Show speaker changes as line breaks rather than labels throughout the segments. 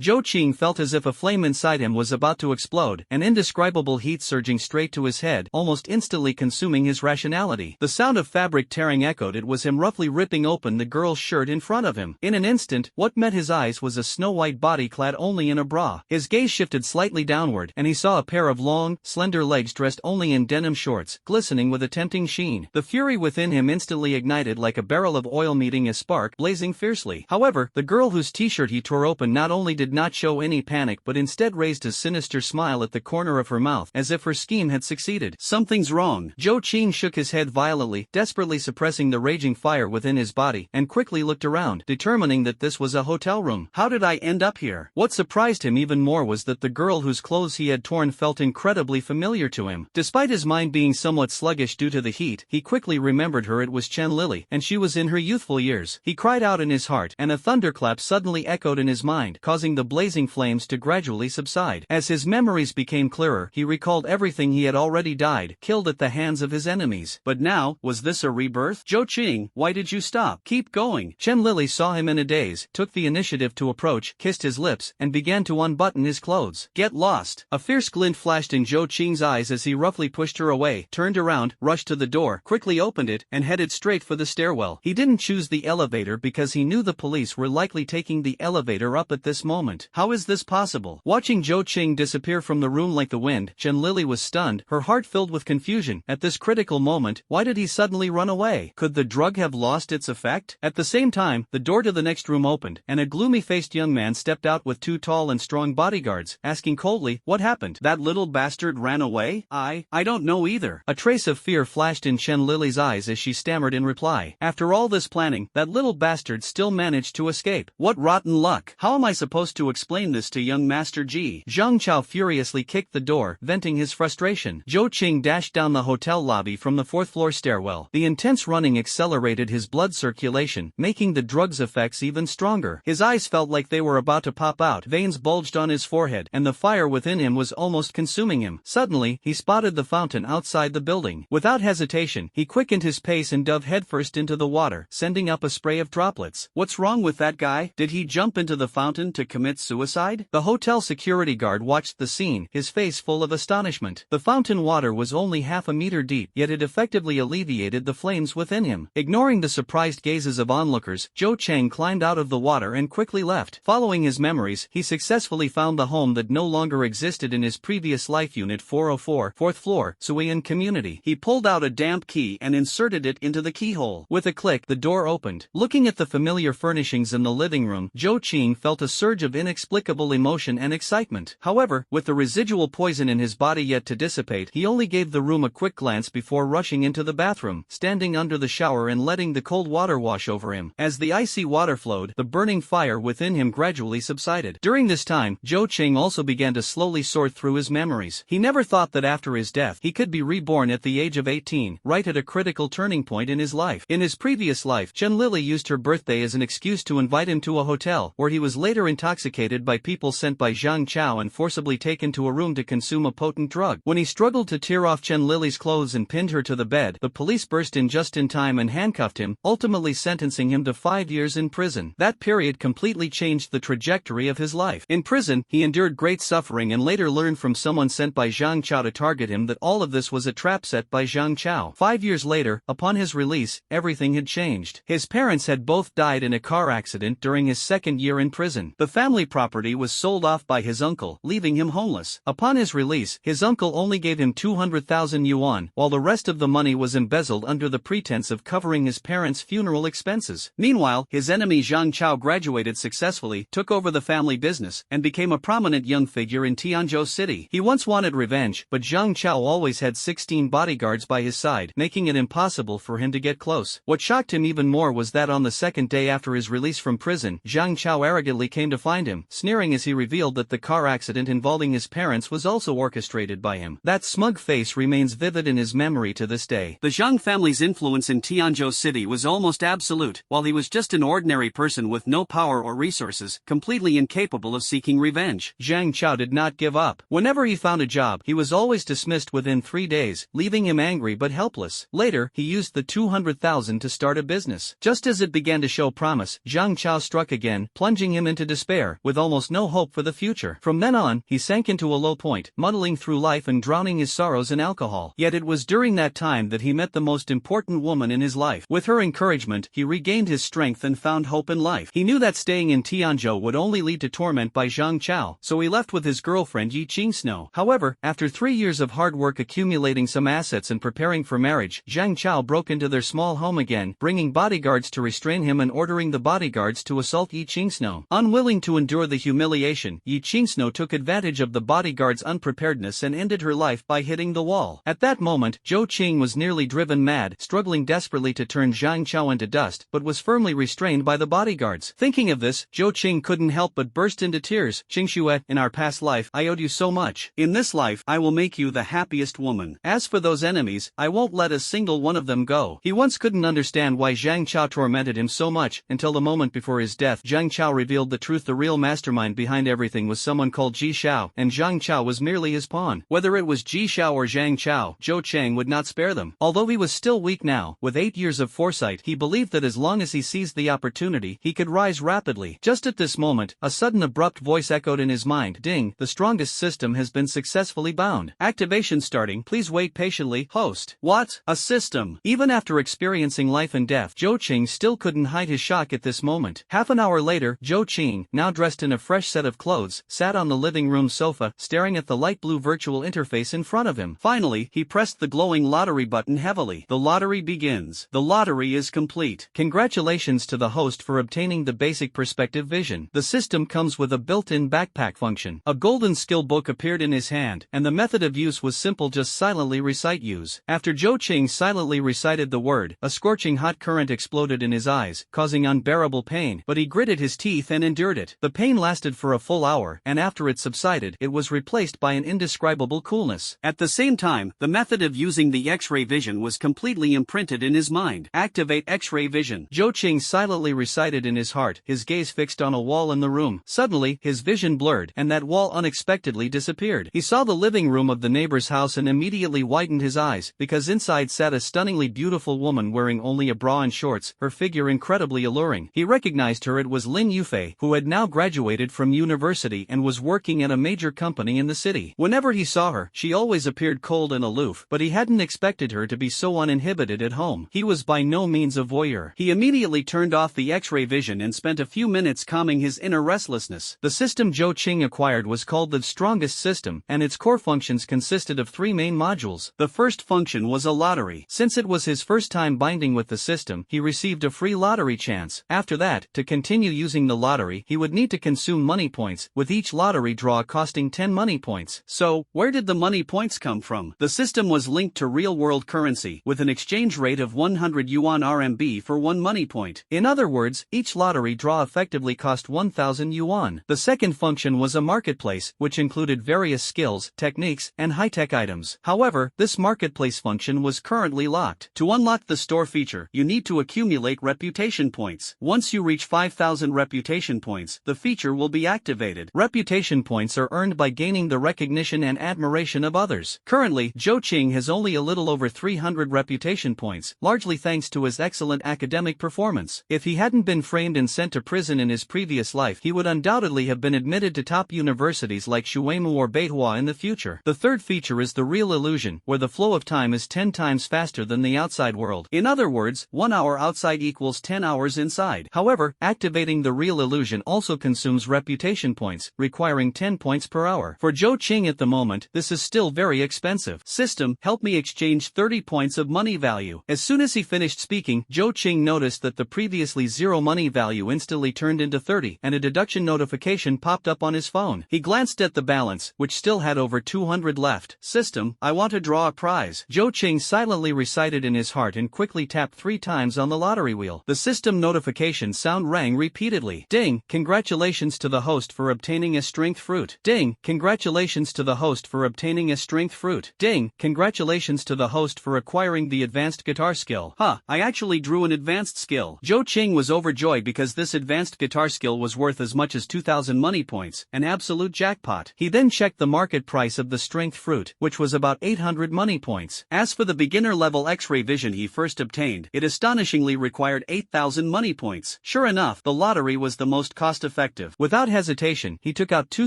Zhou Qing felt as if a flame inside him was about to explode, an indescribable heat surging straight to his head, almost instantly consuming his rationality. The sound of fabric tearing echoed. It was him roughly ripping open the girl's shirt in front of him. In an instant, what met his eyes was a snow-white body clad only in a bra. His gaze shifted slightly downward, and he saw a pair of long, slender legs dressed only in denim shorts, glistening with a tempting sheen. The fury within him instantly ignited like a barrel of oil meeting a spark, blazing fiercely. However, the girl whose t-shirt he tore open not only did not show any panic but instead raised a sinister smile at the corner of her mouth, as if her scheme had succeeded. Something's wrong. Zhou Qing shook his head violently, desperately suppressing the raging fire within his body, and quickly looked around, determining that this was a hotel room. How did I end up here? What surprised him even more was that the girl whose clothes he had torn felt incredibly familiar to him. Despite his mind being somewhat sluggish due to the heat, he quickly remembered her. It was Chen Lily, and she was in her youthful years. He cried out in his heart, and a thunderclap suddenly echoed in his mind, causing the blazing flames to gradually subside. As his memories became clearer, he recalled everything. He had already died, killed at the hands of his enemies. But now, was this a rebirth? Zhou Qing, why did you stop? Keep going. Chen Lily saw him in a daze, took the initiative to approach, kissed his lips, and began to unbutton his clothes. Get lost. A fierce glint flashed in Zhou Qing's eyes as he roughly pushed her away, turned around, rushed to the door, quickly opened it, and headed straight for the stairwell. He didn't choose the elevator because he knew the police were likely taking the elevator up at this moment. How is this possible? Watching Zhou Qing disappear from the room like the wind, Chen Lily was stunned, her heart filled with confusion. At this critical moment, why did he suddenly run away? Could the drug have lost its effect? At the same time, the door to the next room opened, and a gloomy-faced young man stepped out with two tall and strong bodyguards, asking coldly, what happened? That little bastard ran away? I don't know either. A trace of fear flashed in Chen Lily's eyes as she stammered in reply. After all this planning, that little bastard still managed to escape. What rotten luck. How am I supposed to explain this to young Master Ji? Zhang Chao furiously kicked the door, venting his frustration. Zhou Qing dashed down the hotel lobby from the fourth-floor stairwell. The intense running accelerated his blood circulation, making the drug's effects even stronger. His eyes felt like they were about to pop out, veins bulged on his forehead, and the fire within him was almost consuming him. Suddenly, he spotted the fountain outside the building. Without hesitation, he quickened his pace and dove headfirst into the water, sending up a spray of droplets. What's wrong with that guy? Did he jump into the fountain to commit suicide? The hotel security guard watched the scene, his face full of astonishment. The fountain water was only half a meter deep, yet it effectively alleviated the flames within him. Ignoring the surprised gazes of onlookers, Zhou Qing climbed out of the water and quickly left. Following his memories, he successfully found the home that no longer existed in his previous life. Unit 404, 4th floor, Suian Community. He pulled out a damp key and inserted it into the keyhole. With a click, the door opened. Looking at the familiar furnishings in the living room, Zhou Qing felt a surge of inexplicable emotion and excitement. However, with the residual poison in his body yet to dissipate, he only gave the room a quick glance before rushing into the bathroom, standing under the shower and letting the cold water wash over him. As the icy water flowed, the burning fire within him gradually subsided. During this time, Zhou Qing also began to slowly sort through his memories. He never thought that after his death, he could be reborn at the age of 18, right at a critical turning point in his life. In his previous life, Chen Lily used her birthday as an excuse to invite him to a hotel, where he was later intoxicated by people sent by Zhang Chao and forcibly taken to a room to consume a potent drug. When he struggled to tear off Chen Lily's clothes and pinned her to the bed, the police burst in just in time and handcuffed him, ultimately sentencing him to 5 years in prison. That period completely changed the trajectory of his life. In prison, he endured great suffering and later learned from someone sent by Zhang Chao to target him that all of this was a trap set by Zhang Chao. 5 years later, upon his release, everything had changed. His parents had both died in a car accident during his second year in prison. The family property was sold off by his uncle, leaving him homeless. Upon his release, his uncle only gave him 200,000 yuan, while the rest of the money was embezzled under the pretense of covering his parents' funeral expenses. Meanwhile, his enemy Zhang Chao graduated successfully, took over the family business, and became a prominent young figure in Tianzhou City. He once wanted revenge, but Zhang Chao always had 16 bodyguards by his side, making it impossible for him to get close. What shocked him even more was that on the second day after his release from prison, Zhang Chao arrogantly came to find him, sneering as he revealed that the car accident involving his parents was also orchestrated by him. That smug face remains vivid in his memory to this day. The Zhang family's influence in Tianzhou City was almost absolute, while he was just an ordinary person with no power or resources, completely incapable of seeking revenge. Zhang Chao did not give up. Whenever he found a job, he was always dismissed within 3 days, leaving him angry but helpless. Later, he used the 200,000 to start a business. Just as it began to show promise, Zhang Chao struck again, plunging him into despair. despair, with almost no hope for the future. From then on, he sank into a low point, muddling through life and drowning his sorrows in alcohol. Yet it was during that time that he met the most important woman in his life. With her encouragement, he regained his strength and found hope in life. He knew that staying in Tianzhou would only lead to torment by Zhang Chao, so he left with his girlfriend Yi Qingsnow. However, after 3 years of hard work accumulating some assets and preparing for marriage, Zhang Chao broke into their small home again, bringing bodyguards to restrain him and ordering the bodyguards to assault Yi Qingsnow. Unwilling to endure the humiliation, Yi Qingsnow took advantage of the bodyguards' unpreparedness and ended her life by hitting the wall. At that moment, Zhou Qing was nearly driven mad, struggling desperately to turn Zhang Chao into dust, but was firmly restrained by the bodyguards. Thinking of this, Zhou Qing couldn't help but burst into tears. "Qingxue, in our past life, I owed you so much. In this life, I will make you the happiest woman. As for those enemies, I won't let a single one of them go." He once couldn't understand why Zhang Chao tormented him so much, until the moment before his death, Zhang Chao revealed the truth. The real mastermind behind everything was someone called Ji Xiao, and Zhang Chao was merely his pawn. Whether it was Ji Xiao or Zhang Chao, Zhou Cheng would not spare them. Although he was still weak now, with 8 years of foresight, he believed that as long as he seized the opportunity, he could rise rapidly. Just at this moment, a sudden abrupt voice echoed in his mind. "Ding, the strongest system has been successfully bound. Activation starting, please wait patiently." Host. What? A system? Even after experiencing life and death, Zhou Qing still couldn't hide his shock at this moment. Half an hour later, Zhou Qing, now dressed in a fresh set of clothes, sat on the living room sofa, staring at the light blue virtual interface in front of him. Finally, he pressed the glowing lottery button heavily. The lottery begins. The lottery is complete. Congratulations to the host for obtaining the basic perspective vision. The system comes with a built-in backpack function. A golden skill book appeared in his hand, and the method of use was simple: just silently recite use. After Zhou Qing silently recited the word, a scorching hot current exploded in his eyes, causing unbearable pain, but he gritted his teeth and endured it. The pain lasted for a full hour, and after it subsided, it was replaced by an indescribable coolness. At the same time, the method of using the X-ray vision was completely imprinted in his mind. Activate X-ray vision. Zhou Qing silently recited in his heart, his gaze fixed on a wall in the room. Suddenly, his vision blurred, and that wall unexpectedly disappeared. He saw the living room of the neighbor's house and immediately widened his eyes, because inside sat a stunningly beautiful woman wearing only a bra and shorts, her figure incredibly alluring. He recognized her. It was Lin Yufei, who had now graduated from university and was working at a major company in the city. Whenever he saw her, she always appeared cold and aloof, but he hadn't expected her to be so uninhibited at home. He was by no means a voyeur. He immediately turned off the X-ray vision and spent a few minutes calming his inner restlessness. The system Zhou Qing acquired was called the strongest system, and its core functions consisted of 3 main modules. The first function was a lottery. Since it was his first time binding with the system, he received a free lottery chance. After that, to continue using the lottery, he would need to consume money points, with each lottery draw costing 10 money points. So, where did the money points come from? The system was linked to real-world currency, with an exchange rate of 100 yuan RMB for 1 money point. In other words, each lottery draw effectively cost 1,000 yuan. The second function was a marketplace, which included various skills, techniques, and high-tech items. However, this marketplace function was currently locked. To unlock the store feature, you need to accumulate reputation points. Once you reach 5,000 reputation points, the feature will be activated. Reputation points are earned by gaining the recognition and admiration of others. Currently, Zhou Qing has only a little over 300 reputation points, largely thanks to his excellent academic performance. If he hadn't been framed and sent to prison in his previous life, he would undoubtedly have been admitted to top universities like Shuimu or Beihua in the future. The third feature is the real illusion, where the flow of time is 10 times faster than the outside world. In other words, 1 hour outside equals 10 hours inside. However, activating the real illusion also consumes reputation points, requiring 10 points per hour. For Zhou Qing at the moment, this is still very expensive. System, help me exchange 30 points of money value. As soon as he finished speaking, Zhou Qing noticed that the previously 0 money value instantly turned into 30, and a deduction notification popped up on his phone. He glanced at the balance, which still had over 200 left. System, I want to draw a prize. Zhou Qing silently recited in his heart and quickly tapped 3 times on the lottery wheel. The system notification sound rang repeatedly. Ding, congratulations to the host for obtaining a strength fruit. Ding, congratulations to the host for obtaining a strength fruit. Ding, congratulations to the host for acquiring the advanced guitar skill. I actually drew an advanced skill. Zhou Qing was overjoyed because this advanced guitar skill was worth as much as 2,000 money points, an absolute jackpot. He then checked the market price of the strength fruit, which was about 800 money points. As for the beginner level X-ray vision he first obtained, it astonishingly required 8,000 money points. Sure enough, the lottery was the most cost-effective effective. Without hesitation, he took out 2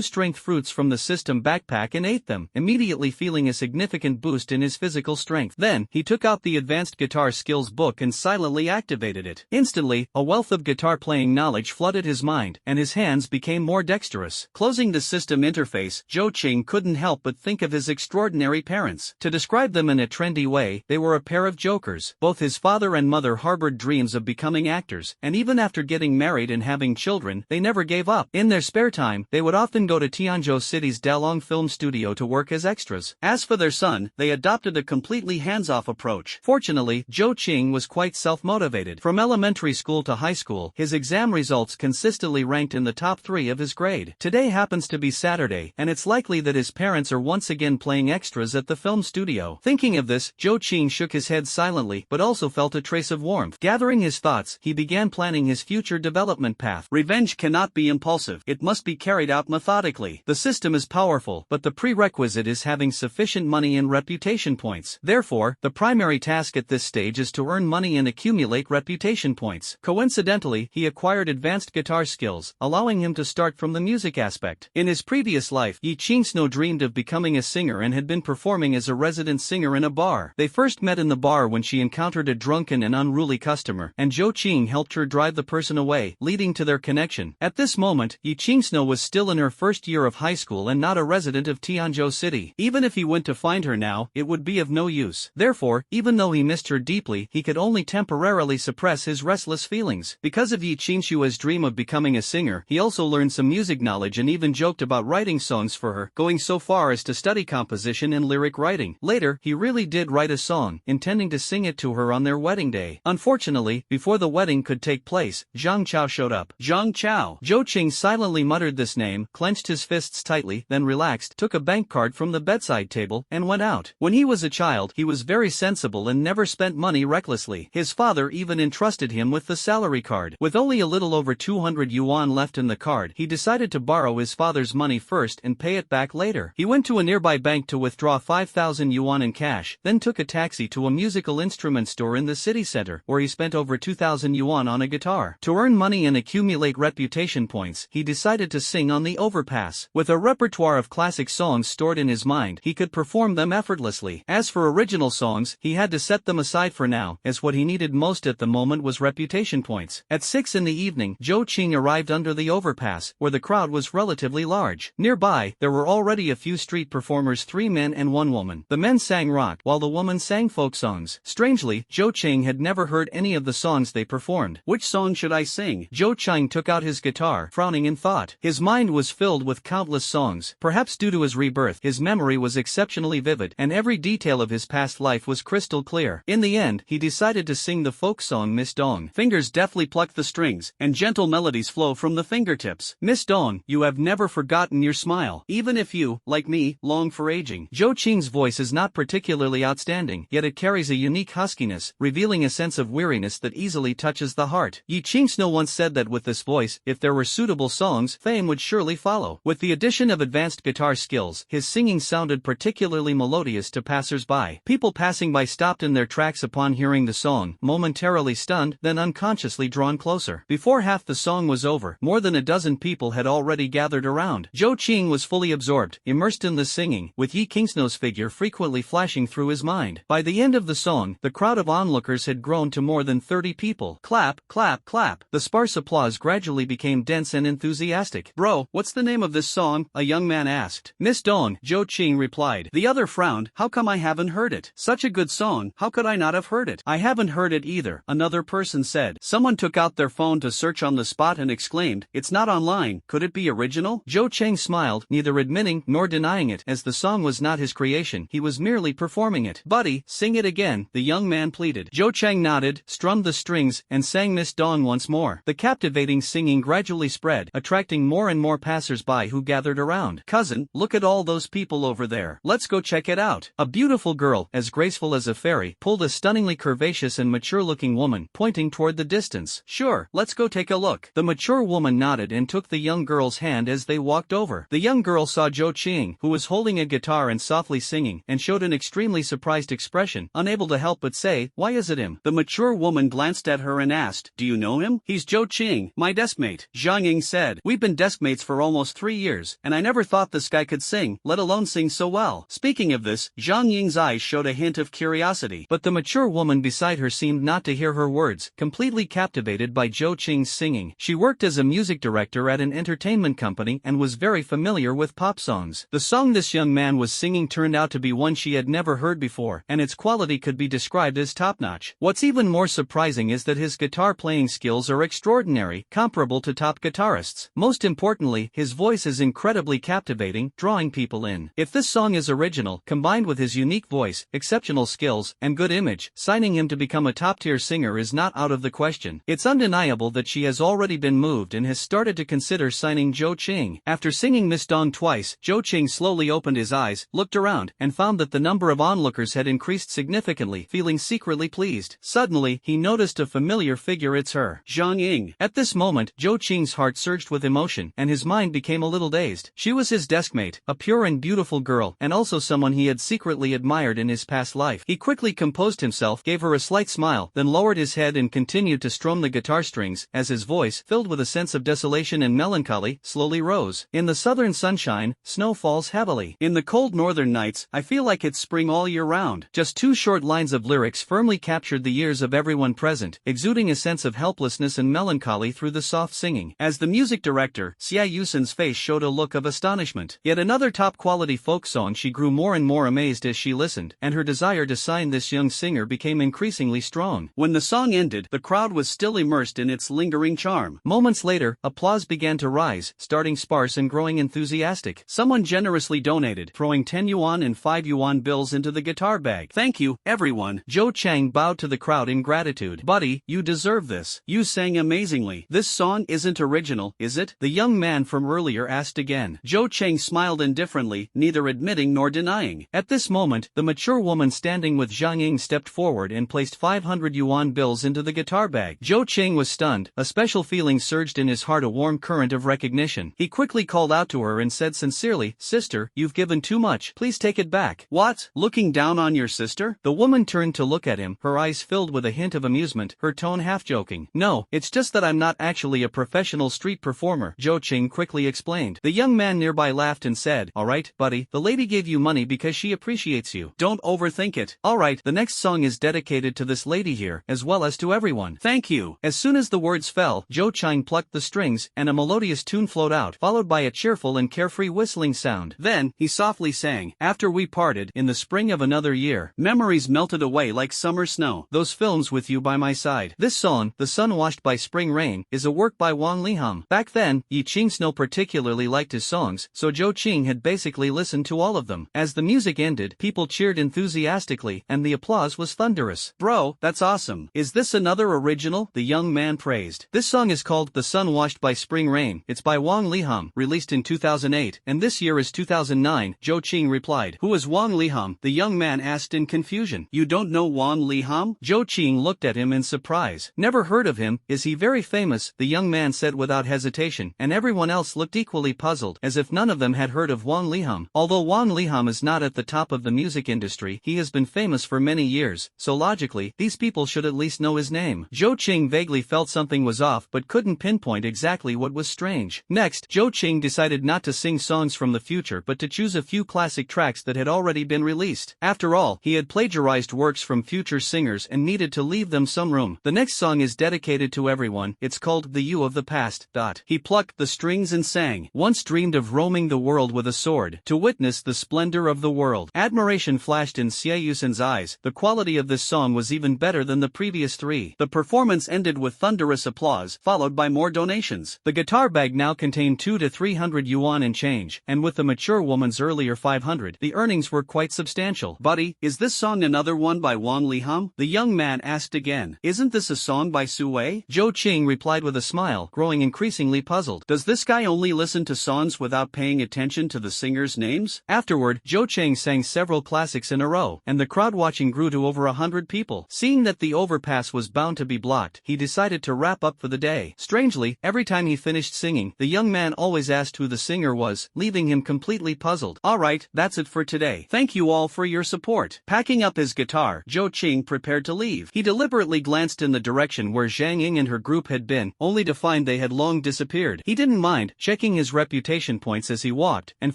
strength fruits from the system backpack and ate them, immediately feeling a significant boost in his physical strength. Then, he took out the advanced guitar skills book and silently activated it. Instantly, a wealth of guitar playing knowledge flooded his mind, and his hands became more dexterous. Closing the system interface, Zhou Qing couldn't help but think of his extraordinary parents. To describe them in a trendy way, they were a pair of jokers. Both his father and mother harbored dreams of becoming actors, and even after getting married and having children, they never gave up. In their spare time, they would often go to Tianzhou City's Dalong Film Studio to work as extras. As for their son, they adopted a completely hands-off approach. Fortunately, Zhou Qing was quite self-motivated. From elementary school to high school, his exam results consistently ranked in the top 3 of his grade. Today happens to be Saturday, and it's likely that his parents are once again playing extras at the film studio. Thinking of this, Zhou Qing shook his head silently but also felt a trace of warmth. Gathering his thoughts, he began planning his future development path. Revenge cannot be impulsive. It must be carried out methodically. The system is powerful, but the prerequisite is having sufficient money and reputation points. Therefore, the primary task at this stage is to earn money and accumulate reputation points. Coincidentally, he acquired advanced guitar skills, allowing him to start from the music aspect. In his previous life, Yi Qingsno dreamed of becoming a singer and had been performing as a resident singer in a bar. They first met in the bar when she encountered a drunken and unruly customer, and Zhou Qing helped her drive the person away, leading to their connection. At this moment, Yi Qingsno was still in her first year of high school and not a resident of Tianzhou City. Even if he went to find her now, it would be of no use. Therefore, even though he missed her deeply, he could only temporarily suppress his restless feelings. Because of Yi Qingshua's dream of becoming a singer, he also learned some music knowledge and even joked about writing songs for her, going so far as to study composition and lyric writing. Later, he really did write a song, intending to sing it to her on their wedding day. Unfortunately, before the wedding could take place, Zhang Chao showed up. Zhang Chao. Zhou Qing silently muttered this name, clenched his fists tightly, then relaxed, took a bank card from the bedside table, and went out. When he was a child, he was very sensible and never spent money recklessly. His father even entrusted him with the salary card. With only a little over 200 yuan left in the card, he decided to borrow his father's money first and pay it back later. He went to a nearby bank to withdraw 5,000 yuan in cash, then took a taxi to a musical instrument store in the city center, where he spent over 2,000 yuan on a guitar. To earn money and accumulate reputation points, he decided to sing on the overpass. With a repertoire of classic songs stored in his mind, he could perform them effortlessly. As for original songs, he had to set them aside for now, as what he needed most at the moment was reputation points. At 6 in the evening, Zhou Qing arrived under the overpass, where the crowd was relatively large. Nearby, there were already a few street performers, 3 men and 1 woman. The men sang rock, while the woman sang folk songs. Strangely, Zhou Qing had never heard any of the songs they performed. Which song should I sing? Zhou Qing took out his guitar, frowning in thought. His mind was filled with countless songs. Perhaps due to his rebirth, his memory was exceptionally vivid, and every detail of his past life was crystal clear. In the end, he decided to sing the folk song Miss Dong. Fingers deftly pluck the strings, and gentle melodies flow from the fingertips. Miss Dong, you have never forgotten your smile, even if you, like me, long for aging. Zhou Qing's voice is not particularly outstanding, yet it carries a unique huskiness, revealing a sense of weariness that easily touches the heart. Yi Qingsno once said that with this voice, if there were suitable songs, fame would surely follow. With the addition of advanced guitar skills, his singing sounded particularly melodious to passers-by. People passing by stopped in their tracks upon hearing the song, momentarily stunned, then unconsciously drawn closer. Before half the song was over, more than a dozen people had already gathered around. Zhou Qing was fully absorbed, immersed in the singing, with Yi Qingsno's figure frequently flashing through his mind. By the end of the song, the crowd of onlookers had grown to more than 30 people. Clap, clap, clap. The sparse applause gradually became dense and enthusiastic. Bro, what's the name of this song? A young man asked. Miss Dong, Zhou Qing replied. The other frowned. How come I haven't heard it? Such a good song, how could I not have heard it? I haven't heard it either, another person said. Someone took out their phone to search on the spot and exclaimed, it's not online, could it be original? Zhou Qing smiled, neither admitting nor denying it, as the song was not his creation, he was merely performing it. Buddy, sing it again, the young man pleaded. Zhou Qing nodded, strummed the strings, and sang Miss Dong once more. The captivating singing gradually spread, attracting more and more passers-by who gathered around. Cousin, look at all those people over there. Let's go check it out. A beautiful girl, as graceful as a fairy, pulled a stunningly curvaceous and mature-looking woman, pointing toward the distance. Sure, let's go take a look. The mature woman nodded and took the young girl's hand as they walked over. The young girl saw Zhou Qing, who was holding a guitar and softly singing, and showed an extremely surprised expression, unable to help but say, why is it him? The mature woman glanced at her and asked, do you know him? He's Zhou Qing, my deskmate. Zhang Ying said. We've been deskmates for almost 3 years, and I never thought this guy could sing, let alone sing so well. Speaking of this, Zhang Ying's eyes showed a hint of curiosity. But the mature woman beside her seemed not to hear her words, completely captivated by Zhou Qing's singing. She worked as a music director at an entertainment company and was very familiar with pop songs. The song this young man was singing turned out to be one she had never heard before, and its quality could be described as top-notch. What's even more surprising is that his guitar playing skills are extraordinary, comparable to top guitarists. Most importantly, his voice is incredibly captivating, drawing people in. If this song is original, combined with his unique voice, exceptional skills, and good image, signing him to become a top-tier singer is not out of the question. It's undeniable that she has already been moved and has started to consider signing Zhou Qing. After singing Miss Dong twice, Zhou Qing slowly opened his eyes, looked around, and found that the number of onlookers had increased significantly, feeling secretly pleased. Suddenly, he noticed a familiar figure. It's her, Zhang Ying. At this moment, Zhou Qing's heart surged with emotion, and his mind became a little dazed. She was his deskmate, a pure and beautiful girl, and also someone he had secretly admired in his past life. He quickly composed himself, gave her a slight smile, then lowered his head and continued to strum the guitar strings, as his voice, filled with a sense of desolation and melancholy, slowly rose. In the southern sunshine, snow falls heavily. In the cold northern nights, I feel like it's spring all year round. Just 2 short lines of lyrics firmly captured the ears of everyone present, exuding a sense of helplessness and melancholy through the soft singing. As the music director, Xia Yusen's face showed a look of astonishment. Yet another top-quality folk song. She grew more and more amazed as she listened, and her desire to sign this young singer became increasingly strong. When the song ended, the crowd was still immersed in its lingering charm. Moments later, applause began to rise, starting sparse and growing enthusiastic. Someone generously donated, throwing 10 yuan and 5 yuan bills into the guitar bag. Thank you, everyone. Zhou Chang bowed to the crowd in gratitude. Buddy, you deserve this. You sang amazingly. This song isn't original, is it? The young man from earlier asked again. Zhou Chang smiled indifferently, neither admitting nor denying. At this moment, the mature woman standing with Zhang Ying stepped forward and placed 500 yuan bills into the guitar bag. Zhou Chang was stunned. A special feeling surged in his heart, a warm current of recognition. He quickly called out to her and said sincerely, "Sister, you've given too much. Please take it back." What? Looking down on your sister? The woman turned to look at him, her eyes filled with a hint of amusement, her tone half joking. No, it's just that I'm not actually a professional street performer, Zhou Ching quickly explained. The young man nearby laughed and said, "Alright, buddy, the lady gave you money because she appreciates you. Don't overthink it. Alright, the next song is dedicated to this lady here, as well as to everyone. Thank you." As soon as the words fell, Zhou Chang plucked the strings, and a melodious tune flowed out, followed by a cheerful and carefree whistling sound. Then, he softly sang, "After we parted, in the spring of another year, memories melted away like summer snow. Those films with you by my side." This song, "The Sun Washed by Spring Rain," is a work by Wang Liham. Back then, Yi Qingsno particularly liked his songs, so Zhou Qing had basically listened to all of them. As the music ended, people cheered enthusiastically, and the applause was thunderous. "Bro, that's awesome. Is this another original?" the young man praised. This song is called "The Sun Washed by Spring Rain." It's by Wang Liham, released in 2008, and this year is 2009, Zhou Qing replied. "Who is Wang Liham?" the young man asked in confusion. "You don't know Wang Liham?" Zhou Qing looked at him in surprise. "Never heard of him. Is he very famous?" the young man said without hesitation, and everyone else looked equally puzzled, as if none of them had heard of Wang Liham. Although Wang Liham is not at the top of the music industry, he has been famous for many years, so logically, these people should at least know his name. Zhou Qing vaguely felt something was off but couldn't pinpoint exactly what was strange. Next, Zhou Qing decided not to sing songs from the future but to choose a few classic tracks that had already been released. After all, he had plagiarized works from future singers and needed to leave them some room. The next song is dedicated to everyone. It's called "The You of the Past." He plucked the strings and sang, "Once dreamed of roaming the world with a sword, to witness the splendor of the world." Admiration flashed in Xie Yusen's eyes. The quality of this song was even better than the previous 3. The performance ended with thunderous applause, followed by more donations. The guitar bag now contained 200 to 300 yuan in change, and with the mature woman's earlier 500, the earnings were quite substantial. "Buddy, is this song another one by Wang Liham?" the young man asked again. "Isn't this a song by Su Wei?" Zhou Qing replied with a smile, growing increasingly puzzled. Does this guy only listen to songs without paying attention to the singers' names? Afterward, Zhou Chang sang several classics in a row, and the crowd watching grew to over 100 people. Seeing that the overpass was bound to be blocked, he decided to wrap up for the day. Strangely, every time he finished singing, the young man always asked who the singer was, leaving him completely puzzled. "Alright, that's it for today. Thank you all for your support." Packing up his guitar, Zhou Qing prepared to leave. He deliberately glanced in the direction where Zhang Ying and her group had been, only to find find they had long disappeared. He didn't mind, checking his reputation points as he walked, and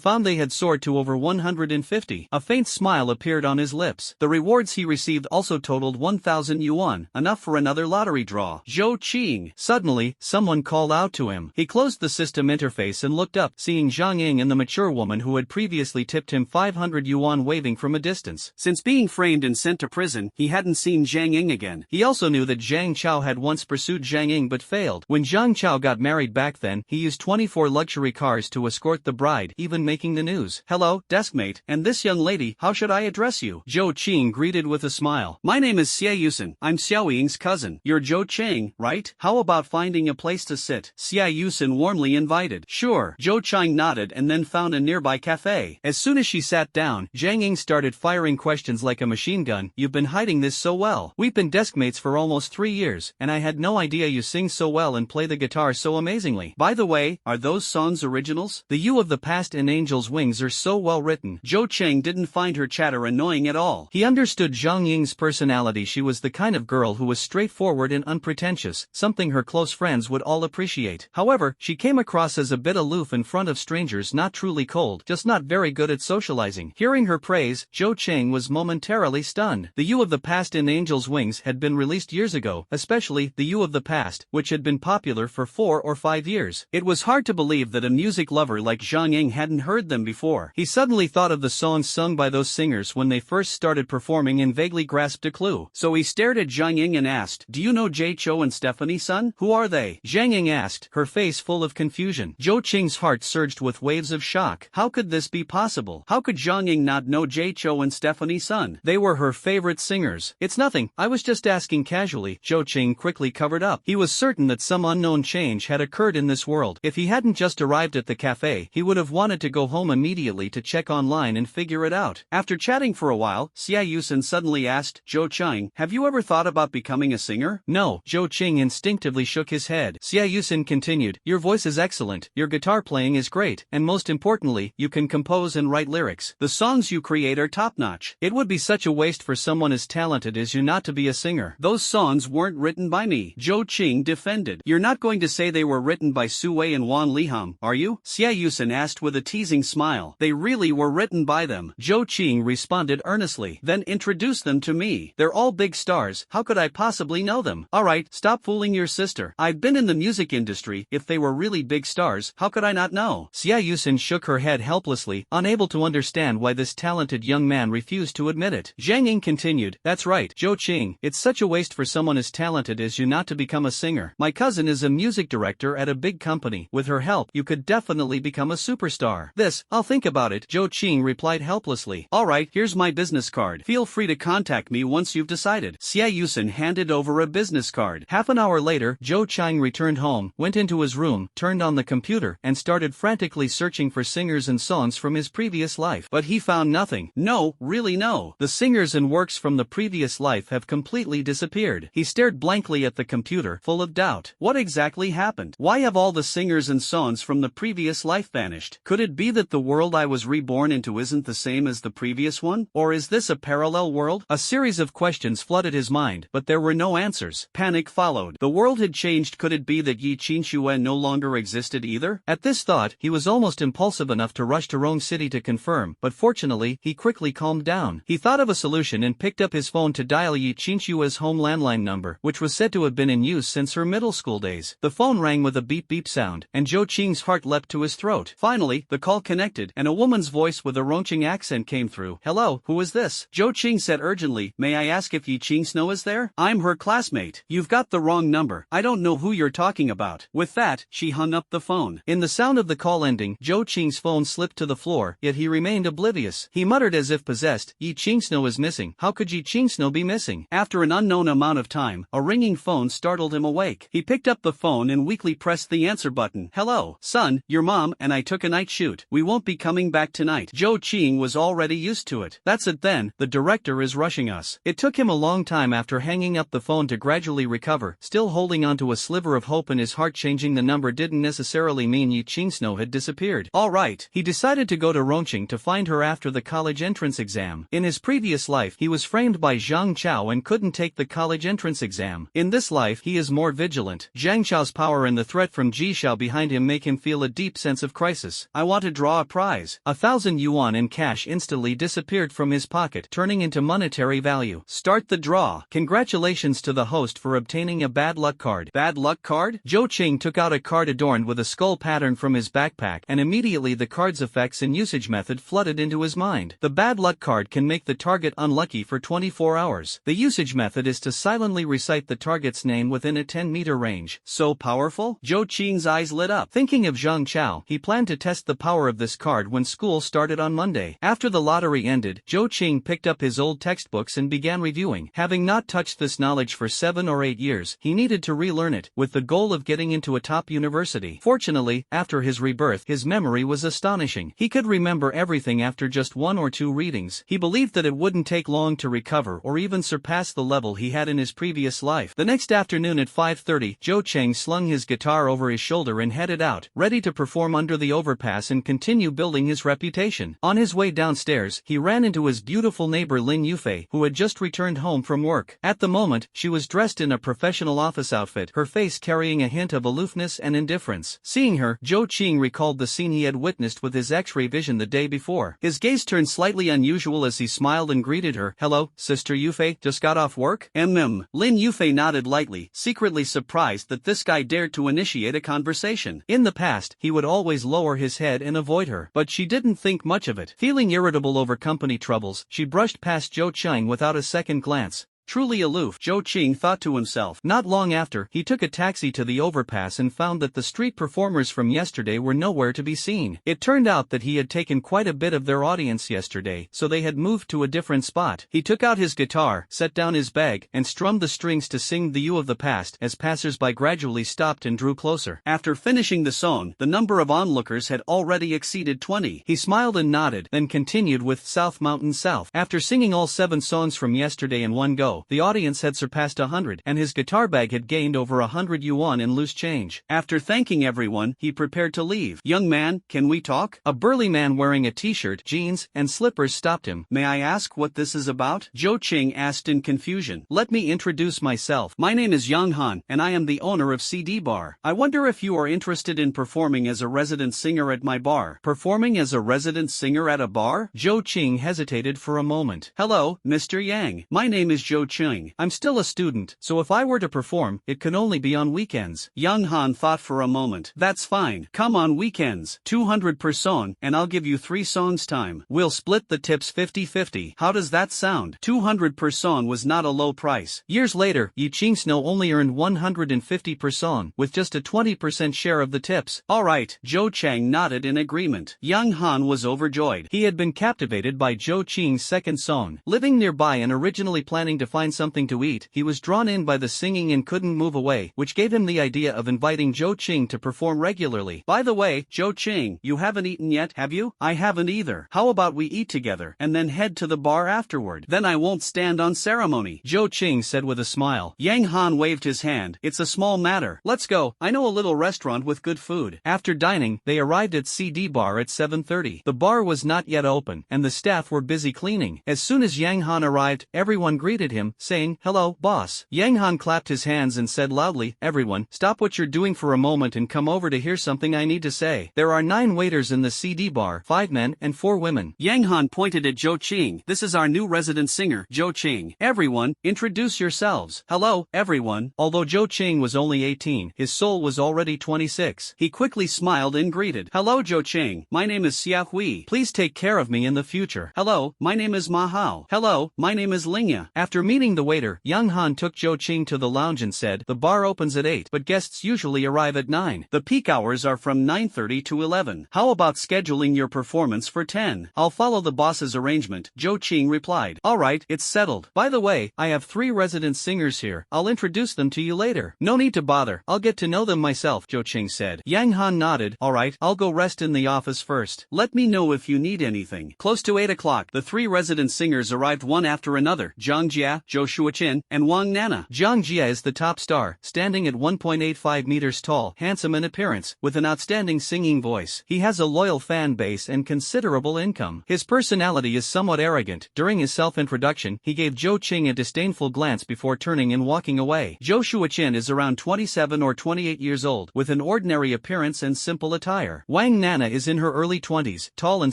found they had soared to over 150. A faint smile appeared on his lips. The rewards he received also totaled 1,000 yuan, enough for another lottery draw. Zhou Qing. Suddenly, someone called out to him. He closed the system interface and looked up, seeing Zhang Ying and the mature woman who had previously tipped him 500 yuan waving from a distance. Since being framed and sent to prison, he hadn't seen Zhang Ying again. He also knew that Zhang Chao had once pursued Zhang Ying but failed. When Zhang Chao got married back then, he used 24 luxury cars to escort the bride, even making the news. Hello, deskmate, and this young lady, how should I address you? Zhou Qing greeted with a smile. My name is Xie Yusen. I'm Xiao Ying's cousin. You're Zhou Qing, right? How about finding a place to sit? Xie Yusen warmly invited. Sure. Zhou Qing nodded and then found a nearby cafe. As soon as she sat down, Zhang Ying started firing questions like a machine gun. You've been hiding this so well. We've been deskmates for almost 3 years, and I had no idea you sing so well and play the guitar so amazingly. By the way, are those songs originals? The You of the Past and Angel's Wings are so well written. Zhou Qing didn't find her chatter annoying at all. He understood Zhang Ying's personality. She was the kind of girl who was straightforward and unpretentious, something her close friends would all appreciate. However, she came across as a bit aloof in front of strangers, not truly cold, just not very good at socializing. Hearing her praise, Zhou Qing was momentarily stunned. The You of the Past and Angel's Wings had been released years ago, especially The You of the Past, which had been popular for 4 or 5 years. It was hard to believe that a music lover like Zhang Ying hadn't heard them before. He suddenly thought of the songs sung by those singers when they first started performing and vaguely grasped a clue. So he stared at Zhang Ying and asked, do you know Jay Chou and Stephanie Sun? Who are they? Zhang Ying asked, her face full of confusion. Zhou Qing's heart surged with waves of shock. How could this be possible? How could Zhang Ying not know Jay Chou and Stephanie Sun? They were her favorite singers. It's nothing, I was just asking casually. Zhou Qing quickly covered up. He was certain that some unknown change had occurred in this world. If he hadn't just arrived at the cafe, he would have wanted to go home immediately to check online and figure it out. After chatting for a while, Xie Yusen suddenly asked, Zhou Qing, have you ever thought about becoming a singer? No. Zhou Qing instinctively shook his head. Xie Yusen continued, your voice is excellent, your guitar playing is great, and most importantly, you can compose and write lyrics. The songs you create are top-notch. It would be such a waste for someone as talented as you not to be a singer. Those songs weren't written by me, Zhou Qing defended. You're not going to say they were written by Su Wei and Wan Liham, are you? Xie Yusen asked with a teasing smile. They really were written by them. Zhou Qing responded earnestly. Then introduce them to me. They're all big stars, how could I possibly know them? Alright, stop fooling your sister. I've been in the music industry. If they were really big stars, how could I not know? Xie Yusen shook her head helplessly, unable to understand why this talented young man refused to admit it. Zhang Ying continued, that's right, Zhou Qing, it's such a waste for someone as talented as you not to become a singer. My cousin is a music director at a big company. With her help, you could definitely become a superstar. I'll think about it, Zhou Qing replied helplessly. Alright, here's my business card. Feel free to contact me once you've decided. Xie Yusen handed over a business card. Half an hour later, Zhou Qing returned home, went into his room, turned on the computer, and started frantically searching for singers and songs from his previous life. But he found nothing. No, really no. The singers and works from the previous life have completely disappeared. He stared blankly at the computer, full of doubt. What exactly happened? Why have all the singers and songs from the previous life vanished? Could it be that the world I was reborn into isn't the same as the previous one? Or is this a parallel world? A series of questions flooded his mind, but there were no answers. Panic followed. The world had changed. Could it be that Yi Qingxue no longer existed either? At this thought, he was almost impulsive enough to rush to Rome City to confirm, but fortunately, he quickly calmed down. He thought of a solution and picked up his phone to dial Yi Qingxue's home landline number, which was said to have been in use since her middle school days. The phone rang with a beep-beep sound, and Zhou Qing's heart leapt to his throat. Finally, the call connected, and a woman's voice with a Rongqing accent came through. Hello, who is this? Zhou Qing said urgently, may I ask if Yi Qingxue is there? I'm her classmate. You've got the wrong number. I don't know who you're talking about. With that, she hung up the phone. In the sound of the call ending, Zhou Qing's phone slipped to the floor, yet he remained oblivious. He muttered as if possessed, Yi Qingxue is missing. How could Yi Qingxue be missing? After an unknown amount of time, a ringing phone startled him awake. He picked up the phone and weakly pressed the answer button. Hello, son, your mom and I took a night shoot. We won't be coming back tonight. Zhou Qing was already used to it. That's it then, the director is rushing us. It took him a long time after hanging up the phone to gradually recover, still holding onto a sliver of hope in his heart. Changing the number didn't necessarily mean Yi Qingxue had disappeared. Alright, he decided to go to Rongqing to find her after the college entrance exam. In his previous life, he was framed by Zhang Chao and couldn't take the college entrance exam. In this life, he is more vigilant. Zhang Chao Xiao's power and the threat from Ji Xiao behind him make him feel a deep sense of crisis. I want to draw a prize. 1,000 yuan in cash instantly disappeared from his pocket, turning into monetary value. Start the draw. Congratulations to the host for obtaining a bad luck card. Bad luck card? Zhou Qing took out a card adorned with a skull pattern from his backpack, and immediately the card's effects and usage method flooded into his mind. The bad luck card can make the target unlucky for 24 hours. The usage method is to silently recite the target's name within a 10-meter range. So powerful? Zhou Qing's eyes lit up. Thinking of Zhang Chao, he planned to test the power of this card when school started on Monday. After the lottery ended, Zhou Qing picked up his old textbooks and began reviewing. Having not touched this knowledge for 7 or 8 years, he needed to relearn it, with the goal of getting into a top university. Fortunately, after his rebirth, his memory was astonishing. He could remember everything after just 1 or 2 readings. He believed that it wouldn't take long to recover or even surpass the level he had in his previous life. The next afternoon at 5:30, Zhou Qing slung his guitar over his shoulder and headed out, ready to perform under the overpass and continue building his reputation. On his way downstairs, he ran into his beautiful neighbor Lin Yufei, who had just returned home from work. At the moment, she was dressed in a professional office outfit, her face carrying a hint of aloofness and indifference. Seeing her, Zhou Qing recalled the scene he had witnessed with his X-ray vision the day before. His gaze turned slightly unusual as he smiled and greeted her. Hello, Sister Yufei, just got off work? Lin Yufei nodded lightly, secretly surprised that this guy dared to initiate a conversation. In the past, he would always lower his head and avoid her, but she didn't think much of it. Feeling irritable over company troubles, she brushed past Zhou Qing without a second glance. Truly aloof, Zhou Qing thought to himself. Not long after, he took a taxi to the overpass and found that the street performers from yesterday were nowhere to be seen. It turned out that he had taken quite a bit of their audience yesterday, so they had moved to a different spot. He took out his guitar, set down his bag, and strummed the strings to sing The You of the Past as passers-by gradually stopped and drew closer. After finishing the song, the number of onlookers had already exceeded 20. He smiled and nodded, then continued with South Mountain South. After singing all 7 songs from yesterday in one go, the audience had surpassed 100, and his guitar bag had gained over 100 yuan in loose change. After thanking everyone, he prepared to leave. Young man, can we talk? A burly man wearing a t-shirt, jeans, and slippers stopped him. May I ask what this is about? Zhou Qing asked in confusion. Let me introduce myself. My name is Yang Han, and I am the owner of CD Bar. I wonder if you are interested in performing as a resident singer at my bar. Performing as a resident singer at a bar? Zhou Qing hesitated for a moment. Hello, Mr. Yang. My name is Zhou Qing. I'm still a student, so if I were to perform, it can only be on weekends. Yang Han thought for a moment. That's fine. Come on weekends. 200 per song, and I'll give you 3 songs time. We'll split the tips 50-50. How does that sound? 200 per song was not a low price. Years later, Yi Qingsnow only earned 150 per song, with just a 20% share of the tips. Alright, Zhou Chang nodded in agreement. Yang Han was overjoyed. He had been captivated by Zhou Qing's second song. Living nearby and originally planning to find something to eat, he was drawn in by the singing and couldn't move away, which gave him the idea of inviting Zhou Qing to perform regularly. By the way, Zhou Qing, you haven't eaten yet, have you? I haven't either. How about we eat together, and then head to the bar afterward? Then I won't stand on ceremony, Zhou Qing said with a smile. Yang Han waved his hand. It's a small matter. Let's go. I know a little restaurant with good food. After dining, they arrived at CD Bar at 7:30. The bar was not yet open, and the staff were busy cleaning. As soon as Yang Han arrived, everyone greeted him, saying, "Hello, boss." Yang Han clapped his hands and said loudly, "Everyone, stop what you're doing for a moment and come over to hear something I need to say. There are 9 waiters in the CD Bar, 5 men and 4 women." Yang Han pointed at Zhou Qing. This is our new resident singer, Zhou Qing. Everyone, introduce yourselves. Hello, everyone. Although Zhou Qing was only 18, his soul was already 26. He quickly smiled and greeted. Hello, Zhou Qing. My name is Xia Hui. Please take care of me in the future. Hello, my name is Ma Hao. Hello, my name is Lingya. After meeting the waiter, Yang Han took Zhou Qing to the lounge and said, "The bar opens at 8, but guests usually arrive at 9. The peak hours are from 9:30 to 11. How about scheduling your performance for 10? I'll follow the boss's arrangement," Zhou Qing replied. Alright, it's settled. By the way, I have 3 resident singers here. I'll introduce them to you later. No need to bother. I'll get to know them myself, Zhou Qing said. Yang Han nodded. Alright, I'll go rest in the office first. Let me know if you need anything. Close to 8 o'clock, the 3 resident singers arrived one after another. Zhang Jia,
Jia, Zhou Shuqin, and Wang Nana.
Zhang Jia is the top star, standing at 1.85 meters tall, handsome in appearance, with an outstanding singing voice. He has a loyal fan base and considerable income. His personality is somewhat arrogant. During his self-introduction, he gave Zhou Qing a disdainful glance before turning and walking away. Zhou Shuqin is around 27 or 28 years old, with an ordinary appearance and simple attire. Wang Nana is in her early 20s, tall and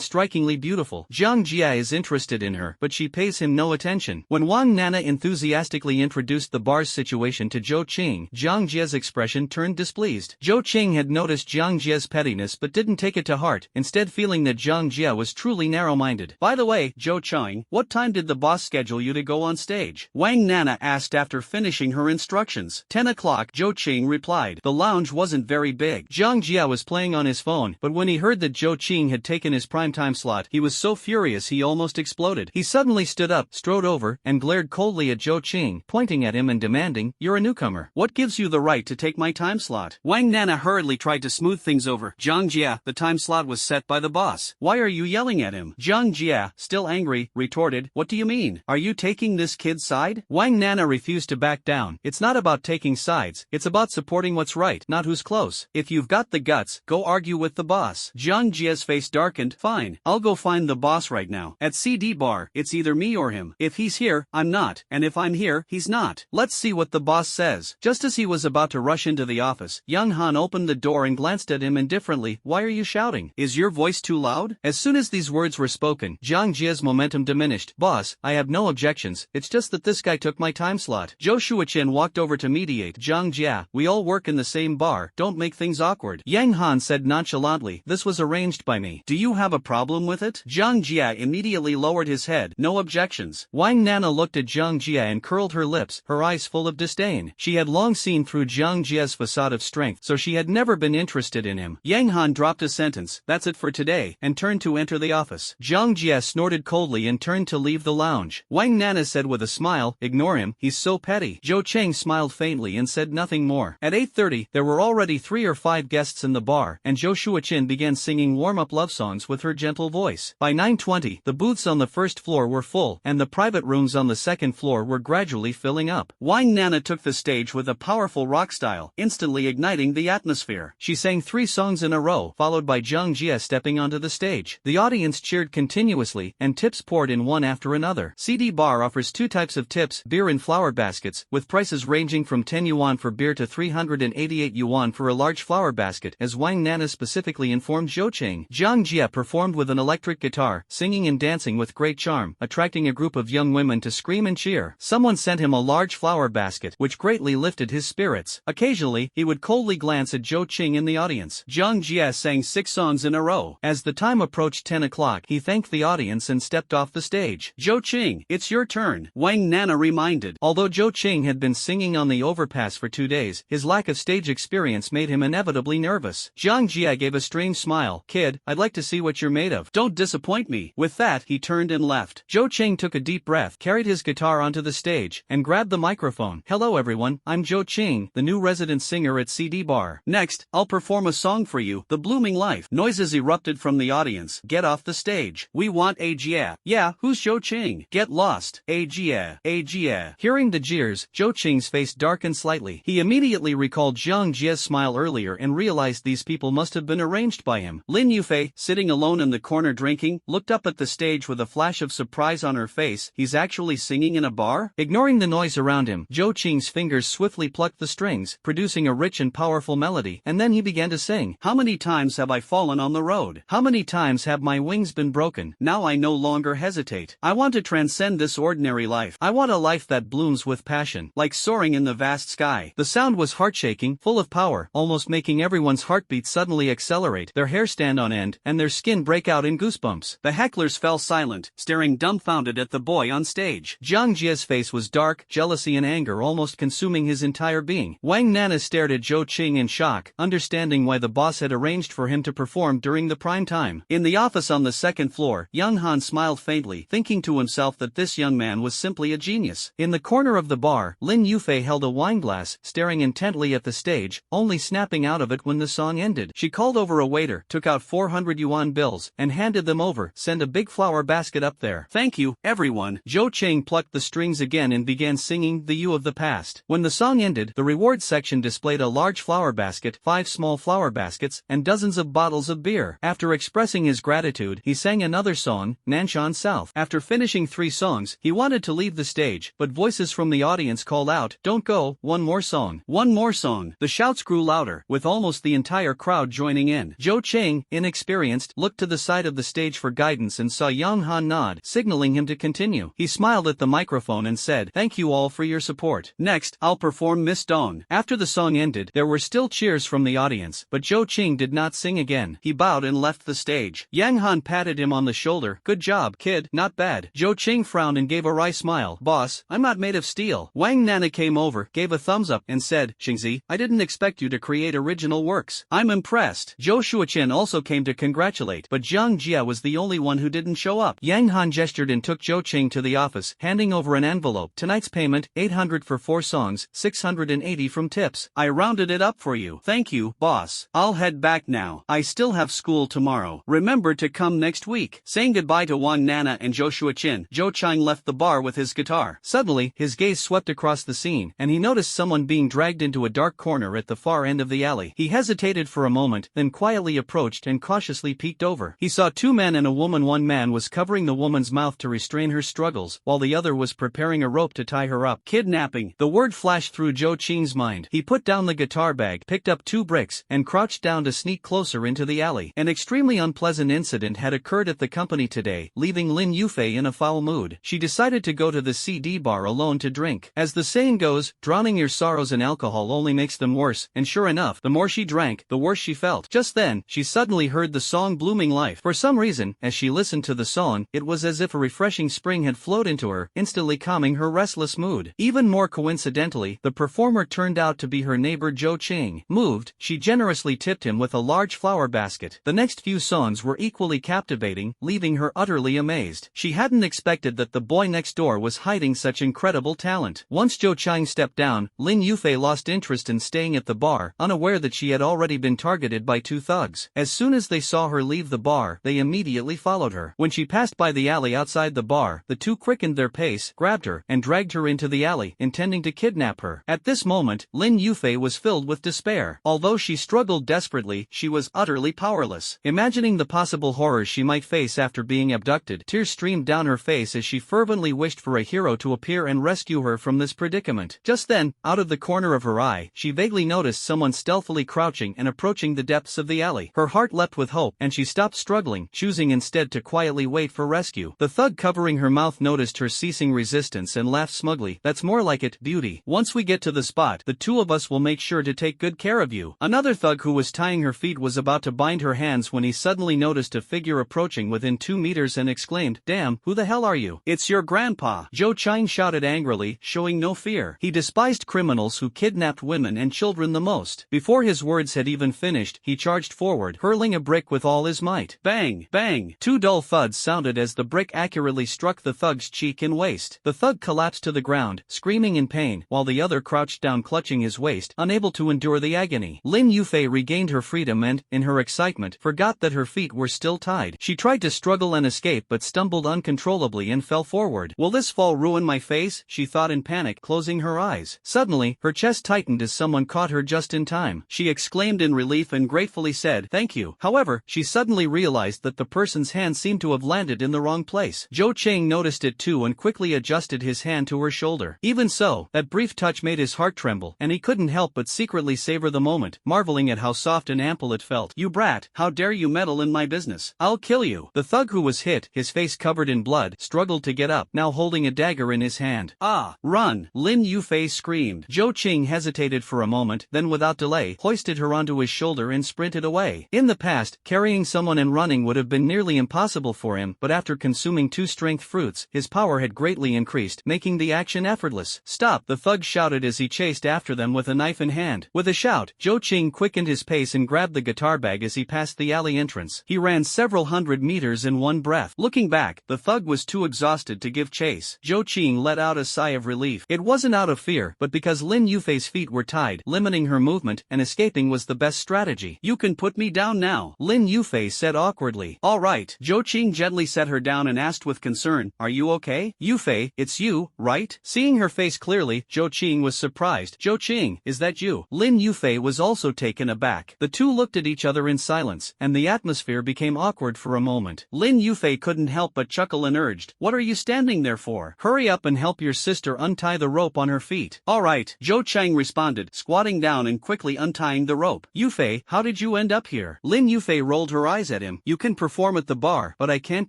strikingly beautiful. Zhang Jia is interested in her, but she pays him no attention. When Wang Nana enthusiastically introduced the bar's situation to Zhou Qing, Zhang Jia's expression turned displeased. Zhou Qing had noticed Zhang Jia's pettiness but didn't take it to heart, instead feeling that Zhang Jia was truly narrow-minded.
By the way, Zhou Qing, what time did the boss schedule you to go on stage? Wang Nana asked after finishing her instructions. 10 o'clock, Zhou Qing replied. The lounge wasn't very big.
Zhang Jia was playing on his phone, but when he heard that Zhou Qing had taken his primetime slot, he was so furious he almost exploded. He suddenly stood up, strode over, and glared coldly at Zhou Qing, pointing at him and demanding, "You're a newcomer.
What gives you the right to take my time slot?" Wang Nana hurriedly tried to smooth things over. Zhang Jia, the time slot was set by the boss. Why are you yelling at him? Zhang Jia, still angry, retorted, "What do you mean? Are you taking this kid's side?"
Wang Nana refused to back down. It's not about taking sides, it's about supporting what's right, not who's close.
If you've got the guts, go argue with the boss. Zhang Jia's face darkened. Fine, I'll go find the boss right now. At CD bar, it's either me or him. If he's here, I'm not, and if I'm here, he's not. Let's see what the boss says. Just as he was about to rush into the office, Young Han opened the door and glanced at him indifferently. "Why are you shouting? Is your voice too loud?"
As soon as these words were spoken, Zhang Jia's momentum diminished. "Boss, I have no objections, it's just that this guy took my time slot." Zhou Shuqin walked over to mediate. "Zhang Jia, we all work in the same bar, don't make things awkward." Yang Han said nonchalantly, "This was arranged by me.
Do you have a problem with it?" Zhang Jia immediately lowered his head. "No objections."
Wang Nana looked at Zhang Jia and curled her lips, her eyes full of disdain. She had long seen through Zhang Jia's facade of strength, so she had never been interested in him.
Yang Han dropped a sentence, "That's it for today," and turned to enter the office.
Zhang Jia snorted coldly and turned to leave the lounge. Wang Nana said with a smile, "Ignore him, he's so petty." Zhou Qing smiled faintly and said nothing more. At 8:30, there were already 3 or 5 guests in the bar, and Zhou Shuqin began singing warm-up love songs with her gentle voice. By 9:20, the booths on the first floor were full, and the private rooms on the second floor were gradually filling up.
Wang Nana took the stage with a powerful rock style, instantly igniting the atmosphere.
She sang 3 songs in a row, followed by Zhang Jia stepping onto the stage. The audience cheered continuously, and tips poured in one after another. CD Bar offers 2 types of tips, beer in flower baskets, with prices ranging from 10 yuan for beer to 388 yuan for a large flower basket, as Wang Nana specifically informed Zhou Qing. Zhang Jia performed with an electric guitar, singing and dancing with great charm, attracting a group of young women to scream and cheer. Someone sent him a large flower basket, which greatly lifted his spirits. Occasionally, he would coldly glance at Zhou Qing in the audience.
Zhang Jia sang 6 songs in a row.
As the time approached 10 o'clock, he thanked the audience and stepped off the stage.
"Zhou Qing, it's your turn," Wang Nana reminded.
Although Zhou Qing had been singing on the overpass for 2 days, his lack of stage experience made him inevitably nervous. Zhang Jia gave a strange smile. "Kid, I'd like to see what you're made of.
Don't disappoint me." With that, he turned and left.
Zhou Qing took a deep breath, carried his guitar onto the stage, and grabbed the microphone. "Hello everyone, I'm Zhou Qing, the new resident singer at CD Bar.
Next, I'll perform a song for you, The Blooming Life." Noises erupted from the audience. "Get off the stage. We want a Jia." "Yeah, who's Zhou Qing?" "Get lost. A Jia, a Jia."
Hearing the jeers, Zhou Qing's face darkened slightly. He immediately recalled Zhang Jia's smile earlier and realized these people must have been arranged by him.
Lin Yufei, sitting alone in the corner drinking, looked up at the stage with a flash of surprise on her face. "He's actually singing in a bar?"
Ignoring the noise around him, Zhou Qing's fingers swiftly plucked the strings, producing a rich and powerful melody, and then he began to sing.
"How many times have I fallen on the road?
How many times have my wings been broken?
Now I no longer hesitate. I want to transcend this ordinary life. I want a life that blooms with passion, like soaring in the vast sky."
The sound was heart-shaking, full of power, almost making everyone's heartbeat suddenly accelerate, their hair stand on end, and their skin break out in goosebumps.
The hecklers fell silent, staring dumbfounded at the boy on stage.
Zhang Jia's face was dark, jealousy and anger almost consuming his entire being. Wang Nana stared at Zhou Qing in shock, understanding why the boss had arranged for him to perform during the prime time.
In the office on the second floor, Young Han smiled faintly, thinking to himself that this young man was simply a genius.
In the corner of the bar, Lin Yufei held a wineglass, staring intently at the stage, only snapping out of it when the song ended. She called over a waiter, took out 400 yuan bills, and handed them over. "Send a big flower basket up there."
"Thank you, everyone."
Zhou Qing plucked the the strings again and began singing The You of the Past. When the song ended, the reward section displayed a large flower basket, 5 small flower baskets, and dozens of bottles of beer. After expressing his gratitude, he sang another song, Nanshan South. After finishing 3 songs, he wanted to leave the stage, but voices from the audience called out, "Don't go, one more song. One more song." The shouts grew louder, with almost the entire crowd joining in. Zhou Cheng, inexperienced, looked to the side of the stage for guidance and saw Yang Han nod, signaling him to continue. He smiled at the microphone and said, "Thank you all for your support. Next, I'll perform Miss Dong." After the song ended, there were still cheers from the audience, but Zhou Cheng did not sing again. He bowed and left the stage. Yang Han patted him on the shoulder. "Good job, kid, not bad." Zhou Cheng frowned and gave a wry smile. "Boss, I'm not made of steel." Wang Nana came over, gave a thumbs up, and said, "Xingzi, I didn't expect you to create original works. I'm impressed." Zhou Shuoqian also came to congratulate, but Zhang Jia was the only one who didn't show up. Yang Han gestured and took Zhou Cheng to the office, handing over an envelope. "Tonight's payment, 800 for 4 songs, 680 from tips. I rounded it up for you." "Thank you, boss. I'll head back now. I still have school tomorrow. Remember to come next week." Saying goodbye to Wang Nana and Zhou Shuoqian, Zhou Cheng left the bar with his guitar. Suddenly, his gaze swept across the scene, and he noticed someone being dragged into a dark corner at the far end of the alley. He hesitated for a moment, then quietly approached and cautiously peeked over. He saw 2 men and a woman. One man was covering the woman's mouth to restrain her struggles, while the other was preparing a rope to tie her up. Kidnapping. The word flashed through Zhou Cheng's mind. He put down the guitar bag, picked up 2 bricks, and crouched down to sneak closer into the alley. An extremely unpleasant incident had occurred at the company today, leaving Lin Yufei in a foul mood. She decided to go to the CD bar alone to drink. As the saying goes, drowning your sorrows in alcohol only makes them worse, and sure enough, the more she drank, the worse she felt. Just then, she suddenly heard the song Blooming Life. For some reason, as she listened to the song, it was as if a refreshing spring had flowed into her, instantly calming her restless mood. Even more coincidentally, the performer turned out to be her neighbor Zhou Cheng. Moved, she generously tipped him with a large flower basket. The next few songs were equally captivating, leaving her utterly amazed. She hadn't expected that the boy next door was hiding such incredible talent. Once Zhou Cheng stepped down, Lin Yufei lost interest in staying at the bar, unaware that she had already been targeted by 2 thugs. As soon as they saw her leave the bar, they immediately followed her. When she passed by the alley outside the bar, the 2 quickened their pace, grabbed her, and dragged her into the alley, intending to kidnap her. At this moment, Lin Yufei was filled with despair. Although she struggled desperately, she was utterly powerless. Imagining the possible horrors she might face after being abducted, tears streamed down her face as she fervently wished for a hero to appear and rescue her from this predicament. Just then, out of the corner of her eye, she vaguely noticed someone stealthily crouching and approaching the depths of the alley. Her heart leapt with hope, and she stopped struggling, choosing instead to quietly wait for rescue. The thug covering her mouth noticed her ceasing resistance and laughed smugly. "That's more like it, beauty. Once we get to the spot, the 2 of us will make sure to take good care of you." Another thug who was tying her feet was about to bind her hands when he suddenly noticed a figure approaching within 2 meters and exclaimed, "Damn, who the hell are you?" "It's your grandpa," Zhou Cheng shouted angrily, showing no fear. He despised criminals who kidnapped women and children the most. Before his words had even finished, he charged forward, hurling a brick with all his might. Bang! Bang! 2 dull thuds sounded as the brick accurately struck the thug's cheek and waist. The thug collapsed to the ground, screaming in pain, while the other crouched down clutching his waist, unable to endure the agony. Lin Yufei regained her freedom and, in her excitement, forgot that her feet were still tied. She tried to struggle and escape but stumbled uncontrollably and fell forward. "Will this fall ruin my face?" she thought in panic, closing her eyes. Suddenly, her chest tightened as someone caught her just in time. She exclaimed in relief and gratefully said, "Thank you." However, she suddenly realized that the person's hand seemed to have landed in the wrong place. Zhou Cheng noticed it too and quickly adjusted his hand to her shoulder. Even so, that brief touch made his heart tremble, and he couldn't help but secretly savor the moment, marveling at how soft and ample it felt. "You brat, how dare you meddle in my business? I'll kill you." The thug who was hit, his face covered in blood, struggled to get up, now holding a dagger in his hand. "Ah, run!" Lin Yufei screamed. Zhou Cheng hesitated for a moment, then without delay, hoisted her onto his shoulder and sprinted away. In the past, carrying someone and running would have been nearly impossible for him, but after consuming 2 strength fruits, his power had greatly increased, making the action effortless. "Stop!" the thug shouted as he chased after them with a knife in hand. With a shout, Zhou Cheng quickened his pace and grabbed the guitar bag as he passed the alley entrance. He ran several hundred meters in one breath. Looking back, the thug was too exhausted to give chase. Zhou Cheng let out a sigh of relief. It wasn't out of fear, but because Lin Yufei's feet were tied, limiting her movement, and escaping was the best strategy. "You can put me down now," Lin Yufei said awkwardly. "All right." Zhou Cheng gently set her down and asked with concern, "Are you okay?" Yufei Yufei, it's you, right? Seeing her face clearly, Zhou Qing was surprised. Zhou Qing, is that you? Lin Yufei was also taken aback. The two looked at each other in silence, and the atmosphere became awkward for a moment. Lin Yufei couldn't help but chuckle and urged, what are you standing there for? Hurry up and help your sister untie the rope on her feet. Alright, Zhou Qing responded, squatting down and quickly untying the rope. Yufei, how did you end up here? Lin Yufei rolled her eyes at him. You can perform at the bar, but I can't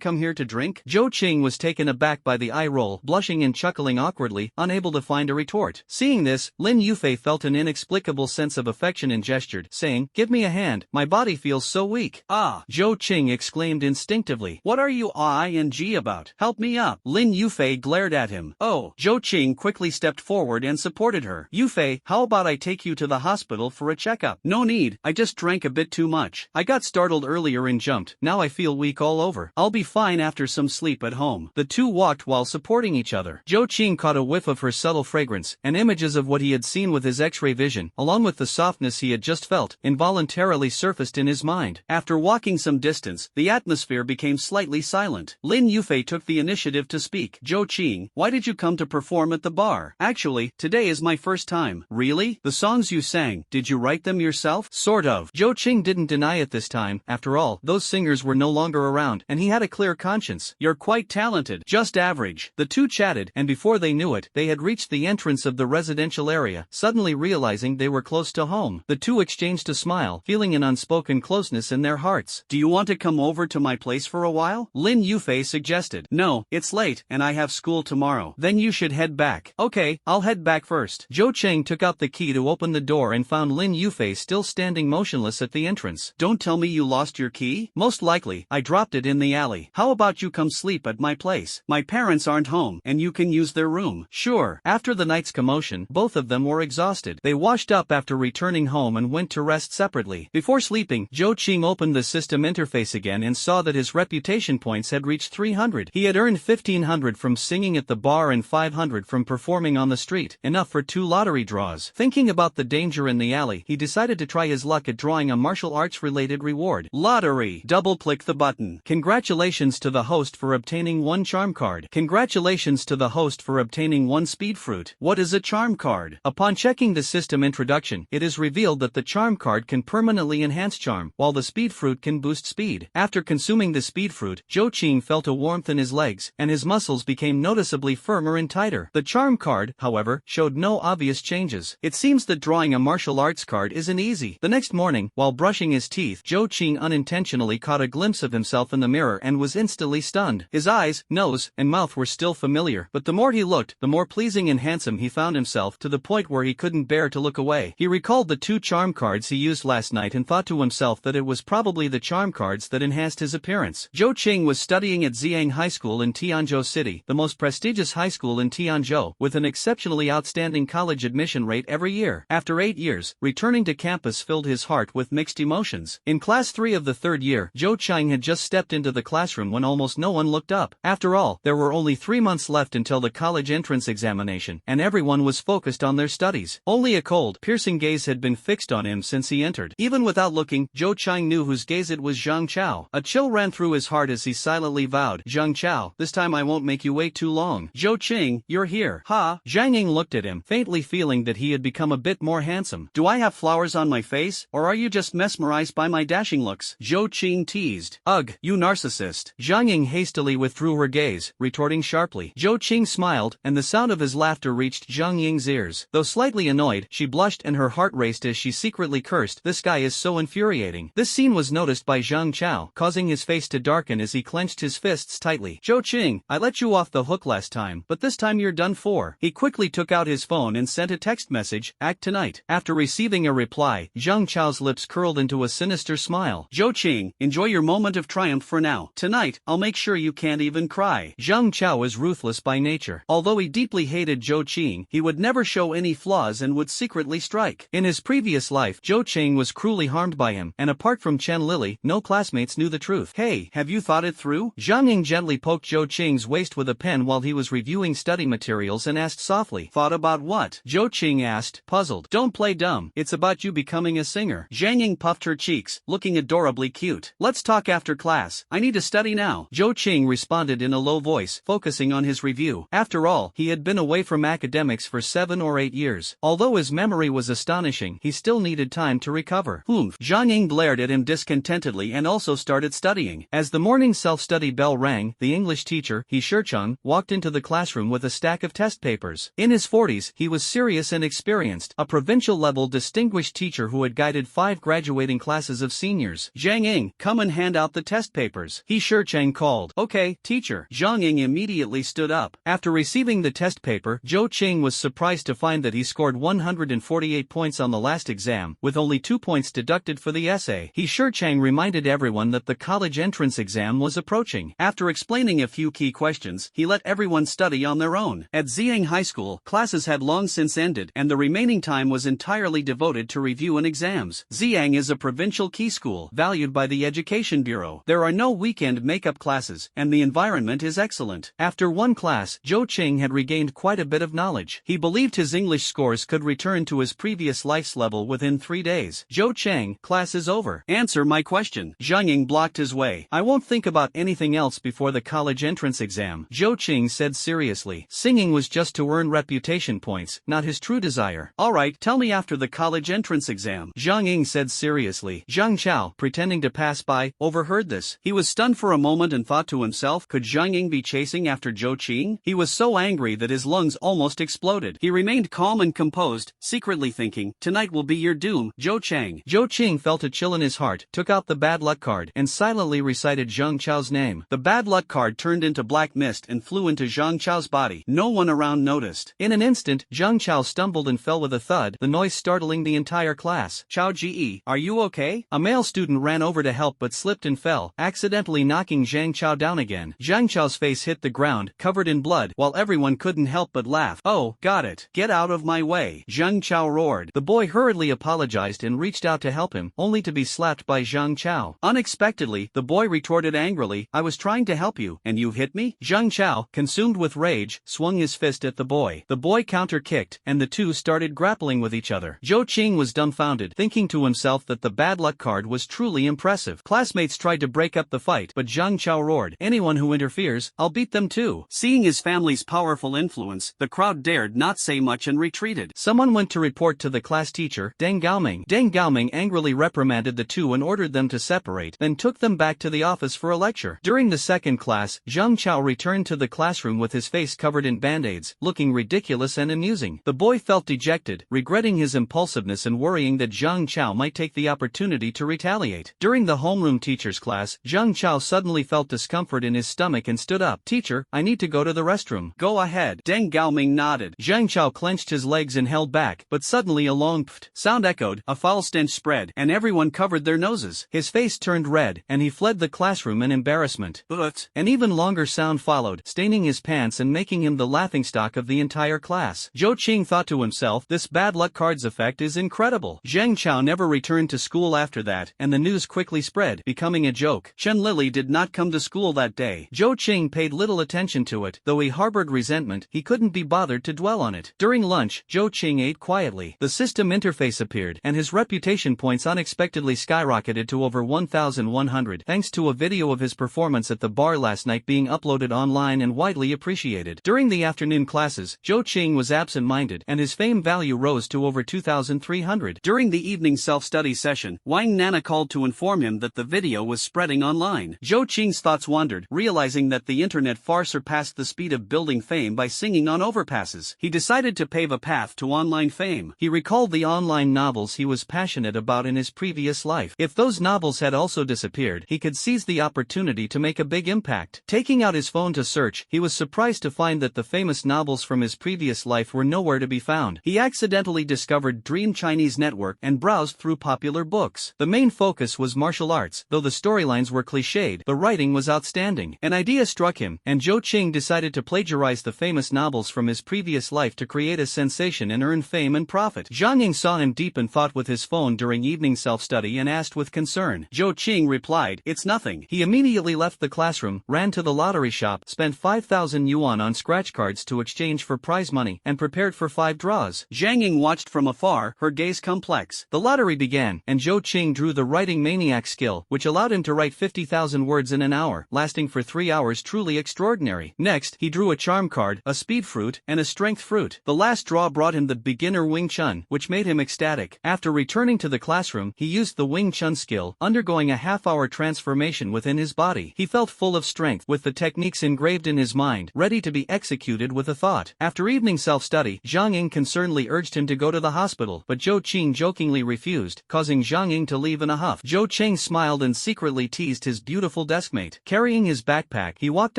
come here to drink? Zhou Qing was taken aback by the eye roll, blushing and chuckling awkwardly, unable to find a retort. Seeing this, Lin Yufei felt an inexplicable sense of affection and gestured, saying, give me a hand, my body feels so weak. Ah! Zhou Qing exclaimed instinctively. What are you ing about? Help me up. Lin Yufei glared at him. Oh! Zhou Qing quickly stepped forward and supported her. Yufei, how about I take you to the hospital for a checkup? No need, I just drank a bit too much. I got startled earlier and jumped, now I feel weak all over. I'll be fine after some sleep at home. The two walked while supporting each other. Zhou Qing caught a whiff of her subtle fragrance, and images of what he had seen with his X-ray vision, along with the softness he had just felt, involuntarily surfaced in his mind. After walking some distance, the atmosphere became slightly silent. Lin Yufei took the initiative to speak. Zhou Qing, why did you come to perform at the bar? Actually, today is my first time. Really? The songs you sang, did you write them yourself? Sort of. Zhou Qing didn't deny it this time. After all, those singers were no longer around, and he had a clear conscience. You're quite talented. Just average. The two chatted, and before they knew it, they had reached the entrance of the residential area. Suddenly realizing they were close to home, the two exchanged a smile, feeling an unspoken closeness in their hearts. Do you want to come over to my place for a while? Lin Yufei suggested. No, it's late, and I have school tomorrow. Then you should head back. Okay, I'll head back first. Zhou Qing took out the key to open the door and found Lin Yufei still standing motionless at the entrance. Don't tell me you lost your key? Most likely, I dropped it in the alley. How about you come sleep at my place? My parents aren't home, and you can use their room. Sure. After the night's commotion, both of them were exhausted. They washed up after returning home and went to rest separately. Before sleeping, Zhou Qing opened the system interface again and saw that his reputation points had reached 300. He had earned 1500 from singing at the bar and 500 from performing on the street, enough for 2 lottery draws. Thinking about the danger in the alley, he decided to try his luck at drawing a martial arts-related reward. Lottery! Double-click the button. Congratulations to the host for obtaining 1 charm card. Congratulations to the host for obtaining 1 speed fruit. What is a charm card? Upon checking the system introduction, it is revealed that the charm card can permanently enhance charm, while the speed fruit can boost speed. After consuming the speed fruit, Zhou Qing felt a warmth in his legs, and his muscles became noticeably firmer and tighter. The charm card, however, showed no obvious changes. It seems that drawing a martial arts card isn't easy. The next morning, while brushing his teeth, Zhou Qing unintentionally caught a glimpse of himself in the mirror and was instantly stunned. His eyes, nose, and mouth were still familiar, but the more he looked, the more pleasing and handsome he found himself, to the point where he couldn't bear to look away. He recalled the 2 charm cards he used last night and thought to himself that it was probably the charm cards that enhanced his appearance. Zhou Qing was studying at Ziyang High School in Tianzhou City, the most prestigious high school in Tianzhou, with an exceptionally outstanding college admission rate every year. After 8 years, returning to campus filled his heart with mixed emotions. In class 3 of the 3rd year, Zhou Qing had just stepped into the classroom when almost no one looked up. After all, there were only 3 months left until the college entrance examination, and everyone was focused on their studies. Only a cold, piercing gaze had been fixed on him since he entered. Even without looking, Zhou Qing knew whose gaze it was. Zhang Chao. A chill ran through his heart as he silently vowed, Zhang Chao, this time I won't make you wait too long. Zhou Qing, you're here. Ha! Zhang Ying looked at him, faintly feeling that he had become a bit more handsome. Do I have flowers on my face, or are you just mesmerized by my dashing looks? Zhou Qing teased. Ugh, you narcissist. Zhang Ying hastily withdrew her gaze, retorting sharply. Zhou Qing smiled, and the sound of his laughter reached Zhang Ying's ears. Though slightly annoyed, she blushed and her heart raced as she secretly cursed, this guy is so infuriating. This scene was noticed by Zhang Chao, causing his face to darken as he clenched his fists tightly. Zhou Qing, I let you off the hook last time, but this time you're done for. He quickly took out his phone and sent a text message, act tonight. After receiving a reply, Zhang Chao's lips curled into a sinister smile. Zhou Qing, enjoy your moment of triumph for now. Tonight, I'll make sure you can't even cry. Zhang Chao is ruthless by nature. Although he deeply hated Zhou Qing, he would never show any flaws and would secretly strike. In his previous life, Zhou Qing was cruelly harmed by him, and apart from Chen Lily, no classmates knew the truth. Hey, have you thought it through? Zhang Ying gently poked Zhou Qing's waist with a pen while he was reviewing study materials and asked softly, thought about what? Zhou Qing asked, puzzled. Don't play dumb, it's about you becoming a singer. Zhang Ying puffed her cheeks, looking adorably cute. Let's talk after class, I need to study now. Zhou Qing responded in a low voice, focusing
focusing on his review. After all, he had been away from academics for 7 or 8 years. Although his memory was astonishing, he still needed time to recover. Humph. Zhang Ying glared at him discontentedly and also started studying. As the morning self-study bell rang, the English teacher, He Shicheng, walked into the classroom with a stack of test papers. In his 40s, he was serious and experienced, a provincial-level distinguished teacher who had guided 5 graduating classes of seniors. Zhang Ying, come and hand out the test papers, He Shicheng called. Okay, teacher. Zhang Ying immediately stood up. After receiving the test paper, Zhou Qing was surprised to find that he scored 148 points on the last exam, with only 2 points deducted for the essay. He Shicheng reminded everyone that the college entrance exam was approaching. After explaining a few key questions, he let everyone study on their own. At Ziyang High School, classes had long since ended, and the remaining time was entirely devoted to review and exams. Ziyang is a provincial key school, valued by the Education Bureau. There are no weekend makeup classes, and the environment is excellent. After one class, Zhou Qing had regained quite a bit of knowledge. He believed his English scores could return to his previous life's level within 3 days. Zhou Qing, class is over. Answer my question. Zhang Ying blocked his way. I won't think about anything else before the college entrance exam, Zhou Qing said seriously. Singing was just to earn reputation points, not his true desire. Alright, tell me after the college entrance exam, Zhang Ying said seriously. Zhang Chao, pretending to pass by, overheard this. He was stunned for a moment and thought to himself, could Zhang Ying be chasing after Zhou Qing? He was so angry that his lungs almost exploded. He remained calm and composed, secretly thinking, tonight will be your doom, Zhou Qing. Zhou Qing felt a chill in his heart, took out the bad luck card, and silently recited Zhang Chao's name. The bad luck card turned into black mist and flew into Zhang Chao's body. No one around noticed. In an instant, Zhang Chao stumbled and fell with a thud, the noise startling the entire class. Chao Ji, are you okay? A male student ran over to help but slipped and fell, accidentally knocking Zhang Chao down again. Zhang Chao's face hit the ground, covered in blood, while everyone couldn't help but laugh. Oh, got it. Get out of my way, Zhang Chao roared. The boy hurriedly apologized and reached out to help him, only to be slapped by Zhang Chao. Unexpectedly, the boy retorted angrily, I was trying to help you, and you hit me? Zhang Chao, consumed with rage, swung his fist at the boy. The boy counter-kicked, and the two started grappling with each other. Zhou Qing was dumbfounded, thinking to himself that the bad luck card was truly impressive. Classmates tried to break up the fight, but Zhang Chao roared, anyone who interferes, I'll beat them too. Seeing his family's powerful influence, the crowd dared not say much and retreated. Someone went to report to the class teacher, Deng Gaoming. Deng Gaoming angrily reprimanded the two and ordered them to separate, then took them back to the office for a lecture. During the second class, Zhang Chao returned to the classroom with his face covered in band-aids, looking ridiculous and amusing. The boy felt dejected, regretting his impulsiveness and worrying that Zhang Chao might take the opportunity to retaliate. During the homeroom teacher's class, Zhang Chao suddenly felt discomfort in his stomach and stood up. Teacher, I need to go to the restroom. Go ahead. Deng Gaoming nodded. Zhang Chao clenched his legs and held back, but suddenly a long pft sound echoed, a foul stench spread, and everyone covered their noses. His face turned red, and he fled the classroom in embarrassment. But an even longer sound followed, staining his pants and making him the laughingstock of the entire class. Zhou Qing thought to himself, this bad luck card's effect is incredible. Zhang Chao never returned to school after that, and the news quickly spread, becoming a joke. Chen Lily did not come to school that day. Zhou Qing paid little attention to it, though he harbored resentment, he couldn't be bothered to dwell on it. During lunch, Zhou Qing ate quietly. The system interface appeared, and his reputation points unexpectedly skyrocketed to over 1,100, thanks to a video of his performance at the bar last night being uploaded online and widely appreciated. During the afternoon classes, Zhou Qing was absent-minded, and his fame value rose to over 2,300. During the evening self-study session, Wang Nana called to inform him that the video was spreading online. Zhou Qing's thoughts wandered, realizing that the internet far surpassed the speed of building fame by singing on overpasses. He decided to pave a path to online fame. He recalled the online novels he was passionate about in his previous life. If those novels had also disappeared, he could seize the opportunity to make a big impact. Taking out his phone to search, he was surprised to find that the famous novels from his previous life were nowhere to be found. He accidentally discovered Dream Chinese Network and browsed through popular books. The main focus was martial arts, though the storylines were cliched, the writing was outstanding. An idea struck him, and Zhou Qing decided to plagiarize the famous novels from his previous life to create a sensation and earn fame and profit. Zhang Ying saw him deep in thought with his phone during evening self-study and asked with concern. Zhou Qing replied, it's nothing. He immediately left the classroom, ran to the lottery shop, spent 5,000 yuan on scratch cards to exchange for prize money, and prepared for 5 draws. Zhang Ying watched from afar, her gaze complex. The lottery began, and Zhou Qing drew the writing maniac skill, which allowed him to write 50,000 words in an hour, lasting for 3 hours, truly extraordinary.
dictionary. Next, he drew a charm card, a speed fruit, and a strength fruit. The last draw brought him the beginner Wing Chun, which made him ecstatic. After returning to the classroom, he used the Wing Chun skill, undergoing a half-hour transformation within his body. He felt full of strength, with the techniques engraved in his mind, ready to be executed with a thought. After evening self-study, Zhang Ying concernedly urged him to go to the hospital, but Zhou Qing jokingly refused, causing Zhang Ying to leave in a huff. Zhou Qing smiled and secretly teased his beautiful deskmate. Carrying his backpack, he walked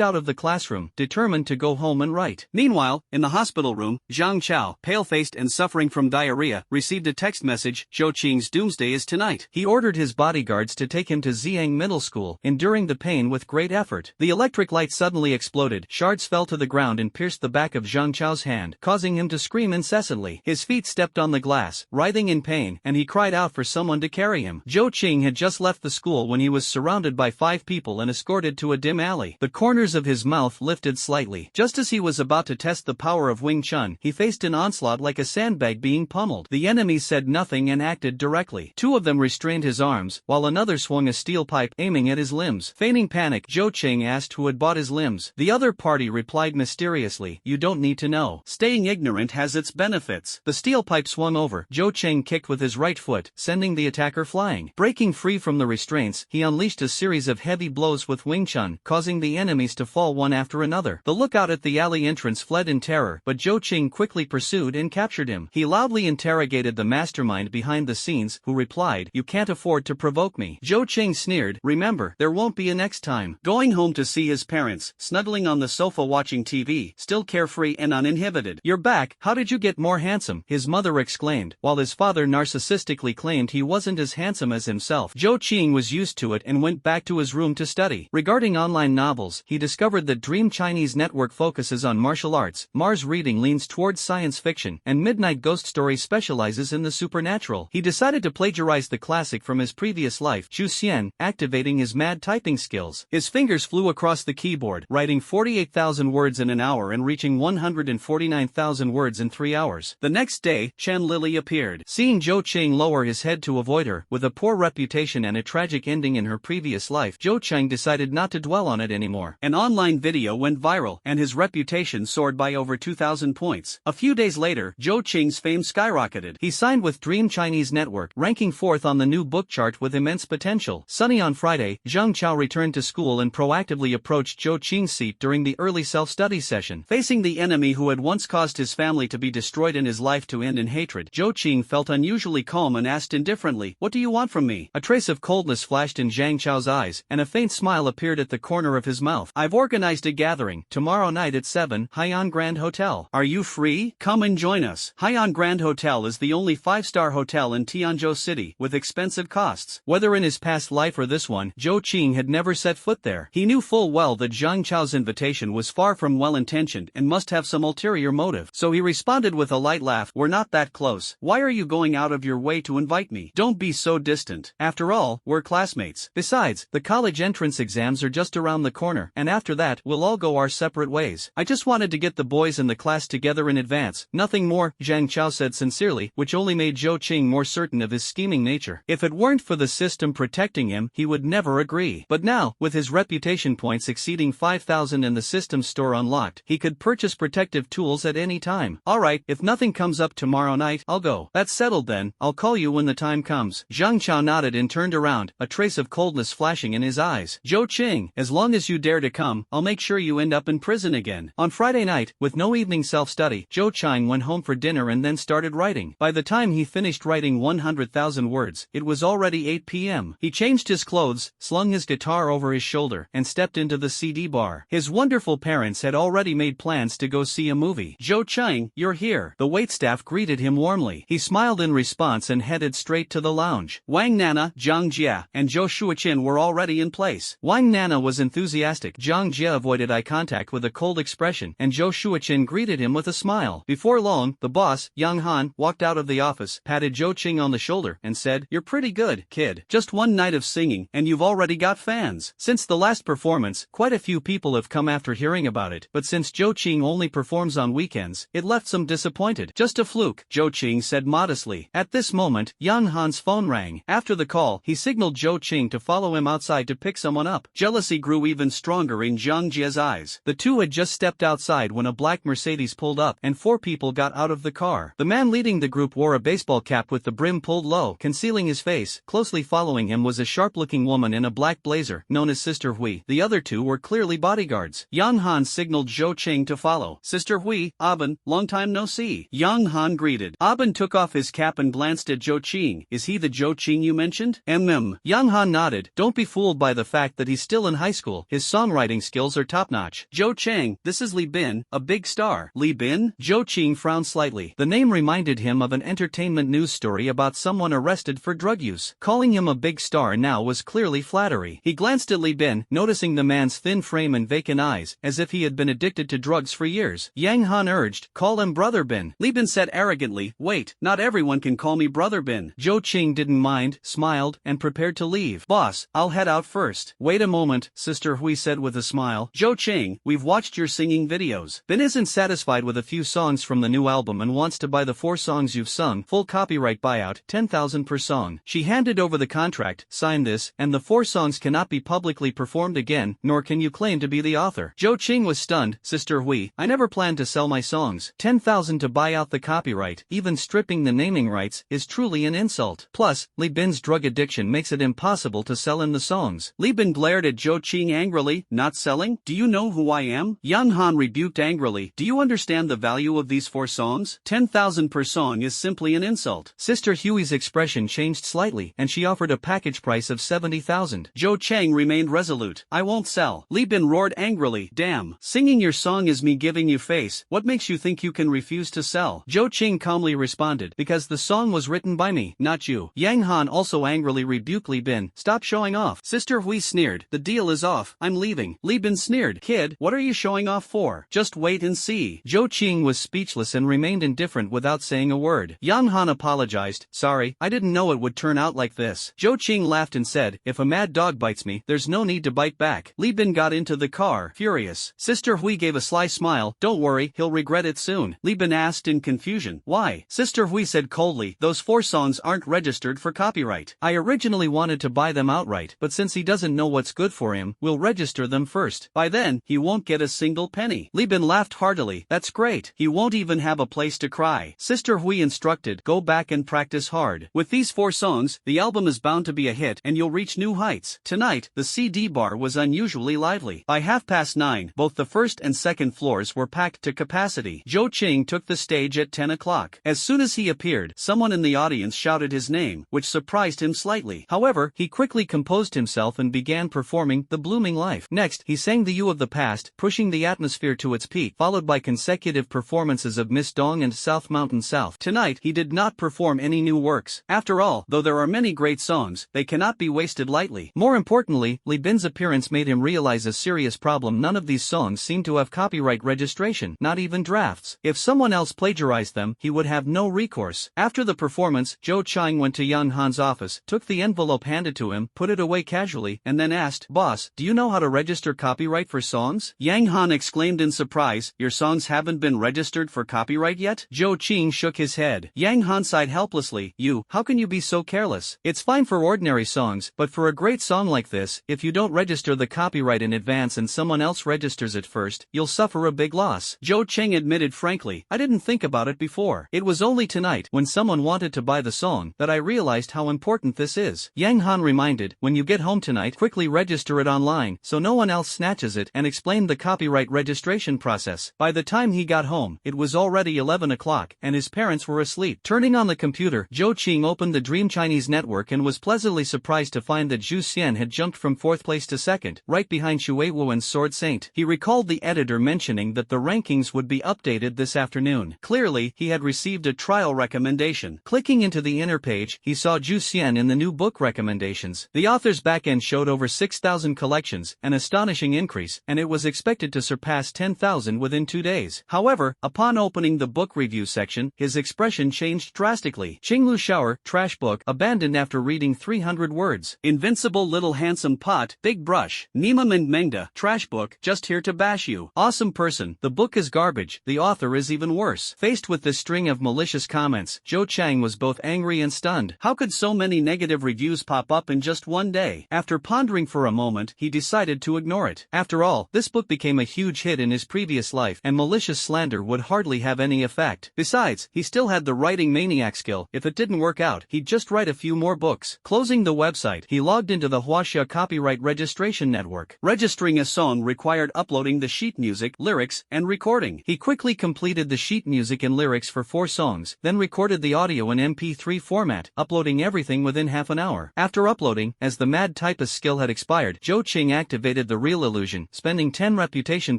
out of the classroom, determined to go home and write.
Meanwhile, in the hospital room, Zhang Chao, pale-faced and suffering from diarrhea, received a text message: Zhou Qing's doomsday is tonight.
He ordered his bodyguards to take him to Xiang Middle School, enduring the pain with great effort. The electric light suddenly exploded, shards fell to the ground and pierced the back of Zhang Chao's hand, causing him to scream incessantly. His feet stepped on the glass, writhing in pain, and he cried out for someone to carry him. Zhou Qing had just left the school when he was surrounded by 5 people and escorted to a dim alley. The corners of his mouth lifted slightly. Just as he was about to test the power of Wing Chun, he faced an onslaught like a sandbag being pummeled. The enemies said nothing and acted directly. 2 of them restrained his arms, while another swung a steel pipe, aiming at his limbs. Feigning panic, Zhou Qing asked who had bought his limbs. The other party replied mysteriously, "You don't need to know.
Staying ignorant has its benefits."
The steel pipe swung over. Zhou Qing kicked with his right foot, sending the attacker flying. Breaking free from the restraints, he unleashed a series of heavy blows with Wing Chun, causing the enemies to fall one after another. The lookout at the alley entrance fled in terror, but Zhou Qing quickly pursued and captured him. He loudly interrogated the mastermind behind the scenes, who replied, "You can't afford to provoke me." Zhou Qing sneered, "Remember, there won't be a next time."
Going home to see his parents, snuggling on the sofa watching TV, still carefree and uninhibited.
"You're back, how did you get more handsome?" his mother exclaimed, while his father narcissistically claimed he wasn't as handsome as himself. Zhou Qing was used to it and went back to his room to study. Regarding online novels, he discovered that Dream Chinese Network focuses on martial arts, Mars Reading leans towards science fiction, and Midnight Ghost Story specializes in the supernatural. He decided to plagiarize the classic from his previous life, Chu Xian, activating his mad typing skills. His fingers flew across the keyboard, writing 48,000 words in an hour and reaching 149,000 words in 3 hours.
The next day, Chen Lily appeared.
Seeing Zhou Qing lower his head to avoid her, with a poor reputation and a tragic ending in her previous life, Zhou Qing decided not to dwell on it anymore.
An online video went viral, and his reputation soared by over 2,000 points. A few days later, Zhou Qing's fame skyrocketed.
He signed with Dream Chinese Network, ranking 4th on the new book chart with immense potential. Sunny on Friday, Zhang Chao returned to school and proactively approached Zhou Qing's seat during the early self-study session.
Facing the enemy who had once caused his family to be destroyed and his life to end in hatred, Zhou Qing felt unusually calm and asked indifferently, "What do you want from me?"
A trace of coldness flashed in Zhang Chao's eyes, and a faint smile appeared at the corner of his mouth.
"I've organized a gathering, tomorrow night at 7, Haiyan Grand Hotel. Are you free? Come and join us." Haiyan Grand Hotel is the only 5-star hotel in Tianzhou City, with expensive costs.
Whether in his past life or this one, Zhou Qing had never set foot there. He knew full well that Zhang Chao's invitation was far from well-intentioned and must have some ulterior motive. So he responded with a light laugh, "We're not that close. Why are you going out of your way to invite me? Don't be so distant. After all, we're classmates. Besides, the college entrance exams are just around the corner, and after that, we'll all go our separate ways. I just wanted to get the boys in the class together in advance, nothing more," Zhang Chao said sincerely, which only made Zhou Qing more certain of his scheming nature. If it weren't for the system protecting him, he would never agree. But now, with his reputation points exceeding 5,000 and the system store unlocked, he could purchase protective tools at any time. "Alright, if nothing comes up tomorrow night, I'll go." "That's settled then, I'll call you when the time comes." Zhang Chao nodded and turned around, a trace of coldness flashing in his eyes. "Zhou Qing, as long as you dare to come, I'll make sure you end up in prison again." On Friday night, with no evening self-study, Zhou Qing went home for dinner and then started writing. By the time he finished writing 100,000 words, it was already 8 p.m. He changed his clothes, slung his guitar over his shoulder, and stepped into the CD bar. His wonderful parents had already made plans to go see a movie. "Zhou Qing, you're here." The waitstaff greeted him warmly. He smiled in response and headed straight to the lounge. Wang Nana, Zhang Jia, and Zhou Shuoqin were already in place. Wang Nana was enthusiastic. Zhang Jia avoided eye contact with a cold expression, and Zhou Shuoqin greeted him with a smile. Before long, the boss, Yang Han, walked out of the office, patted Zhou Qing on the shoulder, and said, "You're pretty good, kid. Just one night of singing, and you've already got fans." Since the last performance, quite a few people have come after hearing about it, but since Zhou Qing only performs on weekends, it left some disappointed. "Just a fluke," Zhou Qing said modestly. At this moment, Yang Han's phone rang. After the call, he signaled Zhou Qing to follow him outside to pick someone up. Jealousy grew even stronger in Zhang
Jie's eyes. The two had just stepped outside when a black Mercedes pulled up and 4 people got out of the car. The man leading the group wore a baseball cap with the brim pulled low, concealing his face. Closely following him was a sharp-looking woman in a black blazer, known as Sister Hui. The other 2 were clearly bodyguards. Yang Han signaled Zhou Qing to follow. Sister Hui, Aben, long time no see. Yang Han greeted. Aben took off his cap and glanced at Zhou Qing. Is he the Zhou Qing you mentioned? Yang Han nodded. Don't be fooled by the fact that he's still in high school. His songwriting skills are top-notch. Zhou Cheng, this is Li Bin, a big star. Li Bin? Zhou Qing frowned slightly. The name reminded him of an entertainment news story about someone arrested for drug use. Calling him a big star now was clearly flattery. He glanced at Li Bin, noticing the man's thin frame and vacant eyes, as if he had been addicted to drugs for years. Yang Han urged, call him Brother Bin. Li Bin said arrogantly, wait, not everyone can call me Brother Bin. Zhou Qing didn't mind, smiled, and prepared to leave. Boss, I'll head out first. Wait a moment, Sister Hui said with a smile. Zhou Qing, we've watched your singing videos. Bin isn't satisfied with a few songs from the new album and wants to buy the 4 songs you've sung. Full copyright buyout, 10,000 per song. She handed over the contract, sign this, and the 4 songs cannot be publicly performed again, nor can you claim to be the author. Zhou Qing was stunned. Sister Hui, I never planned to sell my songs. 10,000 to buy out the copyright, even stripping the naming rights, is truly an insult. Plus, Li Bin's drug addiction makes it impossible to sell in the songs. Li Bin glared at Zhou Qing angrily. Not selling? Do you know who I am? Yang Han rebuked angrily. Do you understand the value of these 4 songs? 10,000 per song is simply an insult. Sister Hui's expression changed slightly, and she offered a package price of 70,000. Zhou Cheng remained resolute. I won't sell. Li Bin roared angrily. Damn. Singing your song is me giving you face. What makes you think you can refuse to sell? Zhou Qing calmly responded. Because the song was written by me, not you. Yang Han also angrily rebuked Li Bin. Stop showing off. Sister Hui sneered. The deal is off. I'm leaving. Li Bin sneered. Kid, what are you showing off for? Just wait and see. Zhou Qing was speechless and remained indifferent without saying a word. Yang Han apologized. Sorry, I didn't know it would turn out like this. Zhou Qing laughed and said, if a mad dog bites me, there's no need to bite back. Li Bin got into the car, furious. Sister Hui gave a sly smile. Don't worry, he'll regret it soon. Li Bin asked in confusion. Why? Sister Hui said coldly, those 4 songs aren't registered for copyright. I originally wanted to buy them outright, but since he doesn't know what's good for him, we'll register them first. By then, he won't get a single penny. Li Bin laughed heartily. That's great. He won't even have a place to cry. Sister Hui instructed, go back and practice hard. With these 4 songs, the album is bound to be a hit and you'll reach new heights. Tonight, the CD bar was unusually lively. By 9:30, both the first and second floors were packed to capacity. Zhou Qing took the stage at 10 o'clock. As soon as he appeared, someone in the audience shouted his name, which surprised him slightly. However, he quickly composed himself and began performing The Blooming Life. Next, he sang The You of the Past, pushing the atmosphere to its peak, followed by consecutive performances of Miss Dong and South Mountain South. Tonight, he did not perform any new works. After all, though there are many great songs, they cannot be wasted lightly. More importantly, Li Bin's appearance made him realize a serious problem. None of these songs seem to have copyright registration, not even drafts. If someone else plagiarized them, he would have no recourse. After the performance, Zhou Qing went to Yang Han's office, took the envelope handed to him, put it away casually, and then asked, Boss, do you know how to register copyright for songs? Yang Han exclaimed in surprise, your songs haven't been registered for copyright yet? Zhou Qing shook his head. Yang Han sighed helplessly, how can you be so careless? It's fine for ordinary songs, but for a great song like this, if you don't register the copyright in advance and someone else registers it first, you'll suffer a big loss. Zhou Qing admitted frankly, I didn't think about it before. It was only tonight, when someone wanted to buy the song, that I realized how important this is. Yang Han reminded, when you get home tonight, quickly register it online, so no one else snatches it, and explained the copyright registration process. By the time he got home, it was already 11 o'clock, and his parents were asleep. Turning on the computer, Zhou Qing opened the Dream Chinese network and was pleasantly surprised to find that Zhu Xian had jumped from 4th place to 2nd, right behind Xue Wuan's Sword Saint. He recalled the editor mentioning that the rankings would be updated this afternoon. Clearly, he had received a trial recommendation. Clicking into the inner page, he saw Zhu Xian in the new book recommendations. The author's backend showed over 6,000 collections, an astonishing increase, and it was expected to surpass 10,000 within 2 days. However, upon opening the book review section, his expression changed drastically. Qinglu Shower, trash book, abandoned after reading 300 words. Invincible little handsome pot, big brush. Nima Mengda, trash book, just here to bash you. Awesome person, the book is garbage, the author is even worse. Faced with this string of malicious comments, Zhou Chang was both angry and stunned. How could so many negative reviews pop up in just one day? After pondering for a moment, he decided to ignore it. After
After all, this book became a huge hit in his previous life, and malicious slander would hardly have any effect. Besides, he still had the writing maniac skill. If it didn't work out, he'd just write a few more books. Closing the website, he logged into the Huaxia Copyright Registration Network.
Registering a song required uploading the sheet music, lyrics, and recording.
He quickly completed the sheet music and lyrics for 4 songs, then recorded the audio in MP3 format, uploading everything within half an hour. After uploading, as the mad typist skill had expired, Zhou Qing activated the real illusion, spending 10 reputation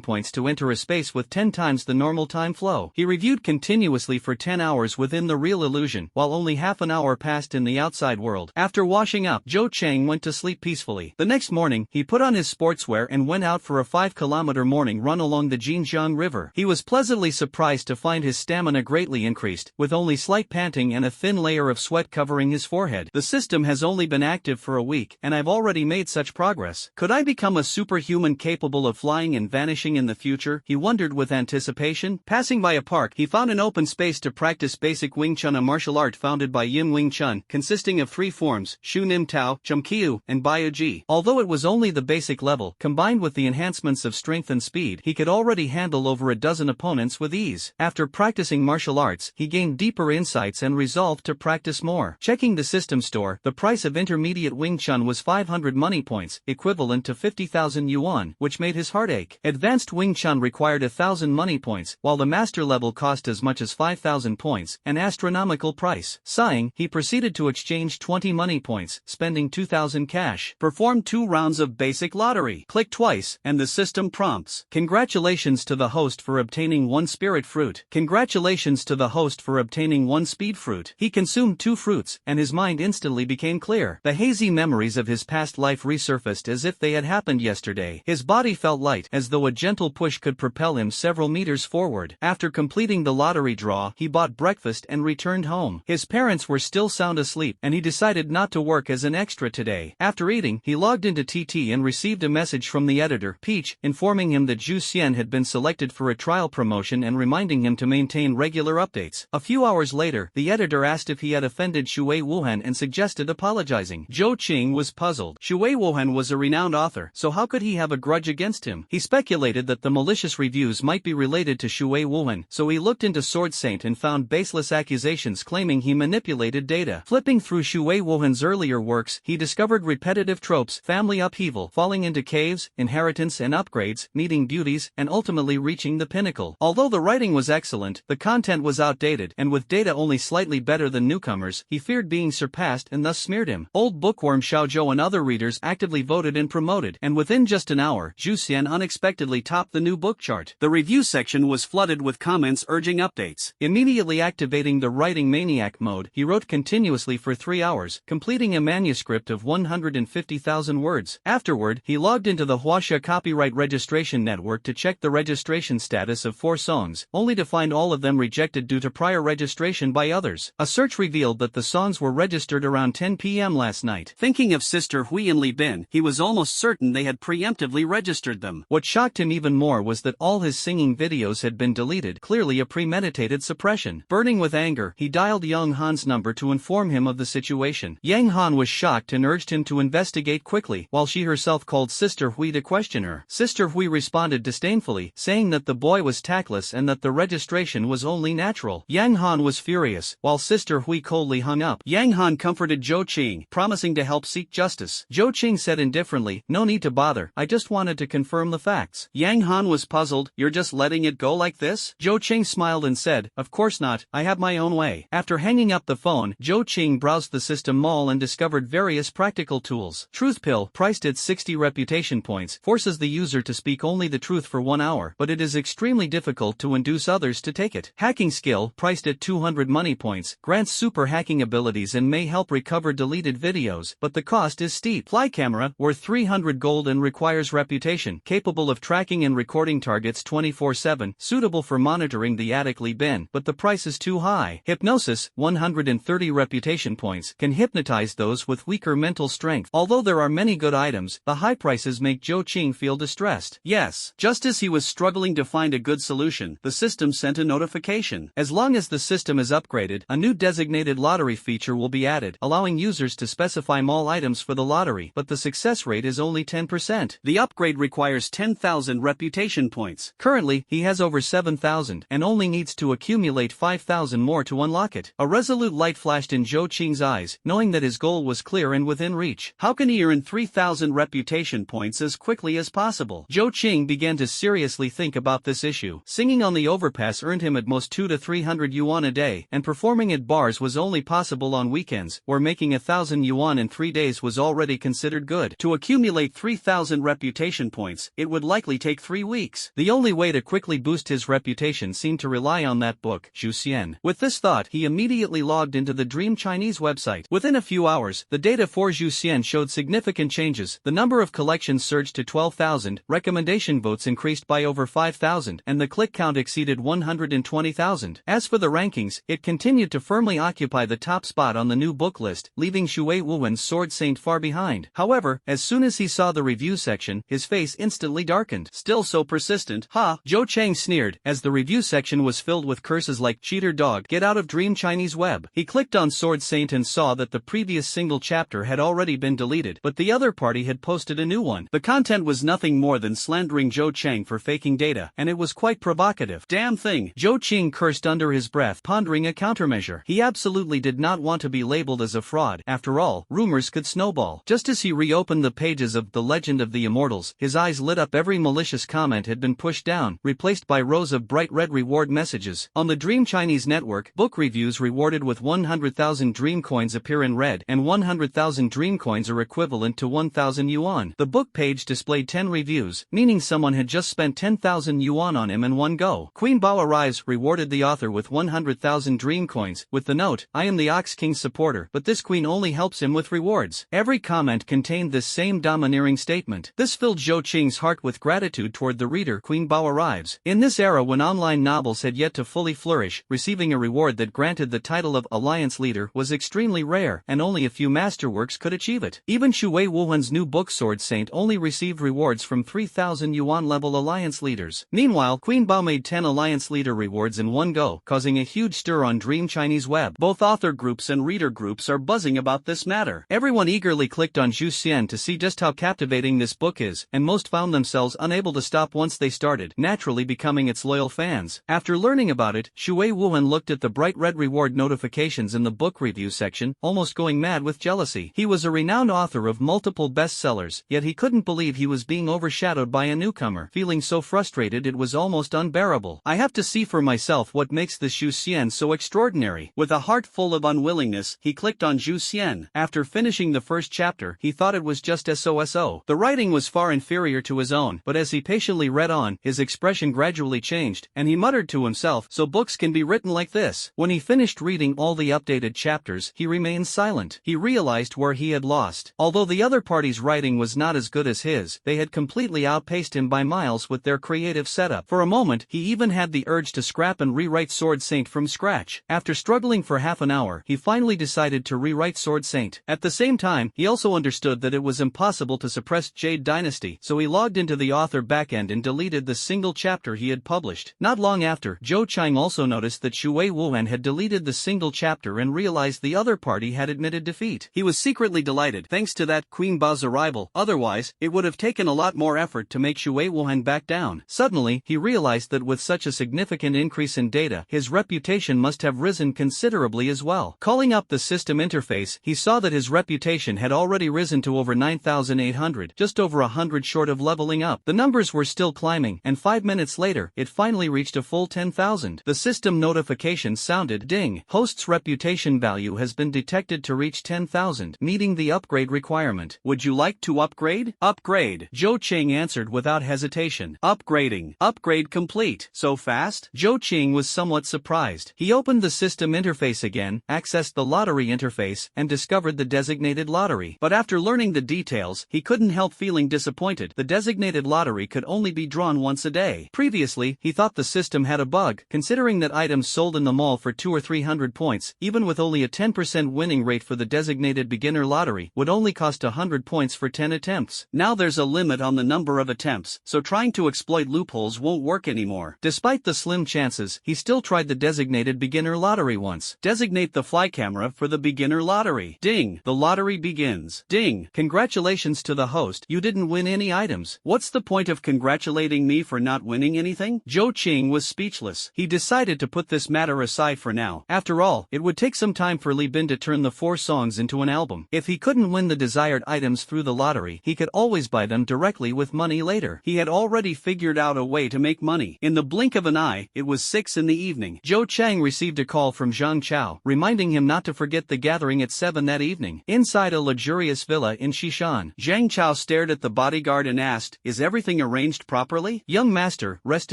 points to enter a space with 10 times the normal time flow. He reviewed continuously for 10 hours within the real illusion, while only half an hour passed in the outside world. After washing up, Zhou Cheng went to sleep peacefully. The next morning, he put on his sportswear and went out for a 5-kilometer morning run along the Jinjiang River. He was pleasantly surprised to find his stamina greatly increased, with only slight panting and a thin layer of sweat covering his forehead. The system has only been active for a week, and I've already made such progress. Could I become a superhuman capable of flying and vanishing in the future? He wondered with anticipation. Passing by a park, he found an open space to practice basic Wing Chun, a martial art founded by Yin Wing Chun, consisting of 3 forms, Shu Nim Tao, Chumkiu, and Baiyu Ji. Although it was only the basic level, combined with the enhancements of strength and speed, he could already handle over a dozen opponents with ease. After practicing martial arts, he gained deeper insights and resolved to practice more. Checking the system store, the price of intermediate Wing Chun was 500 money points, equivalent to 50,000 yuan, which made his heart ache. Advanced Wing Chun required 1,000 money points, while the master level cost as much as 5,000 points, an astronomical price. Sighing, he proceeded to exchange 20 money points, spending 2,000 cash.
Perform 2 rounds of basic lottery. Click twice, and the system prompts.
Congratulations to the host for obtaining 1 spirit fruit. Congratulations to the host for obtaining 1 speed fruit. He consumed 2 fruits, and his mind instantly became clear. The hazy memories of his past life resurfaced as if they had happened yesterday. His body felt light, as though a gentle push could propel him several meters forward. After completing the lottery draw, he bought breakfast and returned home. His parents were still sound asleep, and he decided not to work as an extra today. After eating, he logged into TT and received a message from the editor, Peach, informing him that Zhu Xian had been selected for a trial promotion and reminding him to maintain regular updates. A few hours later, the editor asked if he had offended Shui Wuhan and suggested apologizing. Zhou Qing was puzzled. Shui Wuhan was a renowned author, so how could he have a grudge against him? He speculated that the malicious reviews might be related to Shui Wuhan, so he looked into Sword Saint and found baseless accusations claiming he manipulated data. Flipping through Shui Wuhan's earlier works, he discovered repetitive tropes, family upheaval, falling into caves, inheritance and upgrades, meeting beauties, and ultimately reaching the pinnacle. Although the writing was excellent, the content was outdated, and with data only slightly better than newcomers, he feared being surpassed and thus smeared him. Old bookworm Xiaozhou and other readers actively voted and promoted, and within just an hour, Zhu Xian unexpectedly topped the new book chart.
The review section was flooded with comments urging updates.
Immediately activating the writing maniac mode, he wrote continuously for 3 hours, completing a manuscript of 150,000 words. Afterward, he logged into the Huaxia Copyright Registration Network to check the registration status of 4 songs, only to find all of them rejected due to prior registration by others. A search revealed that the songs were registered around 10 p.m. last night.
Thinking of Sister Hui and Li Bin, he was almost certain they had preemptively registered them.
What shocked him even more was that all his singing videos had been deleted, clearly a premeditated suppression. Burning with anger, he dialed Yang Han's number to inform him of the situation. Yang Han was shocked and urged him to investigate quickly, while she herself called Sister Hui to question her. Sister Hui responded disdainfully, saying that the boy was tactless and that the registration was only natural. Yang Han was furious, while Sister Hui coldly hung up.
Yang Han comforted Zhou Qing, promising to help seek justice.
Zhou Qing said indifferently, "No need to bother, I just wanted to confirm the facts."
Yang Han was puzzled. "You're just letting it go like this?"
Zhou Qing smiled and said, "Of course not, I have my own way." After hanging up the phone, Zhou Qing browsed the system mall and discovered various practical tools. Truth Pill, priced at 60 reputation points, forces the user to speak only the truth for 1 hour, but it is extremely difficult to induce others to take it. Hacking Skill, priced at 200 money points, grants super hacking abilities and may help recover deleted videos, but the cost is steep. Fly Camera, worth 300 gold and requires reputation, capable of tracking and recording targets 24/7, suitable for monitoring the attic Li Bin, but the price is too high. Hypnosis, 130 reputation points, can hypnotize those with weaker mental strength. Although there are many good items, the high prices make Zhou Qing feel distressed.
Yes, just as he was struggling to find a good solution, the system sent a notification.
As long as the system is upgraded, a new designated lottery feature will be added, allowing users to specify mall items for the lottery, but the success rate is only 10%.
The upgrade upgrade requires 10,000 reputation points.
Currently, he has over 7,000 and only needs to accumulate 5,000 more to unlock it. A resolute light flashed in Zhou Qing's eyes, knowing that his goal was clear and within reach.
How can he earn 3,000 reputation points as quickly as possible?
Zhou Qing began to seriously think about this issue. Singing on the overpass earned him at most 200 to 300 yuan a day, and performing at bars was only possible on weekends, where making 1,000 yuan in 3 days was already considered good.
To accumulate 3,000 reputation points, it would likely take 3 weeks.
The only way to quickly boost his reputation seemed to rely on that book, Zhu Xian. With this thought, he immediately logged into the Dream Chinese website. Within a few hours, the data for Zhu Xian showed significant changes. The number of collections surged to 12,000, recommendation votes increased by over 5,000, and the click count exceeded 120,000. As for the rankings, it continued to firmly occupy the top spot on the new book list, leaving Xue Wuwen's Sword Saint far behind. However, as soon as he saw the review section, his face instantly darkened.
Still so persistent, ha!
Zhou Chang sneered, as the review section was filled with curses like cheater dog, get out of Dream Chinese web. He clicked on Sword Saint and saw that the previous single chapter had already been deleted, but the other party had posted a new one.
The content was nothing more than slandering Zhou Chang for faking data,
and it was quite provocative.
Damn thing!
Zhou Qing cursed under his breath, pondering a countermeasure. He absolutely did not want to be labeled as a fraud. After all, rumors could snowball. Just as he reopened the pages of The Legend of the Immortals, his eyes lit up. Every malicious comment had been pushed down, replaced by rows of bright red reward messages. On the Dream Chinese network, book reviews rewarded with 100,000 dream coins appear in red, and 100,000 dream coins are equivalent to 1,000 yuan. The book page displayed 10 reviews, meaning someone had just spent 10,000 yuan on him in one go. Queen Bao arrives, rewarded the author with 100,000 dream coins, with the note, I am the Ox King's supporter, but this queen only helps him with rewards. Every comment contained this same domineering statement. This filled Zhou Qing's heart with gratitude toward the reader. Queen Bao arrives. In this era when online novels had yet to fully flourish, receiving a reward that granted the title of Alliance Leader was extremely rare, and only a few masterworks could achieve it. Even Xue Wuwen's new book Sword Saint only received rewards from 3,000 yuan level Alliance leaders. Meanwhile, Queen Bao made 10 Alliance Leader rewards in one go, causing a huge stir on Dream Chinese web.
Both author groups and reader groups are buzzing about this matter.
Everyone eagerly clicked on Zhu Xian to see just how captivating this book is, and most found themselves unable to stop once they started, naturally becoming its loyal fans. After learning about it, Xue Wuwen looked at the bright red reward notifications in the book review section, almost going mad with jealousy. He was a renowned author of multiple bestsellers, yet he couldn't believe he was being overshadowed by a newcomer. Feeling so frustrated it was almost unbearable. I have to see for myself what makes this Zhu Xian so extraordinary.
With a heart full of unwillingness, he clicked on Zhu Xian.
After finishing the first chapter, he thought it was just SOSO. The writing was far inferior to his own, but as he patiently read on, his expression gradually changed, and he muttered to himself, so books can be written like this. When he finished reading all the updated chapters, he remained silent. He realized where he had lost. Although the other party's writing was not as good as his, they had completely outpaced him by miles with their creative setup. For a moment, he even had the urge to scrap and rewrite Sword Saint from scratch. After struggling for half an hour, he finally decided to rewrite Sword Saint. At the same time, he also understood that it was impossible to suppress Jade Dynasty, so he logged into the author backend and deleted the single chapter he had published. Not long after, Zhou Chang also noticed that Xue Wuwen had deleted the single chapter and realized the other party had admitted defeat.
He was secretly delighted thanks to that Queen Bao's arrival, otherwise, it would have taken a lot more effort to make Xue Wuwen back down.
Suddenly, he realized that with such a significant increase in data, his reputation must have risen considerably as well. Calling up the system interface, he saw that his reputation had already risen to over 9,800, just over 100 short of leveling up. The numbers were still climbing, and 5 minutes later, it finally reached a full 10,000. The system notification sounded, ding, host's reputation value has been detected to reach 10,000, meeting the upgrade requirement.
Would you like to upgrade? Upgrade.
Zhou Qing answered without hesitation.
Upgrading. Upgrade complete. So fast?
Zhou Qing was somewhat surprised. He opened the system interface again, accessed the lottery interface, and discovered the designated lottery. But after learning the details, he couldn't help feeling disappointed. The designated lottery could only be drawn once a day. Previously, he thought the system had a bug, considering that items sold in the mall for 200 or 300 points, even with only a 10% winning rate for the designated beginner lottery, would only cost 100 points for 10 attempts.
Now there's a limit on the number of attempts, so trying to exploit loopholes won't work anymore.
Despite the slim chances, he still tried the designated beginner lottery once.
Designate the fly camera for the beginner lottery. Ding! The lottery begins. Ding!
Congratulations to the host, you didn't win any items.
What's the point of congratulating me for not winning anything? Zhou Qing was speechless. He decided to put this matter aside for now. After all, it would take some time for Li Bin to turn the 4 songs into an album. If he couldn't win the desired items through the lottery, he could always buy them directly with money later. He had already figured out a way to make money. In the blink of an eye, it was 6 in the evening. Zhou Chang received a call from Zhang Chao, reminding him not to forget the gathering at 7 that evening. Inside a luxurious villa in Xishan, Zhang Chao stared at the bodyguard and asked, "Is everything arranged properly?" "Young master, rest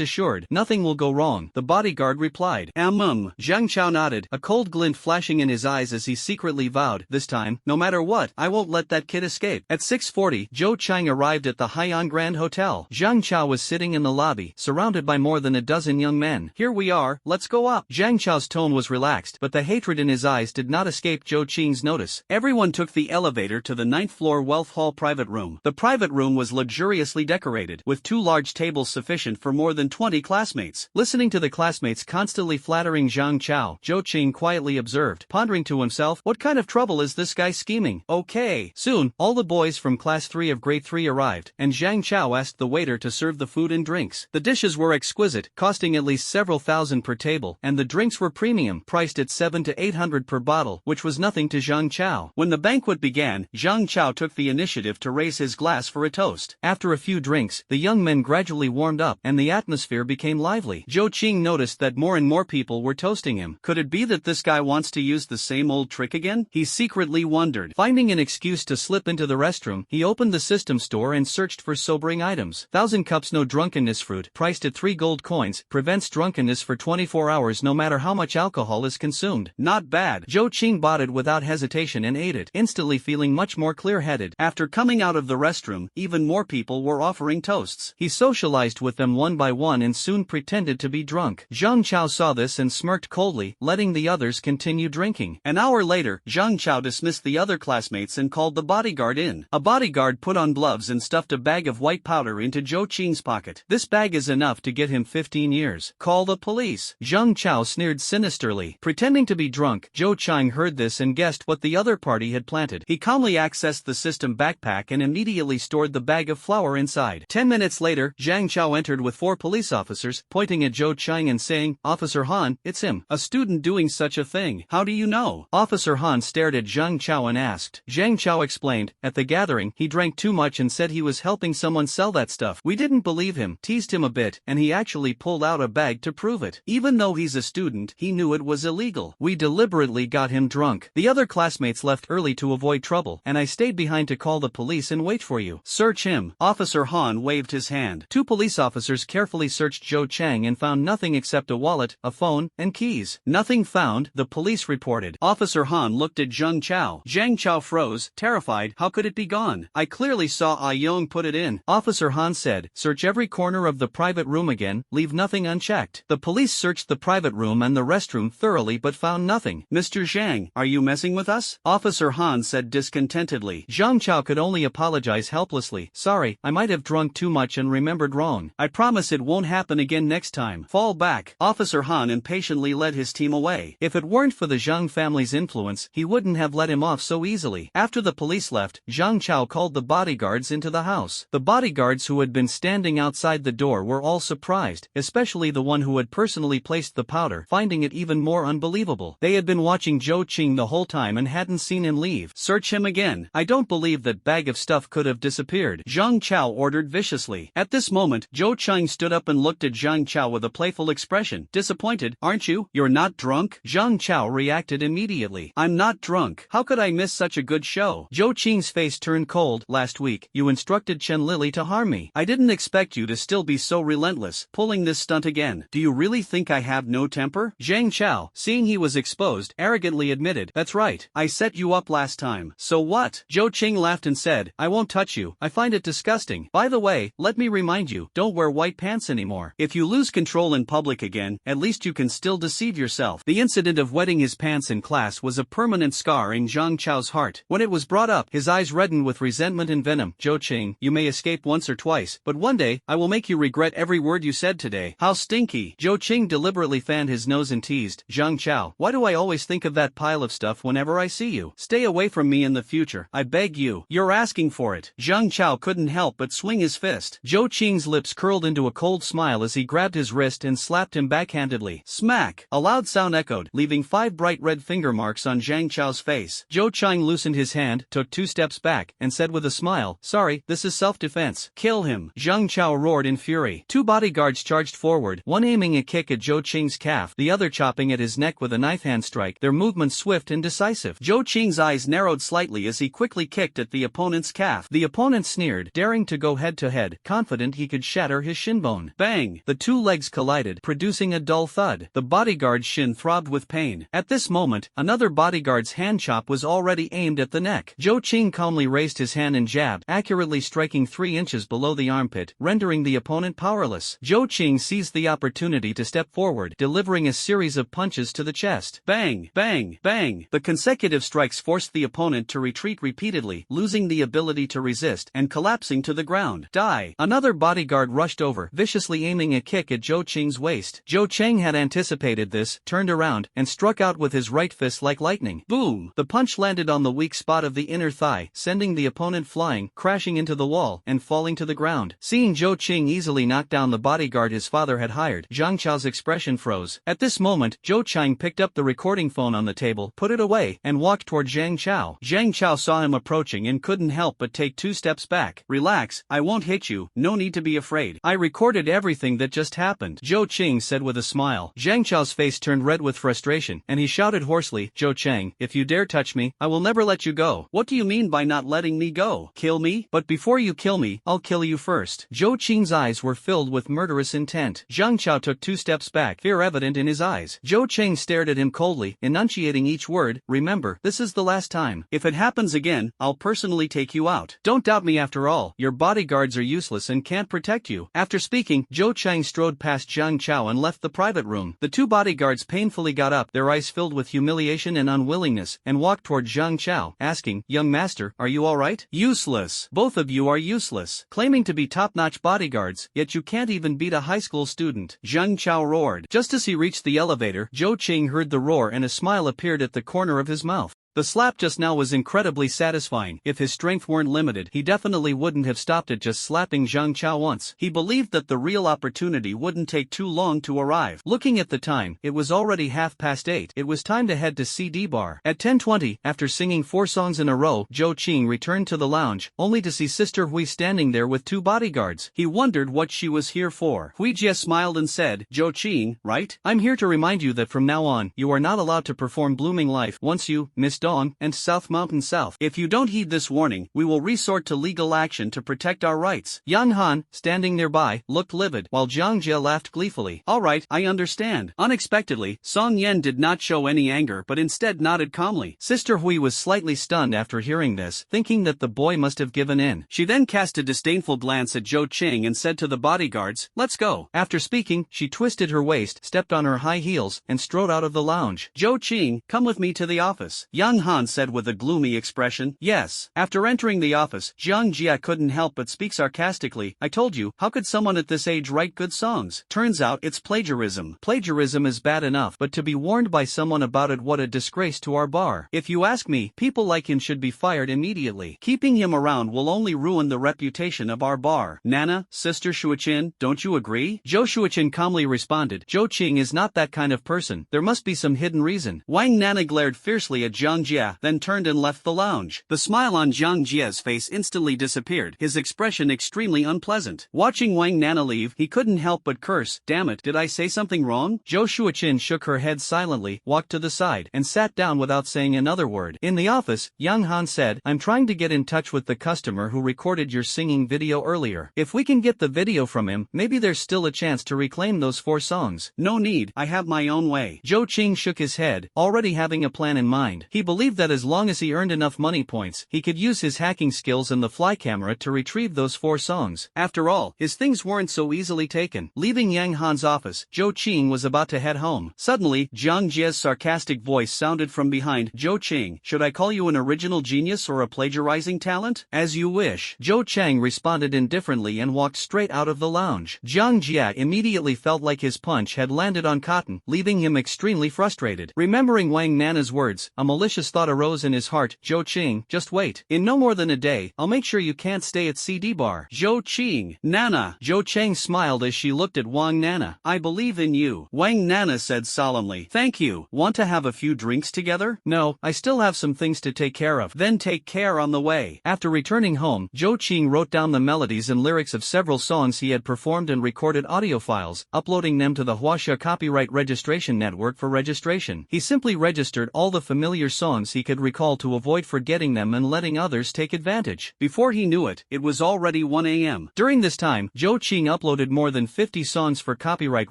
assured, nothing will go wrong," the bodyguard replied. Zhang Chao nodded, a cold glint flashing in his eyes as he secretly vowed, "This time, no matter what, I won't let that kid escape." At 6:40, Zhou Chang arrived at the Haiyan Grand Hotel. Zhang Chao was sitting in the lobby, surrounded by more than a dozen young men. "Here we are, let's go up." Zhang Chao's tone was relaxed, but the hatred in his eyes did not escape Zhou Qing's notice. Everyone took the elevator to the 9th floor Wealth Hall private room. The private room was luxuriously decorated, with 2 large tables sufficient for more than 20 classmates. Listening to the classmates constantly flattering Zhang Chao, Zhou Qing quietly observed, pondering to himself, what kind of trouble is this guy scheming? Okay. Soon, all the boys from class 3 of grade 3 arrived, and Zhang Chao asked the waiter to serve the food and drinks. The dishes were exquisite, costing at least several thousand per table, and the drinks were premium, priced at 700 to 800 per bottle, which was nothing to Zhang Chao. When the banquet began, Zhang Chao took the initiative to raise his glass for a toast. After a few drinks, the young men gradually warmed up, and the atmosphere became lively. Zhou Qing noticed that more and more people were toasting him. Could it be that this guy wants to use the same old trick again? He secretly wondered. Finding an excuse to slip into the restroom, he opened the system store and searched for sobering items. 1,000 cups no drunkenness fruit, priced at 3 gold coins, prevents drunkenness for 24 hours no matter how much alcohol is consumed. Not bad. Zhou Qing bought it without hesitation and ate it, instantly feeling much more clear-headed. After coming out of the restroom, even more people were offering toasts. He socialized with them one by one and soon pretended to be drunk. Zhang Chao saw this and smirked coldly, letting the others continue drinking. An hour later, Zhang Chao dismissed the other classmates and called the bodyguard in. A bodyguard put on gloves and stuffed a bag of white powder into Zhou Qing's pocket. "This bag is enough to get him 15 years. Call the police." Zhang Chao sneered sinisterly. Pretending to be drunk, Zhou Chang heard this and guessed what the other party had planted. He calmly accessed the system backpack and immediately stored the bag of flour inside. 10 minutes later, Zhang Chao entered with 4 police officers, pointing at Zhou Chang and saying, "Officer Han, it's him. A student doing such a thing. How do you know?" Officer Han stared at Zhang Chao and asked. Zhang Chao explained, "At the gathering, he drank too much and said he was helping someone sell that stuff. We didn't believe him, teased him a bit, and he actually pulled out a bag to prove it. Even though he's a student, he knew it was illegal. We deliberately got him drunk. The other classmates left early to avoid trouble, and I stayed behind to call the police and wait for you. Search him." Officer Han waved his hand. 2 police officers carefully searched Zhou Chang and found nothing except a wallet, a phone, and keys. "Nothing found," the police reported. Officer Han looked at Zhang Chao. Zhang Chao froze, terrified. How could it be gone? "I clearly saw Ah Yong put it in." Officer Han said, "Search every corner of the private room again, leave nothing unchecked." The police searched the private room and the restroom thoroughly but found nothing. "Mr. Zhang, are you messing with us?" Officer Han said discontentedly. Zhang Chao could only apologize helplessly. "Sorry, I might have drunk too much and remembered wrong. I promise it won't happen again next time. Fall back." Officer Han impatiently led his team away. If it weren't for the Zhang family's influence, he wouldn't have let him off so easily. After the police left, Zhang Chao called the bodyguards into the house. The bodyguards who had been standing outside the door were all surprised, especially the one who had personally placed the powder, finding it even more unbelievable. They had been watching Zhou Qing the whole time and hadn't seen him leave. "Search him again. I don't believe that bag of stuff could have disappeared," Zhang Chao ordered viciously. At this moment, Zhou Chang stood up and looked at Zhang Chao with a playful expression. "Disappointed, aren't you? You're not drunk?" Zhang Chao reacted immediately. "I'm not drunk. How could I miss such a good show?" Zhou Qing's face turned cold. "Last week, you instructed Chen Lily to harm me. I didn't expect you to still be so relentless, pulling this stunt again. Do you really think I have no temper?" Zhang Chao, seeing he was exposed, arrogantly admitted, "That's right. I set you up last time. So what?" Zhou Qing laughed and said, "I won't touch you. I find it disgusting. By the way, let me remind you, don't wear white pants anymore. If you lose control in public again, at least you can still deceive yourself." The incident of wetting his pants in class was a permanent scar in Zhang Chao's heart. When it was brought up, his eyes reddened with resentment and venom. "Zhou Qing, you may escape once or twice, but one day, I will make you regret every word you said today." "How stinky." Zhou Qing deliberately fanned his nose and teased, "Zhang Chao, why do I always think of that pile of stuff whenever I see you? Stay away from me in the future, I beg you." "You're asking for it." Zhang Chao Chao couldn't help but swing his fist. Zhou Qing's lips curled into a cold smile as he grabbed his wrist and slapped him backhandedly. Smack! A loud sound echoed, leaving 5 bright red finger marks on Zhang Chao's face. Zhou Qing loosened his hand, took 2 steps back, and said with a smile, "Sorry, this is self-defense." "Kill him!" Zhang Chao roared in fury. 2 bodyguards charged forward, one aiming a kick at Zhou Qing's calf, the other chopping at his neck with a knife hand strike, their movements swift and decisive. Zhou Qing's eyes narrowed slightly as he quickly kicked at the opponent's calf. The opponent sneered, daring to go head-to-head, confident he could shatter his shinbone. Bang! The 2 legs collided, producing a dull thud. The bodyguard's shin throbbed with pain. At this moment, another bodyguard's hand chop was already aimed at the neck. Zhou Qing calmly raised his hand and jabbed, accurately striking 3 inches below the armpit, rendering the opponent powerless. Zhou Qing seized the opportunity to step forward, delivering a series of punches to the chest. Bang! Bang! Bang! The consecutive strikes forced the opponent to retreat repeatedly, losing the ability to resist and collapsing to the ground. Die! Another bodyguard rushed over, viciously aiming a kick at Zhou Qing's waist. Zhou Qing had anticipated this, turned around, and struck out with his right fist like lightning. Boom! The punch landed on the weak spot of the inner thigh, sending the opponent flying, crashing into the wall, and falling to the ground. Seeing Zhou Qing easily knock down the bodyguard his father had hired, Zhang Chao's expression froze. At this moment, Zhou Qing picked up the recording phone on the table, put it away, and walked toward Zhang Chao. Zhang Chao saw him approaching and couldn't help but take 2 steps back. "Relax, I won't hit you, no need to be afraid. I recorded everything that just happened," Zhou Qing said with a smile. Zhang Chao's face turned red with frustration, and he shouted hoarsely, "Zhou Qing, if you dare touch me, I will never let you go." "What do you mean by not letting me go? Kill me? But before you kill me, I'll kill you first." Zhou Qing's eyes were filled with murderous intent. Zhang Chao took 2 steps back, fear evident in his eyes. Zhou Qing stared at him coldly, enunciating each word, "Remember, this is the last time. If it happens again, I'll personally take you out. Don't doubt me after all, your bodyguards are useless and can't protect you." After speaking, Zhou Qing strode past Zhang Chao and left the private room. The 2 bodyguards painfully got up, their eyes filled with humiliation and unwillingness, and walked toward Zhang Chao, asking, "Young master, are you alright?" "Useless. Both of you are useless. Claiming to be top-notch bodyguards, yet you can't even beat a high school student," Zhang Chao roared. Just as he reached the elevator, Zhou Qing heard the roar and a smile appeared at the corner of his mouth. The slap just now was incredibly satisfying. If his strength weren't limited, he definitely wouldn't have stopped at just slapping Zhang Chao once. He believed that the real opportunity wouldn't take too long to arrive. Looking at the time, it was already 8:30. It was time to head to CD Bar. At 10:20, after singing 4 songs in a row, Zhou Qing returned to the lounge, only to see Sister Hui standing there with 2 bodyguards. He wondered what she was here for. Hui Jie smiled and said, "Zhou Qing, right? I'm here to remind you that from now on, you are not allowed to perform Blooming Life once you, Miss Dawn, and South Mountain South. If you don't heed this warning, we will resort to legal action to protect our rights." Yang Han, standing nearby, looked livid, while Zhang Jie laughed gleefully. "Alright, I understand." Unexpectedly, Song Yen did not show any anger but instead nodded calmly. Sister Hui was slightly stunned after hearing this, thinking that the boy must have given in. She then cast a disdainful glance at Zhou Qing and said to the bodyguards, "Let's go." After speaking, she twisted her waist, stepped on her high heels, and strode out of the lounge. "Zhou Qing, come with me to the office," Yang Han said with a gloomy expression. "Yes." After entering the office, Zhang Jia couldn't help but speak sarcastically. "I told you, how could someone at this age write good songs? Turns out it's plagiarism." Plagiarism is bad enough, but to be warned by someone about it, what a disgrace to our bar. If you ask me, people like him should be fired immediately. Keeping him around will only ruin the reputation of our bar. "Nana, Sister Shuiqin, don't you agree?" Zhou Shuiqin calmly responded, "Zhou Qing is not that kind of person. There must be some hidden reason." Wang Nana glared fiercely at Zhang Jia, then turned and left the lounge. The smile on Zhang Jia's face instantly disappeared, his expression extremely unpleasant. Watching Wang Nana leave, he couldn't help but curse, "Damn it, did I say something wrong?" Zhou Shuiqin shook her head silently, walked to the side, and sat down without saying another word. In the office, Yang Han said, "I'm trying to get in touch with the customer who recorded your singing video earlier. If we can get the video from him, maybe there's still a chance to reclaim those 4 songs." "No need, I have my own way." Zhou Qing shook his head, already having a plan in mind. He believed that as long as he earned enough money points, he could use his hacking skills and the fly camera to retrieve those 4 songs. After all, his things weren't so easily taken. Leaving Yang Han's office, Zhou Qing was about to head home. Suddenly, Zhang Jie's sarcastic voice sounded from behind. "Zhou Qing, should I call you an original genius or a plagiarizing talent?" "As you wish." Zhou Chang responded indifferently and walked straight out of the lounge. Zhang Jie immediately felt like his punch had landed on cotton, leaving him extremely frustrated. Remembering Wang Nana's words, a malicious
cautious thought arose in his heart. Zhou Qing, just wait. In no more than a day, I'll make sure you can't stay at CD Bar.
Zhou Qing, Nana.
Zhou Chang smiled as she looked at Wang Nana.
I believe in you, Wang Nana said solemnly. Thank you. Want to have a few drinks together?
No, I still have some things to take care of.
Then take care on the way.
After returning home, Zhou Qing wrote down the melodies and lyrics of several songs he had performed and recorded audio files, uploading them to the Huaxia Copyright Registration Network for registration. He simply registered all the familiar songs he could recall to avoid forgetting them and letting others take advantage.
Before he knew it, it was already 1 a.m.
During this time, Zhou Qing uploaded more than 50 songs for copyright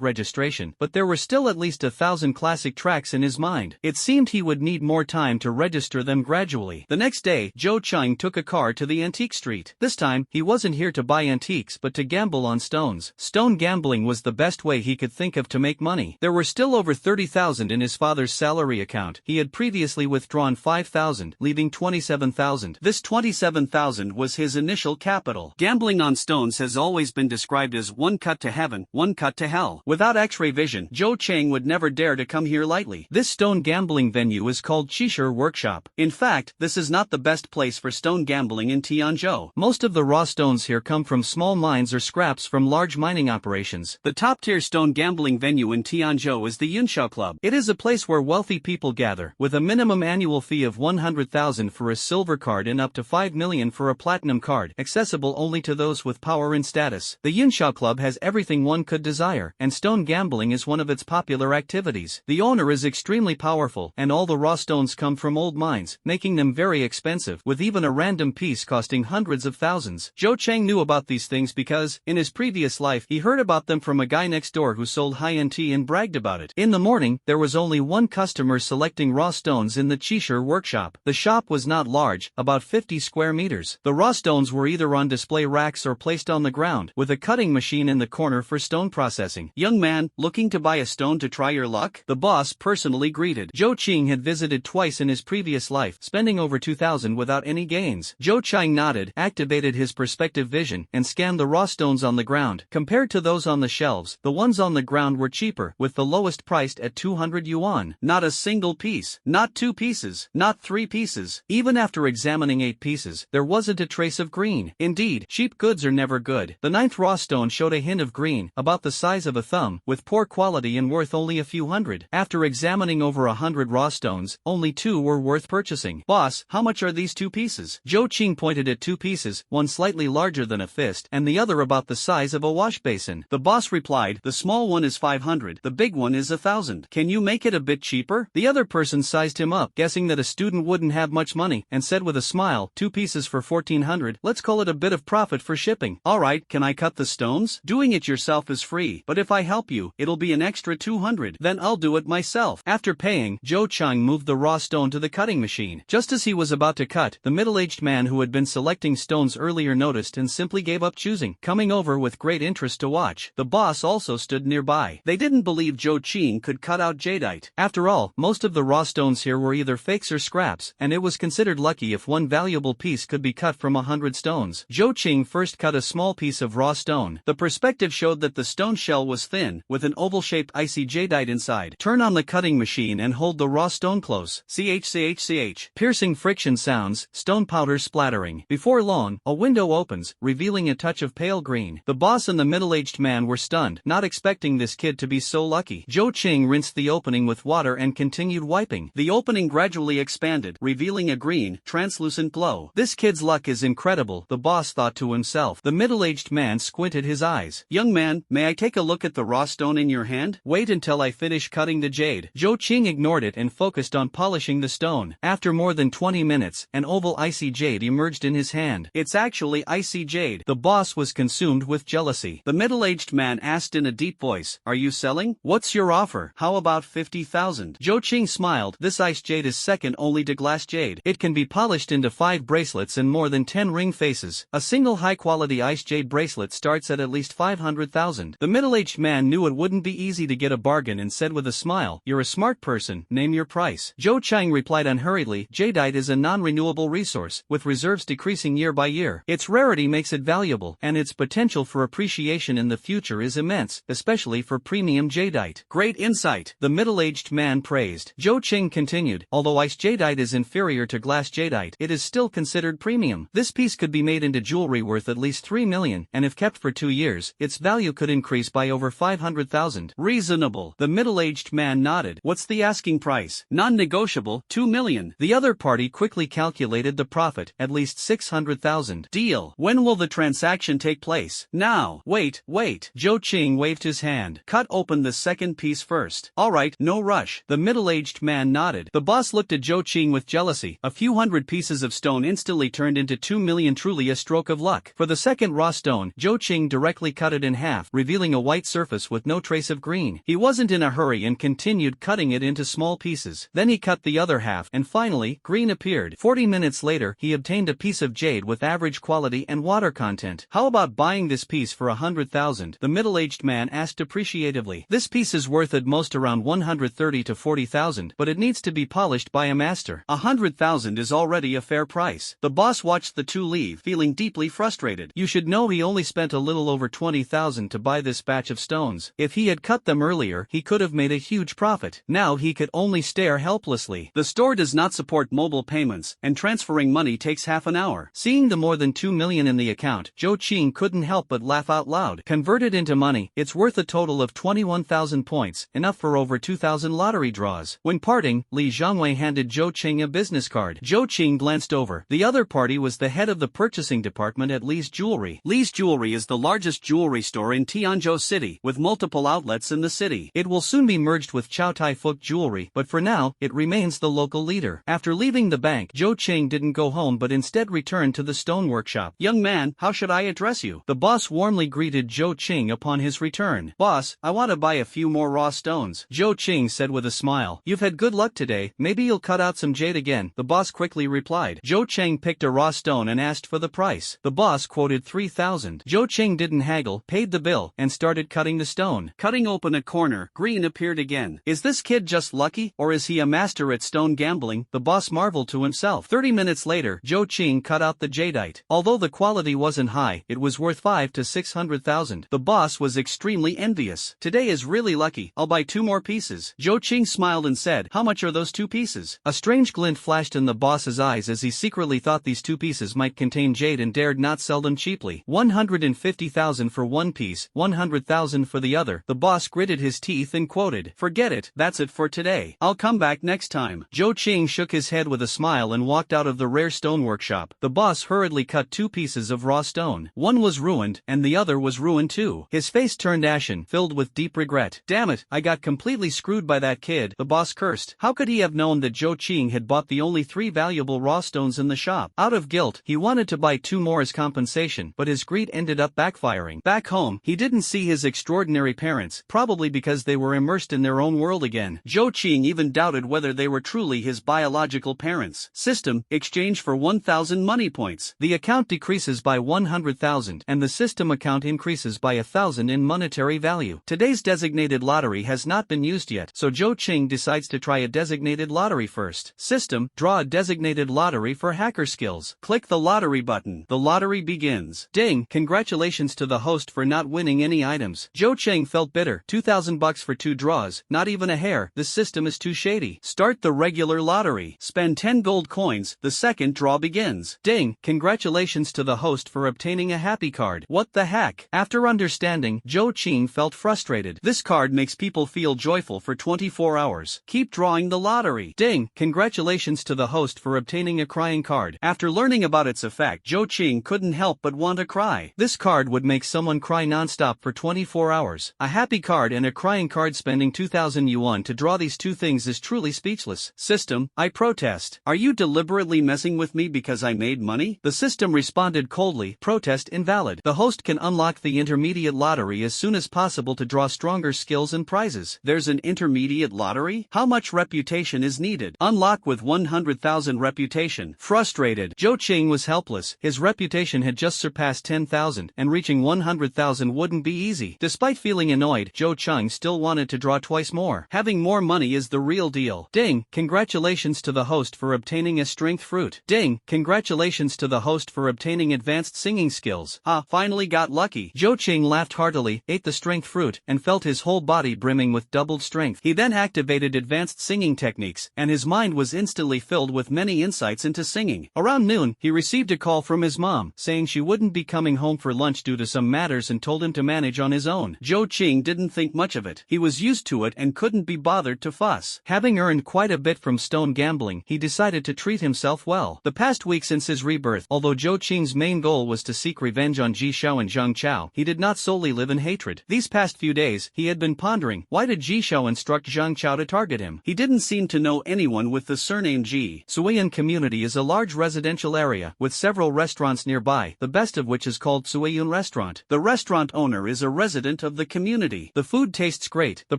registration, but there were still at least 1,000 classic tracks in his mind. It seemed he would need more time to register them gradually. The next day, Zhou Qing took a car to the antique street. This time, he wasn't here to buy antiques but to gamble on stones. Stone gambling was the best way he could think of to make money. There were still over 30,000 in his father's salary account. He had previously withdrawn 5,000, leaving 27,000.
This 27,000 was his initial capital. Gambling on stones has always been described as one cut to heaven, one cut to hell. Without X-ray vision, Zhou Qing would never dare to come here lightly.
This stone gambling venue is called Qishir Workshop.
In fact, this is not the best place for stone gambling in Tianzhou.
Most of the raw stones here come from small mines or scraps from large mining operations.
The top-tier stone gambling venue in Tianzhou is the Yunshao Club.
It is a place where wealthy people gather, with a minimum annual fee of 100,000 for a silver card and up to 5 million for a platinum card, accessible only to those with power and status. The Yunshao Club has everything one could desire, and stone gambling is one of its popular activities. The owner is extremely powerful, and all the raw stones come from old mines, making them very expensive, with even a random piece costing hundreds of thousands. Zhou Chang knew about these things because, in his previous life, he heard about them from a guy next door who sold high-end tea and bragged about it. In the morning, there was only one customer selecting raw stones in the Qishir Workshop. The shop was not large, about 50 square meters. The raw stones were either on display racks or placed on the ground, with a cutting machine in the corner for stone processing.
Young man, looking to buy a stone to try your luck? The boss personally greeted.
Zhou Qing had visited twice in his previous life, spending over 2,000 without any gains. Zhou Qing nodded, activated his perspective vision, and scanned the raw stones on the ground. Compared to those on the shelves, the ones on the ground were cheaper, with the lowest priced at 200 yuan.
Not a single piece, not 2 pieces, not 3 pieces.
Even after examining 8 pieces, there wasn't a trace of green. Indeed, cheap goods are never good. The 9th raw stone showed a hint of green, about the size of a thumb, with poor quality and worth only a few hundred. After examining over 100 raw stones, only 2 were worth purchasing.
Boss, how much are these 2 pieces?
Zhou Qing pointed at 2 pieces, one slightly larger than a fist, and the other about the size of a wash basin.
The boss replied, the small one is 500, the big one is 1,000. Can you make it a bit cheaper?
The other person sized him up, guessing that a student wouldn't have much money, and said with a smile, 2 pieces for 1,400, let's call it a bit of profit for shipping.
Alright, can I cut the stones? Doing it yourself is free, but if I help you, it'll be an extra 200, then I'll do it myself.
After paying, Zhou Chang moved the raw stone to the cutting machine. Just as he was about to cut, the middle-aged man who had been selecting stones earlier noticed and simply gave up choosing, coming over with great interest to watch. The boss also stood nearby.
They didn't believe Zhou Qing could cut out jadeite.
After all, most of the raw stones here were either fakes or scraps, and it was considered lucky if one valuable piece could be cut from 100 stones. Zhou Qing first cut a small piece of raw stone.
The perspective showed that the stone shell was thin, with an oval-shaped icy jadeite inside.
Turn on the cutting machine and hold the raw stone close.
Ch.
Piercing friction sounds, stone powder splattering. Before long, a window opens, revealing a touch of pale green. The boss and the middle-aged man were stunned, not expecting this kid to be so lucky. Zhou Qing rinsed the opening with water and continued wiping.
The opening gradually expanded, revealing a green, translucent glow.
This kid's luck is incredible, the boss thought to himself. The middle-aged man squinted his eyes.
Young man, may I take a look at the raw stone in your hand?
Wait until I finish cutting the jade. Zhou Qing ignored it and focused on polishing the stone. After more than 20 minutes, an oval icy jade emerged in his hand.
It's actually icy jade.
The boss was consumed with jealousy.
The middle-aged man asked in a deep voice, are you selling?
What's your offer?
How about 50,000?
Zhou Qing smiled. This ice jade is second only to glass jade. It can be polished into 5 bracelets and more than 10 ring faces. A single high-quality ice jade bracelet starts at least 500,000. The middle-aged man knew it wouldn't be easy to get a bargain and said with a smile, you're a smart person, name your price. Zhou Chang replied unhurriedly, jadeite is a non-renewable resource, with reserves decreasing year by year. Its rarity makes it valuable, and its potential for appreciation in the future is immense, especially for premium jadeite.
Great insight,
the middle-aged man praised. Zhou Qing continued, Although ice jadeite is inferior to glass jadeite, it is still considered premium. This piece could be made into jewelry worth at least 3 million, and if kept for 2 years, its value could increase by over 500,000.
Reasonable. The middle-aged man nodded. What's the asking price? Non-negotiable, 2 million.
The other party quickly calculated the profit, at least 600,000.
Deal. When will the transaction take place? Now. Wait.
Zhou Qing waved his hand.
Cut open the second piece first. Alright, no rush.
The middle-aged man nodded. The boss looked at Zhou Qing with jealousy. A few hundred pieces of stone instantly turned into 2 million, truly a stroke of luck. For the second raw stone, Zhou Qing directly cut it in half, revealing a white surface with no trace of green. He wasn't in a hurry and continued cutting it into small pieces. Then he cut the other half, and finally, green appeared. 40 minutes later, he obtained a piece of jade with average quality and water content. How about buying this piece for 100,000? The middle-aged man asked appreciatively. This piece is worth at most around 130 to 40,000, but it needs to be polished by a master.
100,000 is already a fair price. The boss watched the two leave, feeling deeply frustrated.
You should know he only spent a little over 20,000 to buy this batch of stones. If he had cut them earlier, he could have made a huge profit. Now he could only stare helplessly.
The store does not support mobile payments, and transferring money takes half an hour.
Seeing the more than 2 million in the account, Zhou Qing couldn't help but laugh out loud. Converted into money, it's worth a total of 21,000 points, enough for over 2,000 lottery draws. When parting, Li Zhangwei handed Zhou Qing a business card. Zhou Qing glanced over. The other party was the head of the purchasing department at Li's Jewelry.
Li's Jewelry is the largest jewelry store in Tianzhou City, with multiple outlets in the city.
It will soon be merged with Chow Tai Fook Jewelry, but for now, it remains the local leader. After leaving the bank, Zhou Qing didn't go home but instead returned to the stone workshop.
Young man, how should I address you?
The boss warmly greeted Zhou Qing upon his return.
Boss, I want to buy a few more raw stones,
Zhou Qing said with a smile. You've had good luck today, maybe you'll cut out some jade again, the boss quickly replied. Zhou Qing picked a raw stone and asked for the price. The boss quoted 3,000. Zhou Qing didn't haggle, paid the bill, and started cutting the stone.
Cutting open a corner, green appeared again. Is this kid just lucky, or is he a master at stone gambling? The boss marveled to himself. 30 minutes later, Zhou Qing cut out the jadeite. Although the quality wasn't high, it was worth 5 to 600,000. The boss was extremely envious. Today is really lucky, I'll buy 2 more pieces. Zhou Qing smiled and said, how much are those 2 pieces? A strange glint flashed in the boss's eyes as he secretly thought these 2 pieces might contain jade and dared not sell them cheaply. 150,000 for one piece, 100,000 for the other. The boss gritted his teeth and quoted, forget it, that's it for today. I'll come back next time. Zhou Qing shook his head with a smile and walked out of the rare stone workshop. The boss hurriedly cut 2 pieces of raw stone. One was ruined, and the other was ruined too. His face turned ashen, filled with deep regret. Damn it, I got completely screwed by that kid, the boss cursed. How could he have known that Zhou Qing had bought the only 3 valuable raw stones in the shop? Out of guilt, he wanted to buy 2 more as compensation, but his greed ended up backfiring. Back home, he didn't see his extraordinary parents, probably because they were immersed in their own world again. Zhou Qing even doubted whether they were truly his biological parents. System, exchange for 1,000 money points.
The account decreases by 100,000 and the system account increases by 1,000 in monetary value. Today's designated lottery has not been used yet, so Zhou Qing decides to try a designated lottery first. System, draw a designated lottery for hacker skills. Click the lottery button. The lottery begins. Ding, congratulations to the host for not winning any items. Zhou Qing felt bitter. 2,000 bucks for 2 draws, not even a hair. This system is too shady. Start the regular lottery. Spend 10 gold coins. The second draw begins. Ding, congratulations to the host for obtaining a happy card. What the heck? After understanding, Zhou Qing felt frustrated. This card makes people feel joyful for 24 hours. Keep drawing the lottery. Ding, congratulations to the host for obtaining a crying card. After learning about its effect, Zhou Qing couldn't help but want to cry. This card would make someone cry non-stop for 24 hours. A happy card and a crying card. Spending 2,000 yuan to draw these 2 things is truly speechless. System, I protest. Are you deliberately messing with me because I made money? The system responded coldly, protest invalid. The host can unlock the intermediate lottery as soon as possible to draw stronger skills and prizes.
There's an intermediate lottery? How much reputation is needed? Unlock with 100,000 reputation.
Frustrated, Zhou Qing was helpless. His reputation had just surpassed 10,000, and reaching 100,000 wouldn't be easy. Despite feeling annoyed, Zhou Qing still wanted to draw twice more. Having more money is the real deal. Ding, congratulations to the host for obtaining a strength fruit. Ding, congratulations to the host for obtaining advanced singing skills.
Ah, finally got lucky.
Zhou Qing laughed heartily, ate the strength fruit, and felt his whole body brimming with doubled strength. He then activated advanced singing techniques,
and his mind was instantly filled with many insights into singing. Around noon, he received a call from his mom, saying she wouldn't be coming home for lunch due to some matters and told him to manage on his own. Zhou Qing didn't think much of it. He was used to it and couldn't be bothered to fuss. Having earned quite a bit from stone gambling, he decided to treat himself well. The past week since his rebirth, although Zhou Qing's main goal was to seek revenge on Ji Xiao and Zhang Chao, he did not solely live in hatred. These past few days, he had been pondering, why did Ji Xiao instruct Zhang Chao to target him? He didn't seem to know anyone with the surname Ji. Suiyuan community is a large residential area, with several restaurants nearby, the best of which is called Suiyuan Restaurant. The restaurant owner is a resident of the community. The food tastes great, the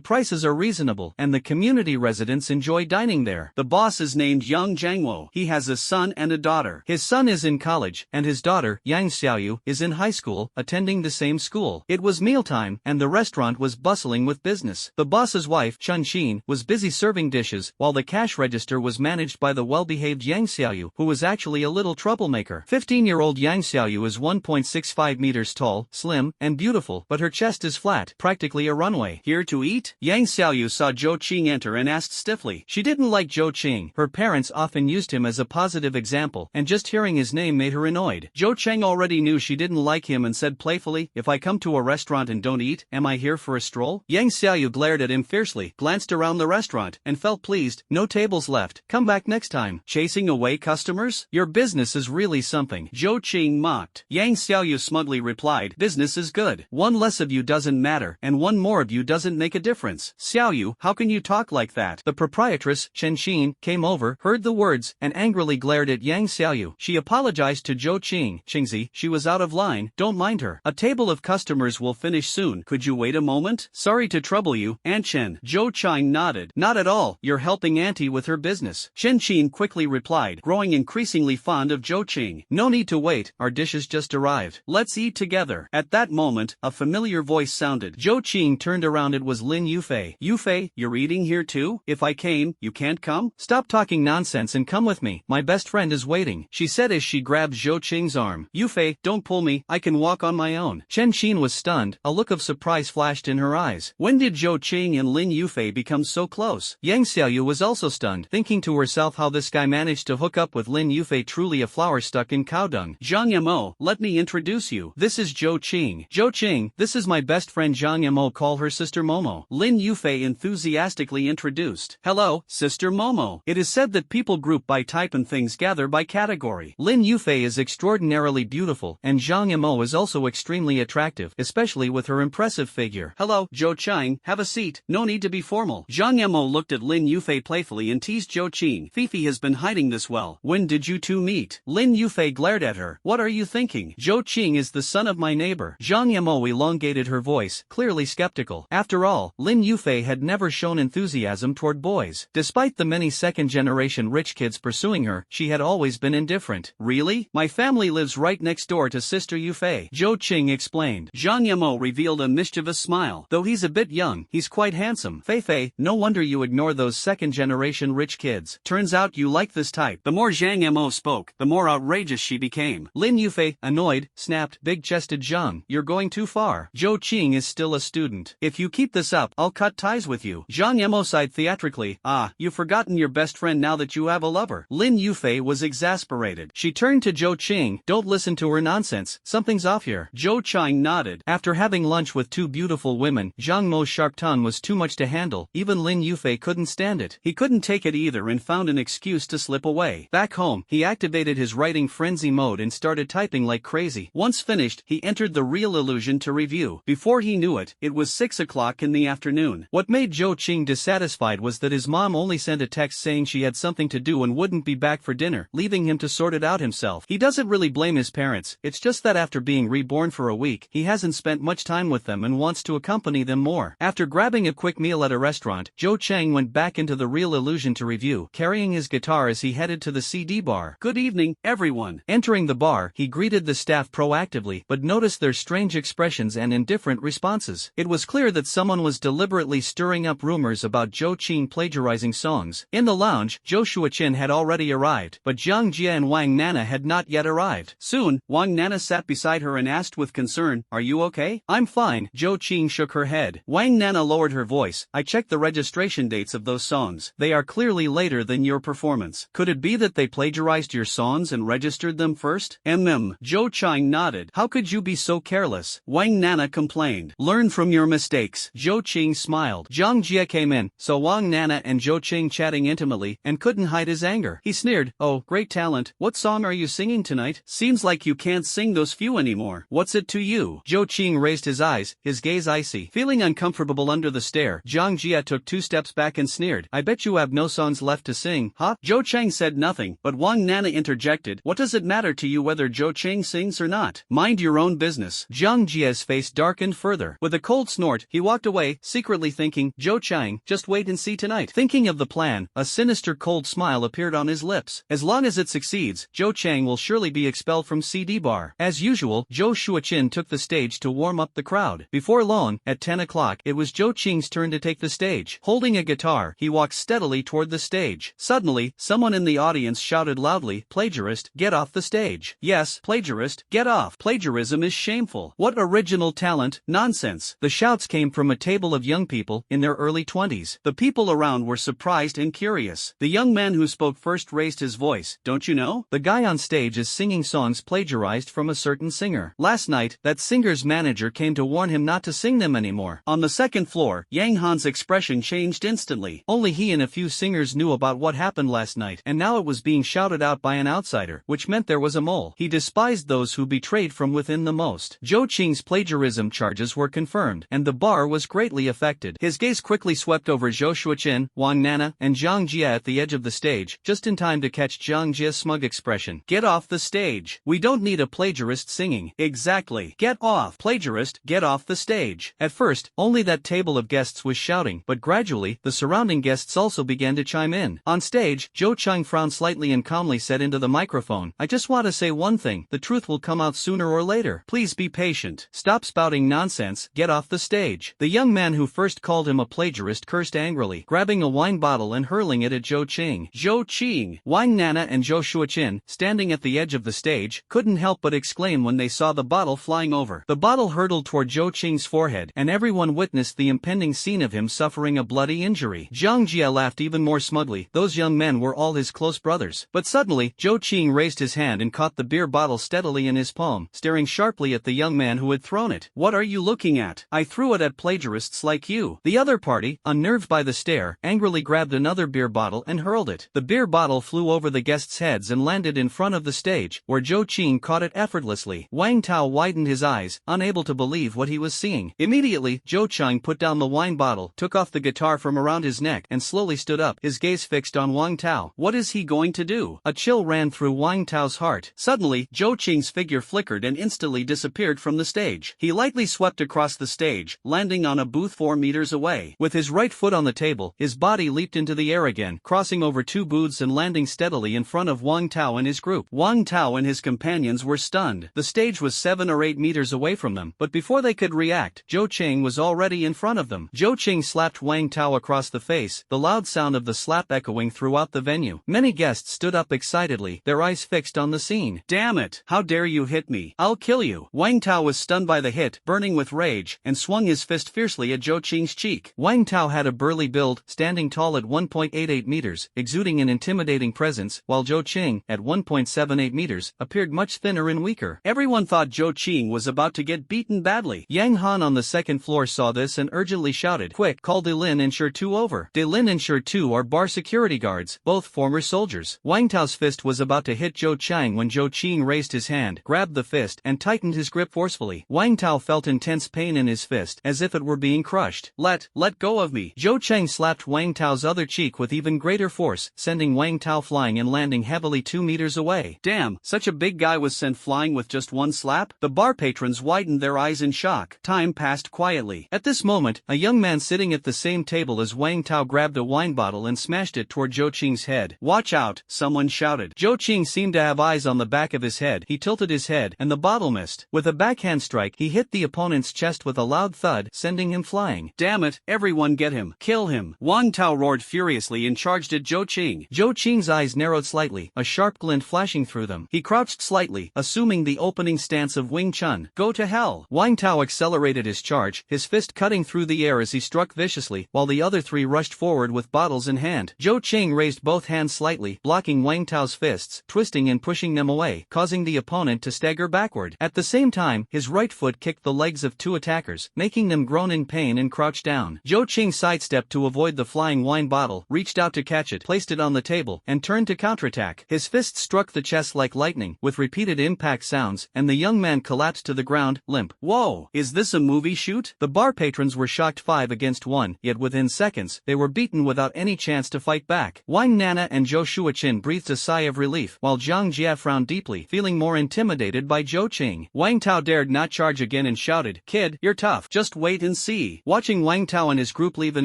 prices are reasonable, and the community residents enjoy dining there. The boss is named Yang Jiangwo. He has a son and a daughter. His son is in college, and his daughter, Yang Xiaoyu, is in high school, attending the same school. It was mealtime, and the restaurant was bustling with business. The boss's wife, Chun Xin, was busy serving dishes, while the cash register was managed by the well-behaved Yang Xiaoyu, who was actually a little troublemaker. 15-year-old Yang Xiaoyu is 1.65 meters tall, slim, and beautiful, but her chest is flat, practically a runway. Here to eat? Yang Xiaoyu saw Zhou Qing enter and asked stiffly. She didn't like Zhou Qing. Her parents often used him as a positive example, and just hearing his name made her annoyed. Zhou Qing already knew she didn't like him and said playfully, if I come to a restaurant and don't eat, am I here for a stroll? Yang Xiaoyu glared at him fiercely, glanced around the restaurant, and felt pleased. No tables left. Come back next time. Chasing away customers? Your business is really something. Zhou Qing mocked. Yang Xiaoyu smugly replied, business is good. One less of you doesn't matter, and one more of you doesn't make a difference. Xiaoyu, how can you talk like that? The proprietress, Chen Xin, came over, heard the words, and angrily glared at Yang Xiaoyu. She apologized to Zhou Qing. Qingzi, she was out of line, don't mind her. A table of customers will finish soon. Could you wait a moment? Sorry to trouble you, Aunt Chen. Zhou Qing nodded. Not at all, you're helping Auntie with her business. Chen Xin quickly replied, growing increasingly fond of Zhou Qing. No need to wait, our dishes just arrived. Let's eat together. At that moment, a familiar voice sounded. Zhou Qing turned around. It was Lin Yufei. Yufei, you're eating here too? If I came, you can't come? Stop talking nonsense and come with me. My best friend is waiting, she said as she grabbed Zhou Qing's arm. Yufei, don't pull me, I can walk on my own. Chen Xin was stunned, a look of surprise flashed in her eyes. When did Zhou Qing and Lin Yufei become so close? Yang Xiaoyu was also stunned, thinking to herself how this guy managed to hook up with Lin Yufei, truly a flower stuck in cow dung. Zhang Yamo, let me introduce you. This is Zhou Qing. Zhou Qing, this is my best friend Zhang Yamo, call her Sister Momo. Lin Yufei enthusiastically introduced. Hello, Sister Momo. It is said that people group by type and things gather by category. Lin Yufei is extraordinarily beautiful, and Zhang Yamo is also extremely attractive, especially with her impressive figure. Hello, Zhou Qing, have a seat, no need to be formal. Zhang Yamo looked at Lin Yufei playfully and teased Zhou Qing. Fifi has been hiding this well. When did you two meet? Lin Yufei glared at her. What are you thinking? Zhou Qing is the son of my neighbor. Zhang Yamo elongated her voice, clearly skeptical. After all, Lin Yufei had never shown enthusiasm toward boys. Despite the many second-generation rich kids pursuing her, she had always been indifferent. Really? My family lives right next door to Sister Yufei, Zhou Qing explained. Zhang Yamo revealed a mischievous smile. Though he's a bit young, he's quite handsome. Fei, no wonder you ignore those second-generation rich kids. Turns out you like this type. The more Zhang Yamo spoke, the more outrageous she became. Lin Yufei, annoyed, snapped, big-chested Zhang, you're going too far. Zhou Qing is still a student. If you keep this up, I'll cut ties with you. Zhang Yamo sighed theatrically. Ah, you've forgotten your best friend now that you have a lover. Lin Yufei was exasperated. She turned to Zhou Qing. Don't listen to her nonsense, something's off here. Zhou Qing nodded. After having lunch with two beautiful women, Zhang Mo's sharp tongue was too much to handle. Even Lin Yufei couldn't stand it. He couldn't take it either and found an excuse to slip away. Back home, he activated his writing frenzy mode and started typing like crazy. Once finished, he entered the real illusion to review. Before he knew it, it was 6 o'clock in the afternoon. What made Zhou Qing dissatisfied was that his mom only sent a text saying she had something to do and wouldn't be back for dinner, leaving him to sort it out himself. He doesn't really blame his parents, it's just that after being reborn for a week, he hasn't spent much time with them and wants to accompany them more. After grabbing a quick meal at a restaurant, Zhou Qing went back into the real illusion to review, carrying his guitar as he headed to the CD bar. Good evening, everyone. Entering the bar, he greeted the staff proactively, but noticed their strange expressions and indifferent responses. It was clear that someone was deliberately stirring up rumors about Zhou Qing plagiarizing songs. In the lounge, Zhou Shuaqin had already arrived, but Jiang Jia and Wang Nana had not yet arrived. Soon, Wang Nana sat beside her and asked with concern, "Are you okay?" "I'm fine." Zhou Qing shook her head. Wang Nana lowered her voice. "I checked the registration dates of those songs. songs. They are clearly later than your performance. Could it be that they plagiarized your songs and registered them first? Zhou Chang nodded. How could you be so careless? Wang Nana complained. Learn from your mistakes. Zhou Qing smiled. Zhang Jie came in, saw Wang Nana and Zhou Qing chatting intimately, and couldn't hide his anger. He sneered. Oh, great talent. What song are you singing tonight? Seems like you can't sing those few anymore. What's it to you? Zhou Qing raised his eyes, his gaze icy. Feeling uncomfortable under the stare, Zhang Jie took 2 steps back and sneered. I bet you have no songs left to sing, huh? Zhou Chang said nothing, but Wang Nana interjected. What does it matter to you whether Zhou Chang sings or not? Mind your own business. Zhang Jie's face darkened further. With a cold snort, he walked away, secretly thinking, Zhou Chang, just wait and see tonight. Thinking of the plan, a sinister cold smile appeared on his lips. As long as it succeeds, Zhou Chang will surely be expelled from CD Bar. As usual, Zhou Shuaqin took the stage to warm up the crowd. Before long, at 10 o'clock, it was Zhou Qing's turn to take the stage. Holding a guitar, he walked steadily toward the stage. Suddenly, someone in the audience shouted loudly, Plagiarist, get off the stage. Yes, plagiarist, get off. Plagiarism is shameful. What original talent? Nonsense. The shouts came from a table of young people in their early 20s. The people around were surprised and curious. The young man who spoke first raised his voice. Don't you know? The guy on stage is singing songs plagiarized from a certain singer. Last night, that singer's manager came to warn him not to sing them anymore. On the second floor, Yang Han's expression changed instantly. Only he and a few singers knew about what happened last night, and now it was being shouted out by an outsider, which meant there was a mole. He despised those who betrayed from within the most. Zhou Qing's plagiarism charges were confirmed, and the bar was greatly affected. His gaze quickly swept over Zhou Shuaqin, Wang Nana, and Zhang Jie at the edge of the stage, just in time to catch Zhang Jie's smug expression. Get off the stage. We don't need a plagiarist singing. Exactly. Get off. Plagiarist, get off the stage. At first, only that table of guests was shouting, but gradually, the surrounding guests also began to chime in. On stage, Zhou Chang frowned slightly and calmly said into the microphone, I just want to say one thing, the truth will come out sooner or later. Please be patient. Stop spouting nonsense, get off the stage. The young man who first called him a plagiarist cursed angrily, grabbing a wine bottle and hurling it at Zhou Qing. Zhou Qing, Wang Nana and Zhou Shuaqin, standing at the edge of the stage, couldn't help but exclaim when they saw the bottle flying over. The bottle hurtled toward Zhou Qing's forehead, and everyone witnessed the impending scene of him suffering a bloody injury. Zhang Jie laughed even more smugly. Those young men were all his close brothers. But suddenly, Zhou Qing raised his hand and caught the beer bottle steadily in his palm, staring sharply at the young man who had thrown it. What are you looking at? I threw it at plagiarists like you. The other party, unnerved by the stare, angrily grabbed another beer bottle and hurled it. The beer bottle flew over the guests' heads and landed in front of the stage, where Zhou Qing caught it effortlessly. Wang Tao widened his eyes, unable to believe what he was seeing. Immediately, Zhou Chang put down the wine bottle, took off the guitar from around his neck, and slowly stood up, his gaze fixed on Wang Tao. What is he going to do? A chill ran through Wang Tao's heart. Suddenly, Zhou Qing's figure flickered and instantly disappeared from the stage. He lightly swept across the stage, landing on a booth 4 meters away. With his right foot on the table, his body leaped into the air again, crossing over 2 booths and landing steadily in front of Wang Tao and his group. Wang Tao and his companions were stunned. The stage was 7 or 8 meters away from them, but before they could react, Zhou Qing was already in front of them. Zhou Qing slapped Wang Tao across the face, the loud sound of the slap echoing throughout the venue. Many guests stood up excitedly, their eyes fixed on the scene. Damn it! How dare you hit me? I'll kill you! Wang Tao was stunned by the hit, burning with rage, and swung his fist fiercely at Zhou Qing's cheek. Wang Tao had a burly build, standing tall at 1.88 meters, exuding an intimidating presence, while Zhou Qing, at 1.78 meters, appeared much thinner and weaker. Everyone thought Zhou Qing was about to get beaten badly. Yang Han on the second floor saw this and urgently shouted, Quick, call De Lin and Shur-Tu over. De Lin and Shur-Tu are bar security guards, both former soldiers. Wang Tao's fist was about to hit Zhou Chang when Zhou Qing raised his hand, grabbed the fist, and tightened his grip forcefully. Wang Tao felt intense pain in his fist, as if it were being crushed. Let go of me. Zhou Chang slapped Wang Tao's other cheek with even greater force, sending Wang Tao flying and landing heavily 2 meters away. Damn, such a big guy was sent flying with just one slap? The bar patrons widened their eyes in shock. Time passed quietly. At this moment, a young man sitting at the same table as Wang Tao grabbed a wine bottle and smashed it toward Zhou Qing's head. Watch out, someone shouted. Zhou Qing seemed to have eyes on the back of his head. He tilted his head, and the bottle missed. With a backhand strike, he hit the opponent's chest with a loud thud, sending him flying. Damn it, everyone get him. Kill him. Wang Tao roared furiously and charged at Zhou Qing. Zhou Qing's eyes narrowed slightly, a sharp glint flashing through them. He crouched slightly, assuming the opening stance of Wing Chun. Go to hell. Wang Tao accelerated his charge, his fist cutting through the air as he struck viciously, while the other 3 rushed forward with
with bottles in hand. Zhou Qing raised both hands slightly, blocking Wang Tao's fists, twisting and pushing them away, causing the opponent to stagger backward. At the same time, his right foot kicked the legs of two attackers, making them groan in pain and crouch down. Zhou Qing sidestepped to avoid the flying wine bottle, reached out to catch it, placed it on the table, and turned to counterattack. His fists struck the chest like lightning, with repeated impact sounds, and the young man collapsed to the ground, limp.
Whoa, is this a movie shoot?
The bar patrons were shocked 5 against 1, yet within seconds, they were beaten without any chance to fight back. Wang Nana and Zhou Shuaqin breathed a sigh of relief, while Zhang Jia frowned deeply, feeling more intimidated by Zhou Qing. Wang Tao dared not charge again and shouted, "Kid, you're tough, just wait and see." Watching Wang Tao and his group leave in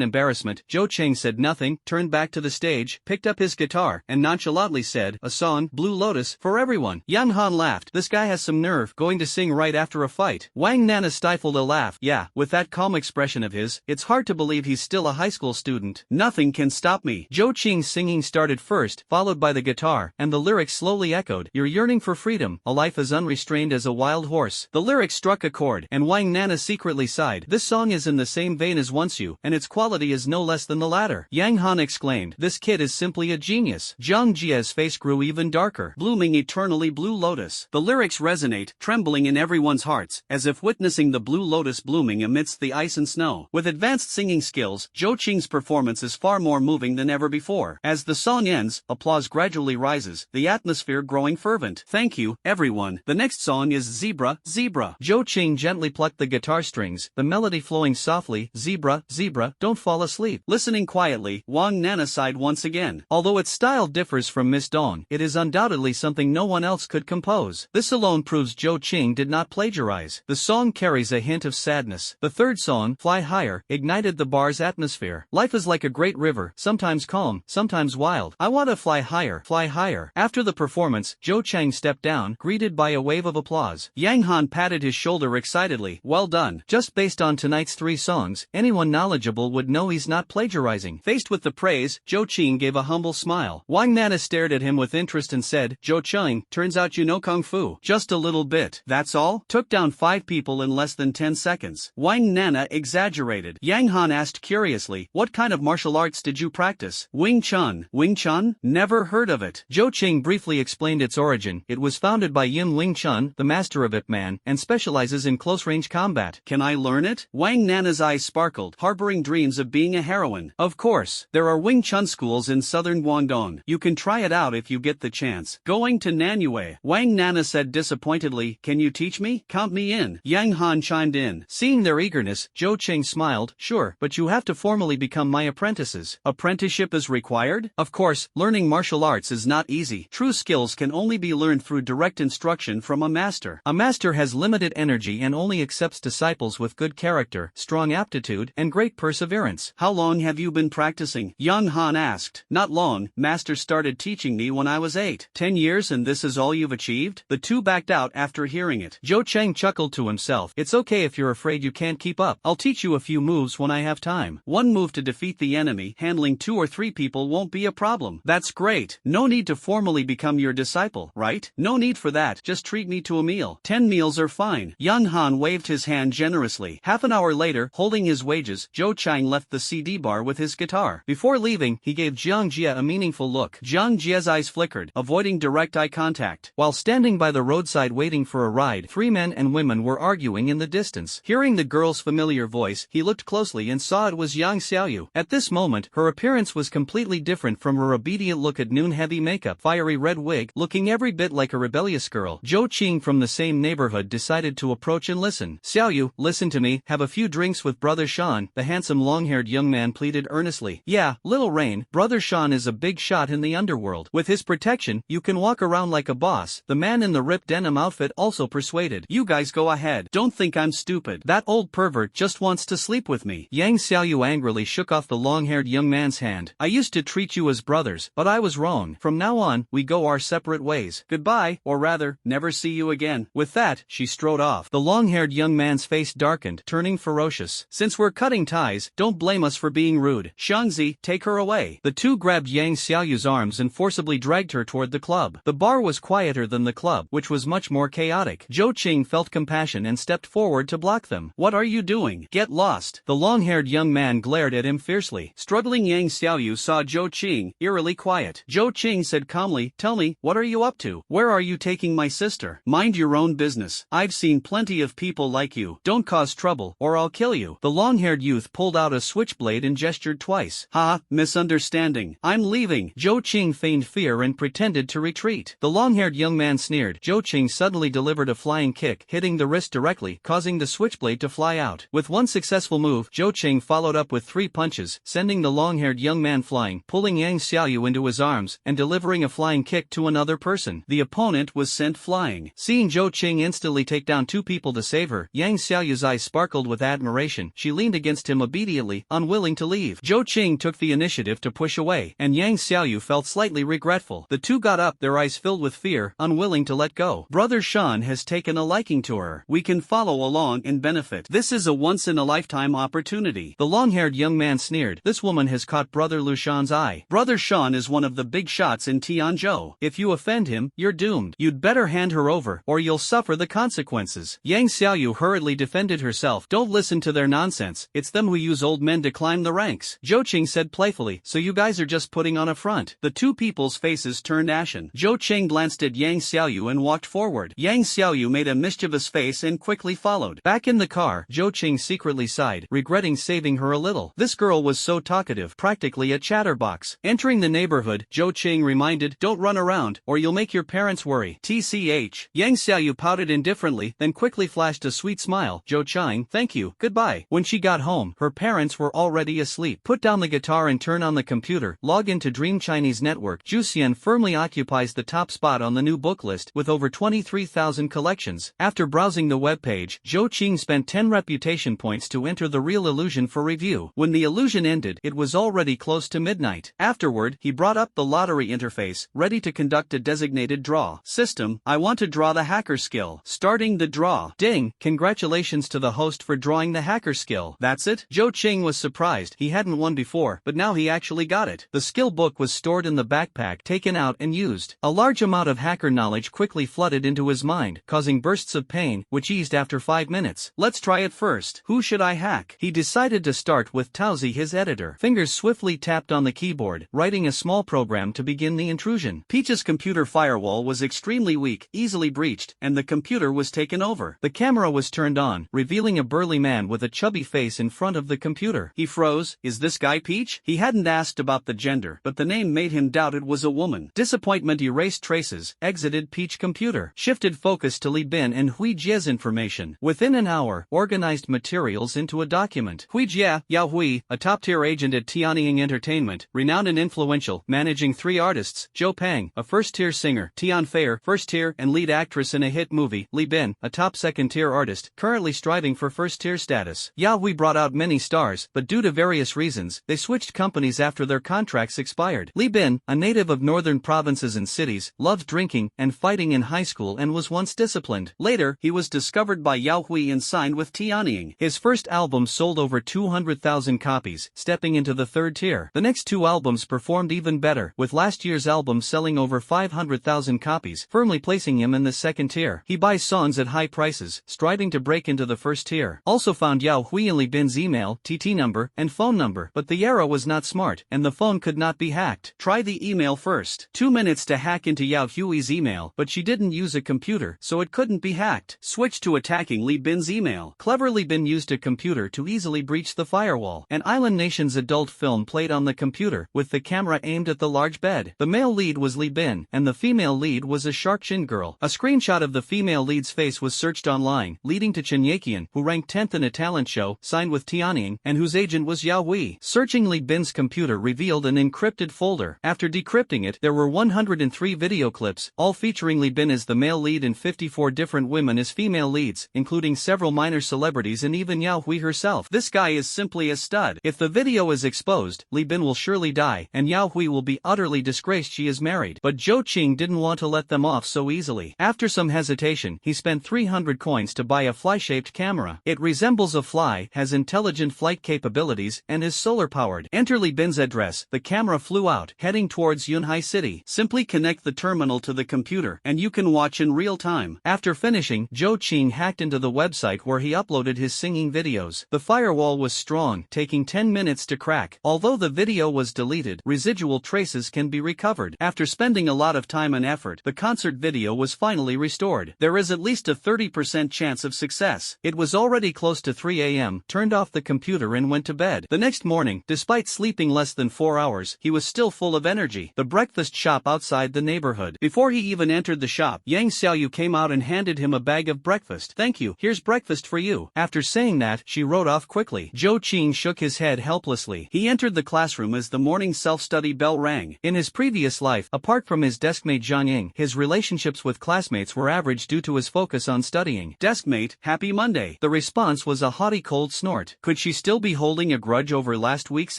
embarrassment, Zhou Qing said nothing, turned back to the stage, picked up his guitar, and nonchalantly said, "A song, Blue Lotus, for everyone." Yang Han laughed. "This guy has some nerve, going to sing right after a fight." Wang Nana stifled a laugh. "Yeah, with that calm expression of his, it's hard to believe he's still a high school student."
"Nothing can stop me."
Zhou Qing's singing started first, followed by the guitar, and the lyrics slowly echoed, "You're yearning for freedom, a life as unrestrained as a wild horse." The lyrics struck a chord, and Wang Nana secretly sighed. "This song is in the same vein as Once You, and its quality is no less than the latter." Yang Han exclaimed, "This kid is simply a genius." Zhang Jia's face grew even darker.
"Blooming eternally blue lotus." The lyrics resonate, trembling in everyone's hearts, as if witnessing the blue lotus blooming amidst the ice and snow. With advanced singing skills, Zhou Qing's performance is far more moving than ever before. As the song ends, applause gradually rises, the atmosphere growing fervent. "Thank you, everyone. The next song is Zebra, Zebra."
Zhou Qing gently plucked the guitar strings, the melody flowing softly, "Zebra, Zebra, don't fall asleep."
Listening quietly, Wang Nana sighed once again.
Although its style differs from Miss Dong, it is undoubtedly something no one else could compose. This alone proves Zhou Qing did not plagiarize. The song carries a hint of sadness. The third song, Fly Higher, ignited the bar's atmosphere. "Life is like a great river, sometimes calm, sometimes wild. I want to fly higher, fly higher." After the performance, Zhou Qing stepped down, greeted by a wave of applause.
Yang Han patted his shoulder excitedly. "Well done."
Just based on tonight's 3 songs, anyone knowledgeable would know he's not plagiarizing.
Faced with the praise, Zhou Qing gave a humble smile.
Wang Nana stared at him with interest and said, "Zhou Qing,
turns out you know Kung Fu."
"Just a little bit."
"That's all?"
"Took down 5 people in less than 10 seconds.
Wang Nana exaggerated.
Yang Han asked curiously, "What kind of martial arts did you practice?"
"Wing Chun."
"Wing Chun?
Never heard of it."
Zhou Qing briefly explained its origin. It was founded by Yin Wing Chun, the master of Ip Man, and specializes in close-range combat.
"Can I learn it?" Wang Nana's eyes sparkled, harboring dreams of being a heroine.
"Of course. There are Wing Chun schools in southern Guangdong.
You can try it out if you get the chance." "Going to Nanhua."
Wang Nana said disappointedly, "Can you teach me?"
"Count me in." Yang Han chimed in.
Seeing their eagerness, Zhou Qing smiled, "Sure, but you have to formally become my apprentices."
"Apprenticeship is required?"
"Of course, learning martial arts is not easy.
True skills can only be learned through direct instruction from a master.
A master has limited energy and only accepts disciples with good character, strong aptitude, and great perseverance."
"How long have you been practicing?"
Yang Han asked.
"Not long. Master started teaching me when I was 8.
10 years and this is all you've achieved?"
The two backed out after hearing it.
Zhou Qing chuckled to himself. "It's okay if you're afraid you can't keep up. I'll teach you a few moves when I have time.
One move to defeat the enemy, handling 2 or 3 people won't be a problem."
"That's great. No need to formally become your disciple, right?"
"No need for that, just treat me to a meal."
10 meals are fine."
Yang Han waved his hand generously.
Half an hour later, holding his wages, Zhou Qing left the CD bar with his guitar. Before leaving, he gave Zhang Jia a meaningful look. Zhang Jia's eyes flickered, avoiding direct eye contact. While standing by the roadside waiting for a ride, 3 men and women were arguing in the distance. Hearing the girl's familiar voice, he looked closely and saw it was Yang Xiaoyu. At this moment, her appearance was completely different from her obedient look at noon heavy makeup, fiery red wig, looking every bit like a rebellious girl. Zhou Qing from the same neighborhood decided to approach and listen. "Xiaoyu, listen to me, have a few drinks with Brother Shan," the handsome long-haired young man pleaded earnestly. "Yeah, Little Rain, Brother Shan is a big shot in the underworld. With his protection, you can walk around like a boss," the man in the ripped denim outfit also persuaded.
"You guys go ahead. Don't think I'm stupid.
That old pervert just wants to sleep with me." Yang Xiaoyu angrily shook off the long-haired young man's hand. "I used to treat you as brothers, but I was wrong. From now on, we go our separate ways.
Goodbye, or rather, never see you again."
With that, she strode off. The long-haired young man's face darkened, turning ferocious. "Since we're cutting ties, don't blame us for being rude. Shangzi, take her away." The two grabbed Yang Xiaoyu's arms and forcibly dragged her toward the club. The bar was quieter than the club, which was much more chaotic. Zhou Qing felt compassion and stepped forward to block them. "What are you doing? Get lost." The long-haired young man glared at him fiercely.
Struggling Yang Xiaoyu saw Zhou Qing, eerily quiet. Zhou Qing said calmly, "Tell me, what are you up to? Where are you taking my sister? Mind your own business. I've seen plenty of people like you. Don't cause trouble, or I'll kill you." The long-haired youth pulled out a switchblade and gestured twice. "Ha, misunderstanding. I'm leaving." Zhou Qing feigned fear and pretended to retreat. The long-haired young man sneered. Zhou Qing suddenly delivered a flying kick, hitting the wrist directly, causing the switchblade to fly out. With one successful move, Zhou Qing followed up with 3 punches, sending the long-haired young man flying, pulling Yang Xiaoyu into his arms, and delivering a flying kick to another person. The opponent was sent flying. Seeing Zhou Qing instantly take down 2 people to save her, Yang Xiaoyu's eyes sparkled with admiration. She leaned against him obediently, unwilling to leave. Zhou Qing took the initiative to push away, and Yang Xiaoyu felt slightly regretful. The two got up, their eyes filled with fear, unwilling to let go. Brother Shan has taken a liking to her. We can follow along and benefit. This is a once-in-a-lifetime opportunity. The long-haired young man sneered. This woman has caught Brother Lu Shan's eye. Brother Shan is one of the big shots in Tianzhou. If you offend him, you're doomed. You'd better hand her over, or you'll suffer the consequences. Yang Xiaoyu hurriedly defended herself. Don't listen to their nonsense. It's them who use old men to climb the ranks. Zhou Qing said playfully, so you guys are just putting on a front. The two people's faces turned ashen. Zhou Qing glanced at Yang Xiaoyu and walked forward. Yang Xiaoyu made a mischievous face and quickly followed. Back in the car, Zhou Qing secretly sighed, regretting saving her a little. This girl was so talkative, practically a chatterbox. Entering the neighborhood, Zhou Qing reminded, don't run around, or you'll make your parents worry. TCH. Yang Xiaoyu pouted indifferently, then quickly flashed a sweet smile. Zhou Qing, thank you, goodbye. When she got home, her parents were already asleep. Put down the guitar and turn on the computer. Log into Dream Chinese Network. Zhu Xian firmly occupies the top spot on the new book list with over 23,000 collections. After browsing the webpage, Zhou Qing spent 10 reputation points to enter the real illusion for review. When the illusion ended, it was already close to midnight. Afterward, he brought up the lottery interface, ready to conduct a designated draw. System, I want to draw the hacker skill. Starting the draw. Ding, congratulations to the host for drawing the hacker skill. That's it? Zhou Qing was surprised. He hadn't won before, but now he actually got it. The skill book was stored in the backpack, taken out and used. A large amount of hacker knowledge quickly flooded into his mind, causing bursts of pain, which eased after 5 minutes. Let's try it first. Who should I hack? He decided to start with Taozi, his editor. Fingers swiftly tapped on the keyboard, writing a small program to begin the intrusion. Peach's computer firewall was extremely weak, easily breached, and the computer was taken over. The camera was turned on, revealing a burly man with a chubby face in front of the computer. He froze. Is this guy Peach? He hadn't asked about the gender, but the name made him doubt it was a woman. Disappointment erased traces, exited Peach computer, shifted focus to Li Bin and Hui Jie's information. Within an hour, organized materials into a document. Hui Jie, Yao Hui, a top-tier agent at Tianying Entertainment, renowned and influential, managing 3 artists, Zhou Peng, a first-tier singer, Tian Feier, first-tier and lead actress in a hit movie, Li Bin, a top second-tier artist, currently striving for first-tier status. Yao Hui brought out many stars, but due to various reasons, they switched companies after their contracts expired. Li Bin, a native of northern provinces and cities, loved drinking and fighting in high school and was once disciplined. Later, he was discovered by Yao Hui and signed with Tianying. His first album sold over 200,000 copies, stepping into the 3rd tier. The next 2 albums performed even better, with last year's album selling over 500,000 copies, firmly placing him in the 2nd tier. He buys songs at high prices, striving to break into the 1st tier. Also found Yao Hui and Li Bin's email, TT number, and phone number, but the era was not smart, and the phone could not be hacked. Try the email first. 2 minutes to hack into Yao Hui's email, but she didn't use a computer, so it couldn't be hacked. Switch to attacking Li Bin's email. Clever Li Bin used a computer to easily breach the firewall. An Island Nation's adult film played on the computer, with the camera aimed at the large bed. The male lead was Li Bin, and the female lead was a Sharkshin girl. A screenshot of the female lead's face was searched online, leading to Chen Yaqian, who ranked 10th in a talent show, signed with Tianying, and whose agent was Yao Hui. Searching Li Bin's computer revealed an encrypted folder. After decrypting it, there were 103 video clips, all featuring Li Bin as the male lead and 54 different women as female leads, including several minor celebrities and even Yao Hui herself. This guy is simply a stud. If the video is exposed, Li Bin will surely die, and Yao Hui will be utterly disgraced she is married. But Zhou Qing didn't want to let them off so easily. After some hesitation, he spent 300 coins to buy a fly-shaped camera. It resembles a fly, has intelligent flight capabilities, and is solar-powered. Enter Li Bin's address. The camera flew out, heading towards Yunhai City. Simply connect the terminal to the computer, and you can watch in real time. After finishing, Zhou Qing hacked into the website where he uploaded his singing videos. The firewall was strong, taking 10 minutes to
crack. Although the video was deleted, residual traces can be recovered. After spending a lot of time and effort, the concert video was finally restored. There is at least a 30% chance of success. It was already close to 3 a.m., turned off the computer and went to bed. The next morning, despite sleeping less than 4 hours, he was still full of energy. The breakfast shop outside the neighborhood. Before he even entered the shop, Yang Xiaoyu came out and handed him a bag of breakfast. "Thank you, here's breakfast for you." After saying that, she rode off quickly. Zhou Qing shook his head helplessly. He entered the classroom as the morning self-study bell rang. In his previous life, apart from his deskmate Zhang Ying, his relationships with classmates were average due to his focus on studying. "Deskmate, happy Monday." The response was a haughty cold snort. Could she still be holding a grudge over last week's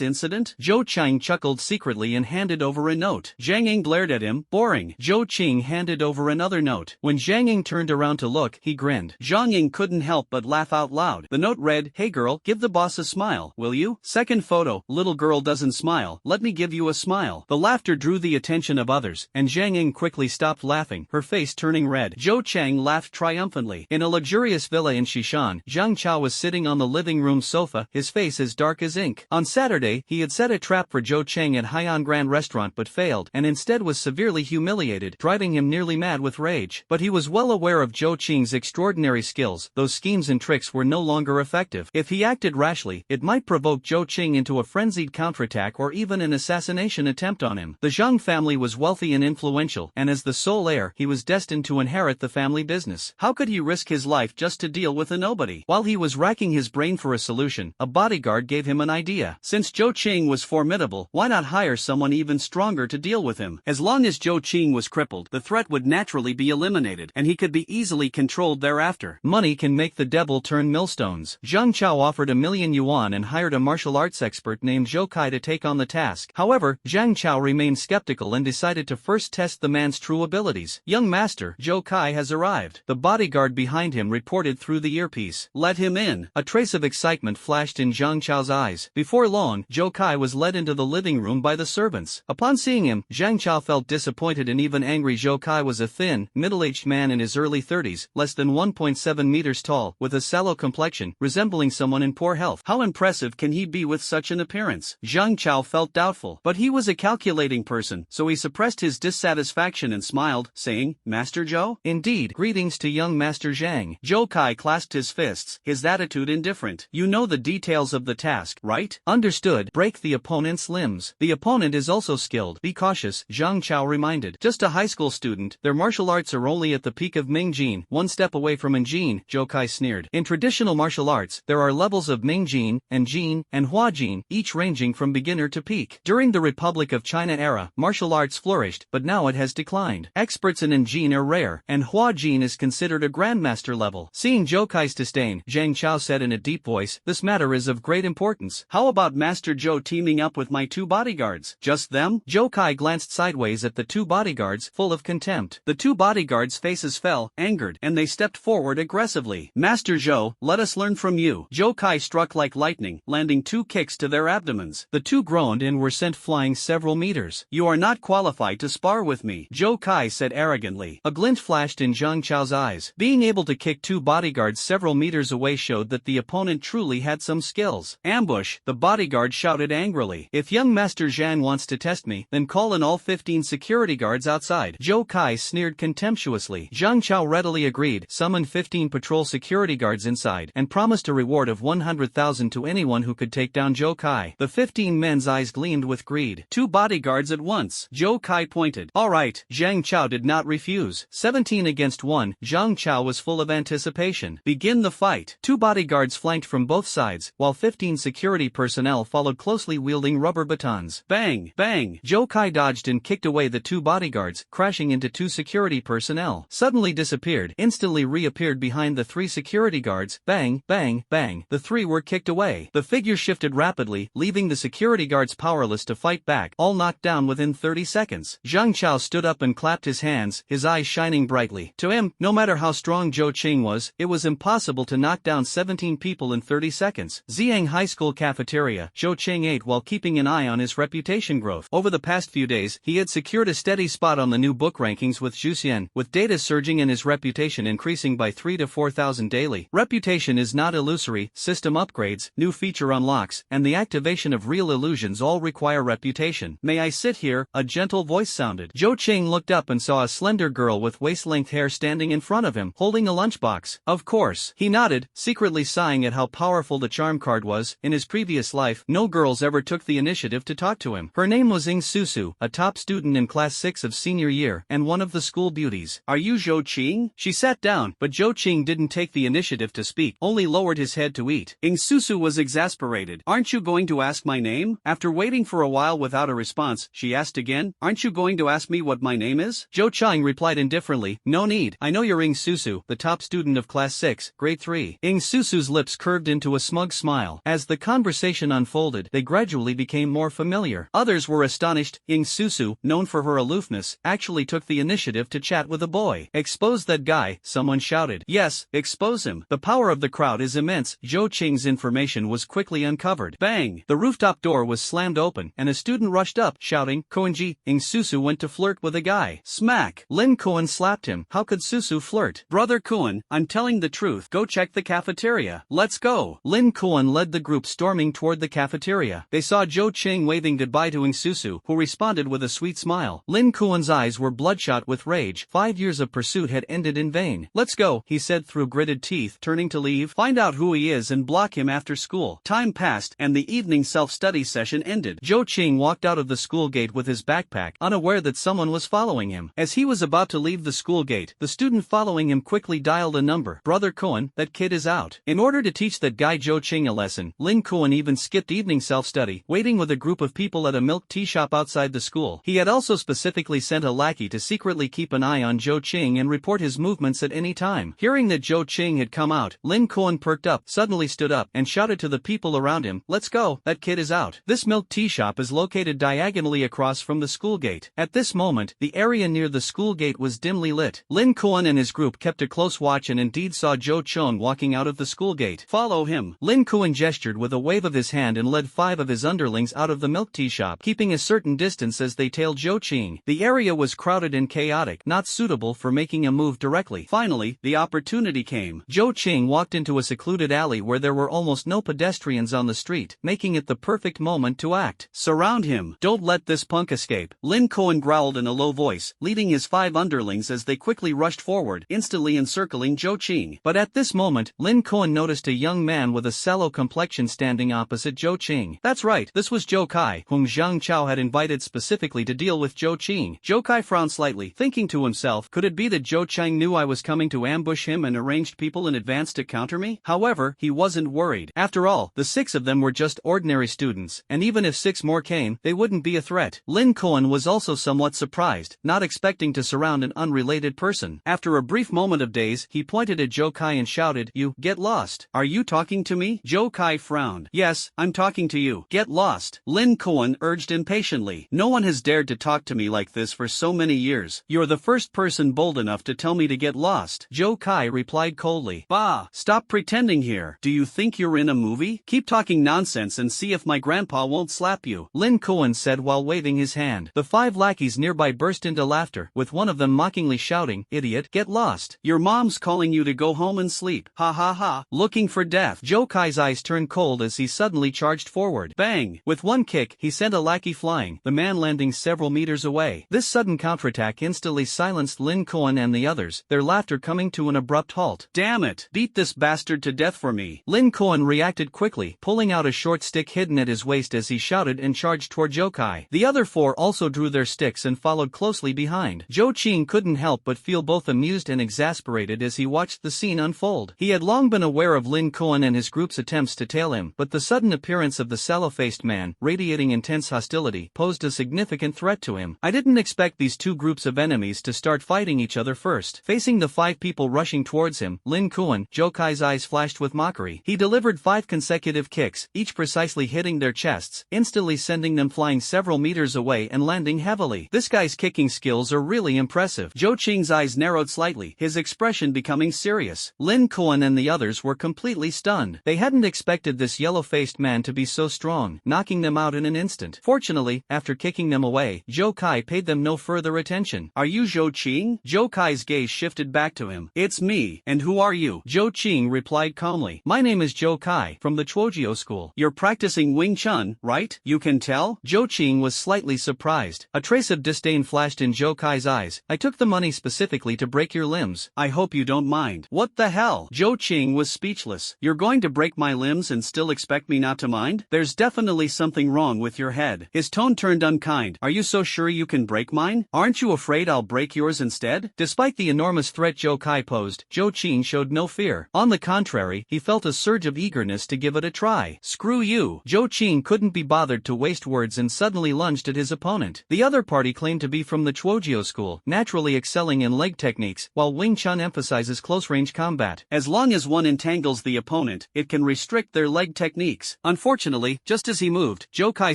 incident? Zhou Qing chuckled secretly and handed over a note. Zhang Ying glared at him, boring. Zhou Qing handed over another note. When Zhang Ying turned around to look, he grinned. Zhang Ying couldn't help but laugh out loud. The note read, "Hey girl, give the boss a smile, will you?" Second photo, little girl doesn't smile, let me give you a smile. The laughter drew the attention of others, and Zhang Ying quickly stopped laughing, her face turning red. Zhou Chang laughed triumphantly. In a luxurious villa in Xishan, Zhang Chao was sitting on the living room sofa, his face as dark as ink. On Saturday, he had set a trap for Zhou Cheng at Haiyan Grand Restaurant but failed, and instead was severely humiliated, driving him nearly mad with rage. But he was well aware of Zhou Qing's extraordinary skills. Those schemes and tricks were no longer effective. If he acted rashly, it might provoke Zhou Qing into a frenzied counterattack or even an assassination attempt on him. The Zhang family was wealthy and influential, and as the sole heir, he was destined to inherit the family business. How could he risk his life just to deal with a nobody? While he was racking his brain for a solution, a bodyguard gave him an idea. Since Zhou Qing was formidable, why not hire someone even stronger to deal with him? As long as Zhou Qing was crippled, the threat would naturally be eliminated, and he could be easily controlled thereafter. Money can make the devil turn millstones. Zhang Chao offered 1,000,000 yuan and hired a martial arts expert named Zhou Kai to take on the task. However, Zhang Chao remained skeptical and decided to first test the man's true abilities. "Young master, Zhou Kai has arrived," the bodyguard behind him reported through the earpiece. "Let him in." A trace of excitement flashed in Zhang Chao's eyes. Before long, Zhou Kai was led into the living room by the servants. Upon seeing him, Zhang Chao felt disappointed and even angry. Zhou Kai was a thin, middle-aged man in his early 30s, less than 1.7 meters tall, with a sallow complexion, resembling someone in poor health. How impressive can he be with such an appearance? Zhang Chao felt doubtful, but he was a calculating person, so he suppressed his dissatisfaction and smiled, saying, "Master Zhou?" "Indeed, greetings to young Master Zhang." Zhou Kai clasped his fists, his attitude indifferent. "You know the details of the task, right?" "Understood. Break the opponent's limbs. The opponent is also skilled. Be cautious," Zhang Chao reminded. "Just a high school student, their martial arts are only at the peak of Mingjin, one step away from Enjin," Zhou Kai sneered. "In traditional martial arts, there are levels of Mingjin, Enjin, and Huajin, each ranging from beginner to peak. During the Republic of China era, martial arts flourished, but now it has declined. Experts in Enjin are rare, and Huajin is considered a grandmaster level." Seeing Zhou Kai's disdain, Zhang Chao said in a deep voice, "This matter is of great importance. How about Master Zhou teaming up with my 2 bodyguards? Just them?" Zhou Kai glanced sideways at the 2 bodyguards, full of contempt. The 2 bodyguards' faces fell, angered, and they stepped forward aggressively. "Master Zhou, let us learn from you." Zhou Kai struck like lightning, landing 2 kicks to their abdomens. The 2 groaned and were sent flying several meters. "You are not qualified to spar with me," Zhou Kai said arrogantly. A glint flashed in Zhang Chao's eyes. Being able to kick 2 bodyguards several meters away showed that the opponent truly had some skills. "Ambush," the bodyguard shouted angrily. "If young Master Zhang wants to test me, then call in all 15 security guards outside." Zhou Kai sneered contemptuously. Zhang Chao readily agreed, summoned 15 patrol security guards inside, and promised a reward of 100,000 to anyone who could take down Zhou Kai. The 15 men's eyes gleamed with greed. 2 bodyguards at once, Zhou Kai pointed. "All right," Zhang Chao did not refuse. 17 against 1, Zhang Chao was full of anticipation. "Begin the fight." 2 bodyguards flanked from both sides, while 15 security personnel followed closely wielding rubber batons. Bang! Bang! Zhou Kai dodged and kicked away the 2 bodyguards, crashing into 2 security personnel. Suddenly disappeared, instantly reappeared behind the 3 security guards. Bang! Bang! Bang! The 3 were kicked away. The figure shifted rapidly, leaving the security guards powerless to fight back, all knocked down within 30 seconds. Zhang Chao stood up and clapped his hands, his eyes shining brightly. To him, no matter how strong Zhou Qing was, it was impossible to knock down 17 people in 30 seconds. Xiang High School cafeteria, Zhou Qing ate while keeping an eye on his reputation growth. Over the past few days, he had secured a steady spot on the new book rankings with Zhuxian, with data surging and his reputation increasing by 3,000 to 4,000 daily. Reputation is not illusory, system upgrades, new feature unlocks, and the the activation of real illusions all require reputation.
May I sit here? A gentle voice sounded.
Zhou Qing looked up and saw a slender girl with waist-length hair standing in front of him, holding a lunchbox.
Of course.
He nodded, secretly sighing at how powerful the charm card was. In his previous life, no girls ever took the initiative to talk to him. Her name was Ing Susu, a top student in class 6 of senior year, and one of the school beauties.
Are you Zhou Qing?
She sat down, but Zhou Qing didn't take the initiative to speak, only lowered his head to eat.
Ing Susu was exasperated. Aren't you going to ask my name? After waiting for a while without a response, she asked again, aren't you going to ask me what my name is?
Zhou Qing replied indifferently, no need, I know you're Ing Susu, the top student of class 6, grade 3. Ing Susu's lips curved into a smug smile. As the conversation unfolded, they gradually became more familiar. Others were astonished. Ing Susu, known for her aloofness, actually took the initiative to chat with a boy. Expose that guy, someone shouted.
Yes, expose him.
The power of the crowd is immense. Zhou Qing's information was quickly uncovered.
Bang!
The rooftop door was slammed open, and a student rushed up, shouting, Koenji. Ing Susu went to flirt with a guy.
Smack!
Lin Kuan slapped him. How could Susu flirt?
Brother Kuan, I'm telling the truth. Go check the cafeteria. Let's go.
Lin Kuan led the group storming toward the cafeteria. They saw Zhou Qing waving goodbye to Ing Susu, who responded with a sweet smile. Lin Kuan's eyes were bloodshot with rage. 5 years of pursuit had ended in vain. Let's go, he said through gritted teeth, turning to leave.
Find out who he is and block him after school. Time passed, and the evening self-study session ended.
Zhou Qing walked out of the school gate with his backpack, unaware that someone was following him. As he was about to leave the school gate, the student following him quickly dialed a number. Brother Kuan, that kid is out. In order to teach that guy Zhou Qing a lesson, Lin Kuan even skipped evening self-study, waiting with a group of people at a milk tea shop outside the school. He had also specifically sent a lackey to secretly keep an eye on Zhou Qing and report his movements at any time. Hearing that Zhou Qing had come out, Lin Kuan perked up, suddenly stood up, and shouted to the people around him, let's go, that kid is out. This milk tea shop is located diagonally across from the school gate. At this moment, the area near the school gate was dimly lit. Lin Kuan and his group kept a close watch and indeed saw Zhou Qing walking out of the school gate.
Follow him.
Lin Kuan gestured with a wave of his hand and led 5 of his underlings out of the milk tea shop, keeping a certain distance as they tailed Zhou Qing. The area was crowded and chaotic, not suitable for making a move directly.
Finally, the opportunity came.
Zhou Qing walked into a secluded alley where there were almost no pedestrians on the street, making it the perfect moment to act.
Surround him. Don't let this punk escape. Lin Kuan growled in a low voice, leading his 5 underlings as they quickly rushed forward, instantly encircling Zhou Qing.
But at this moment, Lin Kuan noticed a young man with a sallow complexion standing opposite Zhou Qing. That's right, this was Zhou Kai, whom Zhang Chao had invited specifically to deal with Zhou Qing. Zhou Kai frowned slightly, thinking to himself, could it be that Zhou Qing knew I was coming to ambush him and arranged people in advance to counter me? However, he wasn't worried. After all, the 6 of them were just ordinary students, and even if 6 more came, they wouldn't be a threat. Lin Kuan was also somewhat surprised, not expecting to surround an unrelated person. After a brief moment of daze, he pointed at Zhou Kai and shouted, you, get lost.
Are you talking to me? Zhou Kai frowned.
Yes, I'm talking to you.
Get lost. Lin Kuan urged impatiently. No one has dared to talk to me like this for so many years. You're the first person bold enough to tell me to get lost.
Zhou Kai replied coldly.
Bah! Stop pretending here. Do you think you're in a movie? Keep talking nonsense and see if my grandpa won't slap you.
Lin Kuan said while waving his hand. The 5 lackeys nearby burst into laughter, with one of them mockingly shouting, idiot, get lost.
Your mom's calling you to go home and sleep. Ha ha ha. Looking for death.
Zhou Kai's eyes turned cold as he suddenly charged forward.
Bang!
With one kick, he sent a lackey flying, the man landing several meters away. This sudden counterattack instantly silenced Lin Kuan and the others, their laughter coming to an abrupt halt.
Damn it! Beat this bastard to death for me.
Lin Kuan reacted quickly, pulling out a short stick hidden at his waist as he shouted and charged toward Zhou Kai. The other 4 also drew their sticks and followed closely behind. Zhou Qing couldn't help but feel both amused and exasperated as he watched the scene unfold. He had long been aware of Lin Kuan and his group's attempts to tail him, but the sudden appearance of the sallow-faced man, radiating intense hostility, posed a significant threat to him. I didn't expect these 2 groups of enemies to start fighting each other first. Facing the 5 people rushing towards him, Lin Kuan, Zhou Kai's eyes flashed with mockery. He delivered 5 consecutive kicks, each precisely hitting their chests, instantly sending them flying several meters away and landing heavily. This guy's kicking skills are really impressive. Zhou Qing's eyes narrowed slightly, his expression becoming serious. Lin Kuan and the others were completely stunned. They hadn't expected this yellow-faced man to be so strong, knocking them out in an instant. Fortunately, after kicking them away, Zhou Kai paid them no further attention.
Are you Zhou Qing? Zhou Kai's gaze shifted back to him. It's me, and who are you?
Zhou Qing replied calmly. My name is Zhou Kai, from the Chuojio school.
Cool, you're practicing Wing Chun, right? You can tell? Zhou Qing was slightly surprised. A trace of disdain flashed in Zhou Kai's eyes. I took the money specifically to break your limbs. I hope you don't mind. What the hell? Zhou Qing was speechless. You're going to break my limbs and still expect me not to mind? There's definitely something wrong with your head. His tone turned unkind. Are you so sure you can break mine? Aren't you afraid I'll break yours instead? Despite the enormous threat Zhou Kai posed, Zhou Qing showed no fear. On the contrary, he felt a surge of eagerness to give it a try. Screw you. Zhou Qing couldn't be bothered to waste words and suddenly lunged at his opponent. The other party claimed to be from the Chuojio school, naturally excelling in leg techniques, while Wing Chun emphasizes close-range combat. As long as one entangles the opponent, it can restrict their leg techniques. Unfortunately, just as he moved, Zhou Kai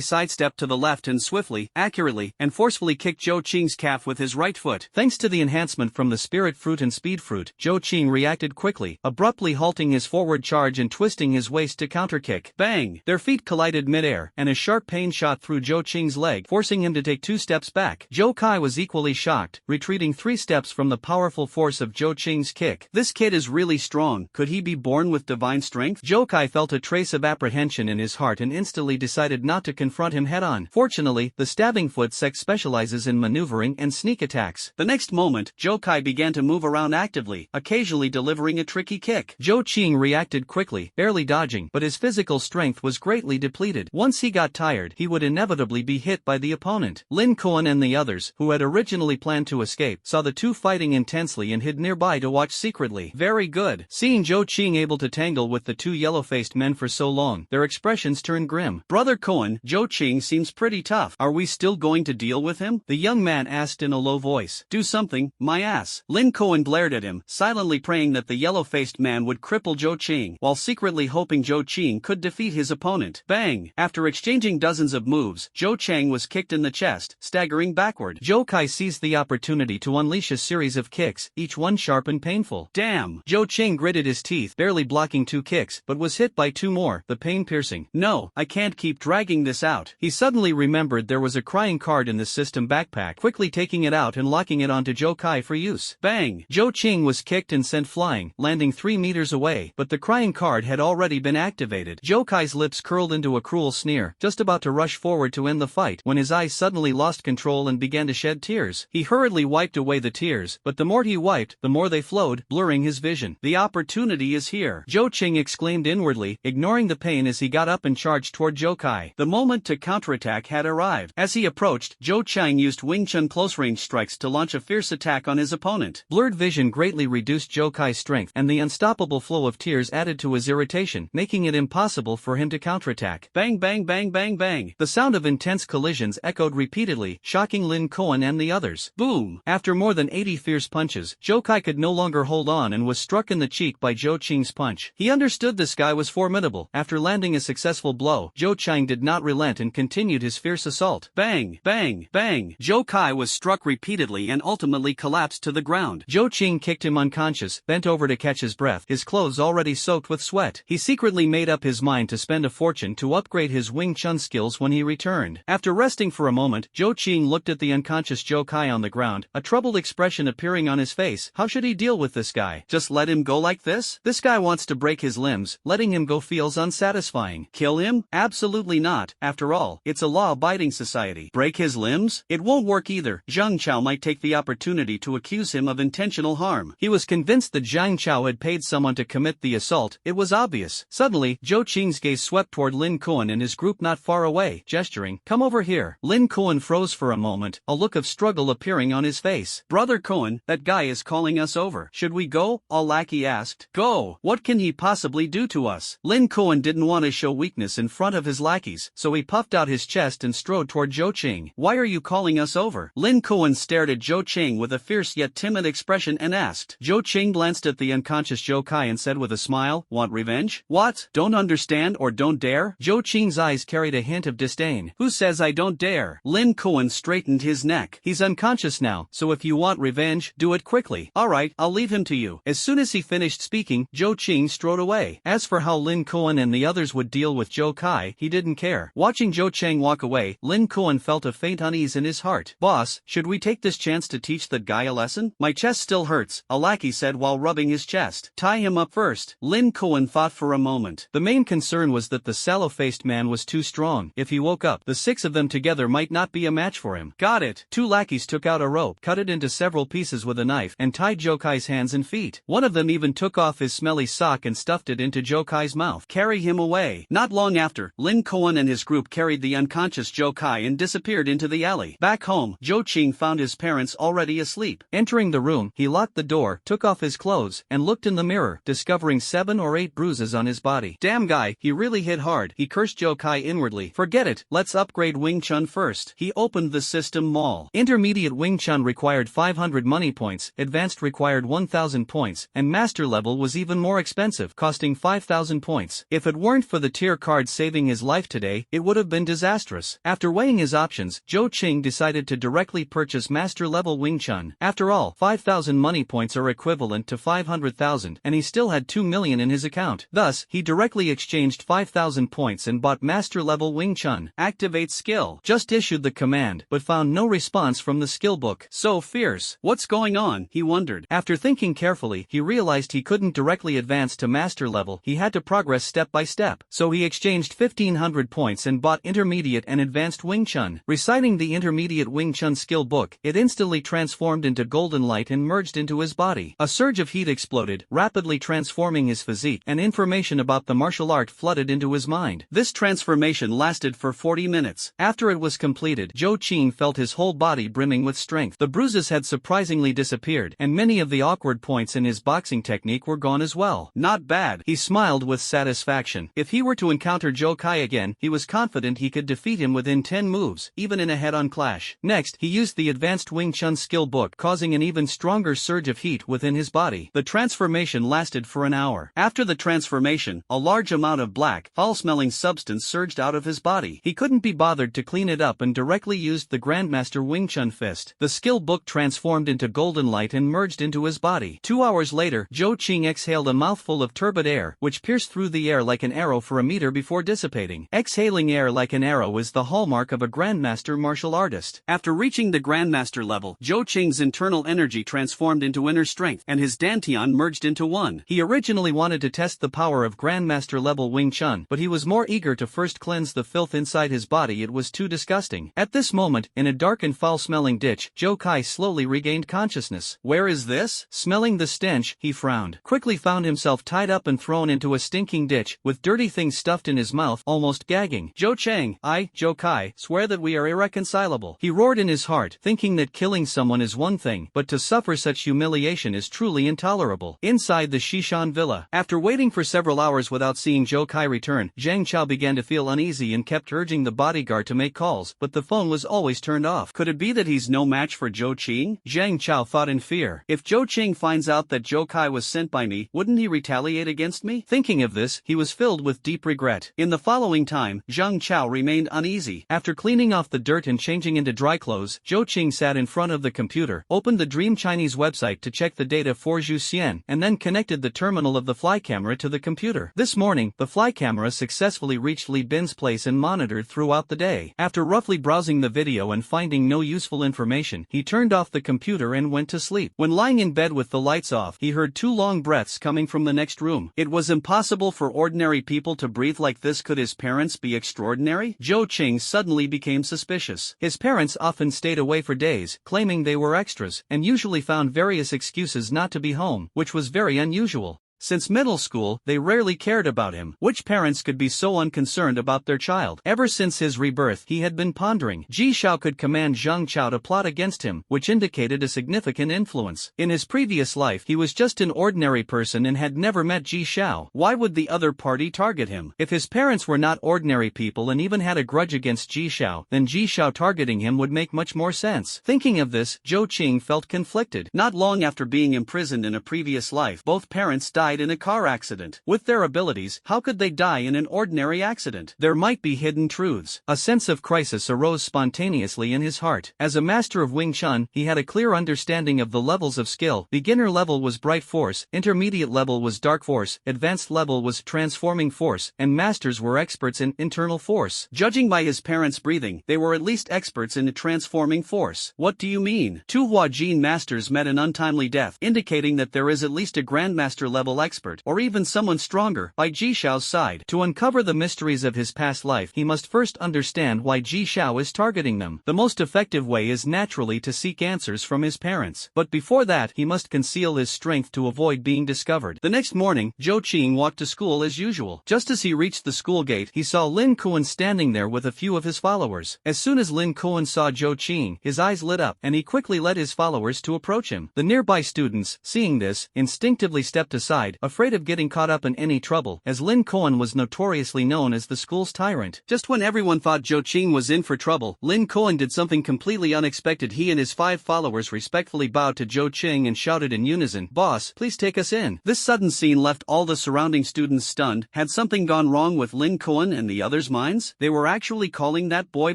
sidestepped to the left and swiftly, accurately, and forcefully kicked Zhou Qing's calf with his right foot. Thanks to the enhancement from the Spirit Fruit and Speed Fruit, Zhou Qing reacted quickly, abruptly halting his forward charge and twisting his waist to counterkick. Bang! Their feet collided midair, and a sharp pain shot through Zhou Qing's leg, forcing him to take 2 steps back. Zhou Kai was equally shocked, retreating 3 steps from the powerful force of Zhou Qing's kick. This kid is really strong. Could he be born with divine strength? Zhou Kai felt a trace of apprehension in his heart and instantly decided not to confront him head-on. Fortunately, the stabbing foot sect specializes in maneuvering and sneak attacks. The next moment, Zhou Kai began to move around actively, occasionally delivering a tricky kick. Zhou Qing reacted quickly, barely dodging, but his physical strength was greatly depleted. Once he got tired, he would inevitably be hit by the opponent. Lin Kuan and the others, who had originally planned to escape, saw the two fighting intensely and hid nearby to watch secretly. Very good. Seeing Zhou Qing able to tangle with the two yellow-faced men for so long, their expressions turned grim. Brother Kuan, Zhou Qing seems pretty tough. Are we still going to deal with him? The young man asked in a low voice. Do something, my ass. Lin Kuan glared at him, silently praying that the yellow-faced man would cripple Zhou Qing, while secretly hoping Zhou Qing could defeat his opponent. Bang! After exchanging dozens of moves, Zhou Chang was kicked in the chest, staggering backward. Zhou Kai seized the opportunity to unleash a series of kicks, each one sharp and painful. Damn! Zhou Chang gritted his teeth, barely blocking 2 kicks, but was hit by 2 more, the pain piercing. No, I can't keep dragging this out. He suddenly remembered there was a crying card in the system backpack, quickly taking it out and locking it onto Zhou Kai for use. Bang! Zhou Qing was kicked and sent flying, landing 3 meters away, but the crying card had already been activated. Zhou Kai's lips curled into a cruel sneer, just about to rush forward to end the fight, when his eyes suddenly lost control and began to shed tears. He hurriedly wiped away the tears, but the more he wiped, the more they flowed, blurring his vision. The opportunity is here, Zhou Qing exclaimed inwardly, ignoring the pain as he got up and charged toward Zhou Kai. The moment to counterattack had arrived. As he approached, Zhou Chang used Wing Chun close-range strikes to launch a fierce attack on his opponent. Blurred vision greatly reduced Zhou Kai's strength, and the unstoppable flow of tears added to his irritation, making it impossible for him to counterattack. Bang bang bang bang bang. The sound of intense collisions echoed repeatedly, shocking Lin Kuan and the others. Boom! After more than 80 fierce punches, Zhou Kai could no longer hold on and was struck in the cheek by Zhou Qing's punch. He understood this guy was formidable. After landing a successful blow, Zhou Chang did not relent and continued his fierce assault. Bang! Bang! Bang! Zhou Kai was struck repeatedly and ultimately collapsed to the ground. Zhou Qing kicked him unconscious, bent over to catch his breath, his clothes already soaked with sweat. He secretly made up his mind to spend a fortune to upgrade his Wing Chun skills when he returned. After resting for a moment, Zhou Qing looked at the unconscious Zhou Kai on the ground, a troubled expression appearing on his face. How should he deal with this guy? Just let him go like this? This guy wants to break his limbs, letting him go feels unsatisfying. Kill him? Absolutely not. After all, it's a law-abiding society. Break his limbs? It won't work either. Zhang Chao might take the opportunity to accuse him of intentional harm. He was convinced that Zhang Chao had paid someone to commit the assault. It was obvious. Suddenly, Zhou Qing's gaze swept toward Lin Kuan and his group not far away, gesturing, "Come over here." Lin Kuan froze for a moment, a look of struggle appearing on his face. Brother Kuan, that guy is calling us over. Should we go? All lackey asked. Go. What can he possibly do to us? Lin Kuan didn't want to show weakness in front of his lackeys, so he puffed out his chest and strode toward Zhou Qing. Why are you calling us over? Lin Kuan stared at Zhou Qing with a fierce yet timid expression and asked. Zhou Qing glanced at the unconscious Zhou Kai and said with a smile, "Want revenge? What? Don't understand or don't dare?" Zhou Qing's eyes carried a hint of disdain. Who says I don't dare? Lin Kuan straightened his neck. He's unconscious now, so if you want revenge, do it quickly. Alright, I'll leave him to you. As soon as he finished speaking, Zhou Qing strode away. As for how Lin Kuan and the others would deal with Zhou Kai, he didn't care. Watching Zhou Chang walk away, Lin Kuan felt a faint unease in his heart. Boss, should we take this chance to teach that guy a lesson? My chest still hurts, a lackey said while rubbing his chest. Tie him up first. Lin Kuan thought for a moment. The main concern
concern was that the sallow-faced man was too strong. If he woke up, the 6 of them together might not be a match for him.
Got it.
2 lackeys took out a rope, cut it into several pieces with a knife, and tied Jokai's hands and feet. One of them even took off his smelly sock and stuffed it into Jokai's mouth.
Carry him away. Not long after, Lin Koan and his group carried the unconscious Jokai and disappeared into the alley. Back home, Zhou Qing found his parents already asleep.
Entering the room, he locked the door, took off his clothes, and looked in the mirror, discovering 7 or 8 bruises on his body.
Damn guy, he really hit hard. He cursed Jokai inwardly. Forget it, let's upgrade Wing Chun first. He opened the system mall.
Intermediate Wing Chun required 500 money points, advanced required 1000 points, and master level was even more expensive, costing 5000 points. If it weren't for the tier card saving his life today, it would have been disastrous. After weighing his options, Zhou Qing decided to directly purchase master level Wing Chun. After all, 5000 money points are equivalent to 500,000, and he still had 2 million in his account. Thus, he directly exchanged 5000 points and bought master level Wing Chun.
Activate skill.
Just issued the command, but found no response from the skill book.
So fierce. What's going on? He wondered.
After thinking carefully, he realized he couldn't directly advance to master level. He had to progress step by step. So he exchanged 1500 points and bought intermediate and advanced Wing Chun. Reciting the intermediate Wing Chun skill book, it instantly transformed into golden light and merged into his body. A surge of heat exploded, rapidly transforming his physique, and information about the martial art flooded into his mind.
This transformation lasted for 40 minutes.
After it was completed, Zhou Qing felt his whole body brimming with strength. The bruises had surprisingly disappeared, and many of the awkward points in his boxing technique were gone as well.
Not bad.
He smiled with satisfaction. If he were to encounter Jokai again, he was confident he could defeat him within 10 moves, even in a head-on clash. Next, he used the advanced Wing Chun skill book, causing an even stronger surge of heat within his body.
The transformation lasted for an hour. After the transformation, a large amount of black, foul-smelling substance surged out of his body.
He couldn't be bothered to clean it up and directly used the Grandmaster Wing Chun fist. The skill book transformed into golden light and merged into his body. 2 hours later, Zhou Qing exhaled a mouthful of turbid air, which pierced through the air like an arrow for a meter before dissipating. Exhaling air like an arrow is the hallmark of a Grandmaster martial artist.
After reaching the Grandmaster level, Zhou Qing's internal energy transformed into inner strength, and his dantian merged into one.
He originally wanted to test the power of Grandmaster level Wing Chun, but he was more eager to first cleanse the filth inside his body. It was too disgusting. At this moment, in a dark and foul-smelling ditch, Jokai slowly regained consciousness.
Where is this?
Smelling the stench, he frowned. Quickly found himself tied up and thrown into a stinking ditch, with dirty things stuffed in his mouth, almost gagging.
Zhou Cheng, I, Jokai, swear that we are irreconcilable.
He roared in his heart, thinking that killing someone is one thing, but to suffer such humiliation is truly intolerable. Inside the Shishan villa, after waiting for several hours without seeing Jokai return, Zhang Chao began to feel uneasy and kept urging the bodyguard to make calls, but the phone was always turned off.
Could it be that he's no match for Zhou Qing?
Zhang Chao thought in fear.
If Zhou Qing finds out that Jokai was sent by me, wouldn't he retaliate against me?
Thinking of this, he was filled with deep regret.
In the following time, Zhang Chao remained uneasy.
After cleaning off the dirt and changing into dry clothes, Zhou Qing sat in front of the computer, opened the Dream Chinese website to check the data for Zhu Xian, and then connected the terminal of the fly camera to the computer. This morning, the fly camera successfully reached Li Bin's place and monitored throughout the day. After roughly browsing the video and finding no useful information, he turned off the computer and went to sleep. When lying in bed with the lights off, he heard 2 long breaths coming from the next room.
It was impossible for ordinary people to breathe like this. Could his parents be extraordinary? Zhou Qing suddenly became suspicious.
His parents often stayed away for days, claiming they were extras, and usually found various excuses not to be home, which was very unusual. Since middle school, they rarely cared about him. Which parents could be so unconcerned about their child? Ever since his rebirth, he had been pondering. Ji Xiao could command Zhang Chao to plot against him, which indicated a significant influence. In his previous life, he was just an ordinary person and had never met Ji Xiao. Why would the other party target him? If his parents were not ordinary people and even had a grudge against Ji Xiao, then Ji Xiao targeting him would make much more sense. Thinking of this, Zhou Qing felt conflicted.
Not long after being imprisoned in a previous life, both parents died in a car accident. With their abilities, how could they die in an ordinary accident?
There might be hidden truths. A sense of crisis arose spontaneously in his heart. As a master of Wing Chun, he had a clear understanding of the levels of skill. Beginner level was bright force, intermediate level was dark force, advanced level was transforming force, and masters were experts in internal force.
Judging by his parents' breathing, they were at least experts in transforming force. What do you mean? 2 Hua Jin masters met an untimely death, indicating that there is at least a grandmaster level level expert, or even someone stronger, by Ji Xiao's side. To uncover the mysteries of his past life, he must first understand why Ji Xiao is targeting them. The most effective way is naturally to seek answers from his parents. But before that, he must conceal his strength to avoid being discovered. The next morning, Zhou Qing walked to school as usual. Just as he reached the school gate, he saw Lin Kuan standing there with a few of his followers. As soon as Lin Kuan saw Zhou Qing, his eyes lit up, and he quickly led his followers to approach him. The nearby students, seeing this, instinctively stepped aside, afraid of getting caught up in any trouble, as Lin Kuan was notoriously known as the school's tyrant. Just when everyone thought Zhou Qing was in for trouble, Lin Kuan did something completely unexpected. He and his 5 followers respectfully bowed to Zhou Qing and shouted in unison, "Boss, please take us in." This sudden scene left all the surrounding students stunned. Had something gone wrong with Lin Kuan and the others' minds? They were actually calling that boy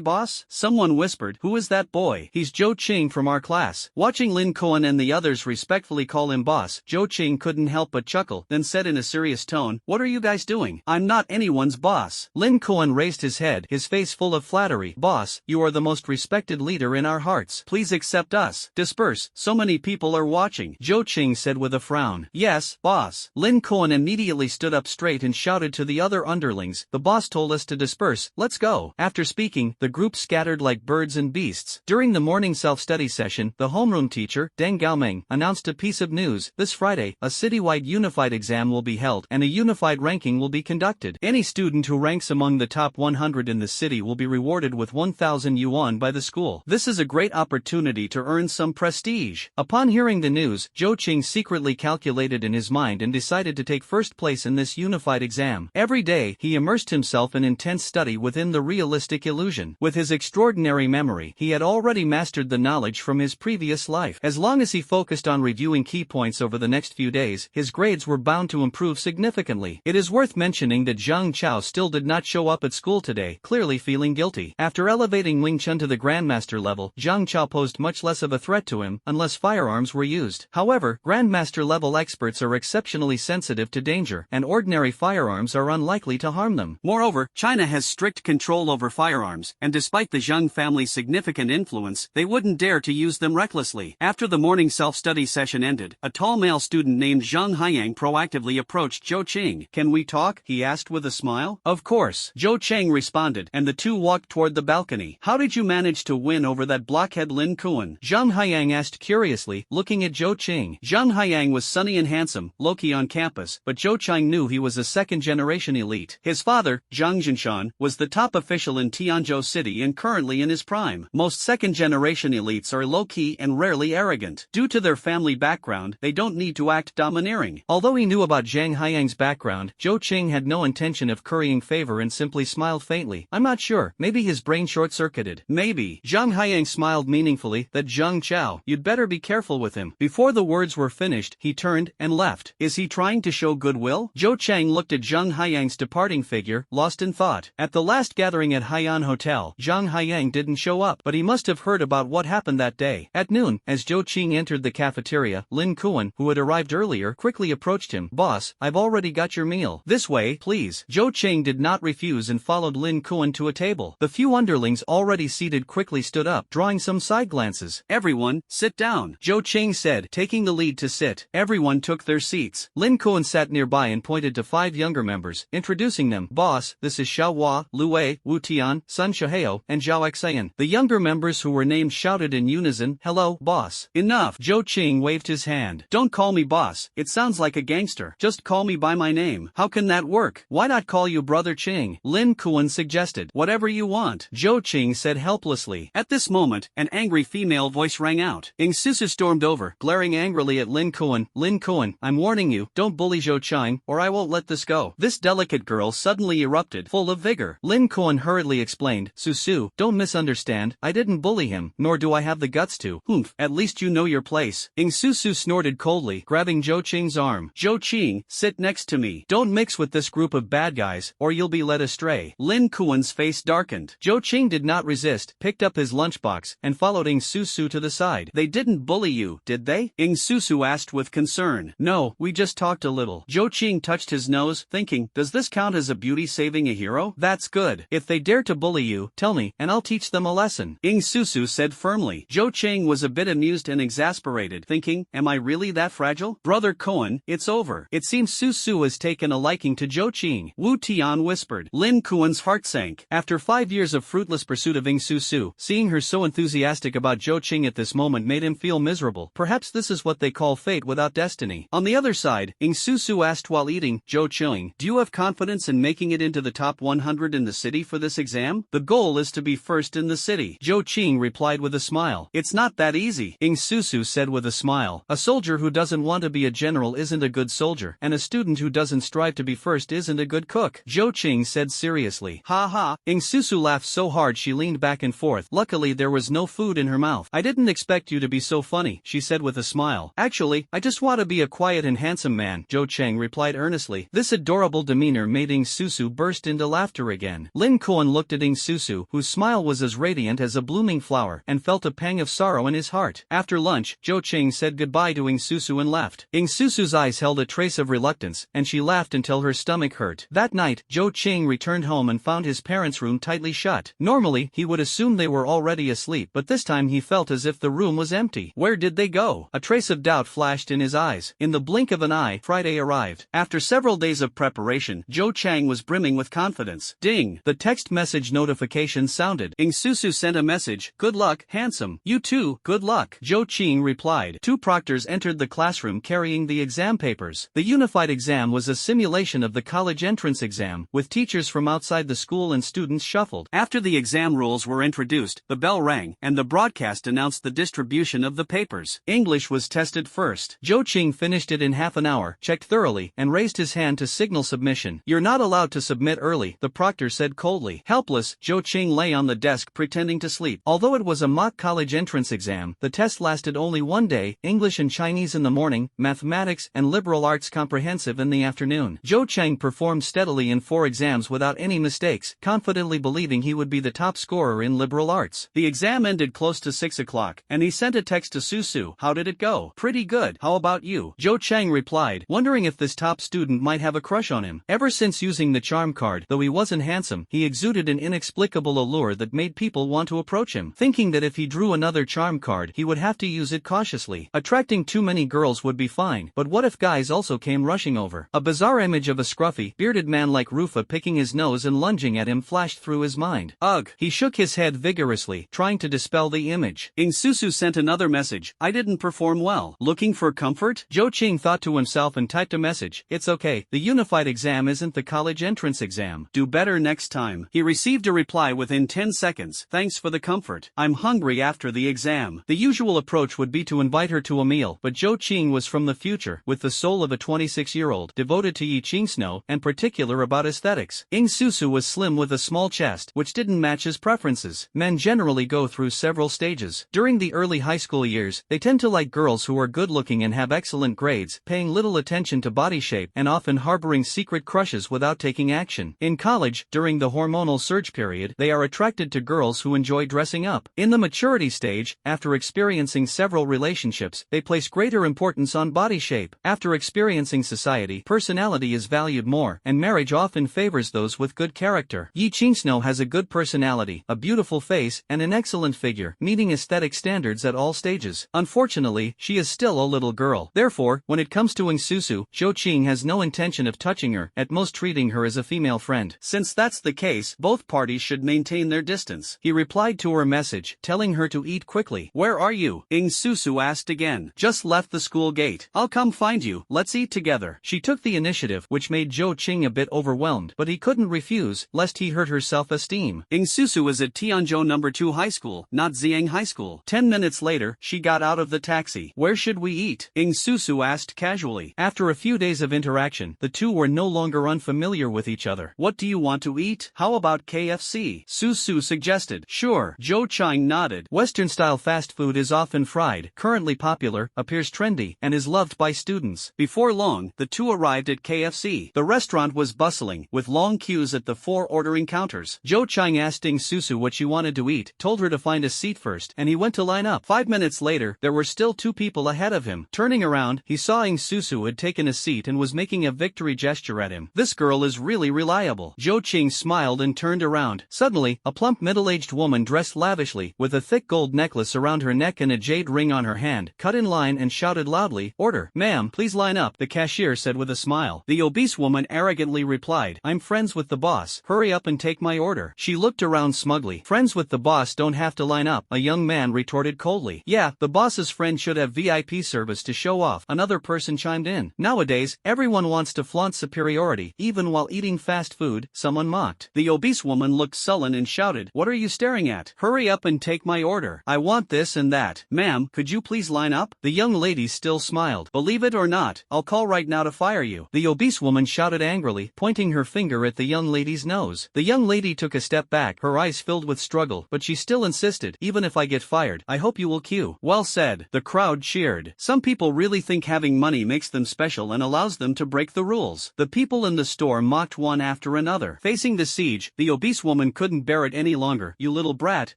boss? Someone whispered, "Who is that boy?" "He's Zhou Qing from our class." Watching Lin Kuan and the others respectfully call him boss, Zhou Qing couldn't help but chuckle, then said in a serious tone, "What are you guys doing? I'm not anyone's boss." Lin Kuan raised his head, his face full of flattery. "Boss, you are the most respected leader in our hearts. Please accept us. Disperse, so many people are watching," Zhou Qing said with a frown. "Yes, boss." Lin Kuan immediately stood up straight and shouted to the other underlings, "The boss told us to disperse, let's go." After speaking, the group scattered like birds and beasts. During the morning self-study session, the homeroom teacher, Deng Gaoming, announced a piece of news. This Friday, a citywide unified exam will be held, and a unified ranking will be conducted. Any student who ranks among the top 100 in the city will be rewarded with 1,000 yuan by the school. This is a great opportunity to earn some prestige. Upon hearing the news, Zhou Qing secretly calculated in his mind and decided to take first place in this unified exam. Every day, he immersed himself in intense study within the realistic illusion. With his extraordinary memory, he had already mastered the knowledge from his previous life. As long as he focused on reviewing key points over the next few days, his grades were bound to improve significantly. It is worth mentioning that Zhang Chao still did not show up at school today, clearly feeling guilty. After elevating Wing Chun to the Grandmaster level, Zhang Chao posed much less of a threat to him, unless firearms were used. However, Grandmaster level experts are exceptionally sensitive to danger, and ordinary firearms are unlikely to harm them. Moreover, China has strict control over firearms, and despite the Zhang family's significant influence, they wouldn't dare to use them recklessly. After the morning self-study session ended, a tall male student named Zhang Haiyang proactively approached Zhou Qing. "Can we talk?" he asked with a smile. "Of course," Zhou Qing responded, and the two walked toward the balcony. "How did you manage to win over that blockhead Lin Kuan?" Zhang Haiyang asked curiously, looking at Zhou Qing. Zhang Haiyang was sunny and handsome, low-key on campus, but Zhou Qing knew he was a second-generation elite. His father, Zhang Jinshan, was the top official in Tianzhou City and currently in his prime. Most second-generation elites are low-key and rarely arrogant. Due to their family background, they don't need to act domineering. Although he knew about Zhang Haiyang's background, Zhou Qing had no intention of currying favor and simply smiled faintly. "I'm not sure, maybe his brain short-circuited." "Maybe." Zhang Haiyang smiled meaningfully. "That Zhang Chao, you'd better be careful with him." Before the words were finished, he turned and left. Is he trying to show goodwill? Zhou Chang looked at Zhang Haiyang's departing figure, lost in thought. At the last gathering at Haiyan Hotel, Zhang Haiyang didn't show up, but he must have heard about what happened that day. At noon, as Zhou Qing entered the cafeteria, Lin Kuan, who had arrived earlier, quickly approached him. "Boss, I've already got your meal. This way, please." Zhou Qing did not refuse and followed Lin Kuan to a table. The few underlings already seated quickly stood up, drawing some side glances. "Everyone, sit down," Zhou Qing said, taking the lead to sit. Everyone took their seats. Lin Kuan sat nearby and pointed to 5 younger members, introducing them. "Boss, this is Xiao Hua, Lu Wei, Wu Tian, Sun Shaheo, and Zhao Xayan." The younger members who were named shouted in unison, "Hello, boss." "Enough," Zhou Qing waved his hand. "Don't call me boss, it sounds like a gangster. Just call me by my name." "How can that work? Why not call you Brother Qing?" Lin Kuan suggested. "Whatever you want," Zhou Qing said helplessly. At this moment, an angry female voice rang out. Ing Susu stormed over, glaring angrily at Lin Kuan. "Lin Kuan, I'm warning you, don't bully Zhou Qing, or I won't let this go." This delicate girl suddenly erupted, full of vigor. Lin Kuan hurriedly explained, "Susu, don't misunderstand, I didn't bully him, nor do I have the guts to." "Humph, at least you know your place." Ing Susu snorted coldly, grabbing Zhou Qing's arm. "Zhou Qing, sit next to me. Don't mix with this group of bad guys, or you'll be led astray." Lin Kuan's face darkened. Zhou Qing did not resist, picked up his lunchbox, and followed Ing Susu to the side. "They didn't bully you, did they?" Ing Susu asked with concern. "No, we just talked a little." Zhou Qing touched his nose, thinking, does this count as a beauty saving a hero? "That's good. If they dare to bully you, tell me, and I'll teach them a lesson," Ing Susu said firmly. Zhou Qing was a bit amused and exasperated, thinking, am I really that fragile? "Brother Koan, it's over. It seems Su has taken a liking to Zhou Qing, Wu Tian whispered. Lin Kuan's heart sank. After 5 years of fruitless pursuit of Su, seeing her so enthusiastic about Zhou Qing at this moment made him feel miserable. Perhaps this is what they call fate without destiny. On the other side, Su asked while eating, Zhou Qing, do you have confidence in making it into the top 100 in the city for this exam? The goal is to be first in the city. Zhou Qing replied with a smile. It's not that easy. Su said with a smile. A soldier who doesn't want to be a general isn't a good soldier, and a student who doesn't strive to be first isn't a good cook. Zhou Qing said seriously. Ha ha. Su laughed so hard she leaned back and forth. Luckily there was no food in her mouth. I didn't expect you to be so funny, she said with a smile. Actually, I just want to be a quiet and handsome man, Zhou Qing replied earnestly. This adorable demeanor made Su burst into laughter again. Lin Kuan looked at Su, whose smile was as radiant as a blooming flower, and felt a pang of sorrow in his heart. After lunch, Zhou Qing said goodbye to Su and left. Su's eyes held a trace of reluctance, and she laughed until her stomach hurt. That night, Zhou Qing returned home and found his parents' room tightly shut. Normally, he would assume they were already asleep, but this time he felt as if the room was empty. Where did they go? A trace of doubt flashed in his eyes. In the blink of an eye, Friday arrived. After several days of preparation, Zhou Chang was brimming with confidence. Ding! The text message notification sounded. Su sent a message. Good luck, handsome. You too, good luck. Zhou Qing replied. Two proctors entered the classroom carrying the exam papers. The unified exam was a simulation of the college entrance exam, with teachers from outside the school and students shuffled. After the exam rules were introduced, the bell rang, and the broadcast announced the distribution of the papers. English was tested first. Zhou Qing finished it in half an hour, checked thoroughly, and raised his hand to signal submission. You're not allowed to submit early, the proctor said coldly. Helpless, Zhou Qing lay on the desk pretending to sleep. Although it was a mock college entrance exam, the test lasted only one day, English and Chinese in the morning, mathematics and liberal arts comprehensive in the afternoon. Zhou Cheng performed steadily in 4 exams without any mistakes, confidently believing he would be the top scorer in liberal arts. The exam ended close to 6 o'clock, and he sent a text to Su. How did it go? Pretty good. How about you? Zhou Cheng replied, wondering if this top student might have a crush on him. Ever since using the charm card, though he wasn't handsome, he exuded an inexplicable allure that made people want to approach him. Thinking that if he drew another charm card, he would have to use it cautiously. Attracting too many girls would be fine, but what if guys also came rushing over? A bizarre image of a scruffy, bearded man like Rufa picking his nose and lunging at him flashed through his mind. Ugh! He shook his head vigorously, trying to dispel the image. Su sent another message. I didn't perform well. Looking for comfort? Zhou Qing thought to himself and typed a message. It's okay, the unified exam isn't the college entrance exam. Do better next time. He received a reply within 10 seconds. Thanks for the comfort. I'm hungry after the exam. The usual approach would be to invite her to a meal, but Zhou Qing was from the future, with the soul of a 26-year-old, devoted to Yi Qingsno, and particular about aesthetics. Su was slim with a small chest, which didn't match his preferences. Men generally go through several stages. During the early high school years, they tend to like girls who are good-looking and have excellent grades, paying little attention to body shape and often harboring secret crushes without taking action. In college, during the hormonal surge period, they are attracted to girls who enjoy dressing up. In the maturity stage, after experiencing several relationships, they place greater importance on body shape. After experiencing society, personality is valued more, and marriage often favors those with good character. Yi Qingsno has a good personality, a beautiful face, and an excellent figure, meeting aesthetic standards at all stages. Unfortunately, she is still a little girl. Therefore, when it comes to Su, Zhou Qing has no intention of touching her, at most treating her as a female friend. Since that's the case, both parties should maintain their distance. He replied to her message, telling her to eat quickly. Where are you? Su asked again. Just left the school gate. I'll come find you. Let's eat together. She took the initiative, which made Zhou Qing a bit overwhelmed, but he couldn't refuse, lest he hurt her self-esteem. Su is at Tianzhou No. 2 High School, not Xiang High School. 10 minutes later, she got out of the taxi. Where should we eat? Su asked casually. After a few days of interaction, the two were no longer unfamiliar with each other. What do you want to eat? How about KFC? Su suggested. Sure. Zhou Chang nodded. Western-style fast food is often fried, currently popular, appears trendy, and is loved by students. Before long, the two arrived at KFC. The restaurant was bustling, with long queues at the 4 ordering counters. Zhou Chang asked Su what she wanted to eat, told her to find a seat first, and he went to line up. 5 minutes later, there were still 2 people ahead of him. Turning around, he saw Su had taken a seat and was making a victory gesture at him. This girl is really reliable. Zhou Qing smiled and turned around. Suddenly, a plump middle-aged woman dressed lavishly, with a thick gold necklace around her neck and a jade ring on her hand, cut in line and shouted loudly, "Order! Ma'am, please please line up, the cashier said with a smile. The obese woman arrogantly replied, I'm friends with the boss, hurry up and take my order. She looked around smugly. Friends with the boss don't have to line up, a young man retorted coldly. Yeah, the boss's friend should have VIP service to show off, another person chimed in. Nowadays, everyone wants to flaunt superiority, even while eating fast food, someone mocked. The obese woman looked sullen and shouted, what are you staring at? Hurry up and take my order. I want this and that. Ma'am, could you please line up? The young lady still smiled. Believe it or not, I'll call right now to fire you. The obese woman shouted angrily, pointing her finger at the young lady's nose. The young lady took a step back, her eyes filled with struggle, but she still insisted, even if I get fired, I hope you will queue. Well said. The crowd cheered. Some people really think having money makes them special and allows them to break the rules. The people in the store mocked one after another. Facing the siege, the obese woman couldn't bear it any longer. You little brat,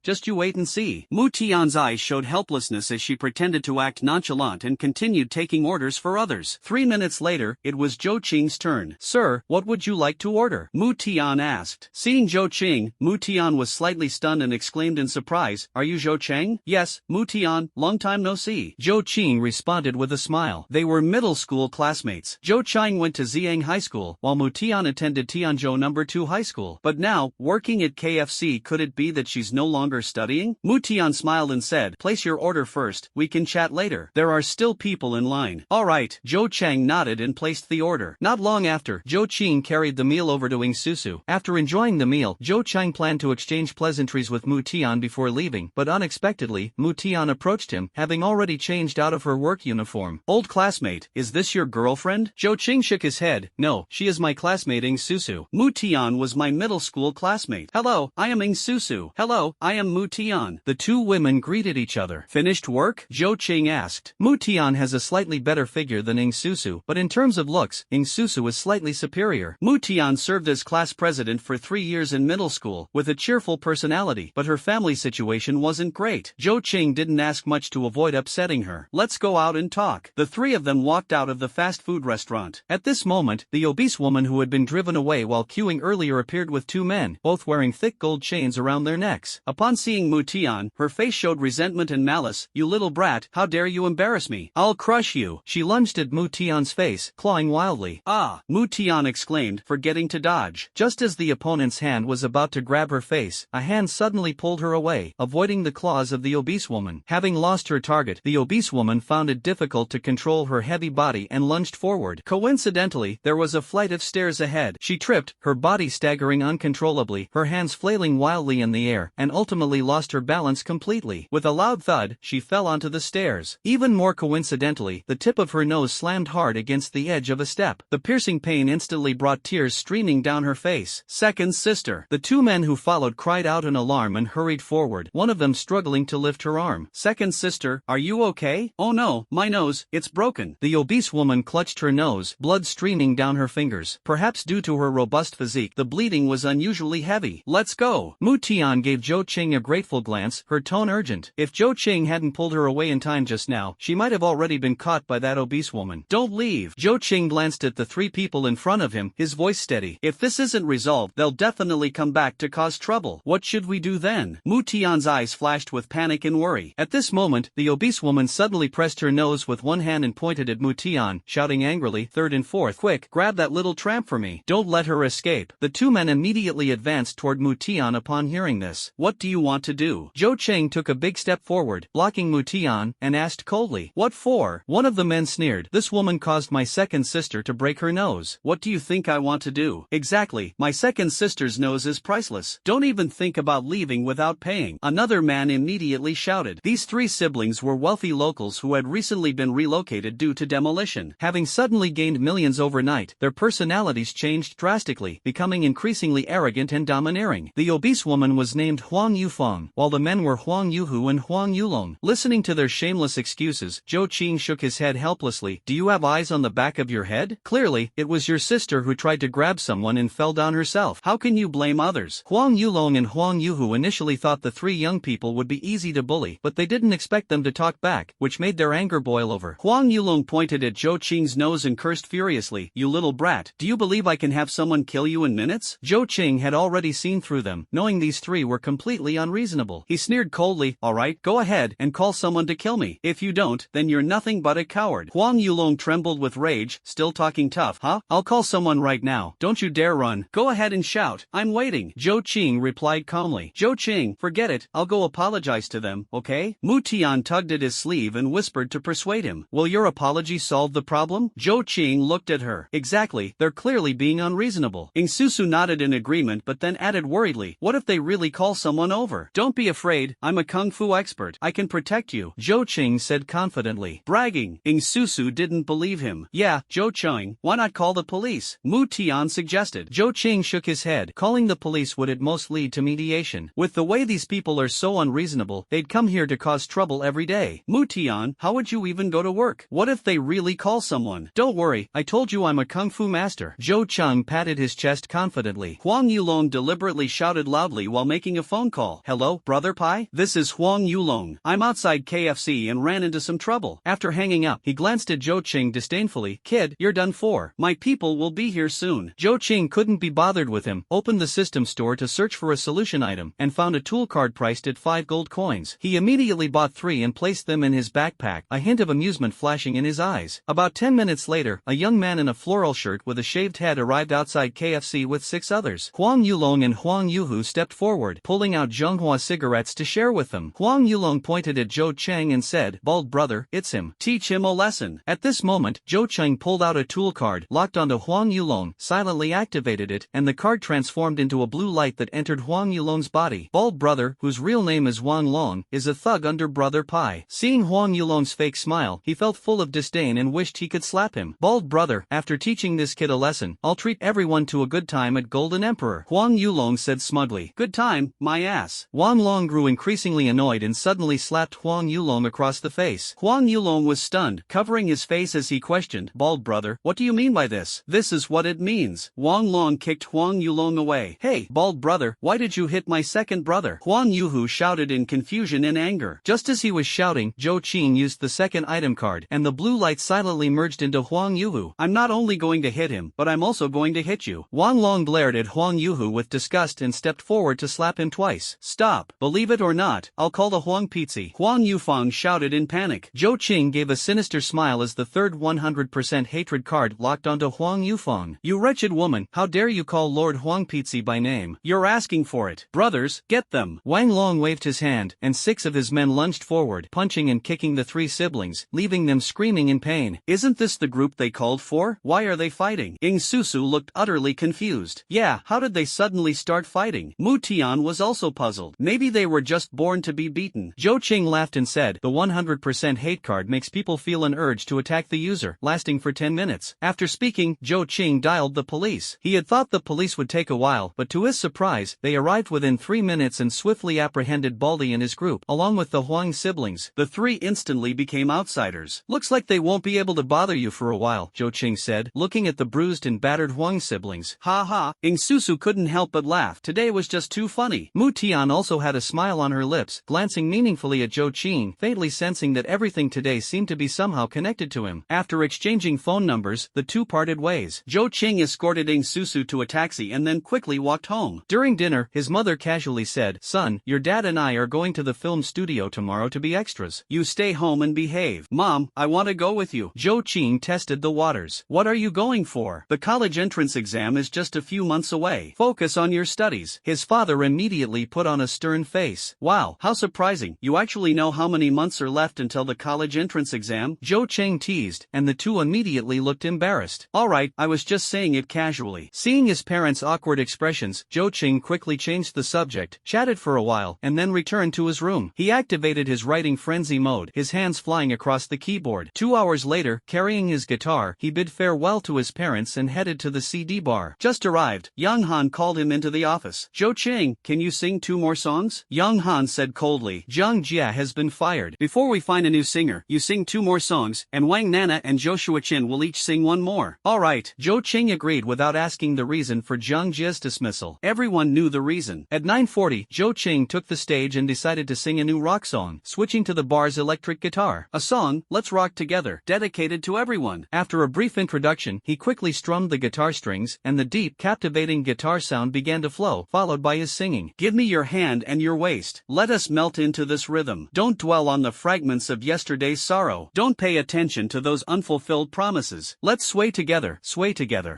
just you wait and see. Mu Tian's eyes showed helplessness as she pretended to act nonchalant and continued taking orders for others. 3 minutes later, it was Zhou Qing's turn. Sir, what would you like to order? Mu Tian asked. Seeing Zhou Qing, Mu Tian was slightly stunned and exclaimed in surprise, are you Zhou Cheng? Yes, Mu Tian, long time no see. Zhou Qing responded with a smile. They were middle school classmates. Zhou Cheng went to Ziyang High School, while Mu Tian attended Tianzhou No. 2 High School. But now, working at KFC, could it be that she's no longer studying? Mu Tian smiled and said, place your order first, we can chat later. There are still people in line. Alright, Zhou Cheng nodded and placed the order. Not long after, Zhou Qing carried the meal over to Ing Susu. After enjoying the meal, Zhou Cheng planned to exchange pleasantries with Mu Tian before leaving, but unexpectedly, Mu Tian approached him, having already changed out of her work uniform. Old classmate, is this your girlfriend? Zhou Qing shook his head. No, she is my classmate Ing Susu. Mu Tian was my middle school classmate. Hello, I am Ing Susu. Hello, I am Mu Tian. The two women greeted each other. Finished work? Zhou Qing asked. Mu Tian has a slightly better figure than Ing Susu, but in terms of looks, Ing Susu is slightly superior. Mu Tian served as class president for 3 years in middle school, with a cheerful personality, but her family situation wasn't great. Zhou Qing didn't ask much to avoid upsetting her. Let's go out and talk. The three of them walked out of the fast food restaurant. At this moment, the obese woman who had been driven away while queuing earlier appeared with two men, both wearing thick gold chains around their necks. Upon seeing Mu Tian, her face showed resentment and malice. You little brat, how dare you embarrass me? I'll crush you. She lunged at Mu Tian's face, clawing wildly. Ah! Mu Tian exclaimed, forgetting to dodge. Just as the opponent's hand was about to grab her face, a hand suddenly pulled her away, avoiding the claws of the obese woman. Having lost her target, the obese woman found it difficult to control her heavy body and lunged forward. Coincidentally, there was a flight of stairs ahead. She tripped, her body staggering uncontrollably, her hands flailing wildly in the air, and ultimately lost her balance completely. With a loud thud, she fell onto the stairs. Even more coincidentally, the tip of her nose slammed hard against the edge of a step. The piercing pain instantly brought tears streaming down her face. Second sister. The two men who followed cried out in alarm and hurried forward, one of them struggling to lift her arm. Second sister, are you okay? Oh no, my nose, it's broken. The obese woman clutched her nose, blood streaming down her fingers. Perhaps due to her robust physique, the bleeding was unusually heavy. Let's go. Mu Tian gave Zhou Qing a grateful glance, her tone urgent. If Zhou Qing hadn't pulled her away in time just now, she might have already been caught by that obese woman. Don't leave. Zhou Qing glanced at the three people in front of him, his voice steady. If this isn't resolved, they'll definitely come back to cause trouble. What should we do then? Mu Tian's eyes flashed with panic and worry. At this moment, the obese woman suddenly pressed her nose with one hand and pointed at Mu Tian, shouting angrily, third and fourth, quick, grab that little tramp for me. Don't let her escape. The two men immediately advanced toward Mu Tian upon hearing this. What do you want to do? Zhou Qing took a big step forward, blocking Mu Tian, and asked coldly, what for? One of the men sneered, this woman caused my second sister to break her nose. What do you think I want to do? Exactly, my second sister's nose is priceless. Don't even think about leaving without paying. Another man immediately shouted. These three siblings were wealthy locals who had recently been relocated due to demolition. Having suddenly gained millions overnight, their personalities changed drastically, becoming increasingly arrogant and domineering. The obese woman was named Huang Yufeng, while the men were Huang Yuhu and Huang Yulong. Listening to their shameless excuses, Zhou Qing shook his head helplessly. Do you have eyes on the back of your head? Clearly, it was your sister who tried to grab someone and fell down herself. How can you blame others? Huang Yulong and Huang Yuhu initially thought the three young people would be easy to bully, but they didn't expect them to talk back, which made their anger boil over. Huang Yulong pointed at Zhou Qing's nose and cursed furiously, you little brat, do you believe I can have someone kill you in minutes? Zhou Qing had already seen through them, knowing these three were completely unreasonable. He sneered coldly, alright, go ahead and call someone to kill me. If you don't, then you're nothing but a coward. Huang Huang Yulong trembled with rage, still talking tough. Huh? I'll call someone right now. Don't you dare run. Go ahead and shout. I'm waiting. Zhou Qing replied calmly. Zhou Qing, forget it. I'll go apologize to them, okay? Mu Tian tugged at his sleeve and whispered to persuade him. Will your apology solve the problem? Zhou Qing looked at her. Exactly, they're clearly being unreasonable. Ing Susu nodded in agreement but then added worriedly, what if they really call someone over? Don't be afraid, I'm a kung fu expert. I can protect you, Zhou Qing said confidently. Bragging. Ing Susu didn't believe him. Yeah, Zhou Qing, why not call the police? Mu Tian suggested. Zhou Qing shook his head. Calling the police would at most lead to mediation. With the way these people are so unreasonable, they'd come here to cause trouble every day. Mu Tian, how would you even go to work? What if they really call someone? Don't worry, I told you I'm a kung fu master. Zhou Cheng patted his chest confidently. Huang Yulong deliberately shouted loudly while making a phone call. Hello, Brother Pai? This is Huang Yulong. I'm outside KFC and ran into some trouble. After hanging up, he glanced at Zhou Qing disdainfully. Kid, you're done for. My people will be here soon. Zhou Qing couldn't be bothered with him, opened the system store to search for a solution item, and found a tool card priced at 5 gold coins. He immediately bought 3 and placed them in his backpack, a hint of amusement flashing in his eyes. About 10 minutes later, a young man in a floral shirt with a shaved head arrived outside KFC with 6 others. Huang Yulong and Huang Yuhu stepped forward, pulling out Zhonghua cigarettes to share with them. Huang Yulong pointed at Zhou Cheng and said, Bald brother, it's him. Teach him a lesson. At this moment, Zhou Cheng pulled out a tool card, locked onto Huang Yulong, silently activated it, and the card transformed into a blue light that entered Huang Yulong's body. Bald brother, whose real name is Wang Long, is a thug under Brother Pai. Seeing Huang Yulong's fake smile, he felt full of disdain and wished he could slap him. Bald brother, after teaching this kid a lesson, I'll treat everyone to a good time at Golden Emperor. Huang Yulong said smugly. Good time, my ass. Wang Long grew increasingly annoyed and suddenly slapped Huang Yulong across the face. Huang Yulong was stunned, covering his face as he questioned, Bald brother, what do you mean by this? This is what it means. Wang Long kicked Huang Yulong away. Hey, Bald brother, why did you hit my second brother? Huang Yuhu shouted in confusion and anger. Just as he was shouting, Zhou Qing used the second item card, and the blue light silently merged into Huang Yuhu. I'm not only going to hit him, but I'm also going to hit you. Wang Long glared at Huang Yuhu with disgust and stepped forward to slap him twice. Stop. Believe it or not, I'll call the Huang Pizzi. Huang Yufang shouted in panic. Zhou Qing gave a sinister smile as the third 100% hatred card locked onto Huang Yufang. You wretched woman, how dare you call Lord Huang Pizzi by name? You're asking for it. Brothers, get them. Wang Long waved his hand, and 6 of his men lunged forward, punching and kicking the 3 siblings, leaving them screaming in pain. Isn't this the group they called for? Why are they fighting? Ing Susu looked utterly confused. Yeah, how did they suddenly start fighting? Mu Tian was also puzzled. Maybe they were just born to be beaten. Zhou Qing laughed and said, the 100% hate card makes people feel an urge to attack the user, lasting for 10 minutes. After speaking, Zhou Qing dialed the police. He had thought the police would take a while, but to his surprise, they arrived within 3 minutes and swiftly apprehended Baldy and his group, along with the Huang siblings. The 3 instantly became outsiders. Looks like they won't be able to bother you for a while, Zhou Qing said, looking at the bruised and battered Huang siblings. Ha ha, Ing Susu couldn't help but laugh. Today was just too funny. Mu Tian also had a smile on her lips, glancing meaningfully at Zhou Qing, faintly sensing that everything today seemed to be somehow connected to him. After exchanging phone numbers, the two parted ways. Zhou Qing escorted Ing Susu to a taxi and then quickly walked home. During dinner, his mother casually said, Son, your dad and I are going to the film studio tomorrow to be extras. You stay home and behave. Mom, I want to go with you. Zhou Qing tested the waters. What are you going for? The college entrance exam is just a few months away. Focus on your studies. His father immediately put on a stern face. Wow, how surprising. You actually know how many months are left until the college entrance exam? Zhou Qing teased, and the two immediately looked embarrassed. Alright, I was just saying it casually. Seeing his parents' awkward expressions, Zhou Qing quickly changed the subject, chatted for a while, and then returned to his room. He activated his writing frenzy mode, his hands flying across the keyboard. 2 hours later, carrying his guitar, he bid farewell to his parents and headed to the CD bar. Just arrived, Yang Han called him into the office. Zhou Qing, can you sing 2 more songs? Yang Han said coldly. Zhang Jia has been fired. Before we find a new singer, you sing 2 more songs, and Wang Nana and Joshua Chin will each sing 1 more. Alright, Zhou Qing agreed without asking the reason for Zhang Jia's dismissal. Everyone knew the reason. At 9:40, Zhou Qing took the stage and decided to sing a new rock song, switching to the bar's electric guitar. A song, Let's Rock Together, dedicated to everyone. After a brief introduction, he quickly strummed the guitar strings, and the deep, captivating guitar sound began to flow, followed by his singing. Give me your hand and your waist. Let us melt into this rhythm. Don't dwell on the fragments of yesterday's sorrow. Don't pay attention attention to those unfulfilled promises. Let's sway together,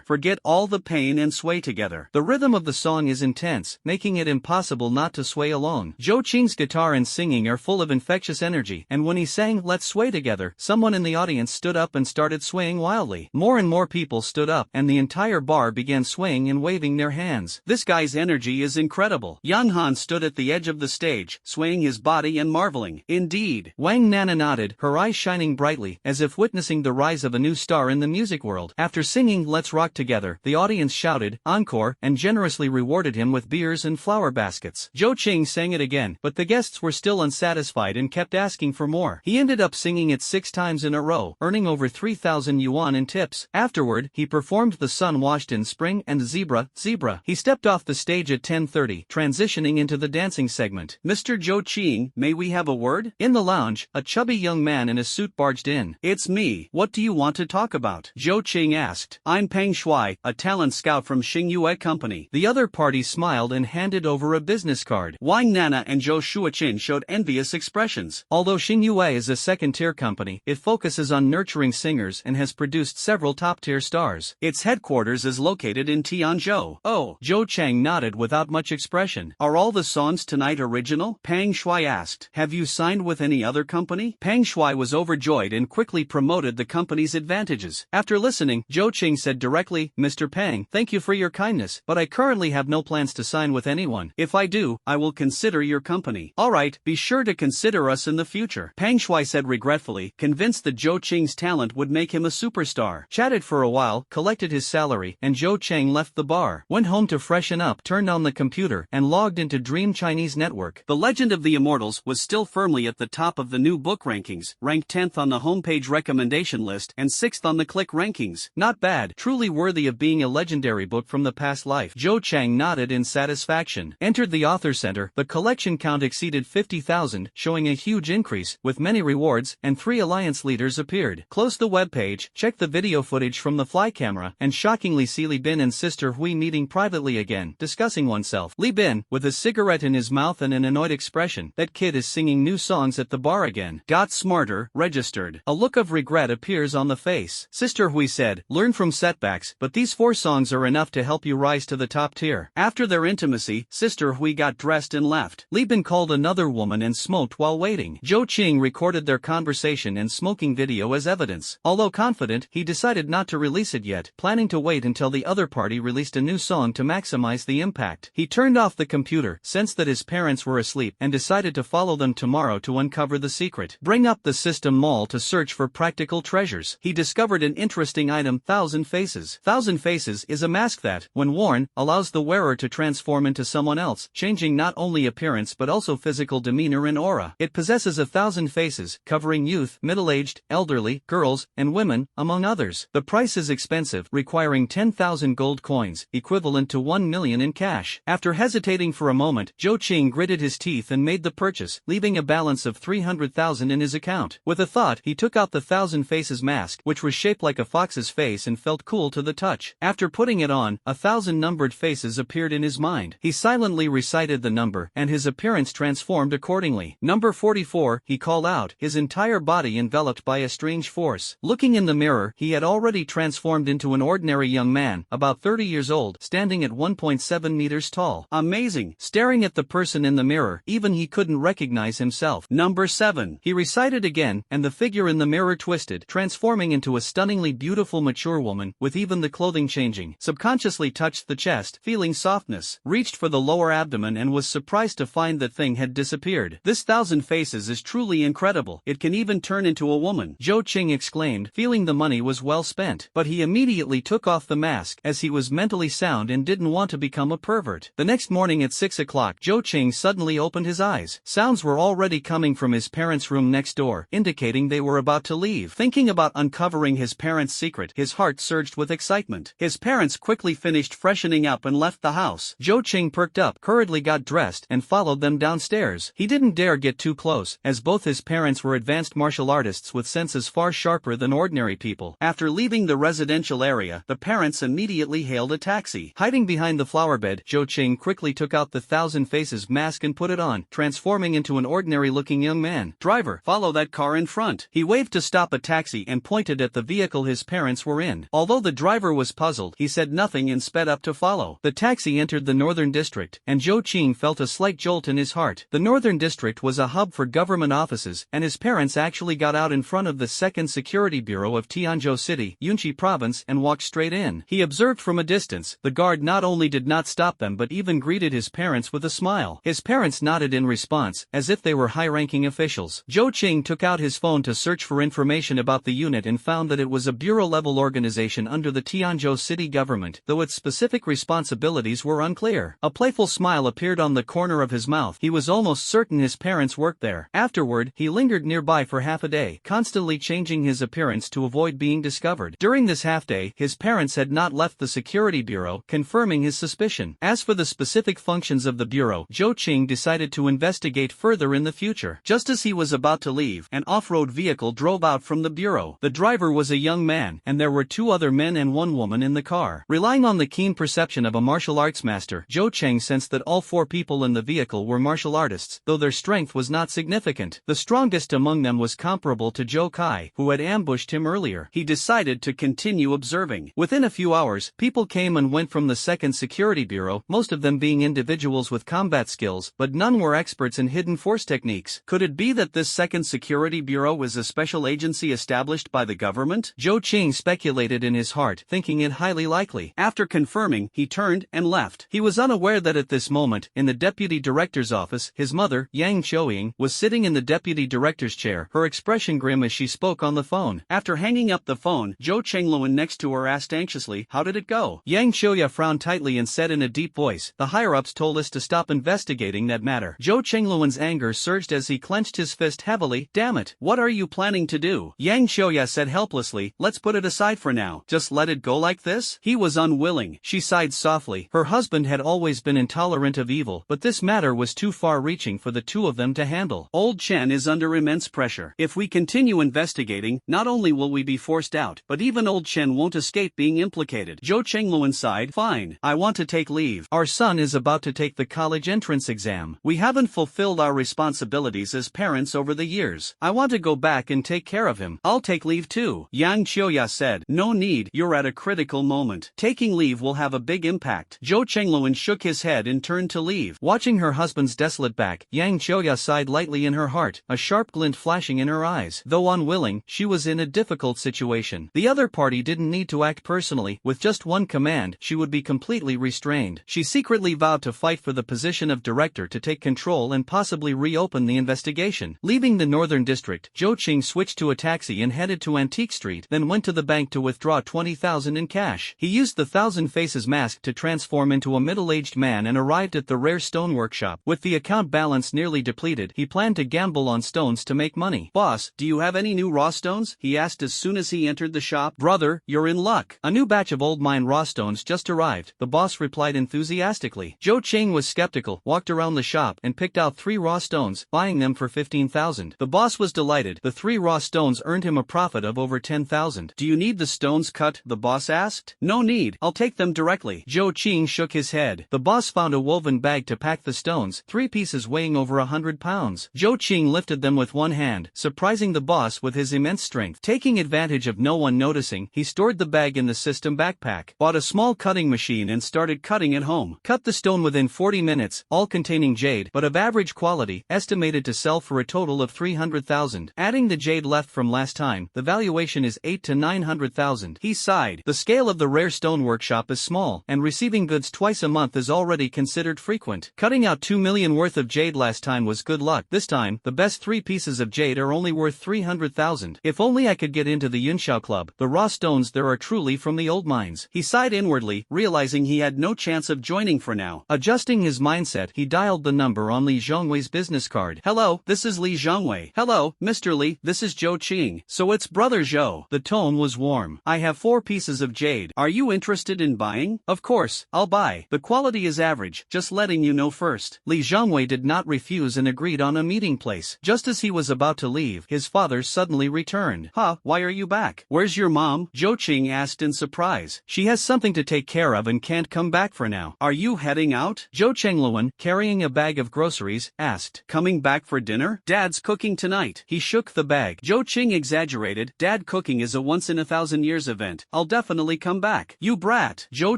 forget all the pain and sway together.
The rhythm of the song is intense, making it impossible not to sway along. Zhou Qing's guitar and singing are full of infectious energy, and when he sang "Let's Sway Together," someone in the audience stood up and started swaying wildly. More and more people stood up, and the entire bar began swaying and waving their hands.
This guy's energy is incredible. Yang Han stood at the edge of the stage, swaying his body and marveling. Indeed.
Wang Nana nodded, her eyes shining brightly, as if witnessing the rise of a new star in the music world. After singing "Let's Rock Together," the audience shouted, "Encore," and generously rewarded him with beers and flower baskets. Zhou Qing sang it again, but the guests were still unsatisfied and kept asking for more. He ended up singing it 6 times in a row, earning over 3,000 yuan in tips. Afterward, he performed "The Sun Washed in Spring" and "Zebra, Zebra." He stepped off the stage at 10:30, transitioning into the dancing segment.
"Mr. Zhou Qing, may we have a word?"
In the lounge, a chubby young man in a suit barged in.
"It's me. What do you want to talk about?" Zhou Qing asked. "I'm Peng Shuai, a talent scout from Xingyue Company."
The other party smiled and handed over a business card.
Wang Nana and Zhou Shuaqin showed envious expressions.
Although Xingyue is a second-tier company, it focuses on nurturing singers and has produced several top-tier stars.
Its headquarters is located in Tianzhou.
Oh, Zhou Chang nodded without much expression.
"Are all the songs tonight original?" Peng Shuai asked. "Have you signed with any other company?" Peng Shuai was overjoyed and quickly promoted the company's advantages. After listening, Zhou Qing said directly, "Mr. Peng, thank you for your kindness, but I currently have no plans to sign with anyone. If I do, I will consider your company." "Alright, be sure to consider us in the future," Peng Shuai said regretfully, convinced that Zhou Qing's talent would make him a superstar.
Chatted for a while, collected his salary, and Zhou Chang left the bar. Went home to freshen up, turned on the computer, and logged into Dream Chinese Network.
The Legend of the Immortals was still firmly at the top of the new book rankings, ranked 10th on the homepage recommendation list and 6th on the click rankings.
Not bad, truly worthy of being a legendary book from the past life. Zhou Chang nodded in satisfaction. Entered the author center, the collection count exceeded 50,000, showing a huge increase, with many rewards, and 3 alliance leaders appeared. Close the webpage, check the video footage from the fly camera, and shockingly see Li Bin and Sister Hui meeting privately again, discussing oneself. Li Bin, with a cigarette in his mouth and an annoyed expression, "That kid is singing new songs at the bar again."
Got smarter, registered.
A look of regret appears on the face. Sister Hui said, "Learn from setbacks, but these 4 songs are enough to help you rise to the top tier."
After their intimacy, Sister Hui got dressed and left.
Li Bin called another woman and smoked while waiting. Zhou Qing recorded their conversation and smoking video as evidence. Although confident, he decided not to release it yet, planning to wait until the other party released a new song to maximize the impact. He turned off the computer, sensed that his parents were asleep, and decided to follow them tomorrow to uncover the secret. Bring up the system mall to search for practical treasures. He discovered an interesting item, 1,000 Faces. 1,000 Faces is a mask that, when worn, allows the wearer to transform into someone else, changing not only appearance but also physical demeanor and aura. It possesses 1,000 faces, covering youth, middle-aged, elderly, girls, and women, among others. The price is expensive, requiring 10,000 gold coins, equivalent to 1 million in cash. After hesitating for a moment, Zhou Qing gritted his teeth and made the purchase, leaving a balance of 300,000 in his account. With a thought, he took out the 1,000 Faces mask, which was shaped like a fox's face and felt cool to the touch. After putting it on, 1,000 numbered faces appeared in his mind. He silently recited the number, and his appearance transformed accordingly. "Number 44, he called out, his entire body enveloped by a strange force. Looking in the mirror, he had already transformed into an ordinary young man, about 30 years old, standing at 1.7 meters tall. Amazing! Staring at the person in the mirror, even he couldn't recognize himself. "Number 7, he recited again, and the figure in the mirror twisted, transforming into a stunningly beautiful mature woman, with even the clothing changing. Subconsciously touched the chest, feeling softness, reached for the lower abdomen and was surprised to find the thing had disappeared. This 1,000 Faces is truly incredible. It can even turn into a woman," Zhou Qing exclaimed, feeling the money was well spent. But he immediately took off the mask, as he was mentally sound and didn't want to become a pervert. The next morning at 6 o'clock, Zhou Qing suddenly opened his eyes. Sounds were already coming from his parents' room next door, indicating they were about to leave. Thinking about uncovering his parents' secret, his heart surged with excitement. His parents quickly finished freshening up and left the house. Zhou Qing perked up, hurriedly got dressed, and followed them downstairs. He didn't dare get too close, as both his parents were advanced martial artists with senses far sharper than ordinary people. After leaving the residential area, the parents immediately hailed a taxi. Hiding behind the flower bed, Zhou Qing quickly took out the 1,000 Faces mask and put it on, transforming into an ordinary-looking young man. "Driver, follow that car in front." He waved
waved to stop a taxi and pointed at the vehicle his parents were in. Although the driver was puzzled, he said nothing and sped up to follow. The taxi entered the Northern District, and Zhou Qing felt a slight jolt in his heart. The Northern District was a hub for government offices, and his parents actually got out in front of the 2nd Security Bureau of Tianzhou City, Yunqi Province, and walked straight in. He observed from a distance. The guard not only did not stop them but even greeted his parents with a smile. His parents nodded in response, as if they were high-ranking officials. Zhou Qing took out his phone to search for information about the unit and found that it was a bureau-level organization under the Tianzhou city government, though its specific responsibilities were unclear. A playful smile appeared on the corner of his mouth. He was almost certain his parents worked there. Afterward, he lingered nearby for half a day, constantly changing his appearance to avoid being discovered. During this half-day, his parents had not left the security bureau, confirming his suspicion. As for the specific functions of the bureau, Zhou Qing decided to investigate further in the future. Just as he was about to leave, an off-road vehicle drove out from the bureau. The driver was a young man, and there were 2 other men and 1 woman in the car. Relying on the keen perception of a martial arts master, Zhou Qing sensed that all 4 people in the vehicle were martial artists, though their strength was not significant. The strongest among them was comparable to Zhou Kai, who had ambushed him earlier. He decided to continue observing. Within a few hours, people came and went from the 2nd Security Bureau, most of them being individuals with combat skills, but none were experts in hidden force techniques. Could it be that this 2nd Security Bureau was a special agency established by the government? Zhou Qing speculated in his heart, thinking it highly likely. After confirming, he turned and left. He was unaware that at this moment, in the deputy director's office, his mother, Yang Qiuying, was sitting in the deputy director's chair, her expression grim as she spoke on the phone. After hanging up the phone, Zhou Chengluan next to her asked anxiously, "How did it go?" Yang Qiuya frowned tightly and said in a deep voice, "The higher-ups told us to stop investigating that matter." Zhou Chengluan's anger surged as he clenched his fist heavily. "Damn it, what are you planning to do?" Yang Qiuya said helplessly, "Let's put it aside for now. Just let it go like this?" He was unwilling. She sighed softly. Her husband had always been intolerant of evil, but this matter was too far-reaching for the 2 of them to handle. Old Chen is under immense pressure. If we continue investigating, not only will we be forced out, but even old Chen won't escape being implicated. Zhou Chengluan sighed. "Fine. I want to take leave. Our son is about to take the college entrance exam. We haven't fulfilled our responsibilities as parents over the years. I want to go back and take care of him. I'll take leave too." Yang Qiuya said, "No need, you're at a critical moment. Taking leave will have a big impact." Zhou Chengluan shook his head and turned to leave. Watching her husband's desolate back, Yang Qiuya sighed lightly in her heart, a sharp glint flashing in her eyes. Though unwilling, she was in a difficult situation. The other party didn't need to act personally. With just one command, she would be completely restrained. She secretly vowed to fight for the position of director to take control and possibly reopen the investigation. Leaving the Northern District, Zhou Qing switched to a taxi and headed to Antique Street, then went to the bank to withdraw 20,000 in cash. He used the Thousand Faces mask to transform into a middle-aged man and arrived at the rare stone workshop. With the account balance nearly depleted, he planned to gamble on stones to make money. "Boss, do you have any new raw stones?" he asked as soon as he entered the shop. "Brother, you're in luck. A new batch of old mine raw stones just arrived," the boss replied enthusiastically. Zhou Qing was skeptical, walked around the shop and picked out 3 raw stones, buying them for 15,000. The boss was delighted. The 3 raw stones earned him a profit of over 10,000. "Do you need the stones cut?" the boss asked. "No need, I'll take them directly." Zhou Qing shook his head. The boss found a woven bag to pack the stones, 3 pieces weighing over 100 pounds. Zhou Qing lifted them with one hand, surprising the boss with his immense strength. Taking advantage of no one noticing, he stored the bag in the system backpack, bought a small cutting machine and started cutting at home. Cut the stone within 40 minutes, all containing jade, but of average quality, estimated to sell for a total of 300,000. Adding the jade left from last time, the valuation is 8 to 900,000. He sighed. The scale of the rare stone workshop is small, and receiving goods twice a month is already considered frequent. Cutting out 2 million worth of jade last time was good luck. This time, the best 3 pieces of jade are only worth 300,000. If only I could get into the Yunxiao Club. The raw stones there are truly from the old mines. He sighed inwardly, realizing he had no chance of joining for now. Adjusting his mindset, he dialed the number on Li Zhongwei's business card. "Hello, this is Li Zhongwei." "Hello, Mr. Li, this is Zhou Qing." "So it's brother Zhou." The tone was warm. "I have 4 pieces of jade. Are you interested in buying?" "Of course, I'll buy. The quality is average, just letting you know first." Li Zhongwei did not refuse and agreed on a meeting place. Just as he was about to leave, his father suddenly returned. "Huh, why are you back? Where's your mom?" Zhou Qing asked in surprise. "She has something to take care of and can't come back for now." "Are you heading out?" Zhou Chengluan, carrying a bag of groceries, asked. "Coming back for dinner? Dad's cooking tonight." He shook the bag. bag. Zhou Qing exaggerated, "Dad, cooking is a once-in-a-thousand-years event. I'll definitely come back." "You brat." Zhou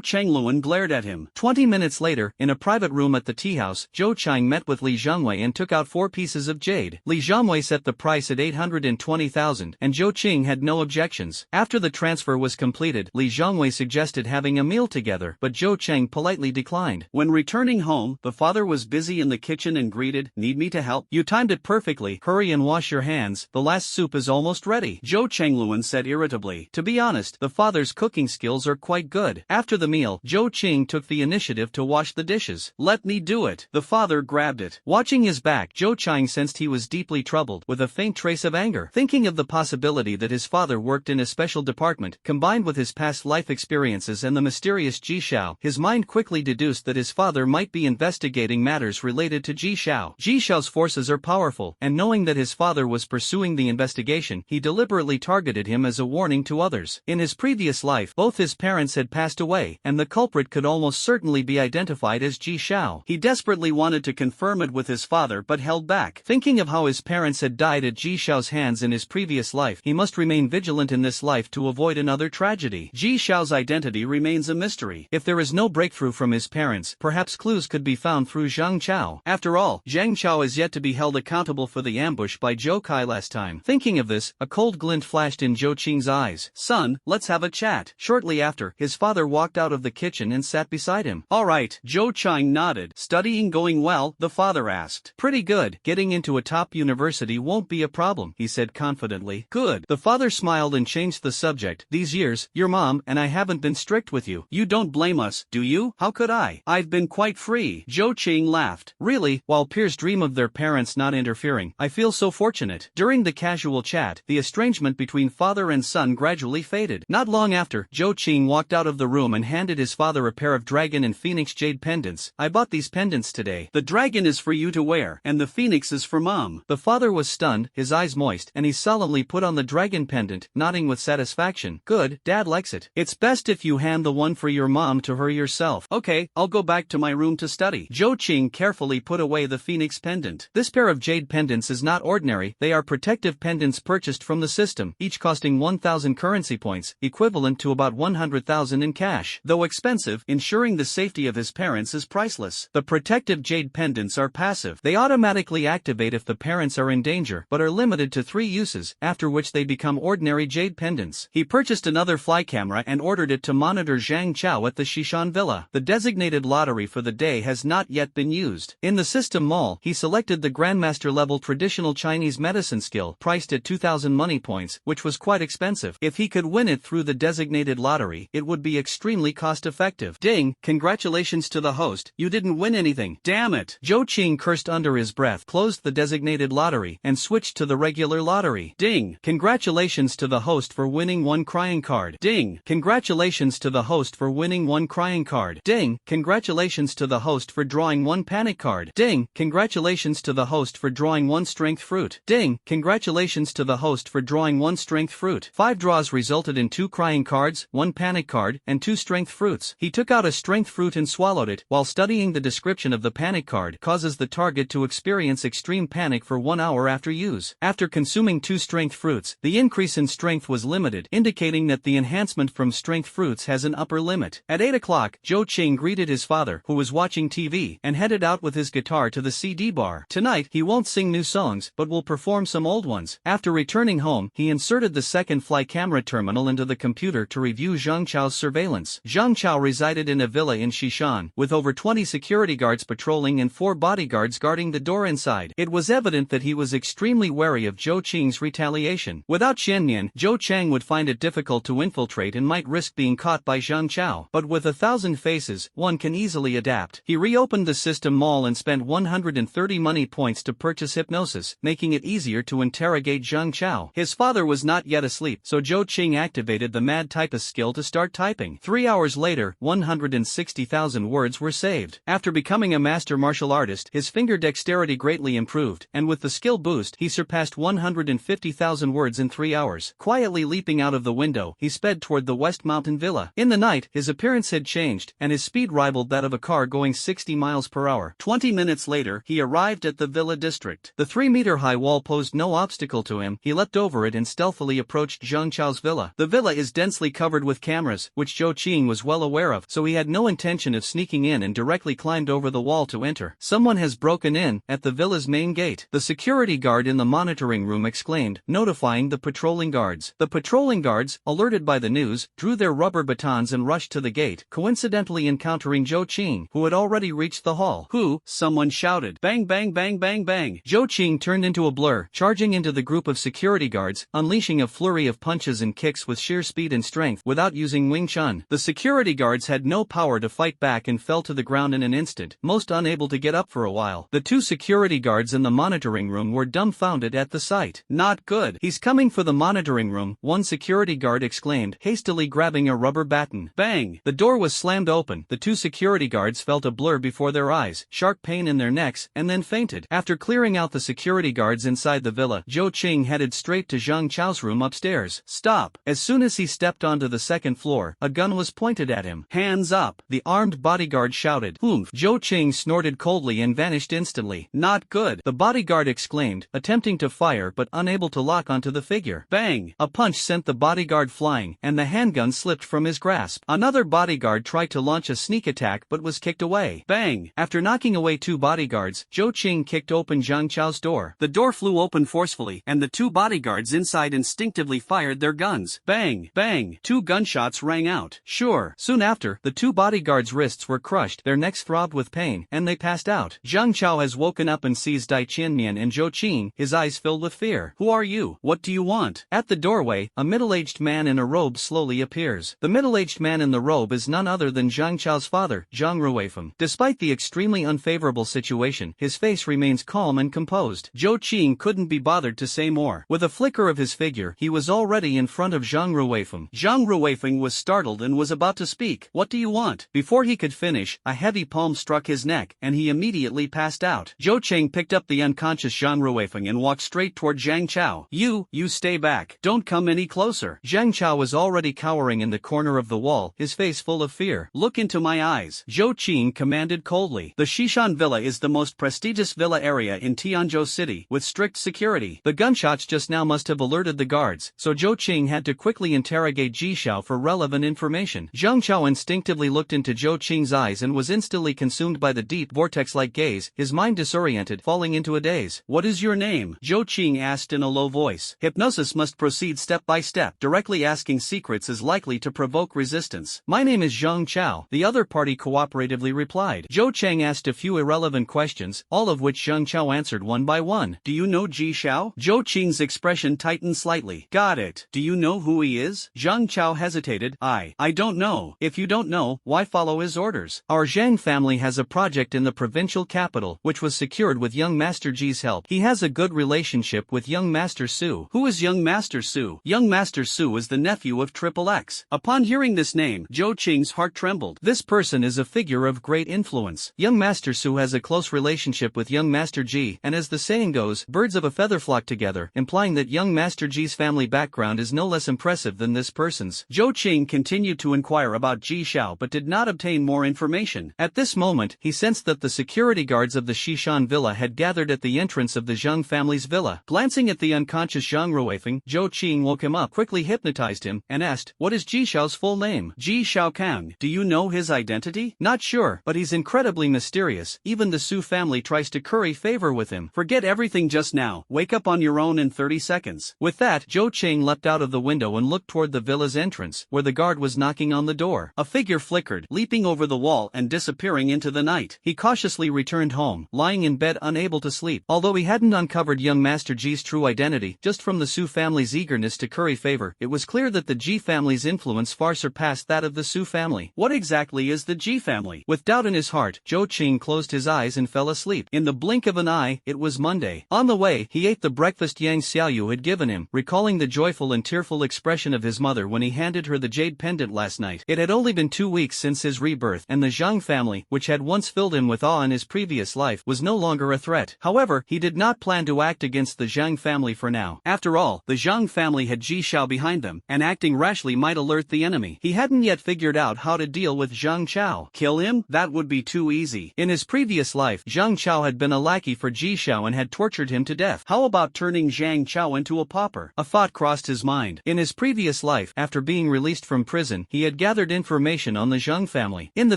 Chengluan glared at him.
20 minutes later, in a private room at the tea house, Zhou Chang met with Li Zhongwei and took out 4 pieces of jade. Li Zhongwei set the price at 820,000, and Zhou Qing had no objections. After the transfer was completed, Li Zhongwei suggested having a meal together, but Zhou Chang politely declined.
When returning home, the father was busy in the kitchen and greeted, "Need me to help?"
"You timed it perfectly. Hurry and wash your hands, the last soup is almost ready,"
Zhou Chengluan said irritably.
To be honest, the father's cooking skills are quite good. After the meal, Zhou Qing took the initiative to wash the dishes.
"Let me do it." The father grabbed it.
Watching his back, Zhou Chang sensed he was deeply troubled, with a faint trace of anger. Thinking of the possibility that his father worked in a special department, combined with his past life experiences and the mysterious Ji Xiao, his mind quickly deduced that his father might be investigating matters related to Ji Xiao. Ji Xiao's forces are powerful, and knowing that his father was pursuing the investigation, he deliberately targeted him as a warning to others. In his previous life, both his parents had passed away, and the culprit could almost certainly be identified as Ji Xiao.
He desperately wanted to confirm it with his father but held back.
Thinking of how his parents had died at Ji Xiao's hands in his previous life, he must remain vigilant in this life to avoid another tragedy.
Ji Xiao's identity remains a mystery.
If there is no breakthrough from his parents, perhaps clues could be found through Zhang Chao. After all, Zhang Chao is yet to be held accountable for the ambush by Zhou Kai last time. Thinking of this, a cold glint flashed in Zhou Qing's eyes.
"Son, let's have a chat."
Shortly after, his father walked out of the kitchen and sat beside him.
"All right." Zhou Chang nodded. "Studying going well?" the father asked.
"Pretty good. Getting into a top university won't be a problem," he said confidently.
"Good."
The father smiled and changed the subject. "These years, your mom and I haven't been strict with you."
"You don't blame us, do you?" "How could I? I've been quite free." Zhou Qing laughed.
"Really? While peers dream of their parents not interfering, I feel so fortunate." During the casual chat, the estrangement between father and son gradually faded. Not long after, Zhou Qing walked out of the room and handed his father a pair of dragon and phoenix jade pendants. "I bought these pendants today.
The dragon is for you to wear, and the phoenix is for Mom."
The father was stunned, his eyes moist, and he solemnly put on the dragon pendant, nodding with satisfaction. "Good, Dad likes it. It's best if you hand the one for your mom to her yourself."
"Okay, I'll go back to my room to study."
Zhou Qing carefully put away the phoenix pendant. This pair of jade pendants is not ordinary, they are protective pendants purchased from the system, each costing 1,000 currency points, equivalent to about 100,000 in cash. Though expensive, ensuring the safety of his parents is priceless. The protective jade pendants are passive. They automatically activate if the parents are in danger, but are limited to 3 uses, after which they become ordinary jade pendants. He purchased another fly camera and ordered it to monitor Zhang Chao at the Shishan Villa. The designated lottery for the day has not yet been used. In the system mall, he selected the Grandmaster level traditional Chinese medicine skill, priced at 2,000 money points, which was quite expensive. If he could win it through the designated lottery, it would be extremely cost-effective. "Ding, congratulations to the host, you didn't win anything."
"Damn it."
Zhou Qing cursed under his breath, closed the designated lottery, and switched to the regular lottery.
"Ding.
Congratulations to the host for winning 1 crying card."
"Ding.
Congratulations to the host for winning 1 crying card." "Ding. Congratulations to the host for drawing 1 panic card." "Ding. Congratulations to the host for drawing 1 strength fruit." "Ding. Congratulations to the host for drawing 1 strength fruit." 5 draws resulted in 2 crying cards, 1 panic card, and 2 strength fruits. He took out a strength fruit and swallowed it. While studying the description of the panic card causes the target to experience extreme panic for 1 hour after use. After consuming 2 strength fruits, the increase in strength was limited, indicating that the enhancement from strength fruits has an upper limit. At 8 o'clock, Zhou Qing greeted his father, who was watching TV, and headed out with his guitar to the CD bar. Tonight, he won't sing new songs, but will perform some old ones. After returning home, he inserted the second fly camera terminal into the computer to review Zhang Chao's surveillance. Zhang Chao resided in a villa in Shishan, with over 20 security guards patrolling and 4 bodyguards guarding the door inside. It was evident that he was extremely wary of Zhou Qing's retaliation. Without Xiannian, Zhou Chang would find it difficult to infiltrate and might risk being caught by Zhang Chao. But with 1,000 faces, one can easily adapt. He reopened the system mall and spent 130 money points to purchase hypnosis, making it easier to interrogate Zhang Chao. His father was not yet asleep, so Zhou Qing activated the mad typist skill to start typing. 3 hours later, 160,000 words were saved. After becoming a master martial artist, his finger dexterity greatly improved, and with the skill boost, he surpassed 150,000 words in 3 hours. Quietly leaping out of the window, he sped toward the West Mountain Villa. In the night, his appearance had changed, and his speed rivaled that of a car going 60 miles per hour. 20 minutes later, he arrived at the Villa district. The 3-meter-high wall posed no obstacle obstacle to him, he leapt over it and stealthily approached Zhang Chao's villa. The villa is densely covered with cameras, which Zhou Qing was well aware of, so he had no intention of sneaking in and directly climbed over the wall to enter. Someone has broken in, at the villa's main gate. The security guard in the monitoring room exclaimed, notifying the patrolling guards. The patrolling guards, alerted by the news, drew their rubber batons and rushed to the gate, coincidentally encountering Zhou Qing, who had already reached the hall.
Who? Someone shouted. Bang bang bang bang bang.
Zhou Qing turned into a blur, charging into the group of security guards, unleashing a flurry of punches and kicks with sheer speed and strength without using Wing Chun. The security guards had no power to fight back and fell to the ground in an instant, most unable to get up for a while. The two security guards in the monitoring room were dumbfounded at the sight.
Not good.
He's coming for the monitoring room, one security guard exclaimed, hastily grabbing a rubber baton.
Bang!
The door was slammed open. The two security guards felt a blur before their eyes, sharp pain in their necks, and then fainted. After clearing out the security guards inside the villa, Zhou Qing headed straight to Zhang Chao's room upstairs.
Stop!
As soon as he stepped onto the second floor, a gun was pointed at him.
Hands up!
The armed bodyguard shouted.
Humph!
Zhou Qing snorted coldly and vanished instantly.
Not good!
The bodyguard exclaimed, attempting to fire but unable to lock onto the figure.
Bang!
A punch sent the bodyguard flying, and the handgun slipped from his grasp. Another bodyguard tried to launch a sneak attack but was kicked away.
Bang!
After knocking away two bodyguards, Zhou Qing kicked open Zhang Chao's door.
The door flew open forcefully, and the two bodyguards inside instinctively fired their guns. Bang! Bang! 2 gunshots rang out.
Sure. Soon after, the two bodyguards' wrists were crushed, their necks throbbed with pain, and they passed out. Zhang Chao has woken up and sees Dai Qianmian and Zhou Qing, his eyes filled with fear.
Who are you? What do you want?
At the doorway, a middle-aged man in a robe slowly appears. The middle-aged man in the robe is none other than Zhang Chao's father, Zhang Ruifeng. Despite the extremely unfavorable situation, his face remains calm and composed. Zhou Qing couldn't be bothered to say more. With a flicker of his figure, he was already in front of Zhang Ruifeng.
Zhang Ruifeng was startled and was about to speak. What do you want?
Before he could finish, a heavy palm struck his neck, and he immediately passed out. Zhou Qing picked up the unconscious Zhang Ruifeng and walked straight toward Zhang Chao.
You stay back. Don't come any closer.
Zhang Chao was already cowering in the corner of the wall, his face full of fear.
Look into my eyes.
Zhou Qing commanded coldly.
The Shishan Villa is the most prestigious villa area in Tianzhou City, with strict security.
The gunshots just now must have alerted the guards, so Zhou Qing had to quickly interrogate Ji Xiao for relevant information. Zhang Chao instinctively looked into Zhou Qing's eyes and was instantly consumed by the deep vortex-like gaze, his mind disoriented, falling into a daze.
What is your name? Zhou Qing asked in a low voice. Hypnosis must proceed step by step. Directly asking secrets is likely to provoke resistance.
My name is Zhang Chao, the other party cooperatively replied. Zhou Cheng asked a few irrelevant questions, all of which Zhang Chao answered one by one.
Do you know Ji Xiao?
Zhou Qing's expression tightened slightly.
Got it. Do you know who he is?
Zhang Chao hesitated.
I don't know.
If you don't know, why follow his orders? Our Zhang family has a project in the provincial capital, which was secured with young Master Ji's help. He has a good relationship with young Master Su.
Who is young Master Su? Young Master Su is the nephew of Triple X. Upon hearing this name, Zhou Qing's heart trembled.
This person is a figure of great influence. Young Master Su has a close relationship with young Master Ji, and as the saying goes, birds of a feather flock together, implying that young Master Ji's family background is no less impressive than this person's.
Zhou Qing continued to inquire about Ji Xiao but did not obtain more information.
At this moment, he sensed that the security guards of the Shishan villa had gathered at the entrance of the Zhang family's villa. Glancing at the unconscious Zhang Ruifeng, Zhou Qing woke him up, quickly hypnotized him, and asked, "What is Ji Xiao's full name?"
Ji Xiaokang. Do you know his identity?
Not sure, but he's incredibly mysterious. Even the Su family tries to curry favor with him.
Forget everything just now. Wake up on your own in 30 seconds.
With that, Zhou Qing leapt out of the window and looked toward the villa's entrance, where the guard was knocking on the door. A figure flickered, leaping over the wall and disappearing into the night. He cautiously returned home, lying in bed unable to sleep. Although he hadn't uncovered young Master Ji's true identity, just from the Su family's eagerness to curry favor, it was clear that the Ji family's influence far surpassed that of the Su family.
What exactly is the Ji family?
With doubt in his heart, Zhou Qing closed his eyes and fell asleep. In the blink of an eye, it was Monday. On the way, he ate the breakfast Yang Xiaoyu had given him, recalling the joyful and tearful expression of his mother when he handed her the jade pendant last night. It had only been 2 weeks since his rebirth, and the Zhang family, which had once filled him with awe in his previous life, was no longer a threat. However, he did not plan to act against the Zhang family for now. After all, the Zhang family had Ji Xiao behind them, and acting rashly might alert the enemy. He hadn't yet figured out how to deal with Zhang Chao.
Kill him? That would be too easy.
In his previous life, Zhang Chao had been a lackey for Ji Xiao and had tortured him to death. How about
turning Zhang Chao into a pauper. A thought crossed his mind.
In his previous life, after being released from prison, he had gathered information on the Zhang family. In the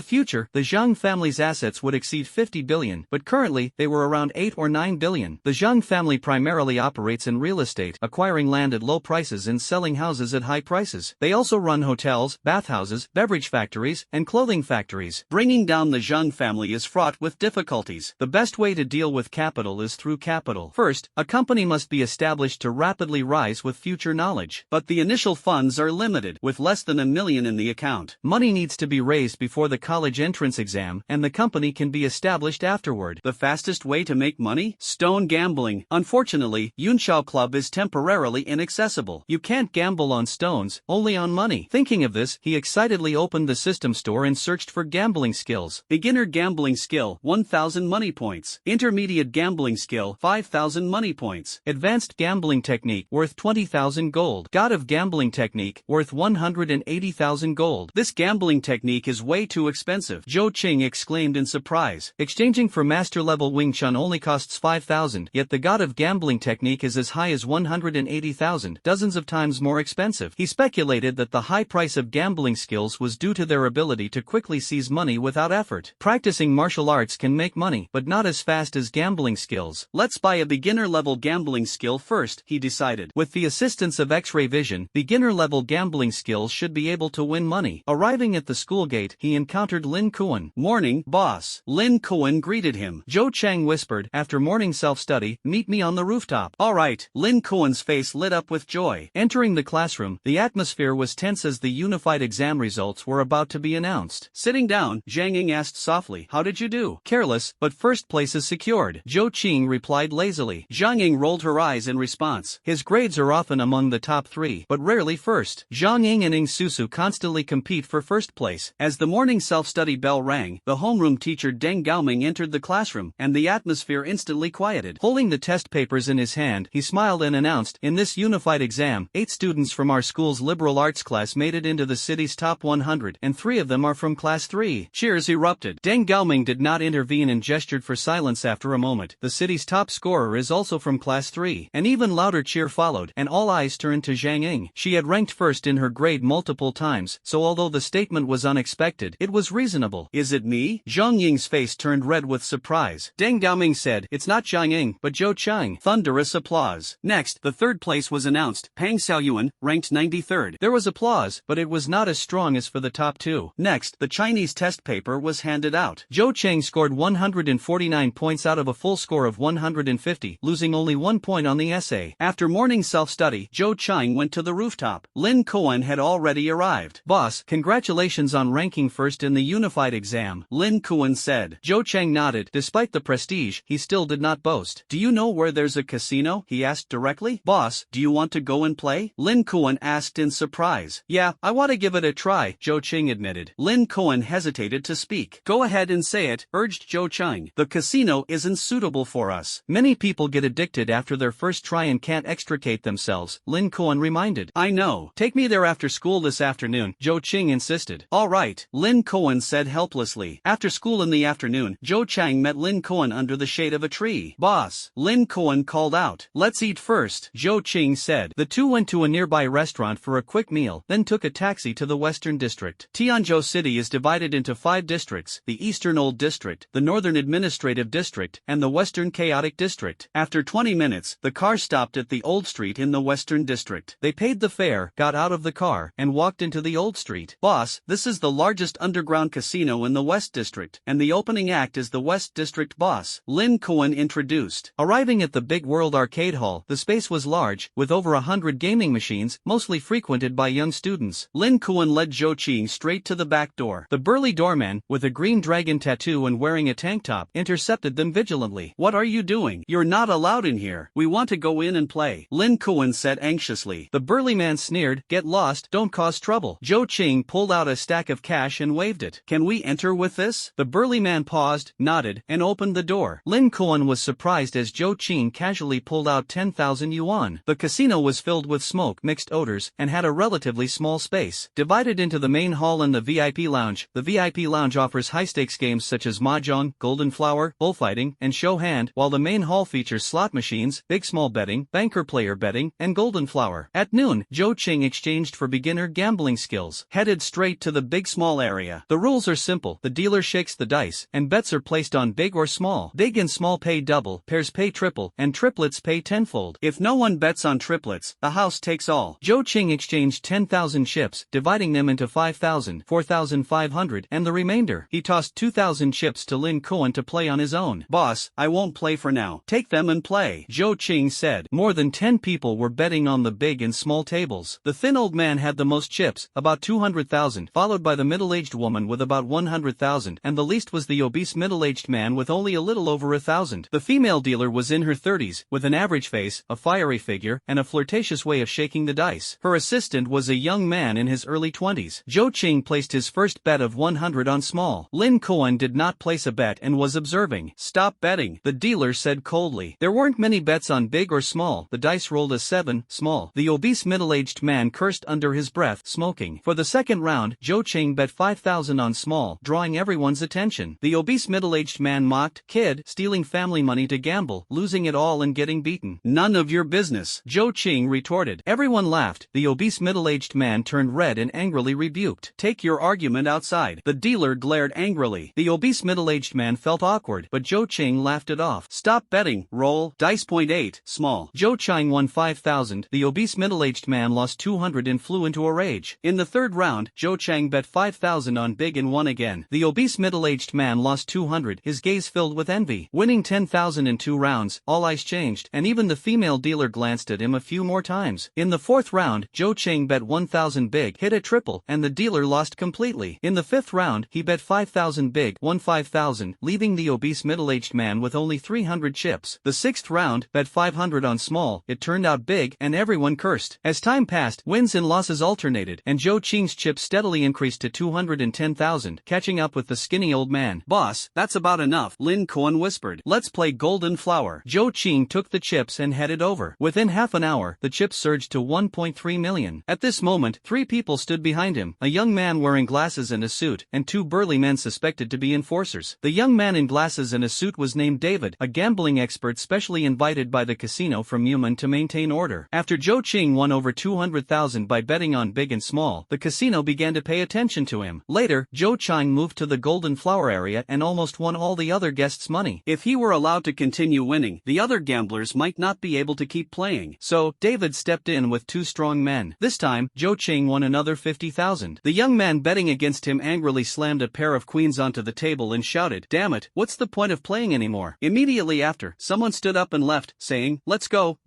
future, the Zhang family's assets would exceed 50 billion, but currently, they were around 8 or 9 billion. The Zhang family primarily operates in real estate, acquiring land at low prices and selling houses at high prices. They also run hotels, bathhouses, beverage factories, and clothing factories.
Bringing down the Zhang family is fraught with difficulties.
The best way to deal with capital is through capital. First, a company must be established to rapidly rise with future knowledge.
But the initial funds are limited, with less than $1 million in the account.
Money needs to be raised before the college entrance exam, and the company can be established afterward.
The fastest way to make money? Stone gambling. Unfortunately, Yunshao Club is temporarily inaccessible.
You can't gamble on stones, only on money. Thinking of this, he excitedly opened the system store and searched for gambling skills.
Beginner gambling skill, 1,000 money points. Intermediate gambling skill, 5,000 money points.
Advanced gambling technique, worth 20,000 gold. God of gambling technique, worth 180,000 gold.
This gambling technique is way too expensive, Zhou Qing exclaimed in surprise.
Exchanging for master-level Wing Chun only costs 5,000, yet the God of gambling technique is as high as 180,000, dozens of times more expensive. He speculated that the high price of gambling skills was due to their ability to quickly seize money without effort. Practicing martial arts can make money, but not as fast as gambling skills.
Let's buy a beginner-level gambling skill first, he decided.
With the assistance of X-ray vision, beginner-level gambling skills should be able to win money. Arriving at the school gate, he encountered Lin Kuan.
Morning, boss. Lin Kuan greeted him.
Zhou Chang whispered, after morning self-study, meet me on the rooftop.
Alright, Lin Kuan's face lit up with joy.
Entering the classroom, the atmosphere was tense as the unified exam results were about to be announced.
Sitting down, Zhang Ying asked softly, how did you do?
Careless, but first place is secured, Zhou Qing replied lazily.
Zhang Ying rolled her eyes in response.
His grades are often among the top 3, but rarely first. Zhang Ying and Ing Susu constantly compete for first place.
As the morning self-study bell rang, the homeroom teacher Deng Gaoming entered the classroom, and the atmosphere instantly quieted.
Holding the test papers in his hand, he smiled and announced, in this unified exam, 8 students from our school's liberal arts class made it into the city's top 100, and 3 of them are from class 3.
Cheers erupted.
Deng Gaoming did not intervene and gestured for silence after a moment. The city's top scorer is also from class 3. An even louder cheer followed, and all eyes turned to Zhang Ying. She had ranked first in her grade multiple times, so although the statement was unexpected, it was reasonable.
Is it me? Zhang Ying's face turned red with surprise.
Deng Gaoming said, it's not Zhang Ying, but Zhou Chang.
Thunderous applause. Next, the third place was announced. Pang Xiaoyuan, ranked 93rd.
There was applause, but it was not as strong as for the top 2.
Next, the Chinese test paper was handed out.
Zhou Chang scored 149 points out of a full score of 150, losing only 1 point on the essay.
After morning self-study, Zhou Chang went to the rooftop. Lin Kuan had already arrived.
Boss, congratulations on ranking first in the unified exam,
Lin Kuan said.
Zhou Chang nodded. Despite the prestige, he still did not boast.
Do you know where there's a casino? He asked directly. Boss, do you want to go and play? Lin Kuan asked in surprise.
Yeah, I want to give it a try, Zhou Chang admitted.
Lin Kuan hesitated to speak. Go ahead and say it, urged Zhou Chang. The casino isn't suitable for us.
Many people get addicted after their first try and can't extricate themselves, Lin Kuan reminded.
I know.
Take me there after school this afternoon, Zhou Chang insisted.
All right, Lin Kuan said helplessly. After school in the afternoon, Zhou Chang met Lin Kuan under the shade of a tree. Boss, Lin Kuan called out. Let's eat first, Zhou Chang said.
The two went to a nearby restaurant for a quick meal, then took a taxi to the Western District. Tianzhou City is divided into 5 districts, the Eastern Old District, the Northern Administrative District, and the Western Chaotic District. After 20 minutes, the car stopped at the Old Street in the Western District. They paid the fare, got out of the car, and walked into the Old Street.
Boss, this is the largest underground casino in the West District, and the opening act is the West District boss, Lin Kuan introduced.
Arriving at the Big World Arcade Hall, the space was large, with over 100 gaming machines, mostly frequented by young students.
Lin Kuan led Zhou Qing straight to the back door.
The burly doorman, with a green dragon tattoo and wearing a tank top, intercepted them vigilantly.
What are you doing? You're not allowed in here. We want to go in and play, Lin Kuan said anxiously.
The burly man sneered, get lost, don't cause trouble. Zhou Qing pulled out a stack of cash and waved it.
Can we enter with this?
The burly man paused, nodded, and opened the door. Lin Kuan was surprised as Zhou Qing casually pulled out 10,000 yuan. The casino was filled with smoke, mixed odors, and had a relatively small space. Divided into the main hall and the VIP lounge, the VIP lounge offers high-stakes games such as mahjong, golden flower, bullfighting, and show hand, while the main hall features slot machines, coins, big small betting, banker player betting, and golden flower. At noon, Zhou Qing exchanged for beginner gambling skills, headed straight to the big small area. The rules are simple. The dealer shakes the dice, and bets are placed on big or small. Big and small pay double, pairs pay triple, and triplets pay tenfold.
If no one bets on triplets, the house takes all.
Zhou Qing exchanged 10,000 chips, dividing them into 5,000, 4,500, and the remainder. He tossed 2,000 chips to Lin Kuan to play on his own.
Boss, I won't play for now. Take them and play,
Zhou Qing said. More than 10 people were betting on the big and small tables. The thin old man had the most chips, about 200,000, followed by the middle-aged woman with about 100,000, and the least was the obese middle-aged man with only a little over 1,000. The female dealer was in her 30s, with an average face, a fiery figure, and a flirtatious way of shaking the dice. Her assistant was a young man in his early 20s. Zhou Qing placed his first bet of 100 on small. Lin Kuan did not place a bet and was observing.
Stop betting,
the dealer said coldly. There weren't many bets on big or small. The dice rolled a 7, small. The obese middle-aged man cursed under his breath, smoking. For the second round, Zhou Qing bet 5,000 on small, drawing everyone's attention. The obese middle-aged man mocked, "Kid, stealing family money to gamble, losing it all and getting beaten."
"None of your business,"
Zhou Qing retorted. Everyone laughed. The obese middle-aged man turned red and angrily rebuked.
"Take your argument outside."
The dealer glared angrily. The obese middle-aged man felt awkward, but Zhou Qing laughed it off.
"Stop betting, roll, dice point 8, small."
Zhou Qing won 5,000. The obese middle-aged man lost 200 and flew into a rage. In the third round, Zhou Qing bet 5,000 on big and won again. The obese middle-aged man lost 200, his gaze filled with envy. Winning 10,000 in 2 rounds, all eyes changed, and even the female dealer glanced at him a few more times. In the fourth round, Zhou Qing bet 1,000 big, hit a triple, and the dealer lost completely. In the fifth round, he bet 5,000 big, won 5,000, leaving the obese middle-aged man with only 300 chips. The sixth round, bet 500 on small, it turned out big, and everyone cursed. As time passed, wins and losses alternated, and Zhou Qing's chips steadily increased to 210,000, catching up with the skinny old man.
"Boss, that's about enough," Lin Kuan whispered.
"Let's play golden flower." Zhou Qing took the chips and headed over. Within half an hour, the chips surged to 1.3 million. At this moment, 3 people stood behind him, a young man wearing glasses and a suit, and 2 burly men suspected to be enforcers. The young man in glasses and a suit was named David, a gambling expert specially invited by the casino from Yumen to maintain order. After Zhou Qing won over 200,000 by betting on big and small, the casino began to pay attention to him. Later, Zhou Qing moved to the golden flower area and almost won all the other guests' money.
If he were allowed to continue winning, the other gamblers might not be able to keep playing.
So, David stepped in with 2 strong men. This time, Zhou Qing won another 50,000. The young man betting against him angrily slammed a pair of queens onto the table and shouted, "Damn it, what's the point of playing anymore?" Immediately after, someone stood up and left, saying, let's go,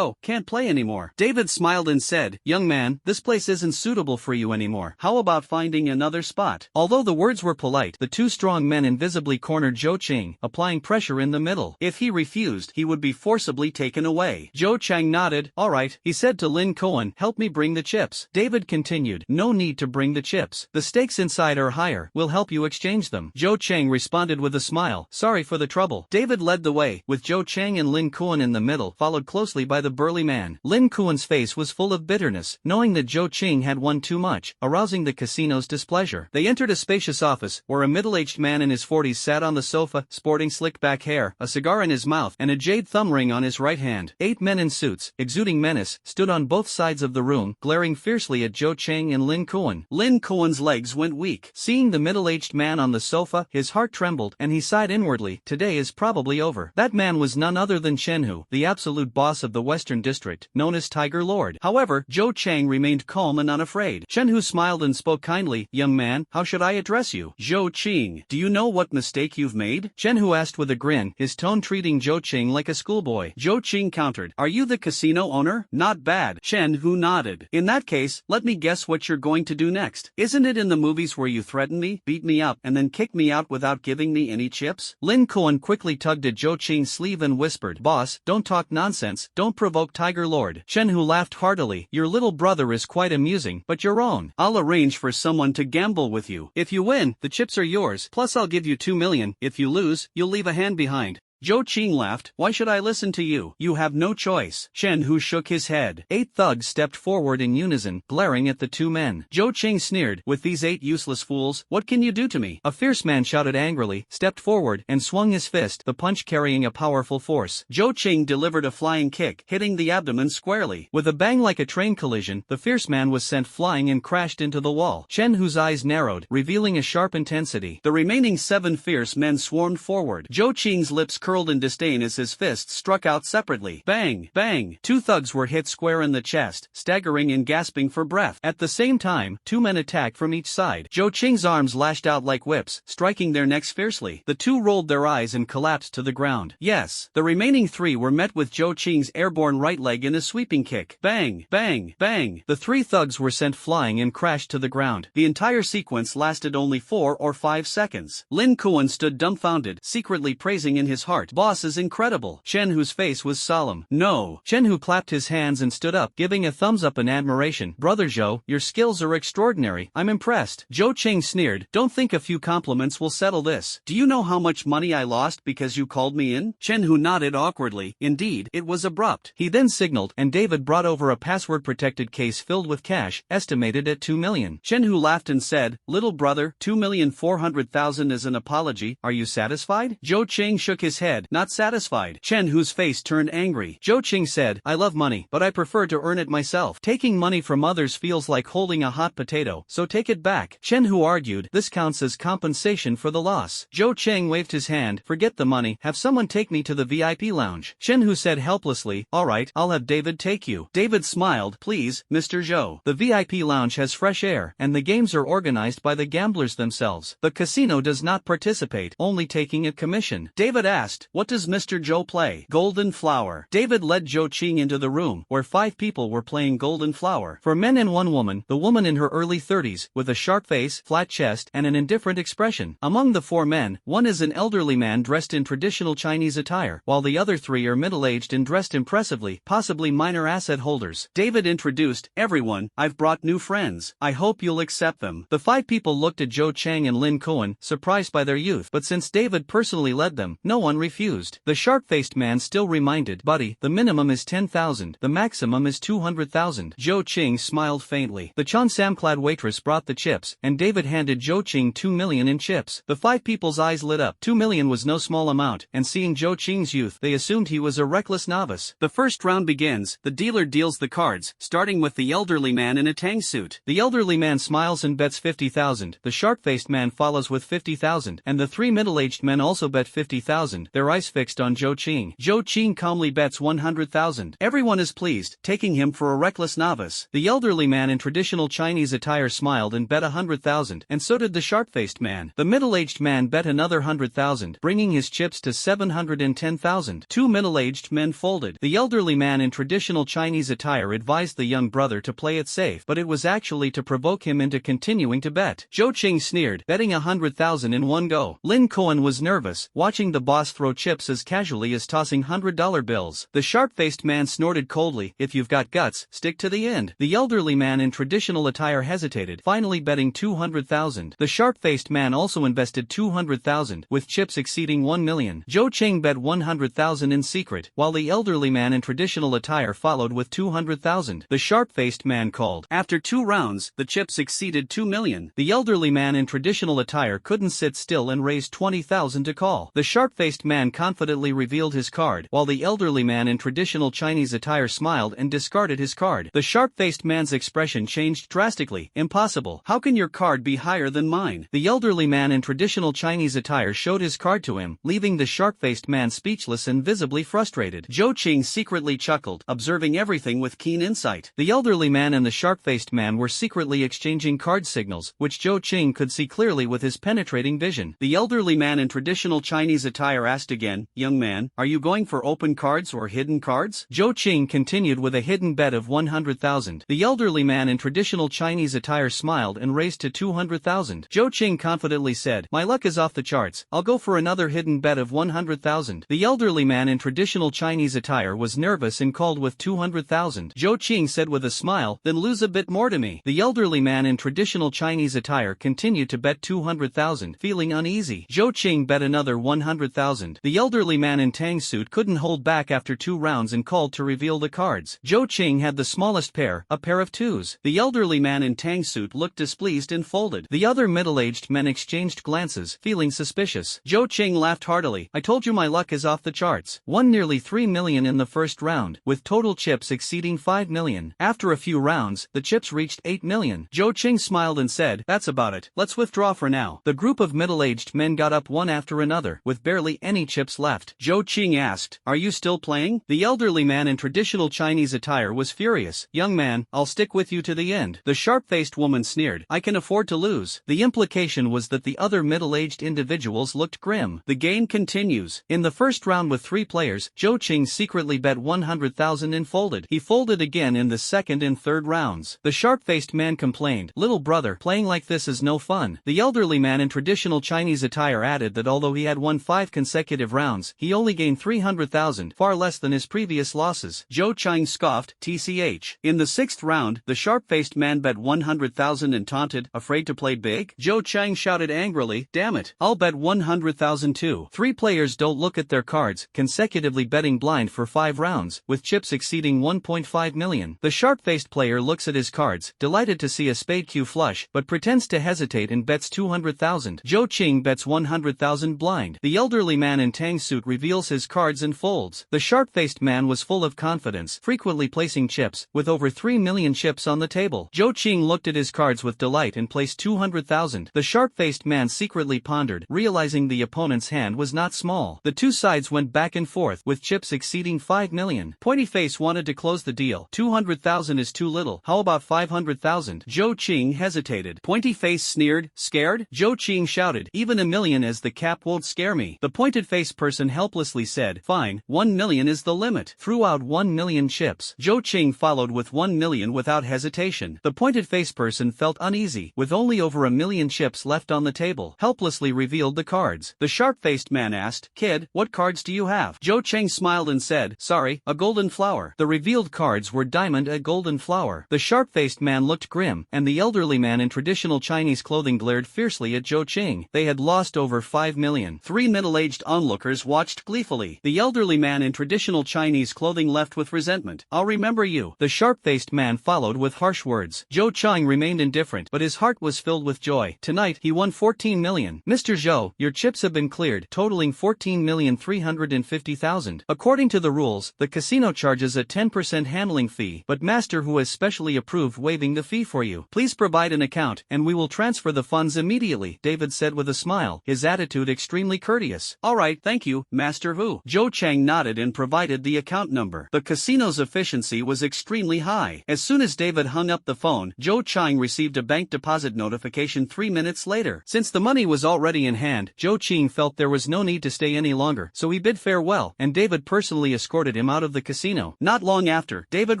can't play anymore." David smiled and said, "Young man, this place isn't suitable for you anymore. How about finding another spot?" Although the words were polite, the 2 strong men invisibly cornered Zhou Qing, applying pressure in the middle. If he refused, he would be forcibly taken away. Zhou Qing nodded. "All right," he said to Lin Kuan, "help me bring the chips." David continued, "No need to bring the chips. The stakes inside are higher. We'll help you exchange them." Zhou Qing responded with a smile, "Sorry for the trouble." David led the way, with Zhou Qing and Lin Kuan in the middle, followed closely by the burly man. Lin Kuan's face was full of bitterness, knowing that Zhou Qing had won too much, arousing the casino's displeasure. They entered a spacious office, where a middle-aged man in his 40s sat on the sofa, sporting slick-back hair, a cigar in his mouth, and a jade thumb ring on his right hand. 8 men in suits, exuding menace, stood on both sides of the room, glaring fiercely at Zhou Qing and Lin Kuan.
Lin Kuan's legs went weak.
Seeing the middle-aged man on the sofa, his heart trembled, and he sighed inwardly, "Today is probably over." That man was none other than Shenhu, the absolute boss of the Western District, known as Tiger Lord. However, Zhou Qing remained calm and unafraid. Shenhu smiled and spoke kindly, "Young man, how should I address you?"
"Zhou Qing, do you know what mistake you've made?"
Shenhu asked with a grin, his tone treating Zhou Qing like a schoolboy.
Zhou Qing countered, "Are you the casino owner?" "Not bad." Shenhu nodded. "In that case, let me guess what you're going to do next. Isn't it in the movies where you threaten me, beat me up, and then kick me out without giving me any chips?"
Lin Kuan quickly tugged at Zhou Qing's sleeve and whispered, "Boss, don't talk nonsense, don't provoke Tiger Lord." Shenhu laughed heartily, "Your little brother is quite amusing, but you're wrong.
I'll arrange for someone to gamble with you.
If you win, the chips are yours, plus I'll give you 2 million. If you lose, you'll leave a hand behind."
Zhou Qing laughed. Why should I listen to you? You have no choice. Shen Hu shook his head.
8 thugs stepped forward in unison, glaring at the 2 men.
Zhou Qing sneered. With these 8 useless fools, what can you do to me?
A fierce man shouted angrily, stepped forward, and swung his fist, the punch carrying a powerful force.
Zhou Qing delivered a flying kick, hitting the abdomen squarely.
With a bang like a train collision, the fierce man was sent flying and crashed into the wall. Shen Hu's eyes narrowed, revealing a sharp intensity.
The remaining 7 fierce men swarmed forward. Zhou Qing's lips curled in disdain as his fists struck out separately. Bang! Bang! 2 thugs were hit square in the chest, staggering and gasping for breath.
At the same time, 2 men attacked from each side.
Zhou Qing's arms lashed out like whips, striking their necks fiercely. The 2 rolled their eyes and collapsed to the ground. Yes, the remaining 3 were met with Zhou Qing's airborne right leg in a sweeping kick. Bang! Bang! Bang!
The 3 thugs were sent flying and crashed to the ground.
The entire sequence lasted only 4 or 5 seconds. Lin Kuan stood dumbfounded, secretly praising in his heart. Boss is incredible.
Shen Hu's face was solemn.
No.
Shen Hu clapped his hands and stood up, giving a thumbs up in admiration. Brother Zhou, your skills are extraordinary. I'm impressed.
Zhou Qing sneered. Don't think a few compliments will settle this. Do you know how much money I lost because you called me in? Shen Hu nodded awkwardly. Indeed, it was abrupt.
He then signaled, and David brought over a password-protected case filled with cash, estimated at 2 million.
Shen Hu laughed and said, Little brother, 2,400,000 is an apology. Are you satisfied? Zhou Qing shook his head, not satisfied. Shen Hu's face turned angry.
Zhou Qing said, I love money, but I prefer to earn it myself. Taking money from others feels like holding a hot potato, so take it back. Shen Hu argued, this counts as compensation for the loss. Zhou Qing waved his hand, forget the money, have someone take me to the VIP lounge. Shen Hu said helplessly, alright, I'll have David take you.
David smiled, please, Mr. Zhou.
The VIP lounge has fresh air, and the games are organized by the gamblers themselves. The casino does not participate, only taking a commission.
David asked, what does Mr. Zhou play? Golden Flower. David led Zhou Qing into the room, where 5 people were playing Golden Flower.
4 men and 1 woman, the woman in her early 30s, with a sharp face, flat chest, and an indifferent expression. Among the 4 men, 1 is an elderly man dressed in traditional Chinese attire, while the other 3 are middle-aged and dressed impressively, possibly minor asset holders.
David introduced, everyone, I've brought new friends. I hope you'll accept them.
The 5 people looked at Zhou Chang and Lin Kuan, surprised by their youth, but since David personally led them, no one refused. The sharp-faced man still reminded, buddy, the minimum is 10,000, the maximum is 200,000. Zhou Qing smiled faintly. The Cheongsam-clad waitress brought the chips, and David handed Zhou Qing 2 million in chips. The 5 people's eyes lit up. 2 million was no small amount, and seeing Zhou Qing's youth, they assumed he was a reckless novice.
The first round begins. The dealer deals the cards, starting with the elderly man in a tang suit.
The elderly man smiles and bets 50,000. The sharp-faced man follows with 50,000, and the 3 middle-aged men also bet 50,000, their eyes fixed on Zhou Qing. Zhou Qing calmly bets 100,000.
Everyone is pleased, taking him for a reckless novice.
The elderly man in traditional Chinese attire smiled and bet 100,000, and so did the sharp-faced man. The middle-aged man bet another 100,000, bringing his chips to 710,000. 2 middle-aged men folded. The elderly man in traditional Chinese attire advised the young brother to play it safe, but it was actually to provoke him into continuing to bet. Zhou Qing sneered, betting 100,000 in one go. Lin Kuan was nervous, watching the boss throw chips as casually as tossing $100 bills. The sharp-faced man snorted coldly, if you've got guts, stick to the end. The elderly man in traditional attire hesitated, finally betting 200,000. The sharp-faced man also invested 200,000, with chips exceeding 1 million. Zhou Qing bet 100,000 in secret, while the elderly man in traditional attire followed with 200,000. The sharp-faced man called.
After 2 rounds, the chips exceeded 2 million.
The elderly man in traditional attire couldn't sit still and raised 20,000 to call. The sharp-faced man confidently revealed his card, while the elderly man in traditional Chinese attire smiled and discarded his card. The sharp-faced man's expression changed drastically. Impossible. How can your card be higher than mine? The elderly man in traditional Chinese attire showed his card to him, leaving the sharp-faced man speechless and visibly frustrated.
Zhou Qing secretly chuckled, observing everything with keen insight.
The elderly man and the sharp-faced man were secretly exchanging card signals, which Zhou Qing could see clearly with his penetrating vision.
The elderly man in traditional Chinese attire asked again, young man, are you going for open cards or hidden cards?
Zhou Qing continued with a hidden bet of 100,000. The elderly man in traditional Chinese attire smiled and raised to 200,000. Zhou Qing confidently said, my luck is off the charts, I'll go for another hidden bet of 100,000. The elderly man in traditional Chinese attire was nervous and called with 200,000. Zhou Qing said with a smile, then lose a bit more to me. The elderly man in traditional Chinese attire continued to bet 200,000, feeling uneasy. Zhou Qing bet another 100,000. 200,000. The elderly man in Tang's suit couldn't hold back after 2 rounds and called to reveal the cards. Zhou Qing had the smallest pair, a pair of 2s. The elderly man in Tang's suit looked displeased and folded. The other middle-aged men exchanged glances, feeling suspicious. Zhou Qing laughed heartily. I told you my luck is off the charts. Won nearly 3 million in the first round, with total chips exceeding 5 million. After a few rounds, the chips reached 8 million. Zhou Qing smiled and said, that's about it. Let's withdraw for now. The group of middle-aged men got up one after another, with barely any chips left. Zhou Qing asked, are you still playing? The elderly man in traditional Chinese attire was furious. Young man, I'll stick with you to the end. The sharp-faced woman sneered, I can afford to lose. The implication was that the other middle-aged individuals looked grim. The game continues. In the first round with 3 players, Zhou Qing secretly bet 100,000 and folded. He folded again in the second and third rounds. The sharp-faced man complained, little brother, playing like this is no fun. The elderly man in traditional Chinese attire added that although he had won 5 consecutive rounds, he only gained 300,000, far less than his previous losses. Zhou Qing scoffed, TCH. In the 6th round, the sharp-faced man bet 100,000 and taunted, afraid to play big? Zhou Qing shouted angrily, damn it, I'll bet 100,000 too. 3 players don't look at their cards, consecutively betting blind for 5 rounds, with chips exceeding 1.5 million. The sharp-faced player looks at his cards, delighted to see a spade Q flush, but pretends to hesitate and bets 200,000. Zhou Qing bets 100,000 blind. The elderly man in Tang's suit reveals his cards and folds. The sharp-faced man was full of confidence, frequently placing chips, with over 3 million chips on the table. Zhou Qing looked at his cards with delight and placed 200,000. The sharp-faced man secretly pondered, realizing the opponent's hand was not small. The 2 sides went back and forth, with chips exceeding 5 million. Pointy Face wanted to close the deal. 200,000 is too little. How about 500,000? Zhou Qing hesitated. Pointy Face sneered, scared? Zhou Qing shouted, even 1 million as the cap won't scare me. The pointed face person helplessly said, fine, 1 million is the limit. Threw out 1 million chips. Zhou Qing followed with 1 million without hesitation. The pointed face person felt uneasy, with only over 1 million chips left on the table. Helplessly revealed the cards. The sharp-faced man asked, kid, what cards do you have? Zhou Qing smiled and said, sorry, a golden flower. The revealed cards were diamond and golden flower. The sharp-faced man looked grim, and the elderly man in traditional Chinese clothing glared fiercely at Zhou Qing. They had lost over 5 million. 3 middle-aged onlookers watched gleefully. The elderly man in traditional Chinese clothing left with resentment. I'll remember you. The sharp-faced man followed with harsh words. Zhou Qing remained indifferent, but his heart was filled with joy. Tonight, he won 14 million. Mr. Zhou, your chips have been cleared, totaling 14,350,000. According to the rules, the casino charges a 10% handling fee, but Master Hu has specially approved waiving the fee for you. Please provide an account, and we will transfer the funds immediately, David said with a smile, his attitude extremely courteous. Alright, thank you, Master Hu. Zhou Qing nodded and provided the account number. The casino's efficiency was extremely high. As soon as David hung up the phone, Zhou Qing received a bank deposit notification 3 minutes later. Since the money was already in hand, Zhou Qing felt there was no need to stay any longer, so he bid farewell, and David personally escorted him out of the casino. Not long after, David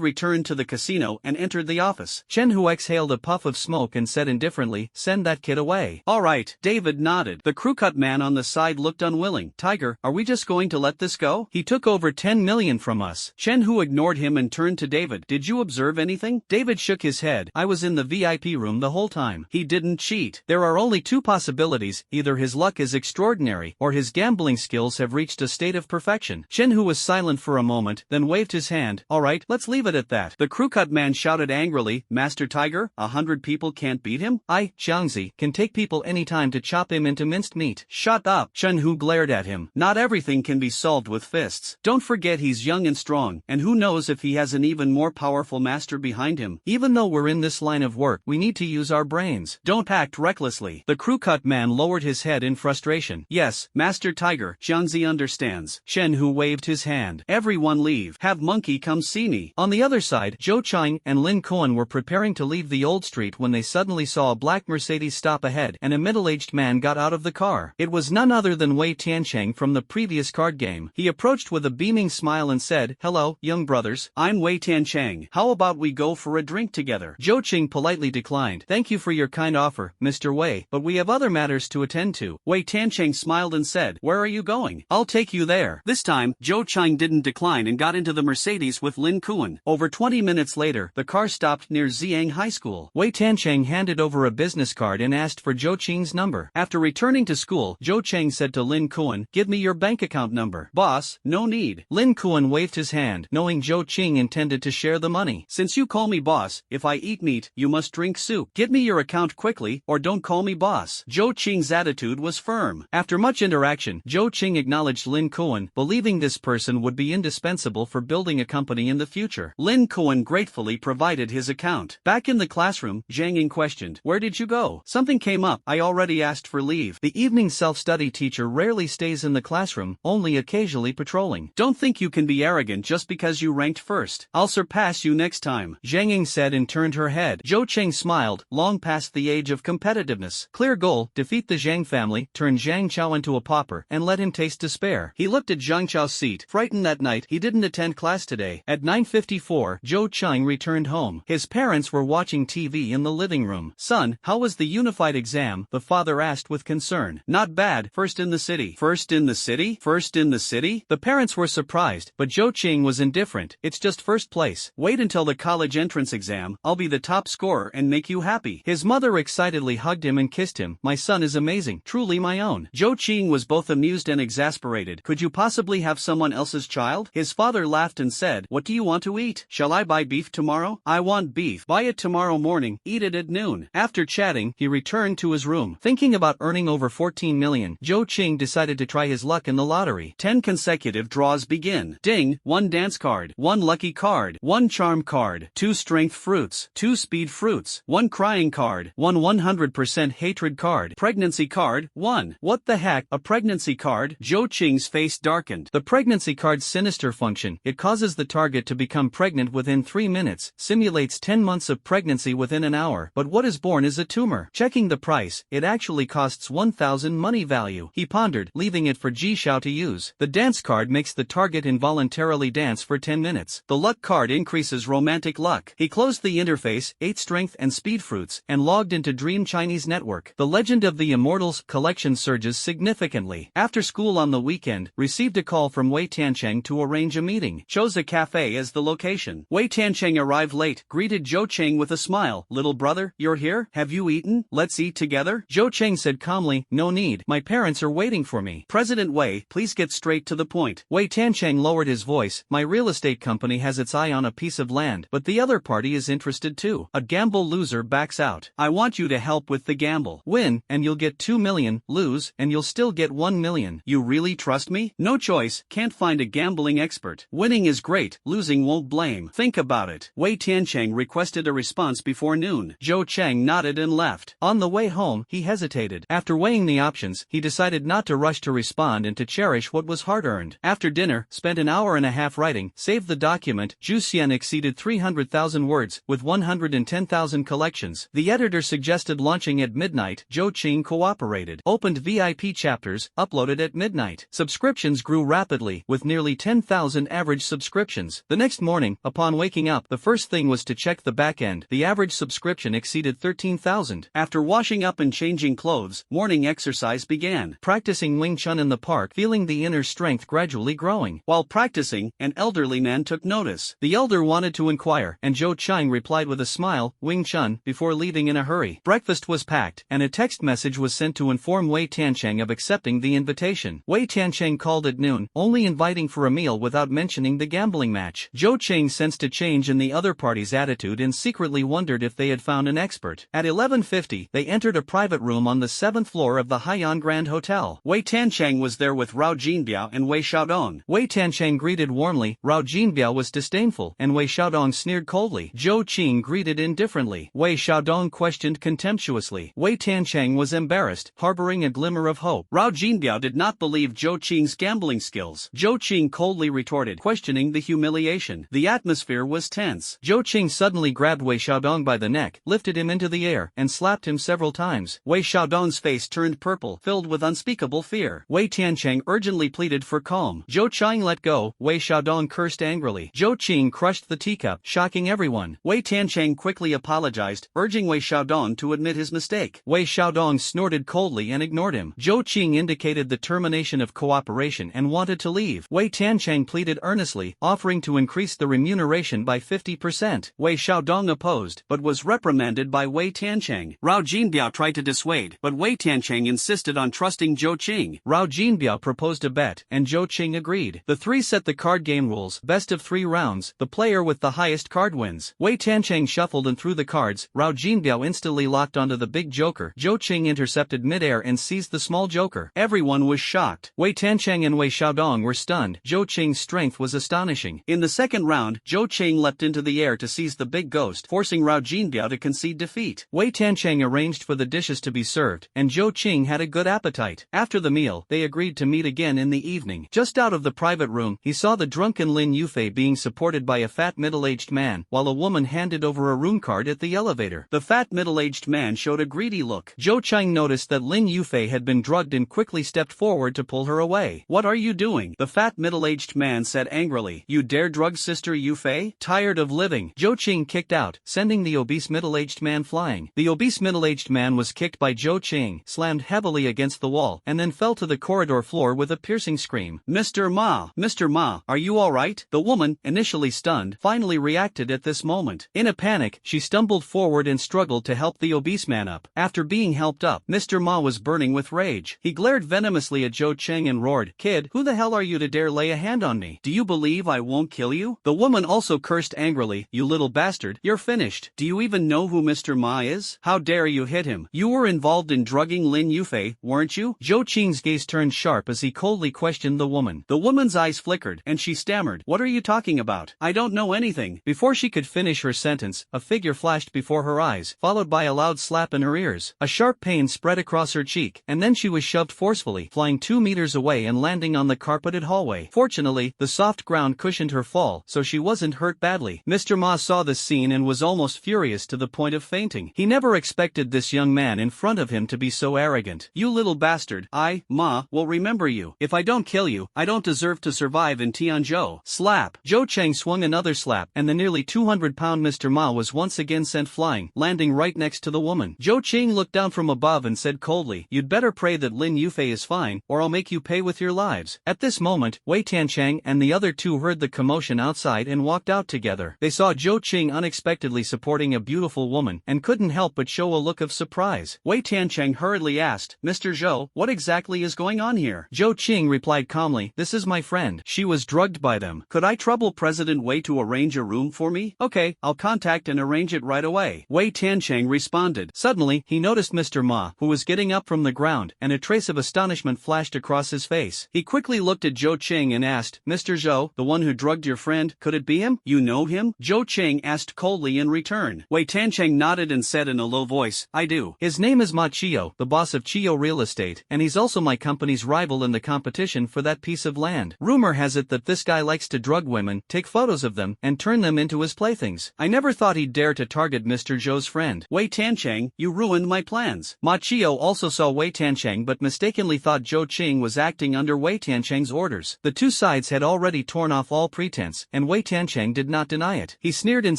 returned to the casino and entered the office. Chen Hu exhaled a puff of smoke and said indifferently, send that kid away. Alright, David nodded. The crew-cut man on the side looked unwilling. Tiger, are we just going to let this go? He took over 10 million from us. Chen Hu ignored him and turned to David. Did you observe anything? David shook his head. I was in the VIP room the whole time. He didn't cheat. There are only 2 possibilities, either his luck is extraordinary, or his gambling skills have reached a state of perfection. Chen Hu was silent for a moment, then waved his hand. Alright, let's leave it at that. The crew-cut man shouted angrily, Master Tiger, 100 people can't beat him? I, Jiangzi, can take people anytime to chop him into minced meat. Shut up. Chen Hu glared at him. Not everything can be solved with fists. Don't forget he's young and strong, and who knows if he has an even more powerful master behind him. Even though we're in this line of work, we need to use our brains. Don't act recklessly. The crew-cut man lowered his head in frustration. Yes, Master Tiger, Jiangzi understands. Chen Hu waved his hand. Everyone leave. Have Monkey come see me. On the other side, Zhou Qing and Lin Kuan were preparing to leave the old street when they suddenly saw a black Mercedes stop ahead and a middle-aged man got out of the car. It was none other than Wei Tiancheng from the previous card game. He approached with a beaming smile and said, hello, young brothers, I'm Wei Tiancheng. How about we go for a drink together? Zhou Qing politely declined. Thank you for your kind offer, Mr. Wei, but we have other matters to attend to. Wei Tiancheng smiled and said, where are you going? I'll take you there. This time, Zhou Qing didn't decline and got into the Mercedes with Lin Kuan. Over 20 minutes later, the car stopped near Ziyang High School. Wei Tiancheng handed over a business card and asked for Zhou Qing's number. After returning to school, Zhou Qing said to Lin Kuan,
Kuan, give me your bank account number. Boss, no need.
Lin Kuan waved his hand, knowing Zhou Qing intended to share the money.
Since you call me boss, if I eat meat, you must drink soup. Give me your account quickly, or don't call me boss. Zhou Qing's attitude was firm.
After much interaction, Zhou Qing acknowledged Lin Kuan, believing this person would be indispensable for building a company in the future.
Lin Kuan gratefully provided his account. Back in the classroom, Zhang Ying questioned, "Where did you go? Something came up, I already asked for leave."
The evening self-study teacher rarely stays in the classroom, only occasionally patrolling.
"Don't think you can be arrogant just because you ranked first. I'll surpass you next time,"
Zhang Ying said and turned her head. Zhou Qing smiled, long past the age of competitiveness. Clear goal: defeat the Zhang family, turn Zhang Chao into a pauper, and let him taste despair.
He looked at Zhang Chao's seat, frightened that night he didn't attend class today.
At 9:54, Zhou Qing returned home. His parents were watching TV in the living room. "Son, how was the unified exam?" the father asked with concern.
"Not bad, first in the city." "First in the city? First in the city?"
The parents were surprised, but Zhou Qing was indifferent. "It's just first place.
Wait until the college entrance exam, I'll be the top scorer and make you happy."
His mother excitedly hugged him and kissed him. "My son is amazing, truly my own."
Zhou Qing was both amused and exasperated. Could you possibly have someone else's child? His father laughed and said, "What do you want to eat? Shall I buy beef tomorrow?" "I want beef." "Buy it tomorrow morning, eat it at noon."
After chatting, he returned to his room. Thinking about earning over 14 million, Zhou Qing decided to try his luck in the lottery.
10 consecutive draws begin. Ding, 1 dance card, 1 lucky card, 1 charm card, 2 strength fruits, 2 speed fruits, 1 crying card, 1 100% hatred card, pregnancy card, 1.
What the heck?
A pregnancy card? Zhou Qing's face darkened.
The pregnancy card's sinister function: it causes the target to become pregnant within 3 minutes, simulates 10 months of pregnancy within an hour, but what is born is a tumor. Checking the price, it actually costs 1,000 money value. He pondered, leaving it for Ji Xiao to use. The dance card makes the target involuntarily dance for 10 minutes.
The luck card increases romantic luck. He closed the interface, ate strength and speed fruits,
and logged into Dream Chinese Network. The Legend of the Immortals collection surges significantly. After school on the weekend, received a call from Wei Tiancheng to arrange a meeting.
Chose a cafe as the location. Wei Tiancheng arrived late, greeted Zhou Qing with a smile. "Little brother, you're here? Have you eaten? Let's eat together."
Zhou Qing said calmly, "No need, my parents are waiting for me."
"President Wei, please get straight to the point."
Wei Tiancheng lowered his voice. "My real estate company has its eye on a piece of land, but the other party is interested too. A gamble loser backs out.
I want you to help with the gamble.
Win, and you'll get 2 million, lose, and you'll still get 1 million.
You really trust me?" "No choice, can't find a gambling expert. Winning is great, losing won't blame. Think about it." Wei Tiancheng requested a response before noon.
Zhou Qing nodded and left. On the way home, he hesitated. After weighing the options, he decided not to rush to respond and to cherish what was hard-earned. After dinner, spent an hour and a half writing, saved the document. Zhu Xian exceeded 300,000 words, with 110,000 collections. The editor suggested launching at midnight. Zhou Qing cooperated. Opened VIP chapters, uploaded at midnight. Subscriptions grew rapidly, with nearly 10,000 average subscriptions. The next morning, upon waking up, the first thing was to check the back end. The average subscription exceeded 13,000.
After washing up and changing clothes, morning exercise began.
Practicing Wing Chun in the park, feeling the inner strength gradually growing.
While practicing, an elderly man took notice.
The elder wanted to inquire, and Zhou Qing replied with a smile, "Wing Chun," before leaving in a hurry. Breakfast was packed, and a text message was sent to inform Wei Tiancheng of accepting the invitation. Wei Tiancheng called at noon, only inviting for a meal without mentioning the gambling match. Zhou Qing sensed a change in the other party's attitude and secretly wondered if they had found an expert. At 11:50, they entered a private room on the 7th floor of the Haiyan Grand Hotel.
Wei Tiancheng was there with Rao Jinbiao and Wei Xiaodong.
Wei Tiancheng greeted warmly, Rao Jinbiao was disdainful, and Wei Xiaodong sneered coldly. Zhou Qing greeted indifferently. Wei Xiaodong questioned contemptuously. Wei Tiancheng was embarrassed, harboring a glimmer of hope.
Rao Jinbiao did not believe Zhou Qing's gambling skills. Zhou Qing coldly retorted, questioning the humiliation. The atmosphere was tense.
Zhou Qing suddenly grabbed Wei Xiaodong by the neck, lifted him into the air, and slapped him several times.
Wei Xiaodong's face turned purple, filled with unspeakable fear.
Wei Tiancheng urgently pleaded for calm. Zhou Qing let go. Wei Xiaodong cursed angrily. Zhou Qing crushed the teacup, shocking everyone.
Wei Tiancheng quickly apologized, urging Wei Xiaodong to admit his mistake.
Wei Xiaodong snorted coldly and ignored him. Zhou Qing indicated the termination of cooperation and wanted to leave. Wei Tiancheng pleaded earnestly, offering to increase the remuneration by 50%.
Wei Xiaodong opposed, but was reprimanded by Wei Tiancheng. Rao Jinbiao tried to dissuade, but Wei Tiancheng insisted on trusting Zhou Qing.
Rao Jinbiao proposed a bet, and Zhou Qing agreed. The three set the card game rules: best of 3 rounds, the player with the highest card wins. Wei Tiancheng shuffled and threw the cards. Rao Jinbiao instantly locked onto the big joker. Zhou Qing intercepted midair and seized the small joker. Everyone was shocked. Wei Tiancheng and Wei Xiaodong were stunned. Zhou Qing's strength was astonishing.
In the second round, Zhou Qing leapt into the air to seize the big ghost, forcing Rao Jinbiao to concede defeat.
Wei Tiancheng arranged for the dishes to be served, and Zhou Qing had a good appetite. After the meal, they agreed to meet again in the evening. Just out of the private room, he saw the drunken Lin Yufei being supported by a fat middle-aged man, while a woman handed over a room card at the elevator.
The fat middle-aged man showed a greedy look.
Zhou Qing noticed that Lin Yufei had been drugged and quickly stepped forward to pull her away.
"What are you doing?" the fat middle-aged man said angrily. "You dare drug Sister Yufei? Tired of living?"
Zhou Qing kicked out, sending the obese middle-aged man flying. The obese middle-aged man was kicked by Zhou Qing, slammed heavily against the wall, and then fell to the corridor floor with a piercing scream.
Mr. Ma, are you alright?" The woman, initially stunned, finally reacted at this moment.
In a panic, she stumbled forward and struggled to help the obese man up. After being helped up, Mr. Ma was burning with rage. He glared venomously at Zhou Qing and roared, "Kid, who the hell are you to dare lay a hand on me?
Do you believe I won't kill you?"
The woman also cursed angrily, "You little bastard, you're finished.
Do you even know who Mr. Ma is? How dare you hit him? You were involved in drugging Lin Yufei, weren't you?"
Zhou Qing's gaze turned sharp as he coldly questioned the woman.
The woman's eyes flickered, and she stammered, "What are you talking about? I don't know anything."
Before she could finish her sentence, a figure flashed before her eyes, followed by a loud slap in her ears. A sharp pain spread across her cheek, and then she was shoved forcefully, flying 2 meters away and landing on the carpeted hallway. Fortunately, the soft ground cushioned her fall, so she wasn't hurt badly. Mr. Ma saw this scene and was almost furious to the point of fainting. He never expected this young man in front of him to be so arrogant.
"You little bastard, Ma, will remember you. If I don't kill you, I don't deserve to survive in Tianzhou."
Slap! Zhou Qing swung another slap, and the nearly 200-pound Mr. Ma was once again sent flying, landing right next to the woman. Zhou Qing looked down from above and said coldly, "You'd better pray that Lin Yufei is fine, or I'll make you pay with your lives." At this moment, Wei Tiancheng and the other two heard the commotion outside and walked out together. They saw Zhou Qing unexpectedly supporting a beautiful woman, and couldn't help but show a look of surprise.
Wei Tiancheng hurriedly asked, "Mr. Zhou, what exactly is going on here?"
Zhou Qing replied calmly, "This is my friend. She was drugged by them.
Could I trouble President Wei to arrange a room for me?"
"Okay, I'll contact and arrange it right away,"
Wei Tiancheng responded.
Suddenly, he noticed Mr. Ma, who was getting up from the ground, and a trace of astonishment flashed across his face. He quickly looked at Zhou Qing and asked, "Mr. Zhou, the one who drugged your friend, could it be him?"
"You know him?" Zhou Qing asked coldly in return. Wei Tiancheng nodded and said in a low voice, "I do.
His name is Ma Chio, the boss of Chio Real Estate, and he's also my company's rival in the competition for that piece of land. Rumor has it that this guy likes to drug women, take photos of them, and turn them into his playthings. I never thought he'd dare to target Mr. Zhou's friend."
"Wei Tiancheng, you ruined my plans."
Ma Chio also saw Wei Tiancheng but mistakenly thought Zhou Qing was acting under Wei Tiancheng's orders. The two sides had already torn off all pretense, and Wei Tiancheng did not deny it. He sneered and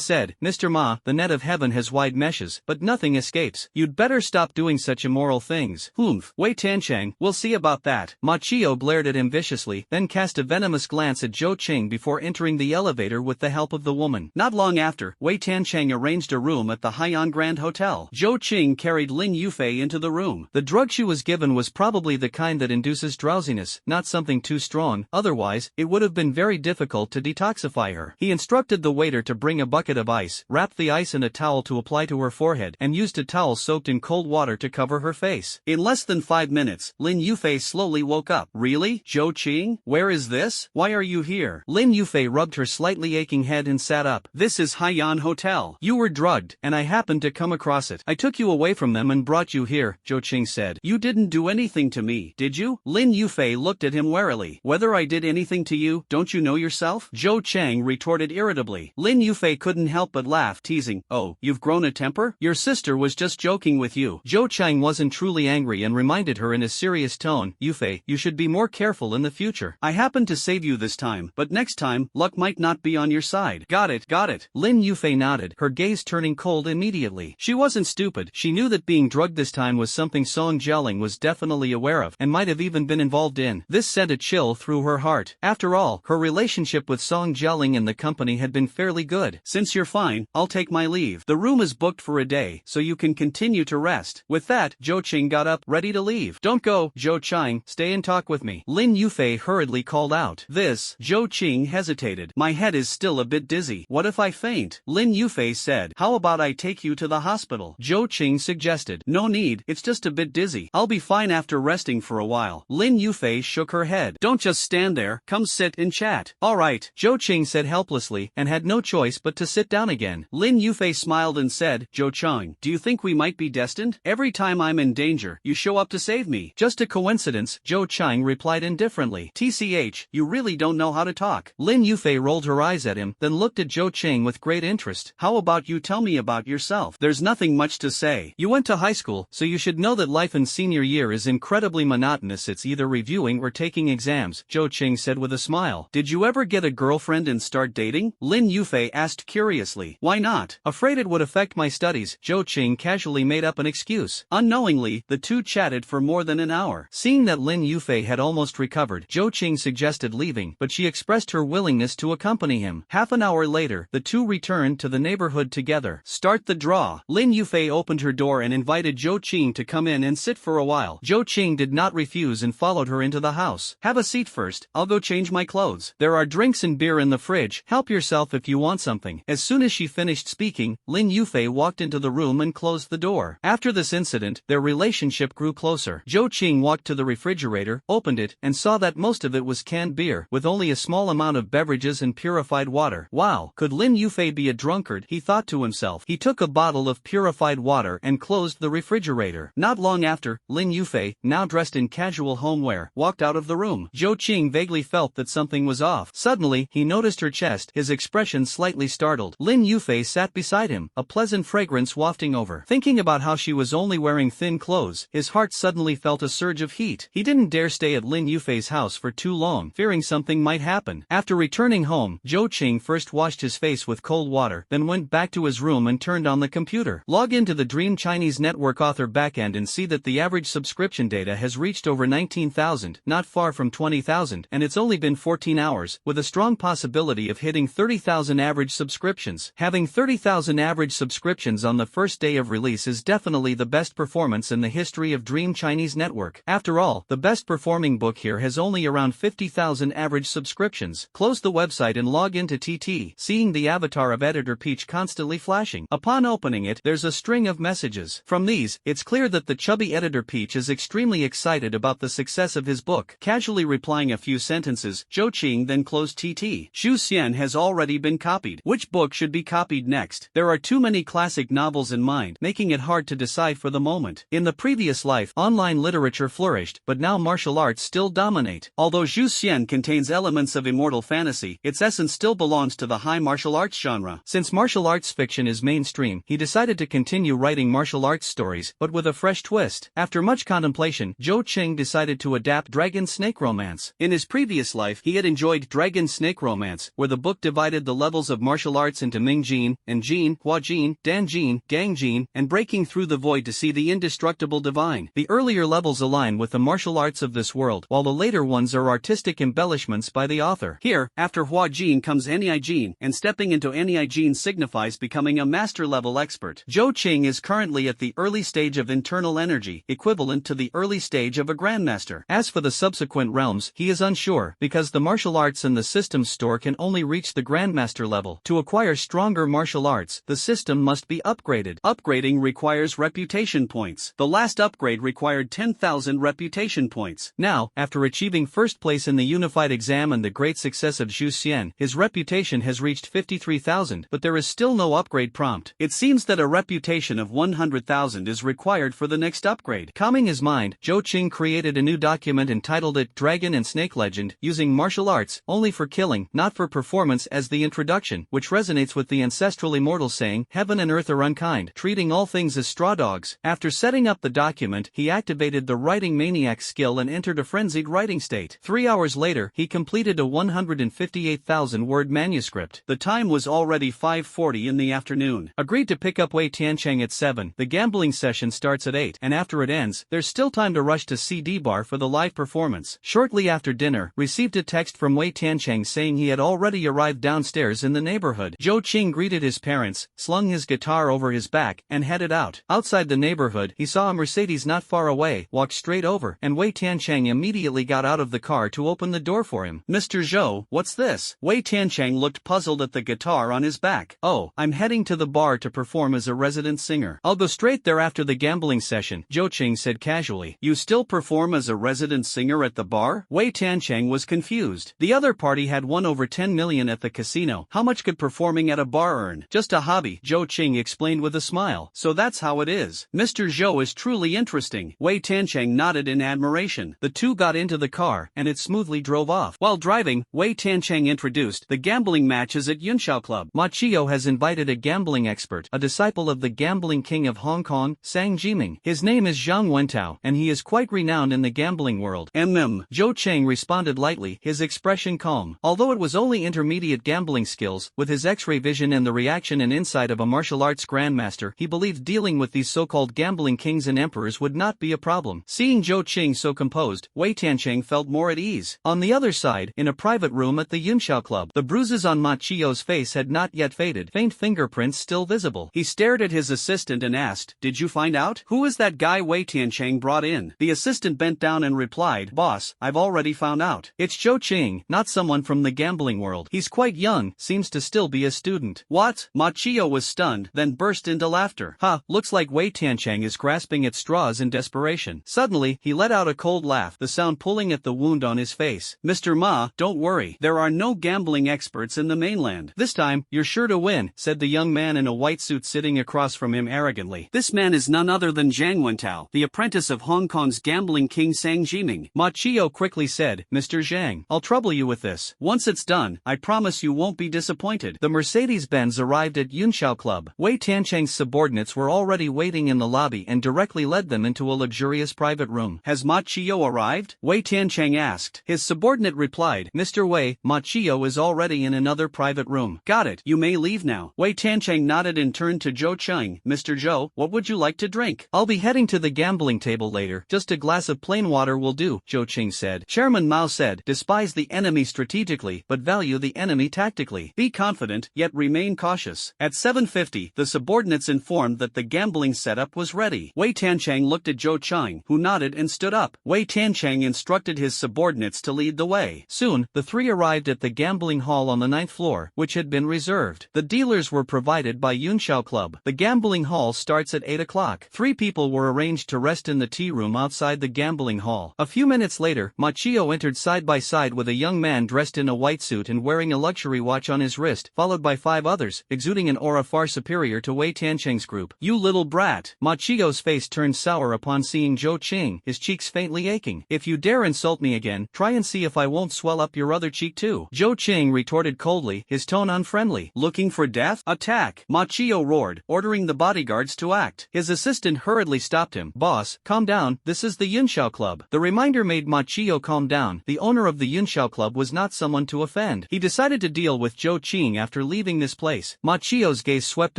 said, "Mr. Ma, the net of heaven has wide meshes, but nothing escapes. You'd better stop doing such immoral things."
"Humph, Wei Tiancheng, we'll see about that."
Ma Chio glared at him viciously, then cast a venomous glance at Zhou Qing before entering the elevator with the help of the woman.
Not long after, Wei Tiancheng arranged a room at the Haiyan Grand Hotel. Zhou Qing carried Lin Yufei into the room.
The drug she was given was probably the kind that induces drowsiness, not something too strong, otherwise, it would have been very difficult to detoxify her. He instructed the waiter to bring a bucket of ice, wrapped the ice in a towel to apply to her forehead, and used a towel soaked in cold water to cover her face.
In less than 5 minutes, Lin Yufei slowly woke up. "Really, Zhou Qing? Where is this? Why are you here?"
Lin Yufei rubbed her slightly aching head and sat up.
"This is Haiyan Hotel.
You were drugged, and I happened to come across it. I took you away from them and brought you here," Zhou Qing said.
"You didn't do anything to me, did you?"
Lin Yufei looked at him warily.
"Whether I did anything to you, don't you know yourself?"
Zhou Qing retorted irritably.
Lin Yufei couldn't help but laugh, teasing, "Oh, you've grown a temper? Your sister was just joking with you."
Zhou Qing wasn't truly angry and reminded her in a serious tone, "Yufei, you should be more careful in the future.
I happened to save you this time, but next time, luck might not be on your side."
Got it. Lin Yufei nodded, her gaze turning cold immediately. She wasn't stupid. She knew that being drugged this time was something Song Jialing was definitely aware of, and might have even been involved in. This sent a chill through her heart. After all, her relationship with Song Jialing and the company had been fairly good.
"Since you're fine, I'll take my leave. The room is booked for a day, so you can continue to rest." With that, Zhou Qing got up, ready to leave. "Don't go, Zhou
Zhou Qing, stay and talk with me," Lin Yufei hurriedly called out.
This, Zhou Qing hesitated. "My head is still a bit dizzy. What if I faint?" Lin Yufei said. "How about I take you to the hospital?"
Zhou Qing suggested.
"No need, it's just a bit dizzy. I'll be fine after resting for a while."
Lin Yufei shook her head.
"Don't just stand there, come sit and chat."
"Alright," Zhou Qing said helplessly, and had no choice but to sit down again.
Lin Yufei smiled and said, "Zhou Qing, do you think we might be destined? Every time I'm in danger, you show up to save me."
"Just a coincidence," Zhou Qing replied indifferently.
"TCH, you really don't know how to talk."
Lin Yufei rolled her eyes at him, then looked at Zhou Qing with great interest.
"How about you tell me about yourself? There's nothing much to say."
"You went to high school, so you should know that life in senior year is incredibly monotonous. It's either reviewing or taking exams," Zhou Qing said with a smile.
"Did you ever get a girlfriend and start dating?" Lin Yufei asked curiously. "Why not?"
"Afraid it would affect my studies," Zhou Qing casually made up an excuse.
Unknowingly, the two chatted for more than an hour.
Seeing that Lin Yufei had almost recovered, Zhou Qing suggested leaving, but she expressed her willingness to accompany him. Half an hour later, the two returned to the neighborhood together.
"Start the draw."
Lin Yufei opened her door and invited Zhou Qing to come in and sit for a while. Zhou Qing did not refuse and followed her into the house.
"Have a seat first, I'll go change my clothes."
"There are drinks and beer in the fridge, help yourself if you want something." As soon as she finished speaking, Lin Yufei walked into the room and closed the door. After this incident, their relationship grew closer. Zhou Qing walked to the refrigerator, opened it, and saw that most of it was canned beer, with only a small amount of beverages and purified water. Wow, could Lin Yufei be a drunkard, he thought to himself. He took a bottle of purified water and closed the refrigerator. Not long after, Lin Yufei, now dressed in casual homewear, walked out of the room. Zhou Qing vaguely felt that something was off. Suddenly, he noticed her chest, his expression slightly startled. Lin Yufei sat beside him, a pleasant fragrance wafting over. Thinking about how she was only wearing thin clothes, his heart suddenly felt a surge of heat. He didn't dare stay at Lin Yufei's house for too long, fearing something might happen. After returning home, Zhou Qing first washed his face with cold water, then went back to his room and turned on the computer. Log into the Dream Chinese Network author backend and see that the average subscription data has reached over 19,000, not far from 20,000, and it's only been 14 hours, with a strong possibility of hitting 30,000 average subscriptions. Having 30,000 average subscriptions on the first day of release is definitely the best performance in the history of Dream Chinese Network. After all, the best performing book here has only around 50,000 average subscriptions. Close the website and log into TT, seeing the avatar of Editor Peach constantly flashing. Upon opening it, there's a string of messages. From these, it's clear that the chubby Editor Peach is extremely excited about the success of his book. Casually replying a few sentences, Zhou Qing then closed TT. Xu Xian has already been copied. Which book should be copied next? There are too many classic novels in mind, making it hard to decide for the moment. In the previous life, online literature flourished, but now martial arts still dominate. Although Xu Xian contains elements of immortal fantasy, its essence still belongs to the high martial arts genre. Since martial arts fiction is mainstream, he decided to continue writing martial arts stories, but with a fresh twist. After much contemplation, Zhou Qing decided to adapt Dragon Snake Romance. In his previous life, he had enjoyed Dragon Snake Romance, where the book divided the levels of martial arts into Ming Jin, and Jin, Hua Jin, Dan Jin, Gang Jin, and breaking through the void to see the indestructible divine. The earlier levels align with the martial arts of this world, while the later ones are artistic embellishments by the author. Here, after Hua Jin comes Ni Jin, and stepping into Ni Jin signifies becoming a master-level expert. Zhou Qing is currently at the early stage of internal energy, equivalent to the early stage of a grandmaster. As for the subsequent realms, he is unsure, because the martial arts in the systems store can only reach the grandmaster level. To acquire stronger martial arts, the system must be upgraded. Upgrading requires reputation points. The last upgrade required 10,000 reputation points. Now, after achieving first place in the unified exam and the great success of Xu Xian, his reputation has reached 53,000, but there is still no upgrade prompt. It seems that a reputation of 100,000 is required for the next upgrade. Calming his mind, Zhou Qing created a new document and titled it Dragon and Snake Legend, using martial arts, only for killing, not for performance, as the introduction, which resonates with the ancestral immortal saying, heaven and earth are unkind, treating all things as straw dogs. After setting up the document, he activated the writing maniac skill and entered a frenzied writing state. 3 hours later, he completed a 158,000-word manuscript. The time was already 5:40 in the afternoon. Agreed to pick up Wei Tiancheng at 7. The gambling session starts at 8, and after it ends, there's still time to rush to CD bar for the live performance. Shortly after dinner, received a text from Wei Tiancheng saying he had already arrived downstairs in the neighborhood. Zhou Qing greeted his parents, slung his guitar over his back, and headed out. Outside the neighborhood, he saw a Mercedes not far away, walked straight over, and Wei Tiancheng immediately got out of the car to open the door for him.
Mr. Zhou, what's this? Wei Tiancheng looked puzzled at the guitar on his back.
Oh, I'm heading to the bar to perform as a resident singer. I'll go straight there after the gambling session, Zhou Qing said casually.
You still perform as a resident singer at the bar? Wei Tiancheng was confused. The other party had won over 10 million at the casino. How much could performing at a bar earn?
Just a hobby, Zhou Qing explained with a smile.
So that's how it is. Mr. Zhou is truly interesting. Wei Tiancheng nodded in admiration.
The two got into the car, and it smoothly drove off.
While driving, Wei Tiancheng introduced the gambling matches at Yunxiao Club.
Ma Chio has invited a gambling expert, a disciple of the gambling king of Hong Kong, Sang Jiming. His name is Zhang Wentao, and he is quite renowned in the gambling world.
Zhou
Cheng responded lightly, his expression calm. Although it was only intermediate gambling skills, with his X-ray vision and the reaction and insight of a martial arts grandmaster, he believed dealing with these so-called gambling kings and emperors would not be a problem. Seeing Zhou Qing so composed, Wei Tiancheng felt more at ease. On the other side, in a private room at the Yunxiao Club, the bruises on Ma Chio's face had not yet faded, faint fingerprints still visible.
He stared at his assistant and asked, "Did you find out? Who is that guy Wei Tiancheng brought in?" The assistant bent down and replied, "Boss, I've already found out.
It's Zhou Qing, not someone from the gambling world. He's quite young, seems to still be a student."
What? Ma Chio was stunned, then burst into laughter.
Looks like Wei Tiancheng is grasping at straws in desperation. Suddenly, he let out a cold laugh, the sound pulling at the wound on his face.
"Mr. Ma, don't worry. There are no gambling experts in the mainland.
This time, you're sure to win," said the young man in a white suit sitting across from him arrogantly.
This man is none other than Zhang Wentao, the apprentice of Hong Kong's gambling king Sang Jiming.
Ma Chio quickly said, "Mr. Zhang, I'll trouble you with this.
Once it's done, I promise you won't be disappointed."
The Mercedes-Benz arrived at Yunxiao Club. Wei Tiancheng's subordinates were already waiting in the lobby and directly led them into a luxurious private room.
"Has Ma Chio arrived?" Wei Tiancheng asked.
His subordinate replied, "Mr. Wei, Ma Chio is already in another private room."
"Got it. You may leave now." Wei Tiancheng nodded and turned to Zhou Qing. "Mr. Zhou, what would you like to drink?"
"I'll be heading to the gambling table later. Just a glass of plain water will do," Zhou Qing said. Chairman Mao said, "Despise the enemy strategically, but value the enemy tactically.
Be confident, yet remain cautious." At 7:50, the subordinates informed that the gambling setup was ready. Wei Tiancheng looked at Zhou Qing, who nodded and stood up. Wei Tiancheng instructed his subordinates to lead the way.
Soon, the three arrived at the gambling hall on the 9th floor, which had been reserved. The dealers were provided by Yunxiao Club. The gambling hall starts at 8 o'clock. 3 people were arranged to rest in the tea room outside the gambling hall. A few minutes later, Ma Chio entered side by side with a young man dressed in a white suit and wearing a luxury watch on his wrist, followed by 5 others, exuding an aura far superior to Wei Tiancheng's group.
"You little brat."
Ma Chio's face turned sour upon seeing Zhou Qing, his cheeks faintly aching. "If you dare insult me again, try and see if I won't swell up your other cheek too," Zhou Qing retorted coldly, his tone unfriendly.
"Looking for death? Attack!" Ma Chio roared, ordering the bodyguards to act.
His assistant hurriedly stopped him. "Boss, calm down, this is the Yunxiao Club." The reminder made Ma Chio calm down. The owner of the Yunxiao Club was not someone to offend. He decided to deal with Zhou Qing after leaving this place. Ma Chio's gaze swept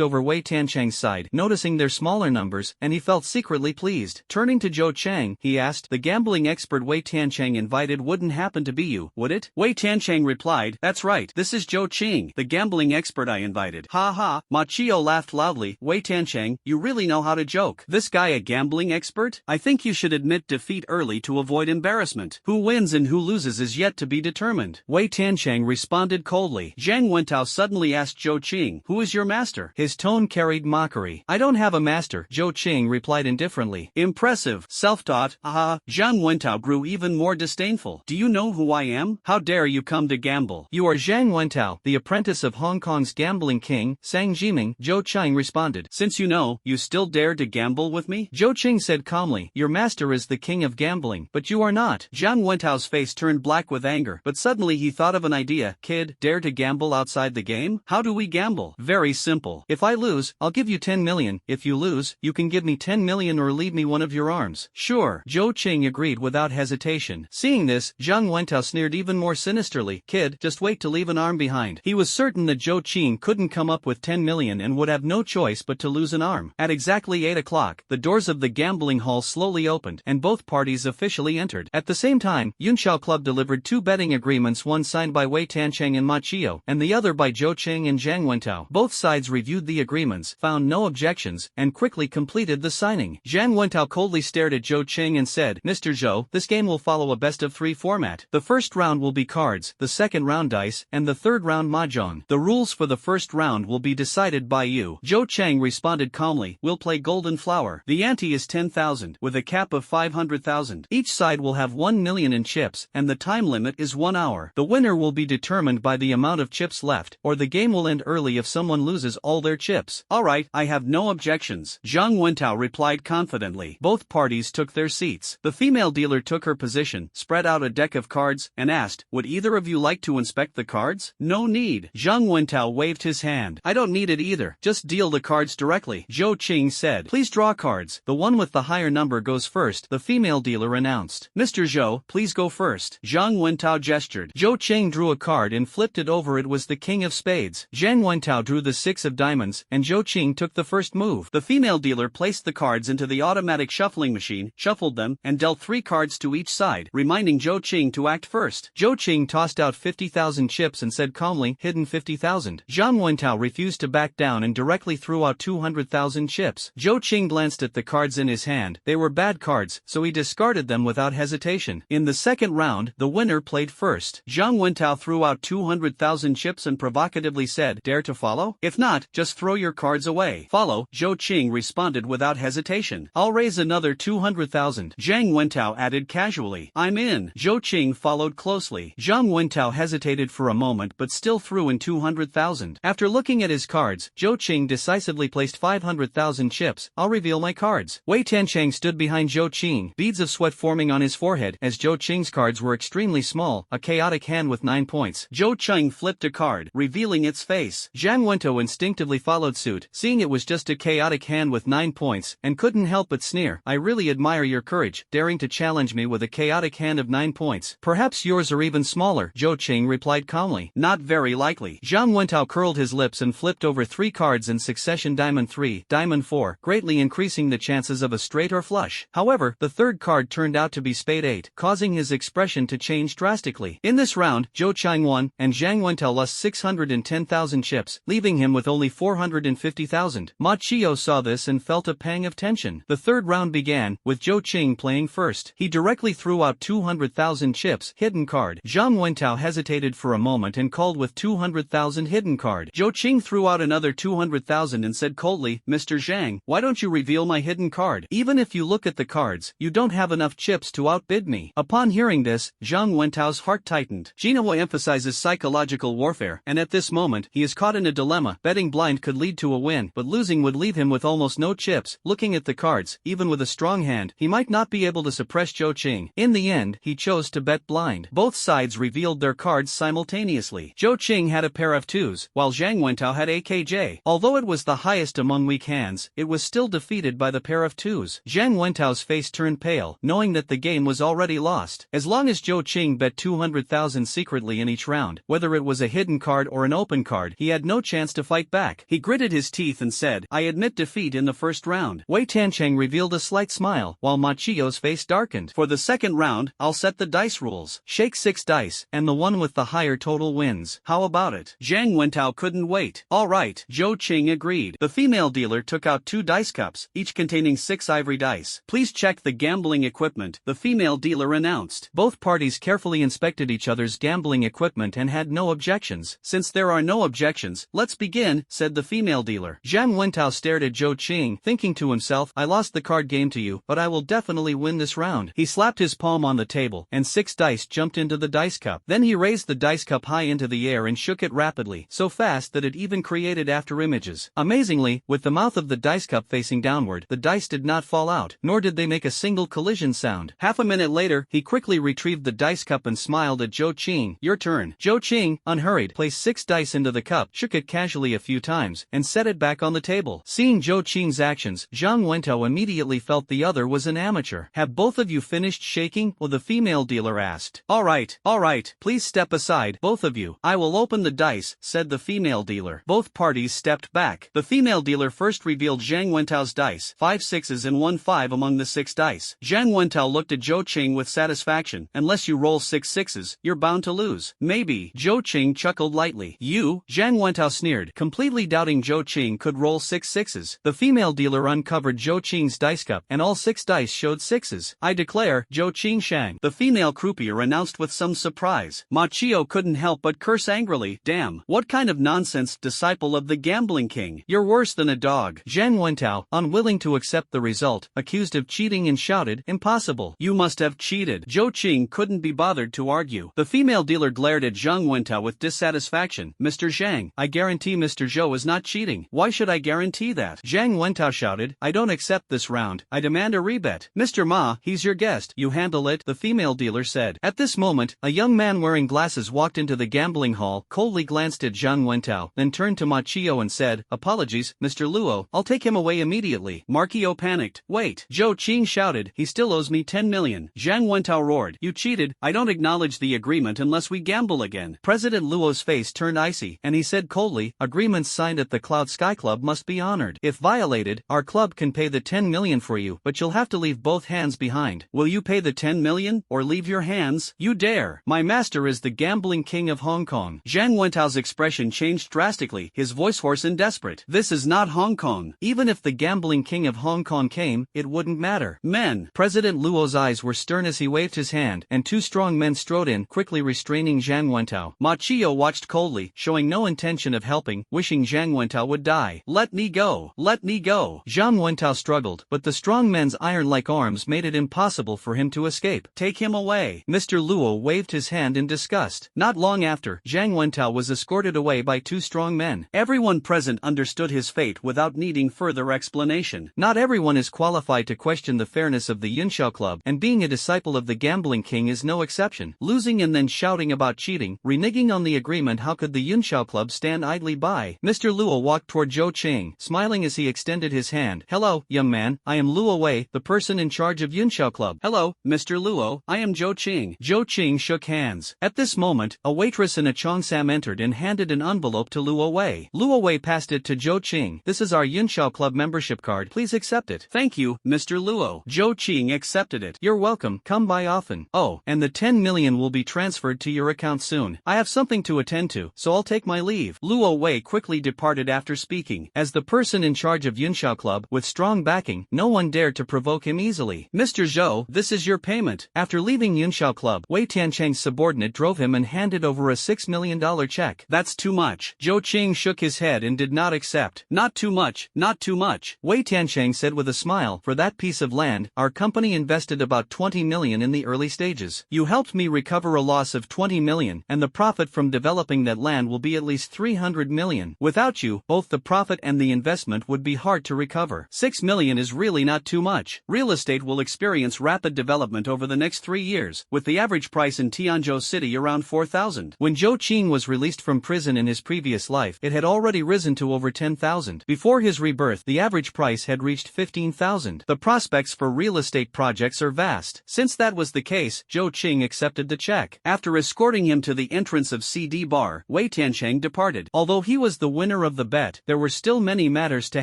over Wei Tiancheng's side, noticing their smaller numbers, and he felt secretly pleased. Turning to Zhou Cheng, he asked, "The gambling expert Wei Tiancheng invited wouldn't happen to be you, would it?"
Wei Tiancheng replied, "That's right, this is Zhou Qing, the gambling expert I invited." "Ha ha." Ma Chio laughed loudly. "Wei Tiancheng, you really know how to joke. This guy a gambling expert? I think you should admit defeat early to avoid embarrassment. Who wins and who loses is yet to be determined."
Wei Tiancheng responded coldly.
Zhang Wentao suddenly asked Zhou Qing, "Who is your master?"
His tone carried mockery. "I don't have a master," Zhou Qing replied indifferently.
"Impressive, self-taught, Zhang Wentao grew even more disdainful. "Do you know who I am? How dare you come to gamble?"
"You are Zhang Wentao, the apprentice of Hong Kong's gambling king, Sang Jiming," Zhou Qing responded.
"Since you know, you still dare to gamble with me?"
Zhou Qing said calmly, "Your master is the king of gambling, but you are not."
Zhang Wentao's face turned black with anger, but suddenly he thought of an idea. "Kid, dare to gamble outside the game? How do we gamble?" "Very simple.
If I lose, I'll give you 10 million. If you lose, you can give me 10 million or leave me one of your arms."
"Sure."
Zhou Qing agreed without hesitation. Seeing this, Zhang Wentao sneered even more sinisterly. "Kid, just wait to leave an arm behind." He was certain that Zhou Qing couldn't come up with 10 million and would have no choice but to lose an arm. At exactly 8 o'clock, the doors of the gambling hall slowly opened, and both parties officially entered. At the same time, Yunxiao Club delivered 2 betting agreements, one signed by Wei Tiancheng and Ma Chio, and the other by Zhou Qing and Zhang Wentao. Both sides reviewed the agreements, found no objections, and quickly completed the signing. Zhang Wentao coldly stared at Zhou Cheng and said, Mr. Zhou, this game will follow a best-of-3 format. The first round will be cards, the second round dice, and the third round mahjong. The rules for the first round will be decided by you. Zhou Cheng responded calmly, we'll play Golden Flower. The ante is 10,000, with a cap of 500,000. Each side will have 1 million in chips, and the time limit is 1 hour. The winner will be determined by the amount of chips left, or the game will end early if someone loses all their chips.
Alright, I have no objections, Zhang Wentao replied confidently.
Both parties took their seats.
The female dealer took her position, spread out a deck of cards, and asked, would either of you like to inspect the cards?
No need.
Zhang Wentao waved his hand.
I don't need it either, just deal the cards directly.
Zhou Qing said.
Please draw cards. The one with the higher number goes first, the female dealer announced.
Mr. Zhou, please go first. Zhang Wentao gestured.
Zhou Qing drew a card and flipped it over. It was the king of spades. Zhang Wentao drew the 6 of diamonds, and Zhou Qing took the first move.
The female dealer placed the cards into the automatic shuffling machine, shuffled them, and dealt 3 cards to each side, reminding Zhou Qing to act first.
Zhou Qing tossed out 50,000 chips and said calmly, hidden 50,000. Zhang Wentao refused to back down and directly threw out 200,000 chips. Zhou Qing glanced at the cards in his hand. They were bad cards, so he discarded them without hesitation. In the second round, the winner played first.
Zhang Wentao threw out 200,000 chips and provocatively said, dare to follow? If not, just throw your cards away. Follow, Zhou Qing responded without hesitation.
I'll raise another 200,000.
Zhang Wentao added casually. I'm in.
Zhou Qing followed closely. Zhang Wentao hesitated for a moment but still threw in 200,000. After looking at his cards, Zhou Qing decisively placed 500,000 chips. I'll reveal my cards. Wei Tiancheng stood behind Zhou Qing, beads of sweat forming on his forehead as Zhou Qing's cards were extremely small, a chaotic hand with 9 points.
Zhou Qing flipped a card, revealing its face.
Zhang Wentao instinctively followed suit, seeing it was just a chaotic hand with 9 points, and couldn't help but sneer. I really admire your courage, daring to challenge me with a chaotic hand of 9 points. Perhaps yours are even smaller, Zhou Qing replied calmly.
Not very likely.
Zhang Wentao curled his lips and flipped over 3 cards in succession, diamond 3, diamond 4, greatly increasing the chances of a straight or flush. However, the third card turned out to be spade 8, causing his expression to change drastically. In this round, Zhou Qing won, and Zhang Wentao lost 610,000 chips, leaving him with only 450,000. Ma Chio saw this and felt a pang of tension. The third round began, with Zhou Qing playing first. He directly threw out 200,000 chips, hidden card. Zhang Wentao hesitated for a moment and called with 200,000 hidden card.
Zhou Qing threw out another 200,000 and said coldly, Mr. Zhang, why don't you reveal my hidden card?
Even if you look at the cards, you don't have enough chips to outbid me. Upon hearing this, Zhang Wentao's heart tightened.
Jinhua emphasizes psychological warfare, and at this moment, he is caught in a dilemma. Betting blind could lead to a win, but losing would leave him with almost no chips. Looking at the cards, even with a strong hand, he might not be able to suppress Zhou Qing. In the end, he chose to bet blind. Both sides revealed their cards simultaneously. Zhou Qing had a pair of 2s, while Zhang Wentao had AKJ. Although it was the highest among weak hands, it was still defeated by the pair of 2s. Zhang Wentao's face turned pale, knowing that the game was already lost. As long as Zhou Qing bet 200,000 secretly in each round, whether it was a hidden card or an open card, he had no chance to fight back. He gritted his teeth and said, I admit defeat in the first round.
Wei Tiancheng revealed a slight smile, while Ma Chio's face darkened.
For the second round, I'll set the dice rules.
Shake 6 dice, and the one with the higher total wins. How about it?
Zhang Wentao couldn't wait. All right, Zhou Qing agreed. The female dealer took out 2 dice cups, each containing 6 ivory dice. Please check the gambling equipment, the female dealer announced.
Both parties carefully inspected each other's gambling equipment and had no objections.
Since there are no objections, let's begin, said the female dealer.
Zhang Wentao stared at Zhou Qing, thinking to himself, I lost the card game to you, but I will definitely win this round. He slapped his palm on the table, and 6 dice jumped into the dice cup. Then he raised the dice cup high into the air and shook it rapidly, so fast that it even created afterimages. Amazingly, with the mouth of the dice cup facing downward, the dice did not fall out, nor did they make a single collision sound. Half a minute later, he quickly retrieved the dice cup and smiled at Zhou Qing. Your turn. Zhou Qing, unhurried, placed 6 dice into the cup, shook it casually a few times, and set it back on the table. Seeing Zhou Qing's actions, Zhang Wentao immediately felt the other was an amateur. Have both of you finished shaking? Well, the female dealer asked.
All right, please step aside, both of you. I will open the dice, said the female dealer. Both parties stepped back. The female dealer first revealed Zhang Wentao's dice, 5 6s and 1 5 among the 6 dice. Zhang Wentao looked at Zhou Qing with satisfaction. Unless you roll 6 6s, you're bound to lose. Maybe. Zhou Qing chuckled lightly. You? Zhang Wentao sneered, completely doubting Zhou Qing could roll 6 6s.
The female dealer uncovered Zhou Qing's dice cup, and all 6 dice
dice showed sixes. I declare, Zhou Qingshang, the female croupier announced with some surprise. Ma Chio couldn't help but curse angrily. Damn, what kind of nonsense, disciple of the gambling king. You're worse than a dog.
Zhang Wentao, unwilling to accept the result, accused of cheating and shouted, impossible.
You must have cheated. Zhou Qing couldn't be bothered to argue. The female dealer glared at Zhang Wentao with dissatisfaction. Mr. Zhang, I guarantee Mr. Zhou is not cheating. Why should I guarantee that?
Zhang Wentao shouted, I don't accept this round. I demand a rebet.
Mr. Ma, he's your guest.
You handle it, the female dealer said. At this moment, a young man wearing glasses walked into the gambling hall, coldly glanced at Zhang Wentao, then turned to Ma Chio and said, apologies, Mr. Luo, I'll take him away immediately.
Marquio panicked. Wait. Zhou Qing shouted, he still owes me 10 million. Zhang Wentao roared, you cheated. I don't acknowledge the agreement unless we gamble again.
President Luo's face turned icy, and he said coldly, agreements signed at the Cloud Sky Club must be honored. If violated, our club can pay the 10 million for you, but you'll have to leave both hands behind.
Will you pay the 10 million, or leave your hands? You dare.
My master is the gambling king of Hong Kong.
Zhang Wentao's expression changed drastically, his voice hoarse and desperate. This is not Hong Kong.
Even if the gambling king of Hong Kong came, it wouldn't matter.
Men.
President Luo's eyes were stern as he waved his hand, and two strong men strode in, quickly restraining Zhang Wentao.
Ma Chio watched coldly, showing no intention of helping, wishing Zhang Wentao would die. Let me go. Let me go.
Zhang Wentao struggled, but the strong men's iron-like arms made it impossible for him to escape.
Take him away.
Mr. Luo waved his hand in disgust. Not long after, Zhang Wentao was escorted away by two strong men.
Everyone present understood his fate without needing further explanation.
Not everyone is qualified to question the fairness of the Yunxiao Club, and being a disciple of the gambling king is no exception. Losing and then shouting about cheating, reneging on the agreement, how could the Yunxiao Club stand idly by? Mr. Luo walked toward Zhou Qing, smiling as he extended his hand. Hello, young man, I am Luo Wei, the person in charge of Yunxiao Club.
Hello, Mr. Luo, I am Zhou Qing.
Zhou Qing shook hands. At this moment, a waitress in a cheongsam entered and handed an envelope to Luo Wei. Luo Wei passed it to Zhou Qing. This is our Yunxiao Club membership card. Please accept it.
Thank you, Mr. Luo. Zhou Qing accepted it.
You're welcome. Come by often. Oh, and the 10 million will be transferred to your account soon. I have something to attend to, so I'll take my leave. Luo Wei quickly departed after speaking. As the person in charge of Yunxiao Club, with strong backing, no one dared to provoke him easily.
Mr. Zhou, this is your payment.
After leaving Yunxiao Club, Wei Tiancheng's subordinate drove him and handed over a $6 million check.
That's too much.
Zhou Qing shook his head and did not accept.
Not too much, not too much.
Wei Tiancheng said with a smile, for that piece of land, our company invested about 20 million in the early stages. You helped me recover a loss of 20 million, and the profit from developing that land will be at least 300 million. Without you, both the profit and the investment would be hard to recover.
6 million is really not too much. Real estate will experience rapid development over the next 3 years, with the average price in Tianzhou City around 4,000.
When Zhou Qing was released from prison in his previous life, it had already risen to over 10,000. Before his rebirth, the average price had reached 15,000. The prospects for real estate projects are vast. Since that was the case, Zhou Qing accepted the check.
After escorting him to the entrance of CD Bar, Wei Tiancheng departed.
Although he was the winner of the bet, there were still many matters to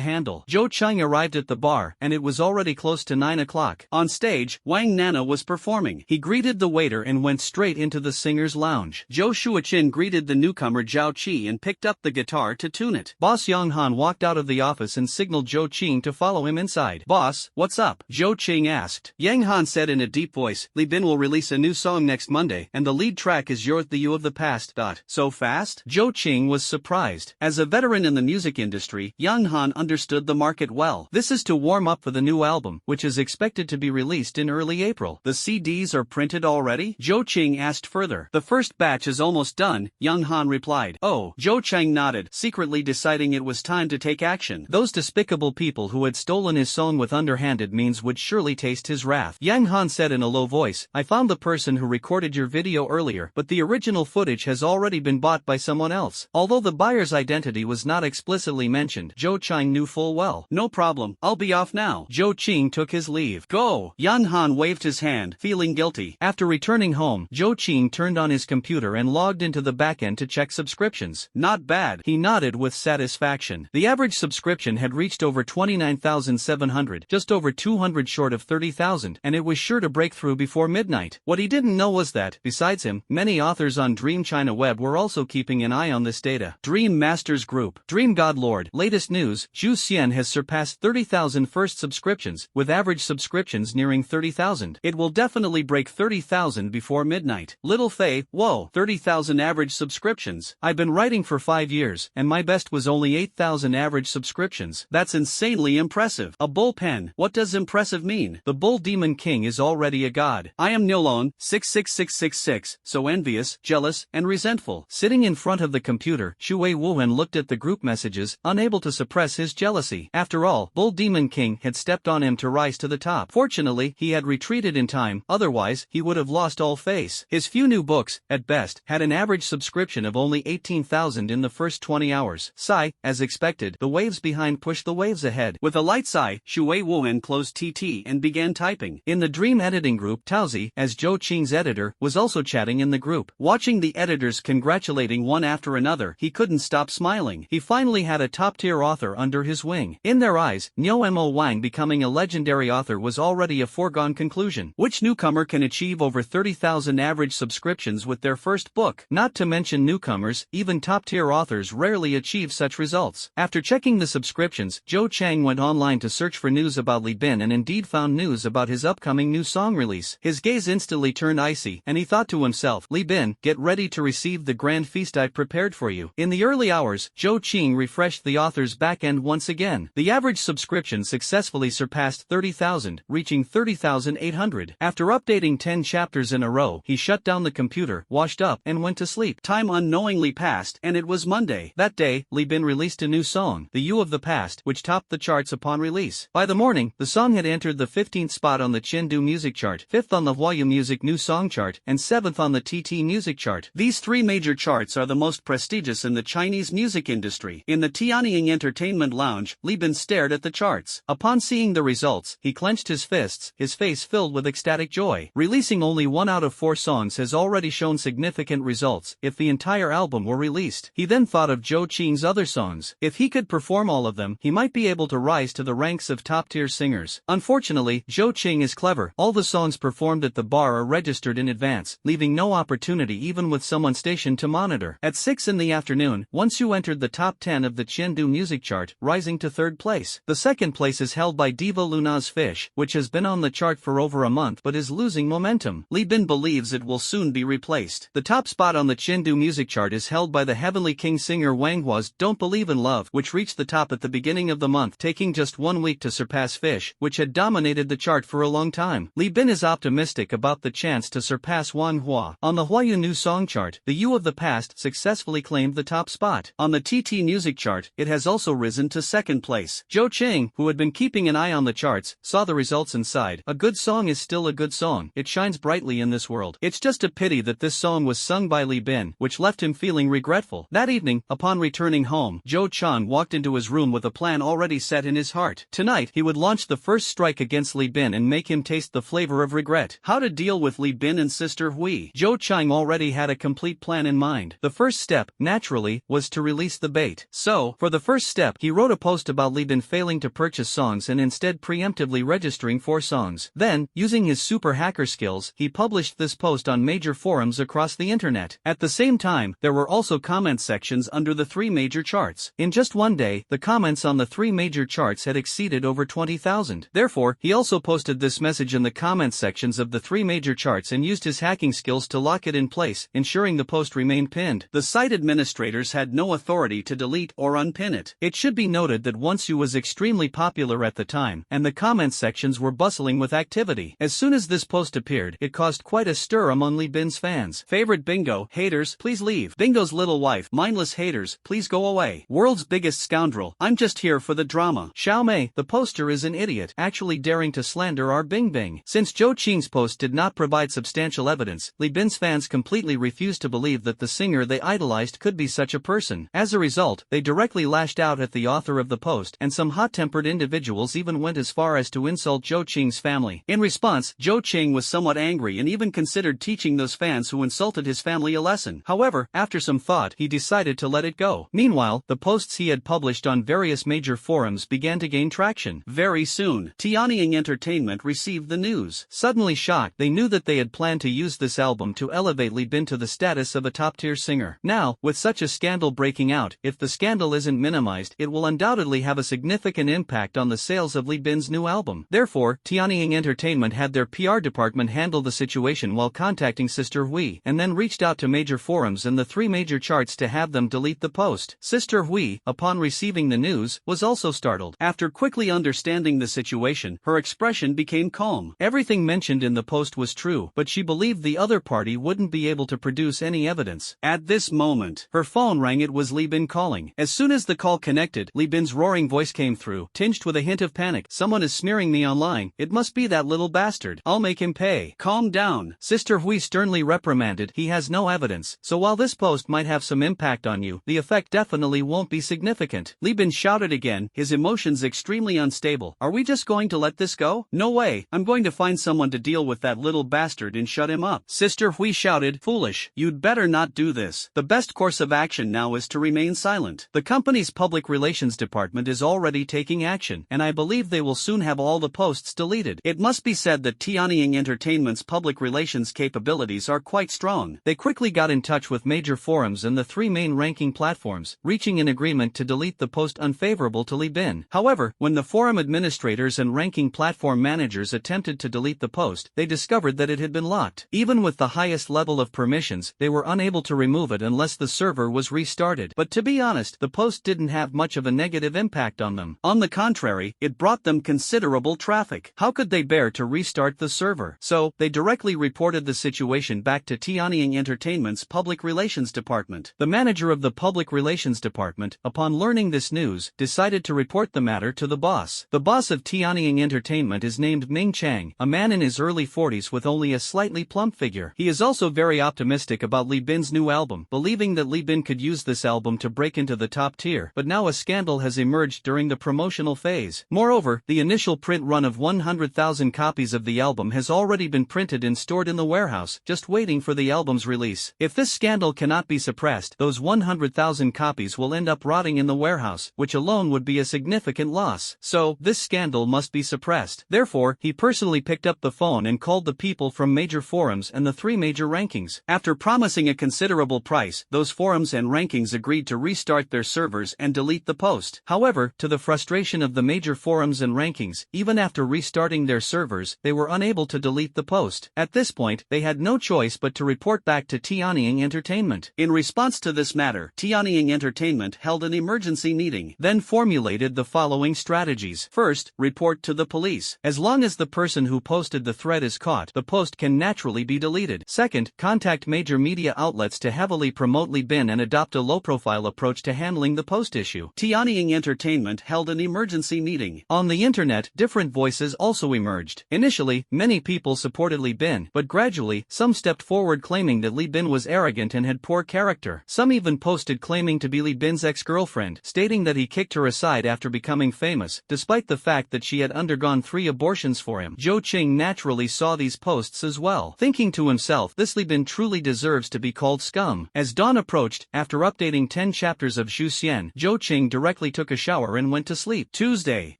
handle. Zhou Qing arrived at the bar, and it was already close to 9 o'clock.
On stage, Wang Nana was performing. He greeted the waiter and went straight into the singer's lounge. Zhou Shuoqin greeted the newcomer Zhao Qi and picked up the guitar to tune it.
Boss Yang Han walked out of the office and signaled Zhou Qing to follow him inside.
Boss, what's up? Zhou Qing asked. Yang Han said in a deep voice, Li Bin will release a new song next Monday, and the lead track is You're the You of the Past. So fast?
Zhou Qing was surprised.
As a veteran in the music industry, Yang Han understood the market well.
This is to warm up for the new album, which is expected to be released in early April.
The CDs are printed already? Zhou Qing asked further. The first batch is almost done, Yang Han replied. Oh, Zhou Qing nodded, secretly deciding it was time to take action.
Those despicable people who had stolen his song with underhanded means would surely taste his wrath. Yang Han said in a low voice, I found the person who recorded your video earlier, but the original footage has already been bought by someone else. Although the buyer's identity was not explicitly mentioned, Zhou Qing knew full well.
No problem, I'll be off now.
Zhou Qing took his leave.
Go! Yang Han waved his hand, feeling guilty.
After returning home, Zhou Qing turned on his computer and logged into the backend to check subscriptions.
Not bad.
He nodded with satisfaction. The average subscription had reached over 29,700, just over 200 short of 30,000, and it was sure to break through before midnight. What he didn't know was that, besides him, many authors on Dream China Web were also keeping an eye on this data. Dream Masters Group. Dream Godlord. Latest news, Zhu Xian has surpassed 30,000 first subscriptions, with average average subscriptions nearing 30,000.
It will definitely break 30,000 before midnight. Little Faye, whoa, 30,000 average subscriptions.
I've been writing for 5 years, and my best was only 8,000 average subscriptions.
That's insanely impressive. A bullpen. What does impressive mean?
The Bull Demon King is already a god.
I am Nilon, 66666, so envious, jealous, and resentful.
Sitting in front of the computer, Shui Wuhan looked at the group messages, unable to suppress his jealousy. After all, Bull Demon King had stepped on him to rise to the top. Fortunately, he had retreated in time, otherwise, he would have lost all face. His few new books, at best, had an average subscription of only 18,000 in the first 20 hours. Sigh, as expected, the waves behind pushed the waves ahead.
With a light sigh, Shui Wuhan closed TT and began typing.
In the dream editing group, Taozi, as Zhou Qing's editor, was also chatting in the group.
Watching the editors congratulating one after another, he couldn't stop smiling.
He finally had a top-tier author under his wing. In their eyes, Niu Mo Wang becoming a legendary author was already a foregone conclusion.
Which newcomer can achieve over 30,000 average subscriptions with their first book?
Not to mention newcomers, even top-tier authors rarely achieve such results. After checking the subscriptions, Zhou Chang went online to search for news about Li Bin and indeed found news about his upcoming new song release. His gaze instantly turned icy, and he thought to himself, Li Bin, get ready to receive the grand feast I've prepared for you. In the early hours, Zhou Qing refreshed the author's back-end once again. The average subscription successfully surpassed 30,000, reaching 30,800. After updating 10 chapters in a row, he shut down the computer, washed up, and went to sleep.
Time unknowingly passed, and it was Monday.
That day, Li Bin released a new song, The You of the Past, which topped the charts upon release. By the morning, the song had entered the 15th spot on the Chengdu Music Chart, 5th on the Huayu Music New Song Chart, and 7th on the TT Music Chart.
These three major charts are the most prestigious in the Chinese music industry. In the Tianying Entertainment Lounge, Li Bin stared at the charts.
Upon seeing the results, he clenched his fists, his face filled with ecstatic joy. Releasing only 1 out of 4 songs has already shown significant results. If the entire album were released, he then thought of Zhou Qing's other songs. If he could perform all of them, he might be able to rise to the ranks of top-tier singers. Unfortunately, Zhou Qing is clever. All the songs performed at the bar are registered in advance, leaving no opportunity even with someone stationed to monitor. At 6 in the afternoon, Once You entered the top 10 of the Chengdu Music Chart, rising to 3rd place. The 2nd place is held by Diva Luna's Fish, which has been on the chart for over a month but is losing momentum.
Li Bin believes it will soon be replaced.
The top spot on the Chengdu Music Chart is held by the Heavenly King singer Wang Hua's Don't Believe in Love, which reached the top at the beginning of the month, taking just 1 week to surpass Fish, which had dominated the chart for a long time. Li Bin is optimistic about the chance to surpass Wang Hua. On the Huayu New Song Chart, The You of the Past successfully claimed the top spot.
On the TT Music Chart, it has also risen to 2nd place.
Zhou Qing, who had been keeping an eye on the charts, saw the results and sighed. A good song is still a good song. It shines brightly in this world. It's just a pity that this song was sung by Li Bin, which left him feeling regretful. That evening, upon returning home, Zhou Chang walked into his room with a plan already set in his heart. Tonight, he would launch the first strike against Li Bin and make him taste the flavor of regret.
How to deal with Li Bin and sister Hui?
Zhou Chang already had a complete plan in mind. The first step, naturally, was to release the bait. So, for the first step, he wrote a post about Li Bin failing to purchase songs and instead preemptively registering 4 songs. Then, using his super hacker skills, he published this post on major forums across the internet. At the same time, there were also comment sections under the 3 major charts. In just one day, the comments on the 3 major charts had exceeded over 20,000. Therefore, he also posted this message in the comment sections of the 3 major charts and used his hacking skills to lock it in place, ensuring the post remained pinned.
The site administrators had no authority to delete or unpin it.
It should be noted that Once You was extremely popular at the time, and the comment sections were bustling with activity. As soon as this post appeared, it caused quite a stir among Li Bin's fans.
Favorite Bingo, haters, please leave. Bingo's little wife, mindless haters, please go away. World's biggest scoundrel, I'm just here for the drama.
Xiaomei, the poster is an idiot, actually daring to slander our Bing Bing. Since Zhou Qing's post did not provide substantial evidence, Li Bin's fans completely refused to believe that the singer they idolized could be such a person. As a result, they directly lashed out at the author of the post, and some hot-tempered individuals even went as far as to insult Zhou Qing's family. In response, Zhou Qing was somewhat angry and even considered teaching those fans who insulted his family a lesson. However, after some thought, he decided to let it go. Meanwhile, the posts he had published on various major forums began to gain traction.
Very soon, Tianying Entertainment received the news.
Suddenly shocked, they knew that they had planned to use this album to elevate Li Bin to the status of a top-tier singer. Now, with such a scandal breaking out, if the scandal isn't minimized, it will undoubtedly have a significant impact on the sales of Li Bin's new album. album. Therefore, Tianying Entertainment had their PR department handle the situation while contacting Sister Hui, and then reached out to major forums and the 3 major charts to have them delete the post. Sister Hui, upon receiving the news, was also startled.
After quickly understanding the situation, her expression became calm.
Everything mentioned in the post was true, but she believed the other party wouldn't be able to produce any evidence.
At this moment,
her phone rang. It was Li Bin calling. As soon as the call connected, Li Bin's roaring voice came through, tinged with a hint of panic. Someone is smearing me online. It must be that little bastard. I'll make him pay.
Calm down.
Sister Hui sternly reprimanded. He has no evidence. So while this post might have some impact on you, the effect definitely won't be significant.
Li Bin shouted again, his emotions extremely unstable. Are we just going to let this go? No way. I'm going to find someone to deal with that little bastard and shut him up.
Sister Hui shouted, foolish.
You'd better not do this. The best course of action now is to remain silent.
The company's public relations department is already taking action, and I believe they will soon have all the posts deleted.
It must be said that Tianying Entertainment's public relations capabilities are quite strong.
They quickly got in touch with major forums and the 3 main ranking platforms, reaching an agreement to delete the post unfavorable to Li Bin. However, when the forum administrators and ranking platform managers attempted to delete the post, they discovered that it had been locked. Even with the highest level of permissions, they were unable to remove it unless the server was restarted. But to be honest, the post didn't have much of a negative impact on them.
On the contrary, it brought them considerable traffic. How could they bear to restart the server?
So, they directly reported the situation back to Tianying Entertainment's public relations department. The manager of the public relations department, upon learning this news, decided to report the matter to the boss. The boss of Tianying Entertainment is named Ming Chang, a man in his early 40s with only a slightly plump figure. He is also very optimistic about Li Bin's new album, believing that Li Bin could use this album to break into the top tier, but now a scandal has emerged during the promotional phase. Moreover, the initial print run of 100,000 copies of the album has already been printed and stored in the warehouse, just waiting for the album's release. If this scandal cannot be suppressed, those 100,000 copies will end up rotting in the warehouse, which alone would be a significant loss. So, this scandal must be suppressed. Therefore, he personally picked up the phone and called the people from major forums and the 3 major rankings.
After promising a considerable price, those forums and rankings agreed to restart their servers and delete the post.
However, to the frustration of the major forums and rankings, even after restarting their servers, they were unable to delete the post. At this point, they had no choice but to report back to Tianying Entertainment.
In response to this matter, Tianying Entertainment held an emergency meeting,
then formulated the following strategies.
First, report to the police.
As long as the person who posted the thread is caught, the post can naturally be deleted. Second, contact major media outlets to heavily promote Li Bin and adopt a low-profile approach to handling the post issue.
Tianying Entertainment held an emergency meeting.
On the internet, different voices also emerged. Initially, many people supported Li Bin, but gradually, some stepped forward claiming that Li Bin was arrogant and had poor character. Some even posted claiming to be Li Bin's ex-girlfriend, stating that he kicked her aside after becoming famous, despite the fact that she had undergone 3 abortions for him. Zhou Qing naturally saw these posts as well, thinking to himself, this Li Bin truly deserves to be called scum. As dawn approached, after updating 10 chapters of Zhu Xian, Zhou Qing directly took a shower and went to sleep. Tuesday,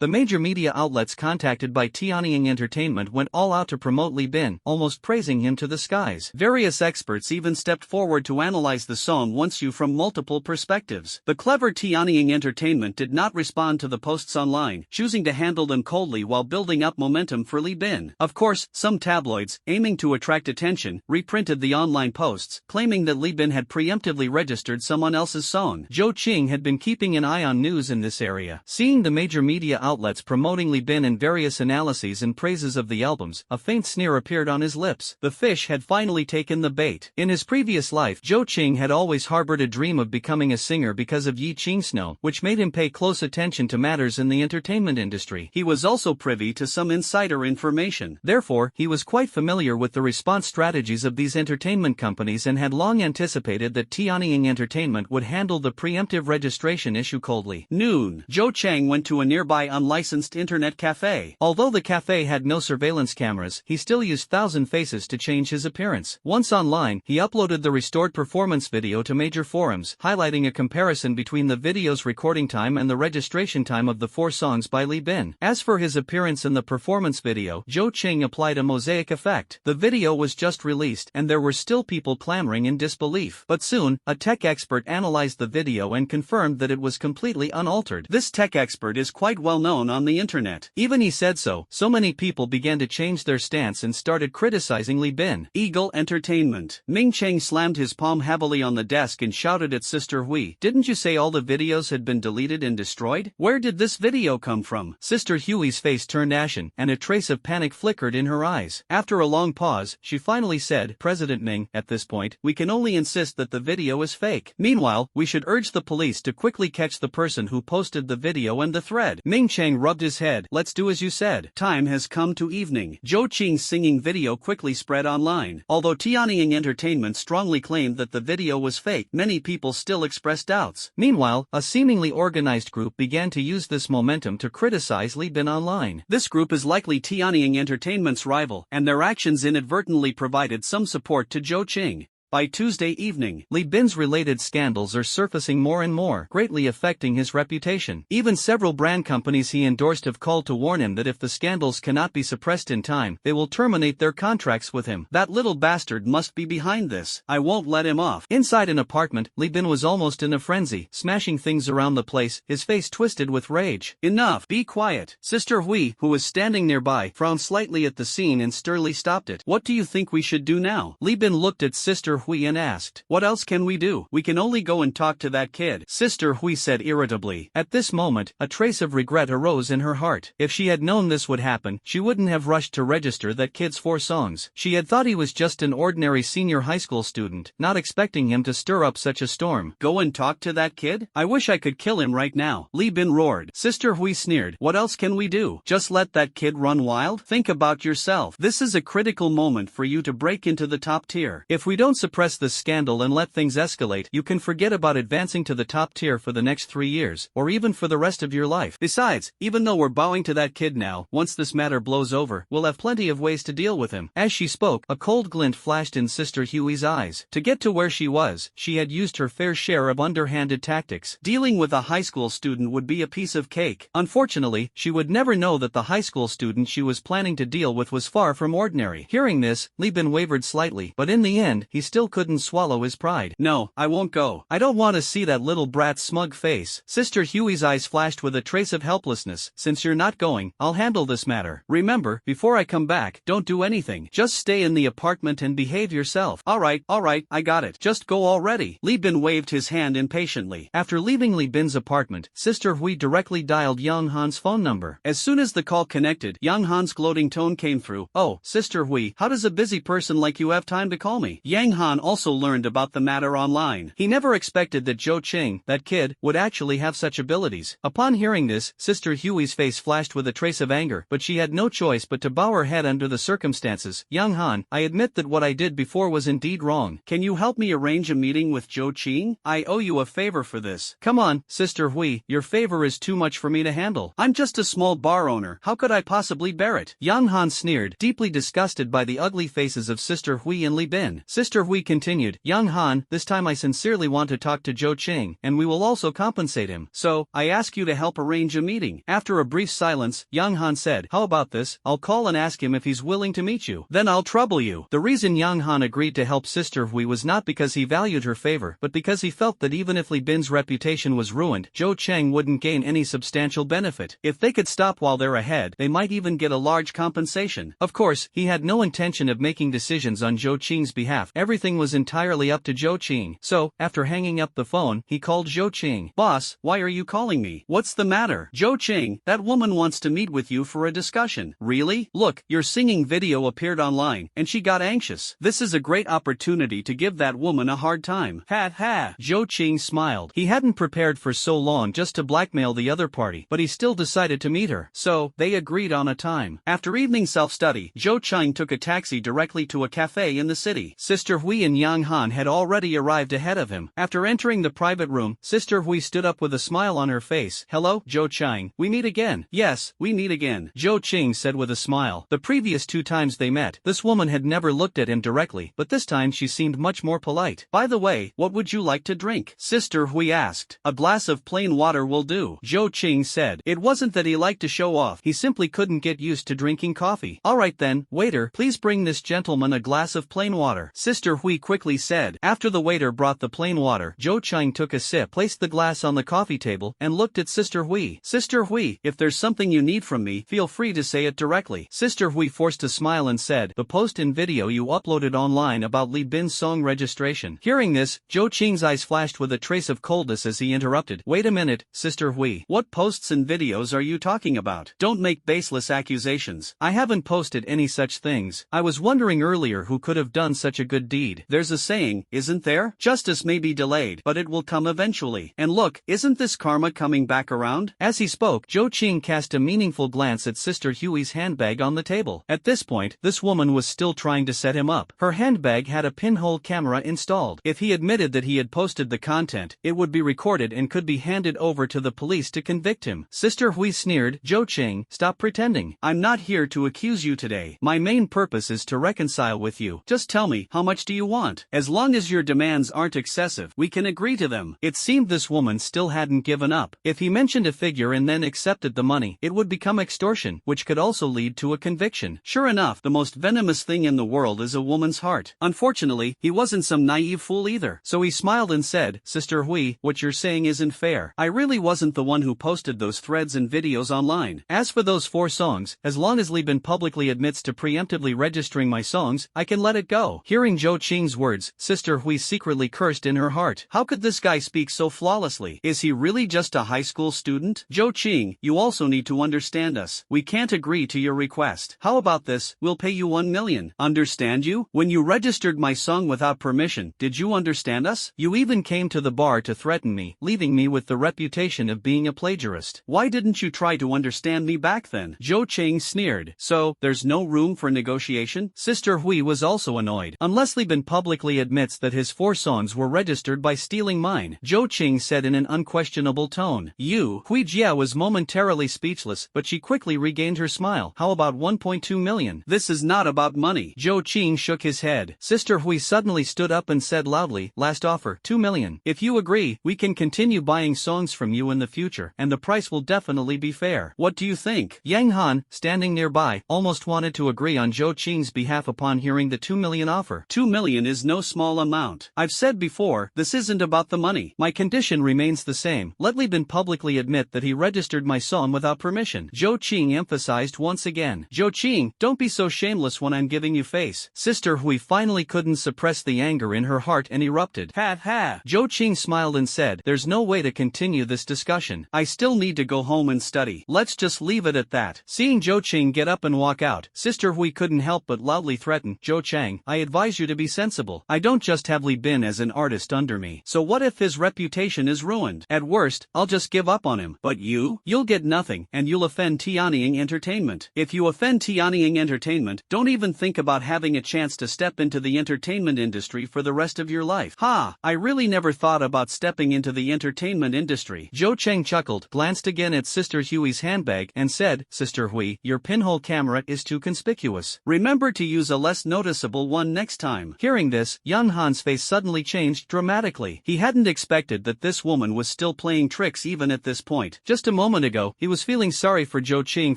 the major media outlets contacted by Tianying Entertainment went all out to promote Li Bin, almost praising him to the skies.
Various experts even stepped forward to analyze the song Once You from multiple perspectives. The clever Tianying Entertainment did not respond to the posts online, choosing to handle them coldly while building up momentum for Li Bin. Of course, some tabloids, aiming to attract attention, reprinted the online posts, claiming that Li Bin had preemptively registered someone else's song.
Zhou Qing had been keeping an eye on news in this area. Seeing the major media outlets promoting Li Bin in various analyses and praises of the albums, a faint sneer appeared on his lips. The fish had finally taken the bait. In his previous life, Zhou Qing had always harbored a dream of becoming a singer because of Yi Qingsnow, which made him pay close attention to matters in the entertainment industry.
He was also privy to some insider information.
Therefore, he was quite familiar with the response strategies of these entertainment companies and had long anticipated that Tianying Entertainment would handle the preemptive registration issue coldly.
Noon, Zhou Chang went to a nearby unlicensed internet cafe.
Although the cafe had no surveillance cameras, he still used Thousand Faces to change his appearance. Once online, he uploaded the restored performance video to major forums, highlighting a comparison between the video's recording time and the registration time of the 4 songs by Li Bin. As for his appearance in the performance video, Zhou Qing applied a mosaic effect. The video was just released, and there were still people clamoring in disbelief. But soon, a tech expert analyzed the video and confirmed that it was completely unaltered.
This tech expert is quite well known on the internet.
fault. Even he said so many people began to change their stance and started criticizing Li Bin.
Eagle Entertainment. Ming Cheng slammed his palm heavily on the desk and shouted at Sister Hui. Didn't you say all the videos had been deleted and destroyed? Where did this video come from?
Sister Hui's face turned ashen, and a trace of panic flickered in her eyes. After a long pause, she finally said, President Ming, at this point, we can only insist that the video is fake. Meanwhile, we should urge the police to quickly catch the person who posted the video and the thread. Ming Cheng rubbed his head. Let's do as you said.
Time has come to evening. Zhou Qing's singing video quickly spread online. Although Tianying Entertainment strongly claimed that the video was fake, many people still expressed doubts.
Meanwhile, a seemingly organized group began to use this momentum to criticize Li Bin online.
This group is likely Tianying Entertainment's rival, and their actions inadvertently provided some support to Zhou Qing. By Tuesday evening,
Li Bin's related scandals are surfacing more and more, greatly affecting his reputation. Even several brand companies he endorsed have called to warn him that if the scandals cannot be suppressed in time, they will terminate their contracts with him.
That little bastard must be behind this. I won't let him off.
Inside an apartment, Li Bin was almost in a frenzy, smashing things around the place, his face twisted with rage.
Enough, be quiet. Sister Hui, who was standing nearby, frowned slightly at the scene and sternly stopped it. What do you think we should do now?
Li Bin looked at Sister Hui and asked,
what else can we do? We can only go and talk to that kid.
Sister Hui said irritably. At this moment, a trace of regret arose in her heart. If she had known this would happen, she wouldn't have rushed to register that kid's 4 songs. She had thought he was just an ordinary senior high school student, not expecting him to stir up such a storm.
Go and talk to that kid? I wish I could kill him right now. Li Bin roared.
Sister Hui sneered.
What else can we do? Just let that kid run wild? Think about yourself. This is a critical moment for you to break into the top tier.
If we don't suppress this scandal and let things escalate, you can forget about advancing to the top tier for the next 3 years, or even for the rest of your life.
Besides, even though we're bowing to that kid now, once this matter blows over, we'll have plenty of ways to deal with him.
As she spoke, a cold glint flashed in Sister Hui's eyes. To get to where she was, she had used her fair share of underhanded tactics.
Dealing with a high school student would be a piece of cake.
Unfortunately, she would never know that the high school student she was planning to deal with was far from ordinary. Hearing this, Li Bin wavered slightly, but in the end, he still couldn't swallow his pride.
No, I won't go.
I don't want to see that little brat's smug face. Sister Hui's eyes flashed with a trace of helplessness. Since you're not going, I'll handle this matter. Remember, before I come back, don't do anything. Just stay in the apartment and behave yourself.
Alright, I got it. Just go already. Li Bin waved his hand impatiently.
After leaving Li Bin's apartment, Sister Hui directly dialed Yang Han's phone number.
As soon as the call connected, Yang Han's gloating tone came through.
Oh, Sister Hui, how does a busy person like you have time to call me?
Yang Han also learned about the matter online.
He never expected that Zhou Qing, that kid, would actually have such abilities. Upon hearing this, Sister Hui's face flashed with a trace of anger, but she had no choice but to bow her head under the circumstances. Yang Han, I admit that what I did before was indeed wrong.
Can you help me arrange a meeting with Zhou Qing? I owe you a favor for this.
Come on, Sister Hui, your favor is too much for me to handle.
I'm just a small bar owner. How could I possibly bear it?
Yang Han sneered, deeply disgusted by the ugly faces of Sister Hui and Li Bin. Sister Hui continued, Yang Han, this time I sincerely want to talk to Zhou Qing, and we will also compensate him. So, I ask you to help arrange a meeting. After a brief silence, Yang Han said, how about this? I'll call and ask him if he's willing to meet you. Then I'll trouble you. The reason Yang Han agreed to help Sister Hui was not because he valued her favor, but because he felt that even if Li Bin's reputation was ruined, Zhou Qing wouldn't gain any substantial benefit. If they could stop while they're ahead, they might even get a large compensation. Of course, he had no intention of making decisions on Zhou Qing's behalf. Everything was entirely up to Zhou Qing. So, after hanging up the phone, he called Zhou Qing.
Boss, why are you calling me? What's the matter? Zhou Qing, that woman wants to meet with you for a discussion. Really? Look, your singing video appeared online, and she got anxious. This is a great opportunity to give that woman a hard time. Ha ha.
Zhou Qing smiled. He hadn't prepared for so long just to blackmail the other party, but he still decided to meet her. So, they agreed on a time.
After evening self-study, Zhou Qing took a taxi directly to a cafe in the city.
Sister Hui and Yang Han had already arrived ahead of him. After entering the private room, Sister Hui stood up with a smile on her face. Hello, Zhou Qing. We meet again.
Yes, we meet again,
Zhou Qing said with a smile. The previous 2 times they met, this woman had never looked at him directly, but this time she seemed much more polite.
By the way, what would you like to drink? Sister Hui asked. A glass of plain water will do,
Zhou Qing said. It wasn't that he liked to show off, he simply couldn't get used to drinking coffee. Alright then, waiter, please bring this gentleman a glass of plain water. Sister Hui
Hui quickly said. After the waiter brought the plain water, Zhou Chang took a sip, placed the glass on the coffee table, and looked at Sister Hui. Sister Hui, if there's something you need from me, feel free to say it directly. Sister Hui forced a smile and said, the post and video you uploaded online about Li Bin's song registration. Hearing this, Zhou Qing's eyes flashed with a trace of coldness as he interrupted. Wait a minute, Sister Hui. What posts and videos are you talking about? Don't make baseless accusations. I haven't posted any such things. I was wondering earlier who could have done such a good deed. There's a saying, isn't there? Justice may be delayed, but it will come eventually. And look, isn't this karma coming back around? As he spoke, Zhou Qing cast a meaningful glance at Sister Hui's handbag on the table. At this point, this woman was still trying to set him up. Her handbag had a pinhole camera installed. If he admitted that he had posted the content, it would be recorded and could be handed over to the police to convict him. Sister Hui sneered. Zhou Qing, stop pretending. I'm not here to accuse you today. My main purpose is to reconcile with you. Just tell me, how much do you want? As long as your demands aren't excessive, we can agree to them. It seemed this woman still hadn't given up. If he mentioned a figure and then accepted the money, it would become extortion, which could also lead to a conviction. Sure enough, the most venomous thing in the world is a woman's heart. Unfortunately, he wasn't some naive fool either. So he smiled and said, Sister Hui, what you're saying isn't fair. I really wasn't the one who posted those threads and videos online. As for those 4 songs, as long as Li Bin publicly admits to preemptively registering my songs, I can let it go. Hearing Zhou Qing's words, Sister Hui secretly cursed in her heart. How could this guy speak so flawlessly? Is he really just a high school student? Zhou Qing, you also need to understand us. We can't agree to your request. How about this? We'll pay you 1 million. Understand you? When you registered my song without permission, did you understand us? You even came to the bar to threaten me, leaving me with the reputation of being a plagiarist. Why didn't you try to understand me back then? Zhou Qing sneered. So, there's no room for negotiation? Sister Hui was also annoyed. Unless Li Bin publicly admits that his 4 songs were registered by stealing mine, Zhou Qing said in an unquestionable tone. Hui Jia was momentarily speechless, but she quickly regained her smile. How about 1.2 million? This is not about money. Zhou Qing shook his head. Sister Hui suddenly stood up and said loudly, last offer, 2 million. If you agree, we can continue buying songs from you in the future, and the price will definitely be fair. What do you think? Yang Han, standing nearby, almost wanted to agree on Zhou Qing's behalf upon hearing the 2 million offer. 2 million is no small amount. I've said before, this isn't about the money. My condition remains the same. Let Li Bin publicly admit that he registered my song without permission. Zhou Qing emphasized once again. Zhou Qing, don't be so shameless when I'm giving you face. Sister Hui finally couldn't suppress the anger in her heart and erupted. Ha ha. Zhou Qing smiled and said, there's no way to continue this discussion. I still need to go home and study. Let's just leave it at that. Seeing Zhou Qing get up and walk out, Sister Hui couldn't help but loudly threaten. Zhou Chang, I advise you to be sensible. I don't just have Li Bin as an artist under me. So what if his reputation is ruined? At worst, I'll just give up on him. But you'll get nothing, and you'll offend Tianying Entertainment. If you offend Tianying Entertainment, don't even think about having a chance to step into the entertainment industry for the rest of your life. Ha! I really never thought about stepping into the entertainment industry. Zhou Cheng chuckled, glanced again at Sister Hui's handbag, and said, Sister Hui, your pinhole camera is too conspicuous. Remember to use a less noticeable one next time. Hearing this, Yang Han's face suddenly changed dramatically. He hadn't expected that this woman was still playing tricks even at this point. Just a moment ago, he was feeling sorry for Zhou Qing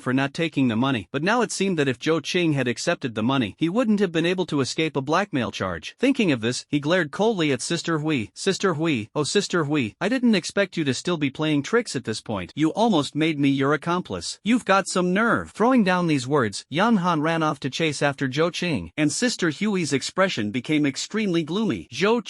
for not taking the money, but now it seemed that if Zhou Qing had accepted the money, he wouldn't have been able to escape a blackmail charge. Thinking of this, he glared coldly at Sister Hui. Sister Hui, oh Sister Hui, I didn't expect you to still be playing tricks at this point. You almost made me your accomplice. You've got some nerve. Throwing down these words, Yan Han ran off to chase after Zhou Qing, and Sister Hui's expression became extremely gloomy. Zhou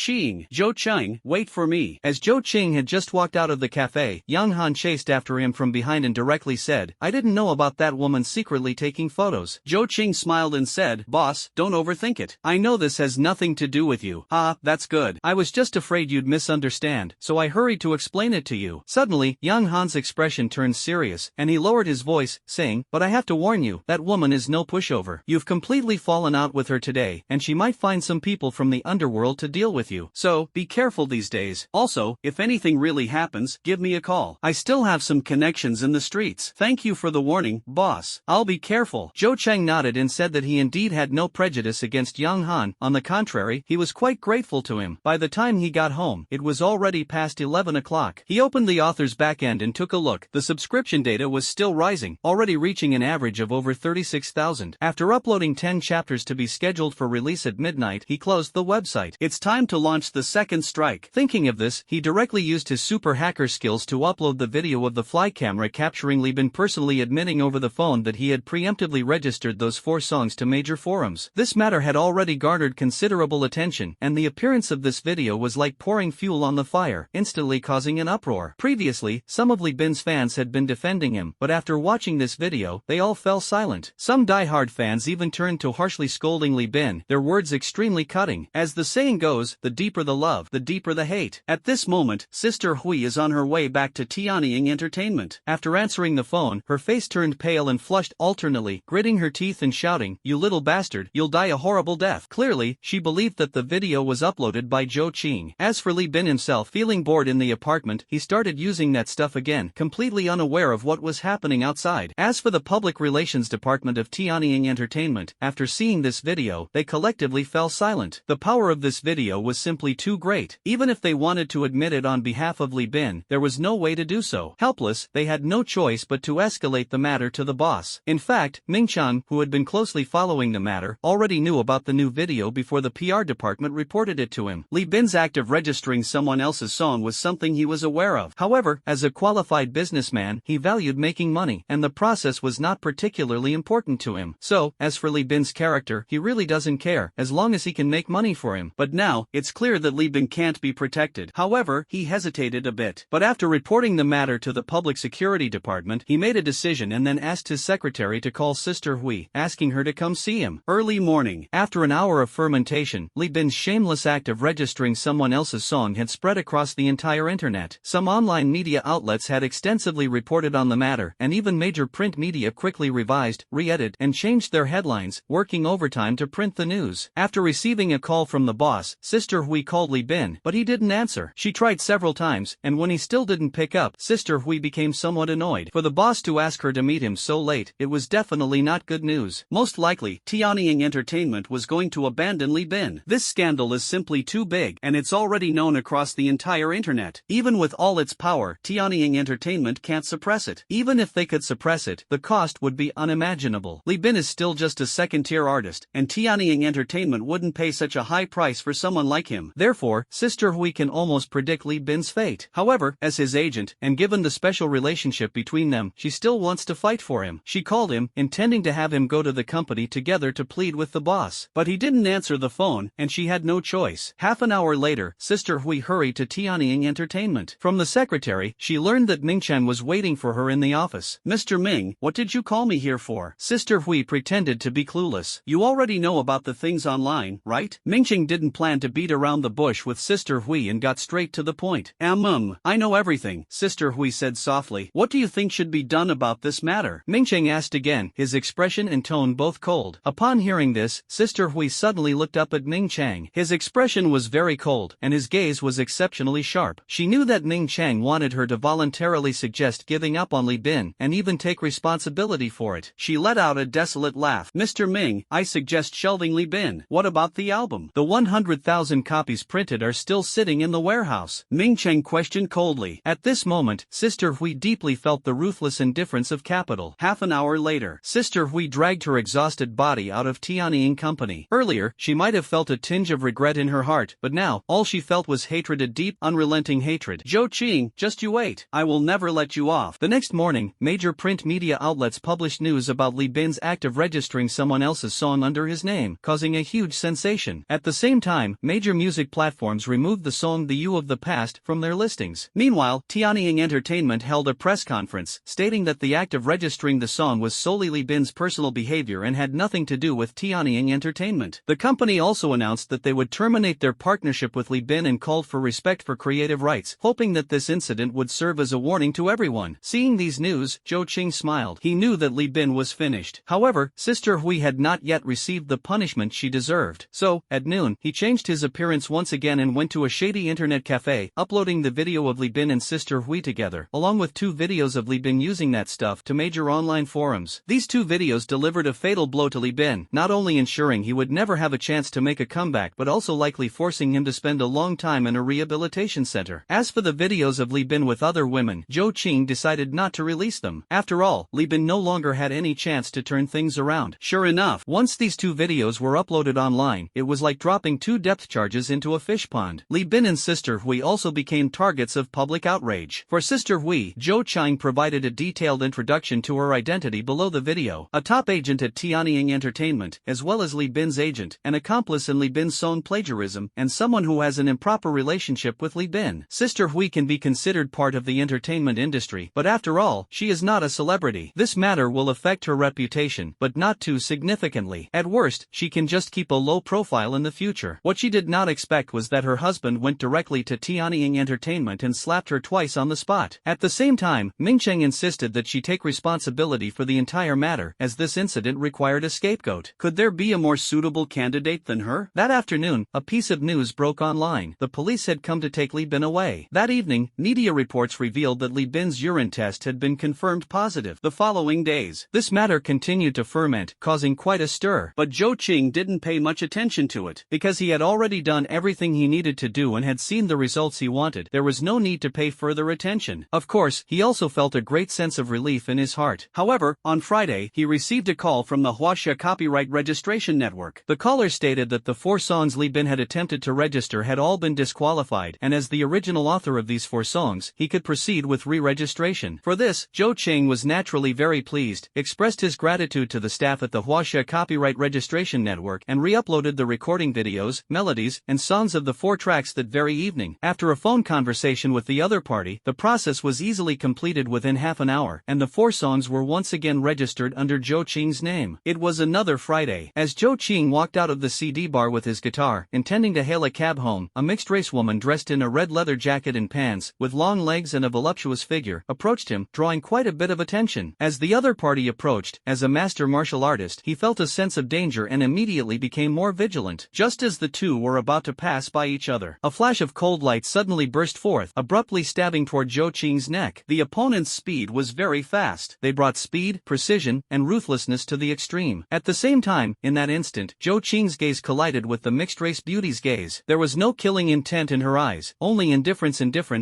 Chang, wait for me. As Zhou Qing had just walked out of the cafe, Yang Han chased after him from behind and directly said, I didn't know about that woman secretly taking photos. Zhou Qing smiled and said, Boss, don't overthink it. I know this has nothing to do with you. Ah, that's good. I was just afraid you'd misunderstand, so I hurried to explain it to you. Suddenly, Yang Han's expression turned serious, and he lowered his voice, saying, but I have to warn you, that woman is no pushover. You've completely fallen out with her today, and she might find some people from the underworld to deal with you. So, be careful these days. Also, if anything really happens, give me a call. I still have some connections in the streets. Thank you for the warning, boss. I'll be careful. Zhou Cheng nodded and said that he indeed had no prejudice against Yang Han. On the contrary, he was quite grateful to him. By the time he got home, it was already past 11 o'clock. He opened the author's backend and took a look. The subscription data was still rising, already reaching an average of over 36,000. After uploading 10 chapters to be scheduled for release at midnight,
night, he closed the website. It's time to launch the second strike. Thinking of this, he directly used his super hacker skills to upload the video of the fly camera capturing Lee Bin personally admitting over the phone that he had preemptively registered those 4 songs to major forums. This matter had already garnered considerable attention, and the appearance of this video was like pouring fuel on the fire, instantly causing an uproar. Previously, some of Lee Bin's fans had been defending him, but after watching this video, they all fell silent. Some die-hard fans even turned to harshly scolding Lee Bin, their words extremely cutting. As the saying goes, the deeper the love, the deeper the hate. At this moment, Sister Hui is on her way back to Tianying Entertainment. After answering the phone, her face turned pale and flushed alternately, gritting her teeth and shouting, "You little bastard, you'll die a horrible death." Clearly, she believed that the video was uploaded by Zhou Qing. As for Lee Bin himself, feeling bored in the apartment, he started using that stuff again, completely unaware of what was happening outside. As for the public relations department of Tianying Entertainment, after seeing this video, they collectively fell silent. The power of this video was simply too great. Even if they wanted to admit it on behalf of Lee Bin, there was no way to do so. Helpless, they had no choice but to escalate the matter to the boss. In fact, Ming Chan, who had been closely following the matter, already knew about the new video before the PR department reported it to him. Lee Bin's act of registering someone else's song was something he was aware of. However, as a qualified businessman, he valued making money, and the process was not particularly important to him. So, as for Lee Bin's character, he really doesn't care, as long as he can make money for him. But now, it's clear that Lee Bin can't be protected. However, he hesitated a bit. But after reporting the matter to the public security department, he made a decision and then asked his secretary to call Sister Hui, asking her to come see him. Early morning. After an hour of fermentation, Lee Bin's shameless act of registering someone else's song had spread across the entire internet. Some online media outlets had extensively reported on the matter, and even major print media quickly revised, re-edited, and changed their headlines, working overtime to print the news. After receiving a call from the boss, Sister Hui called Lee Bin, but he didn't answer. She tried several times, and when he still didn't pick up, Sister Hui became somewhat annoyed. For the boss to ask her to meet him so late, it was definitely not good news. Most likely, Tianying Entertainment was going to abandon Lee Bin. This scandal is simply too big, and it's already known across the entire internet. Even with all its power, Tianying Entertainment can't suppress it. Even if they could suppress it, the cost would be unimaginable. Lee Bin is still just a second-tier artist, and Tianying Entertainment wouldn't pay such a high price for someone like him. Therefore, Sister Hui can almost predict Lee Bin's fate. However, as his agent, and given the special relationship between them, she still wants to fight for him. She called him, intending to have him go to the company together to plead with the boss. But he didn't answer the phone, and she had no choice. Half an hour later, Sister Hui hurried to Tianying Entertainment. From the secretary, she learned that Ming Chen was waiting for her in the office. "Mr. Ming, what did you call me here for?" Sister Hui pretended to be clueless. "You already know about the things online, right?" Ming Chen didn't plan to beat around the bush with Sister Hui and got straight to the point. I know everything," Sister Hui said softly. "What do you think should be done about this matter?" Ming Chen asked again, his expression and tone both cold. Upon hearing this, Sister Hui suddenly looked up at Ming Chang. His expression was very cold, and his gaze was exceptionally sharp. She knew that Ming Chang wanted her to voluntarily suggest giving up on Lee Bin, and even take responsibility for it. She let out a desolate laugh. "Mr. Ming, I suggest shelving Lee Bin. What about the album? The 100,000 copies printed are still sitting in the warehouse." Ming Chang questioned coldly. At this moment, Sister Hui deeply felt the ruthless indifference of capital. Half an hour later, Sister Hui dragged her exhausted body out of Tianying Company. Earlier, she might have felt a tinge of regret in her heart, but now, all she felt was hatred, a deep, unrelenting hatred. "Zhou Qing, just you wait. I will never let you off." The next morning, major print media outlets published news about Lee Bin's act of registering someone else's song under his name, causing a huge sensation. At the same time, major music platforms removed the song "The You of the Past" from their listings. Meanwhile, Tianying Entertainment held a press conference, stating that the act of registering the song was solely Lee Bin's personal behavior and had nothing to do with Tianying Entertainment. The company also announced that they would terminate their partnership with Lee Bin and called for respect for creative rights, hoping that this incident would serve as a warning to everyone. Seeing these news, Zhou Qing smiled. He knew that Lee Bin was finished. However, Sister Hui had not yet received the punishment she deserved. So, at noon, he changed his appearance once again and went to a shady internet cafe, uploading the video of Lee Bin and Sister Hui together, along with 2 videos of Lee Bin using that stuff to major online forums. These 2 videos delivered a fatal blow to Lee Bin, not only ensuring he would never have a chance to make a comeback but also likely forcing him to spend a long time in a rehabilitation center. As for the videos of Lee Bin with other women, Zhou Qing decided not to release them. After all, Lee Bin no longer had any chance to turn things around. Sure enough, once these 2 videos were uploaded online, line, it was like dropping 2 depth charges into a fish pond. Li Bin and Sister Hui also became targets of public outrage. For Sister Hui, Zhou Chang provided a detailed introduction to her identity below the video. A top agent at Tianying Entertainment, as well as Li Bin's agent, an accomplice in Li Bin's own plagiarism, and someone who has an improper relationship with Li Bin. Sister Hui can be considered part of the entertainment industry, but after all, she is not a celebrity. This matter will affect her reputation, but not too significantly. At worst, she can just keep a low profile in the future. What she did not expect was that her husband went directly to Tianying Entertainment and slapped her twice on the spot. At the same time, Mingcheng insisted that she take responsibility for the entire matter, as this incident required a scapegoat. Could there be a more suitable candidate than her? That afternoon, a piece of news broke online. The police had come to take Li Bin away. That evening, media reports revealed that Li Bin's urine test had been confirmed positive. The following days, this matter continued to ferment, causing quite a stir. But Zhou Qing didn't pay much attention to it. Because he had already done everything he needed to do and had seen the results he wanted, there was no need to pay further attention. Of course, he also felt a great sense of relief in his heart. However, on Friday, he received a call from the Huaxia Copyright Registration Network. The caller stated that the 4 songs Li Bin had attempted to register had all been disqualified, and as the original author of these 4 songs, he could proceed with re-registration. For this, Zhou Qing was naturally very pleased, expressed his gratitude to the staff at the Huaxia Copyright Registration Network, and re-uploaded the recording videos, melodies, and songs of the 4 tracks that very evening. After a phone conversation with the other party, the process was easily completed within half an hour, and the 4 songs were once again registered under Zhou Qing's name. It was another Friday. As Zhou Qing walked out of the CD bar with his guitar, intending to hail a cab home, a mixed-race woman dressed in a red leather jacket and pants, with long legs and a voluptuous figure, approached him, drawing quite a bit of attention. As the other party approached, as a master martial artist, he felt a sense of danger and immediately became more vigilant. Just as the two were about to pass by each other, a flash of cold light suddenly burst forth, abruptly stabbing toward Zhou Qing's neck. The opponent's speed was very fast. They brought speed, precision, and ruthlessness to the extreme. At the same time, in that instant, Zhou Qing's gaze collided with the mixed-race beauty's gaze. There was no killing intent in her eyes, only indifference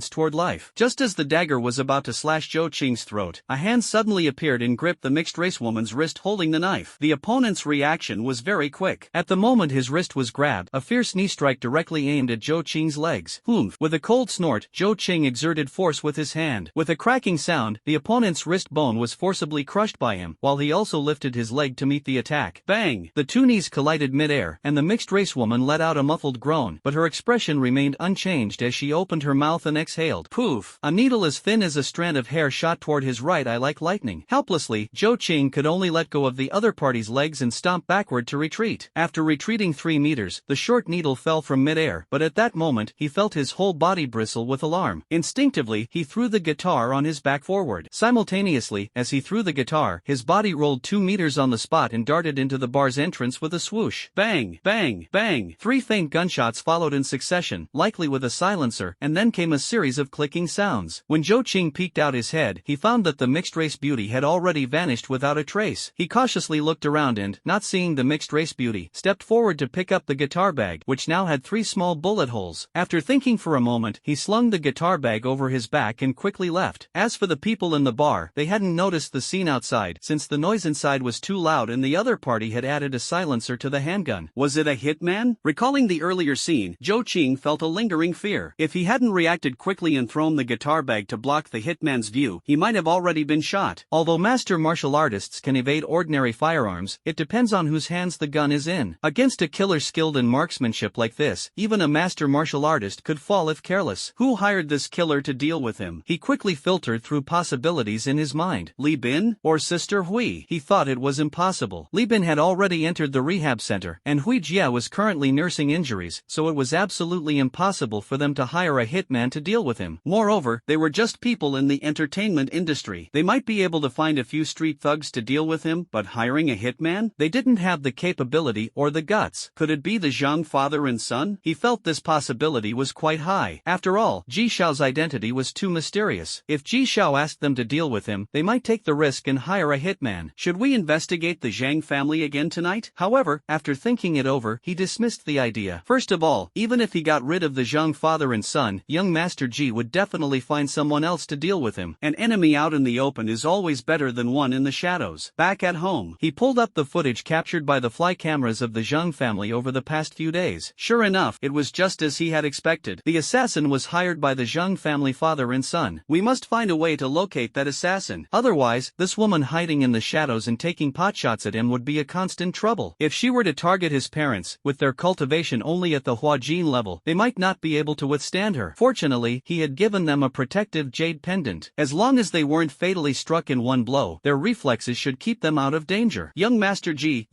toward life. Just as the dagger was about to slash Zhou Qing's throat, a hand suddenly appeared and gripped the mixed-race woman's wrist holding the knife. The opponent's reaction was very quick. At the moment his wrist was grabbed, a fierce knee strike directly aimed at Zhou Qing's legs. Humph! With a cold snort, Zhou Qing exerted force with his hand. With a cracking sound, the opponent's wrist bone was forcibly crushed by him, while he also lifted his leg to meet the attack. Bang! The 2 knees collided mid-air, and the mixed-race woman let out a muffled groan, but her expression remained unchanged as she opened her mouth and exhaled. Poof! A needle as thin as a strand of hair shot toward his right eye like lightning. Helplessly, Zhou Qing could only let go of the other party's legs and stomp backward to retreat. After retreating 3 meters, the short needle fell from mid-air, but at that moment, he felt his whole body bristle with alarm. Instinctively, he threw the guitar on his back forward. Simultaneously, as he threw the guitar, his body rolled 2 meters on the spot and darted into the bar's entrance with a swoosh. Bang! Bang! Bang! 3 faint gunshots followed in succession, likely with a silencer, and then came a series of clicking sounds. When Zhou Qing peeked out his head, he found that the mixed-race beauty had already vanished without a trace. He cautiously looked around and, not seeing the mixed-race beauty, stepped forward to pick up the guitar bag, which now had 3 small bullet holes. After thinking for a moment, he slung the guitar bag over his back and quickly left. As for the people in the bar, they hadn't noticed the scene outside, since the noise inside was too loud and the other party had added a silencer to the handgun. Was it a hitman? Recalling the earlier scene, Zhou Qing felt a lingering fear. If he hadn't reacted quickly and thrown the guitar bag to block the hitman's view, he might have already been shot. Although master martial artists can evade ordinary firearms, it depends on whose hands the gun is in. Against a killer skilled in marksmanship like this, even a master martial artist could fall if careless. Who hired this killer to deal with him? He quickly filtered through possibilities in his mind. Li Bin? Or Sister Hui? He thought it was impossible. Li Bin had already entered the rehab center, and Hui Jia was currently nursing injuries, so it was absolutely impossible for them to hire a hitman to deal with him. Moreover, they were just people in the entertainment industry. They might be able to find a few street thugs to deal with him, but hiring a hitman? They didn't have the capability or the guts. Could it be the Zhang father and son? He felt this possibility was quite high. After all, Ji Shao's identity was too mysterious. If Ji Shao asked them to deal with him, they might take the risk and hire a hitman. Should we investigate the Zhang family again tonight? However, after thinking it over, he dismissed the idea. First of all, even if he got rid of the Zhang father and son, young Master Ji would definitely find someone else to deal with him. An enemy out in the open is always better than one in the shadows. Back at home, he pulled up the footage captured by the fly cameras of the Zhang Zhang family over the past few days.
Sure enough, it was just as he had expected. The assassin was hired by the Zhang family father and son. We must find a way to locate that assassin.
Otherwise, this woman hiding in the shadows and taking potshots at him would be a constant trouble. If she were to target his parents, with their cultivation only at the Huajin level, they might not be able to withstand her. Fortunately, he had given them a protective jade pendant. As long as they weren't fatally struck in one blow, their reflexes should keep them out of danger.
Young Master Ji,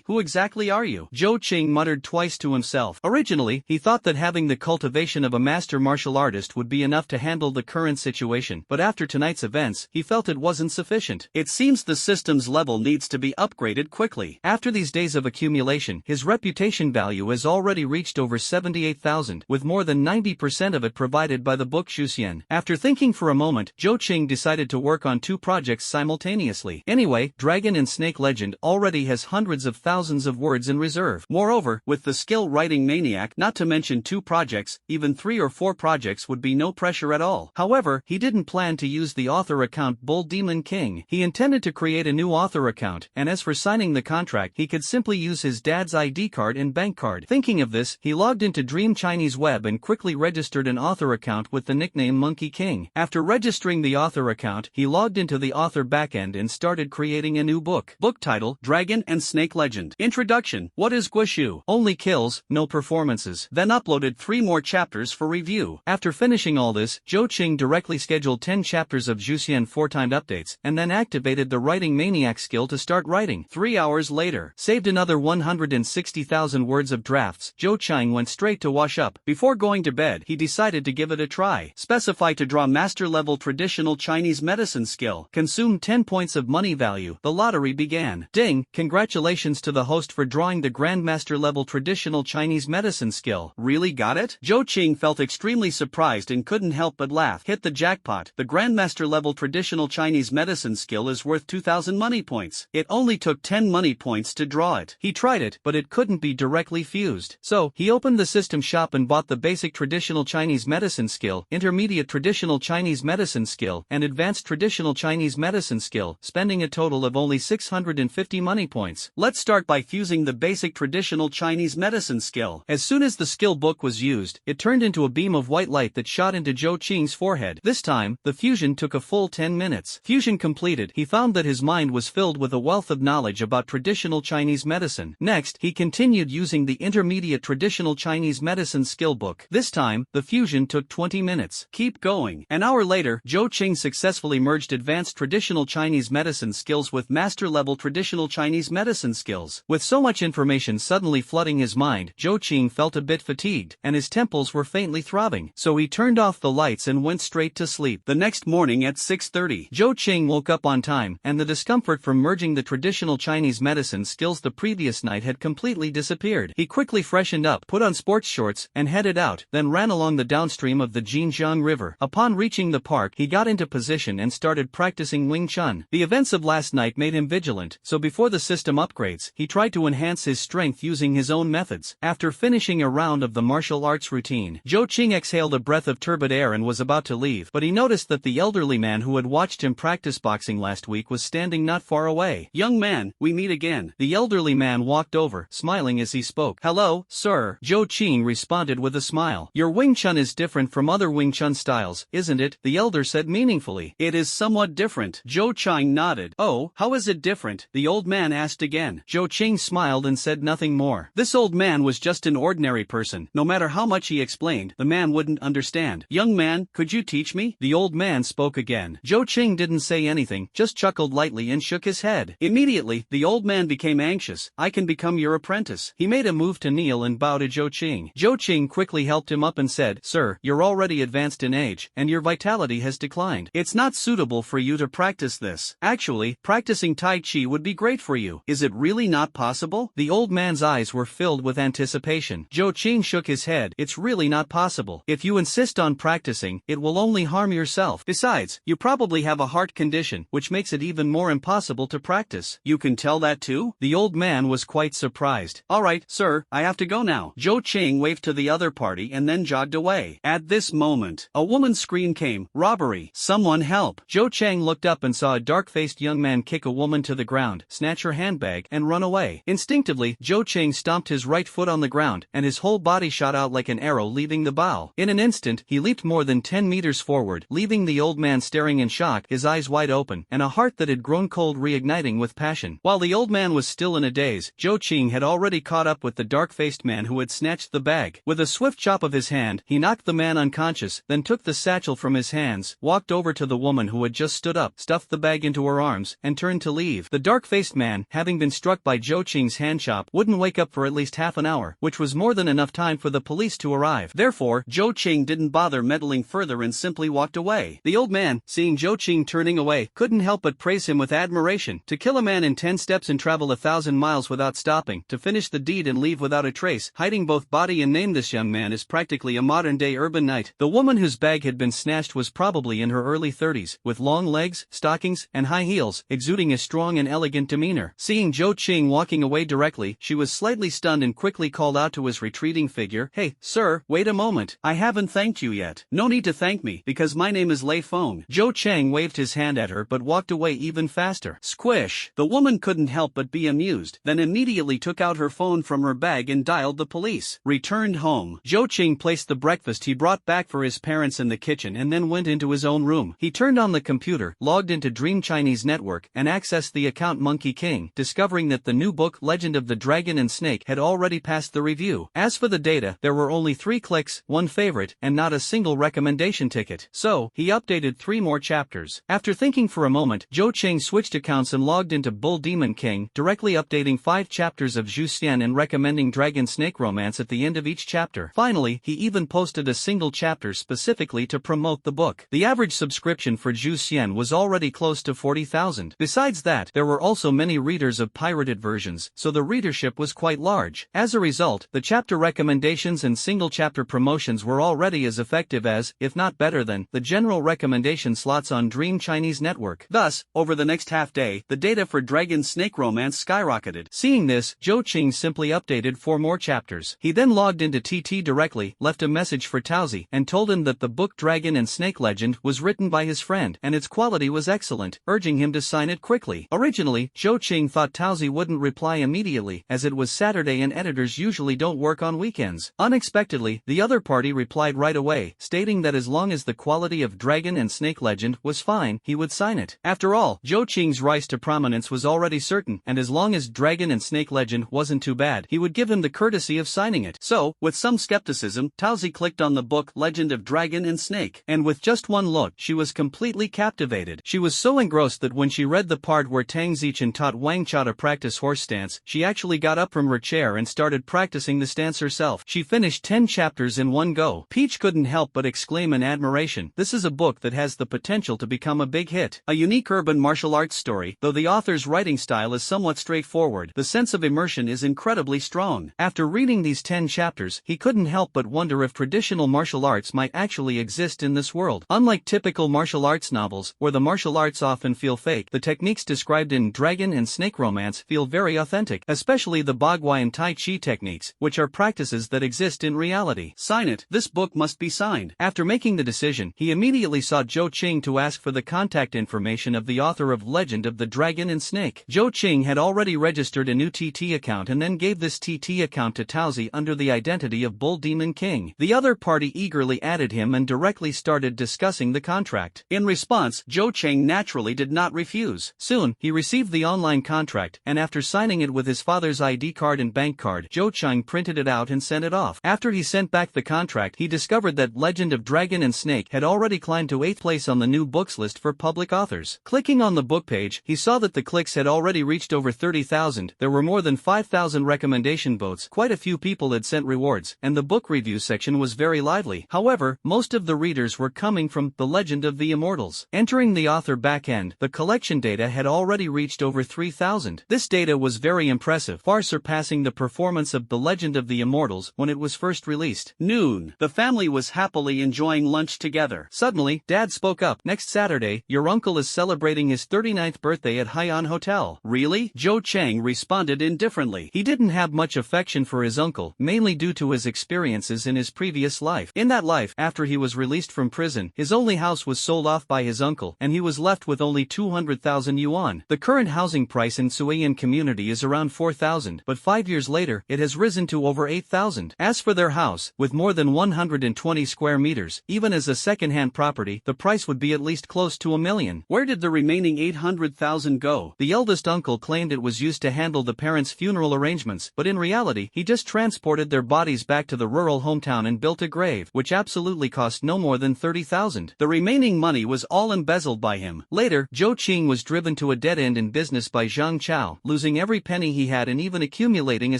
who exactly are you?
Zhou Qing muttered twice to himself. Originally, he thought that having the cultivation of a master martial artist would be enough to handle the current situation, but after tonight's events, he felt it wasn't sufficient.
It seems the system's level needs to be upgraded quickly.
After these days of accumulation, his reputation value has already reached over 78,000, with more than 90% of it provided by the book Xuxian. After thinking for a moment, Zhou Qing decided to work on two projects simultaneously. Anyway, Dragon and Snake Legend already has hundreds of thousands of words in reserve.
Moreover, with the skill writing maniac, not to mention 2 projects, even 3 or 4 projects would be no pressure at all.
However, he didn't plan to use the author account Bull Demon King. He intended to create a new author account, and as for signing the contract, he could simply use his dad's ID card and bank card. Thinking of this, he logged into Dream Chinese Web and quickly registered an author account with the nickname Monkey King. After registering the author account, he logged into the author backend and started creating a new book.
Book title, Dragon and Snake Legend. Introduction, what is Guishu?
Only kills, no performances.
Then uploaded 3 more chapters for review.
After finishing all this, Zhou Qing directly scheduled 10 chapters of Xuxian 4-timed updates, and then activated the writing maniac skill to start writing.
3 hours later,
saved another 160,000 words of drafts. Zhou Qing went straight to wash up.
Before going to bed, he decided to give it a try. Specify to draw master-level traditional Chinese medicine skill.
Consume 10 points of money value. The lottery began. Ding! Congratulations to the host for drawing the Grandmaster-level traditional Chinese medicine skill.
Really got it? Zhou Qing felt extremely surprised and couldn't help but laugh. Hit the jackpot. The Grandmaster-level traditional Chinese medicine skill is worth 2,000 money points. It only took 10 money points to draw it.
He tried it, but it couldn't be directly fused. So, he opened the system shop and bought the basic traditional Chinese medicine skill, intermediate traditional Chinese medicine skill, and advanced traditional Chinese medicine skill, spending a total of only 650 money points.
Let's start by fusing the basic traditional Chinese medicine skill.
As soon as the skill book was used, it turned into a beam of white light that shot into Zhou Qing's forehead. This time, the fusion took a full 10 minutes. Fusion completed, he found that his mind was filled with a wealth of knowledge about traditional Chinese medicine. Next, he continued using the intermediate traditional Chinese medicine skill book. This time, the fusion took 20 minutes.
Keep going. An hour later, Zhou Qing successfully merged advanced traditional Chinese medicine skills with master-level traditional Chinese medicine skills.
With so much information suddenly flooding his mind, Zhou Qing felt a bit fatigued, and his temples were faintly throbbing. So he turned off the lights and went straight to sleep.
The next morning at 6:30,
Zhou Qing woke up on time, and the discomfort from merging the traditional Chinese medicine skills the previous night had completely disappeared. He quickly freshened up, put on sports shorts, and headed out, then ran along the downstream of the Jinjiang River. Upon reaching the park, he got into position and started practicing Wing Chun. The events of last night made him vigilant, so before the system upgrades, he tried to enhance his strength using his own methods. After finishing a round of the martial arts routine, Zhou Qing exhaled a breath of turbid air and was about to leave, but he noticed that the elderly man who had watched him practice boxing last week was standing not far away.
"Young man, we meet again."
The elderly man walked over, smiling as he spoke.
"Hello, sir."
Zhou Qing responded with a smile. "Your Wing Chun is different from other Wing Chun styles, isn't it?" the elder said meaningfully.
"It is somewhat different." Zhou Qing nodded. "Oh, how is it different?" the old man asked again.
Zhou Qing smiled and said nothing more.
This old man was just an ordinary person. No matter how much he explained, the man wouldn't understand. "Young man, could you teach me?"
the old man spoke again. Zhou Qing didn't say anything, just chuckled lightly and shook his head.
Immediately, the old man became anxious. "I can become your apprentice."
He made a move to kneel and bow to Zhou Qing. Zhou Qing quickly helped him up and said, "Sir, you're already advanced in age, and your vitality has declined.
It's not suitable for you to practice this. Actually, practicing Tai Chi would be great for you. Is it really not possible?"
The old man's eyes were filled with anticipation. Zhou Qing shook his head. "It's really not possible. If you insist on practicing, it will only harm yourself.
Besides, you probably have a heart condition, which makes it even more impossible to practice." "You can tell that too?"
The old man was quite surprised.
"All right, sir, I have to go now." Zhou Qing waved to the other party and then jogged away. At this moment, a woman's scream came. "Robbery! Someone help!"
Zhou Qing looked up and saw a dark-faced young man kick a woman to the ground, snatch her handbag, and run away. Instead Instinctively, Zhou Qing stomped his right foot on the ground, and his whole body shot out like an arrow leaving the bow. In an instant, he leaped more than 10 meters forward, leaving the old man staring in shock, his eyes wide open, and a heart that had grown cold reigniting with passion. While the old man was still in a daze, Zhou Qing had already caught up with the dark-faced man who had snatched the bag. With a swift chop of his hand, he knocked the man unconscious, then took the satchel from his hands, walked over to the woman who had just stood up, stuffed the bag into her arms, and turned to leave. The dark-faced man, having been struck by Zhou Qing's hand chop, wouldn't wake up for at least half an hour, which was more than enough time for the police to arrive. Therefore, Zhou Qing didn't bother meddling further and simply walked away. The old man, seeing Zhou Qing turning away, couldn't help but praise him with admiration. To kill a man in 10 steps and travel 1,000 miles without stopping, to finish the deed and leave without a trace, hiding both body and name, this young man is practically a modern-day urban knight. The woman whose bag had been snatched was probably in her early 30s, with long legs, stockings, and high heels, exuding a strong and elegant demeanor. Seeing Zhou Qing walking away directly, she was slightly stunned and quickly called out to his retreating figure, "Hey, sir, wait a moment. I haven't thanked you yet." "No need to thank me, because my name is Lei Feng." Zhou Chang waved his hand at her but walked away even faster. Squish! The woman couldn't help but be amused, then immediately took out her phone from her bag and dialed the police. Returned home, Zhou Qing placed the breakfast he brought back for his parents in the kitchen and then went into his own room. He turned on the computer, logged into Dream Chinese Network, and accessed the account Monkey King, discovering that the new book Legend of the Dragon and Snake had already passed the review. As for the data, there were only 3 clicks, 1 favorite, and not a single recommendation ticket. So, he updated 3 more chapters. After thinking for a moment, Zhou Qing switched accounts and logged into Bull Demon King, directly updating 5 chapters of Zhu Xian and recommending Dragon Snake romance at the end of each chapter. Finally, he even posted a single chapter specifically to promote the book. The average subscription for Zhu Xian was already close to 40,000. Besides that, there were also many readers of pirated versions, so the readership was quite large. As a result, the chapter recommendations and single chapter promotions were already as effective as, if not better than, the general recommendation slots on Dream Chinese Network. Thus, over the next half day, the data for Dragon Snake romance skyrocketed. Seeing this, Zhou Qing simply updated 4 more chapters. He then logged into TT directly, left a message for Taozi, and told him that the book Dragon and Snake Legend was written by his friend, and its quality was excellent, urging him to sign it quickly. Originally, Zhou Qing thought Taozi wouldn't reply immediately, as it was Saturday and editors usually don't work on weekends. Unexpectedly, the other party replied right away, stating that as long as the quality of Dragon and Snake Legend was fine, he would sign it. After all, Zhou Qing's rise to prominence was already certain, and as long as Dragon and Snake Legend wasn't too bad, he would give him the courtesy of signing it. So, with some skepticism, Taozi clicked on the book Legend of Dragon and Snake, and with just one look, she was completely captivated. She was so engrossed that when she read the part where Tang Zichen taught Wang Chao to practice horse stance, she actually got up from her chair and started practicing the stance herself. She finished 10 chapters in one go. Peach couldn't help but exclaim in admiration, "This is a book that has the potential to become a big hit." A unique urban martial arts story, though the author's writing style is somewhat straightforward, the sense of immersion is incredibly strong. After reading these 10 chapters, he couldn't help but wonder if traditional martial arts might actually exist in this world. Unlike typical martial arts novels, where the martial arts often feel fake, the techniques described in Dragon and Snake romance feel very authentic, especially the Bagua and Tai Chi techniques, which are practices that exist in reality. Sign it. This book must be signed. After making the decision, he immediately sought Zhou Qing to ask for the contact information of the author of Legend of the Dragon and Snake. Zhou Qing had already registered a new TT account and then gave this TT account to Taozi under the identity of Bull Demon King. The other party eagerly added him and directly started discussing the contract. In response, Zhou Qing naturally did not refuse. Soon, he received the online contract, and after signing it with his father's ID card and bank card, Zhou Qing printed it out and sent it off. After he sent back the contract, he discovered that Legend of Dragon and Snake had already climbed to 8th place on the new books list for public authors. Clicking on the book page, he saw that the clicks had already reached over 30,000, there were more than 5,000 recommendation votes, quite a few people had sent rewards, and the book review section was very lively. However, most of the readers were coming from The Legend of the Immortals. Entering the author backend, the collection data had already reached over 3,000. This data was very impressive, far surpassing the performance of The Legend of the Immortals when it was first released. Noon. The family was happily enjoying lunch together. Suddenly, Dad spoke up. "Next Saturday, your uncle is celebrating his 39th birthday at Haiyan Hotel." "Really?" Zhou Chang responded indifferently. He didn't have much affection for his uncle, mainly due to his experiences in his previous life. In that life, after he was released from prison, his only house was sold off by his uncle, and he was left with only 200,000 yuan. The current housing price in Suiyan community is around around 4,000, but 5 years later, it has risen to over 8,000. As for their house, with more than 120 square meters, even as a second-hand property, the price would be at least close to $1 million.
Where did the remaining 800,000 go?
The eldest uncle claimed it was used to handle the parents' funeral arrangements, but in reality, he just transported their bodies back to the rural hometown and built a grave, which absolutely cost no more than 30,000.
The remaining money was all embezzled by him.
Later, Zhou Qing was driven to a dead end in business by Zhang Chao, losing every penny he had and even accumulating a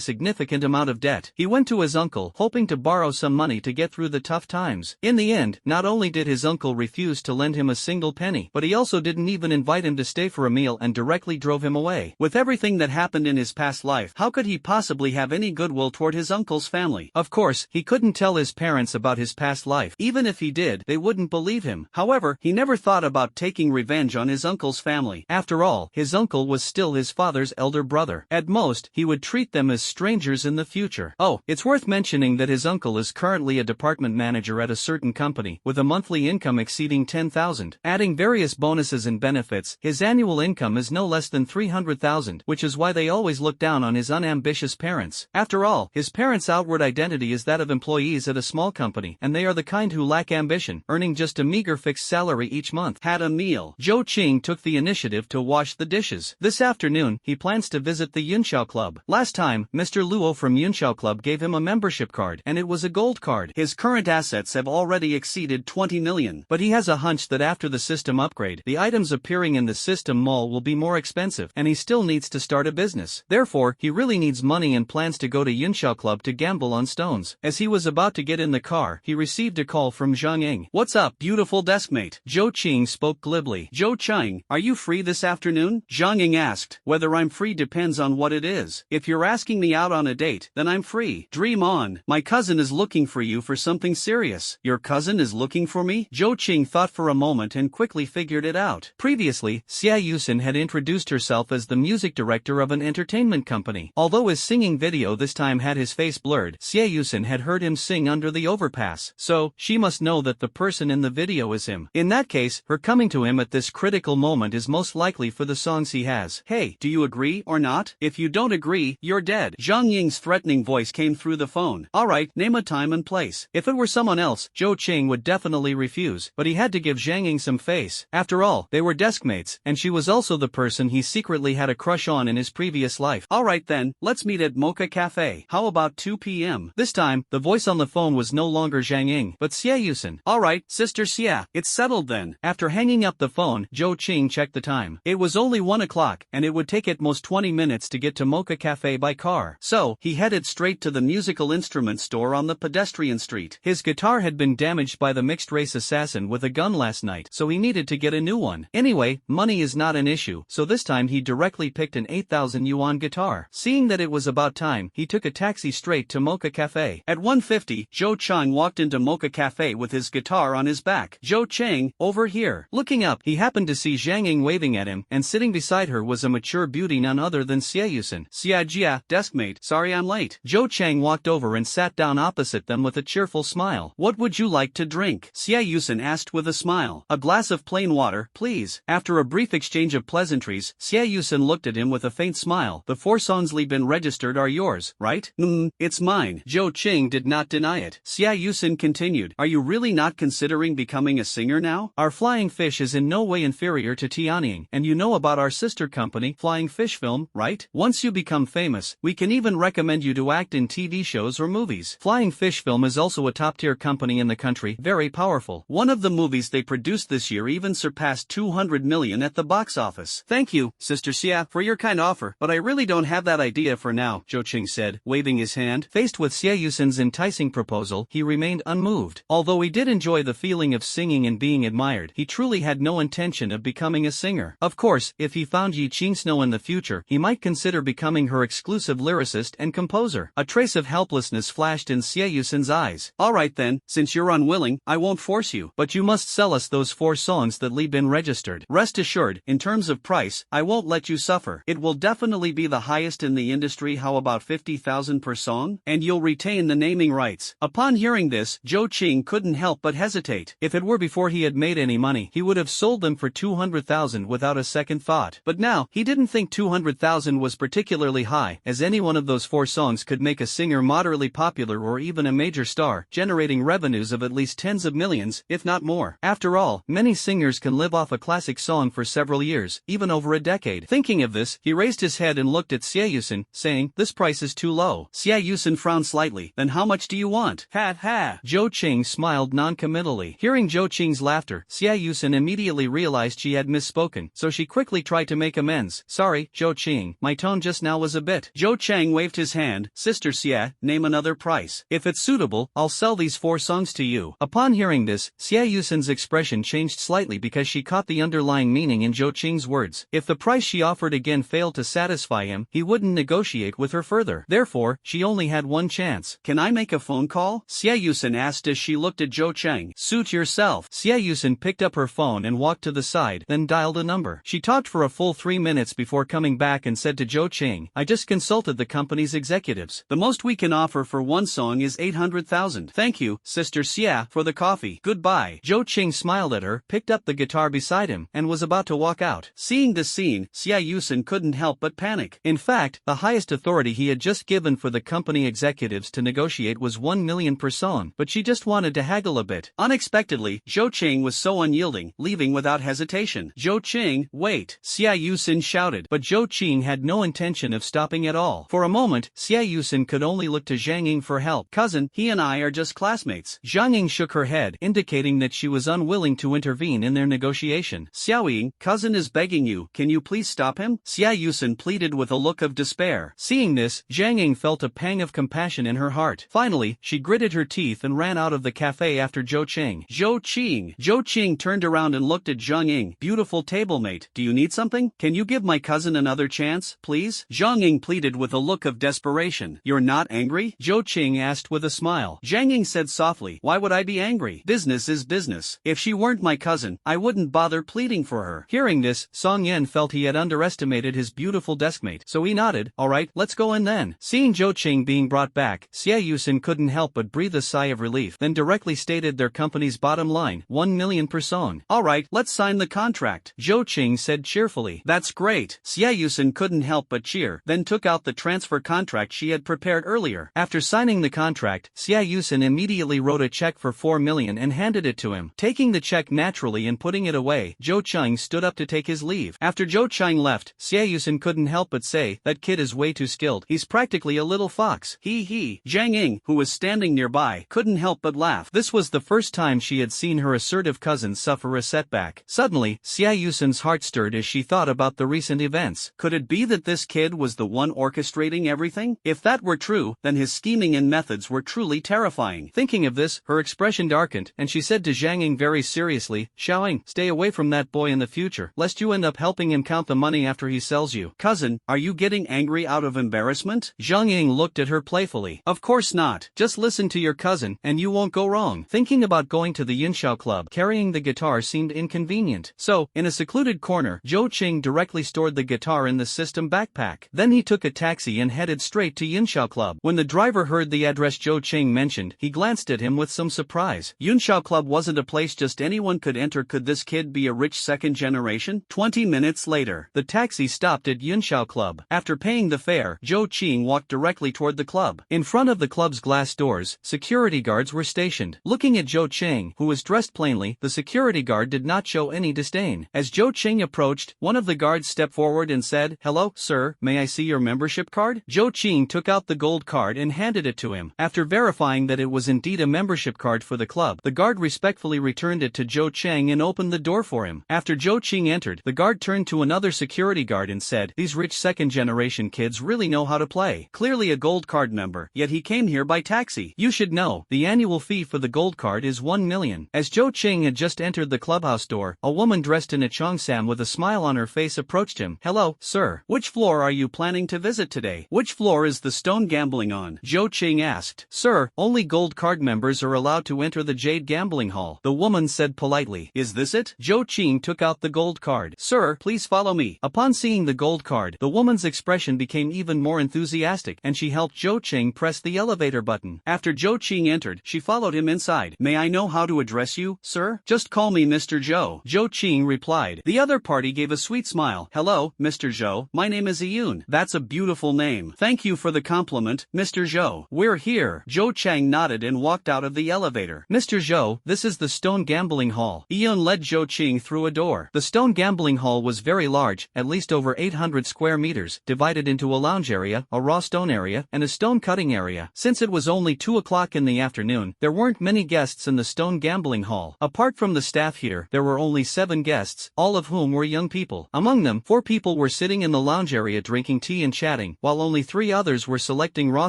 significant amount of debt. He went to his uncle, hoping to borrow some money to get through the tough times. In the end, not only did his uncle refuse to lend him a single penny, but he also didn't even invite him to stay for a meal and directly drove him away.
With everything that happened in his past life, how could he possibly have any goodwill toward his uncle's family?
Of course, he couldn't tell his parents about his past life.
Even if he did, they wouldn't believe him. However, he never thought about taking revenge on his uncle's family.
After all, his uncle was still his father's elder brother. At most, he would treat them as strangers in the future. Oh, it's worth mentioning that his uncle is currently a department manager at a certain company, with a monthly income exceeding 10,000. Adding various bonuses and benefits, his annual income is no less than 300,000, which is why they always look down on his unambitious parents. After all, his parents' outward identity is that of employees at a small company, and they are the kind who lack ambition, earning just a meager fixed salary each month.
Had a meal.
Zhou Qing took the initiative to wash the dishes. This afternoon, he plans to visit the Yunxiao Club. Last time, Mr. Luo from Yunxiao Club gave him a membership card, and it was a gold card.
His current assets have already exceeded 20 million.
But he has a hunch that after the system upgrade, the items appearing in the system mall will be more expensive, and he still needs to start a business. Therefore, he really needs money and plans to go to Yunxiao Club to gamble on stones. As he was about to get in the car, he received a call from Zhang Ying.
"What's up, beautiful deskmate?"
Zhou Qing spoke glibly.
"Zhou Qing, are you free this afternoon?" Zhang Ying asked. "Whether I'm free depends on what it is. If you're asking me out on a date, then I'm free. Dream on. My cousin is looking for you for something serious." "Your cousin is looking for me?"
Zhou Qing thought for a moment and quickly figured it out. Previously, Xia Yusen had introduced herself as the music director of an entertainment company. Although his singing video this time had his face blurred, Xia Yusen had heard him sing under the overpass. So, she must know that the person in the video is him. In that case, her coming to him at this critical moment is most likely for the songs he has.
"Hey, do you agree or not? If you don't agree, you're dead." Zhang Ying's threatening voice came through the phone. "Alright, name a time and place."
If it were someone else, Zhou Qing would definitely refuse, but he had to give Zhang Ying some face. After all, they were deskmates, and she was also the person he secretly had a crush on in his previous life.
"Alright then, let's meet at Mocha Cafe. How about 2 p.m.?
This time, the voice on the phone was no longer Zhang Ying, but Xia Yusen.
"Alright, Sister Xia, it's settled then."
After hanging up the phone, Zhou Qing checked the time. It was only 1 o'clock, and it would take at most 20 minutes to get to Mocha Cafe by car. So, he headed straight to the musical instrument store on the pedestrian street. His guitar had been damaged by the mixed-race assassin with a gun last night, so he needed to get a new one. Anyway, money is not an issue, so this time he directly picked an 8,000 yuan guitar. Seeing that it was about time, he took a taxi straight to Mocha Cafe.
At 1:50, Zhou Chang walked into Mocha Cafe with his guitar on his back.
"Zhou Chang, over here." Looking up, he happened to see Zhang Ying waving at him, and sitting beside her was a mature beauty none other than Xia Yusen.
"Xia Jia, deskmate, sorry I'm late."
Zhou Chang walked over and sat down opposite them with a cheerful smile.
"What would you like to drink?" Xia Yusen asked with a smile.
"A glass of plain water, please." After a brief exchange of pleasantries, Xia Yusen looked at him with a faint smile. "The 4 songs been registered are yours, right?"
It's mine." Zhou Qing did not deny it.
Xia Yusen continued.
"Are you really not considering becoming a singer now?"
"Our Flying Fish is in no way inferior to Tianying, and you know about our sister company, Flying Fish Film, right? Once you become famous, we can even recommend you to act in TV shows or movies. Flying Fish Film is also a top-tier company in the country, very powerful.
One of the movies they produced this year even surpassed 200 million at the box office."
"Thank you, Sister Xia, for your kind offer, but I really don't have that idea for now," Zhou Qing said, waving his hand. Faced with Xia Yusen's enticing proposal, he remained unmoved. Although he did enjoy the feeling of singing and being admired, he truly had no intention of becoming a singer. Of course, if he found Yi Qingsnow in the future, he might consider becoming her exclusive lyricist and composer. A trace of helplessness flashed in Xia Yusen's eyes.
"Alright then, since you're unwilling, I won't force you.
But you must sell us those 4 songs that been registered. Rest assured, in terms of price, I won't let you suffer.
It will definitely be the highest in the industry. How about 50,000 per song? And you'll retain the naming rights." Upon hearing this, Zhou Qing couldn't help but hesitate.
If it were before he had made any money, he would have sold them for 200,000 without a second thought. But now, he didn't think 200,000 demand was particularly high, as any one of those 4 songs could make a singer moderately popular or even a major star, generating revenues of at least tens of millions, if not more. After all, many singers can live off a classic song for several years, even over a decade. Thinking of this, he raised his head and looked at Seayusen, saying, "This price is too low."
Seayusen frowned slightly. "Then how much do you want?"
"Ha ha." Zhou Qing smiled non-committally. Hearing Zhou Qing's laughter, Seayusen immediately realized she had misspoken, so she quickly tried to make amends. "Sorry, Zhou Qing, my tone just now was a bit."
Zhou Chang waved his hand. "Sister Xie, name another price.
"If it's suitable, I'll sell these 4 songs to you." Upon hearing this, Seayusen's expression changed slightly because she caught the underlying meaning in Zhou Qing's words. If the price she offered again failed to satisfy him, he wouldn't negotiate with her further. Therefore, she only had one chance.
"Can I make a phone call?" Seayusen asked as she looked at Zhou Chang.
"Suit yourself." Seayusen picked up her phone and walked to the side, then dialed a number. She talked for a full 3 minutes before coming back and said to Zhou Qing, "I just consulted the company's executives.
The most we can offer for one song is 800,000. Thank you, Sister Xie, for the coffee. Goodbye."
Zhou Qing smiled at her, picked up the guitar beside him, and was about to walk out.
Seeing this scene, Seayusen couldn't help but panic.
In fact, the highest authority he had just given for the company executives to negotiate was 1 million per song, but she just wanted to haggle a bit.
Unexpectedly, Zhou Qing was so unyielding, leaving without hesitation. "Zhou Qing, wait!"
Seayusen shouted, but Zhou Qing had no intention of stopping at all. For a moment, Seayusen could only look to Zhang Ying for help.
"Cousin, he and I are just classmates."
Zhang Ying shook her head, indicating that she was unwilling to intervene in their negotiation.
"Xiaoying, cousin is begging you, can you please stop him?" Seayusen pleaded with a look of despair.
Seeing this, Zhang Ying felt a pang of compassion in her heart. Finally, she gritted her teeth and ran out of the cafe after Zhou Qing.
"Zhou Qing." Zhou Qing turned around and looked at Zhang Ying. "Beautiful tablemate, do you need something? Can you give my cousin another chance, please?" Zhang Ying pleaded with a look of desperation. "You're not angry?"
Zhou Qing asked with a smile.
Zhang Ying said softly, "Why would I be angry? Business is business. If she weren't my cousin, I wouldn't bother pleading for her."
Hearing this, Song Yen felt he had underestimated his beautiful deskmate, so he nodded. "Alright, let's go in then." Seeing Zhou Qing being brought back, Seayusen couldn't help but breathe a sigh of relief, then directly stated their company's bottom line, 1 million per song.
"Alright, let's sign the contract,"
Zhou Qing said cheerfully.
"That's great." Seayusen couldn't help but cheer, then took out the transfer contract she had prepared earlier.
After signing the contract, Seayusen immediately wrote a check for 4 million and handed it to him. Taking the check naturally and putting it away, Zhou Qing stood up to take his leave. After Zhou Qing left, Seayusen couldn't help but say, "That kid is way too skilled. He's practically a little fox."
He. Zhang Ying, who was standing nearby, couldn't help but laugh.
This was the first time she had seen her assertive cousin suffer a setback. Suddenly, Seayusen's heart stirred as she thought about the recent events.
Could it be that this kid was the one orchestrating everything? If that were true, then his scheming and methods were truly terrifying.
Thinking of this, her expression darkened, and she said to Zhang Ying very seriously, "Xiaoying, stay away from that boy in the future, lest you end up helping him count the money after he sells you."
"Cousin, are you getting angry out of embarrassment?"
Zhang Ying looked at her playfully.
"Of course not.
Just listen to your cousin, and you won't go wrong." Thinking about going to the Yunxiao club, carrying the guitar seemed inconvenient. So, in a secluded corner, Zhou Qing directly stored the guitar in the system backpack. Then he took a taxi and headed straight to Yunxiao club. When the driver heard the address Zhou Qing mentioned, he glanced at him with some surprise.
Yunxiao club wasn't a place just anyone could enter. Could this kid be a rich second generation? 20 minutes later,
the taxi stopped at Yunxiao club. After paying the fare, Zhou Qing walked directly toward the club. In front of the club's glass doors, security guards were stationed. Looking at Zhou Qing, who was dressed plainly, the security guard did not show any disdain. As Zhou Qing approached, one of the guards stepped forward and said, "Hello, sir, may I see your membership card?" Zhou Qing took out the gold card and handed it to him. After verifying that it was indeed a membership card for the club, the guard respectfully returned it to Zhou Qing and opened the door for him. After Zhou Qing entered, the guard turned to another security guard and said, "These rich second-generation kids really know how to play. Clearly a gold card member, yet he came here by taxi. You should know, the annual fee for the gold card is 1 million. As Zhou Qing had just entered the clubhouse door, a woman dressed in a cheongsam with a smile on her face approached him. "Hello, sir.
Which floor are you planning to visit today? Which floor is the stone gambling on?" Zhou Qing asked.
"Sir, only gold card members are allowed to enter the Jade Gambling Hall," the woman said politely.
"Is this it?"
Zhou Qing took out the gold card.
"Sir, please follow me."
Upon seeing the gold card, the woman's expression became even more enthusiastic, and she helped Zhou Qing press the elevator button. After Zhou Qing entered, she followed him inside. "May I know how to address you, sir?"
"Just call me Mr. Zhou,"
Zhou Qing replied.
The other party gave a sweet smile. "Hello, Mr. Zhou, my name is Iyun. That's a beautiful name. Thank you for the compliment, Mr. Zhou. We're here. Zhou Chang nodded and walked out of the elevator.
Mr. Zhou, this is the Stone Gambling Hall.
Iyun led Zhou Qing through a door.
The Stone Gambling Hall was very large, at least over 800 square meters, divided into a lounge area, a raw stone area, and a stone cutting area. Since it was only 2 o'clock in the afternoon, there weren't many guests in the Stone Gambling Hall. Apart from the staff here, there were only 7 guests, all of whom were young people. Among them, 4 people were sitting in the lounge area drinking tea and chatting, while only 3 others were selecting raw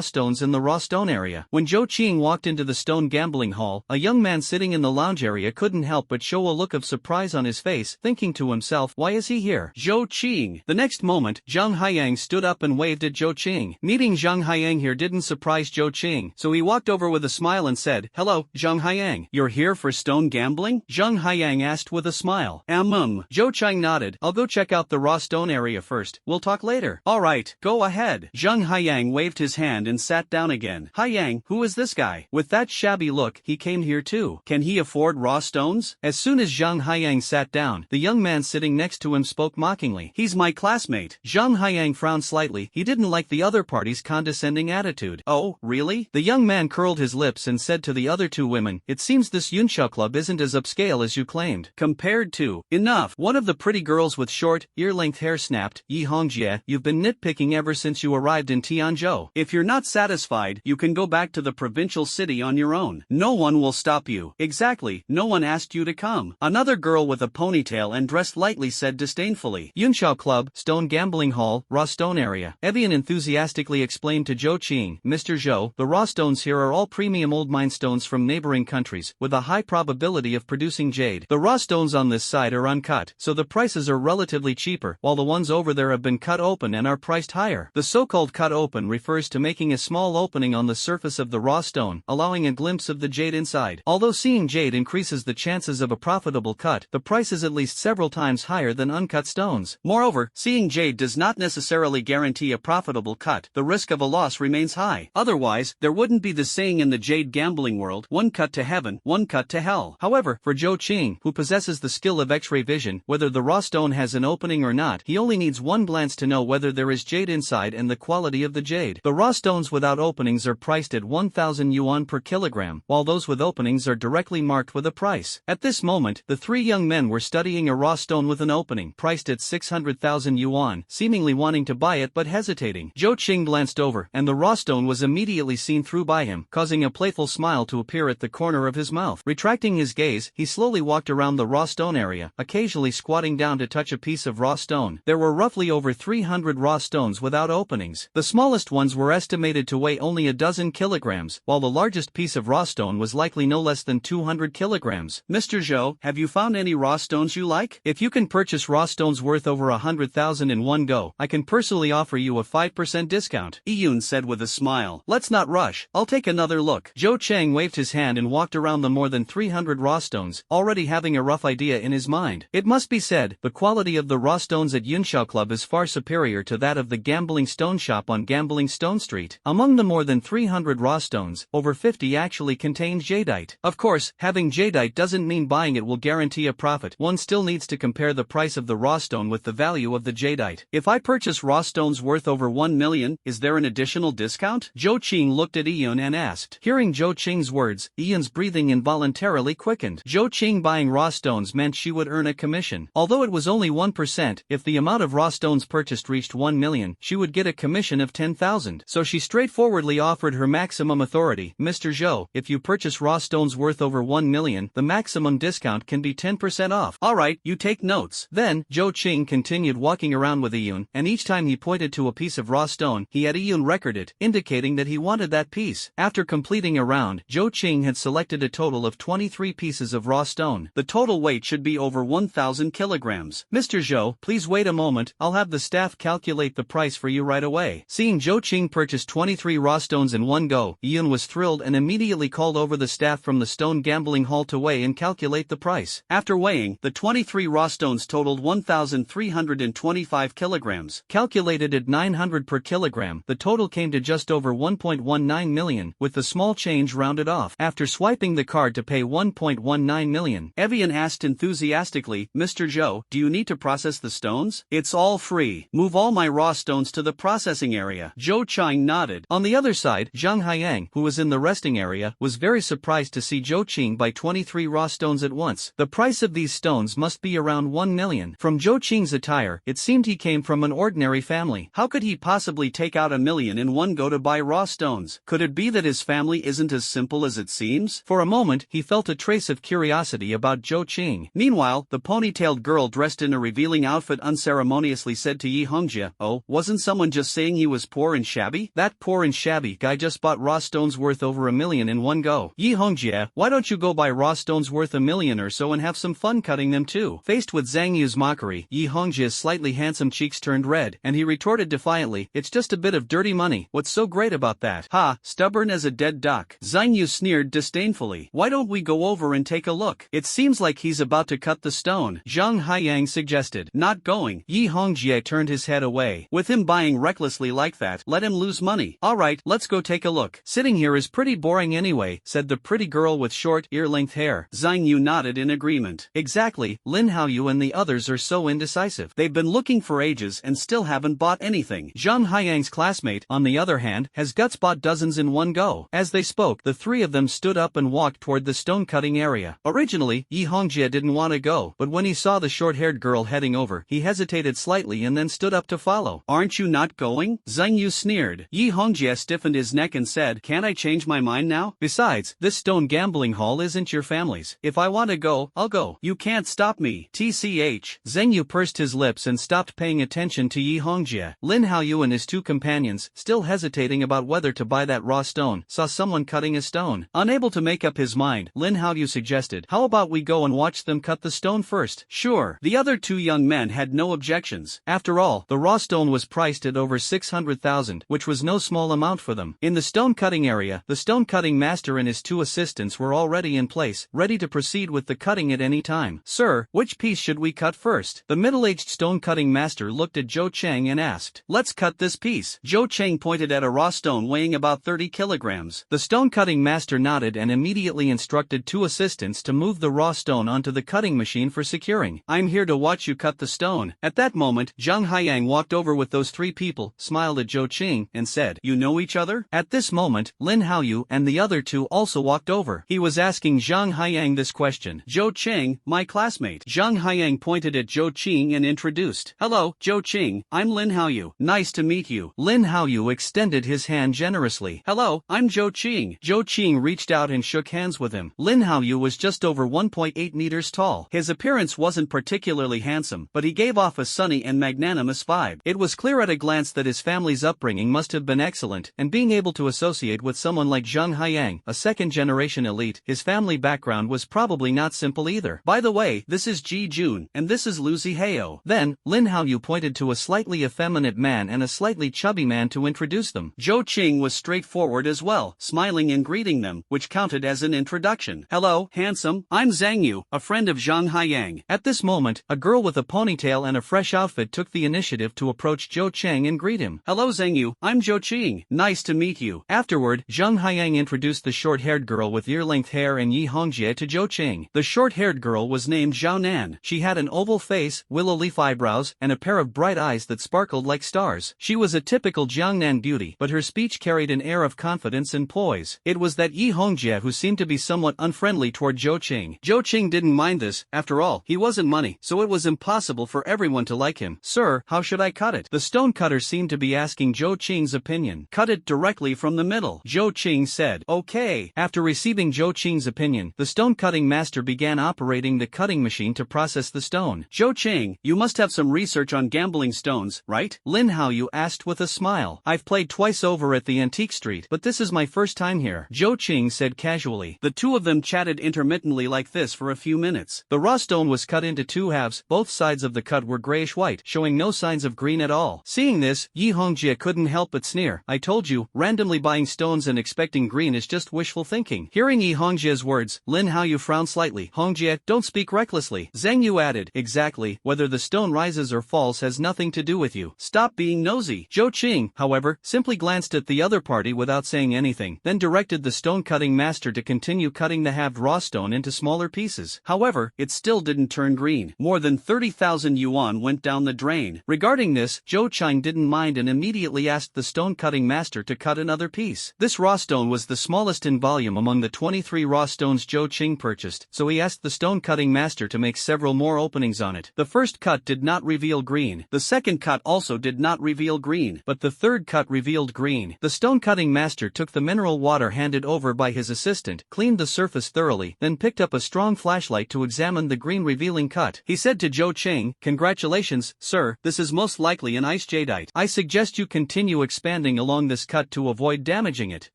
stones in the raw stone area. When Zhou Qing walked into the Stone Gambling Hall, a young man sitting in the lounge area couldn't help but show a look of surprise on his face, thinking to himself, why is he here?
Zhou Qing.
The next moment, Zhang Haiyang stood up and waved at Zhou Qing. Meeting Zhang Haiyang here didn't surprise Zhou Qing, so he walked over with a smile and said, hello, Zhang Haiyang.
You're here for stone gambling?
Zhang Haiyang asked with a smile.
Zhou
Qing nodded. I'll go check out the raw stone area first. We'll talk later.
Alright, go ahead. Zhang Haiyang waved his hand and sat down again.
Haiyang, who is this guy? With that shabby look, he came here too.
Can he afford raw stones?
As soon as Zhang Haiyang sat down, the young man sitting next to him spoke mockingly.
He's my classmate.
Zhang Haiyang frowned slightly. He didn't like the other party's condescending attitude.
Oh, really?
The young man curled his lips and said to the other 2 women, it seems this Yunxiao club isn't as upscale as you claimed.
Compared to, enough.
One of the pretty girls with short, ear-length hair snapped, Yi Hongjie, you've been nitpicking ever since you arrived in Tianzhou.
If you're not satisfied, you can go back to the provincial city on your own. No one will stop you.
Exactly, no one asked you to come.
Another girl with a ponytail and dressed lightly said disdainfully.
Yunxiao Club, Stone Gambling Hall, raw stone area. Evian enthusiastically explained to Zhou Qing, Mr. Zhou, the raw stones here are all premium old mine stones from neighboring countries, with a high probability of producing jade. The raw stones on this side are uncut, so the prices are relatively cheaper, while the ones over there have been cut open and are priced higher. The so-called cut open refers to making a small opening on the surface of the raw stone, allowing a glimpse of the jade inside. Although seeing jade increases the chances of a profitable cut, the price is at least several times higher than uncut stones.
Moreover, seeing jade does not necessarily guarantee a profitable cut. The risk of a loss remains high. Otherwise, there wouldn't be the saying in the jade gambling world, one cut to heaven, one cut to hell.
However, for Zhou Qing, who possesses the skill of X-ray vision, whether the raw stone has an opening or not, he only needs one glance to know whether there is jade inside and the quality of the jade. The raw stones without openings are priced at 1,000 yuan per kilogram, while those with openings are directly marked with a price. At this moment, the 3 young men were studying a raw stone with an opening, priced at 600,000 yuan, seemingly wanting to buy it but hesitating. Zhou Qing glanced over, and the raw stone was immediately seen through by him, causing a playful smile to appear at the corner of his mouth. Retracting his gaze, he slowly walked around the raw stone area, occasionally squatting down to touch a piece of raw stone. There were roughly over 300 raw stones without openings. The smallest ones were estimated to weigh only a dozen kilograms, while the largest piece of raw stone was likely no less than 200 kilograms.
Mr. Zhou, have you found any raw stones you like?
If you can purchase raw stones worth over 100,000 in one go, I can personally offer you a 5% discount.
Iyun said with a smile.
Let's not rush, I'll take another look. Zhou Chang waved his hand and walked around the more than 300 raw stones, already having a rough idea in his mind. It must be said, the quality of the raw stones at Yunxiao Club is far superior to that of the Gambling Stone Shop on Gambling Stone Street. Among the more than 300 raw stones, over 50 actually contain jadeite. Of course, having jadeite doesn't mean buying it will guarantee a profit. One still needs to compare the price of the raw stone with the value of the jadeite.
If I purchase raw stones worth over 1 million, is there an additional discount?
Zhou Qing looked at Iyun and asked. Hearing Zhou Qing's words, Iyun's breathing involuntarily quickened. Zhou Qing buying raw stones meant she would earn a commission. Although it was only 1%, if the amount of raw stones purchased reached 1 million, she would get a commission of 10,000. So she straightforwardly offered her maximum authority. Mr. Zhou, if you purchase raw stones worth over 1 million, the maximum discount can be 10% off.
Alright, you take notes.
Then, Zhou Qing continued walking around with Iyun, and each time he pointed to a piece of raw stone, he had Iyun record it, indicating that he wanted that piece. After completing a round, Zhou Qing had selected a total of 23 pieces of raw stone.
The total weight should be over 1,000 kilograms.
Mr. Zhou, please wait a moment, I'll have the staff calculate the price for you right away. Seeing Zhou Qing purchase 23 raw stones in one go, Iyun was thrilled and immediately called over the staff from the Stone Gambling Hall to weigh and calculate the price.
After weighing, the 23 raw stones totaled 1,325 kilograms.
Calculated at 900 per kilogram, the total came to just over 1.19 million, with the small change rounded off. After swiping the card to pay 1.19 million,
Evian asked enthusiastically, Mr. Zhou, do you need to process the stones? It's all free. see. Move all my raw stones to the processing area. Zhou Qing nodded.
On the other side, Zhang Haiyang, who was in the resting area, was very surprised to see Zhou Qing buy 23 raw stones at once. The price of these stones must be around 1 million. From Zhou Qing's attire, it seemed he came from an ordinary family.
How could he possibly take out 1 million in one go to buy raw stones? Could it be that his family isn't as simple as it seems?
For a moment, he felt a trace of curiosity about Zhou Qing.
Meanwhile, the ponytailed girl dressed in a revealing outfit unceremoniously said to Yi Hongjie, "Oh, wasn't someone just saying he was poor and shabby?
That poor and shabby guy just bought raw stones worth over 1 million in one go. Yi Hongjie, why don't you go buy raw stones worth 1 million or so and have some fun cutting them too?" Faced with Zhang Yu's mockery, Yi Hongjie's slightly handsome cheeks turned red, and he retorted defiantly, "It's just a bit of dirty money. What's so great about that?"
"Ha, stubborn as a dead duck." Zhang Yu sneered disdainfully. "Why don't we go over and take a look? It seems like he's about to cut the stone,"
Zhang Haiyang suggested.
"Not going."
Yi Hongjie turned his head away.
"With him buying recklessly like that, let him lose money."
"All right, let's go take a look. Sitting here is pretty boring anyway," said the pretty girl with short, ear-length hair.
Zhang Yu nodded in agreement.
"Exactly, Lin Haoyu and the others are so indecisive.
They've been looking for ages and still haven't bought anything."
Zhang Haiyang's classmate, on the other hand, has guts bought dozens in one go. As they spoke, the three of them stood up and walked toward the stone-cutting area. Originally, Yi Hongjie didn't want to go, but when he saw the short-haired girl heading over, he hesitated slightly and then stood up to follow.
"Aren't you not going?" Zhang Yu sneered. Yi Hongjie stiffened his neck and said, "Can't I change my mind now?
Besides, this stone gambling hall isn't your family's. If I want to go, I'll go.
You can't stop me. TCH.
Zhang Yu pursed his lips and stopped paying attention to Yi Hongjie. Lin Haoyu and his two companions, still hesitating about whether to buy that raw stone, saw someone cutting a stone. Unable to make up his mind, Lin Haoyu suggested, "How about we go and watch them cut the stone first?"
"Sure." The other two young men had no objections.
After all, the raw stone was priced at over 600,000, which was no small amount for them. In the stone-cutting area, the stone-cutting master and his two assistants were already in place, ready to proceed with the cutting at any time. "Sir, which piece should we cut first?" The middle-aged stone-cutting master looked at Zhou Cheng and asked.
"Let's cut this piece." Zhou Cheng pointed at a raw stone weighing about 30 kilograms.
The stone-cutting master nodded and immediately instructed two assistants to move the raw stone onto the cutting machine for securing.
"I'm here to watch you cut the stone."
At that moment, Zhang Haiyang walked over with those three people, smiled at Zhou Qing, and said,
"You know each other?"
At this moment, Lin Haoyu and the other two also walked over. He was asking Zhang Haiyang this question.
"Zhou Qing, my classmate." Zhang Haiyang pointed at Zhou Qing and introduced. "Hello, Zhou Qing, I'm Lin Haoyu. Nice to meet you."
Lin Haoyu extended his hand generously.
"Hello, I'm Zhou Qing."
Zhou Qing reached out and shook hands with him. Lin Haoyu was just over 1.8 meters tall.
His appearance wasn't particularly handsome, but he gave off a sunny and magnanimous vibe.
It was clear at a glance that his family's upbringing must have been excellent, and being able to associate with someone like Zhang Haiyang, a second-generation elite, his family background was probably not simple either.
"By the way, this is Ji Jun, and this is Lu Zihao."
Then, Lin Haoyu pointed to a slightly effeminate man and a slightly chubby man to introduce them.
Zhou Qing was straightforward as well, smiling and greeting them, which counted as an introduction. "Hello, handsome, I'm Zhang Yu, a friend of Zhang Haiyang."
At this moment, a girl with a ponytail and a fresh outfit took the initiative to approach Zhou Cheng and greet him.
"Hello Zhang Yu, I'm Zhou Qing. Nice to meet you."
Afterward, Zhang Haiyang introduced the short-haired girl with ear-length hair and Yi Hongjie to Zhou Cheng. The short-haired girl was named Zhao Nan. She had an oval face, willow leaf eyebrows, and a pair of bright eyes that sparkled like stars. She was a typical Jiangnan beauty, but her speech carried an air of confidence and poise. It was that Yi Hongjie who seemed to be somewhat unfriendly toward Zhou Qing. Zhou Qing didn't mind this. After all, he wasn't money, so it was impossible for everyone to like him. "Sir, how should I cut it?" The stonecutter seemed to be asking Zhou Qing's opinion.
"Cut it directly from the middle," Zhou Qing said.
"Okay." After receiving Zhou Qing's opinion, the stone-cutting master began operating the cutting machine to process the stone.
"Zhou Qing, you must have some research on gambling stones, right?"
Lin Haoyu asked with a smile. "I've played twice over at the Antique Street, but this is my first time here," Zhou Qing said casually.
The two of them chatted intermittently like this for a few minutes.
The raw stone was cut into two halves. Both sides of the cut were grayish-white, showing no signs of green at all. Seeing this, Yi Hongjie couldn't help but sneer. "I told you, randomly buying stones and expecting green is just wishful thinking." Hearing Yi Hongjie's words, Lin Haoyu frowned slightly. "Hongjie, don't speak recklessly." Zhang Yu added, "Exactly, whether the stone rises or falls has nothing to do with you.
Stop being nosy."
Zhou Qing, however, simply glanced at the other party without saying anything, then directed the stone-cutting master to continue cutting the halved raw stone into smaller pieces. However,
it still didn't turn green. More than 30,000 yuan went down the drain. insane. Regarding this, Zhou Chang didn't mind and immediately asked the stone-cutting master to cut another piece. This raw stone was the smallest in volume among the 23 raw stones Zhou Qing purchased, so he asked the stone-cutting master to make several more openings on it. The first cut did not reveal green. The second cut also did not reveal green, but the third cut revealed green. The stone-cutting master took the mineral water handed over by his assistant, cleaned the surface thoroughly, then picked up a strong flashlight to examine the green revealing cut. He said to Zhou Qing, "Congratulations, sir, this is most likely an ice jadeite. I suggest you continue expanding along this cut to avoid damaging it."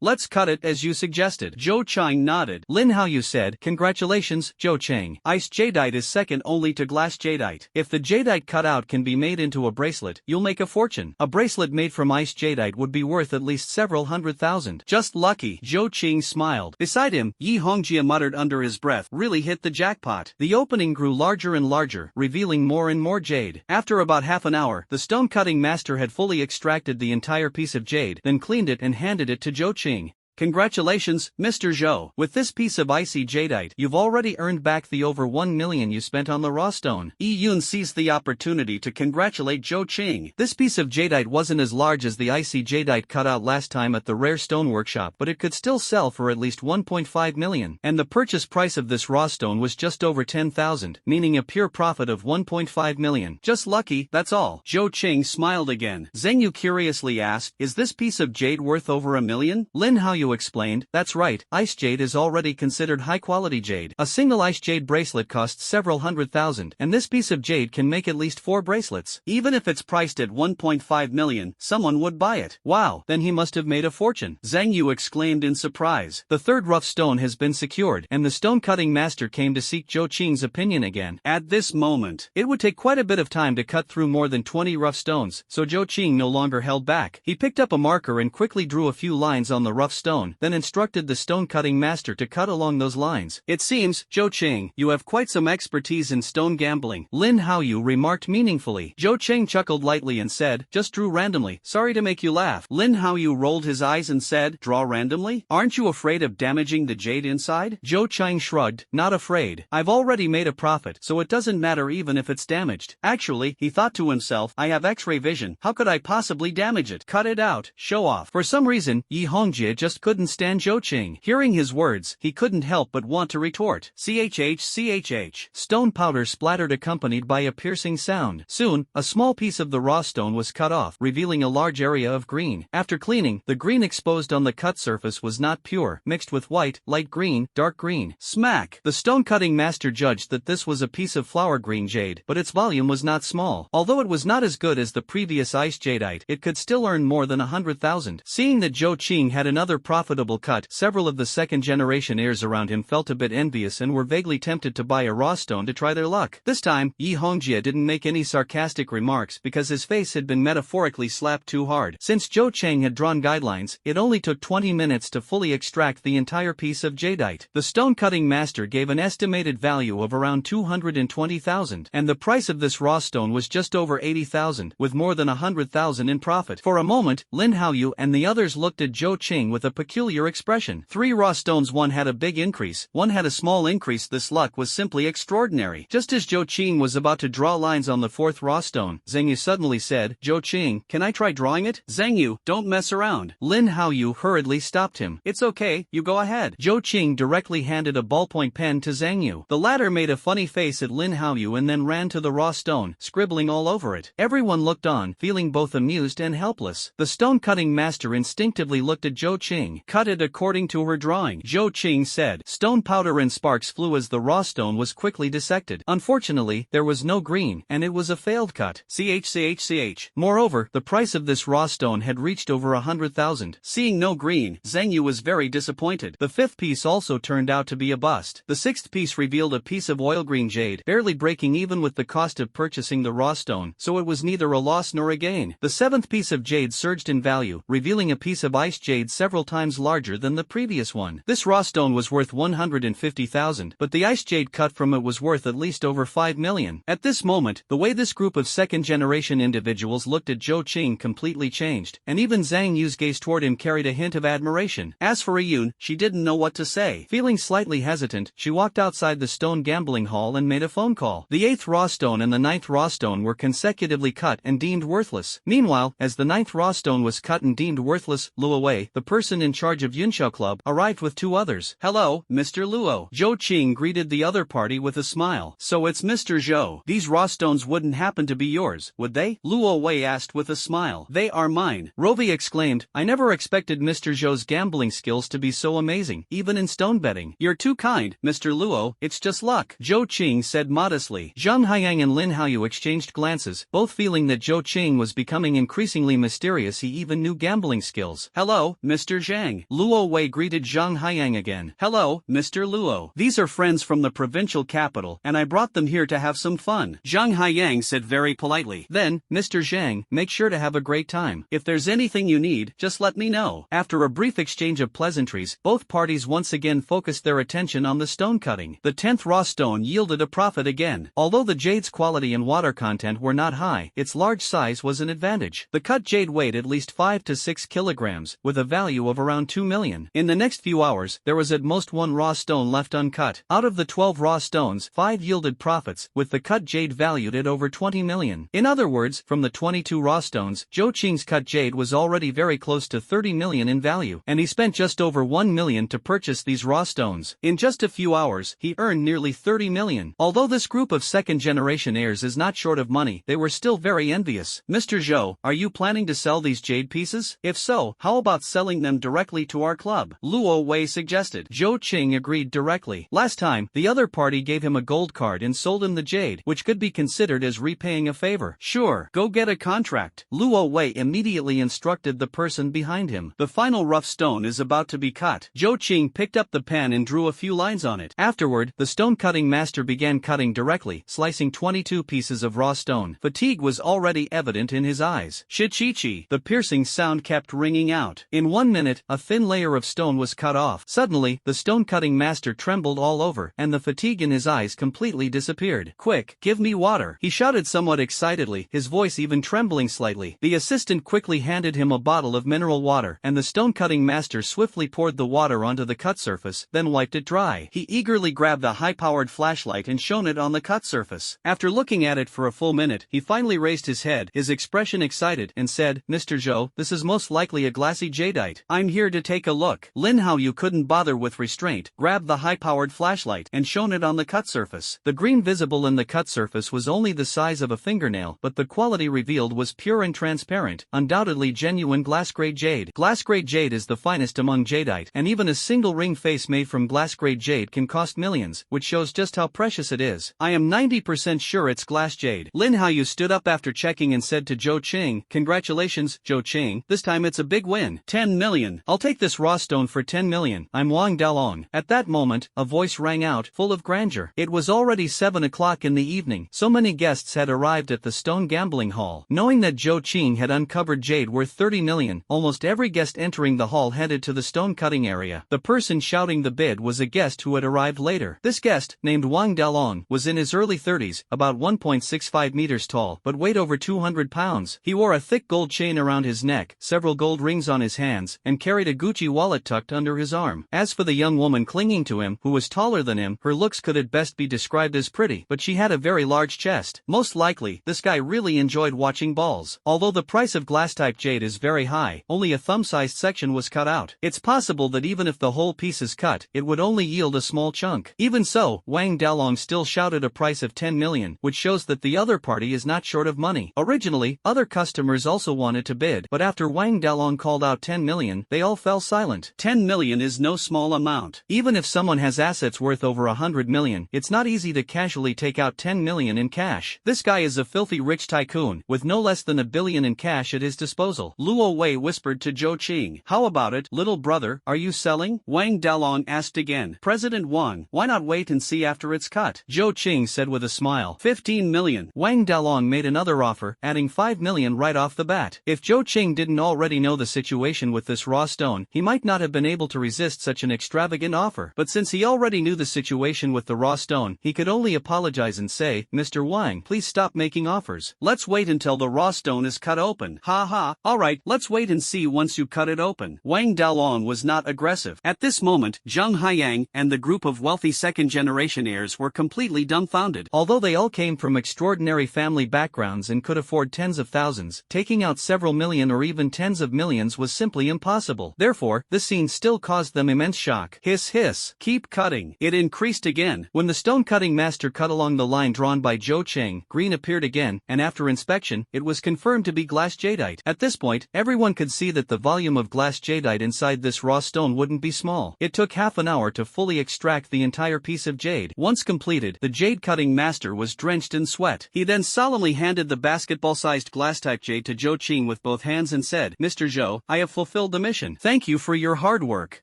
"Let's cut it as you suggested." Zhou Chang nodded. Lin Haoyu said, "Congratulations, Zhou Chang. Ice jadeite is second only to glass jadeite. If the jadeite cut out can be made into a bracelet, you'll make a fortune. A bracelet made from ice jadeite would be worth at least several $100,000. Just lucky." Zhou Qing smiled. Beside him, Yi Hongjie muttered under his breath, "Really hit the jackpot." The opening grew larger and larger, revealing more and more jade. After about half an hour, the stone-cutting master had fully extracted the entire piece of jade, then cleaned it and handed it to Zhou Qing. "Congratulations, Mr. Zhou. With this piece of icy jadeite, you've already earned back the over 1 million you spent on the raw stone." Yi Yun seized the opportunity to congratulate Zhou Qing. This piece of jadeite wasn't as large as the icy jadeite cut out last time at the rare stone workshop, but it could still sell for at least 1.5 million. And the purchase price of this raw stone was just over 10,000, meaning a pure profit of 1.5 million. Just lucky, that's all. Zhou Qing smiled again. Zheng Yu curiously asked, "Is this piece of jade worth over $1 million? Lin Haoyu explained, "That's right, ice jade is already considered high-quality jade. A single ice jade bracelet costs several $100,000, and this piece of jade can make at least 4 bracelets. Even if it's priced at 1.5 million, someone would buy it." "Wow, then he must have made a fortune," Zheng Yu exclaimed in surprise. The third rough stone has been secured, and the stone-cutting master came to seek Zhou Qing's opinion again. At this moment, it would take quite a bit of time to cut through more than 20 rough stones, so Zhou Qing no longer held back. He picked up a marker and quickly drew a few lines on the rough stone, then instructed the stone-cutting master to cut along those lines. "It seems, Zhou Qing, you have quite some expertise in stone gambling," Lin Haoyu remarked meaningfully. Zhou Qing chuckled lightly and said, "Just drew randomly. Sorry to make you laugh." Lin Haoyu rolled his eyes and said, "Draw randomly? Aren't you afraid of damaging the jade inside?" Zhou Qing shrugged, "Not afraid. I've already made a profit, so it doesn't matter even if it's damaged. Actually," he thought to himself, "I have X-ray vision. How could I possibly damage it? Cut it out. Show off." For some reason, Yi Hongjie just couldn't stand Zhou Qing. Hearing his words, he couldn't help but want to retort. CHH. Stone powder splattered accompanied by a piercing sound. Soon, a small piece of the raw stone was cut off, revealing a large area of green. After cleaning, the green exposed on the cut surface was not pure, mixed with white, light green, dark green. Smack! The stone-cutting master judged that this was a piece of flower green jade, but its volume was not small. Although it was not as good as the previous ice jadeite, it could still earn more than 100,000. Seeing that Zhou Qing had another profitable cut, several of the second-generation heirs around him felt a bit envious and were vaguely tempted to buy a raw stone to try their luck. This time, Yi Hongjie didn't make any sarcastic remarks because his face had been metaphorically slapped too hard. Since Zhou Chang had drawn guidelines, it only took 20 minutes to fully extract the entire piece of jadeite. The stone-cutting master gave an estimated value of around 220,000, and the price of this raw stone was just over 80,000, with more than 100,000 in profit. For a moment, Lin Haoyu and the others looked at Zhou Qing with a peculiar expression. 3 raw stones, one had a big increase, one had a small increase. This luck was simply extraordinary. Just as Zhou Qing was about to draw lines on the 4th raw stone, Zheng Yu suddenly said, "Zhou Qing, can I try drawing it?" "Zheng Yu, don't mess around." Lin Haoyu hurriedly stopped him. "It's okay, you go ahead." Zhou Qing directly handed a ballpoint pen to Zheng Yu. The latter made a funny face at Lin Haoyu and then ran to the raw stone, scribbling all over it. Everyone looked on, feeling both amused and helpless. The stone-cutting master instinctively looked at Zhou Qing. "Cut it according to her drawing," Zhou Qing said. Stone powder and sparks flew as the raw stone was quickly dissected. Unfortunately, there was no green, and it was a failed cut. CHCH. Moreover, the price of this raw stone had reached over 100,000. Seeing no green, Zheng Yu was very disappointed. The 5th piece also turned out to be a bust. The 6th piece revealed a piece of oil green jade, barely breaking even with the cost of purchasing the raw stone, so it was neither a loss nor a gain. The 7th piece of jade surged in value, revealing a piece of ice jade several times
times larger than the previous one. This raw stone was worth 150,000, but the ice jade cut from it was worth at least over 5 million. At this moment, the way this group of second-generation individuals looked at Zhou Qing completely changed, and even Zhang Yu's gaze toward him carried a hint of admiration. As for Yun, she didn't know what to say. Feeling slightly hesitant, she walked outside the stone gambling hall and made a phone call. The 8th raw stone and the 9th raw stone were consecutively cut and deemed worthless. Meanwhile, as the 9th raw stone was cut and deemed worthless, Luo Wei, the person in charge of Yunxiao Club, arrived with 2 others. "Hello, Mr. Luo." Zhou Qing greeted the other party with a smile. "So it's Mr. Zhou. These raw stones wouldn't happen to be yours, would they?" Luo Wei asked with a smile. "They are mine." Rovi exclaimed, "I never expected Mr. Zhou's gambling skills to be so amazing, even in stone betting." "You're too kind, Mr. Luo, it's just luck," Zhou Qing said modestly. Zhang Haiyang and Lin Haoyu exchanged glances, both feeling that Zhou Qing was becoming increasingly mysterious. He even knew gambling skills. "Hello, Mr. Zhang." Luo Wei greeted Zhang Haiyang again. "Hello, Mr. Luo. These are friends from the provincial capital, and I brought them here to have some fun," Zhang Haiyang said very politely. "Then, Mr. Zhang, make sure to have a great time. If there's anything you need, just let me know." After a brief exchange of pleasantries, both parties once again focused their attention on the stone cutting. The 10th raw stone yielded a profit again. Although the jade's quality and water content were not high, its large size was an advantage. The cut jade weighed at least 5 to 6 kilograms, with a value of around 2 million. In the next few hours, there was at most 1 raw stone left uncut. Out of the 12 raw stones, 5 yielded profits, with the cut jade valued at over 20 million. In other words, from the 22 raw stones, Zhou Qing's cut jade was already very close to 30 million in value, and he spent just over 1 million to purchase these raw stones. In just a few hours, he earned nearly 30 million. Although this group of second-generation heirs is not short of money, they were still very envious. "Mr. Zhou, are you planning to sell these jade pieces? If so, how about selling them directly to our club?" Luo Wei suggested. Zhou Qing agreed directly. Last time, the other party gave him a gold card and sold him the jade, which could be considered as repaying a favor. "Sure, go get a contract." Luo Wei immediately instructed the person behind him. "The final rough stone is about to be cut." Zhou Qing picked up the pen and drew a few lines on it. Afterward, the stone-cutting master began cutting directly, slicing 22 pieces of raw stone. Fatigue was already evident in his eyes. "Shichichi," the piercing sound kept ringing out. In 1 minute, a thin layer of stone was cut off. Suddenly, the stone-cutting master trembled all over, and the fatigue in his eyes completely disappeared. "Quick, give me water," he shouted somewhat excitedly, his voice even trembling slightly. The assistant quickly handed him a bottle of mineral water, and the stone-cutting master swiftly poured the water onto the cut surface, then wiped it dry. He eagerly grabbed the high-powered flashlight and shone it on the cut surface. After looking at it for a full minute, he finally raised his head, his expression excited, and said, "Mr. Zhou, this is most likely a glassy jadeite. I'm here to take a look." Lin Haoyu couldn't bother with restraint, grabbed the high-powered flashlight, and shone it on the cut surface. The green visible in the cut surface was only the size of a fingernail, but the quality revealed was pure and transparent, undoubtedly genuine glass-grade jade. Glass-grade jade is the finest among jadeite, and even a single ring face made from glass-grade jade can cost millions, which shows just how precious it is. "I am 90% sure it's glass jade." Lin Haoyu stood up after checking and said to Zhou Qing, "Congratulations, Zhou Qing, this time it's a big win. 10 million. I'll take this raw stone for 10 million. I'm Wang Dalong." At that moment, a voice rang out, full of grandeur. It was already 7 o'clock in the evening. So many guests had arrived at the stone gambling hall. Knowing that Zhou Qing had uncovered jade worth 30 million, almost every guest entering the hall headed to the stone cutting area. The person shouting the bid was a guest who had arrived later. This guest, named Wang Dalong, was in his early 30s, about 1.65 meters tall, but weighed over 200 pounds. He wore a thick gold chain around his neck, several gold rings on his hands, and carried a Gucci wallet tucked under his arm. As for the young woman clinging to him, who was taller than him, her looks could at best be described as pretty, but she had a very large chest. Most likely, this guy really enjoyed watching balls. Although the price of glass-type jade is very high, only a thumb-sized section was cut out. It's possible that even if the whole piece is cut, it would only yield a small chunk. Even so, Wang Dalong still shouted a price of 10 million, which shows that the other party is not short of money. Originally, other customers also wanted to bid, but after Wang Dalong called out 10 million, they all fell silent. 10 million is no small amount. Even if someone has assets worth over 100 million, it's not easy to casually take out 10 million in cash. This guy is a filthy rich tycoon, with no less than $1 billion in cash at his disposal. Luo Wei whispered to Zhou Qing, "How about it, little brother, are you selling?" Wang Dalong asked again. "President Wang, why not wait and see after it's cut?" Zhou Qing said with a smile. 15 million. Wang Dalong made another offer, adding 5 million right off the bat. If Zhou Qing didn't already know the situation with this raw stone, he might not have been able to resist such an extravagant offer. But since he already knew the situation with the raw stone, he could only apologize and say, Mr. Wang, please stop making offers.
Let's wait until the raw stone is cut open. Ha ha, alright, let's wait and see once you cut it open. Wang Dalong was not aggressive. At this moment, Zhang Haiyang and the group of wealthy second-generation heirs were completely dumbfounded.
Although they all came from extraordinary family backgrounds and could afford tens of thousands, taking out several million or even tens of millions was simply impossible. Therefore, the scene still caused them immense shock.
Hiss hiss, keep cutting. It increased again.
When the stone-cutting master cut along the line drawn by Zhou Cheng, green appeared again, and after inspection, it was confirmed to be glass jadeite. At this point, everyone could see that the volume of glass jadeite inside this raw stone wouldn't be small. It took half an hour to fully extract the entire piece of jade. Once completed, the jade-cutting master was drenched in sweat.
He then solemnly handed the basketball-sized glass-type jade to Zhou Cheng with both hands and said, Mr. Zhou, I have fulfilled the mission. Thank you for your hard work.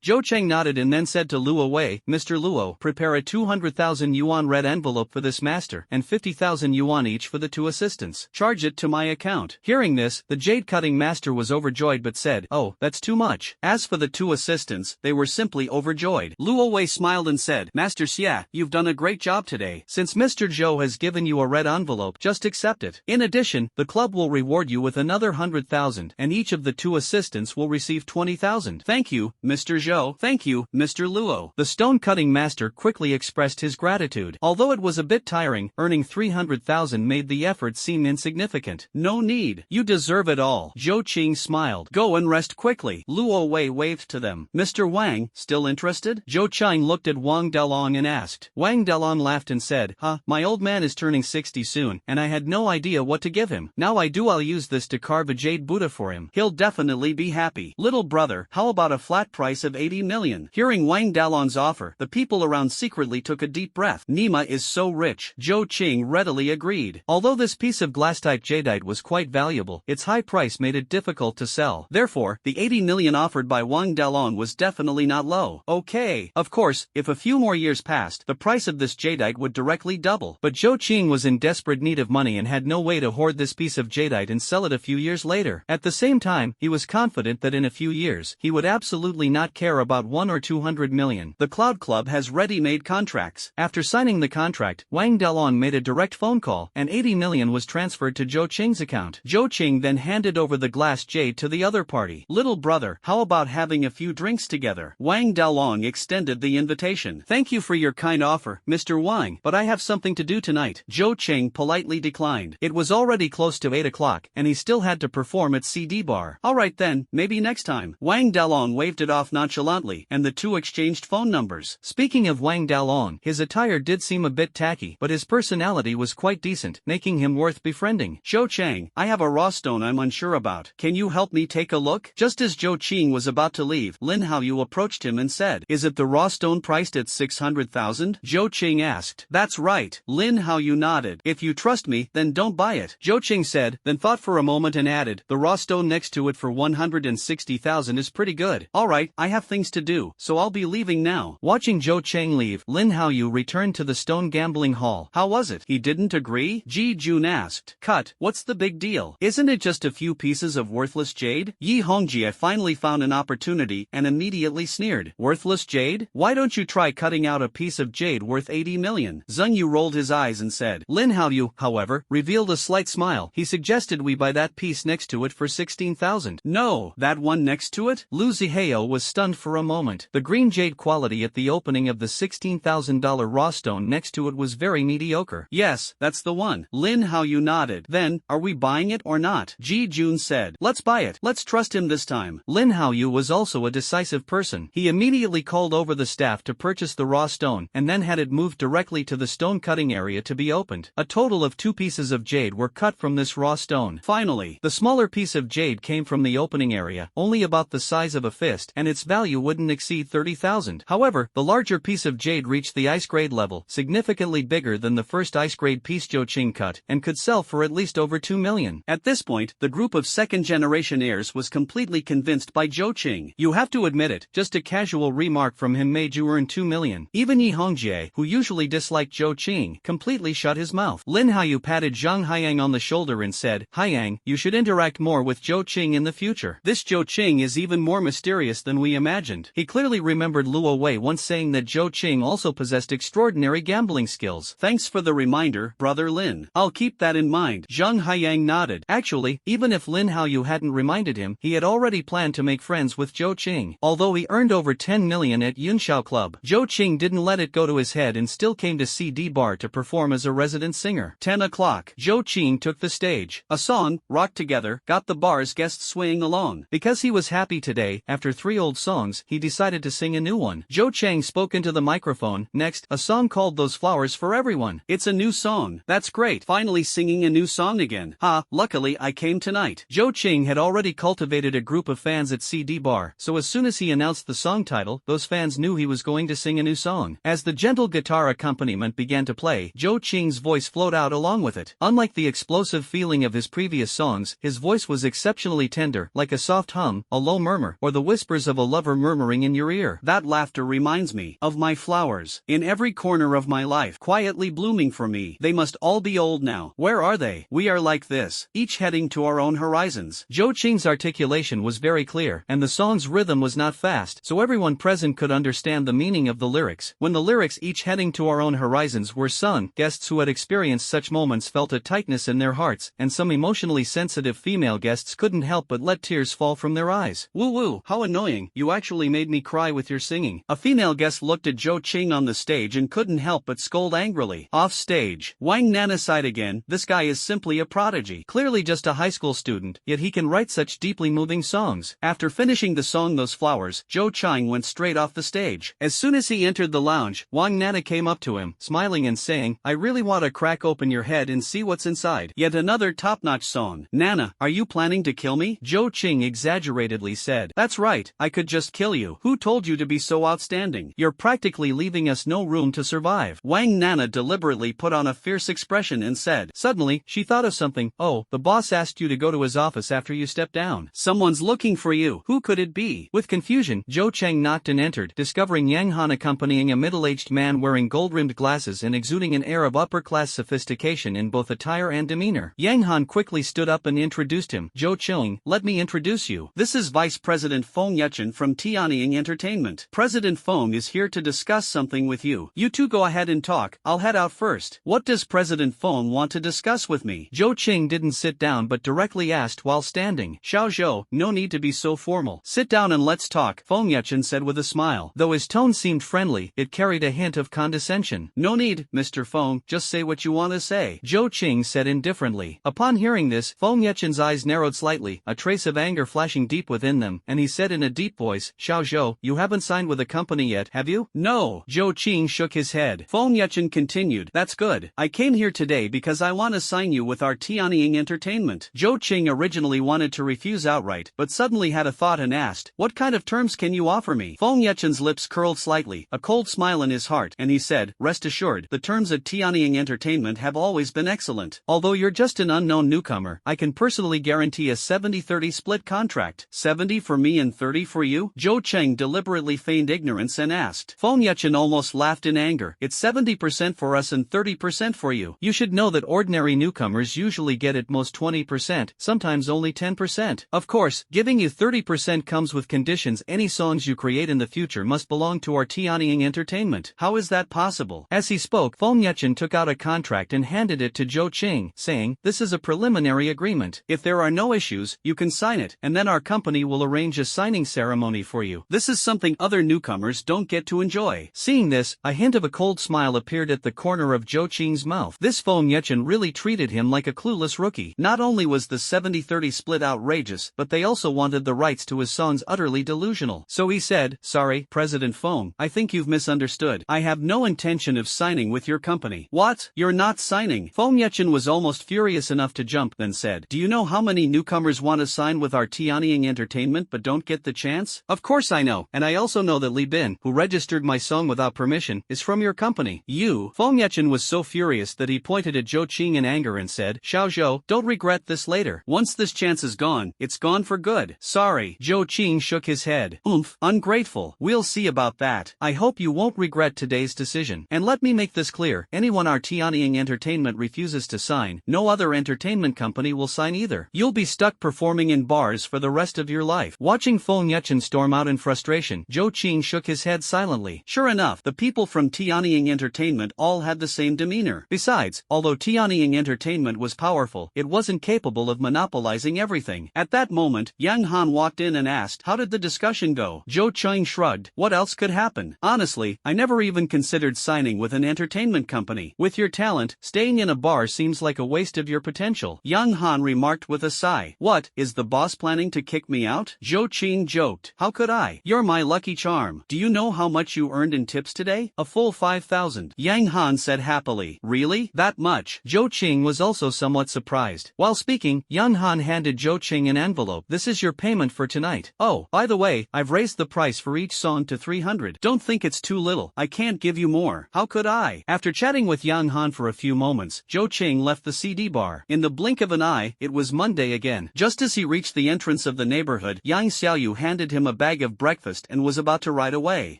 Zhou Cheng nodded and then said to Luo Wei, Mr. Luo, prepare a 200,000 yuan red envelope for this master, and 50,000 yuan each for the two assistants.
Charge it to my account.
Hearing this, the jade-cutting master was overjoyed but said, oh, that's too much.
As for the two assistants, they were simply overjoyed. Luo Wei smiled and said, Master Xia, you've done a great job today.
Since Mr. Zhou has given you a red envelope, just accept it. In addition, the club will reward you with another 100,000, and each of the two assistants will receive 20,000.
Thank you, Mr. Zhou. Thank you, Mr. Luo.
The stone-cutting master quickly expressed his gratitude. Although it was a bit tiring, earning 300,000 made the effort seem insignificant.
No need. You deserve it all. Zhou Cheng smiled. Go and rest quickly. Luo Wei waved to them. Mr. Wang, still interested?
Zhou Cheng looked at Wang Dalong and asked. Wang Dalong laughed and said, my old man is turning 60 soon, and I had no idea what to give him. Now I'll use this to carve a jade Buddha for him.
He'll definitely be happy. Little brother, how about a flat price of 80 million? Hearing Wang Dalong's offer, the people around secretly took a deep breath. Nima is so rich. Zhou Cheng readily agreed.
Although this piece of glass-type jadeite was quite valuable, its high price made it difficult to sell.
Therefore, the 80 million offered by Wang Dalong was definitely not low. Okay.
Of course, if a few more years passed, the price of this jadeite would directly double. But Zhou Cheng was in desperate need of money and had no way to hoard this piece of jadeite and sell it a few years later. At the same time, he was confident that in a few years, he would absolutely not care about 1 or 200 million.
The Cloud Club has ready-made contracts.
After signing the contract, Wang Dalong made a direct phone call, and 80 million was transferred to Zhou Cheng's account. Zhou Cheng then handed over the glass jade to the other party.
Little brother, how about having a few drinks together? Wang Dalong extended the invitation. Thank you for your kind offer, Mr. Wang, but I have something to do tonight. Zhou Cheng politely declined.
It was already close to 8 o'clock, and he still had to perform at CD bar.
Alright then, maybe next time. Wang Dalong waved it off nonchalantly, and the two exchanged phone numbers.
Speaking of Wang Dalong, his attire did seem a bit tacky, but his personality was quite decent, making him worth befriending.
Zhou Cheng, I have a raw stone I'm unsure about. Can you help me take a look? Just as Zhou Cheng was about to leave, Lin Haoyu approached him and said, Is it the raw stone priced at 600,000? Zhou Cheng asked. That's right. Lin Haoyu nodded. If you trust me, then don't buy it.
Zhou Cheng said, then thought for a moment and added, the raw stone next to it for 160,000 is pretty good.
Alright, I have things to do, so I'll be leaving now.
Watching Zhou Cheng leave, Lin Haoyu returned to the stone gambling hall.
How was it? He didn't agree? Ji Jun asked. Cut, what's the big deal? Isn't it just a few pieces of worthless jade? Yi Hongjie finally found an opportunity and immediately sneered. Worthless jade? Why don't you try cutting out a piece of jade worth 80 million? Zheng Yu rolled his eyes and said.
Lin Haoyu, however, revealed a slight smile. He suggested we buy that piece next to it for 16,000.
No, that one next to it?
Lu Zihao was stunned for a moment. The green jade quality at the opening of the $16,000 raw stone next to it was very mediocre.
Yes, that's the one. Lin Haoyu nodded. Then, are we buying it or not? Ji Jun said. Let's buy it. Let's trust him this time.
Lin Haoyu was also a decisive person. He immediately called over the staff to purchase the raw stone and then had it moved directly to the stone cutting area to be opened. A total of 2 pieces of jade were cut from this raw stone.
Finally,
the smaller piece of jade came from the opening area, only about the size of a fist, and its value wouldn't exceed 30,000. However, the larger piece of jade reached the ice grade level, significantly bigger than the first ice grade piece Zhou Cheng cut, and could sell for at least over 2 million.
At this point, the group of second-generation heirs was completely convinced by Zhou Cheng.
You have to admit it, just a casual remark from him made you earn 2 million. Even Yi Hongjie, who usually disliked Zhou Cheng, completely shut his mouth. Lin Haoyu patted Zhang Haiyang on the shoulder and said, Haiyang, you should interact more with Zhou Cheng in the future.
This Zhou Cheng is is even more mysterious than we imagined. He clearly remembered Luo Wei once saying that Zhou Qing also possessed extraordinary gambling skills. Thanks for the reminder, Brother Lin. I'll keep that in mind. Zhang Haiyang nodded. Actually, even if Lin Haoyu hadn't reminded him, he had already planned to make friends with Zhou Qing. Although he earned over 10 million at Yunxiao Club, Zhou Qing didn't let it go to his head and still came to CD Bar to perform as a resident singer. 10 o'clock. Zhou Qing took the stage. A song, Rock Together, got the bar's guests swaying along. Because he was happy today, after 3 old songs, he decided to sing a new one. Zhou Cheng spoke into the microphone. Next, a song called Those Flowers for Everyone. It's a new song. That's great. Finally singing a new song again. Luckily I came tonight. Zhou Qing had already cultivated a group of fans at CD Bar, so as soon as he announced the song title, those fans knew he was going to sing a new song. As the gentle guitar accompaniment began to play, Zhou Qing's voice flowed out along with it. Unlike the explosive feeling of his previous songs, his voice was exceptionally tender, like a soft hum, a low murmur, or the whispers of a lover murmuring in your ear. That laughter reminds me of my flowers. In every corner of my life, quietly blooming for me. They must all be old now. Where are they? We are like this, each heading to our own horizons. Zhou Qing's articulation was very clear, and the song's rhythm was not fast, so everyone present could understand the meaning of the lyrics. When the lyrics each heading to our own horizons were sung, guests who had experienced such moments felt a tightness in their hearts, and some emotionally sensitive female guests couldn't help but let tears fall from their eyes. Woo woo, how annoying, you actually made me cry with your singing. A female guest looked at Zhou Qing on the stage and couldn't help but scold angrily. Off stage, Wang Nana sighed again. This guy is simply a prodigy. Clearly just a high school student, yet he can write such deeply moving songs. After finishing the song Those Flowers, Zhou Qing went straight off the stage. As soon as he entered the lounge, Wang Nana came up to him, smiling and saying, I really want to crack open your head and see what's inside. Yet another top-notch song. Nana, are you planning to kill me? Zhou Qing exaggeratedly said. That's right, I could just kill you. Who told you to be so outstanding? You're practically leaving us no room to survive. Wang Nana deliberately put on a fierce expression and said. Suddenly, she thought of something. Oh, the boss asked you to go to his office after you stepped down. Someone's looking for you. Who could it be? With confusion, Zhou Cheng knocked and entered, discovering Yang Han accompanying a middle-aged man wearing gold-rimmed glasses and exuding an air of upper-class sophistication in both attire and demeanor. Yang Han quickly stood up and introduced him. Zhou Cheng, let me introduce you. This is Vice President Feng Yechen from Tianying Entertainment. President Feng is here to discuss something with you. You two go ahead and talk, I'll head out first. What does President Feng want to discuss with me? Zhou Qing didn't sit down but directly asked while standing. Xiao Zhou, no need to be so formal. Sit down and let's talk, Feng Yechen said with a smile. Though his tone seemed friendly, it carried a hint of condescension. No need, Mr. Feng, just say what you want to say, Zhou Qing said indifferently. Upon hearing this, Feng Yechen's eyes narrowed slightly, a trace of anger flashing deep within them, and he said in a deep voice, Xiao Zhou, you haven't signed with a company yet, have you? No. Zhou Qing shook his head. Feng Yechen continued, that's good. I came here today because I want to sign you with our Tianying Entertainment. Zhou Qing originally wanted to refuse outright, but suddenly had a thought and asked, what kind of terms can you offer me? Feng Yechen's lips curled slightly, a cold smile in his heart, and he said, rest assured, the terms at Tianying Entertainment have always been excellent. Although you're just an unknown newcomer, I can personally guarantee a 70-30 split contract. 70 for me and 30 for you? Zhou Cheng deliberately feigned ignorance and asked. Feng Yechen almost laughed in anger. It's 70% for us and 30% for you. You should know that ordinary newcomers usually get at most 20%, sometimes only 10%. Of course, giving you 30% comes with conditions. Any songs you create in the future must belong to our Tianying Entertainment. How is that possible? As he spoke, Feng Yechen took out a contract and handed it to Zhou Qing, saying, this is a preliminary agreement. If there are no issues, you can sign it, and then our company will arrange a signing ceremony for you. This is something other newcomers don't get to enjoy. Seeing this, a hint of a cold smile appeared at the corner of Zhou Qing's mouth. This Feng Yechen really treated him like a clueless rookie. Not only was the 70-30 split outrageous, but they also wanted the rights to his songs utterly delusional. So he said, sorry, President Feng, I think you've misunderstood. I have no intention of signing with your company. What? You're not signing? Feng Yechen was almost furious enough to jump, then said, do you know how many newcomers want to sign with our Tianying Entertainment but don't get the chance? Of course I know, and I also know that Li Bin, who registered my song without permission, is from your company. You? Feng Yechen was so furious that he pointed at Zhou Qing in anger and said, Xiao Zhou, don't regret this later. Once this chance is gone, it's gone for good. Sorry. Zhou Qing shook his head. Oomph, ungrateful. We'll see about that. I hope you won't regret today's decision. And let me make this clear, anyone our Tianying Entertainment refuses to sign, no other entertainment company will sign either. You'll be stuck performing in bars for the rest of your
your life. Watching Feng Yuchen storm out in frustration, Zhou Qing shook his head silently.
Sure enough, the people from Tianying Entertainment all had the same demeanor.
Besides, although Tianying Entertainment was powerful, it wasn't capable of monopolizing everything.
At that moment, Yang Han walked in and asked, "How did the discussion go?"
Zhou Qing shrugged.
What else could happen? Honestly, I never even considered signing with an entertainment company.
With your talent, staying in a bar seems like a waste of your potential,
Yang Han remarked with a sigh. What, is the boss planning to kick me out?
Zhou Qing joked.
How could I? You're my lucky charm. Do you know how much you earned in tips today?
A full 5,000.
Yang Han said happily. Really? That much?
Zhou Qing was also somewhat surprised. While speaking, Yang Han handed Zhou Qing an envelope. This is your payment for tonight. Oh, by the way, I've raised the price for each song to 300.
Don't think it's too little. I can't give you more. How could I?
After chatting with Yang Han for a few moments, Zhou Qing left the CD bar.
In the blink of an eye, it was Monday again. Just as he reached the entrance of the neighborhood, Yang Xiaoyu handed him a bag of breakfast and was about to ride away.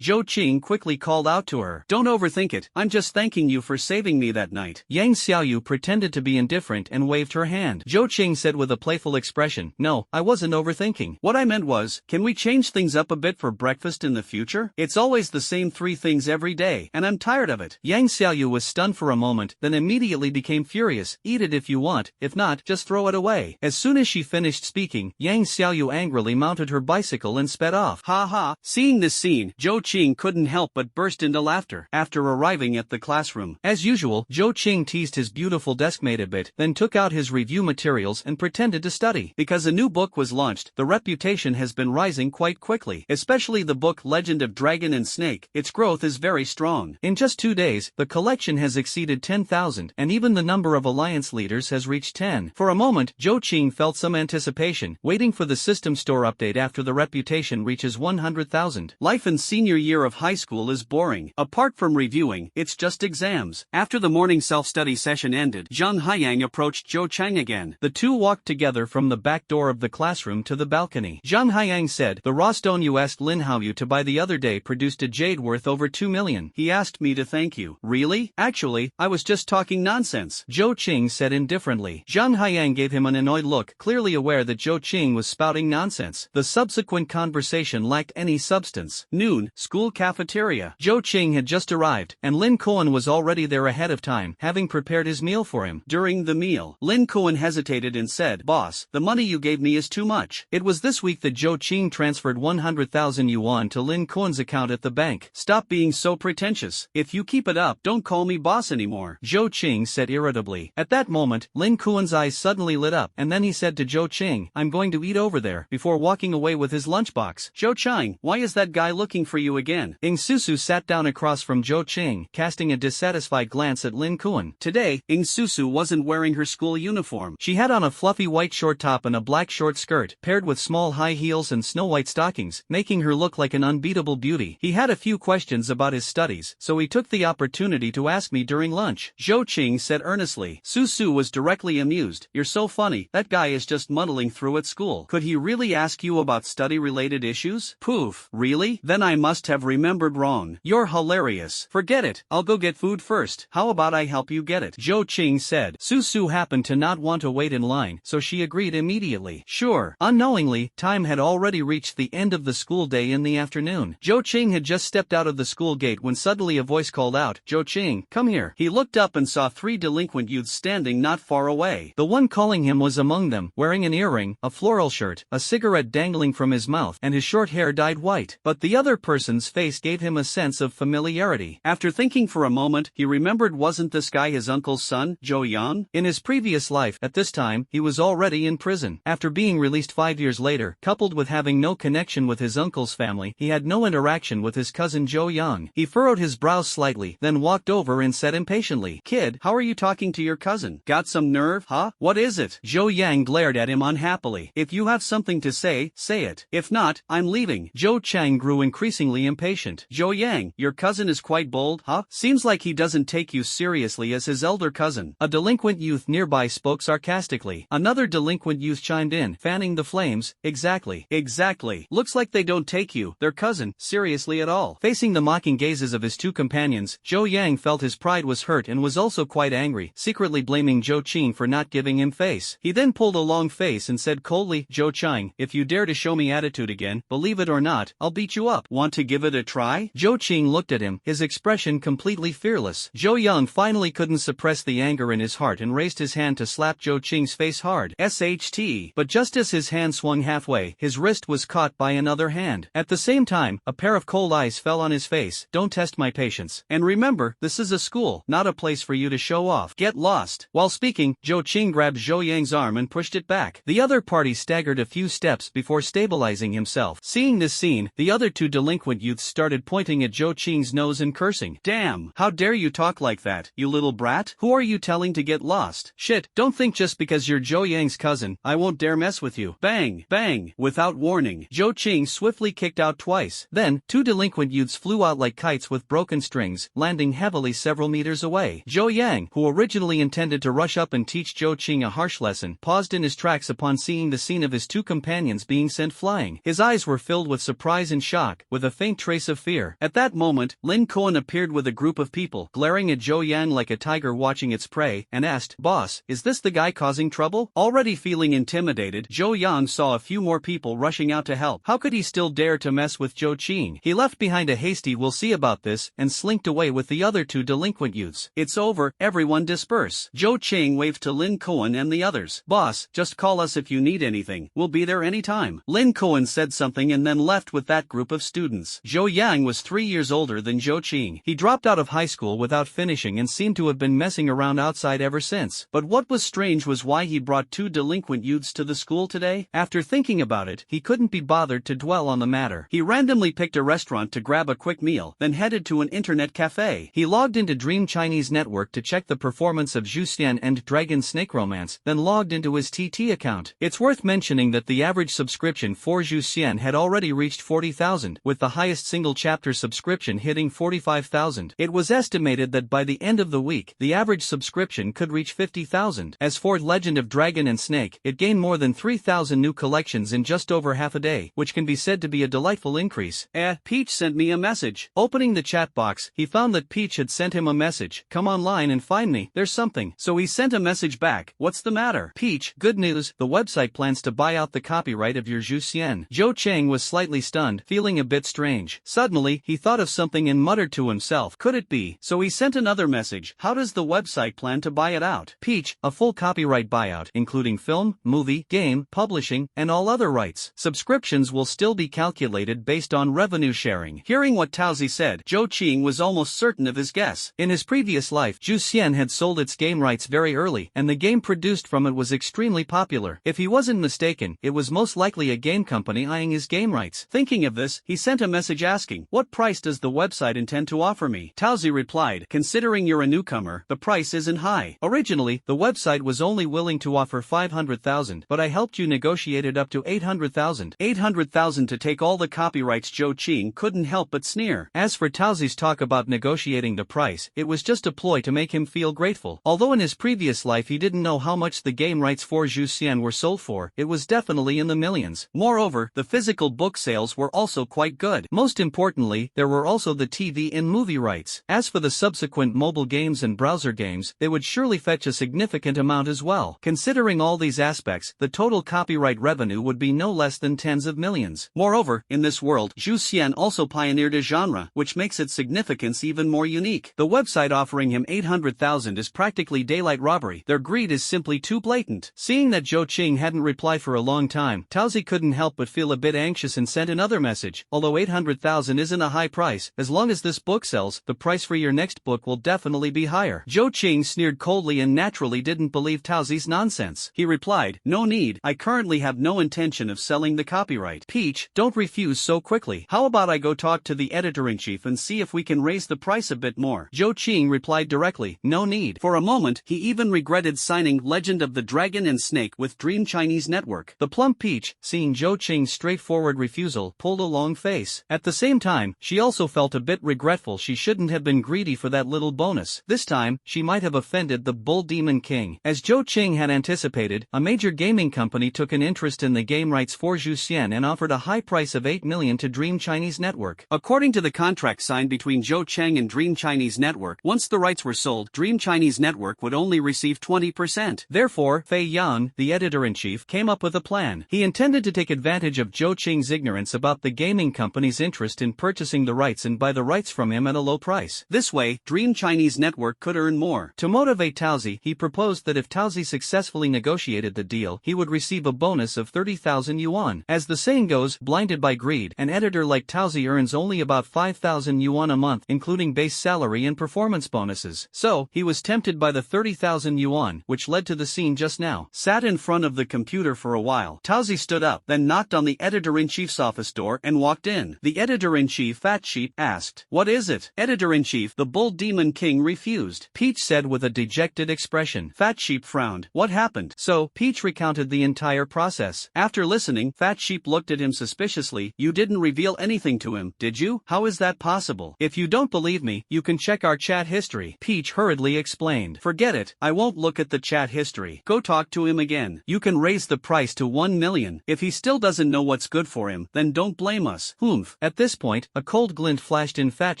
Zhou Qing quickly called out to her.
Don't overthink it. I'm just thanking you for saving me that night.
Yang Xiaoyu pretended to be indifferent and waved her hand. Zhou Qing said with a playful expression, "No, I wasn't overthinking.
What I meant was, can we change things up a bit for breakfast in the future? It's always the same 3 things every day, and I'm tired of it."
Yang Xiaoyu was stunned for a moment, then immediately became furious. "Eat it if you want, if not, just throw it away." As soon as she finished speaking, Yang Xiaoyu angrily mounted her bicycle and sped off.
Ha ha! Seeing this scene, Zhou Qing couldn't help but burst into laughter. After arriving at the classroom,
as usual, Zhou Qing teased his beautiful deskmate a bit, then took out his review materials and pretended to study.
Because a new book was launched, the reputation has been rising quite quickly, especially the book Legend of Dragon and Snake. Its growth is very strong.
In just 2 days, the collection has exceeded 10,000, and even the number of alliance leaders has reached 10. For a moment, Zhou Qing felt some anticipation, waiting for the system store update after the reputation reaches 100,000.
Life in senior year of high school is boring. Apart from reviewing, it's just exams. After the morning self-study session ended, Zhang Haiyang approached Zhou Chang again.
The two walked together from the back door of the classroom to the balcony. Zhang Haiyang said, "The raw stone you asked Lin Haoyu to buy the other day produced a jade worth over 2 million.
He asked me to thank you." Really? Actually, I was just talking nonsense,
Zhou Qing said indifferently. Zhang Haiyang gave him an annoyed look, clearly aware that Zhou Qing was spouting nonsense. The subsequent conversation lacked any substance.
Noon, school cafeteria.
Zhou Qing had just arrived, and Lin Cohen was already there ahead of time, having prepared his meal for him.
During the meal, Lin Cohen hesitated and said, "Boss, the money you gave me is too much."
It was this week that Zhou Qing transferred 100,000 yuan to Lin Cohen's account at the bank.
"Stop being so pretentious. If you keep it up, don't call me boss anymore,"
Zhou Qing said irritably. At that moment, Lin Cohen's eyes suddenly lit up, and then he said to Zhou Qing, "I'm going to eat over there," before walking away with his lunchbox.
"Zhou Qing, why is that guy looking for you again?"
Ing Susu sat down across from Zhou Qing, casting a dissatisfied glance at Lin Cohen.
Today, Ing Susu wasn't wearing her school uniform.
She had on a fluffy white short top and a black short skirt, paired with small high heels and snow-white stockings, making her look like an unbeatable beauty. He had a few questions about his studies, so he took the opportunity to ask me during lunch,
Zhou Qing said earnestly. Susu was directly amused. "You're so funny, that guy is just muddling through at school. Could he really ask you about study-related issues?" "Poof, really? Then I must have remembered wrong. You're hilarious. Forget it, I'll go get food first. How about I help you get it?"
Zhou Qing said. Susu happened to not want to wait in line, so she agreed immediately.
Sure.
Unknowingly, time had already reached the end of the school day in the afternoon. Zhou Qing had just stepped out of the school gate when suddenly a voice called out, "Zhou Qing, come here."
He looked up and saw 3 delinquent youths standing not far away.
The one calling him was among them, wearing an earring, a floral shirt, a cigarette dangling from his mouth, and his short hair dyed white. But the other person's face gave him a sense of familiarity.
After thinking for a moment, he remembered, wasn't this guy his uncle's son, Zhou Yang?
In his previous life, at this time, he was already in prison. After being released 5 years later, coupled with having no connection with his uncle's family, he had no interaction with his cousin Zhou Yang. He furrowed his brows slightly, then walked over and said impatiently, "Kid, how are you talking to your cousin? Got some nerve, huh? What is it?" Zhou Yang glared at him unhappily. "If you have something to say, say it. If not, I'm leaving." Zhou Chang grew increasingly impatient.
"Zhou Yang, your cousin is quite bold, huh? Seems like he doesn't take you seriously as his elder cousin."
A delinquent youth nearby spoke sarcastically. Another delinquent youth chimed in, fanning the flames, "Exactly.
Exactly. Looks like they don't take you, their cousin, seriously at all."
Facing the mocking gazes of his two companions, Zhou Yang felt his pride was hurt and was also quite angry, secretly blaming Zhou Qing for not giving him face. He then pulled a long face and said coldly, "Zhou Chang, Yang, if you dare to show me attitude again, believe it or not, I'll beat you up.
Want to give it a try?
Zhou Qing looked at him, his expression completely fearless. Zhou Yang finally couldn't suppress the anger in his heart and raised his hand to slap Zhou Qing's face hard.
SHT.
But just as his hand swung halfway, his wrist was caught by another hand. At the same time, a pair of cold eyes fell on his face. Don't test my patience. And remember, this is a school, not a place for you to show off. Get lost. While speaking, Zhou Qing grabbed Zhou Yang's arm and pushed it back. The other party staggered a few steps before stabilizing himself. Seeing this scene, the other two delinquent youths started pointing at Zhou Qing's nose and cursing.
Damn, how dare you talk like that, you little brat? Who are you telling to get lost?
Shit, don't think just because you're Zhou Yang's cousin, I won't dare mess with you.
Bang, bang, without warning.
Zhou Qing swiftly kicked out twice. Then, two delinquent youths flew out like kites with broken strings, landing heavily several meters away. Zhou Yang, who originally intended to rush up and teach Zhou Qing a harsh lesson, paused in his tracks upon seeing the scene of his two companions being sent flying. His eyes were filled with surprise and shock, with a faint trace of fear. At that moment, Lin Cohen appeared with a group of people, glaring at Zhou Yang like a tiger watching its prey, and asked, "Boss, is this the guy causing trouble?" Already feeling intimidated, Zhou Yang saw a few more people rushing out to help. How could he still dare to mess with Zhou Qing? He left behind a hasty "we'll see about this" and slinked away with the other two delinquent youths.
It's over, everyone disperse. Zhou Qing waved to Lin Cohen and the others. Boss, just call us if you need anything, we'll be there anytime. Lin Cohen said something and then left with that group of students.
Zhou Yang was 3 years older than Zhou Qing. He dropped out of high school without finishing and seemed to have been messing around outside ever since.
But what was strange was why he brought two delinquent youths to the school today.
After thinking about it, he couldn't be bothered to dwell on the matter.
He randomly picked a restaurant to grab a quick meal, then headed to an internet cafe.
He logged into Dream Chinese Network to check the performance of Zhu Xian and Dragon Snake Romance, then logged into his TT account. It's worth mentioning that the average subscription for Zhu Xian had already reached 40,000, with the highest single chapter subscription hitting 45,000. It was estimated that by the end of the week, the average subscription could reach 50,000. As for Legend of Dragon and Snake, it gained more than 3,000 new collections in just over half a day, which can be said to be a delightful increase.
Peach sent me a message.
Opening the chat box, he found that Peach had sent him a message. "Come online and find me, there's something."
So he sent a message back. What's the matter?
Peach, good news, the website plans to buy out the copyright of your Zhu Xian. Zhou Qing was slightly stunned, feeling a bit strange. Suddenly, he thought of something and muttered to himself, could it be?
So he sent another message. How does the website plan to buy it out?
Peach, a full copyright buyout, including film, movie, game, publishing, and all other rights. Subscriptions will still be calculated based on revenue sharing.
Hearing what Taozi said, Zhou Qing was almost certain of his guess.
In his previous life, Zhu Xian had sold its game rights very early, and the game produced from it was extremely popular. If he wasn't mistaken, it was most likely a game company eyeing his game rights.
Thinking of this, he sent a message asking, "What price does the website intend to offer me?" Taozi replied, "Considering you're a newcomer, the price isn't high."
Originally, the website was only willing to offer 500,000, but I helped you negotiate it up to 800,000.
800,000 to take all the copyrights. Zhou Qing couldn't help but sneer.
As for Taozi's talk about negotiating the price, it was just a ploy to make him feel grateful. Although in his previous life he didn't know how much the game rights for Zhu Xian were sold for, it was definitely in the millions.
Moreover, the physical book sales were also quite good.
Most importantly, there were also the TV and movie rights. As for the subsequent mobile games and browser games, they would surely fetch a significant amount as well. Considering all these aspects, the total copyright revenue would be no less than tens of millions.
Moreover, in this world, Zhu Xian also pioneered a genre, which makes its significance even more unique. The website offering him 800,000 is practically daylight robbery. Their greed is simply too blatant.
Seeing that Zhou Qing hadn't replied for a long time, Taozi couldn't help but feel a bit anxious and sent another message. Although 800,000 isn't a high price, as long as this book sells, the price for your next book will definitely be higher. Zhou Qing sneered coldly and naturally didn't believe Taozi's nonsense.
He replied, "No need, I currently have no intention of selling the copyright."
Peach, don't refuse so quickly.
How about I go talk to the editor-in-chief and see if we can raise the price a bit more?
Zhou Qing replied directly, no need.
For a moment, he even regretted signing Legend of the Dragon and Snake with Dream Chinese Network.
The plump Peach, seeing Zhou Qing's straightforward refusal, pulled a long face. At the same time, she also felt a bit regretful she shouldn't have been greedy for that little bonus. This time, she might have offended the Bull Demon King. As Zhou Qing had anticipated, a major gaming company took an interest in the game rights for Zhu Xian and offered a high price of 8 million to Dream Chinese Network.
According to the contract signed between Zhou Qing and Dream Chinese Network, once the rights were sold, Dream Chinese Network would only receive 20%.
Therefore, Fei Yang, the editor-in-chief, came up with a plan. plan. He intended to take advantage of Zhou Qing's ignorance about the gaming company's interest in purchasing the rights and buy the rights from him at a low price.
This way, Dream Chinese Network could earn more.
To motivate Tauzi, he proposed that if Tauzi successfully negotiated the deal, he would receive a bonus of 30,000 yuan. As the saying goes, blinded by greed, an editor like Tauzi earns only about 5,000 yuan a month, including base salary and performance bonuses. So, he was tempted by the 30,000 yuan, which led to the scene just now.
Sat in front of the computer for a while. Tauzi stood up, then knocked on the editor-in-chief's office door and walked in. The editor-in-chief, Fat Sheep, asked, "What is it?" "Editor-in-chief, the Bull Demon King refused,"
Peach said with a dejected expression.
Fat Sheep frowned. "What happened?"
So, Peach recounted the entire process.
After listening, Fat Sheep looked at him suspiciously. "You didn't reveal anything to him, did you? How is that possible?"
"If you don't believe me, you can check our chat history," Peach hurriedly explained.
"Forget it, I won't look at the chat history. Go talk to him again. You can raise the price to 1 million. If he still doesn't know what's good for him, then don't blame us."
Humph. At this point, a cold glint flashed in Fat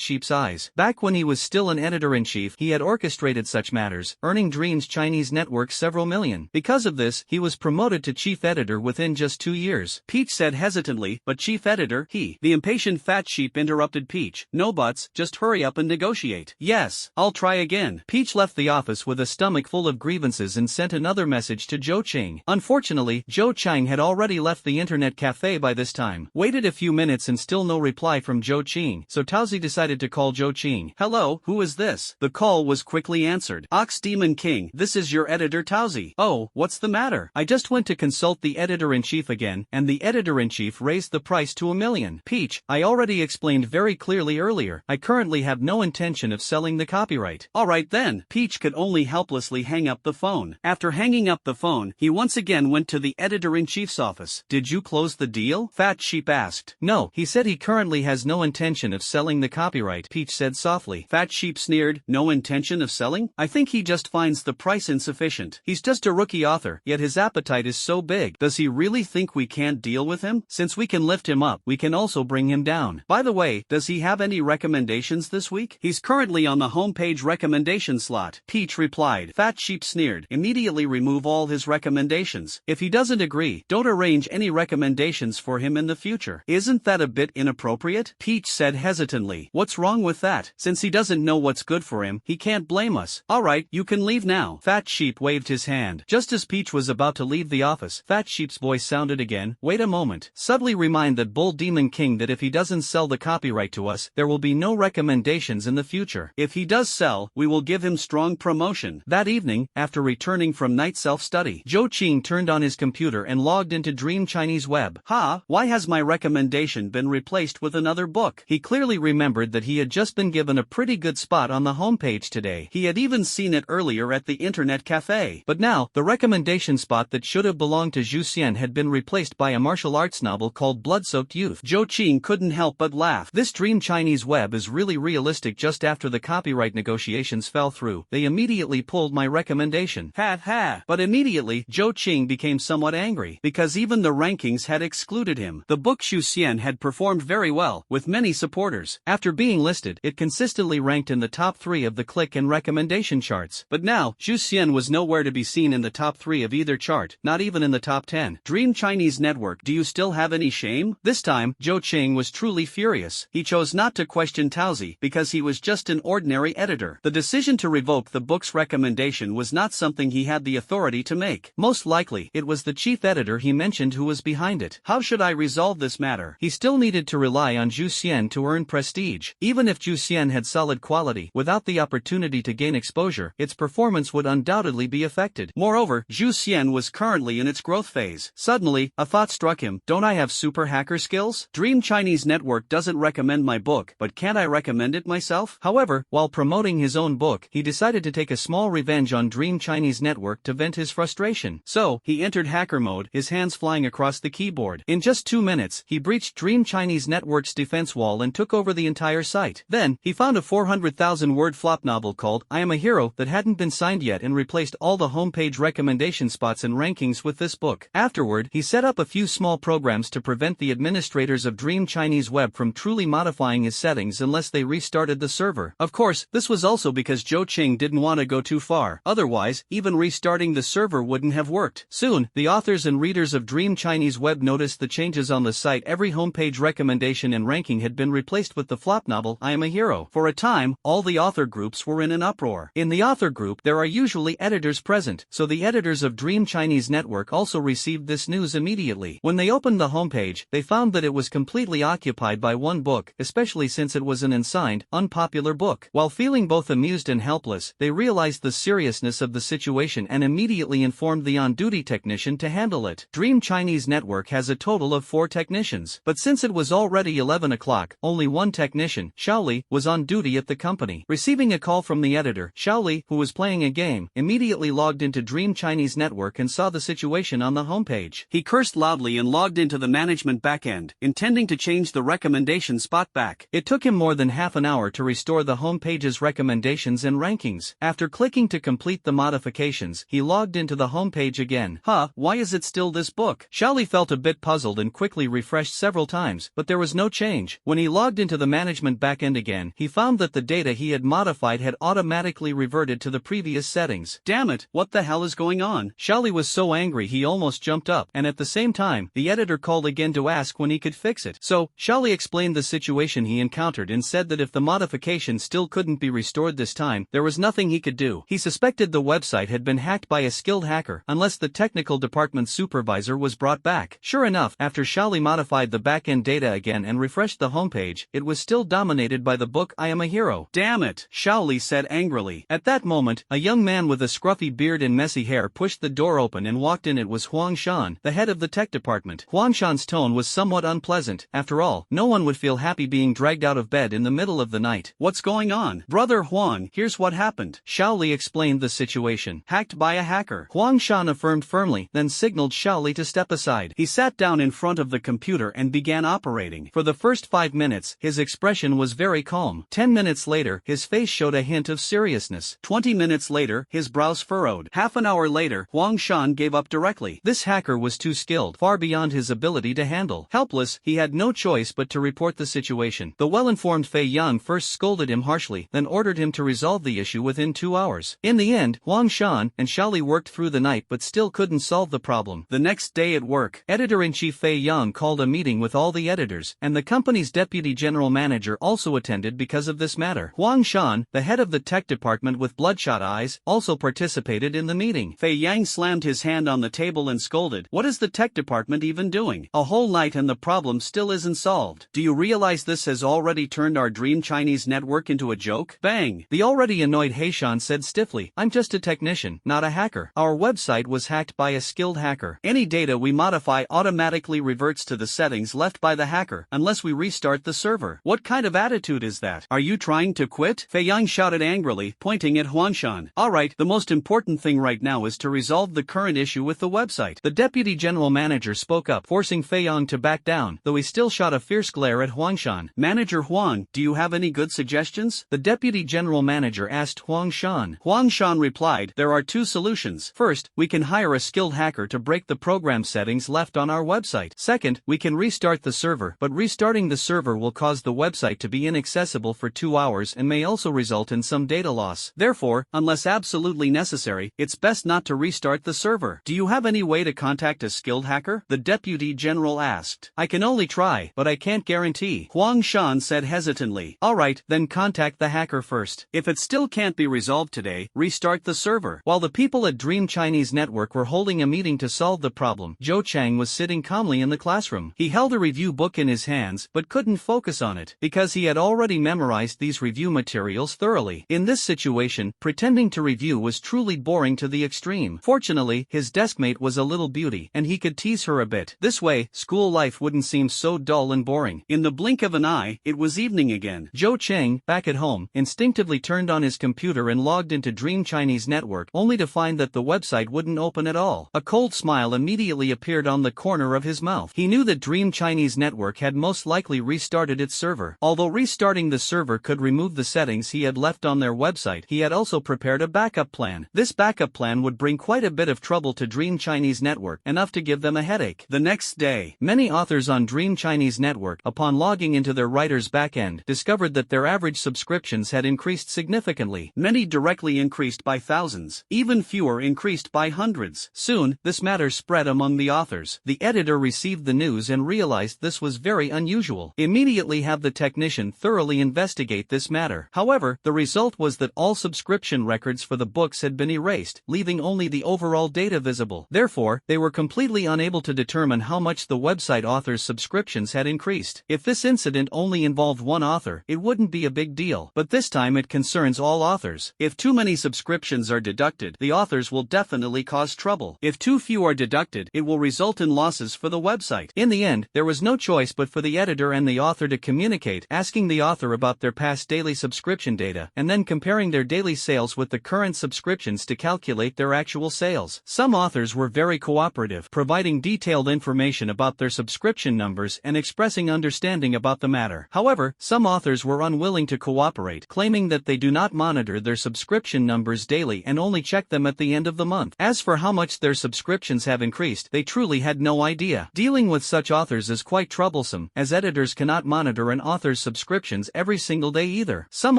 Sheep's eyes. Back when he was still an editor-in-chief, he had orchestrated such matters, earning Dream's Chinese network several million. Because of this, he was promoted to chief editor within just 2 years.
Peach said hesitantly, "But chief editor, he..." The impatient Fat Sheep interrupted Peach. "No buts, just hurry up and negotiate."
"Yes,
I'll try again."
Peach left the office with a stomach full of grievances and sent another message to Zhou Qing. Unfortunately, Zhou Qing had already left the internet cafe by this time. Waited a few minutes and still no reply from Zhou Qing, so Tauzi decided to call Zhou Qing.
"Hello, who is this?" The call was quickly answered. "Ox Demon King, this is your editor Tauzi."
"Oh, what's the matter?" "I just went to consult the editor-in-chief again, and the editor-in-chief raised the price to 1 million. Peach, I already explained very clearly earlier, I currently have no intention of selling the copyright."
"Alright then." Peach could only helplessly hang up the phone. After hanging up the phone, he once again went to the editor-in-chief's office. "Did you close the deal?" Fat Sheep asked.
"No, he said he currently has no intention of selling the copyright," Peach said softly.
Fat Sheep sneered. "No intention of selling? I think he just finds the price insufficient. He's just a rookie author, yet his appetite is so big. Does he really think we can't deal with him? Since we can lift him up, we can also bring him down. By the way, does he have any recommendations this week?" "He's currently on the homepage recommendation slot," Peach replied. Fat Sheep sneered. "Immediately remove all his recommendations. If he doesn't agree, don't arrange any recommendations for him in the future." "Isn't that a bit inappropriate?" Peach said hesitantly. "What's wrong with that? Since he doesn't know what's good for him, he can't blame us." "Alright, you can leave now." Fat Sheep waved his hand. Just as Peach was about to leave the office, Fat Sheep's voice sounded again. "Wait a moment. Subtly remind that Bull Demon King that if he doesn't sell the copyright to us, there will be no recommendations in the future. If he does sell, we will give him strong promotion." That evening, after returning from night self-study, Zhou Qing turned on his computer and logged into Dream Chinese Web. Why has my recommendation been replaced with another book?" He clearly remembered that he had just been given a pretty good spot on the homepage today. He had even seen it earlier at the internet cafe. But now, the recommendation spot that should have belonged to Zhu Xian had been replaced by a martial arts novel called Blood-Soaked Youth. Zhou Qing couldn't help but laugh. This Dream Chinese Web is really realistic. Just after the copyright negotiations fell through, they immediately pulled my recommendation. Ha ha. But immediately, Zhou Qing became somewhat angry, because even the rankings had excluded him. The book Xu Xian had performed very well, with many supporters. After being listed, it consistently ranked in the top 3 of the click and recommendation charts. But now, Xu Xian was nowhere to be seen in the top 3 of either chart, not even in the top 10. Dream Chinese Network, do you still have any shame? This time, Zhou Qing was truly furious. He chose not to question Tauzi, because he was just an ordinary editor. The decision to revoke the book's recommendation was not something he had the authority to make. Most likely, it was the chief editor he mentioned who was behind it. How should I resolve this matter? He still needed to rely on Zhu Xian to earn prestige. Even if Zhu Xian had solid quality, without the opportunity to gain exposure, its performance would undoubtedly be affected. Moreover, Zhu Xian was currently in its growth phase. Suddenly, a thought struck him. Don't I have super hacker skills? Dream Chinese Network doesn't recommend my book, but can't I recommend it myself? However, while promoting his own book, he decided to take a small revenge on Dream Chinese Network to vent his frustration. So, he entered hacker mode, his hands flying across the keyboard. In just 2 minutes, he breached Dream Chinese Network's defense wall and took over the entire site. Then, he found a 400,000-word flop novel called I Am a Hero that hadn't been signed yet and replaced all the homepage recommendation spots and rankings with this book. Afterward, he set up a few small programs to prevent the administrators of Dream Chinese Web from truly modifying his settings unless they restarted the server. Of course, this was also because Zhou Qing didn't want to go too far. Otherwise, even restarting the server wouldn't have worked. Soon, the authors and
readers of Dream Chinese Web noticed the changes on the site, every homepage recommendation and ranking had been replaced with the flop novel I Am a Hero. For a time, all the author groups were in an uproar. In the author group, there are usually editors present, so the editors of Dream Chinese Network also received this news immediately. When they opened the homepage, they found that it was completely occupied by one book, especially since it was an unsigned, unpopular book. While feeling both amused and helpless, they realized the seriousness of the situation and immediately informed the on-duty technician to handle it. Dream Chinese Network has a total of 4 technicians, but since it was already 11 o'clock, only one technician, Shaoli, was on duty at the company. Receiving a call from the editor, Shaoli, who was playing a game, immediately logged into Dream Chinese Network and saw the situation on the homepage.
He cursed loudly and logged into the management backend, intending to change the recommendation spot back.
It took him more than half an hour to restore the homepage's recommendations and rankings. After clicking to complete the modifications, he logged into the homepage again.
Why is it still this book?
Shaoli felt a bit puzzled and quickly refreshed several times, but there was no change. When he logged into the management backend again, he found that the data he had modified had automatically reverted to the previous settings.
Damn it, what the hell is going on?
Shaoli was so angry he almost jumped up, and at the same time, the editor called again to ask when he could fix it. So, Shaoli explained the situation he encountered and said that if the modification still couldn't be restored this time, there was nothing he could do. He suspected the website had been hacked by a skilled hacker, unless the technical department supervisor was brought back. Sure enough, after Shaoli modified the backend data again and refreshed the homepage, it was still dominated by the book I Am a Hero.
Damn it, Shaoli said angrily.
At that moment, a young man with a scruffy beard and messy hair pushed the door open and walked in. It was Huang Shan, the head of the tech department. Huang Shan's tone was somewhat unpleasant. After all, no one would feel happy being dragged out of bed in the middle of the night.
What's going on? Brother Huang, here's what happened.
Shaoli explained the situation.
Hacked by a hacker.
Huang Shan affirmed firmly, then signaled Shaoli to step aside.
He sat down in front of the computer and began operating.
For the first 5 minutes, his expression was very calm. 10 minutes later, his face showed a hint of seriousness.
20 minutes later, his brows furrowed. Half an hour later, Huang Shan gave up directly.
This hacker was too skilled, far beyond his ability to handle. Helpless, he had no choice but to report the situation. The well-informed Fei Yang first scolded him harshly, then ordered him to resolve the issue within 2 hours. In the end, Huang Shan and Shaoli worked through the night but still couldn't solve the problem.
The next day at work,
Editor-in-Chief Fei Yang called a meeting with all the editors, and the company's deputy general manager also attended because of this matter. Huang Shan, the head of the tech department with bloodshot eyes, also participated in the meeting.
Fei Yang slammed his hand on the table and scolded, "What is the tech department even doing? A whole night and the problem still isn't solved. Do you realize this has already turned our Dream Chinese Network into a joke?" Bang!
The already annoyed Heishan said stiffly, "I'm just a technician, not a hacker. Our website was hacked by a skilled hacker.
Any data we modify automatically reverts to the settings left by the hacker, unless we restart the server. What kind of attitude is that? Are you trying to quit?" Fei Yang shouted angrily, pointing at Huang Shan. "Alright, the most important thing right now is to resolve the current issue with the website."
The deputy general manager spoke up, forcing Fei Yang to back down, though he still shot a fierce glare at Huang Shan.
"Manager Huang, do you have any good suggestions?"
the deputy general manager asked Huang Shan.
Huang Shan replied, "There are 2 solutions.
First, we can hire a skilled hacker to break the program settings left on our website. Second, we can restart the server, but restarting the server will cause the website to be inaccessible for 2 hours and may also result in some data loss.
Therefore, unless absolutely necessary, it's best not to restart the server. Do you have any way to contact a skilled hacker?" the deputy general asked.
"I can only try, but I can't guarantee,"
Huang Shan said hesitantly.
"Alright, then contact the hacker first.
If it still can't be resolved today, restart the server."
While the people at Dream Chinese Network were holding a meeting to solve the problem, Zhou Chang was sitting calmly in the classroom. He held a review book in his hands but couldn't focus on it, because he had already memorized these review materials thoroughly. In this situation, pretending to review was truly boring to the extreme. Fortunately, his deskmate was a little beauty, and he could tease her a bit. This way, school life wouldn't seem so dull and boring.
In the blink of an eye, it was evening again.
Zhou Chang, back at home, instinctively turned on his computer and logged into Dream Chinese Network, only to find that the website wouldn't open at all. A cold smile immediately appeared on the corner of his mouth. He knew that Dream Chinese Network had most likely restarted its server. Although restarting the server could remove the settings he had left on their website, he had also prepared a backup plan. This backup plan would bring quite a bit of trouble to Dream Chinese Network, enough to give them a headache.
The next day,
many authors on Dream Chinese Network, upon logging into their writer's backend, discovered that their average subscriptions had increased significantly.
Many directly increased by thousands. Even fewer increased by hundreds.
Soon, this matter
rumors spread among the authors. The editor received the news and realized this was very unusual. Immediately have the technician thoroughly investigate this matter. However, the result was that all subscription records for the books had been erased, leaving only the overall data visible. Therefore, they were completely unable to determine how much the website author's subscriptions had increased. If this incident only involved one author, it wouldn't be a big deal. But this time it concerns all authors. If too many subscriptions are deducted, the authors will definitely cause trouble. If too few are deducted, it will result in losses for the website. In the end, there was no choice but for the editor and the author to communicate, asking the author about their past daily subscription data, and then comparing their daily sales with the current subscriptions to calculate their actual sales. Some authors were very cooperative, providing detailed information about their subscription numbers and expressing understanding about the matter. However, some authors were unwilling to cooperate, claiming that they do not monitor their subscription numbers daily and only check them at the end of the month. As for how much their subscriptions have increased, they truly had no idea. Dealing with such authors is quite troublesome, as editors cannot monitor an author's subscriptions every single day either. Some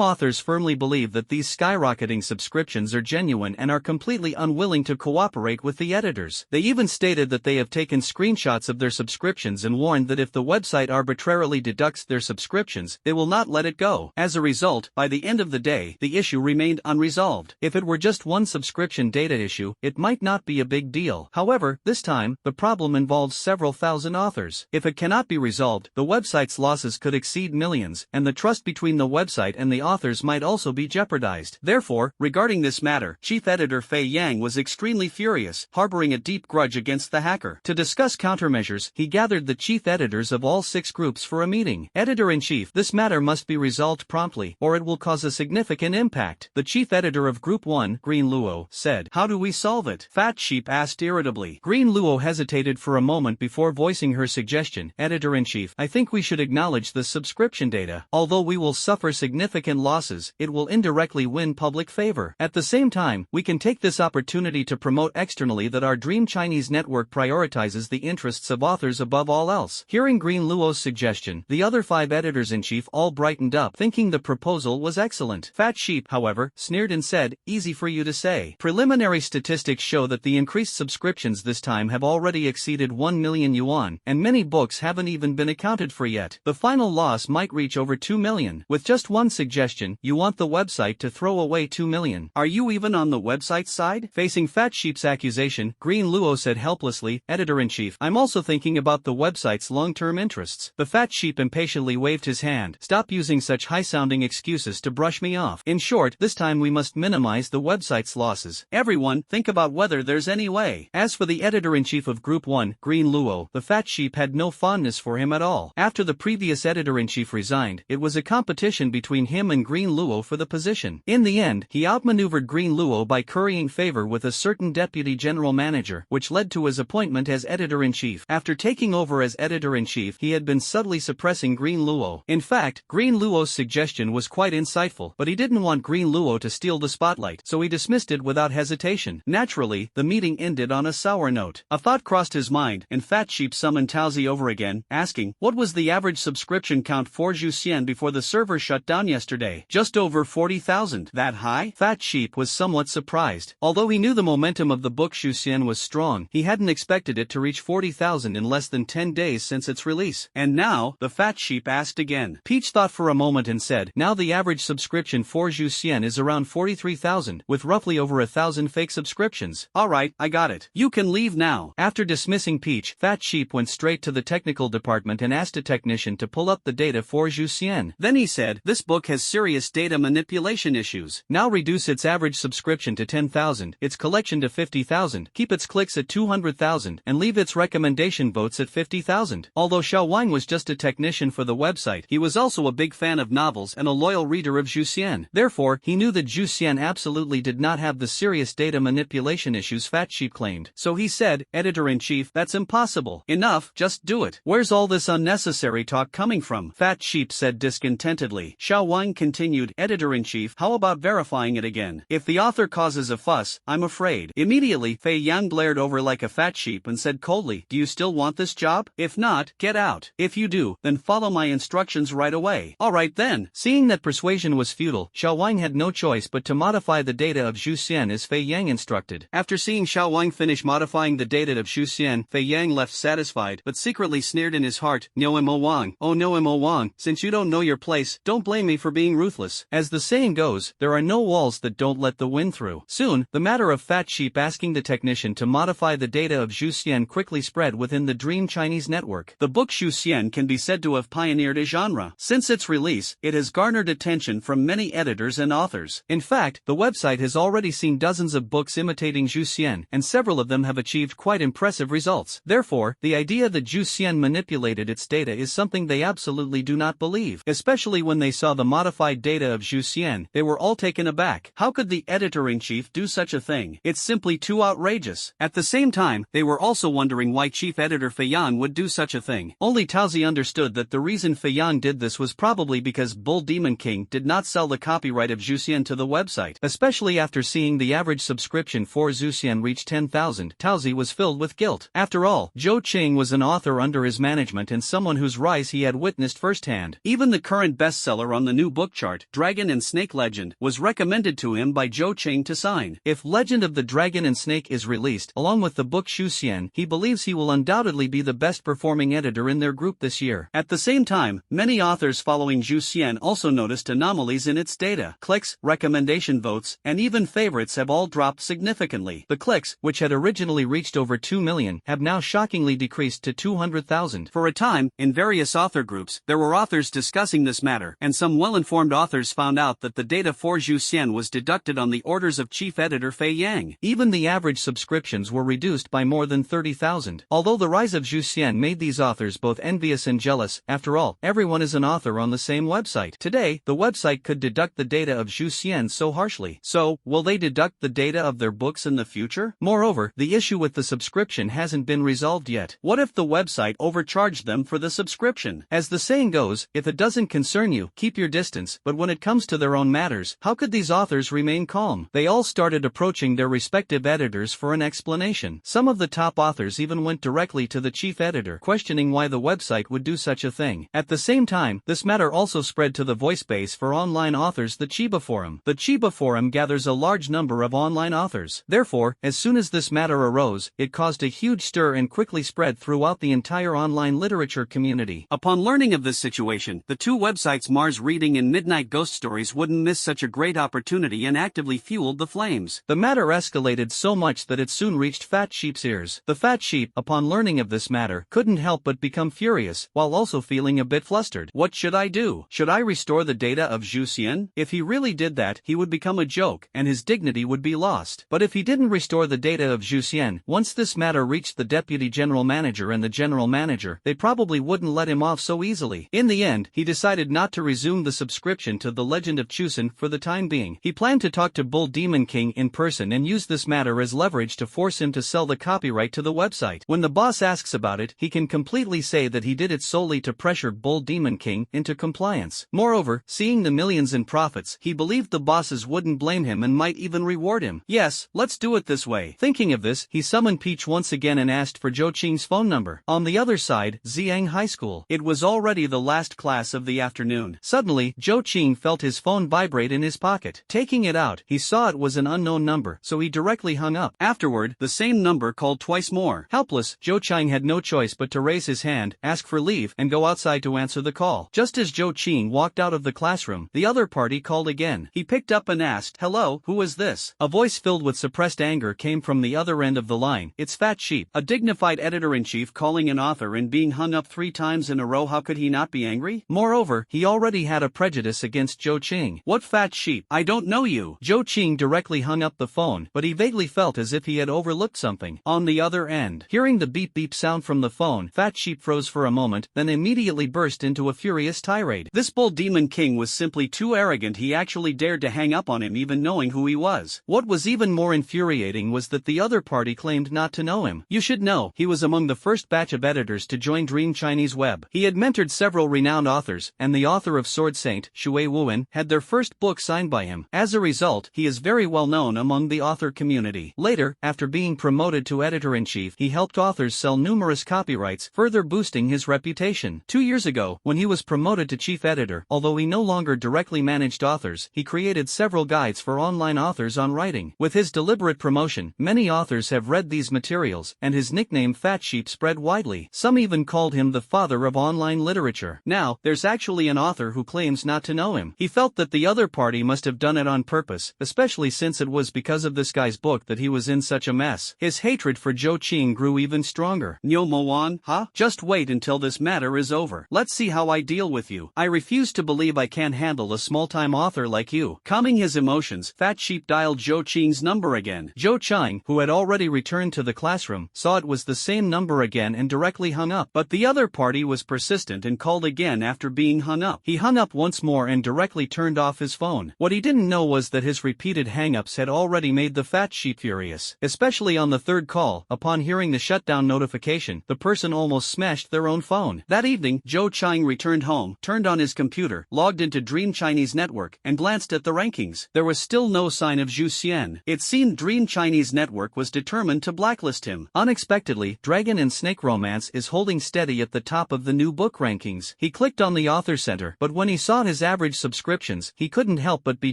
authors firmly believe that these skyrocketing subscriptions are genuine and are completely unwilling to cooperate with the editors. They even stated that they have taken screenshots of their subscriptions and warned that if the website arbitrarily deducts their subscriptions, they will not let it go. As a result, by the end of the day, the issue remained unresolved. If it were just one subscription data issue, it might not be a big deal. However, this time, the problem involves several thousand authors. If it cannot be resolved, the website's losses could exceed millions, and the trust between the website and the authors might also be jeopardized. Therefore, regarding this matter, Chief Editor Fei Yang was extremely furious, harboring a deep grudge against the hacker. To discuss countermeasures, he gathered the chief editors of all 6 groups for a meeting. Editor-in-Chief, this matter must be resolved promptly, or it will cause a significant impact. The chief editor of Group 1, Green Luo, said. How do we solve it? Fat Sheep asked irritably. Green Luo hesitated for a moment before voicing her suggestion. Editor-in-Chief, I think we should acknowledge the subscription data. Although we will suffer significant losses, it will indirectly win public favor. At the same time, we can take this opportunity to promote externally that our Dream Chinese network prioritizes the interests of authors above all else. Hearing Green Luo's suggestion, the other 5 editors-in-chief all brightened up, thinking the proposal was excellent. Fat Sheep, however, sneered and said, easy for you to say. Preliminary statistics show that the increased subscriptions this time have already exceeded 1 million yuan, and many books haven't even been accounted for yet. The final loss might reach over 2 million. With just one suggestion, you want the website to throw away 2 million. Are you even on the website's side? Facing Fat Sheep's accusation, Green Luo said helplessly, Editor-in-Chief, I'm also thinking about the website's long-term interests. The Fat Sheep impatiently waved his hand. Stop using such high-sounding excuses to brush me off. In short, this time we must minimize the website's losses. Everyone, think about whether there's any way. As for the editor-in-chief of Group 1, Green Luo, the Fat Sheep had no fondness for him at all. After the previous editor-in-chief resigned, it was a competition between him and Green Luo for the position. In the end, he outmaneuvered Green Luo by currying favor with a certain deputy general manager, which led to his appointment as editor-in-chief. After taking over as editor-in-chief, he had been subtly suppressing Green Luo. In fact, Green Luo's suggestion was quite insightful, but he didn't want Green Luo to steal the spotlight, so he dismissed it without hesitation. Naturally, the meeting ended on a sour note. A thought crossed his mind, and Fat Sheep summoned Taozi over again, asking, what was the average subscription count for Zhuxian before the server shut down yesterday? Just over 40,000. That high? Fat Sheep was somewhat surprised. Although he knew the momentum of the book Zhuxian was strong, he hadn't expected it to reach 40,000 in less than 10 days since its release. And now, the Fat Sheep asked again. Peach thought for a moment and said, now the average subscription for Zhuxian is around 43,000, with roughly over 1,000 fake subscriptions. Alright, I got it. You can leave now. After dismissing Peach, Fat Sheep went straight to the technical department and asked a technician to pull up the data for Zhuxian. Then he said, this book has serious data manipulation issues. Now reduce its average subscription to 10,000, its collection to 50,000, keep its clicks at 200,000, and leave its recommendation votes at 50,000. Although Xiao Wang was just a technician for the website, he was also a big fan of novels and a loyal reader of Zhuxian. Therefore, he knew that Zhuxian absolutely did not have the serious data manipulation issues Fat Sheep claimed. So he said, Editor-in-Chief, that's impossible. Enough, just do it. Where's all this unnecessary talk coming from? Fat Sheep said discontentedly. Xiao Wang continued, Editor-in-Chief, how about verifying it again? If the author causes a fuss, I'm afraid. Immediately, Fei Yang glared over like a fat sheep and said coldly, do you still want this job? If not, get out. If you do, then follow my instructions right away. Alright then. Seeing that persuasion was futile, Xiao Wang had no choice but to modify the data of Zhuxian as Fei Yang instructed. After seeing Xiao Wang finish modifying the data of Xu Xian, Fei Yang left satisfied but secretly sneered in his heart. No Mo Wang, oh no Mo Wang, since you don't know your place, don't blame me for being ruthless. As the saying goes, there are no walls that don't let the wind through. Soon, the matter of Fat Sheep asking the technician to modify the data of Xu Xian quickly spread within the Dream Chinese network. The book Xu Xian can be said to have pioneered a genre. Since its release, it has garnered attention from many editors and authors. In fact, the website has already seen dozens of books imitating Xu Xian, and several of them have achieved quite impressive results. Therefore, the idea that Xu Xian manipulated its data is something they absolutely do not believe. Especially when they saw the modified data of Xu Xian, they were all taken aback. How could the editor-in-chief do such a thing? It's simply too outrageous. At the same time, they were also wondering why chief editor Fei Yang would do such a thing. Only Taozi understood that the reason Fei Yang did this was probably because Bull Demon King did not sell the copyright of Xu Xian to the website. Especially after seeing the average subscription for Xu Xian reach 10,000, Taozi was filled with guilt. After all, Zhou Qing was an author under his management and someone whose rise he had witnessed firsthand. Even the current bestseller on the new book chart, Dragon and Snake Legend, was recommended to him by Zhou Qing to sign. If Legend of the Dragon and Snake is released, along with the book Xu Xian, he believes he will undoubtedly be the best performing editor in their group this year. At the same time, many authors following Xu Xian also noticed anomalies in its data. Clicks, recommendation votes, and even favorites have all dropped significantly. The clicks, which had originally reached over 2 million, have now shockingly decreased to 200,000. For a time, in various author groups, there were authors discussing this matter, and some well-informed authors found out that the data for Xu Xian was deducted on the orders of chief editor Fei Yang. Even the average subscriptions were reduced by more than 30,000. Although the rise of Xu Xian made these authors both envious and jealous, after all, everyone is an author on the same website. Today, the website could deduct the data of Xu Xian so harshly. So, will they deduct the data of their books in the future? Moreover, the issue with the subscription hasn't been resolved yet. What if the website overcharged them for the subscription? As the saying goes, if it doesn't concern you, keep your distance. But when it comes to their own matters, how could these authors remain calm? They all started approaching their respective editors for an explanation. Some of the top authors even went directly to the chief editor, questioning why the website would do such a thing. At the same time, this matter also spread to the voice base for online authors, the Chiba Forum. The Chiba Forum gathers a large number of online authors. Therefore, as soon as this matter arose, it caused a huge stir and quickly spread throughout the entire online literature community. Upon learning of this situation, the two websites Mars Reading and Midnight Ghost Stories wouldn't miss such a great opportunity and actively fueled the flames. The matter escalated so much that it soon reached Fat Sheep's ears. The Fat Sheep, upon learning of this matter, couldn't help but become furious, while also feeling a bit flustered. What should I do? Should I restore the data of Xu Xian? If he really did that, he would become a joke, and his dignity would be lost. But if he didn't restore the data of Xu Xian, once this matter reached the deputy general manager and the general manager, they probably wouldn't let him off so easily. In the end, he decided not to resume the subscription to The Legend of Chusen for the time being. He planned to talk to Bull Demon King in person and use this matter as leverage to force him to sell the copyright to the website. When the boss asks about it, he can completely say that he did it solely to pressure Bull Demon King into compliance. Moreover, seeing the millions in profits, he believed the bosses wouldn't blame him and might even reward him. Yes, let's do it this way. Thinking of this, he summoned Peach once again and asked for Zhou Qing's phone number. On the other side, Xiang High School. It was already the last class of the afternoon. Suddenly, Zhou Qing felt his phone vibrate in his pocket. Taking it out, he saw it was an unknown number, so he directly hung up. Afterward, the same number called twice more. Helpless, Zhou Qing had no choice but to raise his hand, ask for leave, and go outside to answer the call. Just as Zhou Qing walked out of the classroom, the other party called again. He picked up and asked, "Hello, who is this?" A voice filled with suppressed anger came from the other end of the line. "It's Fat Sheep." A dignified editor-in-chief calling an author and being hung up 3 times in a row, how could he not be angry? Moreover, he already had a prejudice against Zhou Qing. "What Fat Sheep? I don't know you." Zhou Qing directly hung up the phone, but he vaguely felt as if he had overlooked something. On the other end, hearing the beep-beep sound from the phone, Fat Sheep froze for a moment, then immediately burst into a furious tirade. This Bull Demon King was simply too arrogant. He actually dared to hang up on him even knowing who he was. What was even more infuriating was that the other party claimed not to know him. You should know, he was among the first batch of editors to join Dream Chinese Web. He had mentored several renowned authors, and the author of Sword Saint, Shui Wuwen, had their first book signed by him. As a result, he is very well known among the author community. Later, after being promoted to editor-in-chief, he helped authors sell numerous copyrights, further boosting his reputation. 2 years ago, when he was promoted to chief editor, although he no longer directly managed authors, he created several guides for online authors on writing. With his deliberate promotion, many authors
readers have read these materials, and his nickname Fat Sheep spread widely. Some even called him the father of online literature. Now, there's actually an author who claims not to know him. He felt that the other party must have done it on purpose, especially since it was because of this guy's book that he was in such a mess. His hatred for Zhou Qing grew even stronger.
Nyo Moan, huh? Just wait until this matter is over. Let's see how I deal with you. I refuse to believe I can't handle a small-time author like you. Calming his emotions, Fat Sheep dialed Zhou Qing's number again.
Zhou Qing, who had already returned to the classroom, saw it was the same number again and directly hung up. But the other party was persistent and called again after being hung up. He hung up once more and directly turned off his phone. What he didn't know was that his repeated hang-ups had already made the Fat Sheep furious. Especially on the third call, upon hearing the shutdown notification, the person almost smashed their own phone. That evening, Zhou Qing returned home, turned on his computer, logged into Dream Chinese Network, and glanced at the rankings. There was still no sign of Zhu Xian. It seemed Dream Chinese Network was determined to blacklist him. Unexpectedly, Dragon and Snake Romance is holding steady at the top of the new book rankings. He clicked on the Author Center, but when he saw his average subscriptions, he couldn't help but be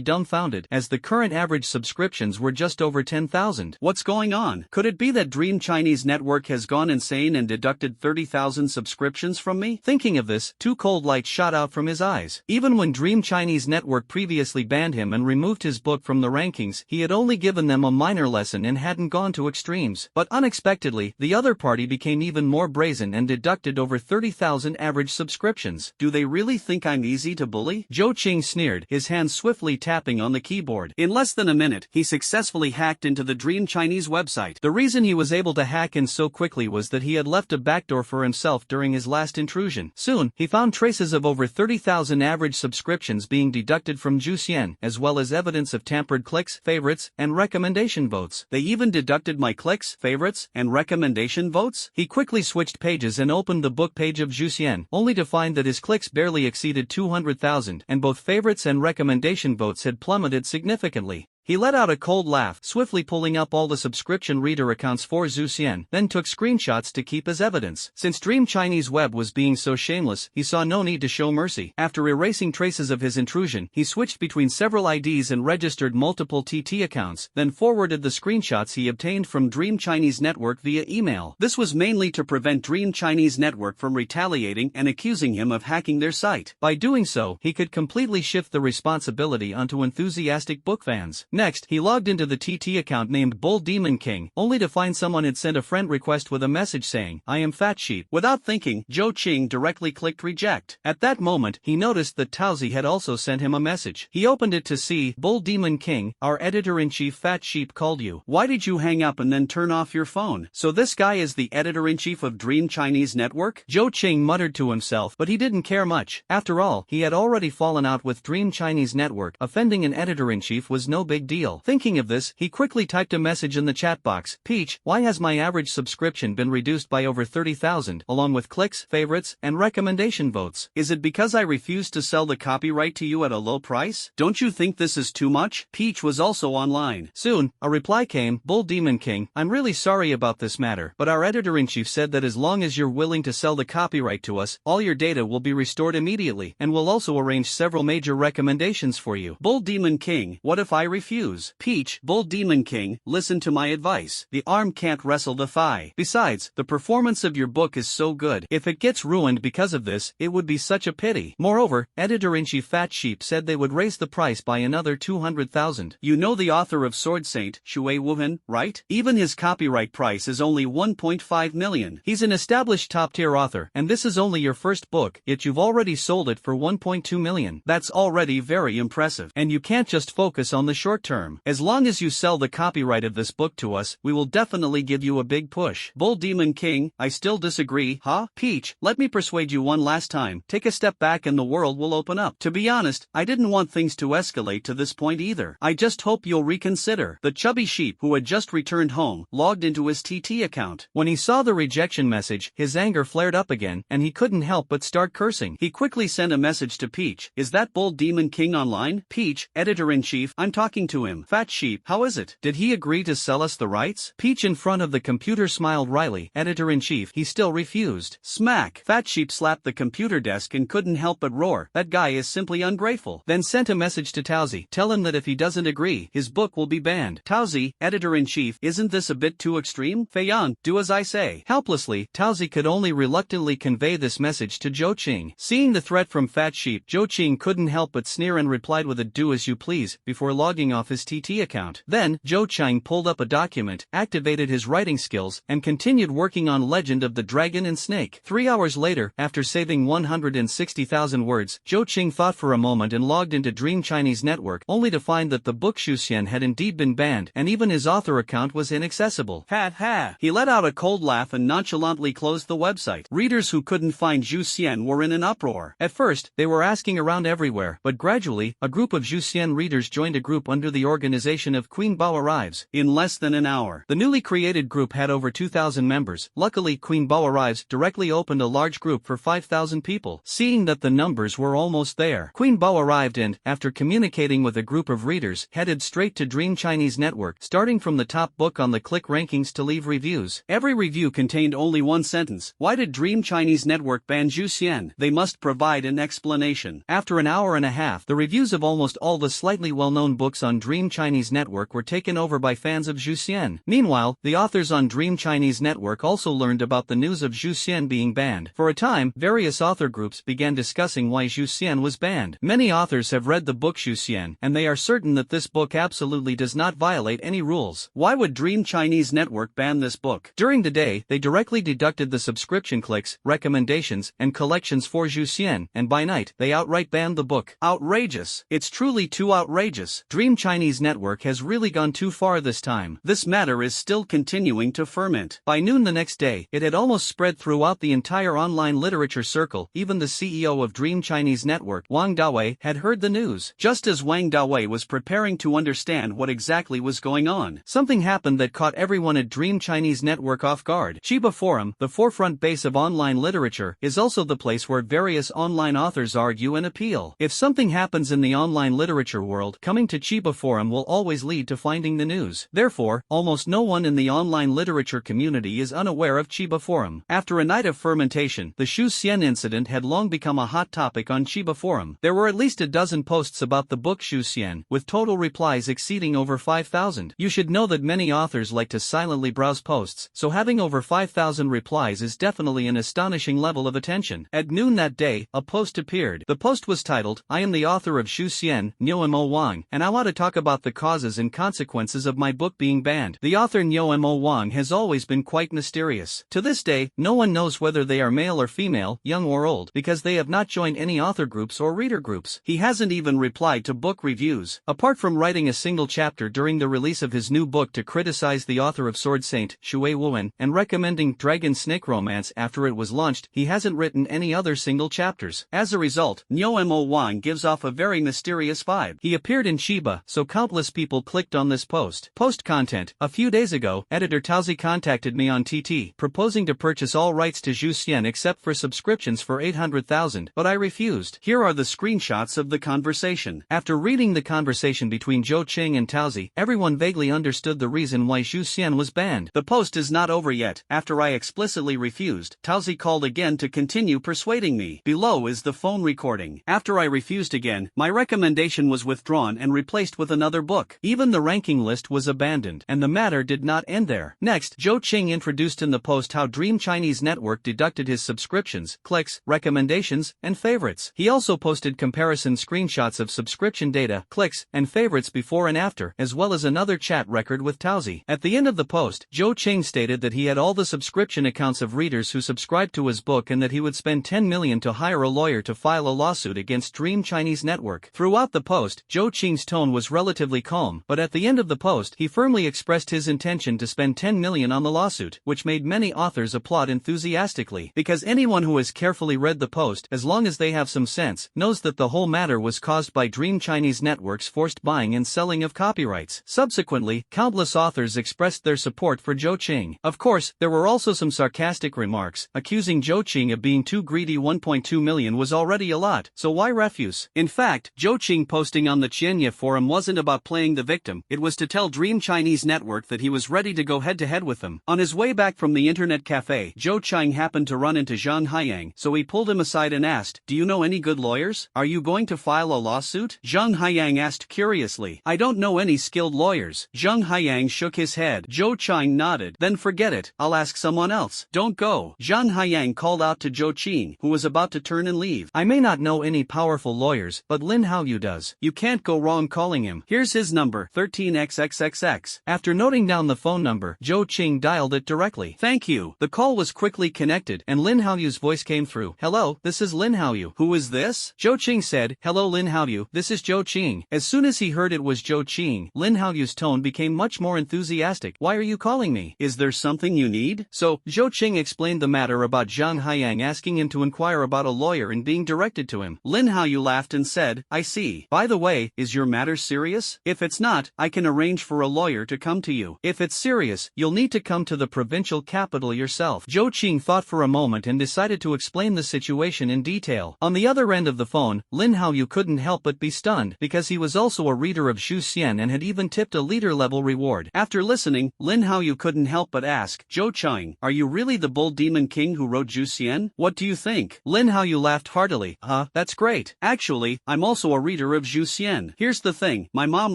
dumbfounded, as the current average subscriptions were just over 10,000.
What's going on? Could it be that Dream Chinese Network has gone insane and deducted 30,000 subscriptions from me?
Thinking of this, two cold lights shot out from his eyes. Even when Dream Chinese Network previously banned him and removed his book from the rankings, he had only given them a minor lesson and hadn't gone to extremes. But unexpectedly, the other party became even more brazen and deducted over 30,000 average subscriptions.
Do they really think I'm easy to bully?
Zhou Qing sneered, his hands swiftly tapping on the keyboard.
In less than a minute, he successfully hacked into the Dream Chinese website.
The reason he was able to hack in so quickly was that he had left a backdoor for himself during his last intrusion. Soon, he found traces of over 30,000 average subscriptions being deducted from Zhu Xian, as well as evidence of tampered clicks, favorites, and recommendation votes.
They even deducted my clicks, favorites, and recommendation votes?
He quickly switched pages and opened the book page of Zhu Xian, only to find that his clicks barely exceeded 200,000, and both favorites and recommendation votes had plummeted significantly. He let out a cold laugh, swiftly pulling up all the subscription reader accounts for Zhu Xian, then took screenshots to keep as evidence. Since Dream Chinese Web was being so shameless, he saw no need to show mercy. After erasing traces of his intrusion, he switched between several IDs and registered multiple TT accounts, then forwarded the screenshots he obtained from Dream Chinese Network via email.
This was mainly to prevent Dream Chinese Network from retaliating and accusing him of hacking their site.
By doing so, he could completely shift the responsibility onto enthusiastic book fans. Next, he logged into the TT account named Bull Demon King, only to find someone had sent a friend request with a message saying, "I am Fat Sheep."
Without thinking, Zhou Qing directly clicked reject.
At that moment, he noticed that Tauzi had also sent him a message. He opened it to see, "Bull Demon King, our editor-in-chief Fat Sheep called you.
Why did you hang up and then turn off your phone?" So this guy is the editor-in-chief of Dream Chinese Network?
Zhou Qing muttered to himself, but he didn't care much. After all, he had already fallen out with Dream Chinese Network. Offending an editor-in-chief was no big deal. Thinking of this, he quickly typed a message in the chat box. "Peach, why has my average subscription been reduced by over 30,000, along with clicks, favorites, and recommendation votes?
Is it because I refused to sell the copyright to you at a low price? Don't you think this is too much?" Peach was also online.
Soon, a reply came, "Bull Demon King, I'm really sorry about this matter, but our editor-in-chief said that as long as you're willing to sell the copyright to us, all your data will be restored immediately, and we'll also arrange several major recommendations for you."
Bull Demon King, what if I refuse? Peach, Bull Demon King, listen to my advice. The arm can't wrestle the thigh. Besides, the performance of your book is so good. If it gets ruined because of this, it would be such a pity.
Moreover, editor-in-chief Fat Sheep said they would raise the price by another 200,000.
You know the author of Sword Saint, Shui Wuhan, right? Even his copyright price is only 1.5 million.
He's an established top-tier author, and this is only your first book, yet you've already sold it for 1.2 million.
That's already very impressive.
And you can't just focus on the short term.
As long as you sell the copyright of this book to us, we will definitely give you a big push. Bull Demon King, I still disagree, huh? Peach, let me persuade you one last time. Take a step back and the world will open up. To be honest, I didn't want things to escalate to this point either. I just hope you'll reconsider. The chubby sheep, who had just returned home, logged into his TT account.
When he saw the rejection message, his anger flared up again, and he couldn't help but start cursing.
He quickly sent a message to Peach. "Is that Bull Demon King online? Peach, editor-in-chief, I'm talking to him. Fat sheep, how is it? Did he agree to sell us the rights? Peach in front of the computer smiled wryly. Editor-in-chief, he still refused. Smack! Fat sheep slapped the computer desk and couldn't help but roar. That guy is simply ungrateful. Then sent a message to Towsy. Tell him that if he doesn't agree, his book will be banned. Towsy, editor-in-chief, isn't this a bit too extreme? Feiyan, do as I say. Helplessly, Towsy could only reluctantly convey this message to Zhou Qing. Seeing the threat from Fat Sheep, Zhou Qing couldn't help but sneer and replied with a do as you please before logging off his TT account. Then, Zhou Qing pulled up a document, activated his writing skills, and continued working on Legend of the Dragon and Snake. 3 hours later, after saving 160,000 words, Zhou Qing thought for a moment and logged into Dream Chinese Network, only to find that the book Xuxian had indeed been banned, and even his author account was inaccessible. Ha ha! He let out a cold laugh and nonchalantly closed the website. Readers who couldn't find Zhu Xian were in an uproar. At first, they were asking around everywhere, but gradually, a group of Zhu Xian readers joined a group under the organization of Queen Bao Arrives. In less than an hour, the newly created group had over 2,000 members. Luckily, Queen Bao Arrives directly opened a large group for 5,000 people. Seeing that the numbers were almost there, Queen Bao arrived and, after communicating with a group of readers, headed straight to Dream Chinese Network, starting from the top book on the click rankings to leave reviews. Every review contained only one sentence. Why did Dream Chinese Network ban Zhu Xian? They must provide an explanation. After an hour and a half, the reviews of almost all the slightly well-known books on Dream Chinese Network were taken over by fans of Zhu Xian. Meanwhile, the authors on Dream Chinese Network also learned about the news of Zhu Xian being banned. For a time, various author groups began discussing why Zhu Xian was banned. Many authors have read the book Zhu Xian, and they are certain that this book absolutely does not violate any rules. Why would Dream Chinese Network ban this book? During the day, they directly deducted the subscription clicks, recommendations, and collections for Zhu Xian, and by night, they outright banned the book. Outrageous. It's truly too outrageous. Dream Chinese Network has really gone too far this time. This matter is still continuing to ferment. By noon the next day, it had almost spread throughout the entire online literature circle. Even the CEO of Dream Chinese Network, Wang Dawei, had heard the news. Just as Wang Dawei was preparing to understand what exactly was going on, something happened that caught everyone at Dream Chinese Network off guard. Chiba Forum, the forefront base of online literature, is also the place where various online authors argue and appeal. If something happens in the online literature world, coming to Chiba Forum will always lead to finding the news. Therefore, almost no one in the online literature community is unaware of Chiba Forum. After a night of fermentation, the Zhu Xian incident had long become a hot topic on Chiba Forum. There were at least a dozen posts about the book Zhu Xian, with total replies exceeding over 5,000. You should know that many authors like to silently browse posts, so having over 5,000 replies is definitely an astonishing level of attention. At noon that day, a post appeared. The post was titled, I am the author of Zhu Xian, Mo Wang, and I want to talk about the causes and consequences of my book being banned. The author Mo Wang has always been quite mysterious. To this day, no one knows whether they are male or female, young or old, because they have not joined any author groups or reader groups. He hasn't even replied to book reviews. Apart from writing a single chapter during the release of his new book to criticize the author of Sword Saint, Shui Wuwen, and recommending Dragon Snake Romance after it was launched, he hasn't written any other single chapters. As a result, Mo Wang gives off a very mysterious vibe. He appeared in Chiba, so countless people clicked on this post. Post content. A few days ago, editor Towsy contacted me on TT, proposing to purchase all rights to Zhu Xian except for subscriptions for 800,000, but I refused. Here are the screenshots of the conversation. After reading the conversation between Zhou Qing and Towsy, everyone vaguely understood the reason why Zhu Xian was banned. The post is not over yet. After I explicitly refused, Towsy called again to continue persuading me. Below is the phone recording. After I refused again, my recommendation was withdrawn and replaced with another book. Even the ranking list was abandoned, and the matter did not end there. Next, Zhou Qing introduced in the post how Dream Chinese Network deducted his subscriptions, clicks, recommendations, and favorites. He also posted comparison screenshots of subscription data, clicks, and favorites before and after, as well as another chat record with Towsy. At the end of the post, Zhou Qing stated that he had all the subscription accounts of readers who subscribed to his book and that he would spend 10 million to hire a lawyer to file a lawsuit against Dream Chinese Network. Throughout the post, Zhou Qing's tone was relatively calm, but at the end of the post, he firmly expressed his intention to spend 10 million on the lawsuit, which made many authors applaud enthusiastically. Because anyone who has carefully read the post, as long as they have some sense, knows that the whole matter was caused by Dream Chinese Network's forced buying and selling of copyrights. Subsequently, countless authors expressed their support for Zhou Qing. Of course, there were also some sarcastic remarks, accusing Zhou Qing of being too greedy. 1.2 million was already a lot, so why refuse? In fact, Zhou Qing posting on the Qianye forum wasn't wasn't about playing the victim, it was to tell Dream Chinese Network that he was ready to go head-to-head with them. On his way back from the internet cafe, Zhou Chang happened to run into Zhang Haiyang, so he pulled him aside and asked, "Do you know any good lawyers? Are you going to file a lawsuit?" Zhang Haiyang asked curiously. "I don't know any skilled lawyers." Zhang Haiyang shook his head. Zhou Chang nodded. "Then forget it, I'll ask someone else." "Don't go." Zhang Haiyang called out to Zhou Qing, who was about to turn and leave.
"I may not know any powerful lawyers, but Lin Haoyu does.
You can't go wrong calling him. Here's his number, 13XXXX.
After noting down the phone number, Zhou Qing dialed it directly.
"Thank you." The call was quickly connected,
and Lin Haoyu's voice came through. "Hello, this is Lin Haoyu."
"Who is this?"
Zhou Qing said. "Hello Lin Haoyu, this is Zhou Qing." As soon as he heard it was Zhou Qing, Lin Haoyu's tone became much more enthusiastic. "Why are you calling me?
Is there something you need?"
So, Zhou Qing explained the matter about Zhang Haiyang asking him to inquire about a lawyer and being directed to him.
Lin Haoyu laughed and said, "I see. By the way, is your matter serious? If it's not, I can arrange for a lawyer to come to you.
If it's serious, you'll need to come to the provincial capital yourself." Zhou Qing thought for a moment and decided to explain the situation in detail. On the other end of the phone, Lin Haoyu couldn't help but be stunned, because he was also a reader of Xu Xian and had even tipped a leader-level reward.
After listening, Lin Haoyu couldn't help but ask, "Zhou Chang, are you really the Bull Demon King who wrote Xu Xian? What do you think?"
Lin Haoyu laughed heartily.
That's great. Actually, I'm also a reader of Xu Xian. Here's the thing, my mom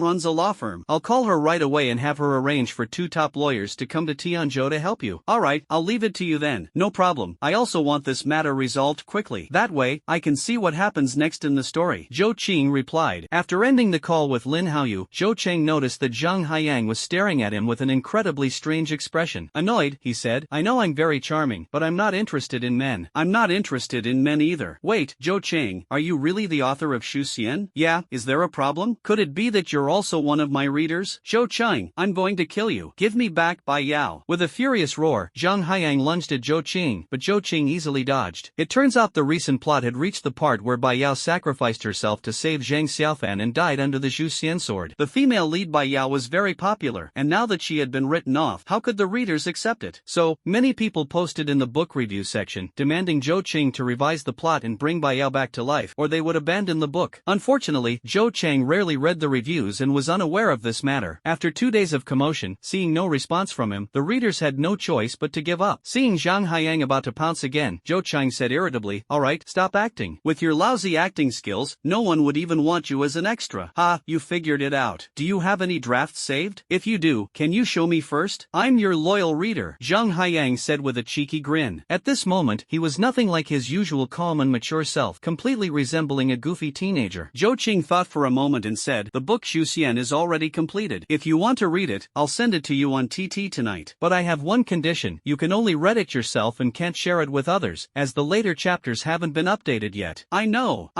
runs a law firm.
I'll call her right away and have her arrange for 2 top lawyers to come to Tianzhou to help you."
"Alright, I'll leave it to you then. No problem. I also want this matter resolved quickly. That way, I can see what happens next in the story,"
Zhou Qing replied. After ending the call with Lin Haoyu, Zhou Cheng noticed that Zhang Haiyang was staring at him with an incredibly strange expression. "Annoyed," he said. "I know I'm very charming, but I'm not interested in men."
"I'm not interested in men either." "Wait, Zhou Cheng, are you really the author of Xu Xian?"
"Yeah,
is there a problem? Could it be that you're also one of my readers?" "Zhou Cheng, I'm going to kill you. Give me back Bai Yao."
With a furious roar, Zhang Haiyang lunged at Zhou Qing, but Zhou Qing easily dodged. It turns out the recent plot had reached the part where Bai Yao sacrificed herself to save Zhang Xiaofan and died under the Xu Xian sword.
The female lead Bai Yao was very popular, and now that she had been written off, how could the readers accept it?
So, many people posted in the book review section, demanding Zhou Qing to revise the plot and bring Bai Yao back to life, or they would abandon the book. Unfortunately, Zhou Chang rarely read the reviews and was unaware of this matter. After 2 days of commotion, seeing no response from him, the readers had no choice but to give up. Seeing Zhang Haiyang about to pounce again, Zhou Chang said irritably, "Alright, stop acting.
With your lousy acting skills, no one would even want you as an extra." "Ha, you figured it out. Do you have any drafts saved? If you do, can you show me first? I'm your loyal reader," Zhang Haiyang said with a cheeky grin.
At this moment, he was nothing like his usual calm and mature self, completely resembling a goofy teenager.
Zhou Qing thought for a moment and said, "The book Xu Xian is already completed. If you want to read it, I'll send it to you on TT tonight.
But I have one condition, you can only read it yourself and can't share it with others, as the later chapters haven't been updated yet."
I know.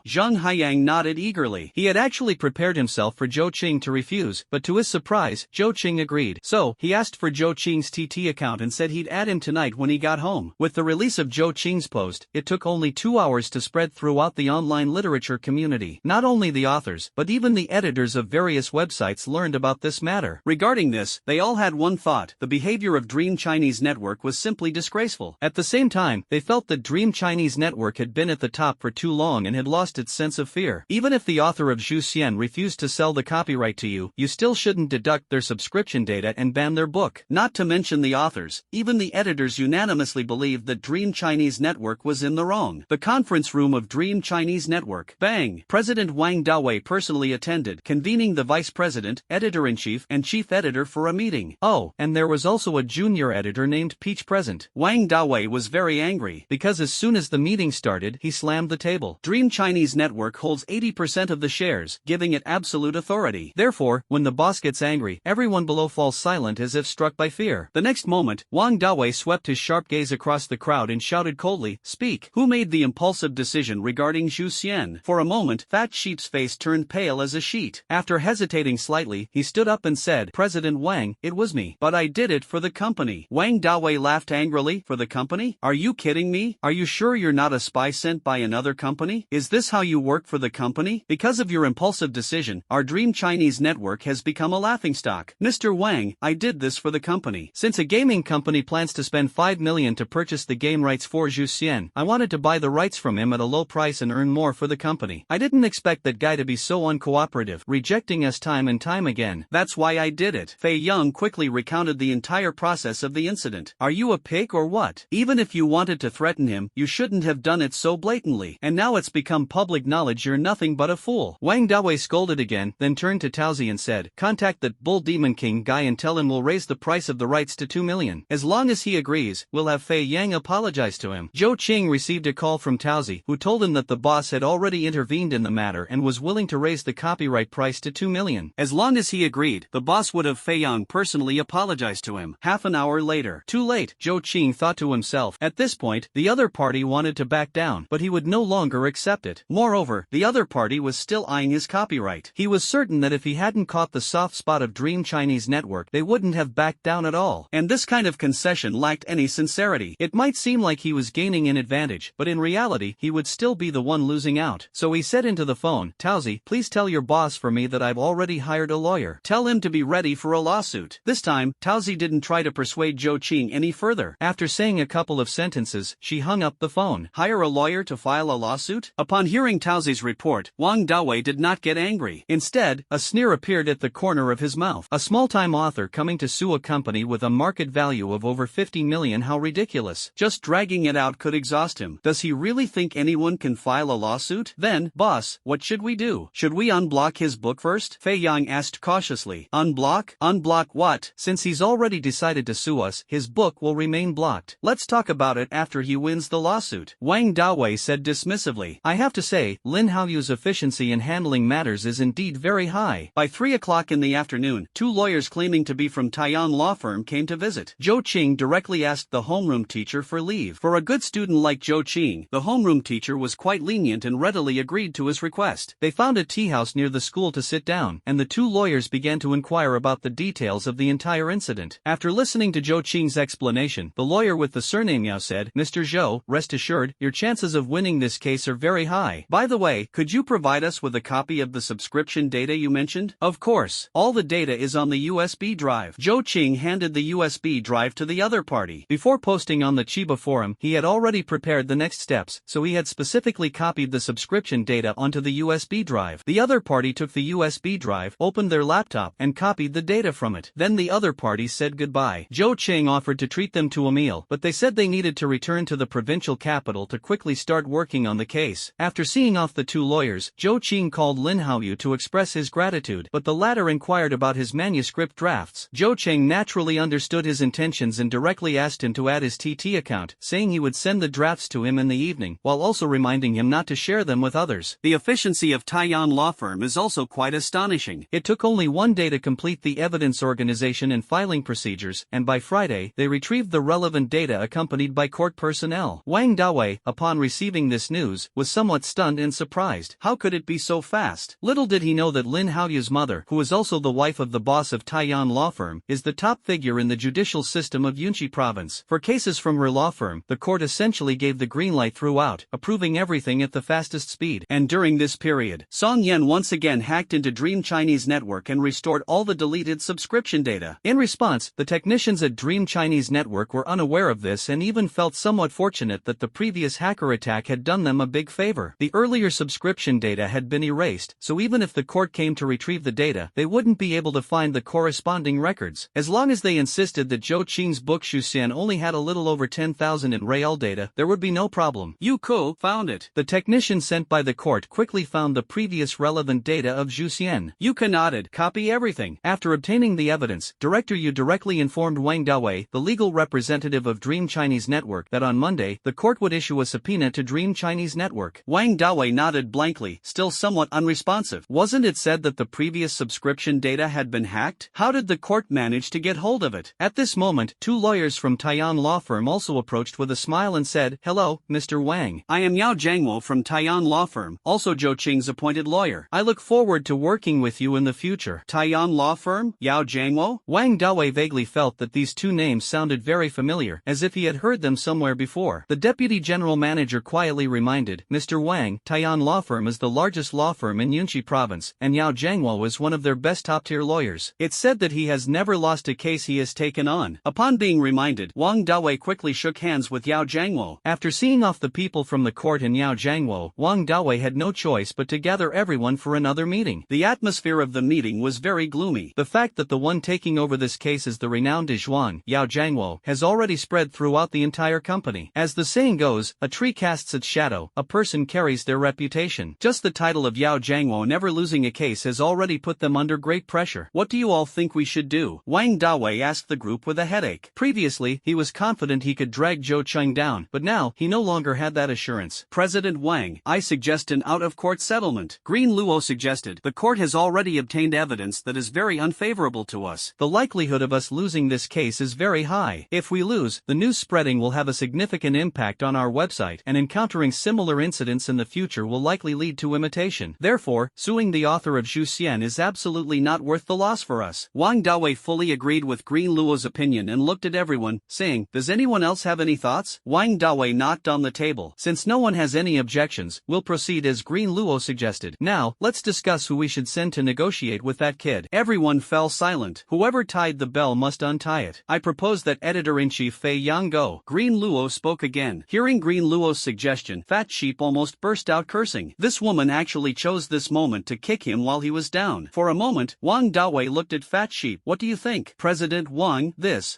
Zhang Haiyang nodded eagerly.
He had actually prepared himself for Zhou Qing to refuse, but to his surprise, Zhou Qing agreed. So, he asked for Zhou Qing's TT account and said he'd add him tonight when he got home. With the release of Zhou Qing's post, it took only 2 hours to spread throughout the online literature community. Not only the authors, but even the editors of various websites learned about this matter.
Regarding this, they all had one thought: the behavior of Dream Chinese Network was simply disgraceful.
At the same time, they felt that Dream Chinese Network had been at the top for too long and had lost its sense of fear. Even if the author of Xu Xian refused to sell the copyright to you, you still shouldn't deduct their subscription data and ban their book.
Not to mention the authors, even the editors unanimously believed that Dream Chinese Network was in the wrong. The conference room of Dream Chinese Network. Bang! President Wang Dawei personally attended, convening the vice president, editor-in-chief, and chief editor for a meeting.
Oh, and there was also a junior editor named Peach present.
Wang Dawei was very angry,
because as soon as the meeting started, he slammed the table.
Dream Chinese Network holds 80% of the shares, giving it absolute authority.
Therefore, when the boss gets angry, everyone below falls silent as if struck by fear.
The next moment, Wang Dawei swept his sharp gaze across the crowd and shouted coldly, "Speak! Who made the impulsive decision regarding Xu Xian?" For a moment, Fat Sheep's face turned pale as a sheet. After hesitating slightly, he stood up and said, "President Wang, it was me. But I did it for the company." Wang Dawei laughed angrily. "For the company? Are you kidding me? Are you sure you're not a spy sent by another company? Is this how you work for the company? Because of your impulsive decision, our Dream Chinese Network has become a laughingstock." "Mr. Wang, I did this for the company.
Since a gaming company plans to spend 5 million to purchase the game rights for Xu Xian, I wanted to buy the rights from him at a low price and earn more for the company. I didn't expect that guy to be so uncooperative uncooperative, rejecting us time and time again.
That's why I did it. Fei Yang quickly recounted the entire process of the incident. Are you a pig or what? Even if you wanted to threaten him, you shouldn't have done it so blatantly. And now it's become public knowledge you're nothing but a fool.
Wang Dawei scolded again, then turned to Taozi and said, contact that bull Demon King guy and tell him we'll raise the price of the rights to 2 million. As long as he agrees, we'll have Fei Yang apologize to him. Zhou Qing received a call from Taozi, who told him that the boss had already intervened in the matter and was willing to raise the copyright price to 2 million.
As long as he agreed, the boss would have Fei Yang personally apologize to him. Half an hour later.
Too late, Zhou Qing thought to himself. At this point, the other party wanted to back down, but he would no longer accept it. Moreover, the other party was still eyeing his copyright. He was certain that if he hadn't caught the soft spot of Dream Chinese Network, they wouldn't have backed down at all.
And this kind of concession lacked any sincerity.
It might seem like he was gaining an advantage, but in reality, he would still be the one losing out. So he said into the phone, Taozi, please tell your boss for me that I've already hired a lawyer.
Tell him to be ready for a lawsuit. This time, Taozi didn't try to persuade Zhou Qing any further.
After saying a couple of sentences, she hung up the phone.
Hire a lawyer to file a lawsuit? Upon hearing Taozi's report, Wang Dawei did not get angry.
Instead, a sneer appeared at the corner of his mouth. A small-time author coming to sue a company with a market value of over 50 million, how ridiculous.
Just dragging it out could exhaust him. Does he really think anyone can file a lawsuit? Then, boss, what should we do? Should we unblock his book first? Fei Yang asked cautiously. Unblock? Unblock what?
Since he's already decided to sue us, his book will remain blocked.
Let's talk about it after he wins the lawsuit.
Wang Dawei said dismissively. I have to say, Lin Haoyu's efficiency in handling matters is indeed very high.
By 3 o'clock in the afternoon, 2 lawyers claiming to be from Taiyan law firm came to visit.
Zhou Qing directly asked the homeroom teacher for leave.
For a good student like Zhou Qing, the homeroom teacher was quite lenient and readily agreed to his request.
They found a tea house near the school to sit down, and the 2 lawyers began to inquire about the details of the entire incident. After listening to Zhou Qing's explanation, the lawyer with the surname Yao said, Mr. Zhou, rest assured, your chances of winning this case are very high.
By the way, could you provide us with a copy of the subscription data you mentioned?
Of course.
All the data is on the USB drive. Zhou Qing handed the USB drive to the other party.
Before posting on the Chiba forum, he had already prepared the next steps, so he had specifically copied the subscription data onto the USB drive. The other party took the USB drive, opened their laptop, and copied the data from it. Then the other party said goodbye. Zhou Qing offered to treat them to a meal, but they said they needed to return to the provincial capital to quickly start working on the case. After seeing off the 2 lawyers, Zhou Qing called Lin Haoyu to express his gratitude, but the latter inquired about his manuscript drafts. Zhou Qing naturally understood his intentions and directly asked him to add his TT account, saying he would send the drafts to him in the evening, while also reminding him not to share them with others.
The efficiency of Taiyan law firm is also quite astonishing.
It took only 1 day to complete the evidence organization and filing procedures, and by Friday, they retrieved the relevant data accompanied by court personnel. Wang Dawei, upon receiving this news, was somewhat stunned and surprised. How could it be so fast? Little did he know that Lin Haoyu's mother, who is also the wife of the boss of Taiyan law firm, is the top figure in the judicial system of Yunqi province. For cases from her law firm, the court essentially gave the green light throughout, approving everything at the fastest speed.
And during this period, Song Yan once again hacked into Dream Chinese Network and restored all the deleted subscription data.
In response, the technicians at Dream Chinese Network were unaware of this and even felt somewhat fortunate that the previous hacker attack had done them a big favor. The earlier subscription data had been erased, so even if the court came to retrieve the data, they wouldn't be able to find the corresponding records. As long as they insisted that Zhou Qing's book Xuxian only had a little over 10,000 in real data, there would be no problem.
You found it.
The technician sent by the court quickly found the previous relevant data of Xuxian.
Yuka nodded. Copy everything.
After obtaining the evidence, Director Yu directly informed Wang Dawei, the legal representative of Dream Chinese Network, that on Monday, the court would issue a subpoena to Dream Chinese Network.
Wang Dawei nodded blankly, still somewhat unresponsive. Wasn't it said that the previous subscription data had been hacked? How did the court manage to get hold of it?
At this moment, 2 lawyers from Taiyan law firm also approached with a smile and said, Hello, Mr. Wang.
I am Yao Jiangwo from Taiyan law firm, also Zhou Qing's appointed lawyer.
I look forward to working with you in the future.
Taiyan law firm? Yao Jiangwo?
Wang Dawei vaguely felt that these 2 names sounded very familiar, as if he had heard them somewhere before. The deputy general manager quietly reminded, Mr. Wang, Taiyan law firm is the largest law firm in Yunqi province, and Yao Jiangwo is one of their best top-tier lawyers. It's said that he has never lost a case he has taken on.
Upon being reminded, Wang Dawei quickly shook hands with Yao Jiangwo.
After seeing off the people from the court and Yao Jiangwo, Wang Dawei had no choice but to gather everyone for another meeting.
The atmosphere of the meeting was very gloomy.
The fact that the one taking over this case is the renowned Zhuang, Yao Jiangwo, has already spread throughout the entire company. As the saying goes, a tree casts its shadow, a person carries their reputation. Just the title of Yao Jiangwo never losing a case has already put them under great pressure.
What do you all think we should do? Wang Dawei asked the group with a headache.
Previously, he was confident he could drag Zhou Cheng down, but now, he no longer had that assurance.
President Wang, I suggest an out-of-court settlement. Green Luo suggested. The court has already obtained evidence that is very unfavorable to us.
The likelihood of us losing this case is very high. If we lose, the news spreading will have a significant impact on our website, and encountering similar incidents in the future will likely lead to imitation. Therefore, suing the author of Zhu Xian is absolutely not worth the loss for us.
Wang Dawei fully agreed with Green Luo's opinion and looked at everyone, saying, does anyone else have any thoughts? Wang Dawei knocked on the table.
Since no one has any objections, we'll proceed as Green Luo suggested. Now, let's discuss who we should send to negotiate with that kid.
Everyone fell silent. Whoever tied the bell must untie it. I propose that Editor-in-Chief Fei Yang go. Green Luo spoke again. Hearing Green Luo's suggestion, Fat Sheep almost burst out cursing. This woman actually chose this moment to kick him while he was down. For a moment, Wang Dawei looked at Fat Sheep. What do you think?
President Wang,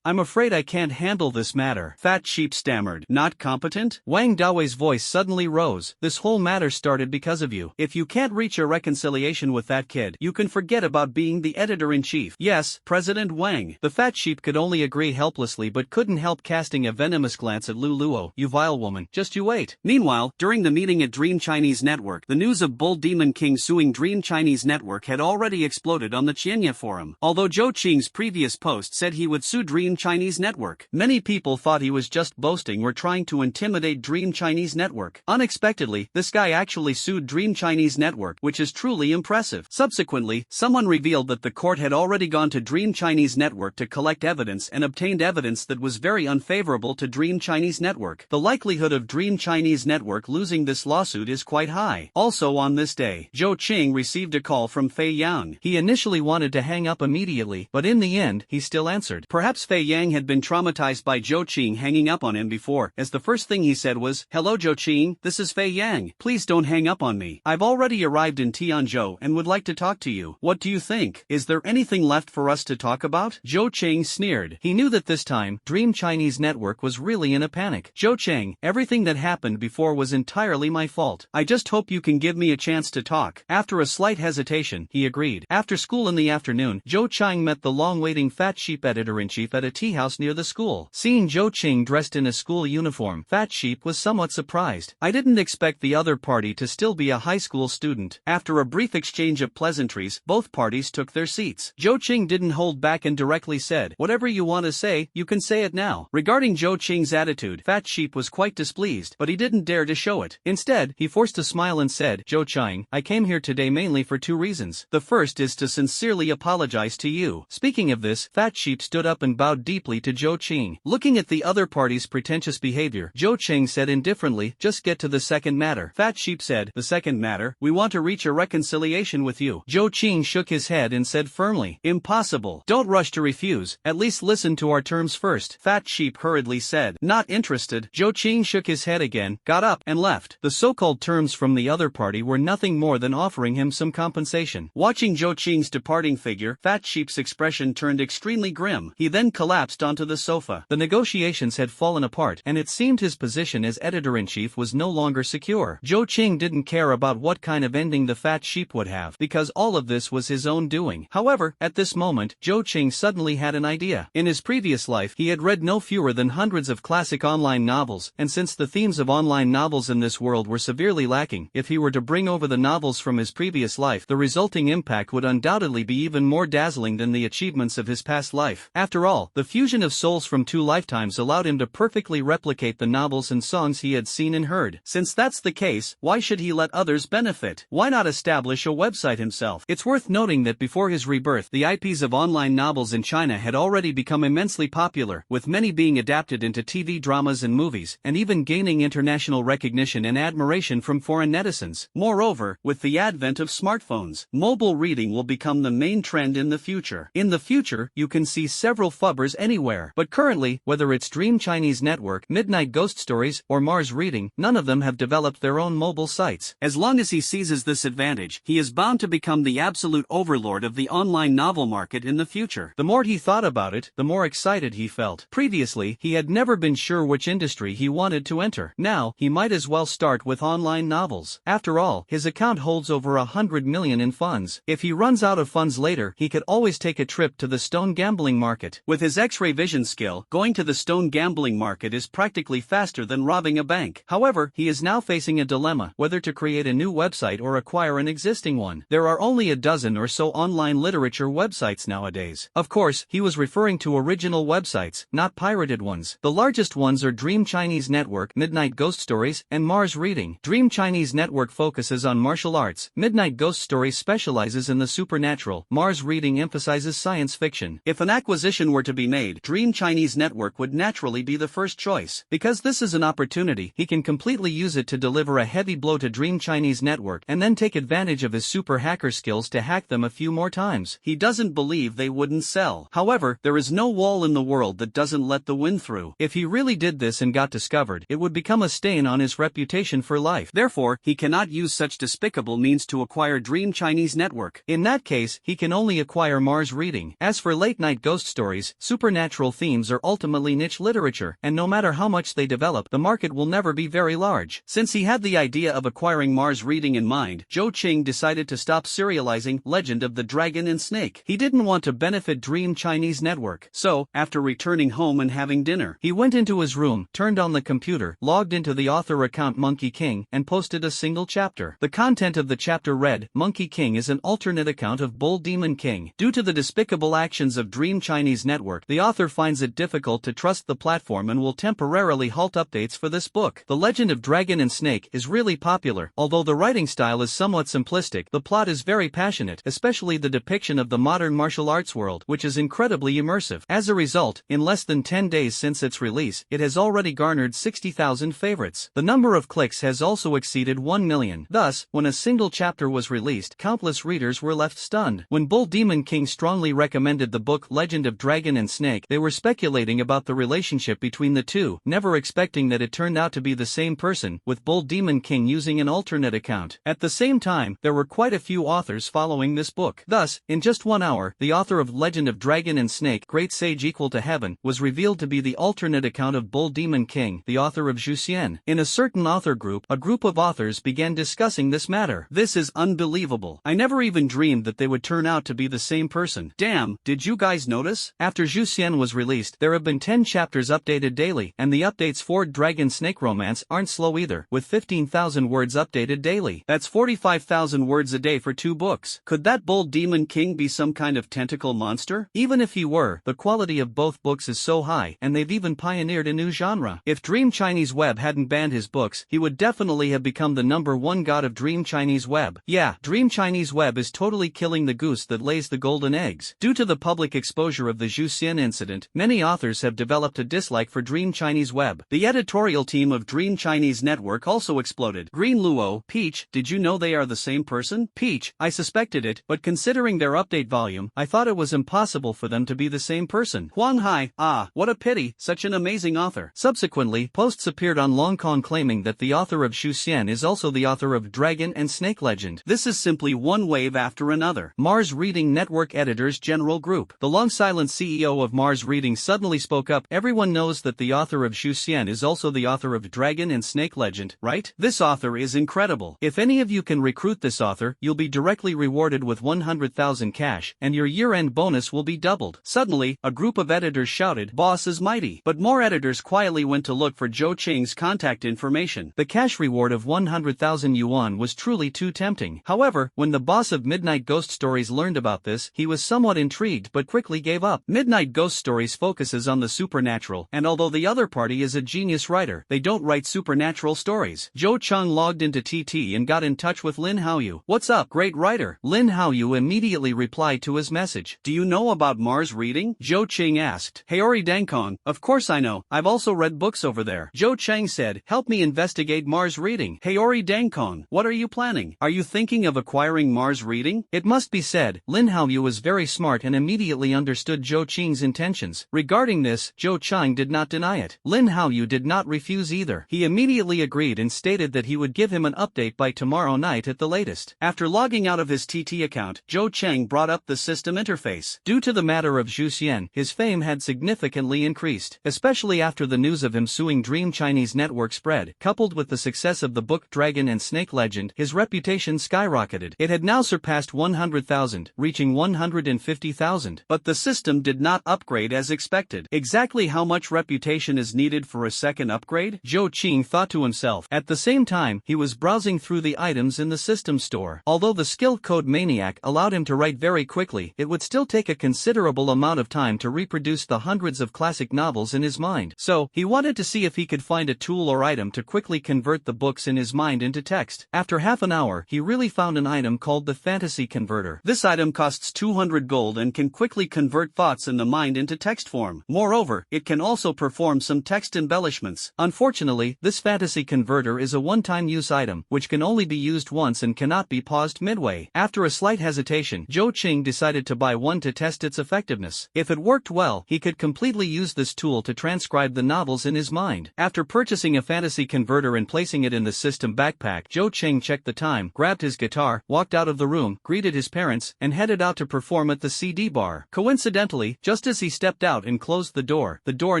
I'm afraid I can't handle this matter.
Fat Sheep stammered. Not competent?
Wang Dawei's voice suddenly rose. This whole matter started because of you.
If you can't reach a reconciliation with that kid, you can forget about being the editor-in-chief.
Yes, President Wang. The Fat Sheep could only agree helplessly but couldn't help casting a venomous glance at Lu Luo. You vile woman, just you wait.
Meanwhile, during the meeting at Dream Chinese Network, the news of Bull Demon King suing Dream Chinese Network had already exploded on the Qianya forum. Although Zhou Qing's previous post said he would sue Dream Chinese Network,
many people thought he was just boasting or trying to intimidate Dream Chinese Network. Unexpectedly, this guy actually sued Dream Chinese Network, which is truly impressive. Subsequently, someone revealed that the court had already gone to Dream Chinese Network to collect evidence and obtained evidence that was very unfavorable to Dream Chinese Network. The likelihood of Dream Chinese Network losing this lawsuit is quite high. Also on this day, Zhou Qing received a call from Fei Yang. He initially wanted to hang up immediately, but in the end, he still answered.
Perhaps Fei Yang had been traumatized by Zhou Qing hanging up on him before, as the first thing he said was, "Hello Zhou Qing, this is Fei Yang. Please don't hang up on me. I've already arrived in Tianzhou and would like to talk to you. What do you think? Is there anything left for us to talk about?"
Zhou Qing sneered. He knew that this time, Dream Chinese Network was really in a panic. Zhou Qing, everything that happened before was entirely my fault. I just hope you can give me a chance to talk. After a slight hesitation, he agreed. After school in the afternoon, Zhou Qing met the long-waiting Fat Sheep editor-in-chief at a tea house near the school. Seeing Zhou Qing dressed in a school uniform, Fat Sheep was somewhat surprised. I didn't expect the other party to still be a high school student. After a brief exchange of pleasantries, both parties took their seats. Zhou Qing didn't hold back and directly said, "Whatever you want to say, you can say it now." Regarding Zhou Qing's attitude, Fat Sheep was quite displeased, but he didn't dare to show it. Instead, he forced a smile and said, "Zhou Qing, I came here today mainly for two reasons. The first is to sincerely apologize to you." Speaking of this, Fat Sheep stood up and bowed deeply to Zhou Qing. Looking at the other party's pretentious behavior, Zhou Qing said indifferently, "Just get to the second matter." Fat Sheep said, "The second matter, we want to reach a reconciliation with you." Zhou Qing shook his head and said firmly, "Impossible. Don't rush to refuse, at least listen to our terms first." Fat Sheep hurriedly said, "Not interested." Zhou Qing shook his head again, got up, and left. The so-called terms from the other party were nothing more than offering him some compensation. Watching Zhou Qing's departing figure, Fat Sheep's expression turned extremely grim. He then collapsed onto the sofa. The negotiations had fallen apart, and it seemed his position as editor-in-chief was no longer secure. Zhou Qing didn't care about what kind of ending the Fat Sheep would have, because all of this was his own doing. However, at this moment, Zhou Qing suddenly had an idea. In his previous life, he had read no fewer than hundreds of classic online novels, and since the themes of online novels in this world were severely lacking, if he were to bring over the novels from his previous life, the resulting impact would undoubtedly be even more dazzling than the achievements of his past life. After all, the fusion of souls from two lifetimes allowed him to perfectly replicate the novels and songs he had seen and heard. Since that's the case, why should he let others benefit? Why not establish a website himself? It's worth noting that before his rebirth, the IPs of online novels in China had already become immensely popular, with many being adapted into TV dramas and movies, and even gaining international recognition and admiration from foreign netizens. Moreover, with the advent of smartphones, mobile reading will become the main trend in the future. In the future, you can see several fubbers anywhere, but currently, whether it's Dream Chinese Network, Midnight Ghost Stories, or Mars Reading, none of them have developed their own mobile sites.
As long as he seizes this advantage, advantage, he is bound to become the absolute overlord of the online novel market in the future.
The more he thought about it, the more excited he felt. Previously, he had never been sure which industry he wanted to enter. Now, he might as well start with online novels. After all, his account holds over 100 million in funds. If he runs out of funds later, he could always take a trip to the stone gambling market.
With his X-ray vision skill, going to the stone gambling market is practically faster than robbing a bank.
However, he is now facing a dilemma, whether to create a new website or acquire an existing one. There are only a dozen or so online literature websites nowadays. Of course, he was referring to original websites, not pirated ones. The largest ones are Dream Chinese Network, Midnight Ghost Stories, and Mars Reading. Dream Chinese Network focuses on martial arts. Midnight Ghost Stories specializes in the supernatural. Mars Reading emphasizes science fiction.
If an acquisition were to be made, Dream Chinese Network would naturally be the first choice.
Because this is an opportunity, he can completely use it to deliver a heavy blow to Dream Chinese Network and then take advantage of his super hacker skills to hack them a few more times.
He doesn't believe they wouldn't sell. However, there is no wall in the world that doesn't let the wind through.
If he really did this and got discovered, it would become a stain on his reputation for life.
Therefore, he cannot use such despicable means to acquire Dream Chinese Network.
In that case, he can only acquire Mars Reading. As for late-night ghost stories, supernatural themes are ultimately niche literature, and no matter how much they develop, the market will never be very large.
Since he had the idea of acquiring Mars Reading in mind, Zhou Qing decided to stop serializing Legend of the Dragon and Snake.
He didn't want to benefit Dream Chinese Network.
So, after returning home and having dinner,
he went into his room, turned on the computer, logged into the author account Monkey King, and posted a single chapter. The content of the chapter read, Monkey King is an alternate account of Bull Demon King. Due to the despicable actions of Dream Chinese Network, the author finds it difficult to trust the platform and will temporarily halt updates for this book. The Legend of Dragon and Snake is really popular. Although the writing style is somewhat simplistic, the plot is very passionate, especially the depiction of the modern martial arts world, which is incredibly immersive. As a result, in less than 10 days since its release, it has already garnered 60,000 favorites. The number of clicks has also exceeded 1 million. Thus, when a single chapter was released, countless readers were left stunned. When Bull Demon King strongly recommended the book Legend of Dragon and Snake, they were speculating about the relationship between the two, never expecting that it turned out to be the same person, with Bull Demon King using an alternate account. At the same time, there were quite a few authors following this book. Thus, in just 1 hour, the author of Legend of Dragon and Snake, Great Sage Equal to Heaven, was revealed to be the alternate account of Bull Demon King, the author of Zhuxian. In a certain author group, a group of authors began discussing this matter.
This is unbelievable. I never even dreamed that they would turn out to be the same person. Damn, did you guys notice?
After Zhuxian was released, there have been 10 chapters updated daily, and the updates for Dragon Snake Romance aren't slow either, with 15,000 words updated daily.
That's 45,000 words a day for 2 books. Could that Bull Demon King be some kind of tentacle monster?
Even if he were, the quality of both books is so high, and they've even pioneered a new genre. If Dream Chinese Web hadn't banned his books, he would definitely have become the #1 god of Dream Chinese Web. Yeah, Dream Chinese Web is totally killing the goose that lays the golden eggs. Due to the public exposure of the Zhuxian incident, many authors have developed a dislike for Dream Chinese Web.
The editorial team of Dream Chinese Network also exploded. Green Luo, Peach, did you know they are the same person?
Peach, I suspected it, but considering their update volume, I thought it was impossible for them to be the same person.
Huang Hai, what a pity, such an amazing author.
Subsequently, posts appeared on Longkong claiming that the author of Zhuxian is also the author of Dragon and Snake Legend.
This is simply one wave after another.
Mars Reading Network Editors General Group. The long-silent CEO of Mars Reading suddenly spoke up. Everyone knows that the author of Zhuxian is also the author of Dragon and Snake Legend, right?
This author is incredible.
If any of you can recruit this author, you'll be directly rewarded with 100,000 cash, and your year-end bonus will be doubled.
Suddenly, a group of editors shouted, "Boss is mighty." But more editors quietly went to look for Zhou Qing's contact information.
The cash reward of 100,000 yuan was truly too tempting. However, when the boss of Midnight Ghost Stories learned about this, he was somewhat intrigued but quickly gave up. Midnight Ghost Stories focuses on the supernatural, and although the other party is a genius writer, they don't write supernatural stories. Zhou Cheng logged into TT and got in touch with Lin Haoyu. "What's up, great writer?" Lin Haoyu immediately replied to his message.
"Do you know about Mars Reading?" Zhou Qing asked. "Haori Dankong, of course I know, I've also read books over there." Zhou Cheng said, "Help me investigate Mars Reading." "Haori Dankong, what are you planning? Are you thinking of acquiring Mars Reading?"
It must be said, Lin Haoyu was very smart and immediately understood Zhou Qing's intentions. Regarding this, Zhou Cheng did not deny it. Lin Haoyu did not refuse either. He immediately agreed and stated that he would give him an update by tomorrow night
night at the latest. After logging out of his TT account, Zhou Cheng brought up the system interface. Due to the matter of Zhu Xian, his fame had significantly increased, especially after the news of him suing Dream Chinese Network spread. Coupled with the success of the book Dragon and Snake Legend, his reputation skyrocketed. It had now surpassed 100,000, reaching 150,000. But the system did not upgrade as expected. Exactly how much reputation is needed for a second upgrade? Zhou Qing thought to himself. At the same time, he was browsing through the items in the system store. Although the skill code Maniac allowed him to write very quickly, it would still take a considerable amount of time to reproduce the hundreds of classic novels in his mind. So, he wanted to see if he could find a tool or item to quickly convert the books in his mind into text. After half an hour, he really found an item called the Fantasy Converter. This item costs 200 gold and can quickly convert thoughts in the mind into text form. Moreover, it can also perform some text embellishments. Unfortunately, this Fantasy Converter is a one-time use item, which can only be used once and cannot be paused midway. After a slight hesitation, Zhou Qing decided to buy one to test its effectiveness. If it worked well, he could completely use this tool to transcribe the novels in his mind. After purchasing a Fantasy Converter and placing it in the system backpack, Zhou Qing checked the time, grabbed his guitar, walked out of the room, greeted his parents, and headed out to perform at the CD bar. Coincidentally, just as he stepped out and closed the door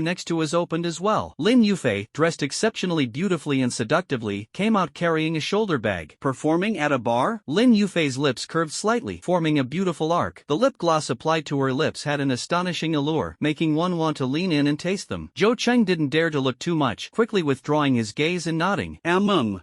next to his opened as well. Lin Yufei, dressed exceptionally beautifully and seductively, came out carrying a shoulder bag. Performing at a bar? Lin Yufei's lips curved slightly, forming a beautiful arc. The lip gloss applied to her lips had an astonishing allure, making one want to lean in and taste them. Zhou Cheng didn't dare to look too much, quickly withdrawing his gaze and nodding.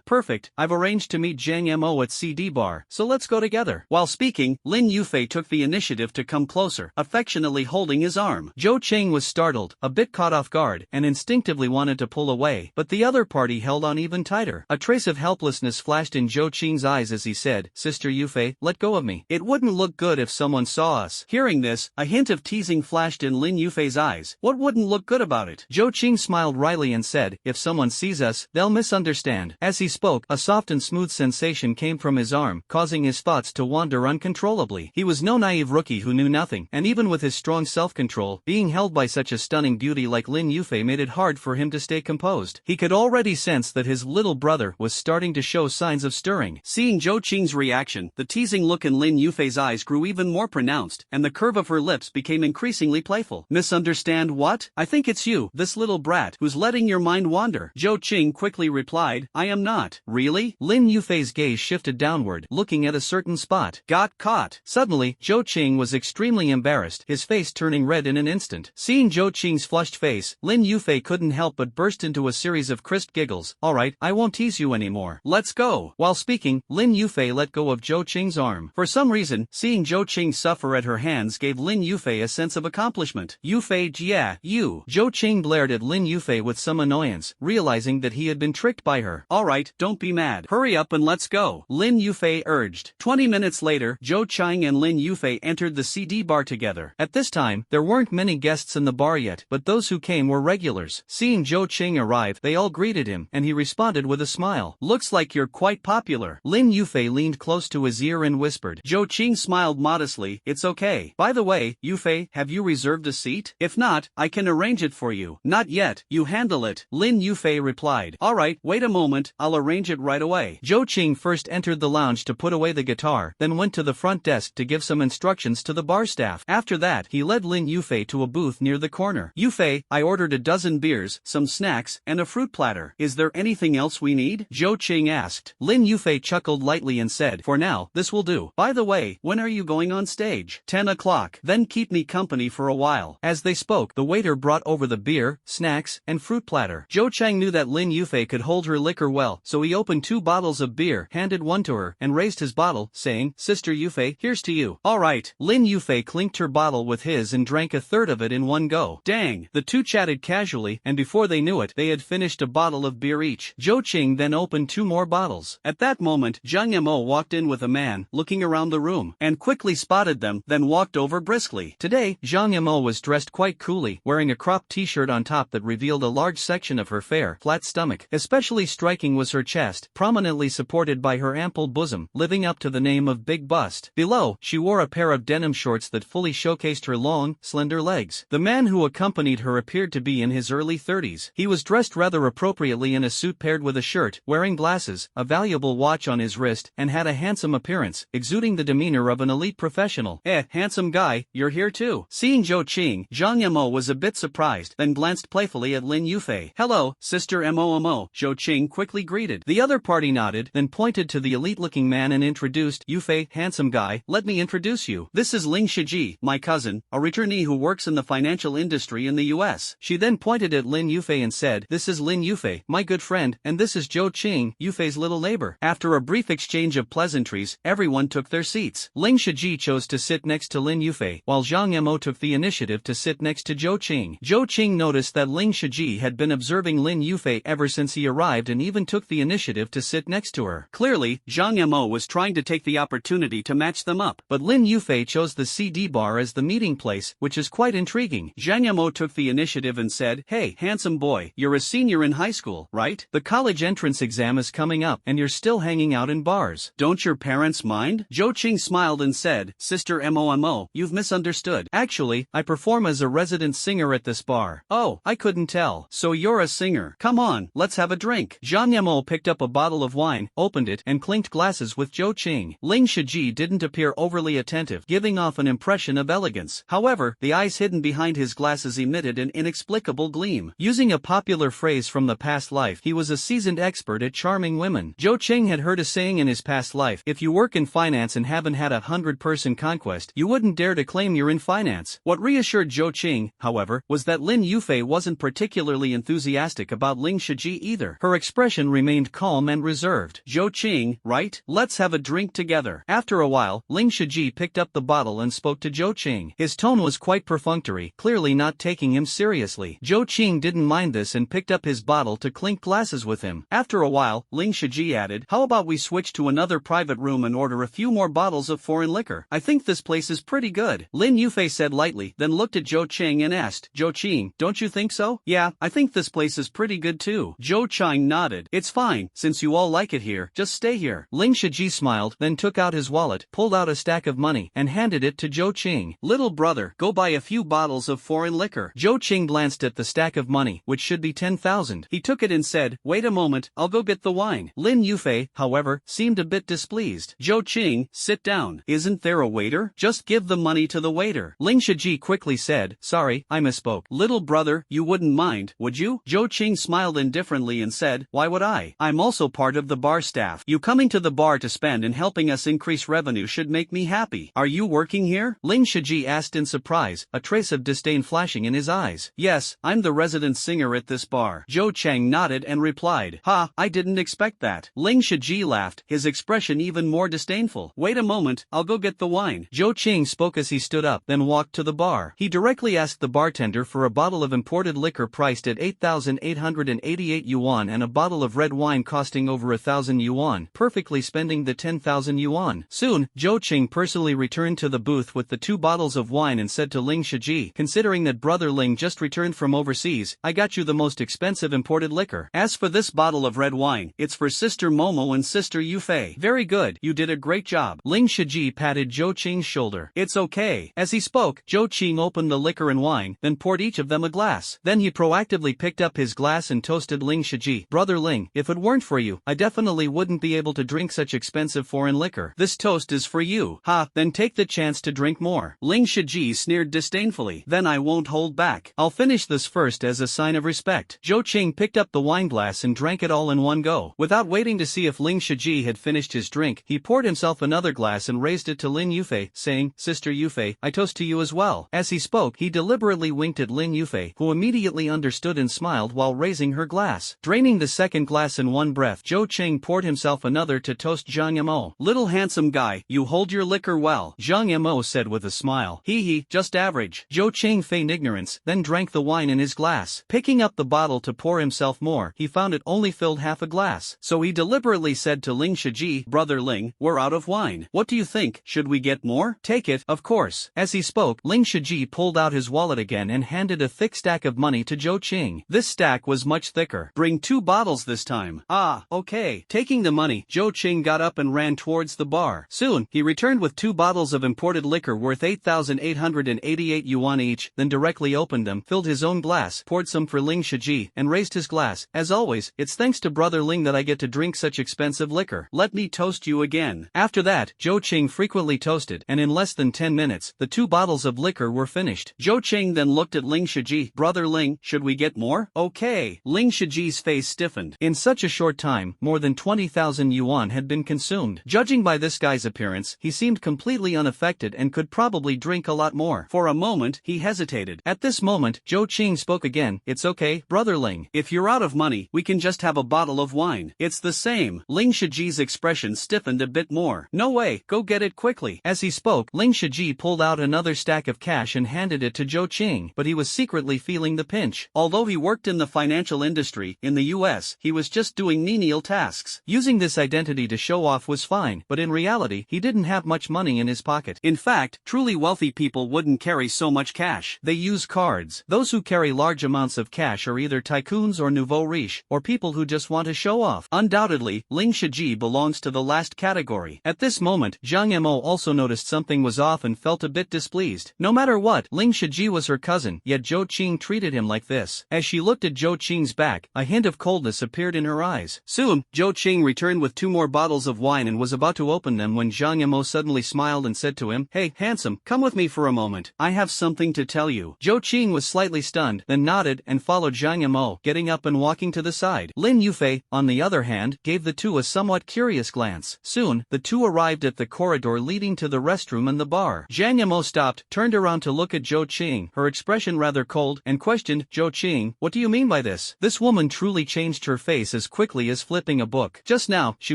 Perfect, I've arranged to meet Zhang Mo at CD bar, so let's go together. While speaking, Lin Yufei took the initiative to come closer, affectionately holding his arm. Zhou Cheng was startled, a bit caught off guard, and instinctively wanted to pull away, but the other party held on even tighter. A trace of helplessness flashed in Zhou Qing's eyes as he said, "Sister Yufei, let go of me. It wouldn't look good if someone saw us." Hearing this, a hint of teasing flashed in Lin Yufei's eyes. What wouldn't look good about it? Zhou Qing smiled wryly and said, "If someone sees us, they'll misunderstand." As he spoke, a soft and smooth sensation came from his arm, causing his thoughts to wander uncontrollably. He was no naive rookie who knew nothing, and even with his strong self-control, being held by such a stunning beauty like Lin Yufei made it hard for him to stay composed. He could already sense that his little brother was starting to show signs of stirring. Seeing Zhou Qing's reaction, the teasing look in Lin Yufei's eyes grew even more pronounced, and the curve of her lips became increasingly playful. "Misunderstand what? I think it's you, this little brat, who's letting your mind wander." Zhou Qing quickly replied, "I am not." "Really?" Lin Yufei's gaze shifted downward, looking at a certain spot. "Got caught." Suddenly, Zhou Qing was extremely embarrassed, his face turning red in an instant. Seeing Zhou Qing's flushed face, Lin Yufei couldn't help but burst into a series of crisp giggles. "Alright, I won't tease you anymore. Let's go." While speaking, Lin Yufei let go of Zhou Qing's arm. For some reason, seeing Zhou Qing suffer at her hands gave Lin Yufei a sense of accomplishment. "Yufei, yeah, you." Zhou Qing glared at Lin Yufei with some annoyance, realizing that he had been tricked by her. "Alright, don't be mad. Hurry up and let's go," Lin Yufei urged. 20 minutes later, Zhou Qing and Lin Yufei entered the CD bar together. At this time, there weren't many guests in the bar yet, but those who came were regulars. Seeing Zhou Qing arrive, they all greeted him, and he responded with a smile. "Looks like you're quite popular." Lin Yufei leaned close to his ear and whispered. Zhou Qing smiled modestly, "It's okay. By the way, Yufei, have you reserved a seat? If not, I can arrange it for you." "Not yet, you handle it," Lin Yufei replied. "Alright, wait a moment, I'll arrange it right away." Zhou Qing first entered the lounge to put away the guitar, then went to the front desk to give some instructions to the bar staff. After that, he led Lin Yufei to a booth near the corner. "Yufei, I ordered a dozen beers, some snacks, and a fruit platter. Is there anything else we need?" Zhou Qing asked. Lin Yufei chuckled lightly and said, "For now, this will do. By the way, when are you going on stage?" 10 o'clock. "Then keep me company for a while." As they spoke, the waiter brought over the beer, snacks, and fruit platter. Zhou Cheng knew that Lin Yufei could hold her liquor well, so he opened 2 bottles of beer, handed one to her, and raised his bottle, saying, "Sister Yufei, here's to you." "Alright." Lin Yufei clinked her bottle with his and drank a third of it in one go. Dang! The two chatted casually, and before they knew it, they had finished a bottle of beer each. Zhou Qing then opened 2 more bottles. At that moment, Zhang Mo walked in with a man, looking around the room, and quickly spotted them, then walked over briskly. Today, Zhang Mo was dressed quite coolly, wearing a cropped t-shirt on top that revealed a large section of her fair, flat stomach. Especially striking was her chest, prominently supported by her ample bosom, living up to the name of Big Bust. Below, she wore a pair of denim shorts that fully showcased her long, slender legs. The man who accompanied her appeared to be in his early 30s. He was dressed rather appropriately in a suit paired with a shirt, wearing glasses, a valuable watch
on his wrist, and had a handsome appearance, exuding the demeanor of an elite professional.
Handsome guy, you're here too. Seeing Zhou Qing, Zhang Yamo was a bit surprised, then glanced playfully at Lin Yufei. Hello, Sister Mo, Zhou Qing quickly greeted. The other party nodded, then pointed to the elite-looking man and introduced, Yufei, handsome guy, let me introduce you. This is Ling Shiji, my cousin, a returnee who works in the financial industry in the US. She then pointed at Lin Yufei and said, this is Lin Yufei, my good friend, and this is Zhou Qing, Yufei's little neighbor. After a brief exchange of pleasantries, everyone took their seats. Ling Shiji chose to sit next to Lin Yufei, while Zhang Yamo took the initiative to sit next to Zhou Qing. Zhou Qing noticed that Ling Shiji had been observing Lin Yufei ever since he arrived and even took the initiative to sit next to her. Clearly, Zhang Yamo was trying to take the opportunity to match them up. But Lin Yufei chose the CD bar as the meeting place, which is quite intriguing. Zhang Yamo took the initiative and said, hey, handsome boy, you're a senior in high school, right? The college entrance exam is coming up, and you're still hanging out in bars. Don't your parents mind? Zhou Qing smiled and said, Sister Mo, you've misunderstood. Actually, I perform as a resident singer at this bar. Oh, I couldn't tell. So you're a singer. Come on, let's have a drink. Zhang Yamo picked up a bottle of wine, opened it, and clinked glasses with Zhou Qing. Ling Shiji didn't appear overly attentive, giving off an impression of elegance. However, the eyes hidden behind his glasses emitted an inexplicable gleam. Using a popular phrase from the past life, he was a seasoned expert at charming women. Zhou Qing had heard a saying in his past life, if you work in finance and haven't had a 100-person conquest, you wouldn't dare to claim you're in finance. What reassured Zhou Qing, however, was that Lin Yufei wasn't particularly enthusiastic about Ling Shiji either. Her expression remained calm and reserved. Zhou Qing, right? Let's have a drink together. After a while, Ling Shiji picked up the bottle and spoke to Zhou Qing. His tone was quite perfunctory, clearly not taking him seriously. Zhou Qing didn't mind this and picked up his bottle to clink glasses with him. After a while, Ling Shiji added, how about we switch to another private room and order a few more bottles of foreign liquor? I think this place is pretty good. Lin Yufei said lightly, then looked at Zhou Qing and asked, Zhou Qing, don't you think so? Yeah, I think this place is pretty good too. Zhou Qing nodded. It's fine, since you all like it here, just stay here. Ling Shiji smiled, then took out his wallet, pulled out a stack of money, and handed it to Zhou Qing. Little brother, go buy a few bottles of foreign liquor. Zhou Qing glanced at the stack of money, which should be 10,000. He took it and said, wait a moment, I'll go get the wine. Lin Yufei, however, seemed a bit displeased. Zhou Qing, sit down. Isn't there a waiter? Just give the money to the waiter. Ling Shiji quickly said, sorry, I misspoke. Little brother, you wouldn't mind, would you? Zhou Qing smiled indifferently and said, why would I? I'm also part of the bar staff. You coming to the bar to spend and helping us increase revenue should make me happy. Are you working here? Ling Shiji asked in surprise, a trace of disdain flashing in his eyes. Yes, I'm the resident singer at this bar. Zhou Qing nodded and replied, ha, I didn't expect that. Ling Shiji laughed, his expression even more disdainful. Wait a moment, I'll go get the wine. Zhou Qing spoke as he stood up, then walked to the bar. He directly asked the bartender for a bottle of imported liquor priced at 8,888 yuan and a bottle of red wine costing over 1,000 yuan, perfectly spending the 10,000 yuan. Soon, Zhou Qing personally returned to the booth with the 2 bottles of wine and said to Ling Shiji, considering that brother Ling just returned from overseas, I got you the most expensive imported liquor. As for this bottle of red wine, it's for Sister Momo and Sister Yufei. Very good, you did a great job. Ling Shiji patted Zhou Qing's shoulder. It's okay. As he spoke, Zhou Qing opened the liquor and wine, then poured each of them a glass. Then he proactively picked up his glass and toasted Ling Shiji. Brother Ling, if it weren't for you, I definitely wouldn't be able to drink such expensive foreign liquor. This toast is for you. Ha, then take the chance to drink more. Ling Shiji sneered disdainfully. Then I won't hold back. I'll finish this first as a sign of respect. Zhou Qing picked up the wine glass and drank it all in one go. Without waiting to see if Ling Shiji had finished his drink, he poured himself another glass and raised it to Lin Yufei, saying, Sister Yufei, I toast to you as well. As he spoke, he deliberately winked at Lin Yufei, who immediately understood and smiled while raising her glass. Draining the second glass in one breath, Zhou Qing poured himself another to toast Zhang Yamo. Little handsome guy, you hold your liquor well, Zhang Yamo said with a smile. Hee, just average. Zhou Qing feigned ignorance, then drank the wine in his glass. Picking up the bottle to pour himself more, he found it only filled half a glass. So he deliberately said to Ling Shiji, Brother Ling, we're out of wine. What do you think? Should we get more? Take it, of course. As he spoke, Ling Shiji pulled out his wallet again and handed a thick stack of money to Zhou Qing. This stack was much thicker. Bring 2 bottles this time. Ah, okay. Taking the money, Zhou Qing got up and ran towards the bar. Soon, he returned with 2 bottles of imported liquor worth 8,888 yuan each, then directly opened them, filled his own glass, poured some for Ling Shiji, and raised his glass. As always, it's thanks to Brother Ling that I get to drink such expensive expensive liquor. Let me toast you again. After that, Zhou Qing frequently toasted, and in less than 10 minutes, the 2 bottles of liquor were finished. Zhou Qing then looked at Ling Shiji. Brother Ling, should we get more? Okay. Ling Shiji's face stiffened. In such a short time, more than 20,000 yuan had been consumed. Judging by this guy's appearance, he seemed completely unaffected and could probably drink a lot more. For a moment, he hesitated. At this moment, Zhou Qing spoke again. It's okay, Brother Ling. If you're out of money, we can just have a bottle of wine. It's the same. Ling Shiji's expression stiffened a bit more. No way, go get it quickly. As he spoke, Ling Shiji pulled out another stack of cash and handed it to Zhou Qing, but he was secretly feeling the pinch. Although he worked in the financial industry in the US, he was just doing menial tasks. Using this identity to show off was fine, but in reality, he didn't have much money in his pocket. In fact, truly wealthy people wouldn't carry so much cash. They use cards. Those who carry large amounts of cash are either tycoons or nouveau riche, or people who just want to show off. Undoubtedly, Ling Shiji belongs to the last category. At this moment, Zhang Mo also noticed something was off and felt a bit displeased. No matter what, Ling Shiji was her cousin, yet Zhou Qing treated him like this. As she looked at Zhou Qing's back, a hint of coldness appeared in her eyes. Soon, Zhou Qing returned with 2 more bottles of wine and was about to open them when Zhang Mo suddenly smiled and said to him, "Hey, handsome, come with me for a moment. I have something to tell you." Zhou Qing was slightly stunned, then nodded and followed Zhang Mo, getting up and walking to the side. Lin Yufei, on the other hand, gave the two a somewhat curious glance. Soon, the two arrived at the corridor leading to the restroom and the bar. Zhang Mo stopped, turned around to look at Zhou Qing, her expression rather cold, and questioned, "Zhou Qing, what do you mean by this?" This woman truly changed her face as quickly as flipping a book. Just now, she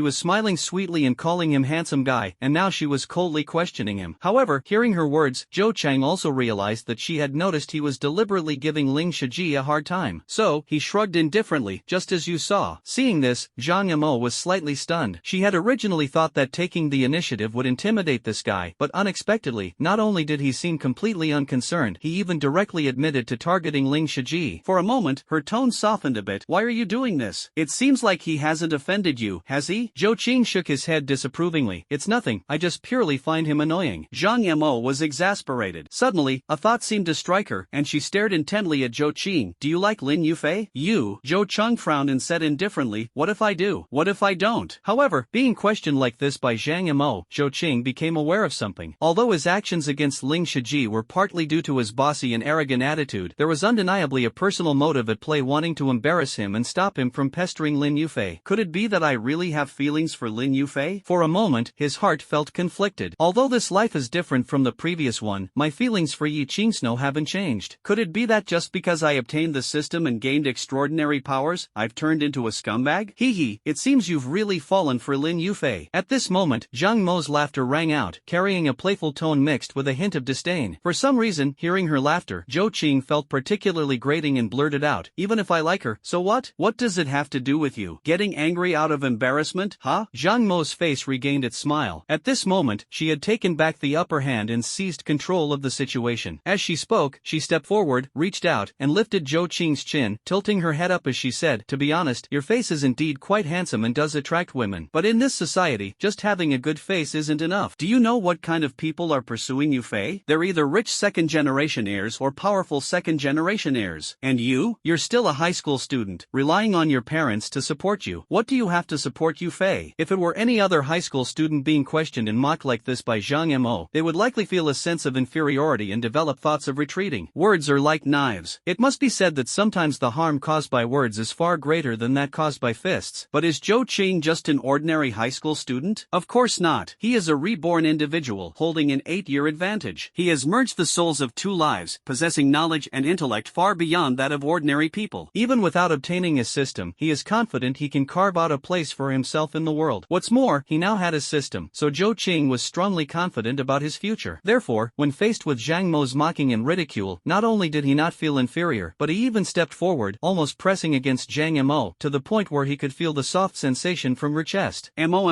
was smiling sweetly and calling him handsome guy, and now she was coldly questioning him. However, hearing her words, Zhou Chang also realized that she had noticed he was deliberately giving Ling Shiji a hard time. So, he shrugged indifferently, just as you saw. Seeing this, Zhang Mo was slightly stunned. She had originally thought that taking the initiative would intimidate this guy, but unexpectedly, not only did he seem completely unconcerned, he even directly admitted to targeting Ling Shiji. For a moment, her tone softened a bit. "Why are you doing this? It seems like he hasn't offended you, has he?" Zhou Qing shook his head disapprovingly. "It's nothing, I just purely find him annoying." Zhang Mo was exasperated. Suddenly, a thought seemed to strike her, and she stared intently at Zhou Qing. "Do you like Lin Yufei?" "You?" Zhou Cheng frowned and said indifferently, "What if I do? What if I don't?" However, being questioned like this by Zhang Mo, Zhou Qing became aware of something. Although his actions against Ling Shiji were partly due to his bossy and arrogant attitude, there was undeniably a personal motive at play, wanting to embarrass him and stop him from pestering Lin Yufei. Could it be that I really have feelings for Lin Yufei? For a moment, his heart felt conflicted. Although this life is different from the previous one, my feelings for Yi Qingsno haven't changed. Could it be that just because I obtained the system and gained extraordinary powers, I've turned into a scumbag? Hee hee, it seems you've really fallen for Lin Yufei. At this moment, Zhang Mo's laughter rang out, carrying a playful tone mixed with a hint of disdain. For some reason, hearing her laughter, Zhou Qing felt particularly grating and blurted out, "Even if I like her, so what? What does it have to do with you? Getting angry out of embarrassment, huh?" Zhang Mo's face regained its smile. At this moment, she had taken back the upper hand and seized control of the situation. As she spoke, she stepped forward, reached out, and lifted Zhou Qing's chin, tilting her head up as she said, "To be honest, your face is indeed quite handsome and does attract women. But in this society, just having a good face isn't enough. Do you know what kind of people are pursuing you, Faye? They're either rich second-generation heirs or powerful second-generation heirs. And you're still a high school student, relying on your parents to support you. What do you have to support you, Faye?" If it were any other high school student being questioned and mocked like this by Zhang Mo, they would likely feel a sense of inferiority and develop thoughts of retreating. Words are like knives. It must be said that sometimes the harm caused by words is far greater than that caused by fists. But is Zhou Qing just an ordinary high school student? Of course not. He is a reborn individual, holding an 8-year advantage. He has merged the souls of 2 lives, possessing knowledge and intellect far beyond that of ordinary people. Even without obtaining a system, he is confident he can carve out a place for himself in the world. What's more, he now had a system, so Zhou Qing was strongly confident about his future. Therefore, when faced with Zhang Mo's mocking and ridicule, not only did he not feel inferior, but he even stepped forward, almost pressing against Zhang Mo, to the point where he could feel the soft sensation from her chest. "Mo,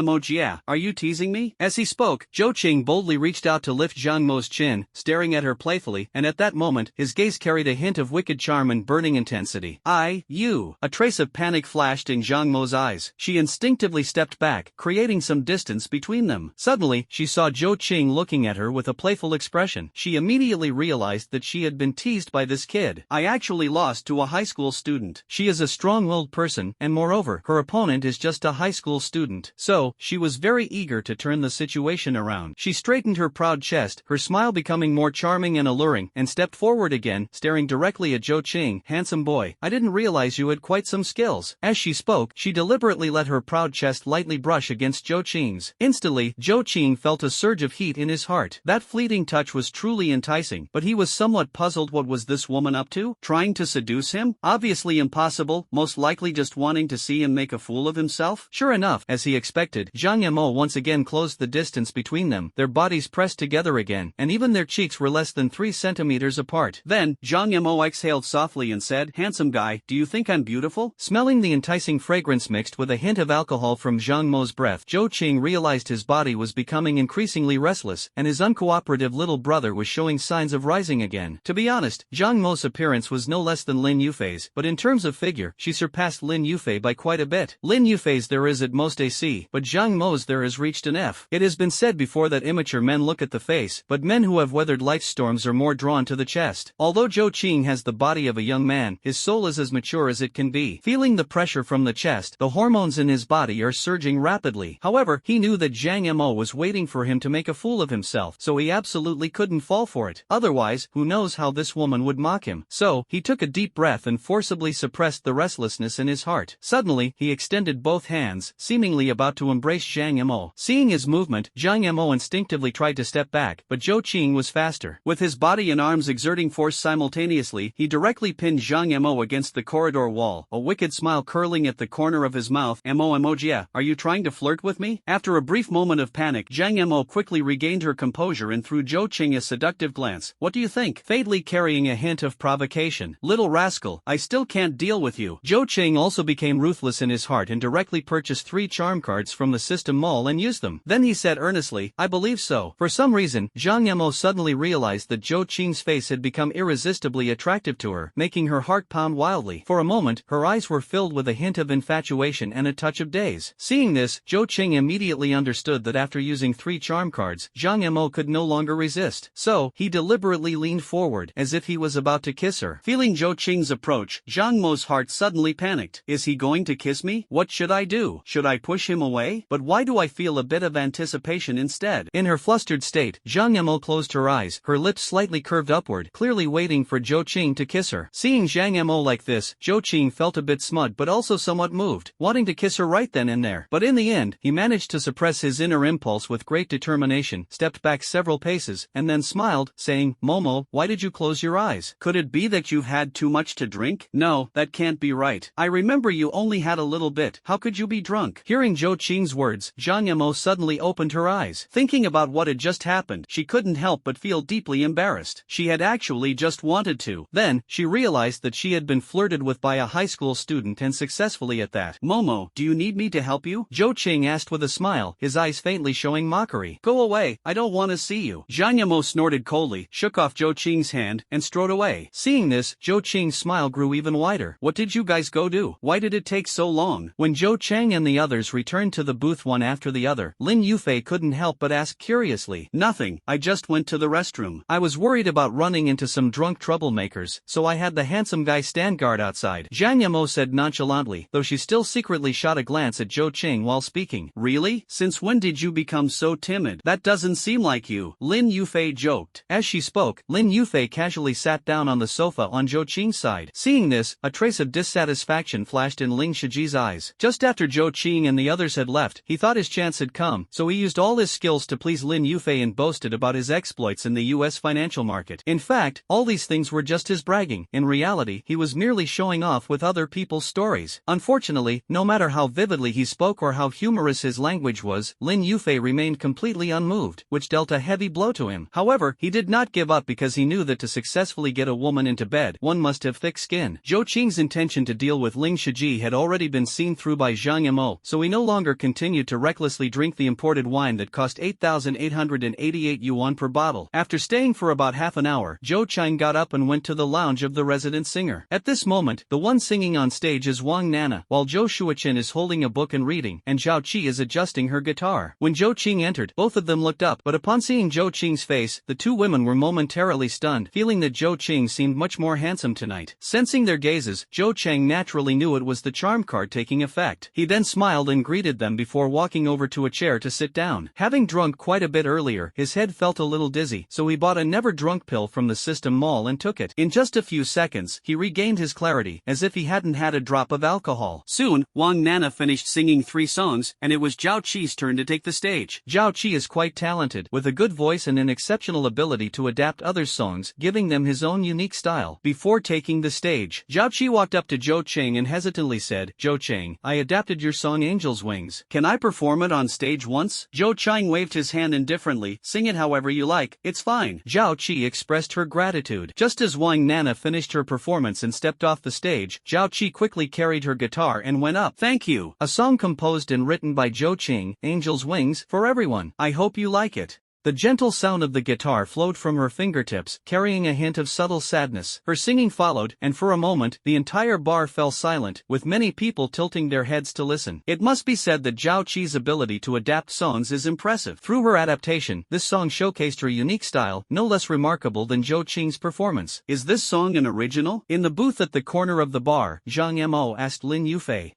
are you teasing me?" As he spoke, Zhou Qing boldly reached out to lift Zhang Mo's chin, staring at her playfully, and at that moment, his gaze carried a hint of wicked charm and burning intensity. You. A trace of panic flashed in Zhang Mo's eyes. She instinctively stepped back, creating some distance between them. Suddenly, she saw Zhou Qing looking at her with a playful expression. She immediately realized that she had been teased by this kid. "I actually lost to a high school student. She is a strong-willed person, and moreover, her opponent is just a
high school student. So, she was very eager to turn the situation around. She straightened her proud chest, her smile becoming more charming and alluring, and stepped forward again, staring directly at Zhou Qing. "Handsome boy, I didn't realize you had quite some skills." As she spoke, she deliberately let her proud chest lightly brush against Zhou Qing's. Instantly, Zhou Qing felt a surge of heat in his heart. That fleeting touch was truly enticing, but he was somewhat puzzled. What was this woman up to? Trying to seduce him? Obviously impossible, most likely just wanting to see him make a fool of himself. Sure enough, as he expected, Zhang Yimou once again closed the distance between them, their bodies pressed together again, and even their cheeks were less than 3 centimeters apart. Then, Zhang Yimou exhaled softly and said, "Handsome guy, do you think I'm beautiful?" Smelling the enticing fragrance mixed with a hint of alcohol from Zhang Mo's breath, Zhou Qing realized his body was becoming increasingly restless, and his uncooperative little brother was showing signs of rising again. To be honest, Zhang Mo's appearance was no less than Lin Yufei's, but in terms of figure, she surpassed Lin Yufei by quite a bit. Lin Yufei's there is at most a C, but Zhang Mo's there has reached an F. It has been said before that immature men look at the face, but men who have weathered life's storms are more drawn to the chest. Although Zhou Qing has the body of a young man, his soul is as mature as it can be. Feeling the pressure from the chest, the hormones in his body are surging rapidly. However, he knew that Zhang Yimou was waiting for him to make a fool of himself, so he absolutely couldn't fall for it. Otherwise, who knows how this woman would mock him. So, he took a deep breath and forcibly suppressed the restlessness in his heart. Suddenly, he extended both hands, seemingly about to embrace Zhang Yimou. Seeing his movement, Zhang Yimou instinctively tried to step back, but Zhou Qing was faster. With his body and arms exerting force simultaneously, he directly pinned Zhang Yimou against the corridor wall, a wicked smile curling at the corner of his mouth. "Emoji, are you trying to flirt with me?" After a brief moment of panic, Zhang Yimou quickly regained her composure and threw Zhou Qing a seductive glance. "What do you think?" Faintly carrying a hint of provocation. "Little rascal, I still can't deal with you." Zhou Qing also became ruthless in his heart and directly purchased 3 charm cards from the system mall and used them. Then he said earnestly, "I believe so." For some reason, Zhang Yimou suddenly realized that Zhou Qing's face had become irresistibly attractive to her, making her heart pound wildly. For a moment, her eyes were filled with a hint of infatuation and a touch of daze. Seeing this, Zhou Qing immediately understood that after using 3 charm cards, Zhang Yimou could no longer resist. So, he deliberately leaned forward, as if he was about to kiss her. Feeling Zhou Qing's approach, Zhang Mo's heart suddenly panicked. "Is he going to kiss me? What should I do? Should I push him away? But why do I feel a bit of anticipation instead?" In her flustered state, Zhang Yimou closed her eyes, her lips slightly curved upward, clearly waiting for Zhou Qing to kiss her. Seeing Zhang Yimou like this, Zhou Qing felt a bit smug but also somewhat moved, wanting to kiss her right then and there. But in the end, he managed to suppress his inner impulse with great determination, stepped back several paces, and then smiled, saying, "Momo, why did you close your eyes? Could it be that you've had too much to drink?" "No, that can't be right. I remember you only had a little bit. How could you be drunk?" Hearing Zhou Qing's words, Zhang Yimou suddenly opened her eyes. Thinking about what had just happened, she couldn't help but feel deeply embarrassed. She had actually just wanted to. Then, she realized that she had been flirted with by a high school student and successfully at that. "Momo, do you need me to help you?" Zhou Qing asked with a smile, his eyes faintly showing mockery. "Go away, I don't want to see you." Zhang Yimou snorted coldly, shook off Zhou Qing's hand, and strode away. Seeing this, Zhou Qing's smile grew even wider. "What did you guys go do? Why did it take so long?" When Zhou Cheng and the others returned to the booth one after the other, Lin Yufei couldn't help but ask curiously. "Nothing, I just went to the restroom. I was worried about running into some drunk troublemakers, so I had the handsome guy stand guard outside," Zhang Yimou said nonchalantly, though she still secretly shot a glance at Zhou Qing while speaking. "Really? Since when did you become so timid? That doesn't seem like you," Lin Yufei joked. As she spoke, Lin Yufei casually sat down on the sofa on Zhou Qing's side. Seeing this, a trace of dissatisfaction flashed in Ling Shiji's eyes. Just after Zhou Qing and the others had left, he thought his chance had come, so he used all his skills to please Lin Yufei and boasted about his exploits in the US financial market. In fact, all these things were just his bragging. In reality, he was merely showing off with other people's stories. Unfortunately, no matter how vividly he spoke or how humorous his language was, Lin Yufei remained completely unmoved, which dealt a heavy blow to him. However, he did not give up because he knew that to successfully get a woman into bed, one must have thick skin. Zhou Qing's intention to deal with Ling Shiji had already been seen through by Zhang Yimou, so he no longer continued to recklessly drink the imported wine that cost 8,888 yuan per bottle. After staying for about half an hour, Zhou Cheng got up and went to the lounge of the resident singer. At this moment, the one singing on stage is Wang Nana, while Zhou Shuoqin is holding a book and reading, and Zhao Qi is adjusting her guitar. When Zhou Qing entered, both of them looked up, but upon seeing Zhou Qing's face, the two women were momentarily stunned, feeling that Zhou Qing seemed much more handsome tonight. Sensing their gazes, Zhou Cheng naturally knew it was the charm card taking effect. He then smiled and greeted them before walking over to a chair to sit down. Having drunk quite a bit earlier, his head felt a little dizzy, so he bought a never-drunk pill from the System Mall and took it. In just a few seconds, he regained his clarity, as if he hadn't had a drop of alcohol.
Soon, Wang Nana finished singing 3 songs, and it was Zhao Qi's turn to take the stage.
Zhao Qi is quite talented, with a good voice and an exceptional ability to adapt others' songs, giving them his own unique style. Before taking the stage, Zhao Qi walked up to Zhou Cheng and hesitantly said, "Zhou Cheng, I adapted your song Angel's Wings.
Can I perform it on stage once?" Zhou Cheng waved his hand indifferently. "Sing it however you like, it's fine."
Zhao Qi expressed her gratitude. Just as Wang Nana finished her performance and stepped off the stage, Zhao Qi quickly carried her guitar and went up.
"Thank you."
A song composed and written by Zhou Cheng, Angel's Wings, for everyone. I hope you like it. The gentle sound of the guitar flowed from her fingertips, carrying a hint of subtle sadness. Her singing followed, and for a moment, the entire bar fell silent, with many people tilting their heads to listen. It must be said that Zhao Qi's ability to adapt songs is impressive. Through her adaptation, this song showcased her unique style, no less remarkable than Zhou Cheng's performance.
"Is this song an original?"
In the booth at the corner of the bar, Zhang Mo asked Lin Yufei.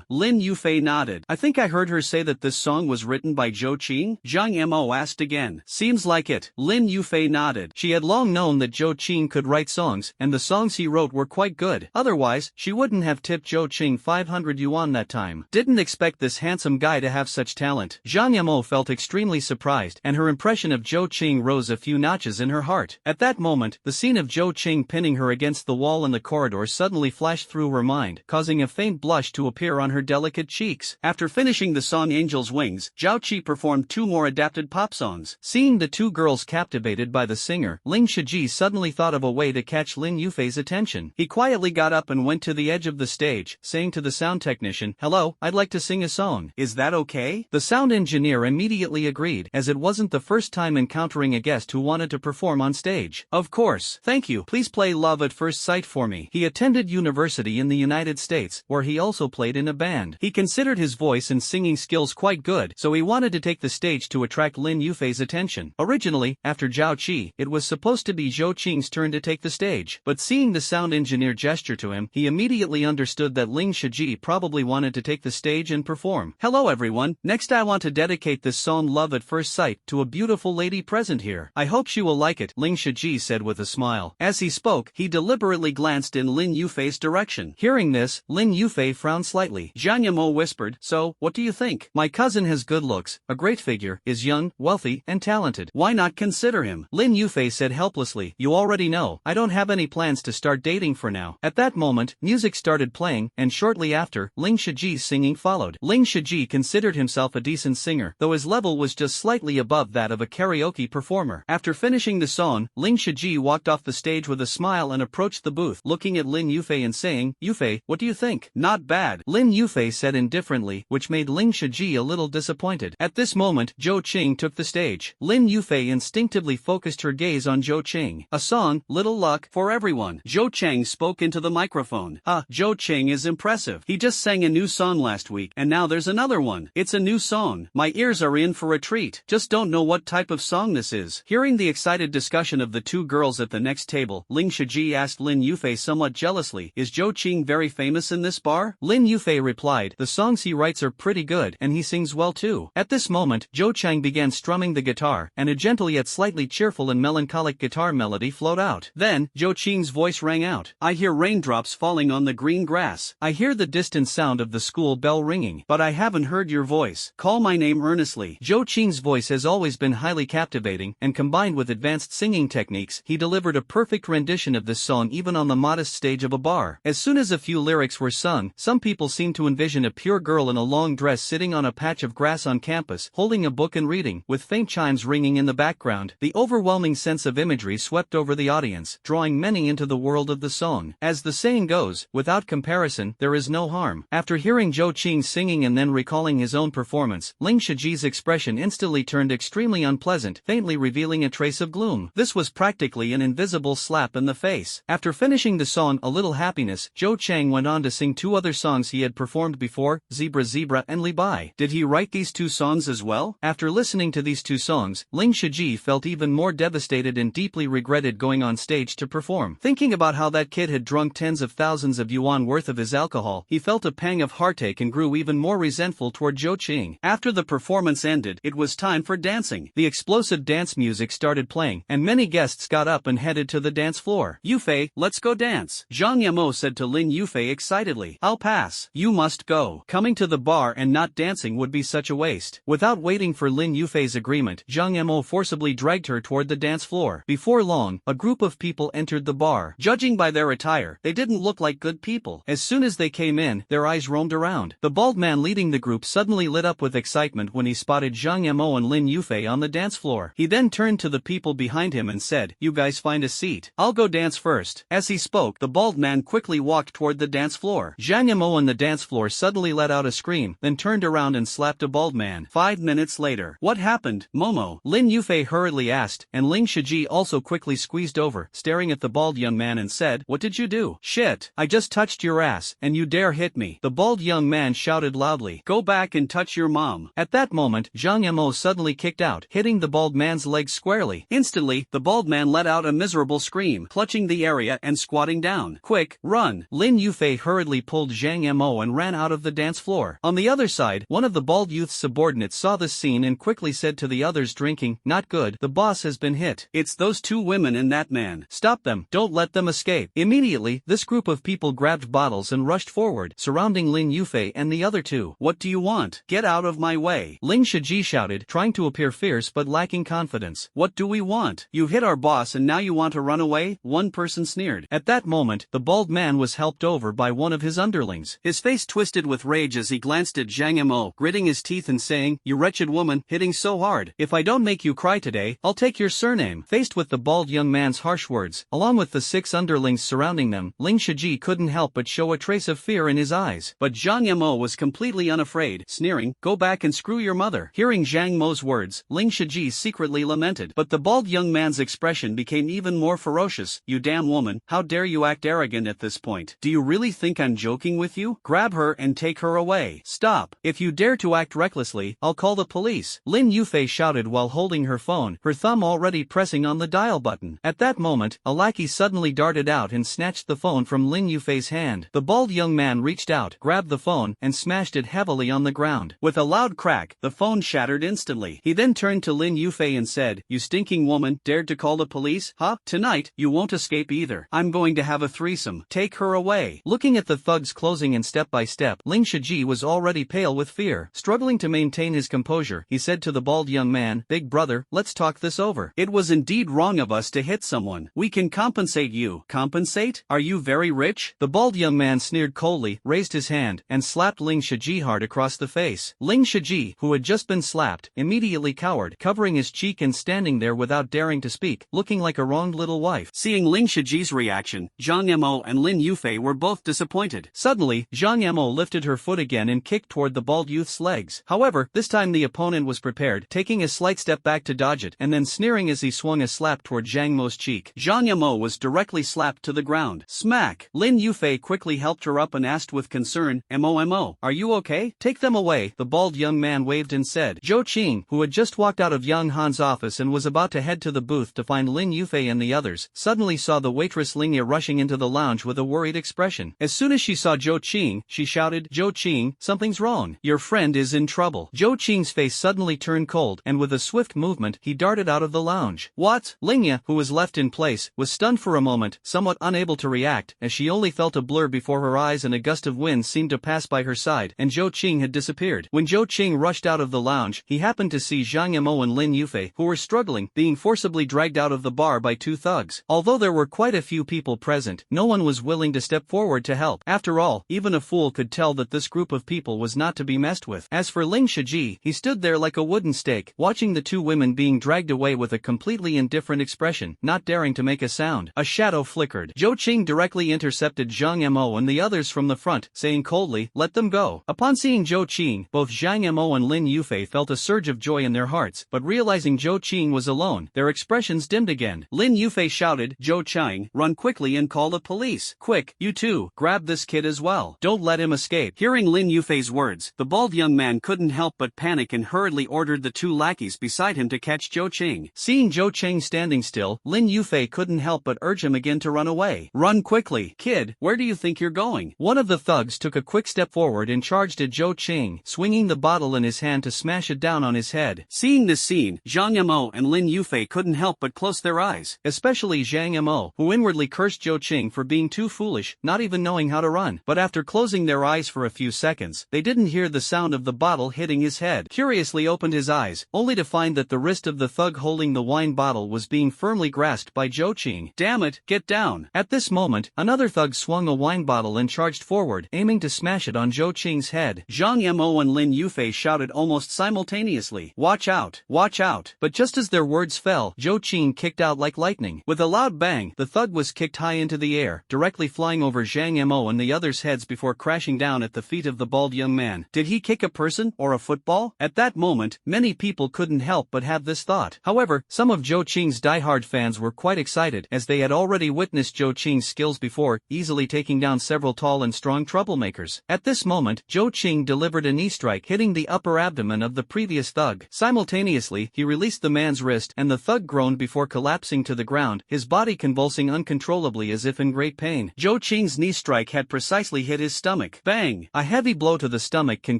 Lin Yufei nodded. "I think I heard her say that this song was written by Zhou Cheng?" Zhang Mo asked again.
"Seems like it."
Lin Yufei nodded.
She had long known that Zhou Cheng could write songs, and the songs he wrote were quite good. Otherwise, she wouldn't have tipped Zhou Cheng 500 yuan that time. Didn't expect this handsome guy to have such talent. Zhang Mo felt extremely surprised, and her impression of Zhou Cheng rose a few notches in her heart. At that moment, the scene of Zhou Cheng pinning her against the wall in the corridor suddenly flashed through her mind, causing a faint blush to appear on her delicate cheeks.
After finishing the song Angel's Wings, Zhao Qi performed 2 more adapted pop songs.
Seeing the 2 girls captivated by the singer, Ling Shiji suddenly thought of a way to catch Lin Yufei's attention. He quietly got up and went to the edge of the stage, saying to the sound technician, "Hello, I'd like to sing a song.
Is that okay?"
The sound engineer immediately agreed, as it wasn't the first time encountering a guest who wanted to perform on stage. "Of course. Thank you. Please play Love at First Sight for me." He attended university in the United States, where he also played in a band. He considered his voice and singing skills quite good, so he wanted to take the stage to attract Lin Yufei's attention. Originally, after Zhao Qi, it was supposed to be Zhou Cheng's turn to take the stage, but seeing the sound engineer gesture to him, he immediately understood that Ling Shiji probably wanted to take the stage and perform. "Hello everyone, next I want to dedicate this song Love at First Sight to a beautiful lady present here. I hope she will like it," Ling Shiji said with a smile. As he spoke, he deliberately glanced in Lin Yufei's direction. Hearing this, Lin Yufei frowned slightly.
Zhang Mo whispered, "So, what do you think?"
"My cousin has good looks, a great figure, is young, wealthy, and talented.
Why not consider him?"
Lin Yufei said helplessly. "You already know, I don't have any plans to start dating for now." At that moment, music started playing, and shortly after, Ling Shiji's singing followed. Ling Shiji considered himself a decent singer, though his level was just slightly above that of a karaoke performer. After finishing the song, Ling Shiji walked off the stage with a smile and approached the booth, looking at Lin Yufei and saying, "Yufei, what do you think?"
"Not bad,"
Lin Yufei said indifferently, which made Ling Shiji a little disappointed. At this moment, Zhou Cheng took the stage. Lin Yufei instinctively focused her gaze on Zhou Cheng.
"A song, Little Luck, for everyone." Zhou Cheng spoke into the microphone. Zhou Cheng is impressive. He just sang a new song last week, and now there's another one. It's a new song. My ears are in for a treat. Just don't know what type of song this is." Hearing the excited discussion of the 2 girls at the next table, Ling Shiji asked Lin Yufei somewhat jealously, "Is Zhou Cheng very famous in this bar?" Lin Yufei replied, "The songs he writes are pretty good, and he sings well too." At this moment, Zhou Cheng began strumming the guitar, and a gentle yet slightly cheerful and melancholic guitar melody flowed out. Then, Zhou Cheng's voice rang out. "I hear raindrops falling on the green grass.
I hear the distant sound of the school bell ringing.
But I haven't heard your voice. Call my name earnestly."
Zhou Cheng's voice has always been highly captivating, and combined with advanced singing techniques, he delivered a perfect rendition of this song even on the modest stage of a bar. As soon as a few lyrics were sung, some people seemed to envision a pure girl in a long dress sitting on a patch of grass on campus, holding a book and reading, with faint chimes ringing in the background. The overwhelming sense of imagery swept over the audience, drawing many into the world of the song. As the saying goes, without comparison, there is no harm. After hearing Zhou Cheng singing and then recalling his own performance, Ling Shiji's expression instantly turned extremely unpleasant, faintly revealing a trace of gloom. This was practically an invisible slap in the face. After finishing the song A Little Happiness, Zhou Cheng went on to sing 2 other songs he had performed before, Zebra Zebra and Li Bai.
Did he write these 2 songs as well?
After listening to these 2 songs, Ling Shiji felt even more devastated and deeply regretted going on stage to perform. Thinking about how that kid had drunk tens of thousands of yuan worth of his alcohol, he felt a pang of heartache and grew even more resentful toward Zhou Qing. After the performance ended, it was time for dancing. The explosive dance music started playing, and many guests got up and headed to the dance floor. Yufei, let's go dance, Zhang Yamo said to Lin Yufei excitedly. I'll pass. You must go. Coming to the bar and not dancing would be such a waste. Without waiting for Lin Yufei's agreement, Zhang Yamo forcibly dragged her toward the dance floor. Before long, a group of people entered the bar. Judging by their attire, they didn't look like good people. As soon as they came in, their eyes roamed around. The bald man leading the group suddenly lit up with excitement when he spotted Zhang Yamo and Lin Yufei on the dance floor. He then turned to the people behind him and said, "You guys find a seat. I'll go dance first." As he spoke, the bald man quickly walked toward the dance floor. Zhang Yamo on the dance floor suddenly let out a scream, then turned around and slapped a bald man. 5 minutes later. What happened, Momo? Lin Yufei hurriedly asked, and Ling Shiji also quickly squeezed over, staring at the bald young man and said, "What did you do?" "Shit, I just touched your ass, and you dare hit me," the bald young man shouted loudly. "Go back and touch your mom." At that moment, Zhang Yamo suddenly kicked out, hitting the bald man's leg squarely. Instantly, the bald man let out a miserable scream, clutching the area and squatting down. "Quick, run!" Lin Yufei hurriedly pulled Zhang Yamo and ran out of the dance floor. On the other side, one of the bald youth's subordinates saw this scene and quickly said to the others drinking, "Not good, the boss has been hit. It's those two women and that man. Stop them, don't let them escape." Immediately, this group of people grabbed bottles and rushed forward, surrounding Lin Yufei and the other two. "What do you want? Get out of my way!" Ling Shiji shouted, trying to appear fierce but lacking confidence. "What do we want? You hit our boss and now you want to run away?" one person sneered. At that moment, the bald man was helped over by one of his underlings. His face twisted with rage as he glanced at Zhang Yamo, gritting his teeth and saying, "You wretched woman, hitting so hard. If I don't make you cry today, I'll take your surname." Faced with the bald young man's harsh words, along with the 6 underlings surrounding them, Ling Shiji couldn't help but show a trace of fear in his eyes. But Zhang Yamo was completely unafraid, sneering, "Go back and screw your mother." Hearing Zhang Mo's words, Ling Shiji secretly lamented. But the bald young man's expression became even more ferocious. "You damn woman, how dare you act arrogant at this point? Do you really think I'm joking with you? Grab her and take her away. Stop. If you dare to act recklessly, I'll call the police." Lin Yufei shouted while holding her phone, her thumb already pressing on the dial button. At that moment, a lackey suddenly darted out and snatched the phone from Lin Yufei's hand. The bald young man reached out, grabbed the phone, and smashed it heavily on the ground. With a loud crack, the phone shattered instantly. He then turned to Lin Yufei and said, "You stinking woman, dared to call the police, huh? Tonight, you won't escape either. I'm going to have a threesome. Take her away." Looking at the thugs closing in step by step, Ling Shiji was already pale with fear. Struggling to maintain his composure, he said to the bald young man, "Big brother, let's talk this over. It was indeed wrong of us to hit someone. We can compensate you." "Compensate? Are you very rich?" The bald young man sneered coldly, raised his hand, and slapped Ling Shiji hard across the face. Ling Shiji, who had just been slapped, immediately cowered, covering his cheek and standing there without daring to speak, looking like a wronged little wife. Seeing Ling Shiji's reaction, Zhang Yamo and Lin Yufei were both disappointed. Suddenly, Zhang Yamo lifted her foot again and kicked toward the bald youth's legs. However, this time the opponent was prepared, taking a slight step back to dodge it, and then sneering as he swung a slap toward Zhang Mo's cheek. Zhang Yamo was directly slapped to the ground. Smack! Lin Yufei quickly helped her up and asked with concern, "Mo, are you okay? Take them away." The bald young man waved and said. Zhou Qing, who had just walked out of Yang Han's office and was about to head to the booth to find Lin Yufei and the others, suddenly saw the waitress Lingya rushing into the lounge with a worried expression. As soon as she saw Zhou Qing, she shouted, "Zhou Qing, something's wrong. Your friend is in trouble." Zhou Qing's face suddenly turned cold, and with a swift movement, he darted out of the lounge. "What?" Lingya, who was left in place, was stunned for a moment, somewhat unable to react, as she only felt a blur before her eyes and a gust of wind seemed to pass by her side, and Zhou Qing had disappeared. When Zhou Qing rushed out of the lounge, he happened to see Zhang Yamo and Lin Yufei, who were struggling, being forcibly dragged out of the bar by 2 thugs. Although there were quite a few people present, no one was willing to step forward to help. After all, even a fool could tell that this group of people was not to be messed with. As for Ling Shiji, he stood there like a wooden stake, watching the 2 women being dragged away with a completely indifferent expression, not daring to make a sound. A shadow flickered. Zhou Qing directly intercepted Zhang Yamo and the others from the front, saying coldly, "Let them go." Upon seeing Zhou Qing, both Zhang Yamo and Lin Yufei felt a surge of joy in their hearts, but realizing Zhou Qing was alone, their expressions dimmed again. Lin Yufei shouted, "Zhou Qing, run quickly and call the police. Quick, you two, grab this kid as well. Don't let him escape." Hearing Lin Yufei's words, the bald young man couldn't help but panic and hurriedly ordered the 2 lackeys
lackeys beside him to catch Zhou Qing.
Seeing Zhou Qing standing still, Lin Yufei couldn't help but urge him again to run away.
Run quickly, kid, where do you think you're going?
One of the thugs took a quick step forward and charged at Zhou Qing, swinging the bottle in his hand to smash it down on his head.
Seeing this scene, Zhang Yimou and Lin Yufei couldn't help but close their eyes.
Especially Zhang Yimou, who inwardly cursed Zhou Qing for being too foolish, not even knowing how to run. But after closing their eyes for a few seconds, they didn't hear the sound of the bottle hitting his head. Curiously opened his eyes, only to find that the wrist of the thug holding the wine bottle was being firmly grasped by Zhou Qing.
Damn it, get down.
At this moment, another thug swung a wine bottle and charged forward, aiming to smash it on Zhou Qing's head.
Zhang Yimou and Lin Yufei shouted almost simultaneously, "Watch out! Watch out!"
But just as their words fell, Zhou Qing kicked out like lightning. With a loud bang, the thug was kicked high into the air, directly flying over Zhang Yimou and the others' heads before crashing down at the feet of the bald young man. Did he kick a person or a football? At that moment, many people couldn't help but have this thought. However, some of Zhou Qing's diehard fans were quite excited, as they had already witnessed Zhou Qing's skills before, easily taking down several tall and strong troublemakers. At this moment, Zhou Qing delivered a knee strike hitting the upper abdomen of the previous thug. Simultaneously, he released the man's wrist and the thug groaned before collapsing to the ground, his body convulsing uncontrollably as if in great pain. Zhou Qing's knee strike had precisely hit his stomach. Bang! A heavy blow to the stomach can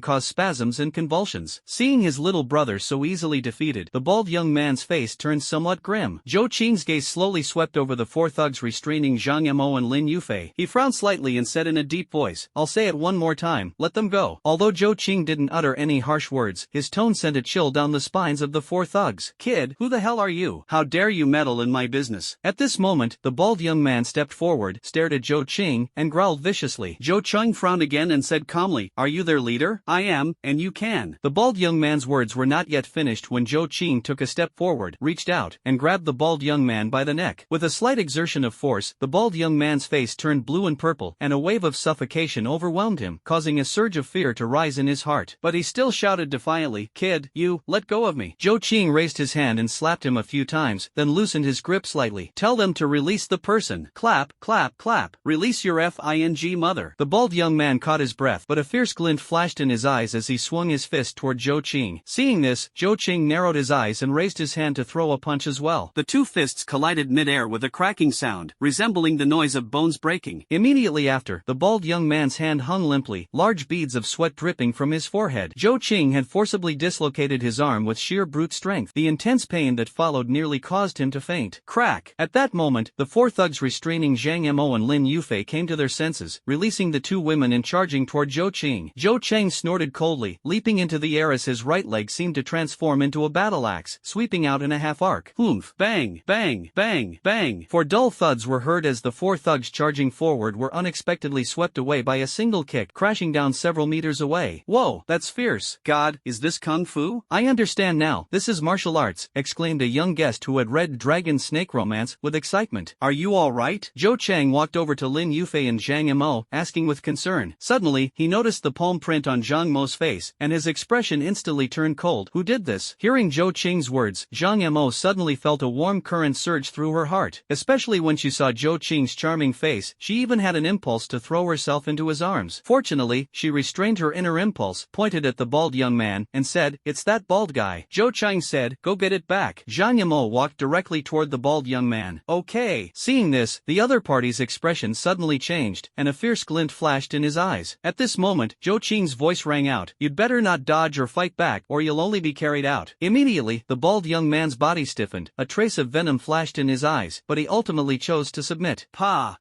cause spasms and convulsions. Seeing his little brother so easily defeated, the bald young man's face turned somewhat grim. Zhou Qing's gaze slowly swept over the four thugs restraining Zhang Yimou and Lin Yufei. He frowned slightly and said in a deep voice, "I'll say it one more time, let them go." Although Zhou Qing didn't utter any harsh words, his tone sent a chill down the spines of the four thugs.
"Kid, who the hell are you? How dare you meddle in my business?"
At this moment, the bald young man stepped forward, stared at Zhou Qing, and growled viciously.
Zhou Qing frowned again and said calmly, "Are you their leader?" "I am, and you can."
The bald young man's words were not yet finished when Zhou Qing took a step forward, reached out, and grabbed the bald young man by the neck. With a slight exertion of force, the bald young man's face turned blue and purple, and a wave of suffocation overwhelmed him, causing a surge of fear to rise in his heart.
But he still shouted defiantly, "Kid, you, let go of me."
Zhou Qing raised his hand and slapped him a few times, then loosened his grip slightly.
"Tell them to release the person. Clap, clap, clap. Release your f***ing mother."
The bald young man caught his breath, but a fierce glint flashed in his eyes as he swung his fist toward Zhou Qing. Seeing this, Zhou Qing narrowed his eyes and raised his hand to throw a punch as well.
The two fists collided mid-air with a cracking sound, resembling the noise of bones breaking.
Immediately after, the bald young man's hand hung limply, large beads of sweat dripping from his forehead. Zhou Qing had forcibly dislocated his arm with sheer brute strength. The intense pain that followed nearly caused him to faint. Crack! At that moment, the four thugs restraining Zhang Yimou and Lin Yufei came to their senses, releasing the two women and charging toward Zhou Qing. Zhou Qing snorted coldly, leaping into the air as his right leg seemed to transform into a battle axe, sweeping out in a half arc. Oomph!
Bang! Bang! Bang! Bang!
Four dull thuds were heard as the four thugs charging forward were unexpectedly swept away by a single kick, crashing down several meters away.
"Whoa, that's fierce. God, is this kung fu?"
"I understand now, this is martial arts," exclaimed a young guest who had read Dragon Snake Romance with excitement.
"Are you all right?"
Zhou Chang walked over to Lin Yufei and Zhang Yimou, asking with concern. Suddenly, he noticed the palm print on Zhang Mo's face, and his expression instantly turned cold. Who did this? Hearing Zhou Qing's words, Zhang Yimou suddenly felt a warm current surge through her heart. Especially when she saw Zhou Qing's charming face, she even had an impulse to throw herself into his arms. Fortunately, she restrained her inner impulse, pointed at the bald young man, and said, "It's that bald guy." Zhou Qing said, "Go get it back." Zhang Yimou walked directly toward the bald young man. "Okay." Seeing this, the other party's expression suddenly changed, and a fierce glint flashed in his eyes. At this moment, Zhou Qing's voice rang out, "You'd better not dodge or fight back, or you'll only be carried out." Immediately, the bald young man's body stiffened, a trace of venom flashed in his eyes, but he ultimately chose to submit. Pa!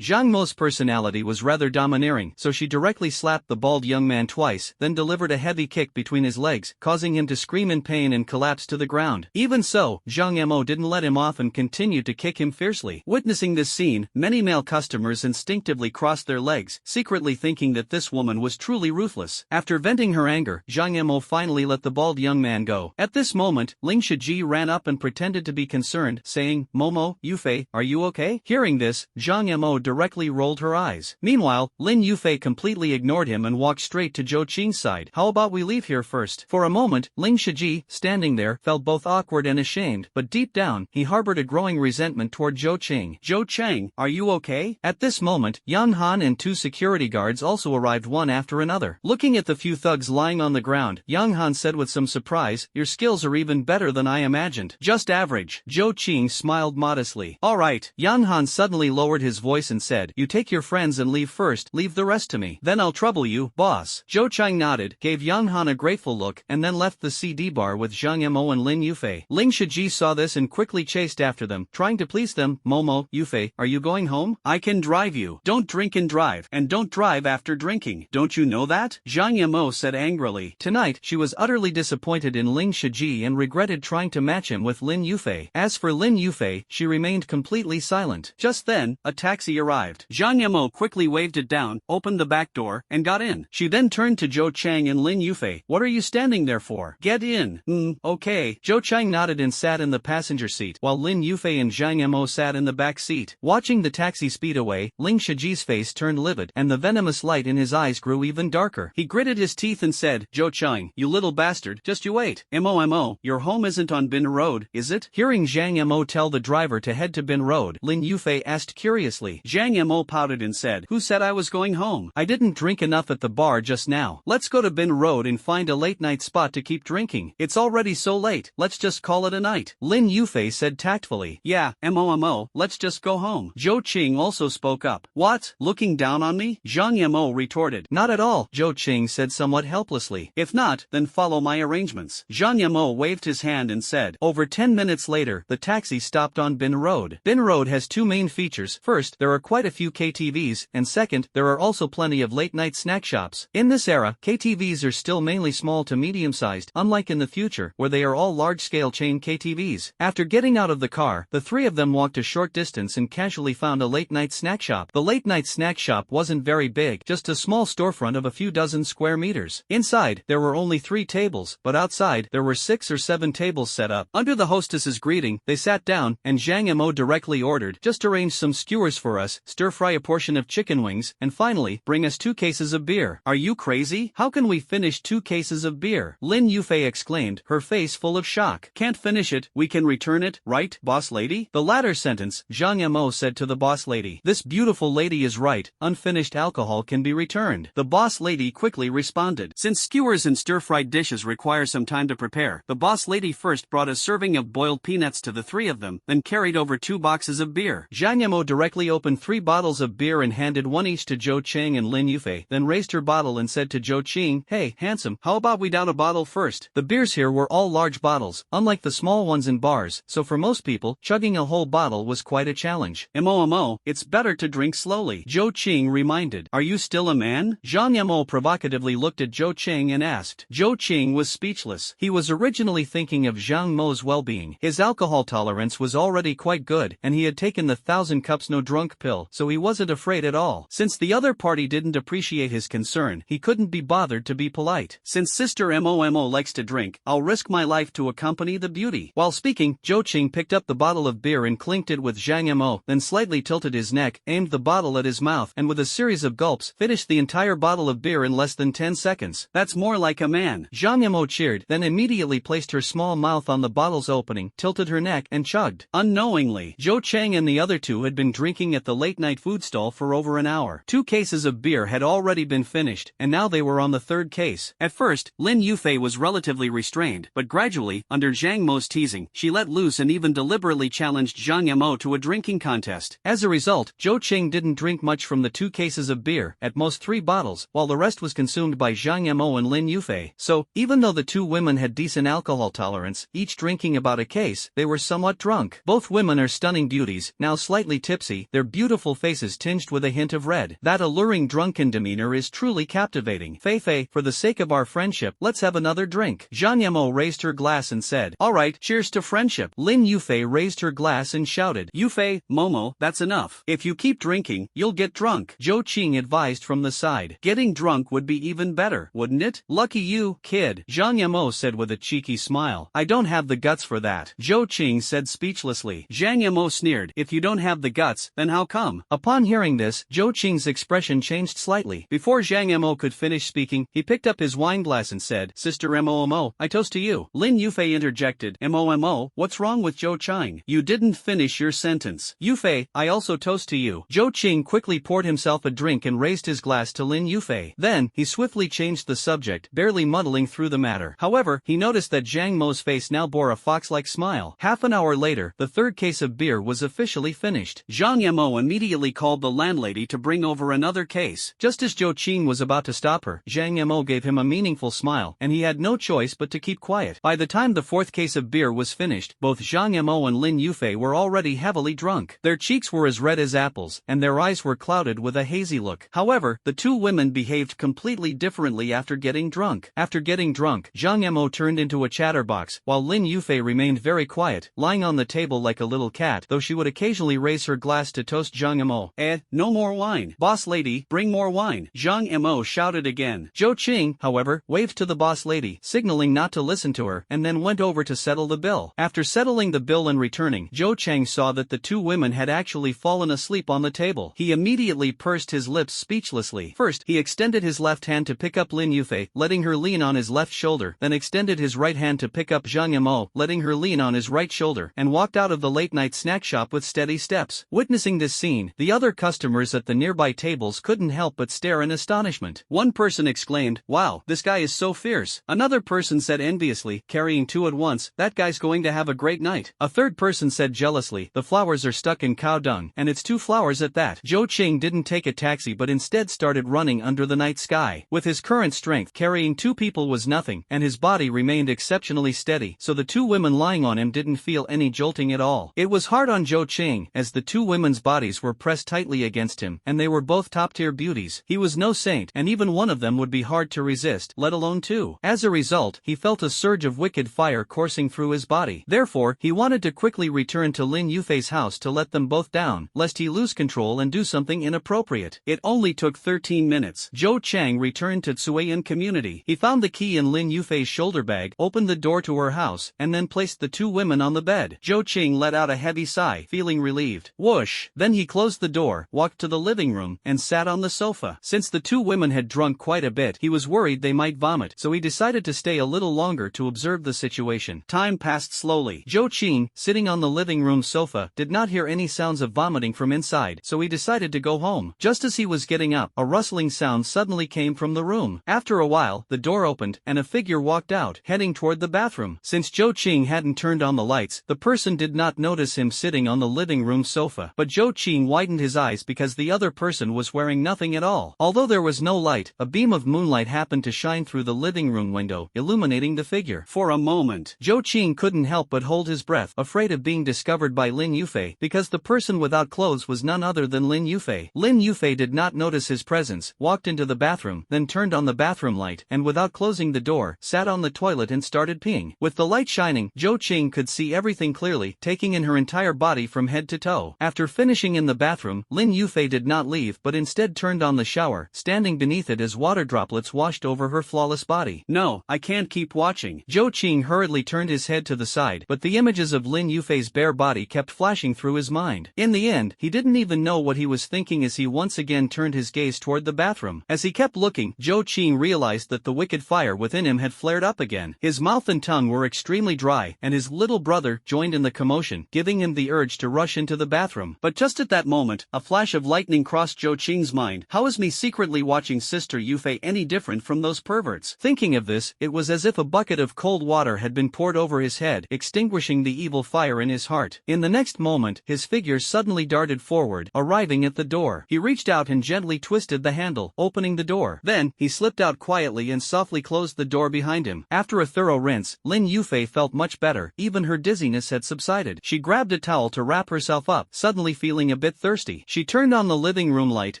Zhang Mo's personality was rather domineering, so she directly slapped the bald young man twice, then delivered a heavy kick between his legs, causing him to scream in pain and collapse to the ground. Even so, Zhang Yimou didn't let him off and continued to kick him fiercely. Witnessing this scene, many male customers instinctively crossed their legs, secretly thinking that this woman was truly ruthless. After venting her anger, Zhang Yimou finally let the bald young man go. At this moment, Ling Shiji ran up and pretended to be concerned, saying, "Momo, Yufei, are you okay?" Hearing this, Zhang Yimou directly rolled her eyes. Meanwhile, Lin Yufei completely ignored him and walked straight to Zhou Qing's side. "How about we leave here first?" For a moment, Ling Shiji, standing there, felt both awkward and ashamed, but deep down, he harbored a growing resentment toward Zhou Qing. "Zhou Cheng, are you okay?" At this moment, Yang Han and two security guards also arrived one after another. Looking at the few thugs lying on the ground, Yang Han said with some surprise, surprise, your skills are even better than I imagined.
Just average.
Zhou Qing smiled modestly.
Alright.
Yan Han suddenly lowered his voice and said, you take your friends and leave first, leave the rest to me.
Then I'll trouble you, boss.
Zhou Qing nodded, gave Yan Han a grateful look, and then left the CD bar with Zhang Mo and Lin Yufei. Ling Shiji saw this and quickly chased after them, trying to please them. Momo, Yufei, are you going home?
I can drive you. Don't drink and drive, and don't drive after drinking. Don't you know that? Zhang Yamo said angrily.
Tonight, she was utterly disappointed in Ling Shiji and regretted trying to match him with Lin Yufei. As for Lin Yufei, she remained completely silent.
Just then, a taxi arrived. Zhang Yamo quickly waved it down, opened the back door, and got in. She then turned to Zhou Chang and Lin Yufei. What are you standing there for? Get in. Okay.
Zhou Chang nodded and sat in the passenger seat, while Lin Yufei and Zhang Yamo sat in the back seat. Watching the taxi speed away, Ling Shiji's face turned livid, and the venomous light in his eyes grew even darker.
He gritted his teeth and said, Zhou Chang, you little bastard, just you wait. Mo, your home isn't on Bin Road, is it?
Hearing Zhang Mo tell the driver to head to Bin Road, Lin Yufei asked curiously.
Zhang Mo pouted and said, who said I was going home?
I didn't drink enough at the bar just now.
Let's go to Bin Road and find a late night spot to keep drinking. It's already so late, let's just call it a night.
Lin Yufei said tactfully.
Yeah, Mo, let's just go home. Zhou Qing also spoke up. What? Looking down on me? Zhang Yamo retorted.
Not at all, Zhou Qing said somewhat helplessly.
If not, then follow my arrangements. Zhang Yamo waved his hand and said.
Over 10 minutes later, the taxi stopped on Bin Road. Bin Road has two main features. First, there are quite a few KTVs, and second, there are also plenty of late-night snack shops. In this era, KTVs are still mainly small to medium-sized, unlike in the future, where they are all large-scale chain KTVs. After getting out of the car, the three of them walked a short distance and casually found a late-night snack shop. The late-night snack shop wasn't very big, just a small storefront of a few dozen square meters. Inside, there were only 3 tables, but outside, there were 6 or 7 tables set up. Under the hostess's greeting, they sat down, and Zhang Mo directly ordered, just arrange some skewers for us, stir-fry a portion of chicken wings, and finally, bring us 2 cases of beer.
Are you crazy? How can we finish 2 cases of beer?
Lin Yufei exclaimed, her face full of shock.
Can't finish it, we can return it, right, boss lady?
The latter sentence, Zhang Mo said to the boss lady. This beautiful lady is right, unfinished alcohol can be returned.
The boss lady quickly responded. Since skewers and stir-fried dishes require some time to prepare, the boss lady first brought a serving of boiled peanuts to the 3 of them, then carried over 2 boxes of beer.
Zhang Mo directly opened 3 bottles of beer and handed one each to Zhou Chang and Lin Yufei, then raised her bottle and said to Zhou Qing, hey, handsome, how about we down a bottle first? The beers here were all large bottles, unlike the small ones in bars, so for most people, chugging a whole bottle was quite a challenge.
Mo, it's better to drink slowly,
Zhou Qing reminded.
Are you still a man?
Zhang Mo provocatively looked at Zhou Qing and asked.
Zhou Qing was speechless.
He was originally thinking of Zhang Mo's well-being. His alcohol tolerance was already quite good, and he had taken the 1,000 cups no drunk pill, so he wasn't afraid at all. Since the other party didn't appreciate his concern, he couldn't be bothered to be polite.
Since Sister Mo likes to drink, I'll risk my life to accompany the beauty.
While speaking, Zhou Qing picked up the bottle of beer and clinked it with Zhang Mo, then slightly tilted his neck, aimed the bottle at his mouth, and with a series of gulps, finished the entire bottle of beer in less than 10 seconds.
That's more like a man.
Zhang Mo cheered, then immediately placed her small mouth on the bottle's opening, tilted her neck, and chugged.
Unknowingly,
Zhou Chang and the other 2 had been drinking at the late-night food stall for over an hour. 2 cases of beer had already been finished, and now they were on the 3rd case.
At first, Lin Yufei was relatively restrained, but gradually, under Zhang Mo's teasing, she let loose and even deliberately challenged Zhang Mo to a drinking contest.
As a result, Zhou Qing didn't drink much from the 2 cases of beer, at most 3 bottles, while the rest was consumed by Zhang Mo and Lin Yufei. So, even though the 2 women had decent alcohol tolerance, each drinking about a case, they were somewhat drunk. Both women are stunning beauties, now slightly tipsy, their beautiful faces tinged with a hint of red. That alluring drunken demeanor is truly captivating. Fei, for the sake of our friendship, let's have another drink. Zhang Mo raised her glass and said, alright, cheers to friendship. Lin Yufei raised her glass and shouted,
Yufei, Momo, that's enough. If you keep drinking, you'll get drunk.
Zhou Qing advised from the side.
Getting drunk would be even better, wouldn't it?
Lucky you, kid, Zhang Mo said with a cheeky smile. I don't have the guts for that, Zhou Qing said speechlessly.
Zhang Mo sneered, if you don't have the guts, then how come?
Upon hearing this, Zhou Qing's expression changed slightly. Before Zhang Mo could finish speaking, he picked up his wine glass and said, Sister Mo, I toast to you. Lin Yufei interjected, Mo, what's wrong with Zhou Qing?
You didn't finish your sentence.
Yufei, I also toast to you. Zhou Qing quickly poured himself a drink and raised his glass to Lin Yufei. Then, he swiftly changed the subject, barely muddling through the matter. However, he noticed that Zhang Mo's face now bore a fox-like smile. Half an hour later, the third case of beer was officially finished.
Zhang Yimou immediately called the landlady to bring over another case.
Just as Zhou Qing was about to stop her, Zhang Yimou gave him a meaningful smile, and he had no choice but to keep quiet. By the time the fourth case of beer was finished, both Zhang Yimou and Lin Yufei were already heavily drunk. Their cheeks were as red as apples, and their eyes were clouded with a hazy look. However, the two women behaved completely differently after getting drunk. After getting drunk, Zhang Yimou turned into a chatterbox, while Lin Yufei remained very quiet, lying on the table like a little cat, though she would occasionally raise her glass to toast Zhang Yimou.
No more wine. Boss lady, bring more wine. Zhang Yimou shouted again.
Zhou Qing, however, waved to the boss lady, signaling not to listen to her, and then went over to settle the bill. After settling the bill and returning, Zhou Chang saw that the two women had actually fallen asleep on the table. He immediately pursed his lips speechlessly. First, he extended his left hand to pick up Lin Yufei, letting her lean on his left shoulder, then extended his right hand to pick up Zhang Yimou, letting her lean on his right shoulder, and walked out of the late-night snack shop with steady steps. Witnessing this scene, the other customers at the nearby tables couldn't help but stare in astonishment.
One person exclaimed, "Wow, this guy is so fierce." Another person said enviously, carrying two at once, "That guy's going to have a great night."
A third person said jealously, "The flowers are stuck in cow dung, and it's two flowers at that." Zhou Qing didn't take a taxi but instead started running under the night sky. With his current strength, carrying two people was nothing, and his body remained exceptionally steady, so the two women lying on him didn't feel any jolting at all. It was hard on Zhou Qing, as the two women's bodies were pressed tightly against him, and they were both top-tier beauties. He was no saint, and even one of them would be hard to resist, let alone two. As a result, he felt a surge of wicked fire coursing through his body. Therefore, he wanted to quickly return to Lin Yufei's house to let them both down, lest he lose control and do something inappropriate.
It only took 13 minutes.
Zhou Chang returned to Tsuiyan Community. He found the key in Lin Yufei's shoulder bag, opened the door to her house, and then placed the two women on the bed. Zhou Qing let out a heavy sigh, feeling relieved. Whoosh! Then he closed the door, walked to the living room, and sat on the sofa. Since the two women had drunk quite a bit, he was worried they might vomit, so he decided to stay a little longer to observe the situation.
Time passed slowly.
Zhou Qing, sitting on the living room sofa, did not hear any sounds of vomiting from inside, so he decided to go home. Just as he was getting up, a rustling sound suddenly came from the room. After a while, the door opened, and a figure walked out, heading toward the bathroom. Since Zhou Qing hadn't turned on the lights, the person did not notice him sitting on the living room sofa, but Zhou Qing widened his eyes because the other person was wearing nothing at all. Although there was no light, a beam of moonlight happened to shine through the living room window, illuminating the figure.
For a moment,
Zhou Qing couldn't help but hold his breath, afraid of being discovered by Lin Yufei, because the person without clothes was none other than Lin Yufei. Lin Yufei did not notice his presence, walked into the bathroom, then turned on the bathroom light, and without closing the door, sat on the toilet and started peeing. With the light shining, Zhou Qing could see everything clearly, taking in her entire body from head to toe. After finishing in the bathroom, Lin Yufei did not leave but instead turned on the shower, standing beneath it as water droplets washed over her flawless body.
"No, I can't keep watching."
Zhou Qing hurriedly turned his head to the side, but the images of Lin Yufei's bare body kept flashing through his mind. In the end, he didn't even know what he was thinking as he once again turned his gaze toward the bathroom. As he kept looking, Zhou Qing realized that the wicked fire within him had flared up again. His mouth and tongue were extremely dry, and his little brother joined in the commotion, giving him the urge to rush into the bathroom.
But just at that moment, a flash of lightning crossed Zhou Qing's mind. How is me secretly watching Sister Yufei any different from those perverts?
Thinking of this, it was as if a bucket of cold water had been poured over his head, extinguishing the evil fire in his heart. In the next moment, his figure suddenly darted forward, arriving at the door. He reached out and gently twisted the handle, opening the door. Then, he slipped out quietly and softly closed the door behind him. After a thorough rinse, Lin Yufei felt much better. Even her dizziness had subsided. She grabbed a towel to wrap herself up, suddenly feeling a bit thirsty. She turned on the living room light,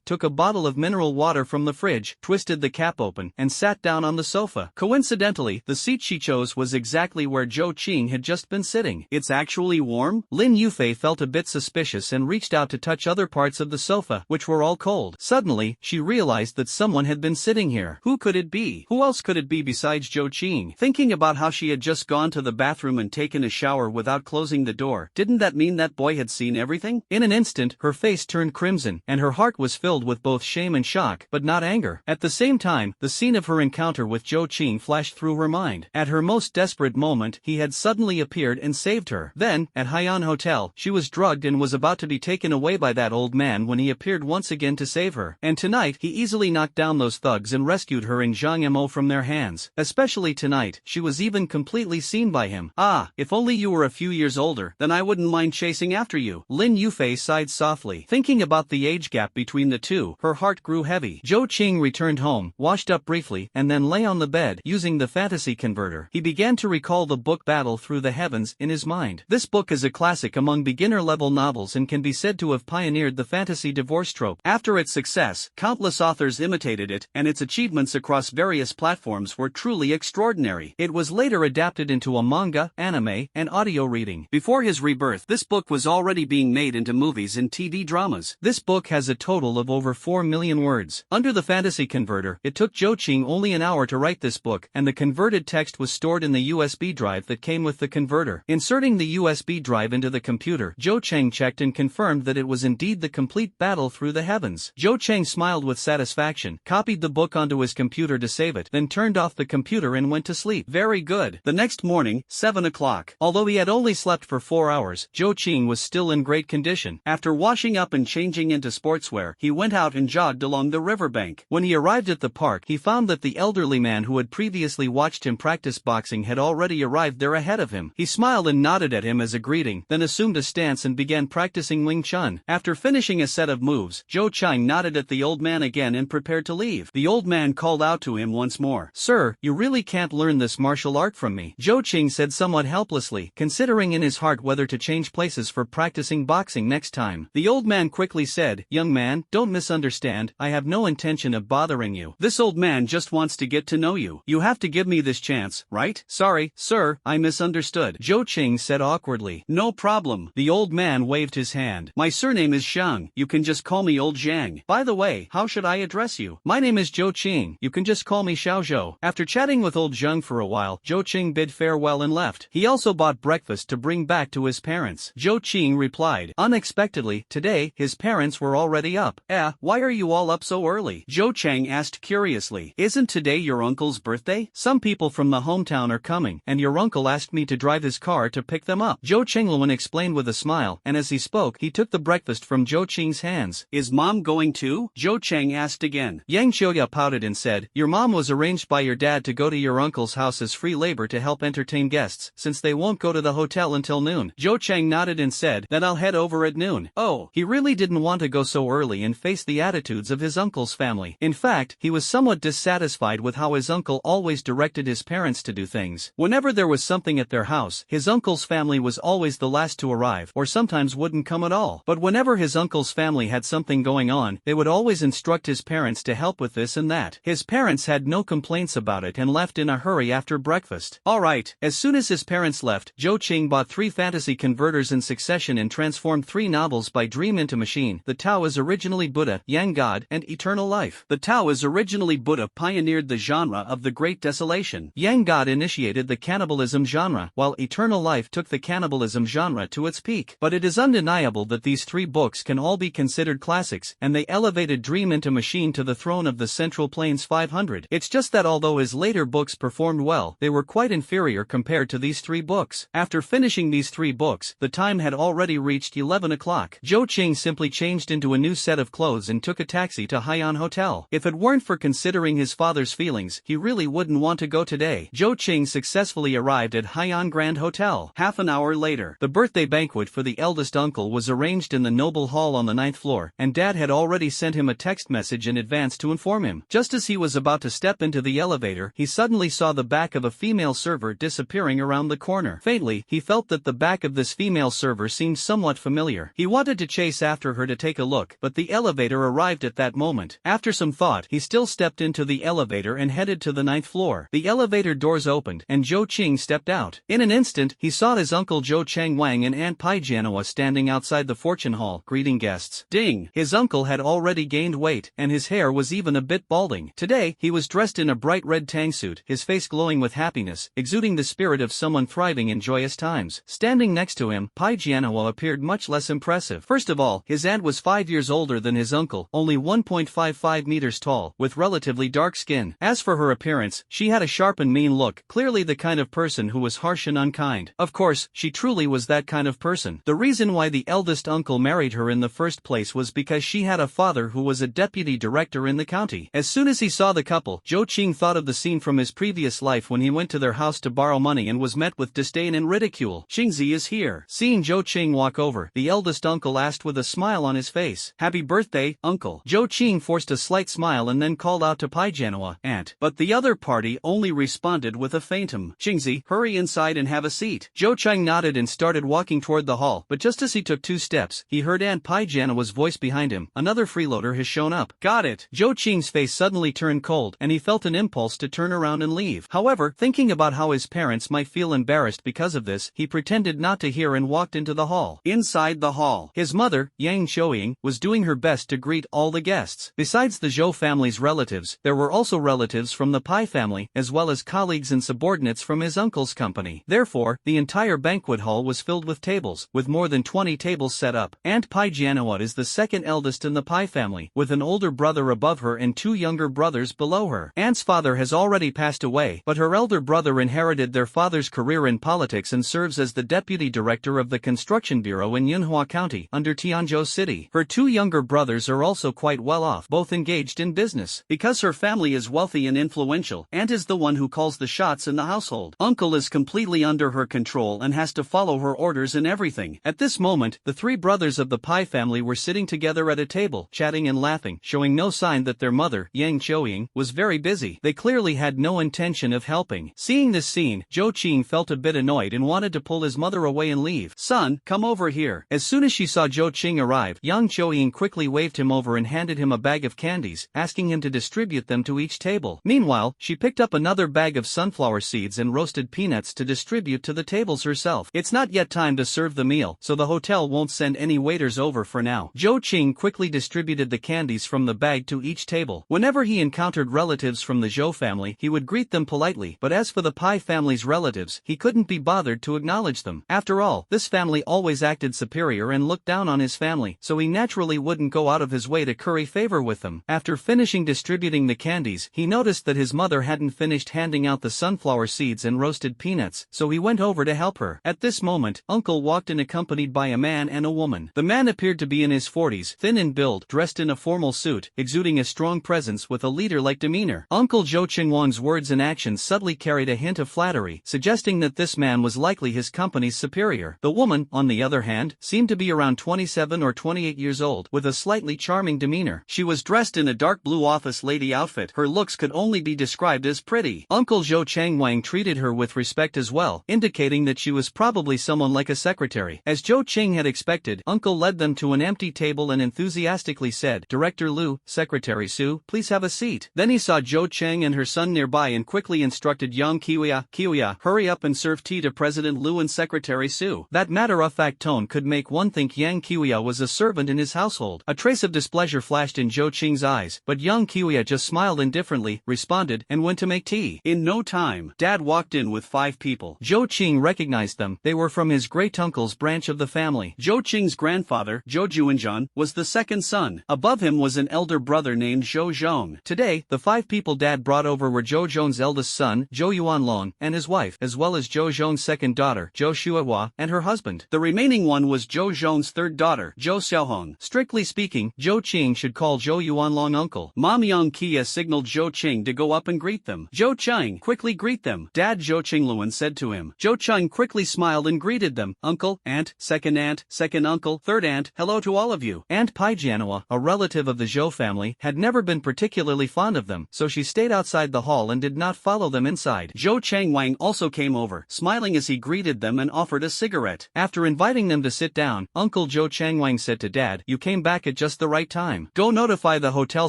took a bottle of mineral water from the fridge, twisted the cap open, and sat down on the sofa. Coincidentally, the seat she chose was exactly where Zhou Qing had just been sitting.
"It's actually warm?"
Lin Yufei felt a bit suspicious and reached out to touch other parts of the sofa, which were all cold. Suddenly, she realized that someone had been sitting here. Who could it be? Who else could it be besides Zhou Qing? Thinking about how she had just gone to the bathroom and taken a shower without closing the door, didn't that mean that boy had seen everything? In an instant, her face turned crimson, and her heart was filled with both shame and shock, but not anger. At the same time, the scene of her encounter with Zhou Qing flashed through her mind. At her most desperate moment, he had suddenly appeared and saved her. Then, at Haiyan Hotel, she was drugged and was about to be taken away by that old man when he appeared once again to save her. And tonight, he easily knocked down those thugs and rescued her and Zhang Yimou from their hands. Especially especially tonight. She was even completely seen by him. Ah, if only you were a few years older, then I wouldn't mind chasing after you. Lin Yufei sighed softly. Thinking about the age gap between the two, her heart grew heavy. Zhou Qing returned home, washed up briefly, and then lay on the bed, using the fantasy converter. He began to recall the book Battle Through the Heavens in his mind. This book is a classic among beginner-level novels and can be said to have pioneered the fantasy divorce trope. After its success, countless authors imitated it, and its achievements across various platforms were truly extraordinary. It was later adapted into a manga, anime, and audio reading. Before his rebirth, this book was already being made into movies and TV dramas. This book has a total of over 4 million words. Under the fantasy converter, it took Zhou Qing only an hour to write this book, and the converted text was stored in the USB drive that came with the converter. Inserting the USB drive into the computer, Zhou Cheng checked and confirmed that it was indeed the complete Battle Through the Heavens. Zhou Cheng smiled with satisfaction, copied the book onto his computer to save it, then turned off the computer and went to sleep. Very good. The next morning, 7 o'clock. Although he had only slept for 4 hours, Zhou Qing was still in great condition. After washing up and changing into sportswear, he went out and jogged along the riverbank. When he arrived at the park, he found that the elderly man who had previously watched him practice boxing had already arrived there ahead of him. He smiled and nodded at him as a greeting, then assumed a stance and began practicing Wing Chun. After finishing a set of moves, Zhou Cheng nodded at the old man again and prepared to leave. The old man called out to him once more. "Sir, you really can't learn this martial art from me," Zhou Qing said somewhat helplessly, considering in his heart whether to change places for practicing boxing next time. The old man quickly said, "Young man, don't misunderstand, I have no intention of bothering you. This old man just wants to get to know you. You have to give me this chance, right?" "Sorry, sir, I misunderstood," Zhou Qing said awkwardly. "No problem." The old man waved his hand. "My surname is Zhang, you can just call me Old Zhang. By the way, how should I address you?" "My name is Zhou Qing, you can just call me Xiao Zhou." After chatting with Old Zhang for a while, Zhou Qing bid farewell and left. He also bought breakfast to bring back to his parents. Zhou Qing replied. Unexpectedly, today, his parents were already up. Why are you all up so early?" Zhou Cheng asked curiously. "Isn't today your uncle's birthday? Some people from the hometown are coming, and your uncle asked me to drive his car to pick them up." Zhou Chengluen explained with a smile, and as he spoke, he took the breakfast from Zhou Qing's hands. "Is mom going too?" Zhou Cheng asked again. Yang Xiuya pouted and said, "Your mom was arranged by your dad to go to your uncle's house as free labor to help entertain guests, since they won't go to the hotel until noon." Zhou Cheng nodded and said, "Then I'll head over at noon." Oh, he really didn't want to go so early and face the attitudes of his uncle's family. In fact, he was somewhat dissatisfied with how his uncle always directed his parents to do things. Whenever there was something at their house, his uncle's family was always the last to arrive, or sometimes wouldn't come at all. But whenever his uncle's family had something going on, they would always instruct his parents to help with this and that. His parents had no complaints about it and left in a hurry after breakfast. Alright, as soon as his parents left, Zhou Qing bought 3 fantasy converters in succession and transformed 3 novels by Dream into Machine. The Tao is originally Buddha, Yang God, and Eternal Life. The Tao is originally Buddha pioneered the genre of the Great Desolation. Yang God initiated the cannibalism genre, while Eternal Life took the cannibalism genre to its peak. But it is undeniable that these 3 books can all be considered classics, and they elevated Dream into Machine to the throne of the Central Plains 500. It's just that although his later books performed well, they were quite inferior compared to these 3 books. After finishing these 3 books, the time had already reached 11 o'clock. Zhou Qing simply changed into a new set of clothes and took a taxi to Haiyan Hotel. If it weren't for considering his father's feelings, he really wouldn't want to go today. Zhou Qing successfully arrived at Haiyan Grand Hotel. Half an hour later, the birthday banquet for the eldest uncle was arranged in the noble hall on the 9th floor, and Dad had already sent him a text message in advance to inform him. Just as he was about to step into the elevator, he suddenly saw the back of a female server disappearing around the corner. Faintly, he felt that the back of this female server seemed somewhat familiar. He wanted to chase after her to take a look, but the elevator arrived at that moment. After some thought, he still stepped into the elevator and headed to the 9th floor. The elevator doors opened, and Zhou Qing stepped out. In an instant, he saw his uncle Zhou Cheng Wang and Aunt Pai Jianhua standing outside the fortune hall, greeting guests. Ding! His uncle had already gained weight, and his hair was even a bit balding. Today, he was dressed in a bright red tang suit, his face glowing with happiness, exuding the spirit of someone thriving in joyous times. Standing next to him, Pai Jianhua appeared much less impressive. First of all, his aunt was 5 years older than his uncle, only 1.55 meters tall, with relatively dark skin. As for her appearance, she had a sharp and mean look, clearly the kind of person who was harsh and unkind. Of course, she truly was that kind of person. The reason why the eldest uncle married her in the first place was because she had a father who was a deputy director in the county. As soon as he saw the couple, Zhou Qing thought of the scene from his his previous life when he went to their house to borrow money and was met with disdain and ridicule.
Qingzi is here.
Seeing Zhou Qing walk over, the eldest uncle asked with a smile on his face, "Happy birthday, uncle." Zhou Qing forced a slight smile and then called out to Pai Jianhua, "Aunt."
But the other party only responded with a faint "Qingzi, hurry inside and have a seat."
Zhou Qing nodded and started walking toward the hall, but just as he took 2 steps, he heard Aunt Pai Jianhua's voice behind him, "Another freeloader has shown up."
Got it.
Zhou Qing's face suddenly turned cold, and he felt an impulse to turn around and leave. However, thinking about how his parents might feel embarrassed because of this, he pretended not to hear and walked into the hall.
Inside the hall,
his mother, Yang Xiuying, was doing her best to greet all the guests. Besides the Zhou family's relatives, there were also relatives from the Pai family, as well as colleagues and subordinates from his uncle's company. Therefore, the entire banquet hall was filled with tables, with more than 20 tables set up. Aunt Pai Jianhua is the second eldest in the Pai family, with an older brother above her and 2 younger brothers below her. Aunt's father has already passed away, but her elder brother inherited their father's career in politics and serves as the deputy director of the construction bureau in Yunhua County, under Tianzhou City. Her 2 younger brothers are also quite well off, both engaged in business.
Because her family is wealthy and influential, Aunt is the one who calls the shots in the household. Uncle is completely under her control and has to follow her orders in everything.
At this moment, the 3 brothers of the Pai family were sitting together at a table, chatting and laughing, showing no sign that their mother, Yang Xiuying, was very busy. They clearly had no intention of helping. Seeing this scene, Zhou Qing felt a bit annoyed and wanted to pull his mother away and leave.
"Son, come over here."
As soon as she saw Zhou Qing arrive, Yang Xiuying quickly waved him over and handed him a bag of candies, asking him to distribute them to each table. Meanwhile, she picked up another bag of sunflower seeds and roasted peanuts to distribute to the tables herself. It's not yet time to serve the meal, so the hotel won't send any waiters over for now. Zhou Qing quickly distributed the candies from the bag to each table. Whenever he encountered relatives from the Zhou family, he would greet them politely, but as for the Pai family's relatives, he couldn't be bothered to acknowledge them. After all, this family always acted superior and looked down on his family, so he naturally wouldn't go out of his way to curry favor with them. After finishing distributing the candies, he noticed that his mother hadn't finished handing out the sunflower seeds and roasted peanuts, so he went over to help her. At this moment, Uncle walked in accompanied by a man and a woman. The man appeared to be in his 40s, thin in build, dressed in a formal suit, exuding a strong presence with a leader-like demeanor. Uncle Zhou Qingwang's words and actions subtly carried a hint of flattery, suggesting that this man was likely his company's superior. The woman, on the other hand, seemed to be around 27 or 28 years old, with a slightly charming demeanor.
She was dressed in a dark blue office lady outfit. Her looks could only be described as pretty.
Uncle Zhou Changwang treated her with respect as well, indicating that she was probably someone like a secretary. As Zhou Qing had expected, Uncle led them to an empty table and enthusiastically said, "Director Liu, Secretary Su, please have a seat." Then he saw Zhou Cheng and her son nearby and quickly instructed Yang Qiuya, hurry up and serve tea to President Liu and Secretary Su. That matter-of-fact tone could make one think Yang Qiuya was a servant in his household. A trace of displeasure flashed in Zhou Qing's eyes, but Yang Qiuya just smiled indifferently, responded, and went to make tea.
In no time, Dad walked in with 5 people.
Zhou Qing recognized them. They were from his great-uncle's branch of the family.
Zhou Qing's grandfather, Zhou Juanzhan, was the second son. Above him was an elder brother named Zhou Zhong.
Today, the 5 people Dad brought over were Zhou Zhong's eldest son, Zhou Yuanlong, and his wife, as well as Zhou Zhong's second daughter, Zhou Shuihua, and her husband.
The remaining one was Zhou Zhong's third daughter, Zhou Xiaohong.
Strictly speaking, Zhou Qing should call Zhou Yuanlong uncle.
Mom Yang Kia signaled Zhou Qing to go up and greet them. "Zhou Qing, quickly greet them," Dad Zhou Qingluan said to him. Zhou Qing quickly smiled and greeted them. "Uncle, aunt, second uncle, third aunt, hello to all of you."
Aunt Pai Jianhua, a relative of the Zhou family, had never been particularly fond of them, so she stayed outside the hall and did not follow them inside.
Zhou Changwang also came over, smiling as he greeted them and offered a cigarette.
After inviting them to sit down, Uncle Zhou Changwang said to Dad, "You came back at just the right time. Go notify the hotel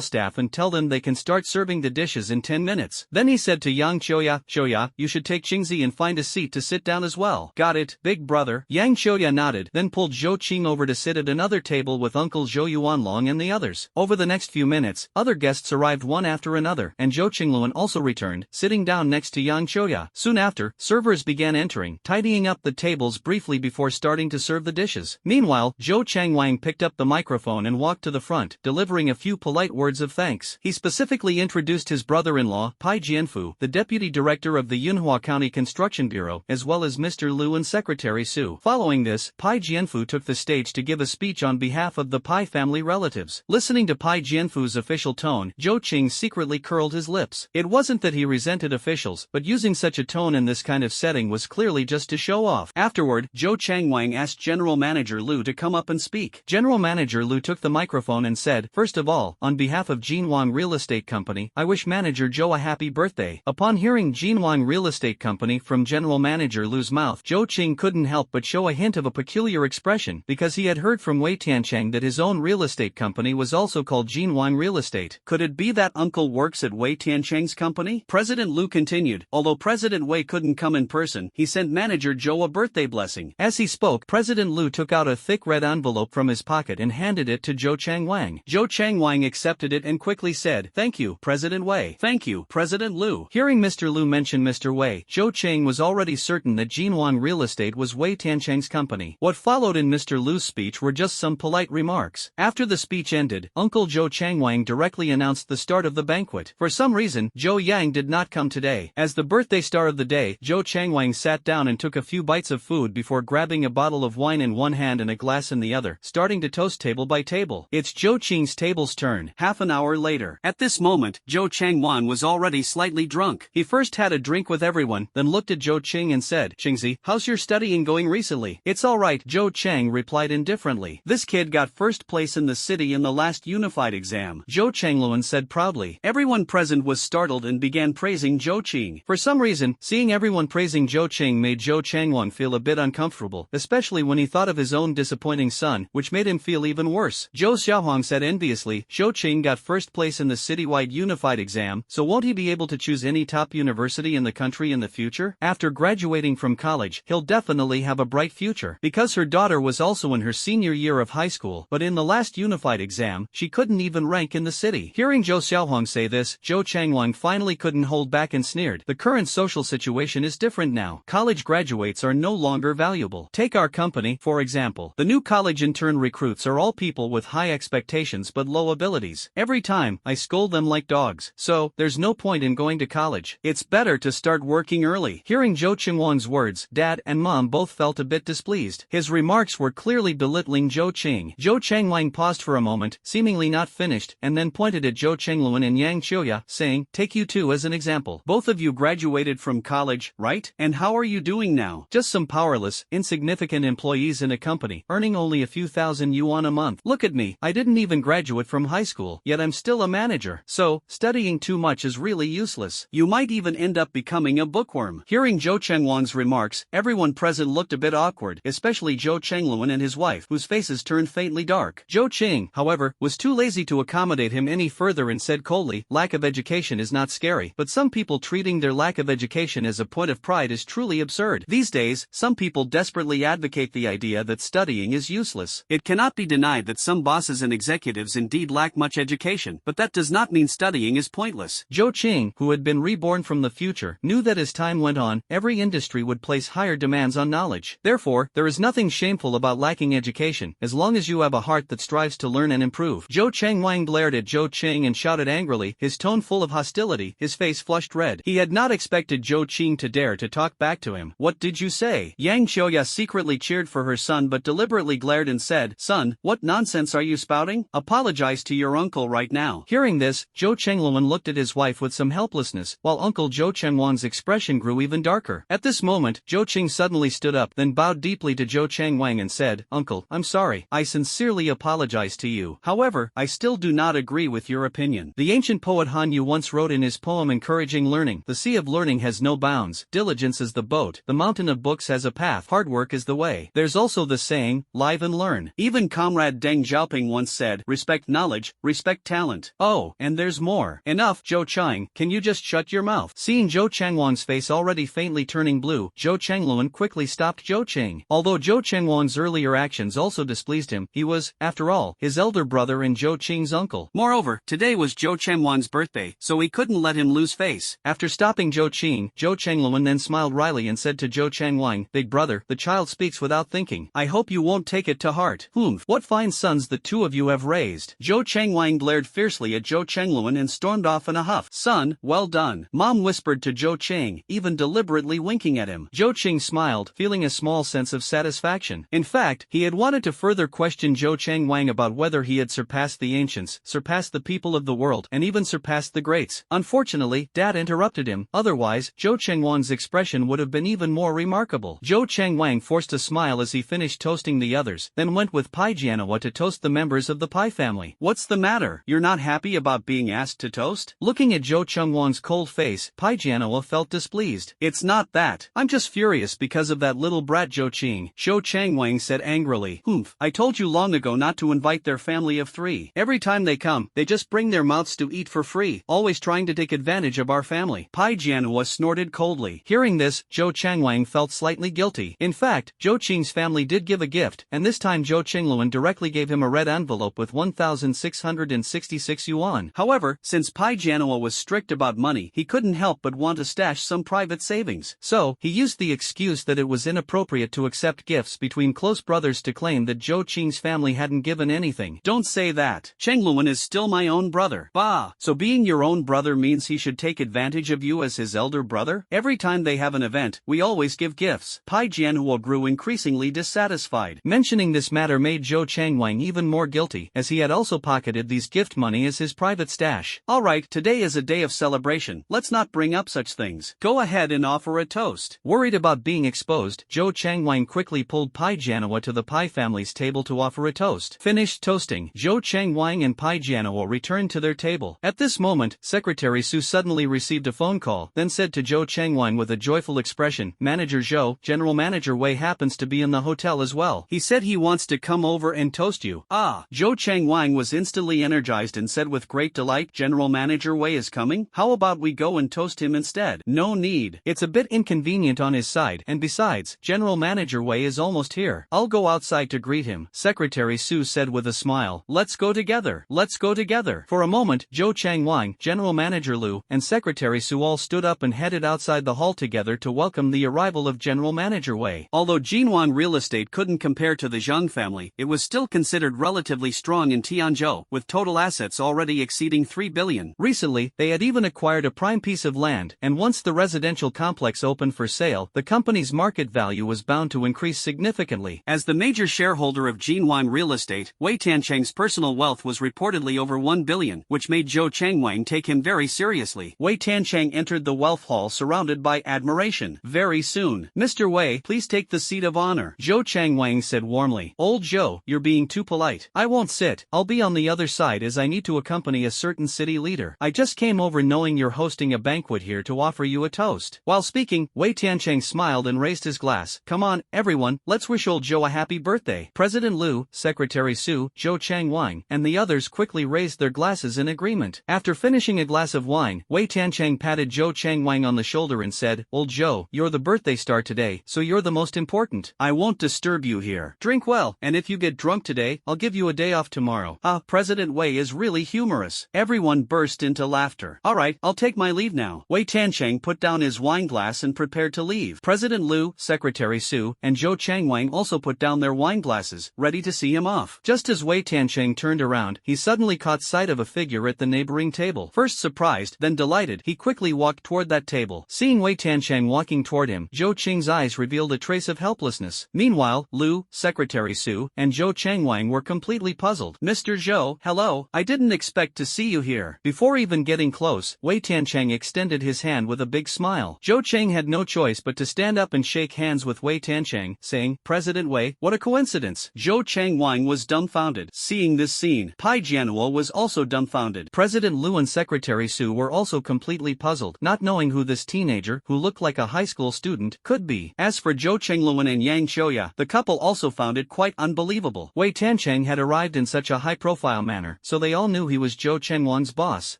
staff and tell them they can start serving the dishes in 10 minutes. Then he said to Yang Qiuya, "You should take Qingzi and find a seat to sit down as well." "Got it, big brother." Yang Qiuya nodded, then pulled Zhou Qing over to sit at another table with Uncle Zhou Yuanlong and the others. Over the next few minutes, other guests arrived one after another, and Zhou Qingluan also returned, sitting down next to Yang Qiuya. Soon after, servers began entering, tidying up the tables briefly before starting to serve the dishes. Meanwhile, Zhou Changwang picked up the microphone and walked to the front, delivering a few polite words of thanks. He specifically introduced his brother-in-law, Pai Jianfu, the deputy director of the Yunhua County Construction Bureau, as well as Mr. Liu and Secretary Su. Following this, Pai Jianfu took the stage to give a speech on behalf of the Pai family relatives. Listening to Pai Jianfu's official tone, Zhou Qing secretly curled his lips. It wasn't that he resented officials, but using such a tone in this kind of setting was clearly just to show off.
Afterward, Zhou Changwang asked General Manager Lu to come up and speak.
General Manager Lu took the microphone and said, "First of all, on behalf of Jinwang Real Estate Company, I wish Manager Zhou a happy birthday." Upon hearing Jinwang Real Estate Company from General Manager Lu's mouth, Zhou Qing couldn't help but show a hint of a peculiar expression, because he had heard from Wei Tiancheng that his own real estate company was also called Jinwang Real Estate.
Could it be that uncle works at Wei Tiancheng's company? President Lu continued. Although President Wei couldn't come in person, he sent Manager Zhou a birthday blessing.
As he spoke, President Lu took out a thick red envelope from his pocket and handed it to Zhou Changwang.
Zhou Changwang accepted it and quickly said, "Thank you, President Wei." "Thank you, President Lu."
Hearing Mr. Lu mention Mr. Wei, Zhou Chang was already certain that Jinwang Real Estate was Wei Tiancheng's company. What followed in Mr. Lu's speech were just some polite remarks. After the speech ended, Uncle Zhou Changwang directly announced the start of the banquet. For some reason, Zhou Yang did not come today. As the birthday star of the day, Zhou Changwang sat down and took a few bites of food before grabbing a bottle of wine in one hand and a glass in the other, starting to toast table by table. It's Zhou Qing's table's turn.
Half an hour later. At this moment, Zhou Changwan was already slightly drunk.
He first had a drink with everyone, then looked at Zhou Qing and said, "Qingzi, how's your studying going recently?" "It's alright," Zhou Chang replied indifferently.
"This kid got first place in the city in the last unified exam,"
Zhou Changluan said proudly.
Everyone present was startled and began praising Zhou Qing.
For some reason, seeing everyone praising Zhou Qing made Zhou Changwang feel a bit uncomfortable, especially when he thought of his own disappointing son, which made him feel even worse. Zhou Xiaohuang said enviously, "Zhou Qing got first place in the citywide unified exam, so won't he be able to choose any top university in the country in the future? After graduating from college, he'll definitely have a bright future." Because her daughter was also in her senior year of high school, but in the last unified exam, she couldn't even rank in the city. Hearing Zhou Xiaohuang say this, Zhou Changwang finally couldn't hold back and sneered. The current social situation is different now. College graduates are no longer valuable. Take our company, for example. The new college intern recruits are all people with high expectations but low abilities. Every time, I scold them like dogs. So, there's no point in going to college. It's better to start working early. Hearing Zhou Changwang's words, Dad and Mom both felt a bit displeased. His remarks were clearly belittling Zhou Qing. Zhou Changwang paused for a moment, seemingly not finished, and then pointed at Zhou Chengluan and Yang Qiuya, saying, "Take you two as an example.
Both of you graduated from college, right? And how are you doing now?"
"Just some powerless, insignificant employees in a company, earning only a few thousand yuan a month. Look at me, I didn't even graduate from high school, yet I'm still a manager. So, studying too much is really useless.
You might even end up becoming a bookworm."
Hearing Zhou Chengwang's remarks, everyone present looked a bit awkward, especially Zhou Chengluan and his wife, whose faces turned faintly dark. Zhou Qing, however, was too lazy to accommodate him any further and said coldly, "Lack of education is not scary, but some people treating their lack of education as a point of pride is truly absurd. These days, some people desperately advocate the idea that studying is useless."
It cannot be denied that some bosses and executives indeed lack much education, but that does not mean studying is pointless.
Zhou Qing, who had been reborn from the future, knew that as time went on, every industry would place higher demands on knowledge. Therefore, there is nothing shameful about lacking education, as long as you have a heart that strives to learn and improve. Zhou Changwang glared at Zhou Qing and shouted angrily, his tone full of hostility, his face flushed red. He had not expected Zhou Qing to dare to talk back to him. "What did you say?"
Yang Qiuya secretly cheered for her son but deliberately glared and said, "Son, what nonsense are you spouting? Apologize to your uncle right now."
Hearing this, Zhou Chengluan looked at his wife with some helplessness, while Uncle Zhou Chengwang's expression grew even darker. At this moment, Zhou Qing suddenly stood up, then bowed deeply to Zhou Changwang and said, "Uncle, I'm sorry. I sincerely apologize to you. However, I still do not agree with your opinion. The ancient poet Han Yu once wrote in his poem encouraging learning, the sea of learning has no bounds, diligence is the boat, the mountain of books has a path, hard work is the way. There's also the saying, live and learn."
Even Comrade Deng Xiaoping once said, "Respect knowledge, respect talent."
Oh, and there's more. Enough, Zhou Chang, can you just shut your mouth? Seeing Zhou Changwang's face already faintly turning blue, Zhou Chengluan quickly stopped Zhou Qing. Although Zhou Chengwang's earlier actions also displeased him, he was, after all, his elder brother and Zhou Qing's uncle.
Moreover, today was Zhou Chengwan's birthday, so he couldn't let him lose face.
After stopping Zhou Qing, Zhou Chengluan then smiled wryly and said to Zhou Changwang, "Big brother, the child speaks without thinking. I hope you won't take it to heart. What fine sons the two of you have raised."
Zhou Changwang glared fiercely at Zhou Chengluan and stormed off in a huff. "Son, well done," Mom whispered to Zhou Qing, even deliberately winking at him.
Zhou Qing smiled, feeling a small sense of satisfaction. In fact, he had wanted to further question Zhou Changwang about whether he had surpassed the ancients, surpassed the people of the world, and even surpassed the greats. Unfortunately, Unfortunately, Dad interrupted him, otherwise, Zhou Chengwang's expression would have been even more remarkable. Zhou Chengwang forced a smile as he finished toasting the others, then went with Pai Jianhua to toast the members of the Pai family.
What's the matter? You're not happy about being asked to toast?
Looking at Zhou Chengwang's cold face, Pai Jianhua felt displeased.
It's not that. I'm just furious because of that little brat Zhou Qing. Zhou Chengwang said angrily. Humph, I told you long ago not to invite their family of 3. Every time they come, they just bring their mouths to eat for free, always trying to take advantage of our family. Pai Jianhua snorted coldly.
Hearing this, Zhou Chengwang felt slightly guilty. In fact, Zhou Qing's family did give a gift, and this time Zhou Qingluan directly gave him a red envelope with 1,666 yuan.
However, since Pai Jianhua was strict about money, he couldn't help but want to stash some private savings.
So, he used the excuse that it was inappropriate to accept gifts between close brothers to claim that Zhou Qing's family hadn't given anything.
Don't say that. Chengluan is still my own brother. Bah! So being your own brother means he should take advantage of you as his elder brother? Every time they have an event, we always give gifts. Pai Jianhua grew increasingly dissatisfied.
Mentioning this matter made Zhou Chengwang even more guilty, as he had also pocketed these gift money as his private stash.
Alright, today is a day of celebration. Let's not bring up such things. Go ahead and offer a toast.
Worried about being exposed, Zhou Chengwang quickly pulled Pai Jianhua to the Pai family's table to offer a toast. Finished toasting, Zhou Chengwang and Pai Jianhua returned to their table. At this moment, Secretary Su suddenly received a phone call, then said to Zhou Chengwang with a joyful expression, Manager Zhou, General Manager Wei happens to be in the hotel as well.
He said he wants to come over and toast you. Ah! Zhou Chengwang was instantly energized and said with great delight, General Manager Wei is coming? How about we go and toast him instead? No need.
It's a bit inconvenient on his side, and besides, General Manager Wei is almost here. I'll go outside to greet him, Secretary Su said with a smile. Let's go together. Let's go together. For a moment, Zhou Chengwang, General Manager Lu, and Secretary Su all stood up and headed outside the hall together to welcome the arrival of General Manager Wei.
Although Jinwan real estate couldn't compare to the Zhang family, it was still considered relatively strong in Tianzhou, with total assets already exceeding 3 billion.
Recently, they had even acquired a prime piece of land, and once the residential complex opened for sale, the company's market value was bound to increase significantly.
As the major shareholder of Jinwan real estate, Wei Tiancheng's personal wealth was reportedly over 1 billion, which made Zhou Chengwang take him very seriously. Wei Tiancheng entered the wealth hall surrounded by admiration. Very soon, Mr. Wei, please take the seat of honor,
Zhou Chengwang said warmly. Old Zhou, you're being too polite. I won't sit. I'll be on the other side as I need to accompany a certain city leader. I just came over knowing you're hosting a banquet here to offer you a toast. While speaking, Wei Tiancheng smiled and raised his glass. Come on, everyone, let's wish old Zhou a happy birthday. President Lu, Secretary Su, Zhou Chengwang, and the others quickly raised their glasses in agreement. After finishing a glass of wine, Wei Tiancheng patted Zhou Chengwang on the shoulder and said, Old Zhou, you're the birthday star today, so you're the most important.
I won't disturb you here.
Drink well, and if you get drunk today, I'll give you a day off tomorrow.
Ah, President Wei is really humorous. Everyone burst into laughter. Alright, I'll take my leave now. Wei Tiancheng put down his wine glass and prepared to leave.
President Lu, Secretary Su, and Zhou Chengwang also put down their wine glasses, ready to see him off. Just as Wei Tiancheng turned around, he suddenly caught sight of a figure at the neighboring table. First surprised, then delighted, he quickly walked toward that table. Seeing Wei Tiancheng walking toward him, Zhou Qing's eyes revealed a trace of helplessness. Meanwhile, Lu, Secretary Su, and Zhou Chengwang were completely puzzled.
Mr. Zhou, hello, I didn't expect to see you here.
Before even getting close, Wei Tiancheng extended his hand with a big smile. Zhou Cheng had no choice but to stand up and shake hands with Wei Tiancheng, saying, President Wei, what a coincidence.
Zhou Chengwang was dumbfounded. Seeing this scene, Pai Jianhua was also dumbfounded.
President Lu and Secretary Su were also completely puzzled, not knowing who this teenager, who looked like a high school student, could be. As for Zhou Chengluan and Yang Qiuya, the couple also found it quite unbelievable. Wei Tiancheng had arrived in such a high-profile manner, so they all knew he was Zhou Chengwang's boss.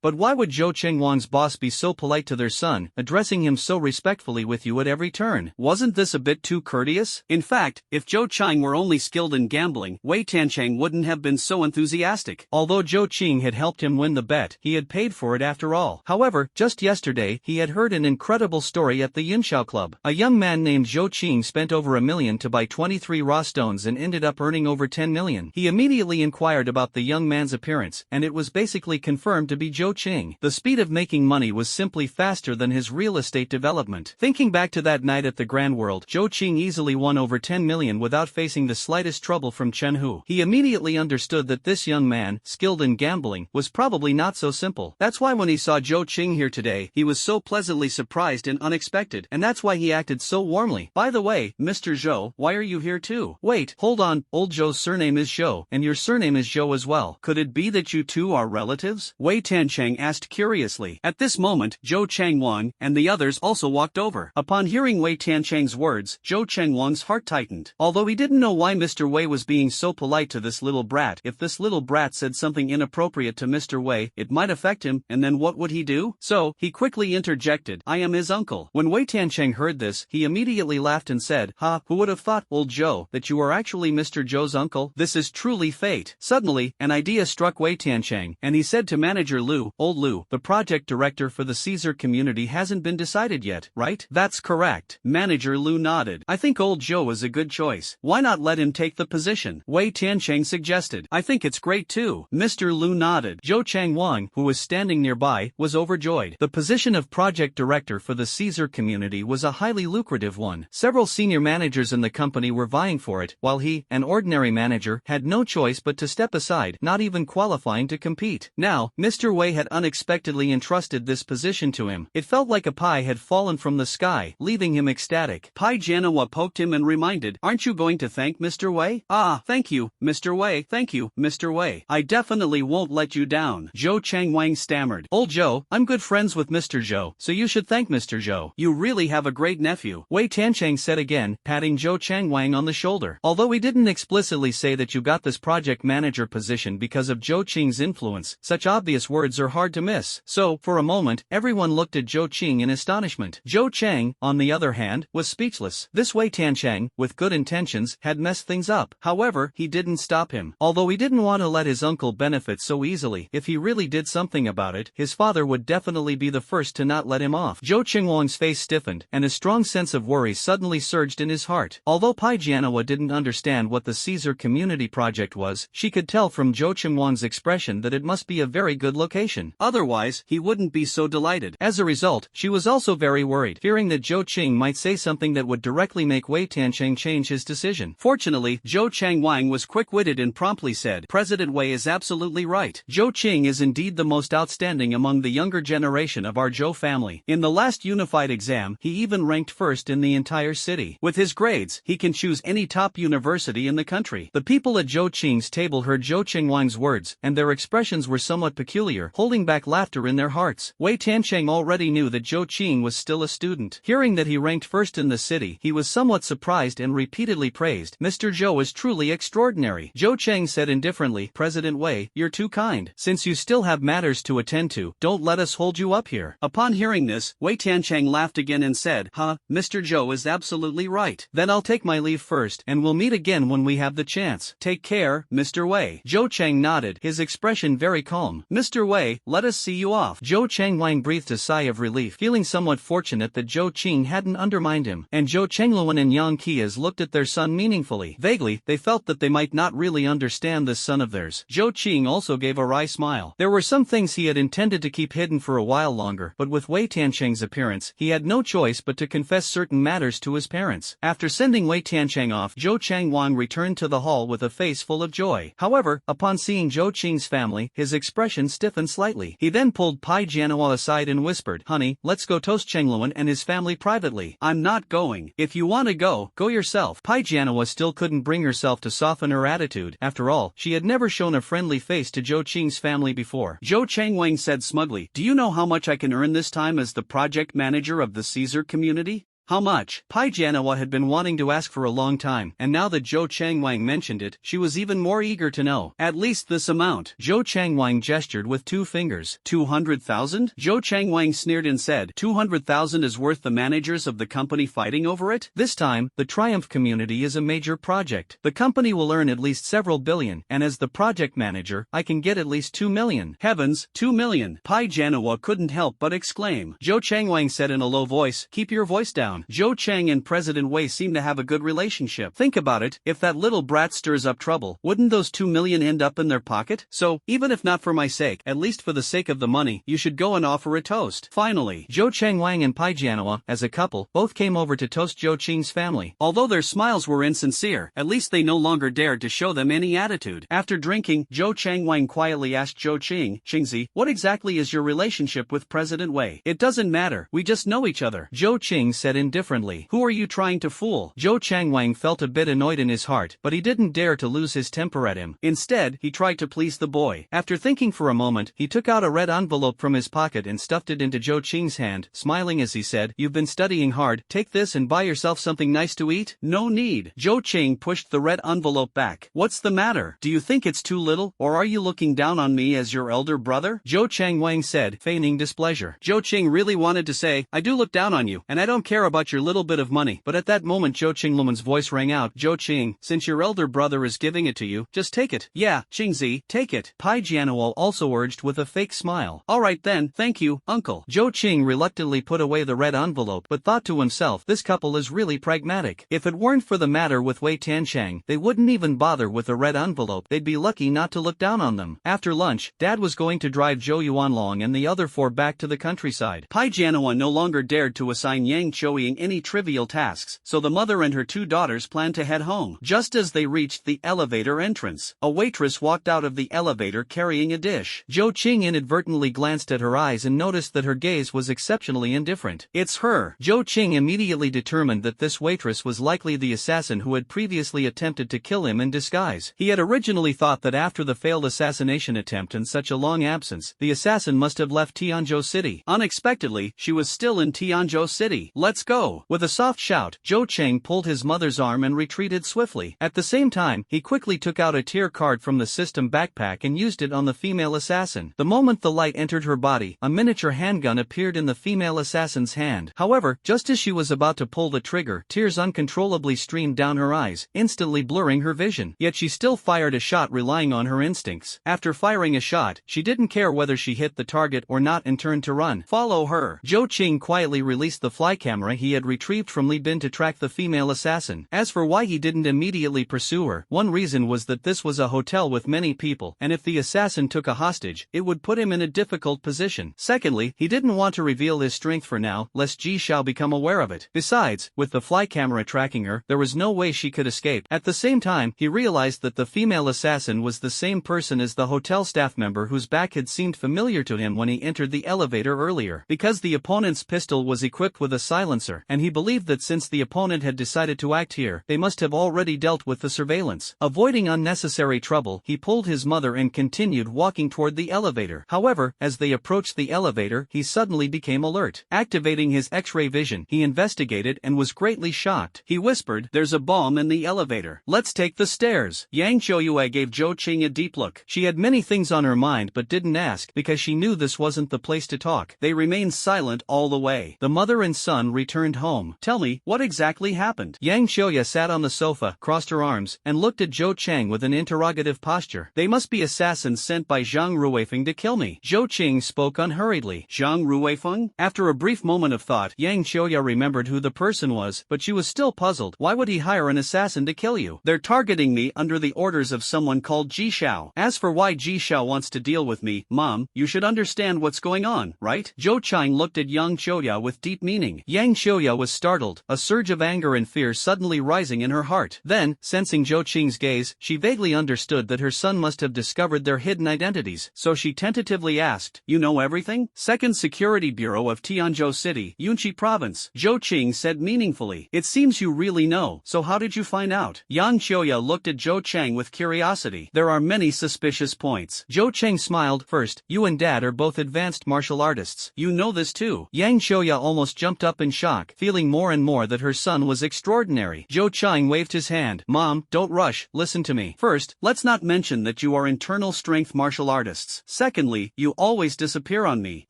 But why would Zhou Chengwang's boss be so polite to their son, addressing him so respectfully with you at every turn?
Wasn't this a bit too courteous? In fact, if Zhou Qing were only skilled in gambling, Wei Tiancheng wouldn't have been so enthusiastic.
Although Zhou Qing had helped him win the bet, he had paid for it after all. However, just yesterday, he had heard an incredible story at the Yinxiao Club. A young man named Zhou Qing spent over $1 million to buy 23 raw stones and ended up earning over 10 million. He immediately inquired about the young man's appearance, and it was basically confirmed to be Zhou Qing. The speed of making money was simply faster than his real estate development. Thinking back to that night at the Grand World, Zhou Qing easily won over 10 million without facing the slightest trouble from Chen Hu. He immediately understood that this young man, skilled in gambling, was probably not so simple. That's why when he saw
saw Zhou Qing here today, he was so pleasantly surprised and unexpected, and that's why he acted so warmly. By the way, Mr. Zhou, why are you here too? Wait, hold on, old Zhou's surname is Zhou, and your surname is Zhou as well. Could it be that you two are relatives? Wei Tiancheng asked curiously. At this moment, Zhou Changwang and the others also walked over. Upon hearing Wei Tiancheng's words, Zhou Changwang's heart tightened. Although he didn't know why Mr. Wei was being so polite to this little brat, if this little brat said something inappropriate to Mr. Wei, it might affect him, and then what would he do? So, he quickly interjected, I am his uncle. When Wei Tiancheng heard this, he immediately laughed and said, Ha, who would have thought, old Zhou, that you are actually Mr. Zhou's uncle? This is truly fate. Suddenly, an idea struck Wei Tiancheng, and he said to manager Lu, old Lu, the project director for the Caesar community hasn't been decided yet, right? That's correct. Manager Lu nodded. I think old Zhou is a good choice. Why not let him take the position? Wei Tiancheng suggested. I think it's great too. Mr. Lu nodded. Zhou Changwang, who was standing nearby, was overjoyed. The position of project director for the Caesar community was a highly lucrative one. Several senior managers in the company were vying for it, while he, an ordinary manager, had no choice but to step aside, not even qualifying to compete. Now, Mr. Wei had unexpectedly entrusted this position to him. It felt like a pie had fallen from the sky, leaving him ecstatic. Pai Jianhua poked him and reminded, aren't you going to thank Mr. Wei? Ah, thank you, Mr. Wei. Thank you, Mr. Wei. I definitely won't let you down. Zhou Changwang stammered. Old Zhou, I'm good friends with Mr. Zhou, so you should thank Mr. Zhou. You really have a great nephew. Wei Tiancheng said again, patting Zhou Changwang on the shoulder. Although he didn't explicitly say that you got this project manager position because of Zhou Qing's influence, such obvious words are hard to miss. So, for a moment, everyone looked at Zhou Qing in astonishment. Zhou Cheng, on the other hand, was speechless. This Wei Tiancheng, with good intentions, had messed things up. However, he didn't stop him. Although he didn't want to let his uncle benefit so easily, if he really did something about it, his father would definitely be the first to not let him off. Zhou Qingwang's face stiffened, and a strong sense of worry suddenly surged in his heart. Although Pai Jianhua didn't understand what the Caesar Community Project was, she could tell from Zhou Qingwang's expression that it must be a very good location. Otherwise, he wouldn't be so delighted. As a result, she was also very worried, fearing that Zhou Qing might say something that would directly make Wei Tiancheng change his decision. Fortunately, Zhou Changwang was quick-witted and promptly said, President Wei is absolutely right. Zhou Qing is indeed the most outstanding among the younger generation of our Zhou family. In the last unified exam, he even ranked first in the entire city. With his grades, he can choose any top university in the country. The people at Zhou Qing's table heard Zhou Chingwang's words, and their expressions were somewhat peculiar, holding back laughter in their hearts. Wei Tiancheng already knew that Zhou Qing was still a student. Hearing that he ranked first in the city, he was somewhat surprised and repeatedly praised, Mr. Zhou is truly extraordinary. Zhou Cheng said indifferently, President Wei, you're too kind. Since you still have matters to attend to, don't let us hold you up here. Upon hearing this, Wei Tiancheng laughed again and said, Mr. Zhou is absolutely right. Then I'll take my leave first, and we'll meet again when we have the chance. Take care, Mr. Wei. Zhou Cheng nodded, his expression very calm. Mr. Wei, let us see you off. Zhou Changwang breathed a sigh of relief, feeling somewhat fortunate that Zhou Qing hadn't undermined him, and Zhou Chengluan and Yang Qias looked at their son meaningfully. Vaguely, they felt that they might not really understand this son of theirs. Zhou Qing also gave a wry smile. There were some things he had intended to keep hidden for a while longer, but with Wei Tiancheng's appearance, he had no choice but to confess certain matters to his parents. After sending Wei Tiancheng off, Zhou Changwang returned to the hall with a face full of joy. However, upon seeing Zhou Qing's family, his expression stiffened slightly. He then pulled Pai Jianhua aside and whispered, Honey, let's go toast Chengluan and his family privately. I'm not going. If you want to go, go yourself. Pai Jianhua still couldn't bring herself to soften her attitude. After all, she had never shown a friendly face to Zhou Qing's family before. Zhou Changwang said smugly, Do you know how much I can earn this time as the project manager of the Caesar community? How much? Pai Jianhua had been wanting to ask for a long time, and now that Zhou Changwang mentioned it, she was even more eager to know. At least this amount. Zhou Changwang gestured with 2 fingers. 200,000? Zhou Changwang sneered and said, 200,000 is worth the managers of the company fighting over it? This time, the Triumph community is a major project. The company will earn at least several billion, and as the project manager, I can get at least 2 million. Heavens, 2 million! Pai Jianhua couldn't help but exclaim. Zhou Changwang said in a low voice, Keep your voice down. down. Zhou Cheng and President Wei seem to have a good relationship. Think about it, if that little brat stirs up trouble, wouldn't those 2 million end up in their pocket? So, even if not for my sake, at least for the sake of the money, you should go and offer a toast. Finally,
Zhou Chengwang and Pai Jianhua, as a couple, both came over to toast Zhou Qing's family.
Although their smiles were insincere, at least they no longer dared to show them any attitude. After drinking, Zhou Chengwang quietly asked Zhou Qing, "Qingzi, what exactly is your relationship with President Wei?" "It doesn't matter, we just know each other,"
Zhou Qing said indifferently.
"Who are you trying to fool?"
Zhou Chengwang felt a bit annoyed in his heart, but he didn't dare to lose his temper at him.
Instead, he tried to please the boy.
After thinking for a moment, he took out a red envelope from his pocket and stuffed it into Zhou Qing's hand, smiling as he said, "You've been studying hard, take this and buy yourself something nice to eat."
"No need." Zhou Qing pushed the red envelope back. "What's the matter? Do you think it's too little, or are you looking down on me as your elder brother?"
Zhou Chengwang said, feigning displeasure.
Zhou Qing really wanted to say, "I do look down on you, and I don't care about your little bit of money," but at that moment Zhou Qinglumen's voice rang out, "Zhou Qing, since your elder brother is giving it to you, just take it." "Yeah, Qingzi, take it,"
Pai Jianhua also urged with a fake smile.
"Alright then, thank you, uncle."
Zhou Qing reluctantly put away the red envelope but thought to himself, this couple is really pragmatic. If it weren't for the matter with Wei Tianchang, they wouldn't even bother with the red envelope, they'd be lucky not to look down on them. After lunch, Dad was going to drive Zhou Yuanlong and the other four back to the countryside.
Pai Jianhua no longer dared to assign Yang Chouying any trivial tasks, so the mother and her two daughters planned to head home. Just as they reached the elevator entrance, a waitress walked out of the elevator carrying a dish.
Zhou Qing inadvertently glanced at her eyes and noticed that her gaze was exceptionally indifferent.
"It's her."
Zhou Qing immediately determined that this waitress was likely the assassin who had previously attempted to kill him in disguise. He had originally thought that after the failed assassination attempt and such a long absence, the assassin must have left Tianzhou City.
Unexpectedly, she was still in Tianzhou City. "Let's go."
With a soft shout, Zhou Cheng pulled his mother's arm and retreated swiftly. At the same time, he quickly took out a tier card from the system backpack and used it on the female assassin. The moment the light entered her body, a miniature handgun appeared in the female assassin's hand. However, just as she was about to pull the trigger, tears uncontrollably streamed down her eyes, instantly blurring her vision. Yet she still fired a shot relying on her instincts. After firing a shot, she didn't care whether she hit the target or not and turned to run.
"Follow her."
Zhou Qing quietly released the fly camera he had retrieved from Li Bin to track the female assassin. As for why he didn't immediately pursue her, one reason was that this was a hotel with many people, and if the assassin took a hostage, it would put him in a difficult position. Secondly, he didn't want to reveal his strength for now, lest Ji Xiao become aware of it. Besides, with the fly camera tracking her, there was no way she could escape. At the same time, he realized that the female assassin was the same person as the hotel staff member whose back had seemed familiar to him when he entered the elevator earlier. Because the opponent's pistol was equipped with a silencer, and he believed that since the opponent had decided to act here, they must have already dealt with the surveillance. Avoiding unnecessary trouble, he pulled his mother and continued walking toward the elevator. However, as they approached the elevator, he suddenly became alert. Activating his X-ray vision, he investigated and was greatly shocked. He whispered, "There's a bomb in the elevator. Let's take the stairs." Yang Chouyue gave Zhou Qing a deep look. She had many things on her mind but didn't ask because she knew this wasn't the place to talk. They remained silent all the way. The mother and son returned home.
"Tell me, what exactly happened?"
Yang Chouyue sat on the sofa, crossed her arms, and looked at Zhou Cheng with an interrogative posture. "They must be assassins sent by Zhang Ruifeng to kill me." Zhou Qing spoke unhurriedly.
"Zhang Ruifeng?"
After a brief moment of thought, Yang Chouyue remembered who the person was, but she was still puzzled. Why would he hire an assassin to kill you?
"They're targeting me under the orders of someone called Ji Xiao."
As for why Ji Xiao wants to deal with me, Mom, you should understand what's going on, right? Zhou Cheng looked at Yang Chouyue with deep meaning. Yang Chouyue was startled, a surge of anger and fear suddenly rising in her heart. Then, sensing Zhou Qing's gaze, she vaguely understood that her son must have discovered their hidden identities, so she tentatively asked, "You know everything?" "Second Security Bureau of Tianzhou City, Yunqi Province," Zhou Qing said meaningfully. "It seems you really know, so how did you find out?" Yang Chouyue looked at Zhou Cheng with curiosity. "There are many suspicious points." Zhou Cheng smiled. "First, you and Dad are both advanced martial artists.
"You know this too."
Yang Chouyue almost jumped up in shock, feeling more and more that her son was extraordinary. Zhou Cheng waved his hand. "Mom, don't rush, listen to me. First, let's not mention that you are internal strength martial artists. Secondly, you always disappear on me.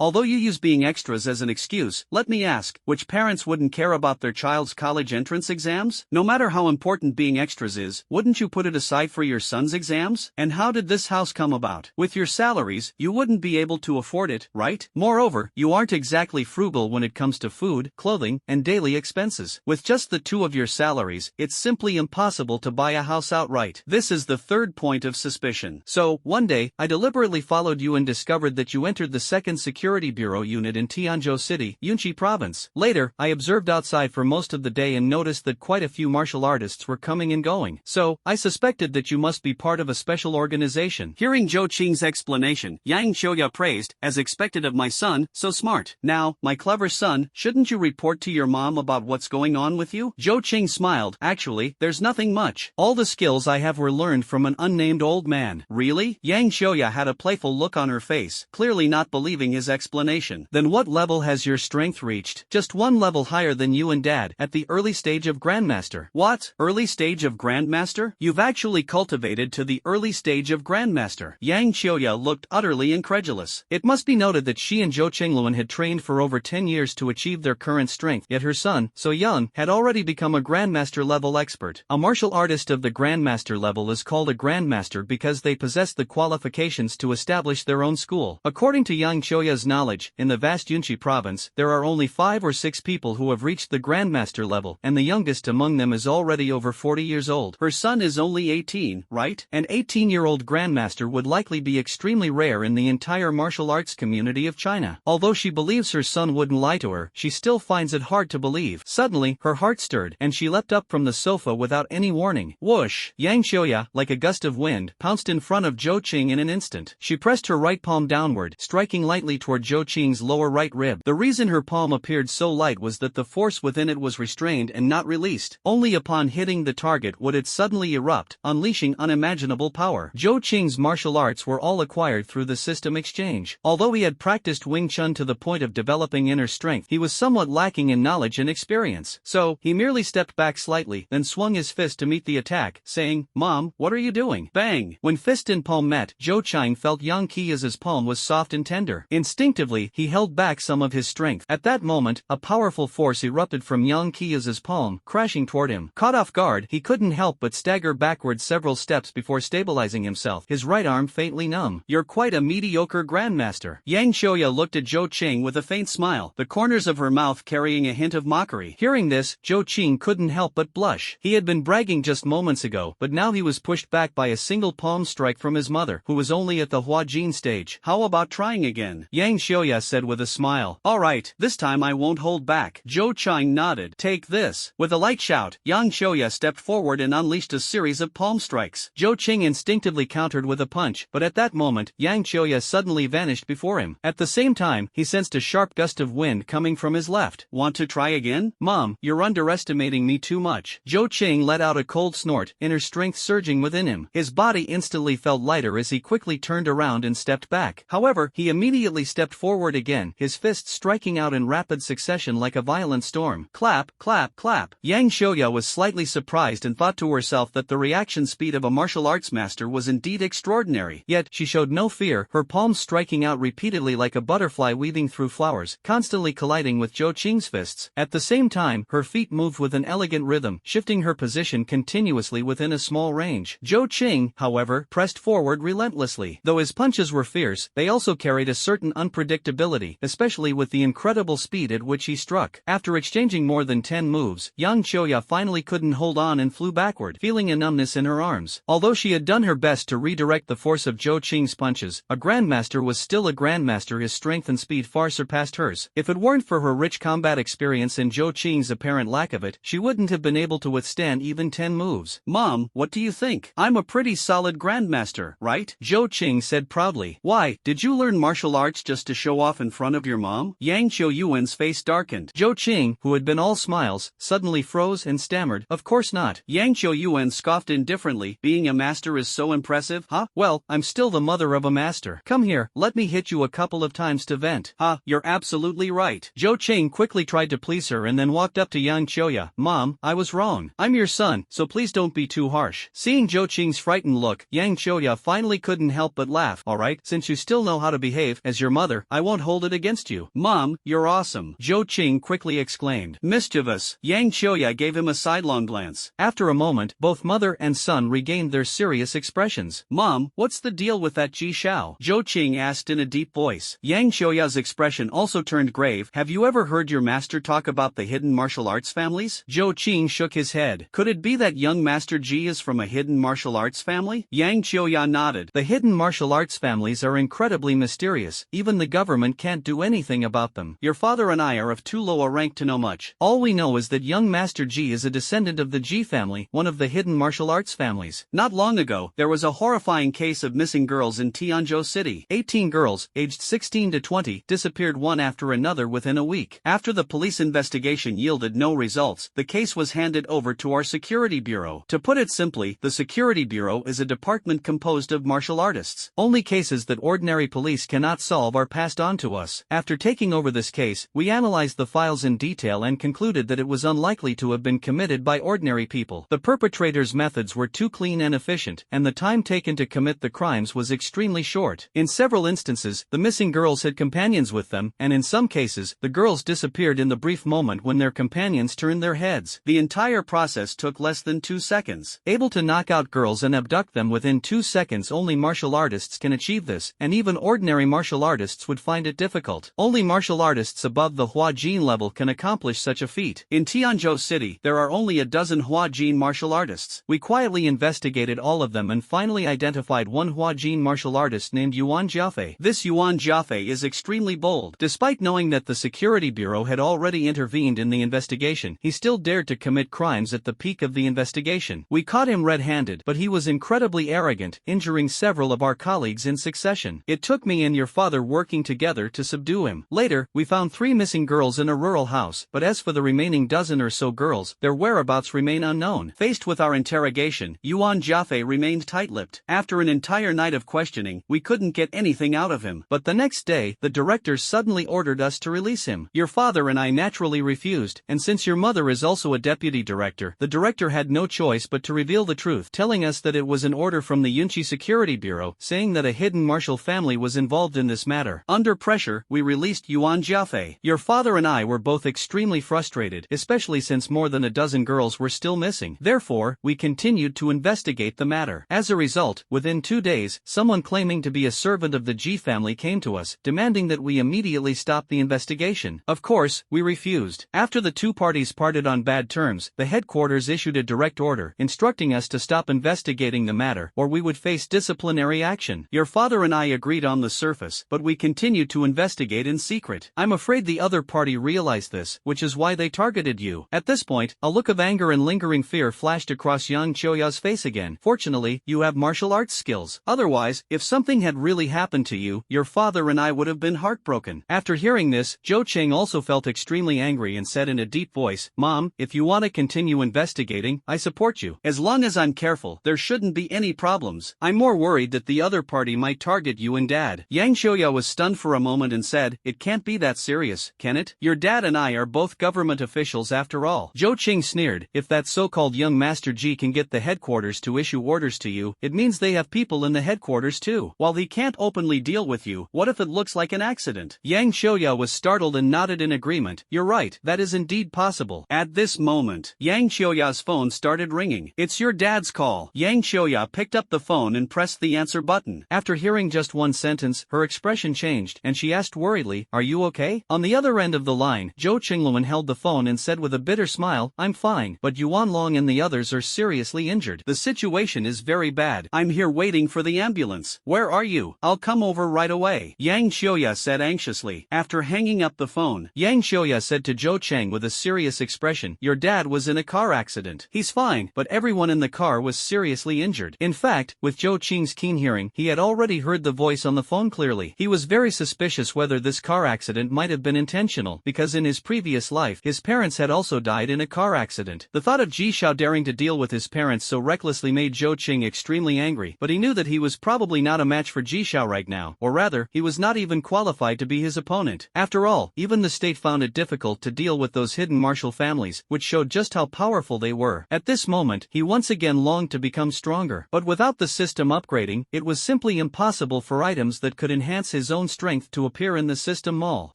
Although you use being extras as an excuse, let me ask, which parents wouldn't care about their child's college entrance exams? No matter how important being extras is, wouldn't you put it aside for your son's exams? And how did this house come about? With your salaries, you wouldn't be able to afford it, right? Moreover, you aren't exactly frugal when it comes to food, clothing, living, and daily expenses. With just the two of your salaries, it's simply impossible to buy a house outright. This is the third point of suspicion. So, one day, I deliberately followed you and discovered that you entered the 2nd Security Bureau unit in Tianzhou City, Yunqi Province. Later, I observed outside for most of the day and noticed that quite a few martial artists were coming and going. So, I suspected that you must be part of a special organization.
Hearing Zhou Qing's explanation, Yang Xiuya praised, as expected of my son, so smart. Now, my clever son, shouldn't you report to your mom about what's going on with you?
Zhou Qing smiled. Actually, there's nothing much. All the skills I have were learned from an unnamed old man.
Really? Yang Xiuya had a playful look on her face, clearly not believing his explanation.
Then what level has your strength reached? Just one level higher than you and Dad, at the early stage of Grandmaster.
What? Early stage of Grandmaster? You've actually cultivated to the early stage of Grandmaster.
Yang Xiuya looked utterly incredulous. It must be noted that she and Zhou Qingluan had trained for over 10 years to achieve their current strength, yet her son, so young, had already become a Grandmaster level expert. A martial artist of the Grandmaster level is called a Grandmaster because they possess the qualifications to establish their own school. According to Yang Xiuya's knowledge, in the vast Yunqi province, there are only 5 or 6 people who have reached the Grandmaster level, and the youngest among them is already over 40 years old.
Her son is only 18, right?
An 18-year-old Grandmaster would likely be extremely rare in the entire martial arts community of China. Although she believes her son wouldn't lie to her, she still finds it hard to believe. Suddenly, her heart stirred, and she leapt up from the sofa without any warning. Whoosh! Yang Xiuya, like a gust of wind, pounced in front of Zhou Qing in an instant. She pressed her right palm downward, striking lightly toward Zhou Qing's lower right rib. The reason her palm appeared so light was that the force within it was restrained and not released. Only upon hitting the target would it suddenly erupt, unleashing unimaginable power. Zhou Qing's martial arts were all acquired through the system exchange. Although he had practiced Wing Chun to the point of developing inner strength, he was somewhat lacking in knowledge and experience. So, he merely stepped back slightly, then swung his fist to meet the attack, saying, "Mom, what are you doing?" Bang! When fist and palm met, Zhou Qing felt Yang Qia's palm was soft and tender. Instinctively, he held back some of his strength. At that moment, a powerful force erupted from Yang Qia's palm, crashing toward him. Caught off guard, he couldn't help but stagger backward several steps before stabilizing himself, his right arm faintly numb.
"You're quite a mediocre Grandmaster."
Yang Xiuya looked at Zhou Qing
with a faint smile, the corners of her mouth carrying a hint of mockery.
Hearing this, Zhou Qing couldn't help but blush. He had been bragging just moments ago, but now he was pushed back by a single palm strike from his mother, who was only at the Huajin stage.
"How about trying again?"
Yang Xiuya said with a smile.
"All right, this time I won't hold back." Zhou Qing nodded. "Take this." With a light shout, Yang Xiuya stepped forward and unleashed a series of palm strikes.
Zhou Qing instinctively countered with a punch, but at that moment, Yang Xiuya suddenly vanished before him. At the same time, he sensed a sharp gust of wind coming from his left.
"Want to try again?"
"Mom, you're underestimating me too much." Zhou Qing let out a cold snort, inner strength surging within him. His body instantly felt lighter as he quickly turned around and stepped back. However, he immediately stepped forward again, his fists striking out in rapid succession like a violent storm. Clap, clap, clap. Yang Xiuya was slightly surprised and thought to herself that the reaction speed of a martial arts master was indeed extraordinary. Yet, she showed no fear, her palms striking out repeatedly like a butterfly weaving through flowers, constantly colliding with Zhou Qing's fists. At the same time, her feet moved with an elegant rhythm, shifting her position continuously within a small range. Zhou Qing, however, pressed forward relentlessly. Though his punches were fierce, they also carried a certain unpredictability, especially with the incredible speed at which he struck. After exchanging more than 10 moves, Yang Xiuya finally couldn't hold on and flew backward, feeling a numbness in her arms. Although she had done her best to redirect the force of Zhou Qing's punches, a Grandmaster was still a Grandmaster. His strength and speed far surpassed hers. If it weren't for her rich combat experience and Zhou Qing's apparent lack of it, she wouldn't have been able to withstand even 10 moves.
"Mom, what do you think? I'm a pretty solid Grandmaster, right?"
Zhou Qing said proudly.
"Why, did you learn martial arts just to show off in front of your mom?" Yang Qiuyuan's face darkened.
Zhou Qing, who had been all smiles, suddenly froze and stammered, "Of course not."
Yang Qiuyuan scoffed indifferently. "Being a master is so impressive, huh?
Well, I'm still the mother of a master. Come here, let me hit you a couple of times to vent."
"Huh, you're absolutely right."
Zhou Qing quickly tried to please her and then walked up to Yang Xiuya. "Mom, I was wrong. I'm your son, so please don't be too harsh." Seeing Zhou Qing's frightened look, Yang Xiuya finally couldn't help but laugh. "Alright, since you still know how to behave, as your mother, I won't hold it against you."
"Mom, you're awesome,"
Zhou Qing quickly exclaimed.
"Mischievous." Yang Xiuya gave him a sidelong glance.
After a moment, both mother and son regained their serious expressions.
"Mom, what's the deal with that Ji Shao?" Zhou Qing asked in a deep voice. Yang Xiuya's expression also turned grave. "Have you ever heard your master master talk about the hidden martial arts families? Zhou Qing shook his head. Could it be that young Master Ji is from a hidden martial arts family? Yang Qiuya nodded.
The hidden martial arts families are incredibly mysterious, even the government can't do anything about them.
Your father and I are of too low a rank to know much.
All we know is that young Master Ji is a descendant of the Ji family, one of the hidden martial arts families.
Not long ago, there was a horrifying case of missing girls in Tianzhou City.
18 girls, aged 16 to 20, disappeared one after another within a week.
After the police investigation yielded no results, the case was handed over to our security bureau. To put it simply, the security bureau is a department composed of martial artists.
Only cases that ordinary police cannot solve are passed on to us. After taking over this case, we analyzed the files in detail and concluded that it was unlikely to have been committed by ordinary people. The perpetrators' methods were too clean and efficient, and the time taken to commit the crimes was extremely short. In several instances, the missing girls had companions with them, and in some cases, the girls disappeared in the brief moment when their companions turned their heads.
The entire process took less than 2 seconds.
Able to knock out girls and abduct them within 2 seconds, only martial artists can achieve this, and even ordinary martial artists would find it difficult. Only martial artists above the Hua Jin level can accomplish such a feat.
In Tianzhou City, there are only a dozen Hua Jin martial artists.
We quietly investigated all of them and finally identified one Hua Jin martial artist named Yuan Jiafei.
This Yuan Jiafei is extremely bold.
Despite knowing that the security bureau had already intervened in the investigation, he still dared to commit crimes at the peak of the investigation. We caught him red-handed, but he was incredibly arrogant, injuring several of our colleagues in succession. It took me and your father working together to subdue him. Later, we found 3 missing girls in a rural house, but as for the remaining dozen or so girls, their whereabouts remain unknown.
Faced with our interrogation, Yuan Jiafei remained tight-lipped. After an entire night of questioning, we couldn't get anything out of him.
But the next day, the director suddenly ordered us to release him. Your father and I naturally refused, and since your mother is also a deputy director, the director had no choice but to reveal the truth, telling us that it was an order from the Yunqi Security Bureau, saying that a hidden martial family was involved in this matter.
Under pressure, we released Yuan Jiafei.
Your father and I were both extremely frustrated, especially since more than a dozen girls were still missing. Therefore, we continued to investigate the matter. As a result, within 2 days, someone claiming to be a servant of the Ji family came to us, demanding that we immediately stop the investigation. Of course, we refused. After the 2 parties parted on bad terms, the headquarters issued a direct order, instructing us to stop investigating the matter, or we would face disciplinary action. Your father and I agreed on the surface, but we continued to investigate in secret. I'm afraid the other party realized this, which is why they targeted you. At this point, a look of anger and lingering fear flashed across Yang Qiuya's face again. Fortunately, you have martial arts skills. Otherwise, if something had really happened to you, your father and I would have been heartbroken. After hearing this, Zhou Qing also felt extremely angry and said in a deep voice, Mom, if you want to continue investigating, I support you.
As long as I'm careful, there shouldn't be any problems. I'm more worried that the other party might target you and Dad.
Yang Qiuya was stunned for a moment and said, it can't be that serious, can it? Your dad and I are both government officials after all. Zhou Qing sneered, if that so-called young Master Ji can get the headquarters to issue orders to you, it means they have people in the headquarters too.
While he can't openly deal with you, what if it looks like an accident?
Yang Qiuya was startled and nodded in agreement. You're right, that is indeed possible.
At this moment, Yang Qiuya's phone started ringing. It's your dad's call. Yang Qiuya picked up the phone and pressed the answer button.
After hearing just one sentence, her expression changed, and she asked worriedly, are you okay? On the other end of the line, Zhou Qingluan held the phone and said with a bitter smile, I'm fine, but Yuan Long and the others are seriously injured.
The situation is very bad. I'm here waiting for the ambulance. Where are you? I'll come over right away. Yang Qiuya said anxiously. After hanging up the phone,
Yang Qiuya said to Zhou Cheng with a serious expression, your dad was in a car accident. He's fine, but everyone in the car was seriously injured. In fact, with Zhou Qing's keen hearing, he had already heard the voice on the phone clearly. He was very suspicious whether this car accident might have been intentional, because in his previous life, his parents had also died in a car accident. The thought of Ji Shao daring to deal with his parents so recklessly made Zhou Qing extremely angry, but he knew that he was probably not a match for Ji Shao right now, or rather, he was not even qualified to be his opponent. After all, even the state found it difficult to deal with those hidden martial families, which showed just how powerful they were. At this moment, he once again longed to become stronger, but without the system upgrading, it was simply impossible for items that could enhance his own strength to appear in the system mall.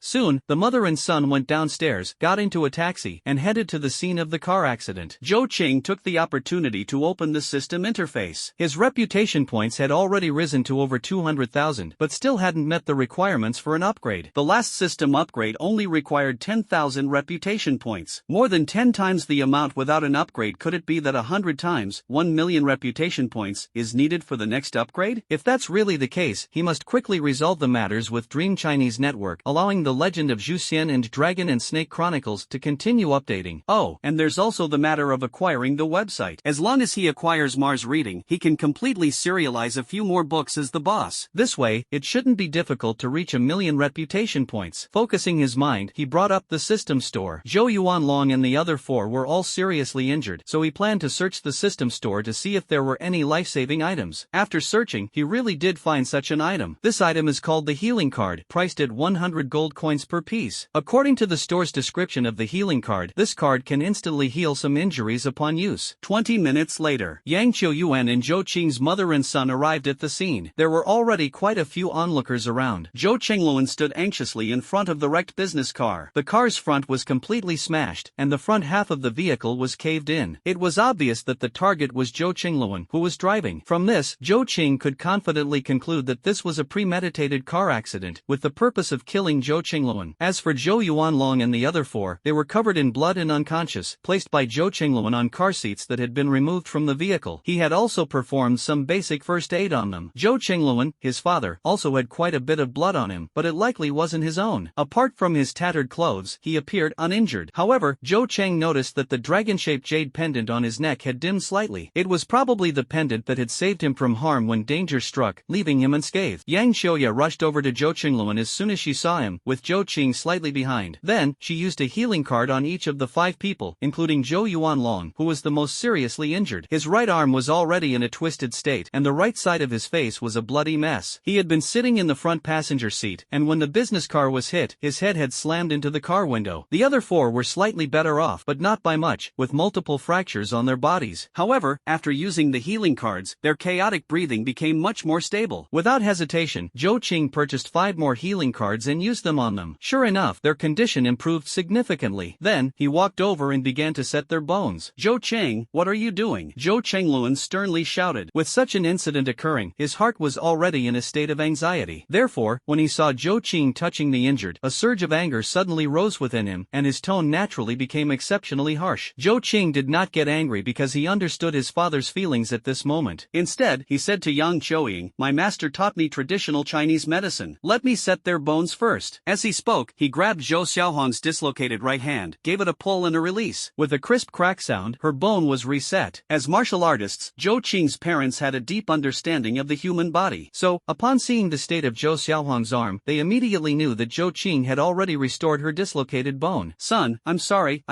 Soon, the mother and son went downstairs, got into a taxi, and headed to the scene of the car accident.
Zhou Qing took the opportunity to open the system interface.
His reputation points had already risen to over 200,000, but still hadn't met the requirements for an upgrade.
The last system upgrade only required needed 10,000 reputation points. More than 10 times the amount without an upgrade. Could it be that 100 times, 1 million reputation points, is needed for the next upgrade?
If that's really the case, he must quickly resolve the matters with Dream Chinese Network, allowing the Legend of Zhu Xian and Dragon and Snake Chronicles to continue updating.
Oh, and there's also the matter of acquiring the website. As long as he acquires Mars Reading, he can completely serialize a few more books as the boss.
This way, it shouldn't be difficult to reach 1 million reputation points. Focusing his mind, he brought up the system store. Zhou Yuanlong and the other 4 were all seriously injured, so he planned to search the system store to see if there were any life-saving items. After searching, he really did find such an item. This item is called the healing card, priced at 100 gold coins per piece. According to the store's description of the healing card, this card can instantly heal some injuries upon use.
20 minutes later,
Yang Qiuyuan and Zhou Qing's mother and son arrived at the scene. There were already quite a few onlookers around.
Zhou Qingluan stood anxiously in front of the wrecked business car.
The car's front was completely smashed, and the front half of the vehicle was caved in. It was obvious that the target was Zhou Qingluan, who was driving. From this, Zhou Qing could confidently conclude that this was a premeditated car accident, with the purpose of killing Zhou Qingluan. As for Zhou Yuanlong and the other 4, they were covered in blood and unconscious, placed by Zhou Qingluan on car seats that had been removed from the vehicle. He had also performed some basic first aid on them. Zhou Qingluan, his father, also had quite a bit of blood on him, but it likely wasn't his own. Apart from his tattered clothes, he appeared uninjured. However, Zhou Cheng noticed that the dragon-shaped jade pendant on his neck had dimmed slightly. It was probably the pendant that had saved him from harm when danger struck, leaving him unscathed. Yang Xiuya rushed over to Zhou Qingluan as soon as she saw him, with Zhou Qing slightly behind. Then, she used a healing card on each of the 5 people, including Zhou Yuanlong, who was the most seriously injured. His right arm was already in a twisted state, and the right side of his face was a bloody mess. He had been sitting in the front passenger seat, and when the business car was hit, his head had slammed into the car window. The other 4 were slightly better off, but not by much, with multiple fractures on their bodies.
However, after using the healing cards, their chaotic breathing became much more stable.
Without hesitation, Zhou Qing purchased 5 more healing cards and used them on them. Sure enough, their condition improved significantly. Then, he walked over and began to set their bones.
Zhou Cheng, what are you doing? Zhou Qingluan sternly shouted.
With such an incident occurring, his heart was already in a state of anxiety. Therefore, when he saw Zhou Qing touching the injured, a surge of anger suddenly rose within him, and his tone naturally became exceptionally harsh. Zhou Qing did not get angry because he understood his father's feelings at this moment.
Instead, he said to Yang Qiuying, "My master taught me traditional Chinese medicine. Let me set their bones first." As he spoke, he grabbed Zhou Xiaohong's dislocated right hand, gave it a pull and a release.
With a crisp crack sound, her bone was reset.
As martial artists, Zhou Qing's parents had a deep understanding of the human body.
So, upon seeing the state of Zhou Xiaohong's arm, they immediately knew that Zhou Qing had already restored her dislocated bone.
"Son, I'm sorry,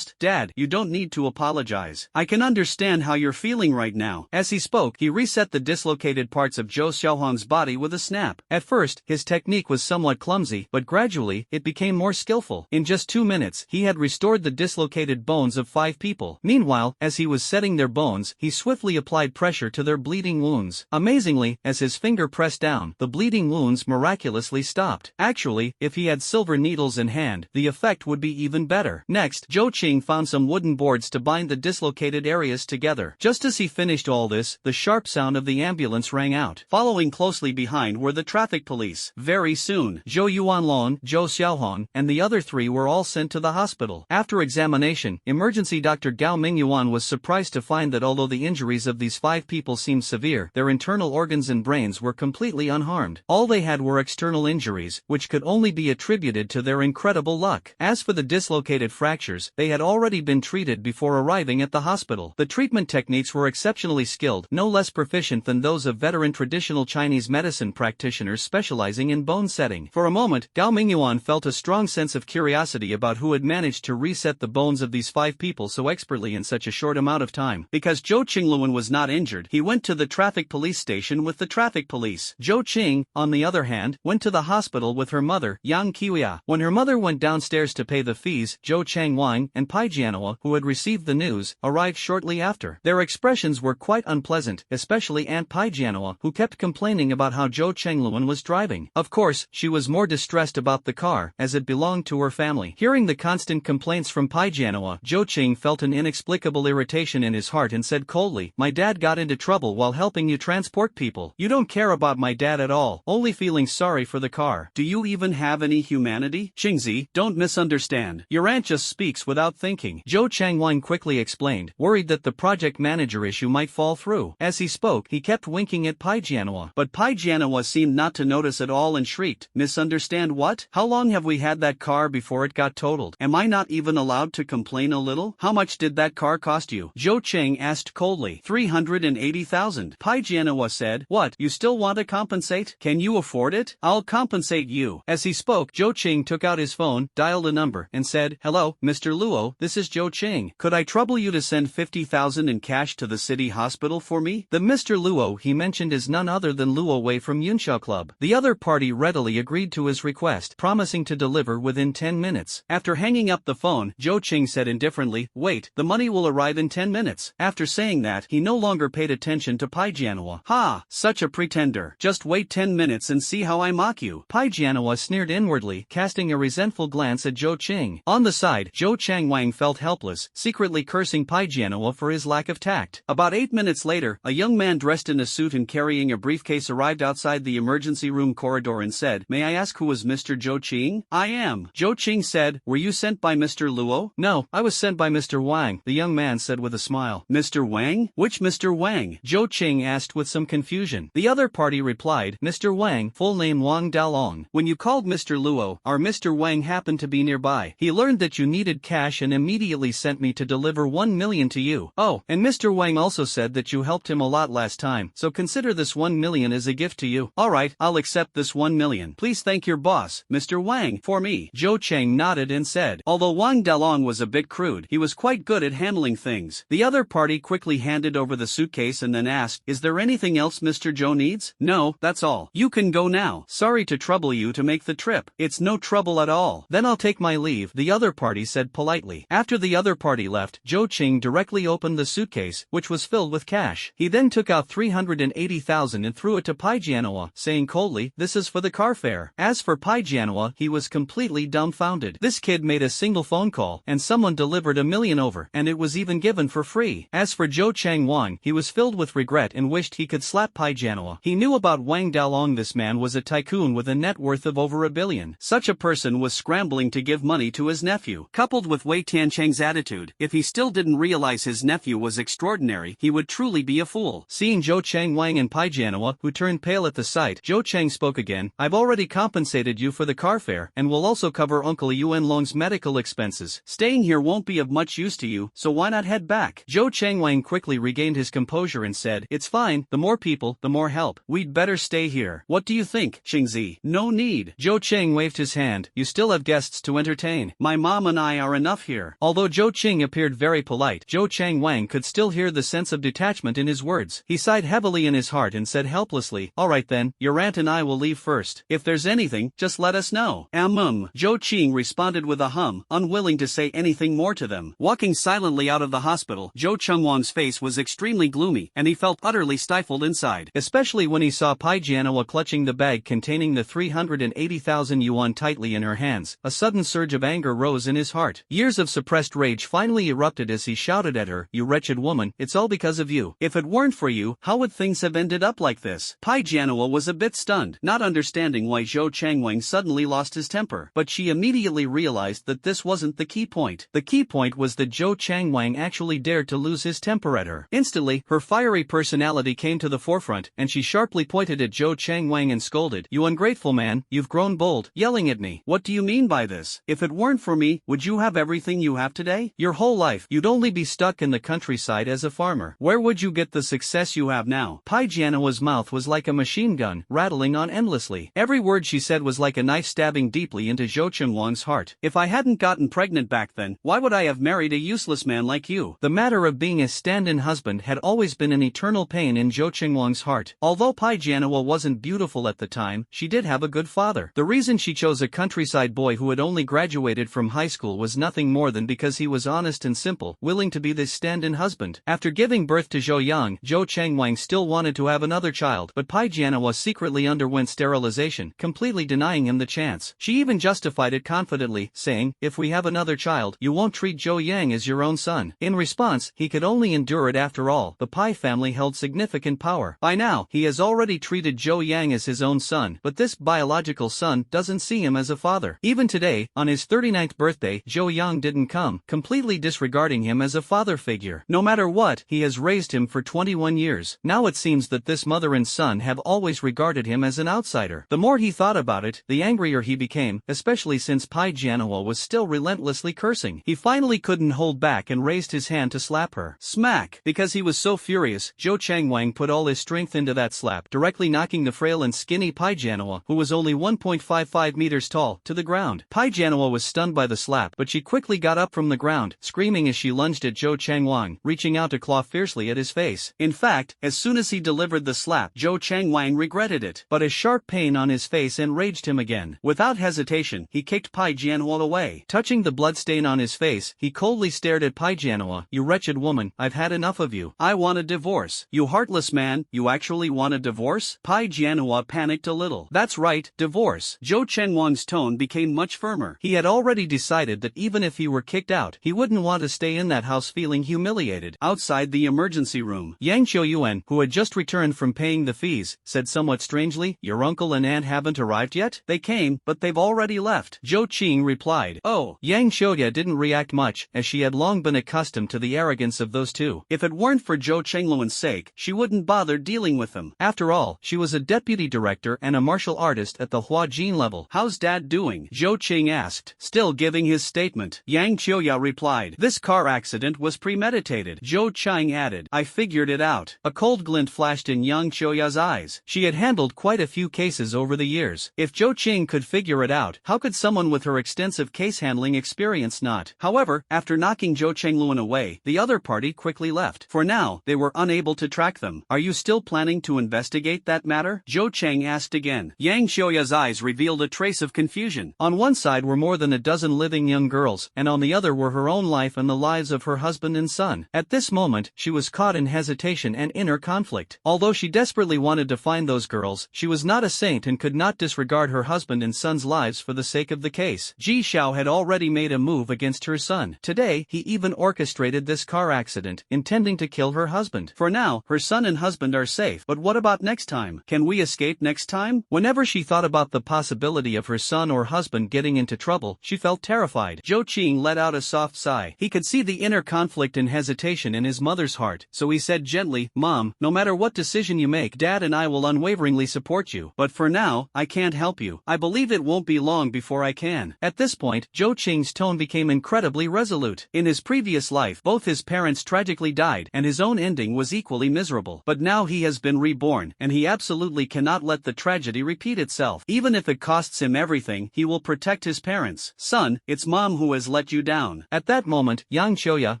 Dad, you don't need to apologize. I can understand how you're feeling right now."
As he spoke, he reset the dislocated parts of Zhou Xiaohong's body with a snap. At first, his technique was somewhat clumsy, but gradually, it became more skillful. In just 2 minutes, he had restored the dislocated bones of 5 people. Meanwhile, as he was setting their bones, he swiftly applied pressure to their bleeding wounds. Amazingly, as his finger pressed down, the bleeding wounds miraculously stopped. Actually, if he had silver needles in hand, the effect would be even better. Next, Zhou Qing found some wooden boards to bind the dislocated areas together. Just as he finished all this, the sharp sound of the ambulance rang out.
Following closely behind were the traffic police. Very soon,
Zhou Yuanlong, Zhou Xiaohong, and the other 3 were all sent to the hospital. After examination, emergency Dr. Gao Mingyuan was surprised to find that although the injuries of these 5 people seemed severe, their internal organs and brains were completely unharmed. All they had were external injuries, which could only be attributed to their incredible luck. As for the dislocated fractures, they had already been treated before arriving at the hospital. The treatment techniques were exceptionally skilled, no less proficient than those of veteran traditional Chinese medicine practitioners specializing in bone setting. For a moment, Gao Mingyuan felt a strong sense of curiosity about who had managed to reset the bones of these 5 people so expertly in such a short amount of time. Because Zhou Qingluan was not injured, he went to the traffic police station with the traffic police. Zhou Qing, on the other hand, went to the hospital with her mother, Yang Qiuya. When her mother went downstairs to pay the fees, Zhou Changwang and Pai Jianhua, who had received the news, arrived shortly after. Their expressions were quite unpleasant, especially Aunt Pai Jianhua, who kept complaining about how Zhou Chengluan was driving. Of course, she was more distressed about the car, as it belonged to her family. Hearing the constant complaints from Pai Jianhua, Zhou Qing felt an inexplicable irritation in his heart and said coldly, "My dad got into trouble while helping you transport people. You don't care about my dad at all, only feeling sorry for the car. Do you even have any humanity?" Qingzi,
Chingzi, don't misunderstand. Your aunt just speaks without thinking. Zhou Changwang quickly explained, worried that the project manager issue might fall through. As he spoke, he kept winking at Pai Jianhua. But Pai Jianhua seemed not to notice at all and shrieked, misunderstand what? How long have we had that car before it got totaled? Am I not even allowed to complain a little? How much did that car cost you? Zhou Cheng asked coldly. 380,000. Pai Jianhua said, what, you still want to compensate? Can you afford it? I'll compensate you. As he spoke, Zhou Cheng took out his phone, dialed a number, and said, hello, Mr. Luo, this is Zhou Cheng. Could I trouble you to send 50,000 in cash to the city hospital for me? The Mr. Luo he mentioned is none other than Luo Wei from Yunxiao Club. The other party readily agreed to his request, promising to deliver within 10 minutes. After hanging up the phone, Zhou Cheng said indifferently, wait, the money will arrive in 10 minutes. After saying that, he no longer paid attention to Pai Jianhua. Ha! Such a pretender. Just wait 10 minutes and see how I mock you. Pai Jianhua sneered inwardly, casting a resentful glance at Zhou Cheng. On the side, Zhou Changwang felt helpless, secretly cursing Pai Jianhua for his lack of tact. About 8 minutes later, a young man dressed in a suit and carrying a briefcase arrived outside the emergency room corridor and said, may I ask who was Mr. Zhou Cheng? I am. Zhou Cheng said, were you sent by Mr. Luo? No, I was sent by Mr. Wang, the young man said with a smile. Mr. Wang? Which Mr. Wang? Zhou Cheng asked with some confusion. The other party replied, Mr. Wang, full name Wang Dalong. When you called Mr. Luo, our Mr. Wang happened to be nearby. He learned that you needed cash and immediately sent me to deliver 1 million to you. Oh, and Mr. Wang also said that you helped him a lot last time, so consider this 1 million as a gift to you. Alright, I'll accept this 1 million. Please thank your boss, Mr. Wang, for me. Zhou Cheng nodded and said, although Wang Dalong was a bit crude, he was quite good at handling things. The other party quickly handed over the suitcase and then asked, is there anything else Mr. Zhou needs? No, that's all. You can go now. Sorry to trouble you to make the trip. It's no trouble at all. Then I'll take my leave, the other party said politely. After the other party left, Zhou Cheng directly opened the suitcase, which was filled with cash. He then took out 380,000 and threw it to Pai Jianhua, saying coldly, this is for the car fare. As for Pai Jianhua, he was completely dumbfounded. This kid made a single phone call, and someone delivered 1 million over, and it was even given for free. As for Zhou Changwang, he was filled with regret and wished he could slap Pai Jianhua. He knew about Wang Dalong. This man was a tycoon with a net worth of over 1 billion. Such a person was scrambling to give money to his nephew. Coupled with Wei Tiancheng's attitude, if he still didn't realize his nephew was extraordinary, he would truly be a fool. Seeing Zhou Changwang and Pai Jianhua, who turned pale at the sight, Zhou Cheng spoke again, I've already compensated you for the car fare, and will also cover Uncle Yuan Long's medical expenses. Staying here won't be of much use to you, so why not head back? Zhou Changwang quickly regained his composure and said, it's fine, the more people, the more help. We'd better stay here. What do you think, Qingzi? No need. Zhou Cheng waved his hand, you still have guests to entertain. My mom and I are enough here. Although Zhou Cheng appeared very polite, Zhou Changwang could still hear the sense of detachment in his words. He sighed heavily in his heart and said helplessly, alright then, your aunt and I will leave first. If there's anything, just let us know. Zhou Cheng responded with a hum, unwilling to say anything more to them. Walking silently out of the hospital, Zhou Chengwang's face was extremely gloomy, and he felt utterly stifled inside. Especially when he saw Pai Jianhua clutching the bag containing the 380,000 yuan tightly in her hands. A sudden surge of anger rose in his heart. Years of suppressed rage finally erupted as he shouted at her, you wretched woman, it's all because of you. If it weren't for you, how would things have ended up like this? Pai Jianhua was a bit stunned, not understanding why Zhou Changwang suddenly lost his temper. But she immediately realized that this wasn't the key point. The key point was that Zhou Changwang actually dared to lose his temper at her. Instantly, her fiery personality came to the forefront, and she sharply pointed at Zhou Changwang and scolded, you ungrateful man, you've grown bold, yelling at me. What do you mean by this? If it weren't for me, would you have everything you have today? Your whole life, you'd only be stuck in the countryside as a farmer. Where would you get the success you have now? Pai Jianhua's mouth was like a machine gun, rattling on endlessly. Every word she said was like a knife stabbing deeply into Zhou Chengwang's heart. If I hadn't gotten pregnant back then, why would I have married a useless man like you? The matter of being a stand-in husband had always been an eternal pain in Zhou Chengwang's heart. Although Pai Jianhua wasn't beautiful at the time, she did have a good father. The reason she chose a countryside boy who had only graduated from high school was nothing more than because he was honest and simple, willing to be this stand-in husband. After giving birth to Zhou Yang, Zhou Chengwang still wanted to have another child, but Pai Jianhua secretly underwent sterilization, completely denying him the chance. She even justified it confidently, saying, if we have another child, you won't treat Zhou Yang as your own son. In response, he could only endure it. After all, the Pai family held significant power. By now, he has already treated Zhou Yang as his own son, but this biological son doesn't see him as a father. Even
Even today, on his 39th birthday, Zhou Yang didn't come, completely disregarding him as a father figure. No matter what, he has raised him for 21 years. Now it seems that this mother and son have always regarded him as an outsider. The more he thought about it, the angrier he became, especially since Pai Jianhua was still relentlessly cursing. He finally couldn't hold back and raised his hand to slap her. Smack! Because he was so furious, Zhou Changwang put all his strength into that slap, directly knocking the frail and skinny Pai Jianhua, who was only 1.55 meters tall, to the ground. Pai Jianhua was stunned by the slap, but she quickly got up from the ground, screaming as she lunged at Zhou Changwang, reaching out to claw fiercely at his face. In fact, as soon as he delivered the slap, Zhou Changwang regretted it, but a sharp pain on his face enraged him again. Without hesitation, he kicked Pai Jianhua away. Touching the bloodstain on his face, he coldly stared at Pai Jianhua. "You wretched woman, I've had enough of you. I want a divorce." "You heartless man, you actually want a divorce?" Pai Jianhua panicked a little. "That's right, divorce." Zhou Chengwang's tone became much firmer. He had already decided that even if he were kicked out, he wouldn't want to stay in that house feeling humiliated. Outside the emergency room, Yang Qiuyuan, who had just returned from paying the fees, said somewhat strangely, "Your uncle and aunt haven't arrived yet?" "They came, but they've already left," Zhou Qing replied. "Oh." Yang Qiuya didn't react much, as she had long been accustomed to the arrogance of those two. If it weren't for Zhou Chengluan's sake, she wouldn't bother dealing with them. After all, she was a deputy director and a martial artist at the Huajin level. "How's Dad doing?" Zhou Qing asked, still giving his statement. Yang Qiuya replied, "This car accident was premeditated." Zhou Qing added, "I figured it out." A cold glint flashed in Yang Qiuya's eyes. She had handled quite a few cases over the years. If Zhou Qing could figure it out, how could someone with her extensive case handling experience not? However, after knocking Zhou Chengluan away, the other party quickly left. For now, they were unable to track them. "Are you still planning to investigate that matter?" Zhou Cheng asked again. Yang Qiuya's eyes revealed a trace of confusion. On one side were more than a dozen living young girls, and on the other were her own life and the lives of her husband and son. At this moment, she was caught in hesitation and inner conflict. Although she desperately wanted to find those girls, she was not a saint and could not disregard her husband and son's lives for the sake of the case. Ji Xiao had already made a move against her son. Today, he even orchestrated this car accident, intending to kill her husband. For now, her son and husband are safe, but what about next time? Can we escape next time? Whenever she thought about the possibility of her son or husband getting into trouble, she felt terrified. Zhou Qing let out a soft sigh. He could see the inner conflict and hesitation in his mother's heart, so he said gently, "Mom, no matter what decision you make, Dad and I will unwaveringly support you. But for now, I can't help you. I believe it won't be long before I can." At this point, Zhou Qing's tone became incredibly resolute. In his previous life, both his parents tragically died, and his own ending was equally miserable. But now he has been reborn, and he absolutely cannot let the tragedy repeat itself. Even if it costs him everything, he will protect his parents. "Son, it's Mom who has let you down." At that moment, Yang Qiuya,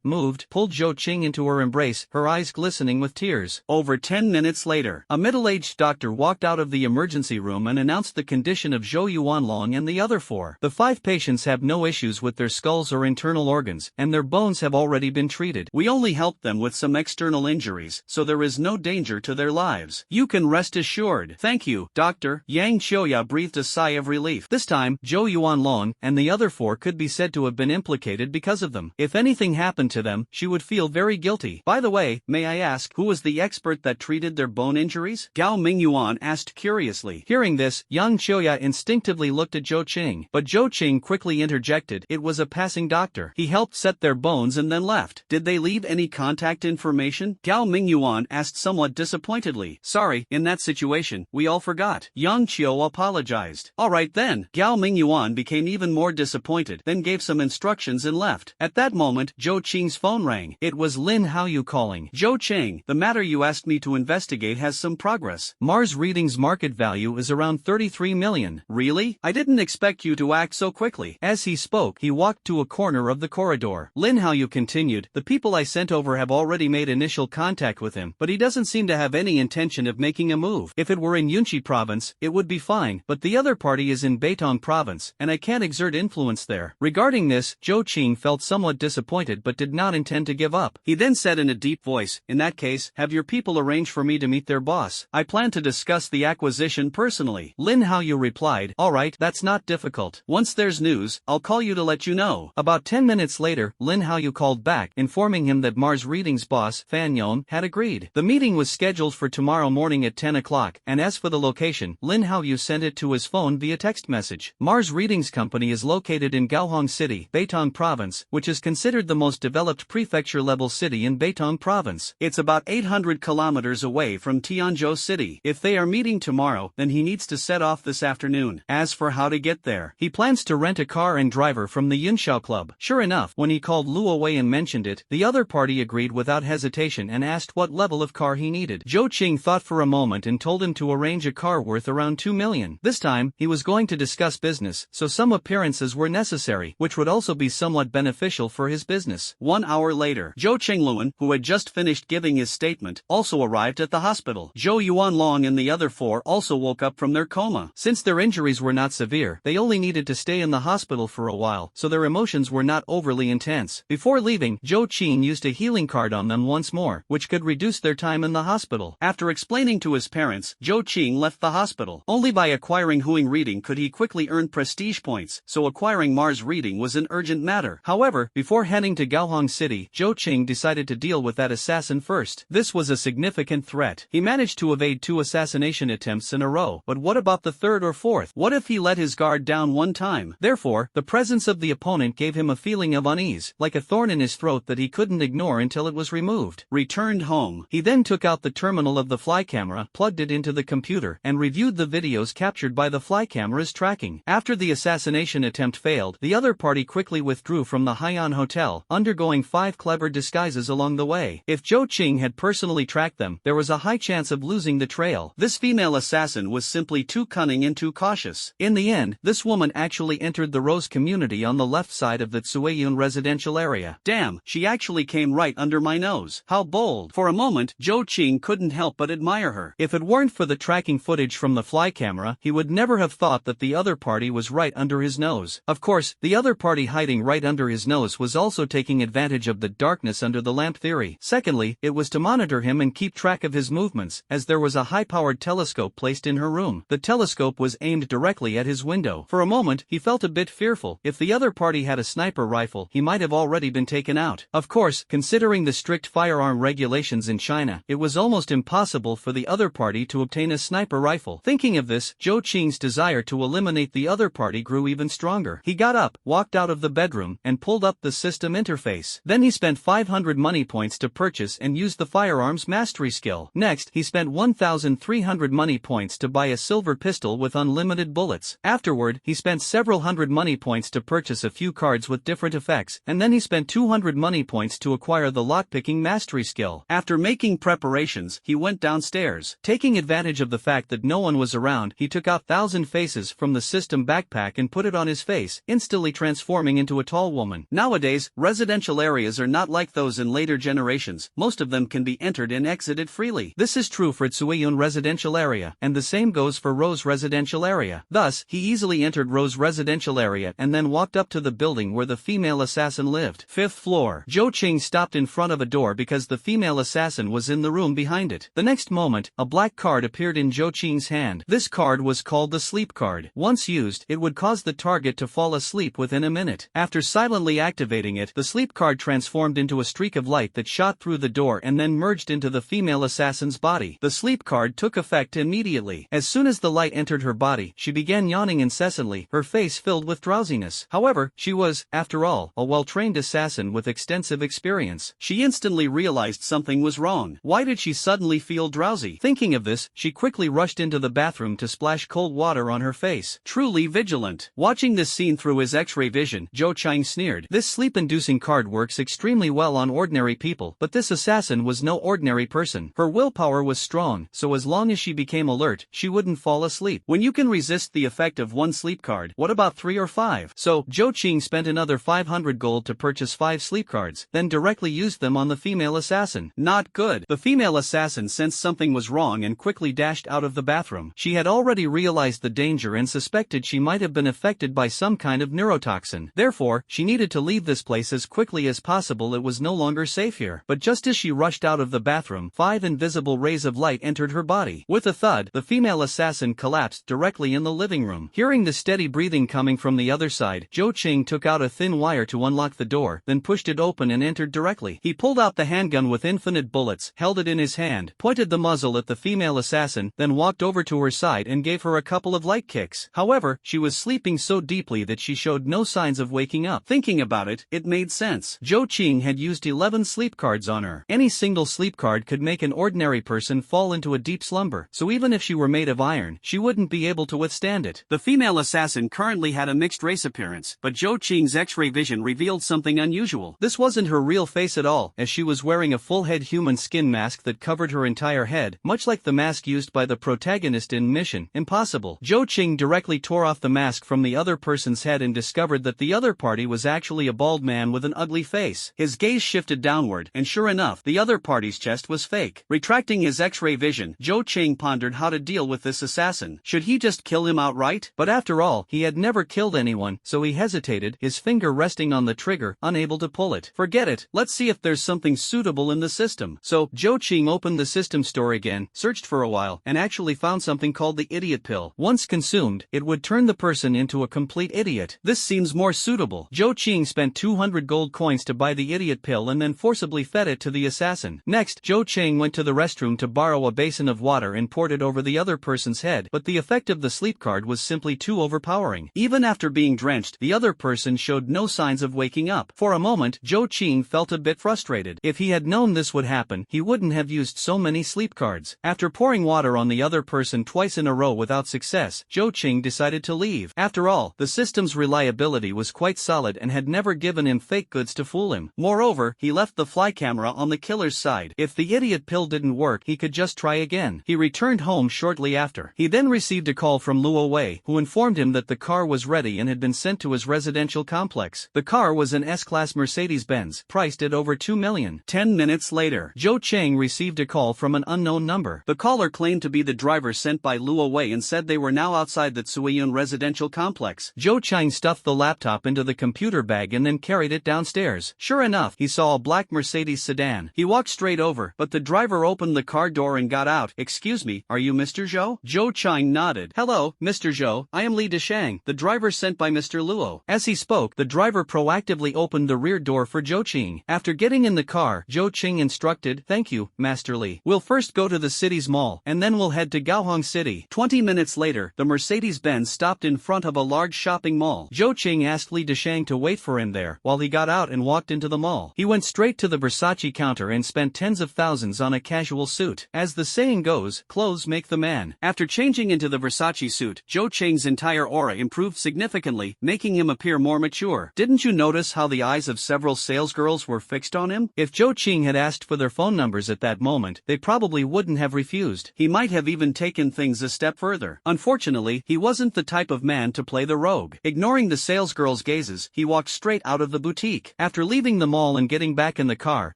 moved, pulled Zhou Qing into her embrace, her eyes glistening with tears. Over 10 minutes later, a middle-aged doctor walked out of the emergency room and announced the condition of Zhou Yuanlong and the other 4. The 5 patients have no issues with their skulls or internal organs, and their bones have already been treated. We only helped them with some external injuries, so there is no danger to their lives. You can rest assured. "Thank you, doctor." Yang Qiuya breathed a sigh of relief. This time, Zhou Yuanlong and the other 4 could be said to have been implicated because of them. If anything happened to them, she would feel very guilty. "By the way, may I ask, who was the expert that treated their bone injuries?" Gao Mingyuan asked curiously. Hearing this, Yang Qiuya instinctively looked at Zhou Qing, but Zhou Qing quickly interjected, "It was a passing doctor. He helped set their bones and then left." "Did they leave any contact information?" Gao Mingyuan asked somewhat disappointedly. "Sorry, in that situation, we all forgot." Yang Qiu apologized. "Alright then." Gao Mingyuan became even more disappointed, then gave some instructions and left. At that moment, Zhou Qing's phone rang. It was Lin Haoyu calling. "Zhou Qing, the matter you asked me to investigate has some progress. Mars Reading's market value is around 33 million. Really? I didn't expect you to act so quickly." As he spoke, he walked to a corner of the corridor. Lin Haoyu continued, "The people I sent over have already made initial contact with him, but he doesn't seem to have any intention of making a move. If it were in Yunqi province, it would be fine, but the other party is in Beitong province, and I can't exert influence there." Regarding this, Zhou Qing felt somewhat disappointed but did not intend to give up. He then said in a deep voice, "In that case, have your people arrange for me to meet their boss. I plan to discuss the acquisition personally." Lin Haoyu replied, "Alright, that's not difficult. Once there's news, I'll call you to let you know." About 10 minutes later, Lin Haoyu called back, informing him that Mars Reading's boss, Fan Yon, had agreed. The meeting was scheduled for tomorrow morning at 10 o'clock, and as for the location, Lin Haoyu sent it to his phone via text message. Mars Mars Readings Company is located in Gaohong City, Beitong Province, which is considered the most developed prefecture-level city in Beitong Province.
It's about 800 kilometers away from Tianzhou City. If they are meeting tomorrow, then he needs to set off this afternoon. As for how to get there,
he plans to rent a car and driver from the Yunxiao Club. Sure enough, when he called Luo Wei and mentioned it, the other party agreed without hesitation and asked what level of car he needed. Zhou Qing thought for a moment and told him to arrange a car worth around 2 million. This time, he was going to discuss business, so some appearances were necessary, which would also be somewhat beneficial for his business.
1 hour later, Zhou Qingluan, who had just finished giving his statement, also arrived at the hospital. Zhou Yuanlong and the other 4 also woke up from their coma.
Since their injuries were not severe, they only needed to stay in the hospital for a while, so their emotions were not overly intense. Before leaving, Zhou Qing used a healing card on them once more, which could reduce their time in the hospital.
After explaining to his parents, Zhou Qing left the hospital. Only by acquiring Huing reading could he quickly earn prestige points, so acquiring Mars reading was an urgent matter.
However, before heading to Gaohong City, Zhou Qing decided to deal with that assassin first. This was a significant threat. He managed to evade 2 assassination attempts in a row, but what about the 3rd or 4th? What if he let his guard down one time? Therefore, the presence of the opponent gave him a feeling of unease, like a thorn in his throat that he couldn't ignore until it was removed.
Returned home.
He then took out the terminal of the fly camera, plugged it into the computer, and reviewed the videos captured by the fly camera's tracking. After the assassination attempt failed, the other party quickly withdrew from the Haiyan Hotel, undergoing 5 clever disguises along the way. If Zhou Qing had personally tracked them, there was a high chance of losing the trail.
This female assassin was simply too cunning and too cautious.
In the end, this woman actually entered the Rose community on the left side of the Tsueyun residential area.
Damn, she actually came right under my nose. How bold. For a moment, Zhou Qing couldn't help but admire her.
If it weren't for the tracking footage from the fly camera, he would never have thought that the other party was right under his nose. Of course, the other party hiding right under his nose was also taking advantage of the darkness under the lamp theory. Secondly, it was to monitor him and keep track of his movements, as there was a high-powered telescope placed in her room. The telescope was aimed directly at his window. For a moment, he felt a bit fearful. If the other party had a sniper rifle, he might have already been taken out. Of course, considering the strict firearm regulations in China, it was almost impossible for the other party to obtain a sniper rifle. Thinking of this, Zhou Qing's desire to eliminate the other party grew even stronger. He got up, walked out of the bedroom, and pulled up the system interface. Then he spent 500 money points to purchase and use the firearms mastery skill. Next, he spent 1,300 money points to buy a silver pistol with unlimited bullets. Afterward, he spent several hundred money points to purchase a few cards with different effects, and then he spent 200 money points to acquire the lockpicking mastery skill.
After making preparations, he went downstairs.
Taking advantage of the fact that no one was around, he took out 1,000 faces from the system backpack and put it on his face, instantly transforming into a tall woman.
Nowadays, residential areas are not like those in later generations. Most of them can be entered and exited freely.
This is true for Tsueyun residential area, and the same goes for Rose residential area. Thus, he easily entered Rose residential area and then walked up to the building where the female assassin lived. 5th floor. Zhou Qing stopped in front of a door because the female assassin was in the room behind it. The next moment, a black card appeared in Zhou Qing's hand. This card was called the sleep card. Once used, it would cause the target to fall asleep within a minute. After silently activating it, the sleep card transformed into a streak of light that shot through the door and then merged into the female assassin's body. The sleep card took effect immediately. As soon as the light entered her body, she began yawning incessantly, her face filled with drowsiness. However, she was, after all, a well-trained assassin with extensive experience.
She instantly realized something was wrong. Why did she suddenly feel drowsy?
Thinking of this, she quickly rushed into the bathroom to splash cold water on her face.
Truly vigilant. Watching this scene through his X-ray vision, Zhou Qing sneered.
This sleep-inducing card works extremely well on ordinary people, but this assassin was no ordinary person. Her willpower was strong, so as long as she became alert, she wouldn't fall asleep.
When you can resist the effect of one sleep card, what about 3 or 5?
So, Zhou Qing spent another 500 gold to purchase 5 sleep cards, then directly used them on the female assassin.
Not good. The female assassin sensed something was wrong and quickly dashed out of the bathroom.
She had already realized the danger and suspected she might have been affected by some kind of neurotoxin. Therefore, she needed to leave this place as quickly as possible. It was no longer safe here. But just as she rushed out of the bathroom, 5 invisible rays of light entered her body. With a thud, the female assassin collapsed directly in the living room. Hearing the steady breathing coming from the other side, Zhou Qing took out a thin wire to unlock the door, then pushed it open and entered directly. He pulled out the handgun with infinite bullets, held it in his hand, pointed the muzzle at the female assassin, then walked over to her side and gave her a couple of light kicks. However, she was sleeping so deeply that she showed no signs of waking up.
Thinking about it, it made sense.
Zhou Qing had used 11 sleep cards on her. Any single sleep card could make an ordinary person fall into a deep slumber, so even if she were made of iron, she wouldn't be able to withstand it.
The female assassin currently had a mixed race appearance, but Zhou Qing's X-ray vision revealed something unusual.
This wasn't her real face at all, as she was wearing a full-head human skin mask that covered her entire head, much like the mask used by the protagonist in Mission Impossible. Zhou Qing directly tore off the mask from the other person's head and discovered that the other party was actually a bald man with an ugly face. His gaze shifted downward, and sure enough, the other party's chest was fake. Retracting his X-ray vision, Zhou Qing pondered how to deal with this assassin. Should he just kill him outright? But after all, he had never killed anyone, so he hesitated, his finger resting on the trigger, unable to pull it. Forget it, let's see if there's something suitable in the system. So, Zhou Qing opened the system store again, searched for a while, and actually found something called the idiot pill. Once consumed, it would turn the person into a complete idiot. This seems more suitable. Zhou Qing spent 200 gold coins to buy the idiot pill and then forcibly fed it to the assassin. Next, Zhou Qing went to the restroom to borrow a basin of water and poured it over the other person's head, but the effect of the sleep card was simply too overpowering. Even after being drenched, the other person showed no signs of waking up. For a moment, Zhou Qing felt a bit frustrated. If he had known this would happen, he wouldn't have used so many sleep cards. After pouring water on the other person twice in a row without success, Zhou Qing decided to leave. After all, the system's reliability was quite solid and had never given him fake goods to fool him. Moreover, he left the fly camera on the killer's side. If the idiot pill didn't work, he could just try again. He returned home shortly after. He then received a call from Luo Wei, who informed him that the car was ready and had been sent to his residential complex. The car was an S-Class Mercedes-Benz, priced at over 2 million.
10 minutes later,
Zhou Qing received a call from an unknown number.
The caller claimed to be the driver sent by Luo Wei and said they were now outside the Tsuiyun residential complex.
Zhou Qing stuffed the laptop into the computer bag and then carried it downstairs. Sure enough, he saw a black Mercedes sedan. He walked straight over, but the driver opened the car door and got out. "Excuse me, are you Mr. Zhou?" Zhou Qing nodded. "Hello, Mr. Zhou, I am Li Deshang, the driver sent by Mr. Luo." As he spoke, the driver proactively opened the rear door for Zhou Qing. After getting in the car, Zhou Qing instructed, "Thank you, Master Li. We'll first go to the city's mall, and then we'll head to Gaohong City."
20 minutes later, the Mercedes-Benz stopped in front of a large shopping mall.
Zhou Qing asked Li Deshang to wait for him there, while he got out and walked into the mall. He went straight to the Versace counter and spent tens of thousands on a casual suit. As the saying goes, clothes make the man.
After changing into the Versace suit, Zhou Qing's entire aura improved significantly, making him appear more mature. Didn't you notice how the eyes of several salesgirls were fixed on him?
If Zhou Qing had asked for their phone numbers at that moment, they probably wouldn't have refused.
He might have even taken things a step further. Unfortunately, he wasn't the type of man to play the rogue. Ignoring the salesgirls' gazes, he walked straight out of the boutique. After leaving the mall and getting back in the car,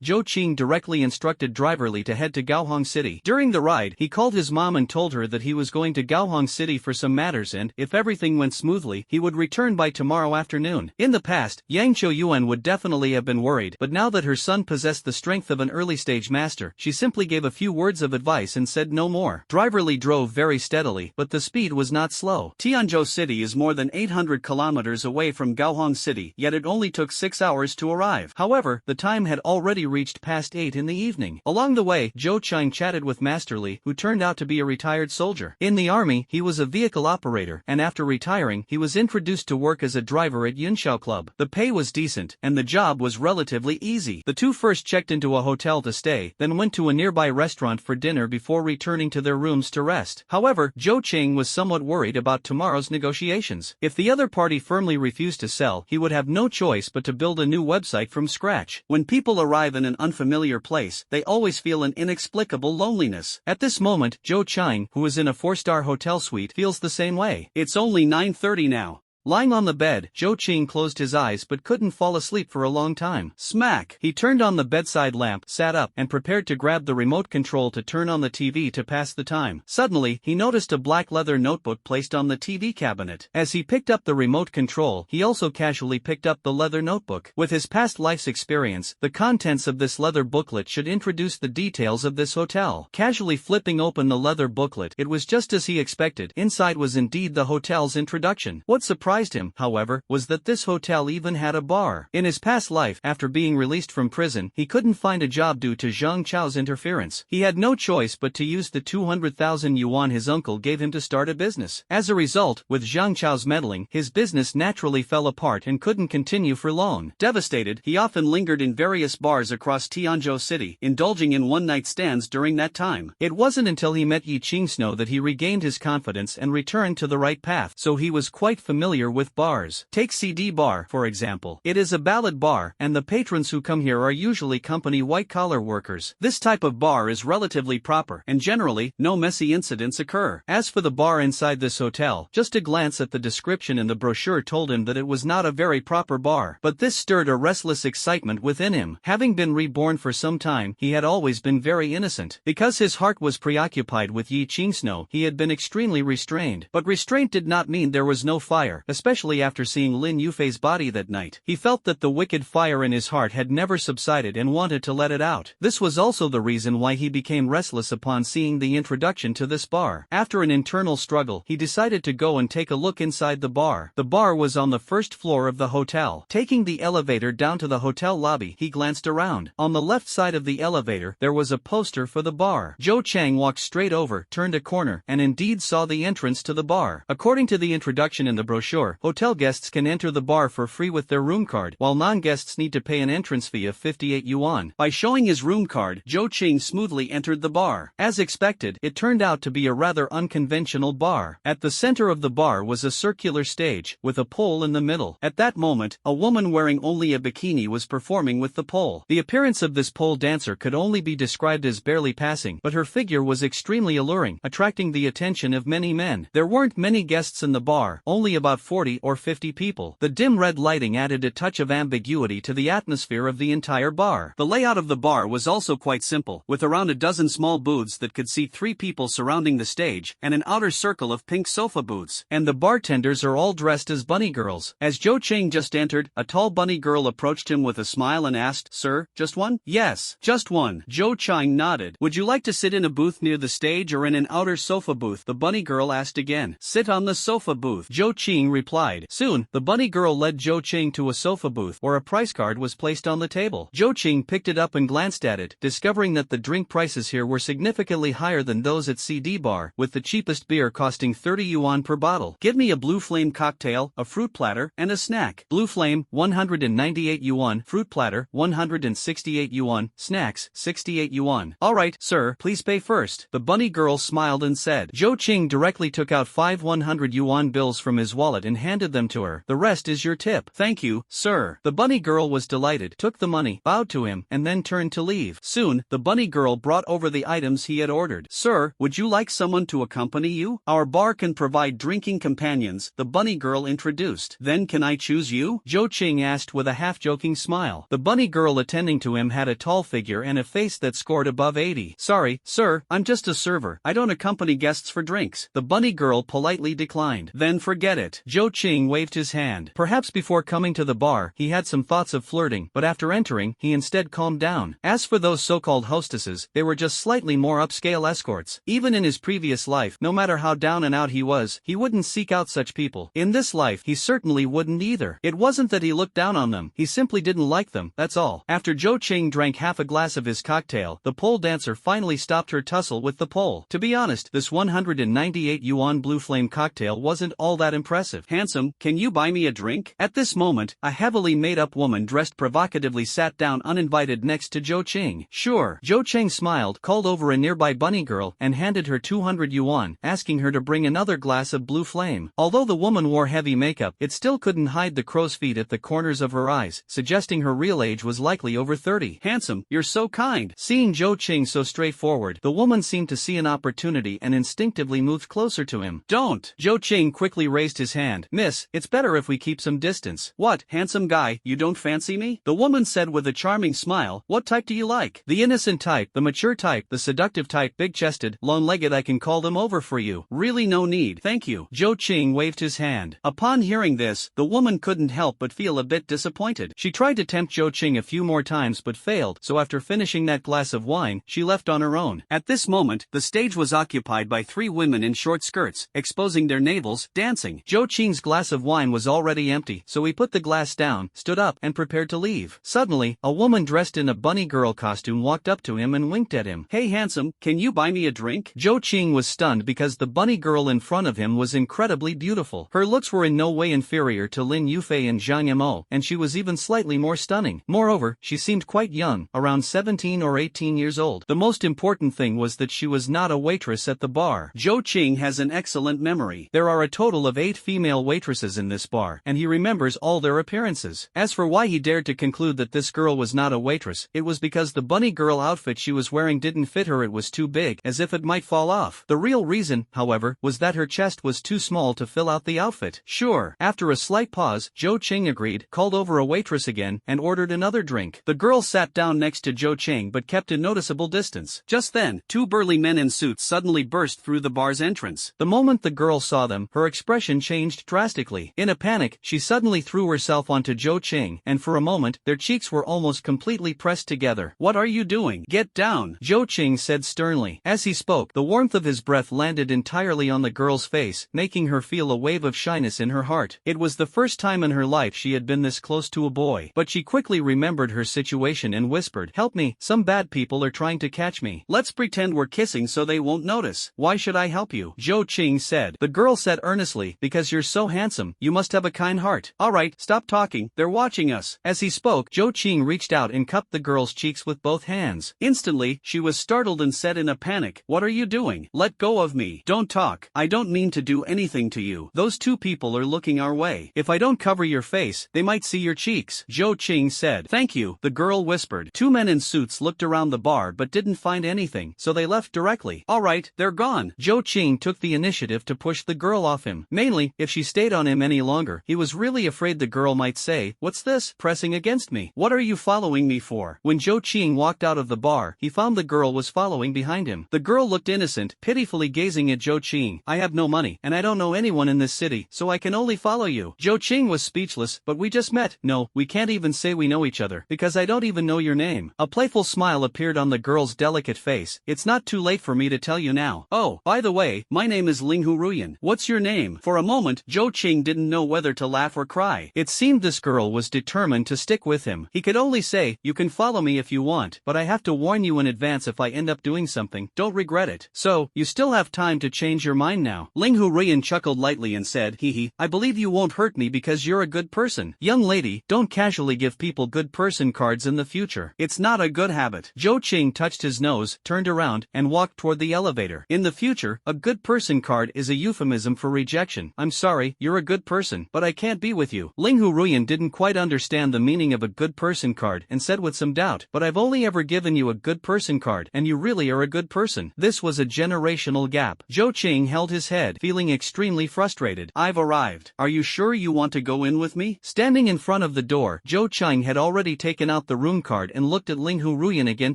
Zhou Qing directly instructed driver Li to head to Gaohong City. During the ride, he called his mom and told her that he was going to Gaohong City for some matters and, if everything went smoothly, he would return by tomorrow afternoon. In the past, Yang Choyuan would definitely have been worried, but now that her son possessed the strength of an early-stage master, she simply gave a few words of advice and said no more. Driver Li drove very steadily, but the speed was not slow. Tianzhou City is more than 800 kilometers away from Gaohong City, yet it only took 6 hours to arrive.
However, the time had already reached past 8 in the evening. Along the way, Zhou Qing chatted with Master Li, who turned out to be a retired soldier. In the army, he was a vehicle operator, and after retiring, he was introduced to work as a driver at Yunxiao Club. The pay was decent, and the job was relatively easy. The two first checked into a hotel to stay, then went to a nearby restaurant for dinner before returning to their rooms to rest. However, Zhou Qing was somewhat worried about tomorrow's negotiations. If the other party firmly refused to sell, he would have no choice but to build a new website from scratch.
When people arrive in an unfamiliar place, they always feel an inexplicable loneliness.
At this moment, Zhou Qing, who is in a 4-star hotel suite, feels the same way.
It's only 9:30 now.
Lying on the bed, Zhou Qing closed his eyes but couldn't fall asleep for a long time.
Smack!
He turned on the bedside lamp, sat up, and prepared to grab the remote control to turn on the TV to pass the time. Suddenly, he noticed a black leather notebook placed on the TV cabinet. As he picked up the remote control, he also casually picked up the leather notebook. With his past life's experience, the contents of this leather booklet should introduce the details of this hotel. Casually flipping open the leather booklet, it was just as he expected. Inside was indeed the hotel's introduction. What surprised surprised him, however, was that this hotel even had a bar. In his past life, after being released from prison, he couldn't find a job due to Zhang Chao's interference. He had no choice but to use the 200,000 yuan his uncle gave him to start a business. As a result, with Zhang Chao's meddling, his business naturally fell apart and couldn't continue for long.
Devastated, he often lingered in various bars across Tianzhou City, indulging in one-night stands during that time.
It wasn't until he met Yi Qingsnow that he regained his confidence and returned to the right path, so he was quite familiar with bars. Take CD Bar, for example. It is a ballad bar, and the patrons who come here are usually company white-collar workers.
This type of bar is relatively proper, and generally, no messy incidents occur.
As for the bar inside this hotel, just a glance at the description in the brochure told him that it was not a very proper bar, but this stirred a restless excitement within him. Having been reborn for some time, he had always been very innocent. Because his heart was preoccupied with Yi Qingsnow, he had been extremely restrained. But restraint did not mean there was no fire, especially after seeing Lin Yufei's body that night. He felt that the wicked fire in his heart had never subsided and wanted to let it out. This was also the reason why he became restless upon seeing the introduction to this bar. After an internal struggle, he decided to go and take a look inside the bar. The bar was on the first floor of the hotel. Taking the elevator down to the hotel lobby, he glanced around. On the left side of the elevator, there was a poster for the bar. Zhou Chang walked straight over, turned a corner, and indeed saw the entrance to the bar. According to the introduction in the brochure, hotel guests can enter the bar for free with their room card, while non-guests need to pay an entrance fee of 58 yuan.
By showing his room card, Zhou Qing smoothly entered the bar.
As expected, it turned out to be a rather unconventional bar. At the center of the bar was a circular stage, with a pole in the middle. At that moment, a woman wearing only a bikini was performing with the pole. The appearance of this pole dancer could only be described as barely passing, but her figure was extremely alluring, attracting the attention of many men. There weren't many guests in the bar, only about 40 or 50 people. The dim red lighting added a touch of ambiguity to the atmosphere of the entire bar.
The layout of the bar was also quite simple, with around a dozen small booths that could seat 3 people surrounding the stage, and an outer circle of pink sofa booths.
And the bartenders are all dressed as bunny girls.
As Zhou Cheng just entered, a tall bunny girl approached him with a smile and asked, "Sir, just one?"
"Yes,
just one." Zhou Cheng nodded. "Would you like to sit in a booth near the stage or in an outer sofa booth?" the bunny girl asked again.
"Sit on the sofa booth," Zhou Cheng replied. Soon, the bunny girl led Zhou Cheng to a sofa booth where a price card was placed on the table. Zhou Cheng picked it up and glanced at it, discovering that the drink prices here were significantly higher than those at CD Bar, with the cheapest beer costing 30 yuan per bottle.
"Give me a blue flame cocktail, a fruit platter, and a snack."
Blue flame, 198 yuan, fruit platter, 168 yuan, snacks, 68 yuan.
"All right, sir, please pay first."
The bunny girl smiled and said. Zhou Cheng directly took out 5 100 yuan bills from his wallet and handed them to her. "The rest is your tip."
"Thank you, sir."
The bunny girl was delighted, took the money, bowed to him, and then turned to leave. Soon, the bunny girl brought over the items he had ordered.
"Sir, would you like someone to accompany you? Our bar can provide drinking companions," the bunny girl introduced. "Then can I choose you?"
Zhou Cheng asked with a half-joking smile. The bunny girl attending to him had a tall figure and a face that scored above 80.
"Sorry, sir, I'm just a server. I don't accompany guests for drinks."
The bunny girl politely declined.
"Then forget it."
Zhou Cheng waved his hand. Perhaps before coming to the bar, he had some thoughts of flirting, but after entering, he instead calmed down. As for those so-called hostesses, they were just slightly more upscale escorts. Even in his previous life, no matter how down and out he was, he wouldn't seek out such people. In this life, he certainly wouldn't either. It wasn't that he looked down on them, he simply didn't like them, that's all. After Zhou Cheng drank half a glass of his cocktail, the pole dancer finally stopped her tussle with the pole. To be honest, this 198 yuan blue flame cocktail wasn't all that impressive.
"Handsome, can you buy me a drink?"
At this moment, a heavily made-up woman dressed provocatively sat down uninvited next to Zhou Cheng. "Sure." Zhou Cheng smiled, called over a nearby bunny girl, and handed her 200 yuan, asking her to bring another glass of blue flame. Although the woman wore heavy makeup, it still couldn't hide the crow's feet at the corners of her eyes, suggesting her real age was likely over 30.
"Handsome, you're so kind."
Seeing Zhou Cheng so straightforward, the woman seemed to see an opportunity and instinctively moved closer to him.
"Don't."
Zhou Cheng quickly raised his hand. "Miss, it's better if we keep some distance."
"What, handsome guy, you don't fancy me?"
The woman said with a charming smile. "What type do you like?" "The innocent type, the mature type, the seductive type, big-chested, long-legged. I can call them over for you."
"Really no need, thank you."
Zhou Cheng waved his hand.
Upon hearing this, the woman couldn't help but feel a bit disappointed.
She tried to tempt Zhou Cheng a few more times but failed, so after finishing that glass of wine, she left on her own.
At this moment, the stage was occupied by 3 women in short skirts, exposing their navels, dancing.
Zhou Cheng Ching's glass of wine was already empty, so he put the glass down, stood up, and prepared to leave. Suddenly, a woman dressed in a bunny girl costume walked up to him and winked at him.
Hey handsome, can you buy me a drink?
Zhou Qing was stunned because the bunny girl in front of him was incredibly beautiful. Her looks were in no way inferior to Lin Yufei and Zhang Yimou, and she was even slightly more stunning. Moreover, she seemed quite young, around 17 or 18 years old. The most important thing was that she was not a waitress at the bar.
Zhou Qing has an excellent memory.
There are a total of 8 female waitresses in this bar, and he remembers all their appearances. As for why he dared to conclude that this girl was not a waitress, it was because the bunny girl outfit she was wearing didn't fit her. It was too big, as if it might fall off. The real reason, however, was that her chest was too small to fill out the outfit. Sure. After a slight pause, Zhou Qing agreed, called over a waitress again, and ordered another drink. The girl sat down next to Zhou Qing but kept a noticeable distance.
Just then, 2 burly men in suits suddenly burst through the bar's entrance.
The moment the girl saw them, her expression changed drastically. In a panic, she suddenly threw herself onto Zhou Qing, and for a moment, their cheeks were almost completely pressed together.
What are you doing? Get down,
Zhou Qing said sternly. As he spoke, the warmth of his breath landed entirely on the girl's face, making her feel a wave of shyness in her heart. It was the first time in her life she had been this close to a boy. But she quickly remembered her situation and whispered, "Help me, some bad people are trying to catch me."
Let's pretend we're kissing so they won't notice.
Why should I help you? Zhou Qing said. The girl said earnestly, "Because you're so handsome, you must have a kind heart."
Alright, stop talking, they're watching us.
As he spoke, Zhou Qing reached out and cupped the girl's cheeks with both hands.
Instantly, she was startled and said in a panic, "What are you doing? Let go of me. Don't talk. I don't mean to do anything to you. Those 2 people are looking our way. If I don't cover your face, they might see your cheeks." Zhou Qing said. "Thank you," the girl whispered.
2 men in suits looked around the bar but didn't find anything, so they left directly.
Alright, they're gone.
Zhou Qing took the initiative to push the girl off him. Mainly, if she stayed on him any longer, he was really afraid the girl might say, "What's this? Pressing against me? What are you following me for?" When Zhou Qing walked out of the bar, he found the girl was following behind him. The girl looked innocent, pitifully gazing at Zhou Qing. "I have no money, and I don't know anyone in this city, so I can only follow you." Zhou Qing was speechless. "But we just met." "No, we can't even say we know each other, because I don't even know your name." A playful smile appeared on the girl's delicate face. "It's not too late for me to tell you now.
Oh, by the way, my name is Ling Huruyan. What's your name?" For a moment, Zhou Qing didn't know whether to laugh or cry.
It seemed this girl was determined to stick with him. He could only say, "You can follow me if you want, but I have to warn you in advance if I end up doing something, don't regret it. So, you still have time to change your mind now." Ling Huruyan chuckled lightly and said, "Hee, I believe you won't hurt me because you're a good person. Young lady, don't casually give people good person cards in the future.
It's not a good habit."
Zhou Qing touched his nose, turned around, and walked toward the elevator. "In the future, a good person card is a euphemism for rejection. I'm sorry, you're a good person, but I can't be with you." Ling Huruyan didn't quite understand the meaning of a good person card and said with some doubt, "But I've only ever given you a good person card, and you really are a good person." This was a generational gap. Zhou Qing held his head, feeling extremely frustrated.
"I've arrived. Are you sure you want to go in with me?"
Standing in front of the door, Zhou Qing had already taken out the room card and looked at Ling Huruyan again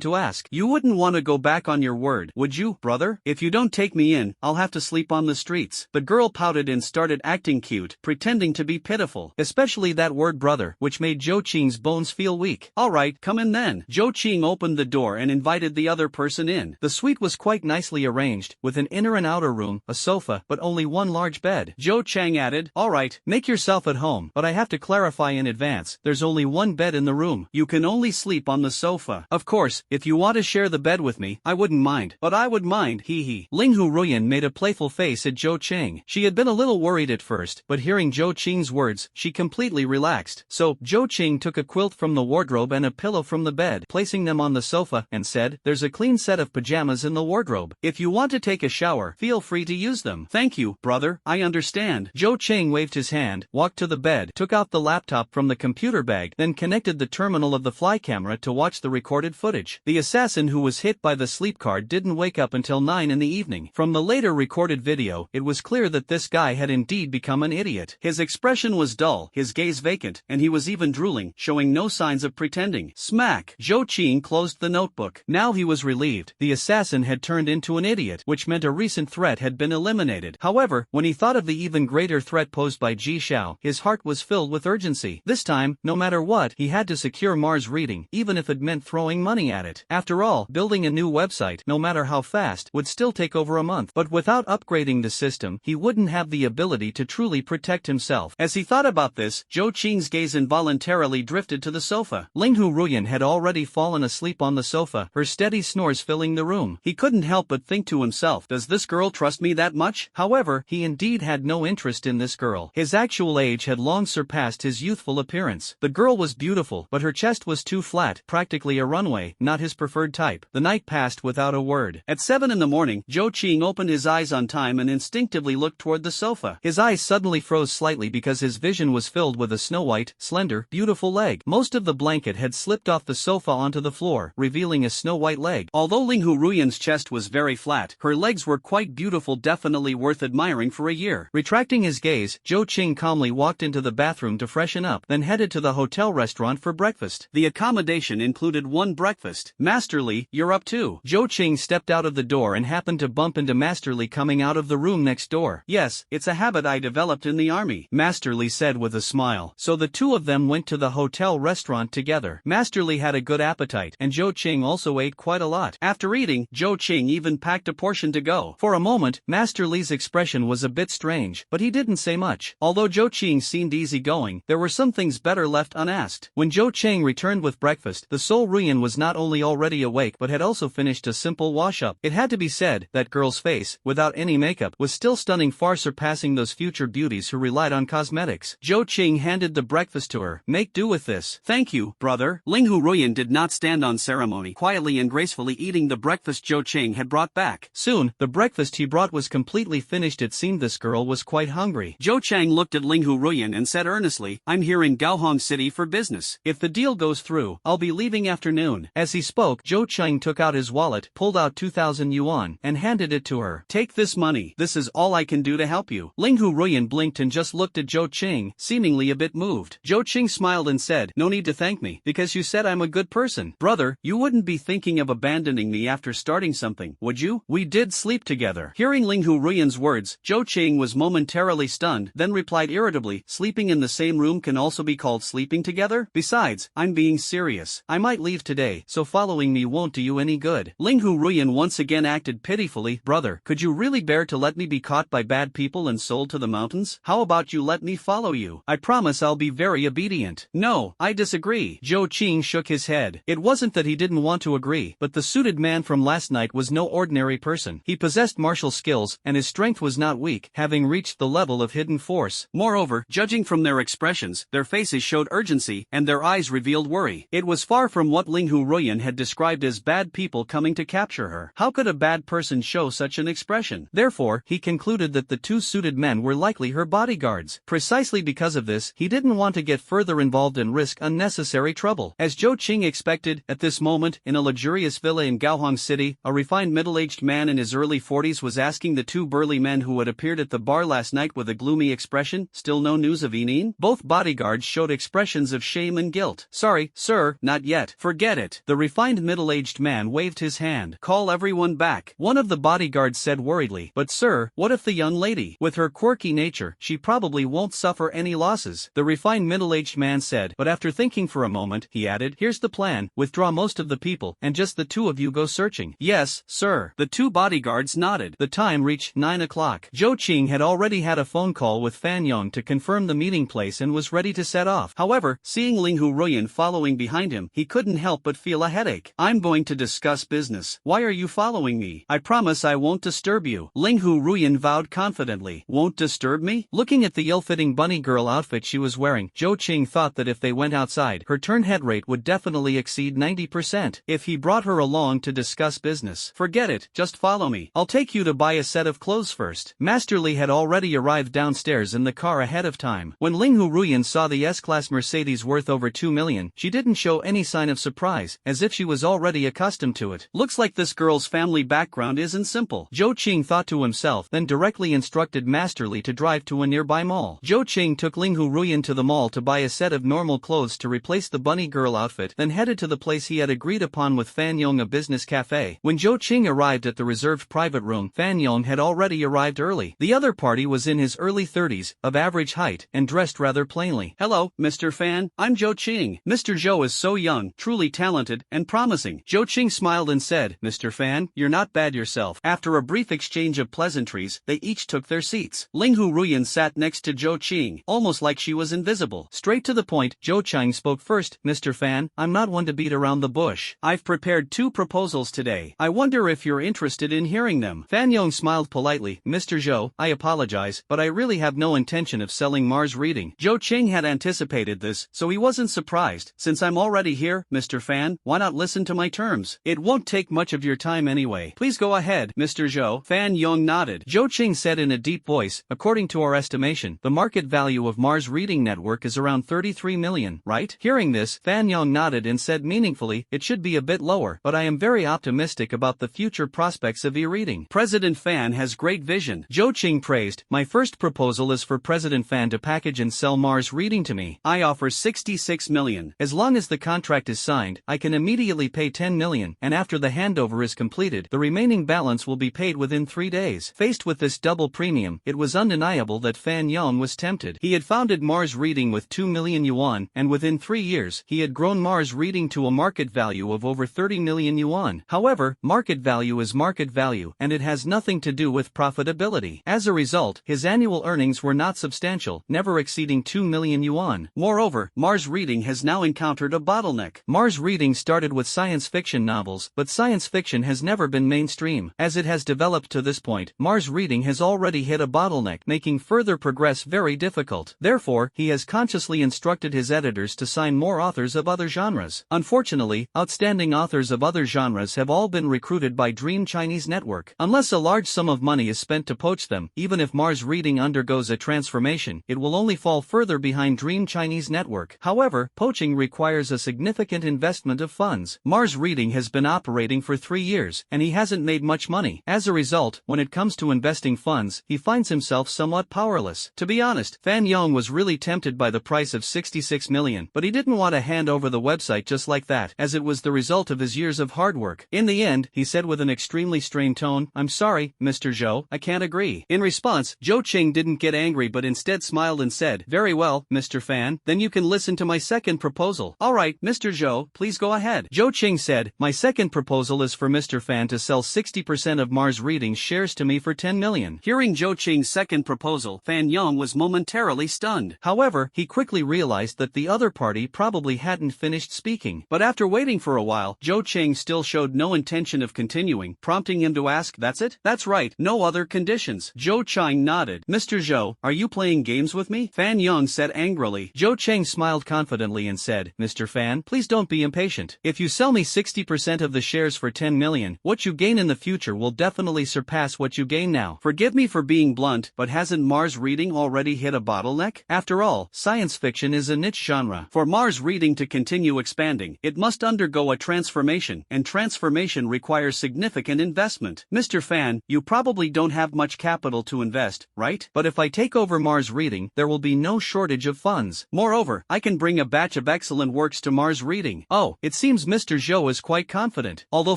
to ask,
"You wouldn't want to go back on your word, would you, brother? If you don't take me in, I'll have to sleep on the streets."
The girl pouted and started acting cute, pretending to be pitiful, especially that word brother, which made Zhou Qing's bones feel weak.
"Alright, come in then." Zhou Qing opened the door and invited the other person in.
The suite was quite nicely arranged, with an inner and outer room, a sofa, but only one large bed.
Zhou Qing added, "Alright,
make yourself at home, but I have to clarify in advance, there's only one bed in the room.
You can only sleep on the sofa.
Of course, if you want to share the bed with me, I wouldn't mind."
"But I would mind, hee."
Ling Huruyan made a playful face at Zhou Qing. She had been a little worried at first, but hearing Zhou Qing's words, she completely relaxed. So, Zhou Qing took a quilt from the wardrobe and a pillow from the bed, placing them on the sofa, and said, "There's a clean set of pajamas in the wardrobe. If you want to take a shower, feel free to use them."
"Thank you, brother, I understand."
Zhou Qing waved his hand, walked to the bed, took out the laptop from the computer bag, then connected the terminal of the fly camera to watch the recorded footage. The assassin who was hit by the sleep card didn't wake up until 9 in the evening. From the later recorded video, it was clear that this guy had indeed become an idiot.
His expression was dull, his gaze vacant, and he was even drooling, showing no signs of pretending. Smack! Zhou Qing closed the notebook.
Now he was relieved. The assassin had turned into an idiot, which meant a recent threat had been eliminated. However, when he thought of the even greater threat posed by Ji Xiao, his heart was filled with urgency. This time, no matter what, he had to secure Mars reading, even if it meant throwing money at it. After all, building a new website, no matter how fast, would still take over a month. But without upgrading the system, he wouldn't have the ability to truly protect himself. As he thought about this, Zhou Qing's gaze involuntarily drifted to the sofa. Linghu Ruyan had already fallen asleep on the sofa, her steady snores filling the room. He couldn't help but think to himself, does this girl trust me that much? However, he indeed had no interest in this girl. His actual age had long surpassed his youthful appearance. The girl was beautiful, but her chest was too flat, practically a runway, not his preferred type. The night passed without a word. At 7 in the morning, Zhou Qing opened his eyes on time and instinctively looked toward the sofa. His eyes suddenly froze slightly because his vision was filled with a snow-white, slender, beautiful leg. Most of the blanket had slipped off the sofa onto the floor, revealing a snow-white leg. Although Linghu Ruyan's chest was very flat, her legs were quite beautiful, definitely worth admiring for a year. Retracting his gaze, Zhou Qing calmly walked into the bathroom to freshen up, then headed to the hotel restaurant for breakfast. The accommodation included one breakfast. Master Li, you're up too. Zhou Qing stepped out of the door and happened to bump into Master Li coming out of the room next door. Yes, it's a habit I developed in the army, Master Li said with a smile. So the two of them went to the hotel restaurant together. Master Li had a good appetite, and Zhou Qing also ate quite a lot. After eating, Zhou Qing even packed a portion to go. For a moment, Master Li's expression was a bit strange, but he didn't say much. Although Zhou Qing seemed easygoing, there were some things better left unasked. When Zhou Qing returned with breakfast, the Soul Ruyan was not only already awake but had also finished a simple wash-up. It had to be said, that girl's face, without any makeup, was still stunning, far surpassing those future beauties who relied on cosmetics. Zhou Qing handed the breakfast to her. Make do with this. Thank you, brother. Linghu Ruyan did not stand on ceremony, quietly and gracefully eating the breakfast Zhou Qing had brought back. Soon, the breakfast he brought was completely finished. It seemed this girl was quite hungry. Zhou Chang looked at Linghu Ruyan and said earnestly, I'm here in Gaohong City for business. If the deal goes through, I'll be leaving afternoon. As he spoke, Zhou Chang took out his wallet, pulled out 2,000 yuan, and handed it to her. Take this money. This is all I can do to help you. Linghu Ruyan blinked and just looked at Zhou Qing, seemingly a bit moved. Zhou Qing smiled and said, no need to thank me, because you said I'm a good person. Brother, you wouldn't be thinking of abandoning me after starting something, would you? We did sleep together. Hearing Linghu Ruyan's words, Zhou Qing was momentarily stunned, then replied irritably, sleeping in the same room can also be called sleeping together? Besides, I'm being serious. I might leave today, so following me won't do you any good. Linghu Ruyan once again acted pitifully. Brother, could you really bear to let me be caught by bad people and sold to the mountains? How about you let me follow you? I promise I'll be very obedient. No, I disagree. Zhou Qing shook his head. It wasn't that he didn't want to agree, but the suited man from last night was no ordinary person. He possessed martial skills, and his strength was not weak, having reached the level of hidden force. Moreover, judging from their expressions, their faces showed urgency, and their eyes revealed worry. It was far from what Linghu Ruyan had described as bad people coming to capture her. How could a bad person show such an expression? Therefore, he concluded that the two suited men were likely her bodyguards. Precisely because of this, he didn't want to get further involved and risk unnecessary trouble. As Zhou Qing expected, at this moment, in a luxurious villa in Gaohong City, a refined middle-aged man in his early 40s was asking the two burly men who had appeared at the bar last night with a gloomy expression, still no news of Enin? Both bodyguards showed expressions of shame and guilt. Sorry, sir, not yet. Forget it. The refined middle-aged man waved his hand. Call everyone back. One of the bodyguards said worriedly, but sir, what if the young lady? With her quirky nature, she probably won't suffer any losses. The refined middle-aged man said, but after thinking for a moment, he added, here's the plan, withdraw most of the people, and just the two of you go searching. Yes, sir. The two bodyguards nodded. The time reached 9 o'clock. Zhou Qing had already had a phone call with Fan Yong to confirm the meeting place and was ready to set off. However, seeing Linghu Ruyan following behind him, he couldn't help but feel a headache. I'm going to discuss business. Why are you following me? I promise I won't disturb you. Linghu Ruyan vowed confidently. Won't disturb me? Looking at the ill-fitting bunny girl outfit she was wearing, Zhou Qing thought that if they went outside, her turn head rate would definitely exceed 90%. If he brought her along to discuss business, forget it, just follow me. I'll take you to buy a set of clothes first. Master Li had already arrived downstairs in the car ahead of time. When Linghu Ruyan saw the S-Class Mercedes worth over 2 million, she didn't show any sign of surprise, as if she was already accustomed to it. Looks like this girl's family background isn't simple, Zhou Qing thought to himself, then directly instructed Master Li to drive to a nearby mall. Zhou Qing took Linghu Ruyan to the mall to buy a set of normal clothes to replace the bunny girl outfit, then headed to the place he had agreed upon with Fan Yong, a business cafe. When Zhou Qing arrived at the reserved private room, Fan Yong had already arrived early. The other party was in his early 30s, of average height, and dressed rather plainly. Hello, Mr. Fan, I'm Zhou Qing. Mr. Zhou is so young, truly talented, and promising. Zhou Qing smiled and said, Mr. Fan, you're not bad yourself. After a brief exchange of pleasantries, they each took their seats.
Linghu Ruyan sat next to Zhou Qing, almost like she was invisible. Straight to the point, Zhou Qing spoke first. Mr. Fan, I'm not one to beat around the bush. I've prepared 2 proposals today. I wonder if you're interested in hearing them. Fan Yong smiled politely. Mr. Zhou, I apologize, but I really have no intention of selling Mars Reading. Zhou Qing had anticipated this, so he wasn't surprised. Since I'm already here, Mr. Fan, why not listen to my terms? It won't take much of your time anyway. Please go ahead, Mr. Zhou. Fan Yong nodded. Zhou Qing said in a deep voice, according to our estimation, the market value of Mars Reading Network is around 33 million, right? Hearing this, Fan Yong nodded and said meaningfully, it should be a bit lower, but I am very optimistic about the future prospects of e-reading. President Fan has great vision. Zhou Qing praised. My first proposal is for President Fan to package and sell Mars Reading to me. I offer 66 million. As long as the contract is signed, I can immediately pay 10 million, and after the handover is completed, the remaining balance will be paid within 3 days. Faced with this double premium, it was undeniable that Fan Yong was tempted. He had founded Mars Reading with 2 million yuan, and within 3 years, he had grown Mars Reading to a market value of over 30 million yuan. However, market value is market value, and it has nothing to do with profitability. As a result, his annual earnings were not substantial, never exceeding 2 million yuan. Moreover, Mars Reading has now encountered a bottleneck. Mars Reading started with science fiction novels, but science fiction has never been mainstream. As it has developed to this point, Mars Reading has already hit a bottleneck, making further progress very difficult. Therefore, he has consciously instructed his editors to sign more authors of other genres. Unfortunately, outstanding authors of other genres have all been recruited by Dream Chinese Network. Unless a large sum of money is spent to poach them, even if Mars Reading undergoes a transformation, it will only fall further behind Dream Chinese Network. However, poaching requires a significant investment of funds. Mars Reading has been operating for 3 years, and he hasn't made much money. As a result, when it comes to investing funds, he finds himself somewhat powerless. To be honest, Fan Yong was really tempted by the price of 66 million, but he didn't want to hand over the website just like that, as it was the result of his years of hard work. In the end, he said with an extremely strained tone, I'm sorry, Mr. Zhou, I can't agree. In response, Zhou Qing didn't get angry but instead smiled and said, very well, Mr. Fan, then you can listen to my second proposal. Alright, Mr. Zhou, please go ahead. Zhou Qing said, my second proposal is for Mr. Fan to sell 60% of Mars Reading shares to me for 10 million. Hearing Zhou Qing's second proposal, Fan Yong was momentarily stunned. However, he quickly realized that the other party probably hadn't finished speaking. But after waiting for a while, Zhou Qing still showed no intention of continuing, prompting him to ask, that's it? That's right, no other conditions. Zhou Qing nodded. Mr. Zhou, are you playing games with me? Fan Yong said angrily. Zhou Qing smiled confidently and said, Mr. Fan, please don't be impatient. If you sell me 60% of the shares for 10 million, what you gain in the future will definitely surpass what you gain now. Forgive me for being blunt, but hasn't Mars Reading already hit a bottleneck? After all, science fiction is a niche genre. For Mars Reading to continue expanding, it must undergo a transformation, and transformation requires significant investment. Mr. Fan, you probably don't have much capital to invest, right? But if I take over Mars Reading, there will be no shortage of funds. Moreover, I can bring a batch of excellent works to Mars Reading. Oh, it seems Mr. Zhou is quite confident. Although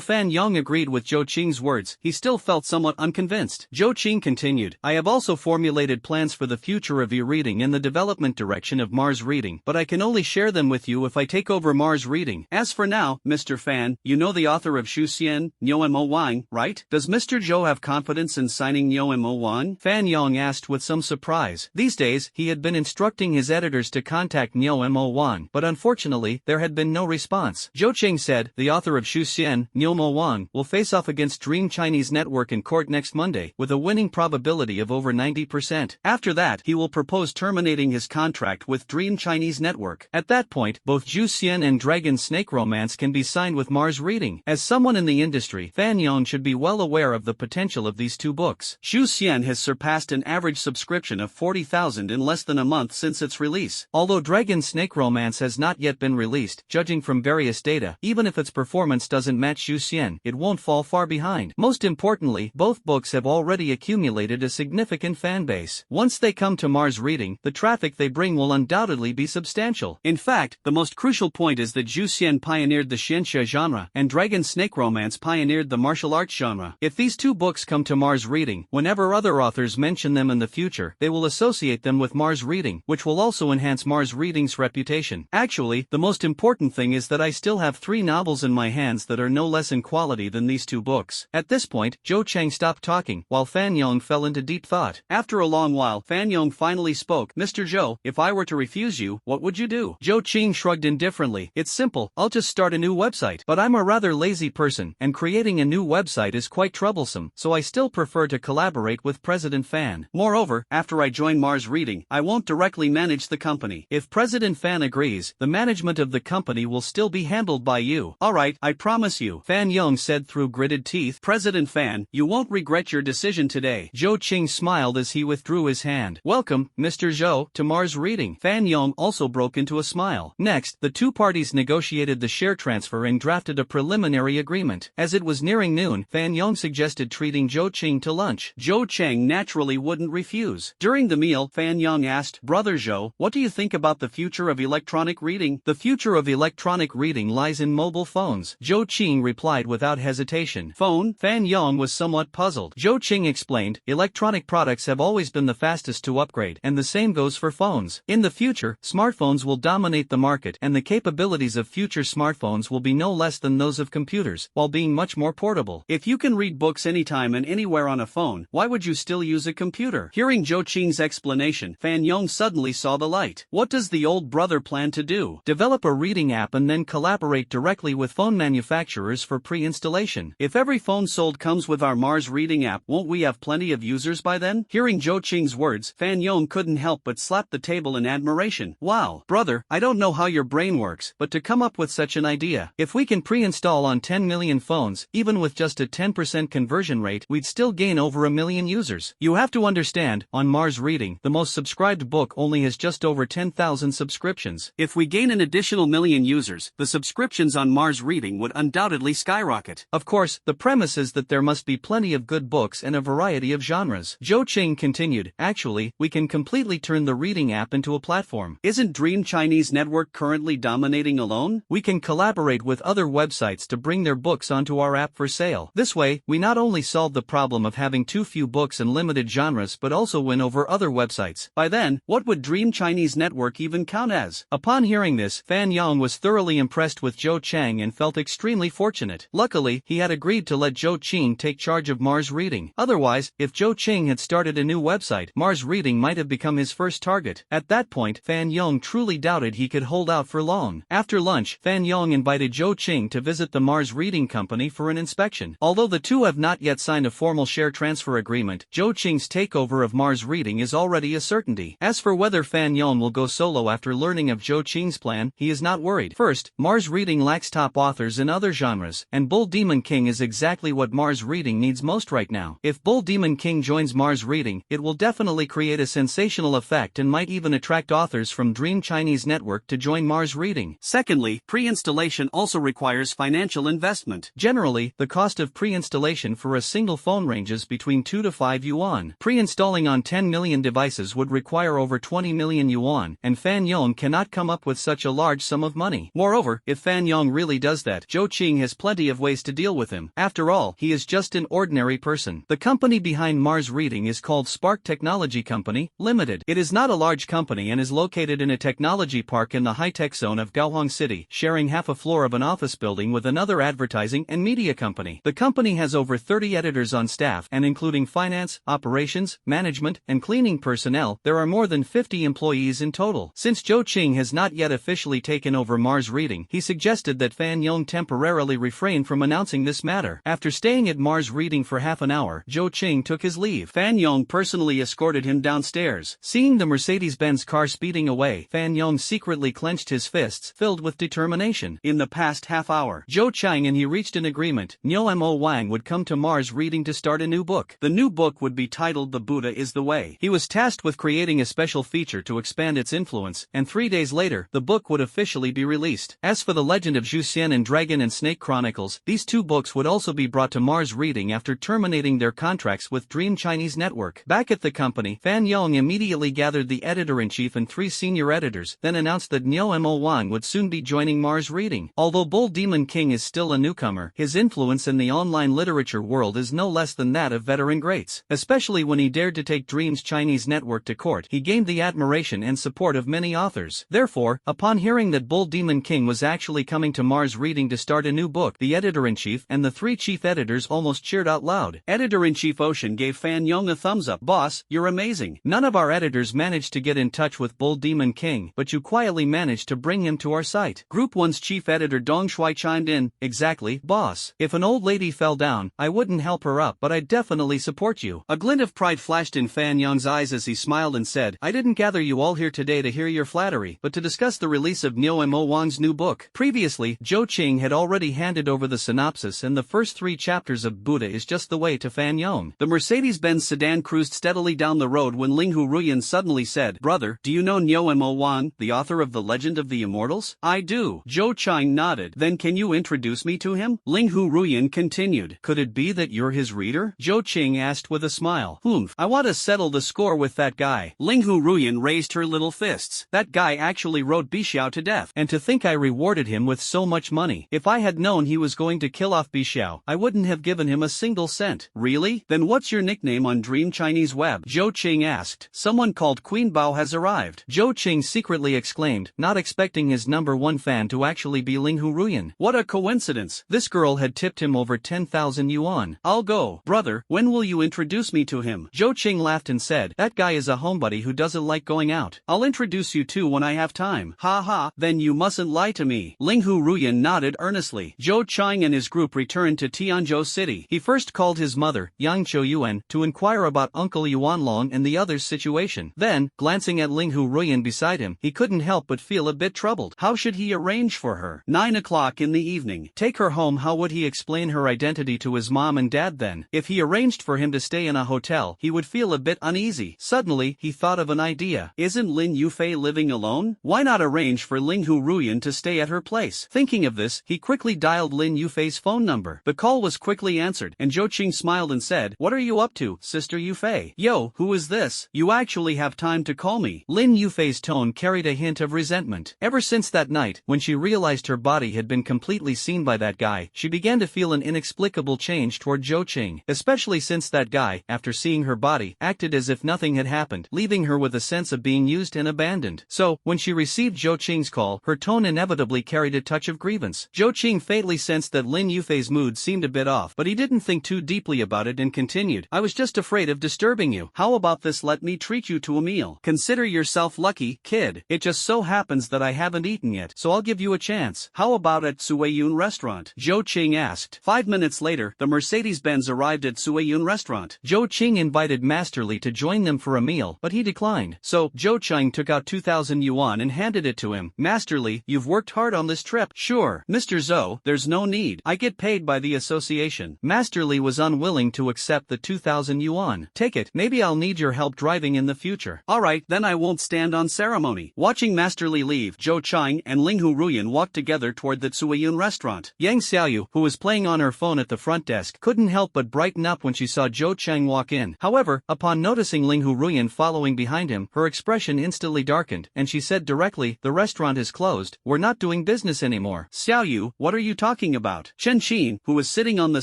Fan Yong agreed with Zhou Qing's words, he still felt somewhat unconvinced. Zhou Qing continued, I have also formulated plans for the future of e-reading and the development direction of Mars Reading, but I can only share them with you if I take over Mars Reading. As for now, Mr. Fan, you know the author of Xu Xian, Niu and Mo Wang, right? Does Mr. Zhou have confidence in signing Niu and Mo Wang? Fan Yong asked with some surprise. These days, he had been instructing his editors to contact Niu and Mo Wang, but unfortunately, there had been no response. Zhou Qing said, the author of Xu Xian, Niu Mo Wang, will face off against Dream Chinese Network in court next Monday, with a winning probability of over 90%. After that, he will propose terminating his contract with Dream Chinese Network. At that point, both Xu Xian and Dragon Snake Romance can be signed with Mars Reading. As someone in the industry, Fan Yong should be well aware of the potential of these two books. Xu Xian has surpassed an average subscription of 40,000 in less than a month since its release. Although Dragon Snake Romance has not yet been released, judging from various data, even if its performance doesn't match Xu Xian, it won't fall far behind. Most importantly, both books have already accumulated a significant fan base. Once they come to Mars Reading, the traffic they bring will undoubtedly be substantial. In fact, the most crucial point is that Xu Xian pioneered the xianxia genre, and Dragon Snake Romance pioneered the martial arts genre. If these two books come to Mars Reading, whenever other authors mention them in the future, they will associate them with Mars Reading, which will also enhance Mars Reading's reputation. Actually, the most important thing is that I still have 3 novels in my hands that are no less in quality than these two books. At this point, Zhou Cheng stopped talking, while Fan Yong fell into deep thought. thought. After a long while, Fan Yong finally spoke. Mr. Zhou, if I were to refuse you, what would you do?
Zhou Qing shrugged indifferently. It's simple, I'll just start a new website. But I'm a rather lazy person, and creating a new website is quite troublesome, so I still prefer to collaborate with President Fan.
Moreover, after I join Mars Reading, I won't directly manage the company.
If President Fan agrees, the management of the company will still be handled by you.
Alright, I promise you,
Fan Yong said through gritted teeth.
President Fan, you won't regret your decision today.
Zhou Qing smiled as he withdrew his hand. Welcome, Mr. Zhou, to Mars Reading. Fan Yong also broke into a smile. Next, the two parties negotiated the share transfer and drafted a preliminary agreement. As it was nearing noon, Fan Yong suggested treating Zhou Qing to lunch.
Zhou Cheng naturally wouldn't refuse. During the meal, Fan Yong asked, Brother Zhou, what do you think about the future of electronic reading?
The future of electronic reading lies in mobile phones. Zhou Qing replied without hesitation.
Phone?
Fan Yong was somewhat puzzled. Zhou Qing explained, electronic products have always been the fastest to upgrade, and the same goes for phones. In the future, smartphones will dominate the market, and the capabilities of future smartphones will be no less than those of computers, while being much more portable.
If you can read books anytime and anywhere on a phone, why would you still use a computer? Hearing Zhou Qing's explanation, Fan Yong suddenly saw the light. What does the old brother plan to do?
Develop a reading app and then collaborate directly with phone manufacturers for pre-installation.
If every phone sold comes with our Mars Reading app, won't we have plenty of users by then? Hearing Zhou Qing's words, Fan Yong couldn't help but slap the table in admiration. Wow, brother, I don't know how your brain works, but to come up with such an idea.
If we can pre-install on 10 million phones, even with just a 10% conversion rate, we'd still gain over 1 million users. You have to understand, on Mars Reading, the most subscribed book only has just over 10,000 subscriptions.
If we gain an additional million users, the subscriptions on Mars Reading would undoubtedly skyrocket.
Of course, the premise is that there must be plenty of good books and a variety of genres. Zhou Qing continued, actually, we can completely turn the reading app into a platform.
Isn't Dream Chinese Network currently dominating alone?
We can collaborate with other websites to bring their books onto our app for sale. This way, we not only solve the problem of having too few books and limited genres but also win over other websites.
By then, what would Dream Chinese Network even count as?
Upon hearing this, Fan Yong was thoroughly impressed with Zhou Chang and felt extremely fortunate. Luckily, he had agreed to let Zhou Qing take charge of Mars Reading. Otherwise, if Zhou Qing had started a new website, Mars Reading might have become his first target. At that point, Fan Yong truly doubted he could hold out for long. After lunch, Fan Yong invited Zhou Qing to visit the Mars Reading Company for an inspection. Although the two have not yet signed a formal share transfer agreement, Zhou Qing's takeover of Mars Reading is already a certainty. As for whether Fan Yong will go solo after learning of Zhou Qing's plan, he is not worried. First, Mars Reading lacks top authors in other genres, and Bull Demon King is exactly what Mars Reading needs most right now. If Bull Demon King joins Mars Reading, it will definitely create a sensational effect and might even attract authors from Dream Chinese Network to join Mars Reading.
Secondly, pre-installation also requires financial investment.
Generally, the cost of pre-installation for a single phone ranges between 2 to 5 yuan. Pre-installing on 10 million devices would require over 20 million yuan, and Fan Yong cannot come up with such a large sum of money. Moreover, if Fan Yong really does that, Zhou Qing has plenty of ways to deal with him. After all, he is just an ordinary person. The company behind Mars Reading is called Spark Technology Company, Limited. It is not a large company and is located in a technology park in the high-tech zone of Gaohang City, sharing half a floor of an office building with another advertising and media company. The company has over 30 editors on staff, and including finance, operations, management, and cleaning personnel, there are more than 50 employees in total. Since Zhou Qing has not yet officially taken over Mars Reading, he suggested that Fan Yong temporarily refrain from announcing this matter. After staying at Mars Reading for half an hour, Zhou Qing took his leave.
Fan Yong personally escorted him downstairs.
Seeing the Mercedes-Benz car speeding away, Fan Yong secretly clenched his fists, filled with determination.
In the past half hour,
Zhou Chang and he reached an agreement. Niu Mo Wang would come to Mars Reading to start a new book.
The new book would be titled The Buddha is the Way.
He was tasked with creating a special feature to expand its influence, and 3 days later, the book would officially be released. As for The Legend of Zhu Xian and Dragon and Snake Chronicles, these two books would also be brought to Mars Reading after terminating their contracts with Dream Chinese Network. Back at the company, Fan Yong immediately gathered the editor-in-chief and 3 senior editors, then announced that Niu Mo Wang would soon be joining Mars Reading. Although Bull Demon King is still a newcomer, his influence in the online literature world is no less than that of veteran greats. Especially when he dared to take Dream's Chinese Network to court, he gained the admiration and support of many authors. Therefore, upon hearing that Bull Demon King was actually coming to Mars Reading to start a new book, the editor-in-chief and the 3 chief editors almost cheered out loud.
Editor-in-chief Ocean gave Fan Yong a thumbs up. Boss, you're amazing. None of our editors managed to get in touch with Bull Demon King, but you quietly managed to bring him to our site. Group 1's chief editor Dong Shui chimed in, exactly, boss. If an old lady fell down, I wouldn't help her up, but I'd definitely support you. A glint of pride flashed in Fan Yong's eyes as he smiled and said, I didn't gather you all here today to hear your flattery, but to discuss the release of Nyo Mo Wang's new book. Previously, Zhou Qing had already handed over the synopsis, and the first 3 chapters of Buddha is just the way to Fan Yong. The Mercedes-Benz sedan cruised steadily down the road when Linghu Ruyan suddenly said, Brother, do you know Nyo Mo Wang, the author of The Legend of the Immortals? I do. Zhou Qing nodded. Then can you introduce me to him? Linghu Ruyan continued. Could it be that you're his reader? Zhou Qing asked with a smile. I want to settle the score with that guy. Linghu Ruyan raised her little fists. That guy actually wrote Bixiao to death. And to think I rewarded him with so much money. If I had known he was going to kill off Bixiao, I wouldn't have given him a single cent. Really? Then what's your nickname on Dream Chinese Web? Zhou Qing asked. Someone called Queen Bao has arrived. Zhou Qing secretly exclaimed, not expecting his #1 fan to actually be Linghu Ruyan. What a coincidence. This girl had tipped him over 10,000 yuan. I'll go. Brother, when will you introduce me to him? Zhou Qing laughed and said, that guy is a homebody who doesn't like going out. I'll introduce you to when I have time. Ha ha, then you mustn't lie to me. Linghu Ruyan nodded earnestly. Zhou Qing and his group returned to Tianzhou City. He first called his mother, Yang Qiu Yuan, to inquire about Uncle Yuanlong and the other's situation. Then, glancing at Linghu Ruyan beside him, he couldn't help but feel a bit troubled. How should he arrange for her? 9 o'clock in the evening. Take her home. How would he explain her identity to his mom and dad then? If he arranged for him to stay in a hotel, he would feel a bit uneasy. Suddenly, he thought of an idea. Isn't Lin Yufei living alone? Why not arrange for Linghu Ruyan to stay at her place? Thinking of this, he quickly dialed Lin Yufei's phone number. The call was quickly answered, and Zhou Qing smiled and said, what are you up to, Sister Yufei? Yo, who is this? You actually have time to call me. Lin Yufei's tone carried a hint of resentment. Ever since that night, when she realized her body had been completely seen by that guy, she began to feel an inexplicable change toward Zhou Qing, especially since that guy, after seeing her body, acted as if nothing had happened, leaving her with a sense of being used and abandoned. So, when she received Zhou Qing's call, her tone inevitably carried a touch of grievance. Zhou Qing fatally sensed that Lin Yufei's mood seemed a bit off, but he didn't think too deeply about it and continued, I was just afraid of disturbing you. How about this, let me treat you to a meal. Consider yourself lucky, kid. It just so happens that I haven't eaten yet, so I'll give you a chance. How about at Suiyun restaurant? Zhou Qing asked. 5 minutes later, the Mercedes-Benz arrived at Suiyun restaurant. Zhou Qing invited Master Li to join them for a meal, but he declined. So, Zhou Qing took out 2,000 yuan and handed it to him. Master Li, you've worked hard on this trip. Sure, Mr. Zhou, there's no need. I get paid by the association. Master Li was unwilling to accept the 2,000 yuan. Take it, maybe I'll need your help driving in the future. Alright, then I won't stand on ceremony. Watching Master Li leave, Zhou Qing and Linghu Ruyan walked together toward the Suiyun restaurant. Yang Xiaoyu, who was playing on her phone at the front desk, couldn't help but brighten up when she saw Zhou Qing walk in. However, upon noticing Linghu Ruyan following behind him, her expression instantly darkened, and she said directly, the restaurant is closed, we're not doing business anymore. Xiaoyu, what are you talking about? Chen Qin, who was sitting on the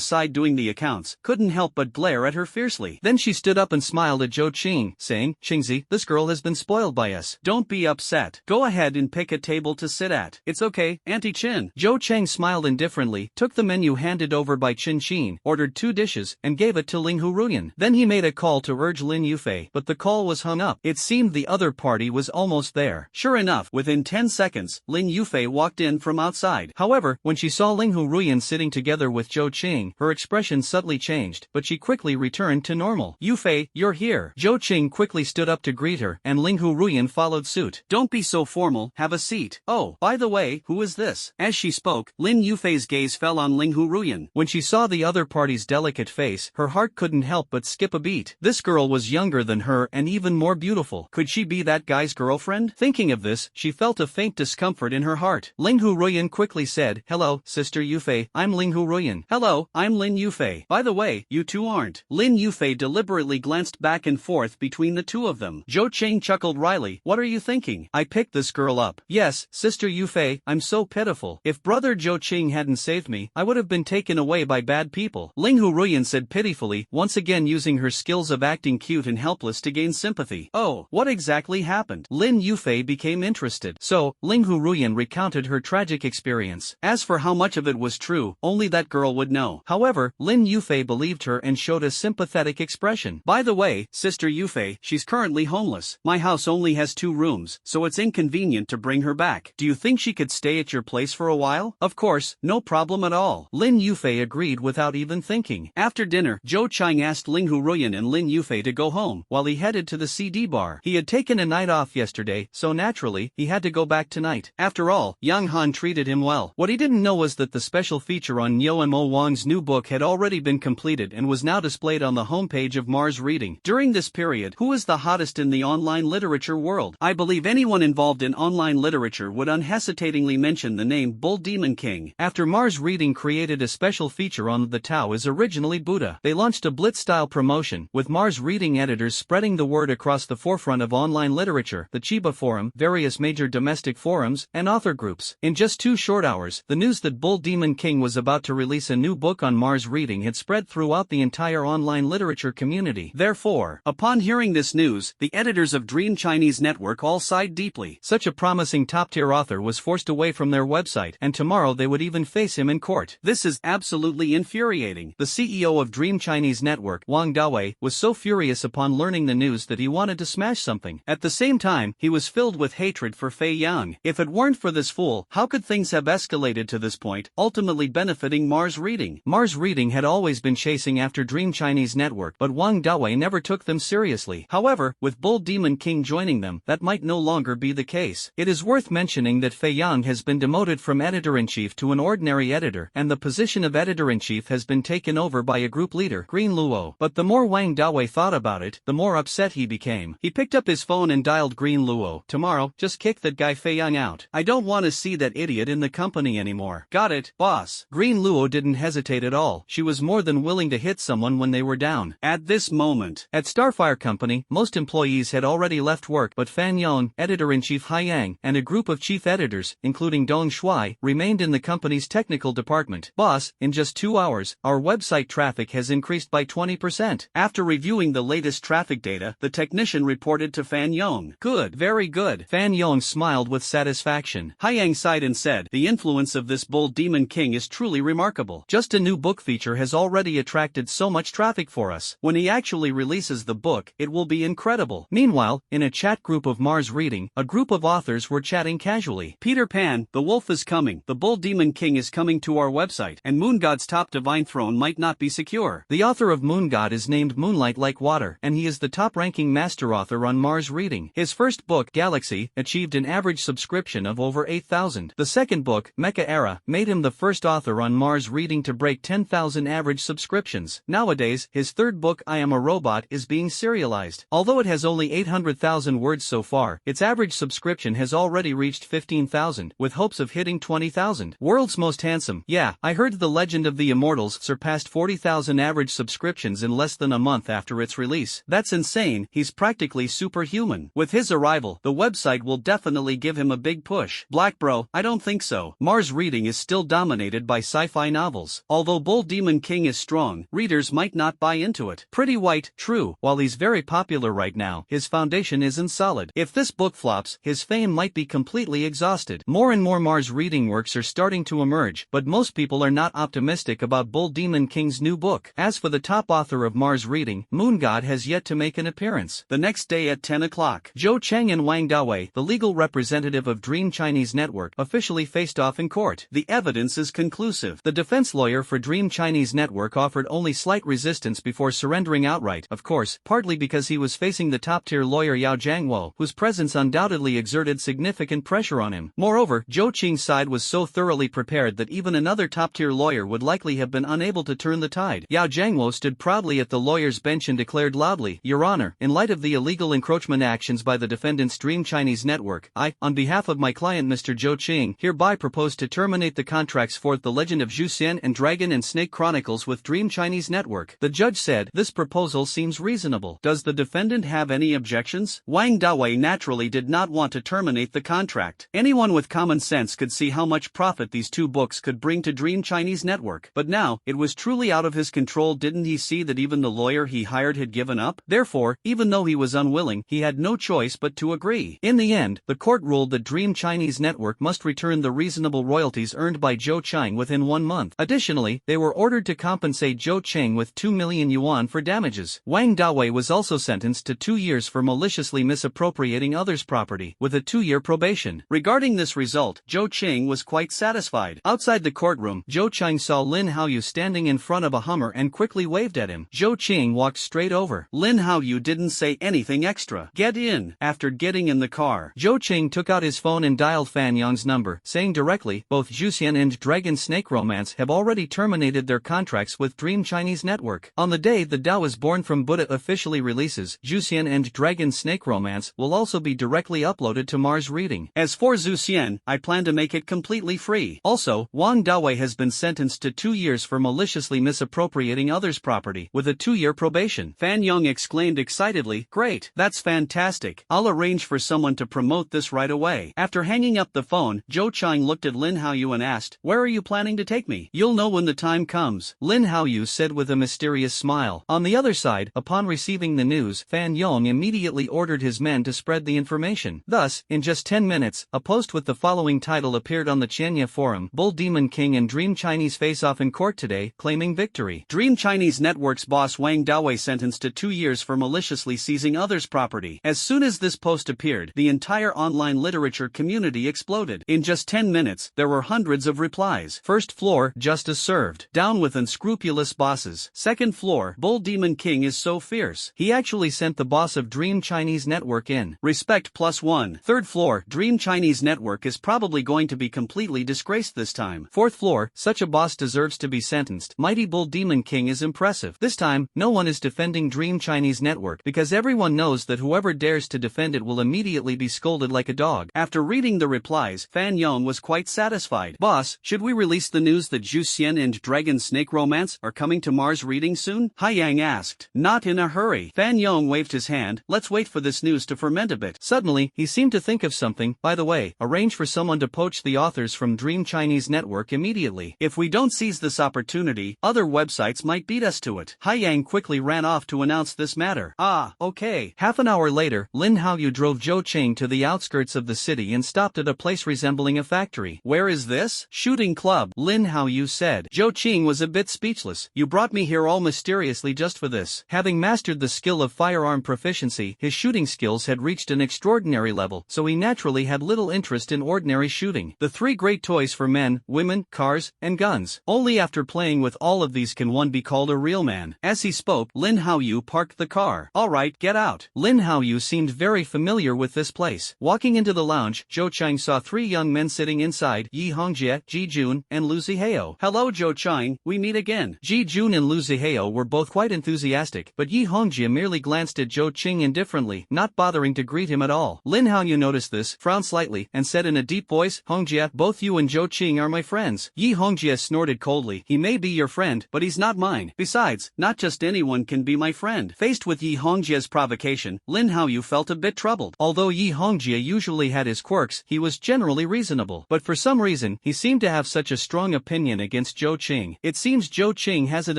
side doing the accounts, couldn't help but glare at her fiercely. Then she stood up and smiled at Zhou Qing, saying, Qingzi, this girl has been spoiled by us. Don't be upset. Go ahead and pick a table to sit at. It's okay, Auntie Qin. Zhou Qing smiled indifferently, took the menu handed over by Chen Qin, ordered 2 dishes, and gave it to Linghu Ruyan. Then he made a call to urge Lin Yufei, but the call was hung up. It seemed the other party was almost there. Sure enough, within 10 seconds, Lin Yufei walked in from outside. However, when she saw Linghu Ruyan sitting together with Zhou Qing, her expression subtly changed, but she quickly returned to normal. Yufei, you're here. Zhou Qing quickly stood up to greet her, and Linghu Ruyan followed suit. Don't be so formal, have a seat. Oh, by the way, who is this? As she spoke, Lin Yufei's gaze fell on Linghu Ruyan. When she saw the other party's delicate face, her heart couldn't help but skip a beat. This girl was younger than her and even more beautiful. Could she be that guy's girlfriend? Thinking of this, she felt a faint discomfort in her heart. Linghu Ruyan quickly said, hello, Sister Yufei, I'm Linghu Ruyan. Hello, I'm Lin Yufei. By the way, you two aren't. Lin Yufei deliberately glanced back and forth between the two of them. Zhou Qing chuckled wryly, what are you thinking? I picked this girl up. Yes, Sister Yufei, I'm so pitiful. If Brother Zhou Qing hadn't saved me, I would have been taken away by bad people. Linghu Ruyan said pitifully, once again using her skills of acting cute and helpless to gain sympathy. Oh, what exactly happened? Lin Yufei became interested. So, Linghu Ruyan recounted her tragic experience. As for how much of it was true, only that girl would know. However, Lin Yufei believed her and showed a sympathetic expression.
impression.
By the way, Sister Yufei, she's currently homeless. My house only has 2 rooms, so it's inconvenient to bring her back. Do you think she could stay at your place for a while? Of course, no problem at all.
Lin Yufei agreed without even thinking.
After dinner, Zhou Chang asked Ling Huruyan and Lin Yufei to go home, while he headed to the CD bar.
He had taken a night off yesterday, so naturally, he had to go back tonight.
After all, Yang Han treated him well.
What he didn't know was that the special feature on Nyo Mo Wang's new book had already been completed and was now displayed on the homepage of Mars Reading.
During this period, who is the hottest in the online literature world? I believe anyone involved in online literature would unhesitatingly mention the name Bull Demon King.
After Mars Reading created a special feature on The Tao is Originally Buddha, they launched a blitz-style promotion, with Mars Reading editors spreading the word across the forefront of online literature, the Chiba Forum, various major domestic forums, and author groups. In just 2 short hours, the news that Bull Demon King was about to release a new book on Mars Reading had spread throughout the entire online literature community.
Therefore, upon hearing this news, the editors of Dream Chinese Network all sighed deeply.
Such a promising top-tier author was forced away from their website, and tomorrow they would even face him in court.
This is absolutely infuriating.
The CEO of Dream Chinese Network, Wang Dawei, was so furious upon learning the news that he wanted to smash something.
At the same time, he was filled with hatred for Fei Yang. If it weren't for this fool, how could things have escalated to this point, ultimately benefiting Mars Reading?
Mars Reading had always been chasing after Dream Chinese Network, but Wang Dawei never took them seriously. However, with Bull Demon King joining them, that might no longer be the case. It is worth mentioning that Fei Yang has been demoted from editor-in-chief to an ordinary editor, and the position of editor-in-chief has been taken over by a group leader, Green Luo. But the more Wang Dawei thought about it, the more upset he became. He picked up his phone and dialed Green Luo. Tomorrow, just kick that guy Fei Yang out.
I don't want to see that idiot in the company anymore. Got it, boss.
Green Luo didn't hesitate at all. She was more than willing to hit someone when they were down.
At this moment,
at Starfire Company, most employees had already left work, but Fan Yong, editor-in-chief Hai Yang, and a group of chief editors, including Dong Shuai, remained in the company's technical department. Boss, in just 2 hours, our website traffic has increased by 20%.
After reviewing the latest traffic data, the technician reported to Fan Yong. Good, very good.
Fan Yong smiled with satisfaction.
Hai Yang sighed and said, the influence of this Bull Demon King is truly remarkable.
Just a new book feature has already attracted so much traffic for us.
When he actually releases the book, it will be incredible.
Meanwhile, in a chat group of Mars Reading, a group of authors were chatting casually.
Peter Pan, the wolf is coming, the Bull Demon King is coming to our website, and Moon God's top divine throne might not be secure.
The author of Moon God is named Moonlight Like Water, and he is the top-ranking master author on Mars Reading. His first book, Galaxy, achieved an average subscription of over 8,000. The second book, Mecha Era, made him the first author on Mars Reading to break 10,000 average subscriptions. Nowadays, his third book, I Am a Robot, is being serialized. Although it has only 800,000 words so far, its average subscription has already reached 15,000, with hopes of hitting 20,000. World's Most Handsome. Yeah, I heard The Legend of the Immortals surpassed 40,000 average subscriptions in less than a month after its release. That's insane. He's practically superhuman. With his arrival, the website will definitely give him a big push.
Black bro, I don't think so.
Mars Reading is still dominated by sci-fi novels.
Although Bull Demon King is strong, readers might not buy into it.
Pretty White, true. While he's very popular right now, his foundation isn't solid. If this book flops, his fame might be completely exhausted. More and more Mars Reading works are starting to emerge, but most people are not optimistic about Bull Demon King's new book. As for the top author of Mars Reading, Moon God has yet to make an appearance.
The next day at 10 o'clock,
Zhou Cheng and Wang Dawei, the legal representative of Dream Chinese Network, officially faced off in court.
The evidence is conclusive.
The defense lawyer for Dream Chinese Network offered only slight resistance before surrendering outright, of course, partly because he was facing the top-tier lawyer Yao Jiangwo, whose presence undoubtedly exerted significant pressure on him. Moreover, Zhou Qing's side was so thoroughly prepared that even another top-tier lawyer would likely have been unable to turn the tide. Yao Jiangwo stood proudly at the lawyer's bench and declared loudly, "Your Honor, in light of the illegal encroachment actions by the defendant's Dream Chinese Network, I, on behalf of my client Mr. Zhou Qing, hereby propose to terminate the contracts for The Legend of Zhu Xian and Dragon and Snake Chronicles with Dream Chinese Network." The judge said, "This proposal seems reasonable.
Does the defendant have any objections?" Wang Dawei naturally did not want to terminate the contract. Anyone with common sense could see how much profit these two books could bring to Dream Chinese Network. But now, it was truly out of his control. Didn't he see that even the lawyer he hired had given up? Therefore, even though he was unwilling, he had no choice but to agree. In the end, the court ruled that Dream Chinese Network must return the reasonable royalties earned by Zhou Cheng within 1 month. Additionally, they were ordered to compensate Zhou Cheng with 2 million yuan for
for damages. Wang Dawei was also sentenced to 2 years for maliciously misappropriating others' property, with a 2-year probation.
Regarding this result, Zhou Qing was quite satisfied.
Outside the courtroom, Zhou Qing saw Lin Haoyu standing in front of a Hummer and quickly waved at him. Zhou Qing walked straight over.
Lin Haoyu didn't say anything extra. Get in. After getting in the car,
Zhou Qing took out his phone and dialed Fan Yong's number, saying directly, both Zhuxian and Dragon Snake Romance have already terminated their contracts with Dream Chinese Network. On the day the Tao is Born from Buddha officially releases, Zhuxian and Dragon Snake Romance will also be directly uploaded to Mars Reading.
As for Zhuxian, I plan to make it completely free.
Also, Wang Dawei has been sentenced to 2 years for maliciously misappropriating others' property, with a 2-year probation.
Fan Yong exclaimed excitedly, "Great, that's fantastic. I'll arrange for someone to promote this right away." After hanging up the phone, Zhou Qing looked at Lin Haoyu and asked, "Where are you planning to take me?"
"You'll know when the time comes," Lin Haoyu said with a mysterious smile. On the other side, upon receiving the news, Fan Yong immediately ordered his men to spread the information. Thus, in just 10 minutes, a post with the following title appeared on the Qianye forum: Bull Demon King and Dream Chinese face off in court today, claiming victory.
Dream Chinese Network's boss Wang Dawei sentenced to 2 years for maliciously seizing others' property. As soon as this post appeared, the entire online literature community exploded. In just 10 minutes, there were hundreds of replies.
First floor, justice served.
Down with unscrupulous bosses. Second floor, Bull Demon King is so fierce.
He actually sent the boss of Dream Chinese Network in.
Respect +1. Third floor, Dream Chinese Network is probably going to be completely disgraced this time.
Fourth floor, such a boss deserves to be sentenced. Mighty Bull Demon King is impressive. This time, no one is defending Dream Chinese Network because everyone knows that whoever dares to defend it will immediately be scolded like a dog.
After reading the replies, Fan Yong was quite satisfied. "Boss, should we release the news that Zhu Xian and Dragon Snake Romance are coming to Mars Reading soon?" Haiyang asked. "Not in a hurry." Fan Yong waved his hand. "Let's wait for this news to ferment a bit."
Suddenly, he seemed to think of something. "By the way, arrange for someone to poach the authors from Dream Chinese Network immediately.
If we don't seize this opportunity, other websites might beat us to it." Haiyang quickly ran off to announce this matter. "Ah, okay."
Half an hour later, Lin Haoyu drove Zhou Qing to the outskirts of the city and stopped at a place resembling a factory.
"Where is this?"
"Shooting club," Lin Haoyu said.
Zhou Qing was a bit speechless. "You brought me here all mysteriously just for this."
Having mastered the skill of firearm proficiency, his shooting skills had reached an extraordinary level, so he naturally had little interest in ordinary shooting. The 3 great toys for men, women, cars, and guns. Only after playing with all of these can one be called a real man. As he spoke, Lin Haoyu parked the car.
"All right, get out."
Lin Haoyu seemed very familiar with this place. Walking into the lounge, Zhou Qing saw 3 young men sitting inside: Yi Hongjie, Ji Jun, and Lu Zihao.
"Hello Zhou Qing, we meet again."
Ji Jun and Lu Zihao were both quite enthusiastic, but Yi Hongjie merely glanced at Zhou Qing indifferently, not bothering to greet him at all. Lin Haoyu noticed this, frowned slightly, and said in a deep voice, "Hongjie, both you and Zhou Qing are my friends." Yi Hongjie snorted coldly. "He may be your friend, but he's not mine. Besides, not just anyone can be my friend." Faced with Yi Hongjie's provocation, Lin Haoyu felt a bit troubled. Although Yi Hongjie usually had his quirks, he was generally reasonable. But for some reason, he seemed to have such a strong opinion against Zhou Qing. It seems Zhou Qing hasn't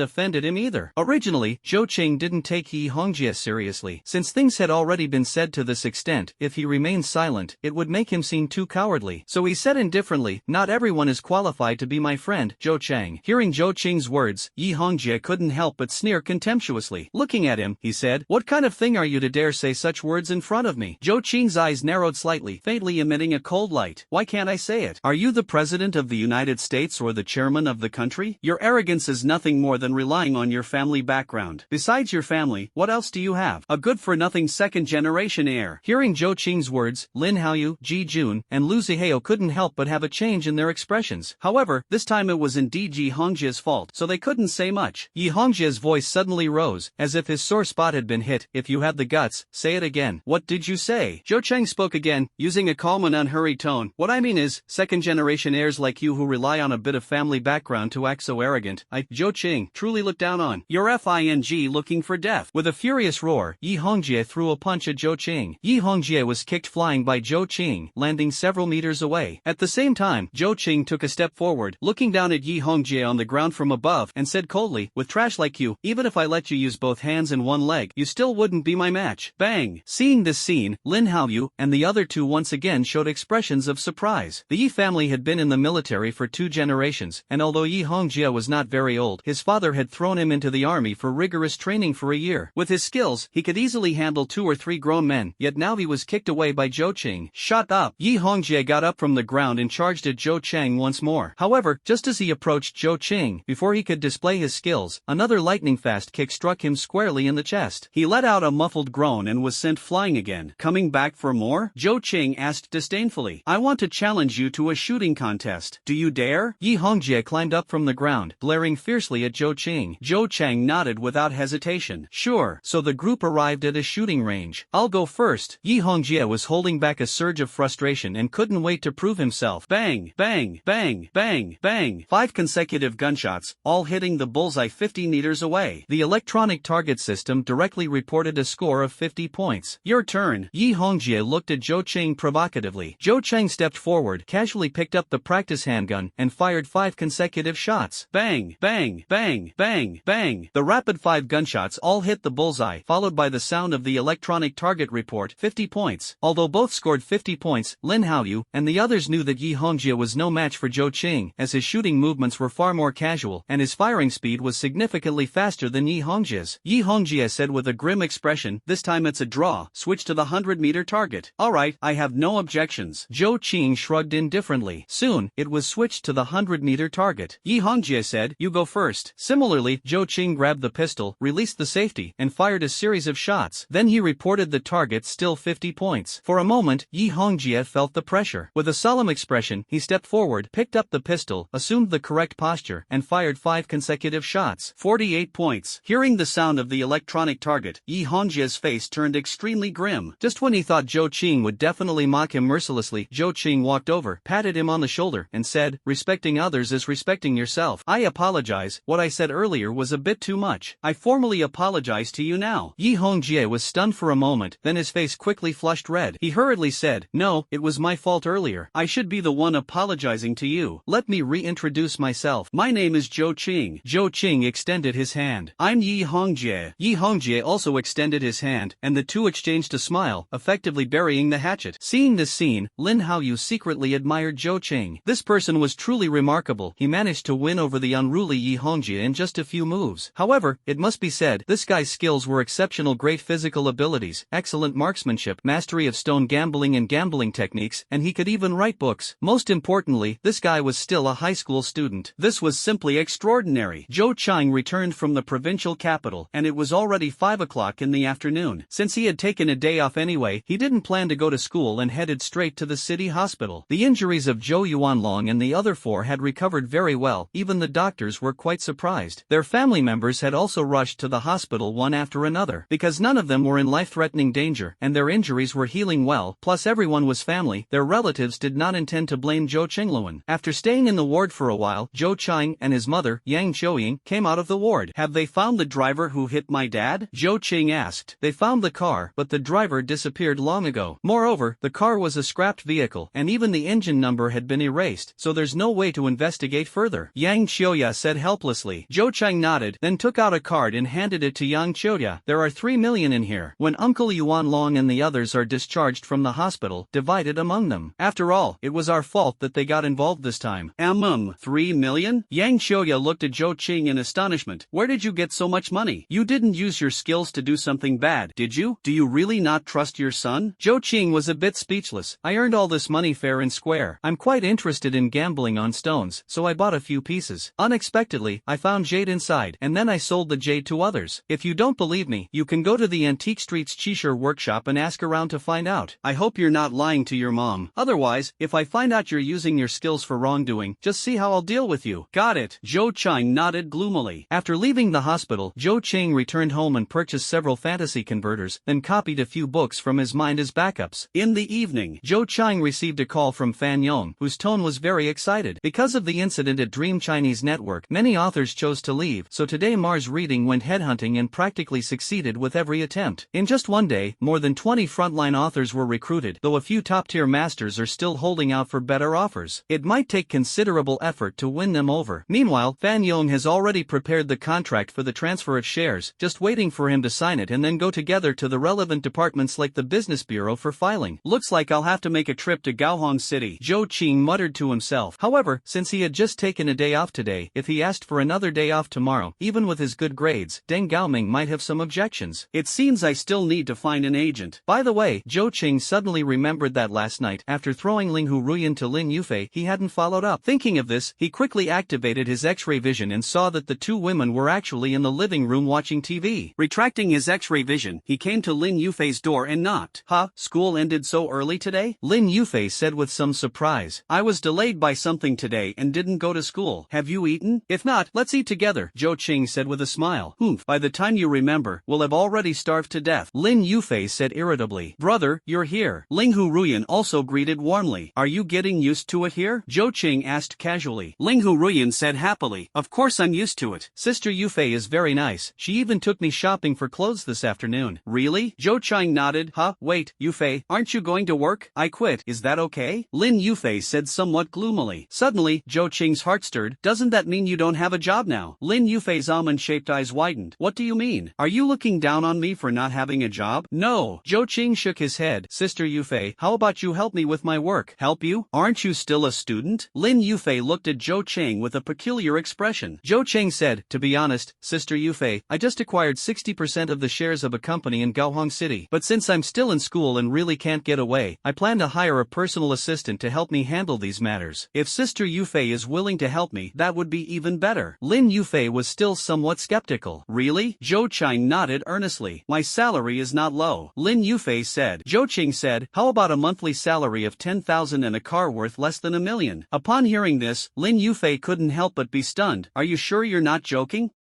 offended him either. Originally, Zhou Qing didn't take Yi Hongjie seriously. Since things had already been said to this extent, if he remained silent, it would make him seem too cowardly. So he said indifferently, "Not everyone is qualified to be my friend, Zhou Qing." Hearing Zhou Qing's words, Yi Hongjie couldn't help but sneer contemptuously. Looking at him, he said, "What kind of thing are you to dare say such words in front of me?" Zhou Qing's eyes narrowed slightly, faintly emitting a cold light. "Why can't I say it? Are you the President of the United States or the Chairman of the country? Your arrogance is nothing more than relying on your family background. Besides your family, what else do you have? A good-for-nothing second-generation heir." Hearing Zhou Qing's words, Lin Haoyu, Ji Jun, and Lu Zihao couldn't help but have a change in their expressions. However, this time it was indeed Yi Hongjie's fault, so they couldn't say much. Yi Hongjie's voice suddenly rose, as if his sore spot had been hit. "If you have the guts, say it again." "What did you say?" Zhou Qing spoke again, using a calm and unhurried tone. "What I mean is, second-generation heirs like you who rely on a bit of family background to act so arrogant, Zhou Qing, truly look down on. You're FING looking for death." With a furious roar, Yi Hongjie threw a punch at Zhou Qing. Yi Hongjie was kicked flying by Zhou Qing, landing several meters away. At the same time, Zhou Qing took a step forward, looking down at Yi Hongjie on the ground from above, and said coldly, "With trash like you, even if I let you use both hands and one leg, you still wouldn't be my match." Bang! Seeing this scene, Lin Haoyu and the other 2 once again showed expressions of surprise. The Yi family had been in the military for 2 generations, and although Yi Hongjie was not very old, his father had thrown him into the army for rigorous training for a year. With his skills, he could easily handle 2 or 3 grown men, yet now he was kicked away by Zhou Qing. Shut up! Yi Hongjie got up from the ground and charged at Zhou Chang once more. However, just as he approached Zhou Qing, before he could display his skills, another lightning-fast kick struck him squarely in the chest. He let out a muffled groan and was sent flying again. Coming back for more? Zhou Qing asked disdainfully. I want to challenge you to a shooting contest. Do you dare? Yi Hongjie climbed up from the ground, glaring fiercely at Zhou Qing. Zhou Chang nodded without hesitation. Sure. So the group arrived at a shooting range. I'll go first. Yi Hongjie was holding back a surge of frustration and couldn't wait to prove himself. Bang, bang, bang, bang, bang. 5 consecutive gunshots, all hitting the bullseye 50 meters away. The electronic target system directly reported a score of 50 points. Your turn. Yi Hongjie looked at Zhou Qing provocatively. Zhou Chang stepped forward, casually picked up the practice handgun, and fired 5 consecutive shots. Bang, bang, bang, bang, bang. The rapid 5 gunshots all hit the bullseye, followed by the sound of the electronic target report, 50 points. Although both scored 50 points, Lin Haoyu and the others knew that Yi Hongjie was no match for Zhou Qing, as his shooting movements were far more casual, and his firing speed was significantly faster than Yi Hongjie's. Yi Hongjie said with a grim expression, this time it's a draw, switch to the 100-meter target. Alright, I have no objections. Zhou Qing shrugged indifferently. Soon, it was switched to the 100-meter target. Yi Hongjie said, you go first. Similarly, Zhou Qing grabbed the pistol, released the safety, and fired a series of shots. Then he reported the target still 50 points. For a moment, Yi Hongjie felt the pressure. With a solemn expression, he stepped forward, picked up the pistol, assumed the correct posture, and fired 5 consecutive shots. 48 points. Hearing the sound of the electronic target, Yi Hongjie's face turned extremely grim. Just when he thought Zhou Qing would definitely mock him mercilessly, Zhou Qing walked over, patted him on the shoulder, and said, respecting others is respecting yourself. I apologize, what I said earlier was a bit too much. I formally apologize to you now. Yi Hongjie was stunned for a moment, then his face quickly flushed red. He hurriedly said, no, it was my fault earlier. I should be the one apologizing to you. Let me reintroduce myself. My name is Zhou Qing. Zhou Qing extended his hand. I'm Yi Hongjie. Yi Hongjie also extended his hand, and the two exchanged a smile, effectively burying the hatchet. Seeing this scene, Lin Haoyu secretly admired Zhou Qing. This person was truly remarkable. He managed to win over the unruly Yi Hongjie in just a few moves. However, it must be said, this guy's skills were exceptional. Great physical abilities, excellent marksmanship, mastery of stone gambling and gambling techniques, and he could even write books. Most importantly, this guy was still a high school student. This was simply extraordinary. Zhou Chang returned from the provincial capital, and it was already 5 o'clock in the afternoon. Since he had taken a day off anyway, he didn't plan to go to school and headed straight to the city hospital. The injuries of Zhou Yuanlong and the other 4 had recovered very well. Even the doctors were quite surprised. Their family members had also rushed to the hospital one after another, because none of them were in life-threatening danger, and their injuries were healing well, plus everyone was family. Their relatives did not intend to blame Zhou Qingluan. After staying in the ward for a while, Zhou Chang and his mother, Yang Qiuying, came out of the ward. Have they found the driver who hit my dad? Zhou Qing asked. They found the car, but the driver disappeared long ago. Moreover, the car was a scrapped vehicle, and even the engine number had been erased, so there's no way to investigate further. Yang Qiuya said helplessly. Zhou Chang nodded, then took out a card and handed it to Yang Qiuya. There are 3 million in here. When Uncle Yuan Long and the others are discharged from the hospital, divided among them. After all, it was our fault that they got involved this time. 3 million? Yang Qiuya looked at Zhou Qing in astonishment. Where did you get so much money? You didn't use your skills to do something bad, did you? Do you really not trust your son? Zhou Qing was a bit speechless. I earned all this money fair and square. I'm quite interested in gambling on stones, so I bought a few pieces. Unexpectedly, I found jade inside, and then I sold the jade to others. If you don't believe me, you can go to the Antique Street's Qishir workshop and ask around to find out. I hope you're not lying to your mom. Otherwise, if I find out you're using your skills for wrongdoing, just see how I'll deal with you. Got it. Zhou Chang nodded gloomily. After leaving the hospital, Zhou Qing returned home and purchased several fantasy converters, then copied a few books from his mind as backups. In the evening, Zhou Chang received a call from Fan Yong, whose tone was very excited. Because of the incident at Dream Chinese Network, many authors chose to leave, so today Mars Reading went headhunting and practically succeeded with every attempt. In just one day, more than 20 frontline authors were recruited, though a few top-tier masters are still holding out for better offers. It might take considerable effort to win them over. Meanwhile, Fan Yong has already prepared the contract for the transfer of shares, just waiting for him to sign it and then go together to the relevant departments like the Business Bureau for filing. Looks like I'll have to make a trip to Gaohong City, Zhou Qing muttered to himself. However, since he had just taken a day off today, if he asked for another day off tomorrow, even with his his good grades, Deng Gaoming might have some objections.
It seems I still need to find an agent.
By the way, Zhou Qing suddenly remembered that last night, after throwing Ling Hu Ruyan to Lin Yufei, he hadn't followed up. Thinking of this, he quickly activated his X-ray vision and saw that the two women were actually in the living room watching TV.
Retracting his X-ray vision, he came to Lin Yufei's door and knocked.
"Huh, school ended so early today?" Lin Yufei said with some surprise.
"I was delayed by something today and didn't go to school. Have you eaten? If not, let's eat together," Zhou Qing said with a smile.
"Humph, by the time you remember, we'll have already starved to death," Lin Yufei said irritably.
"Brother, you're here." Ling Hu Ruyan also greeted warmly.
"Are you getting used to it here?"
Zhou Qing asked casually. Ling Hu Ruyan said happily, "Of course I'm used to it.
Sister Yufei is very nice. She even took me shopping for clothes this afternoon."
"Really?" Zhou Qing nodded.
"Huh, wait, Yufei,
aren't you going to work?
I quit, is that okay?"
Lin Yufei said somewhat gloomily.
Suddenly, Zhou Qing's heart stirred.
"Doesn't that mean you don't have a job now?"
Lin Yufei's almond-shaped eyes widened.
"What do you mean? Are you looking down on me for not having a job?"
"No." Zhou Qing shook his head. "Sister Yufei, how about you help me with my work?"
"Help you? Aren't you still a student?"
Lin Yufei looked at Zhou Qing with a peculiar expression. Zhou Qing said, "To be honest, Sister Yufei, I just acquired 60% of the shares of a company in Gaohong City. But since I'm still in school and really can't get away, I plan to hire a personal assistant to help me handle these matters. If Sister Yufei is willing to help me, that would be even better." Lin Yufei was still somewhat skeptical.
"Really?" Zhou Qing nodded earnestly. "My salary is not low,"
Lin Yufei said. Zhou Qing said, "How about a monthly salary of 10,000 and a car worth less than $1 million? Upon hearing this, Lin Yufei couldn't help but be stunned. "Are you sure you're not joking?"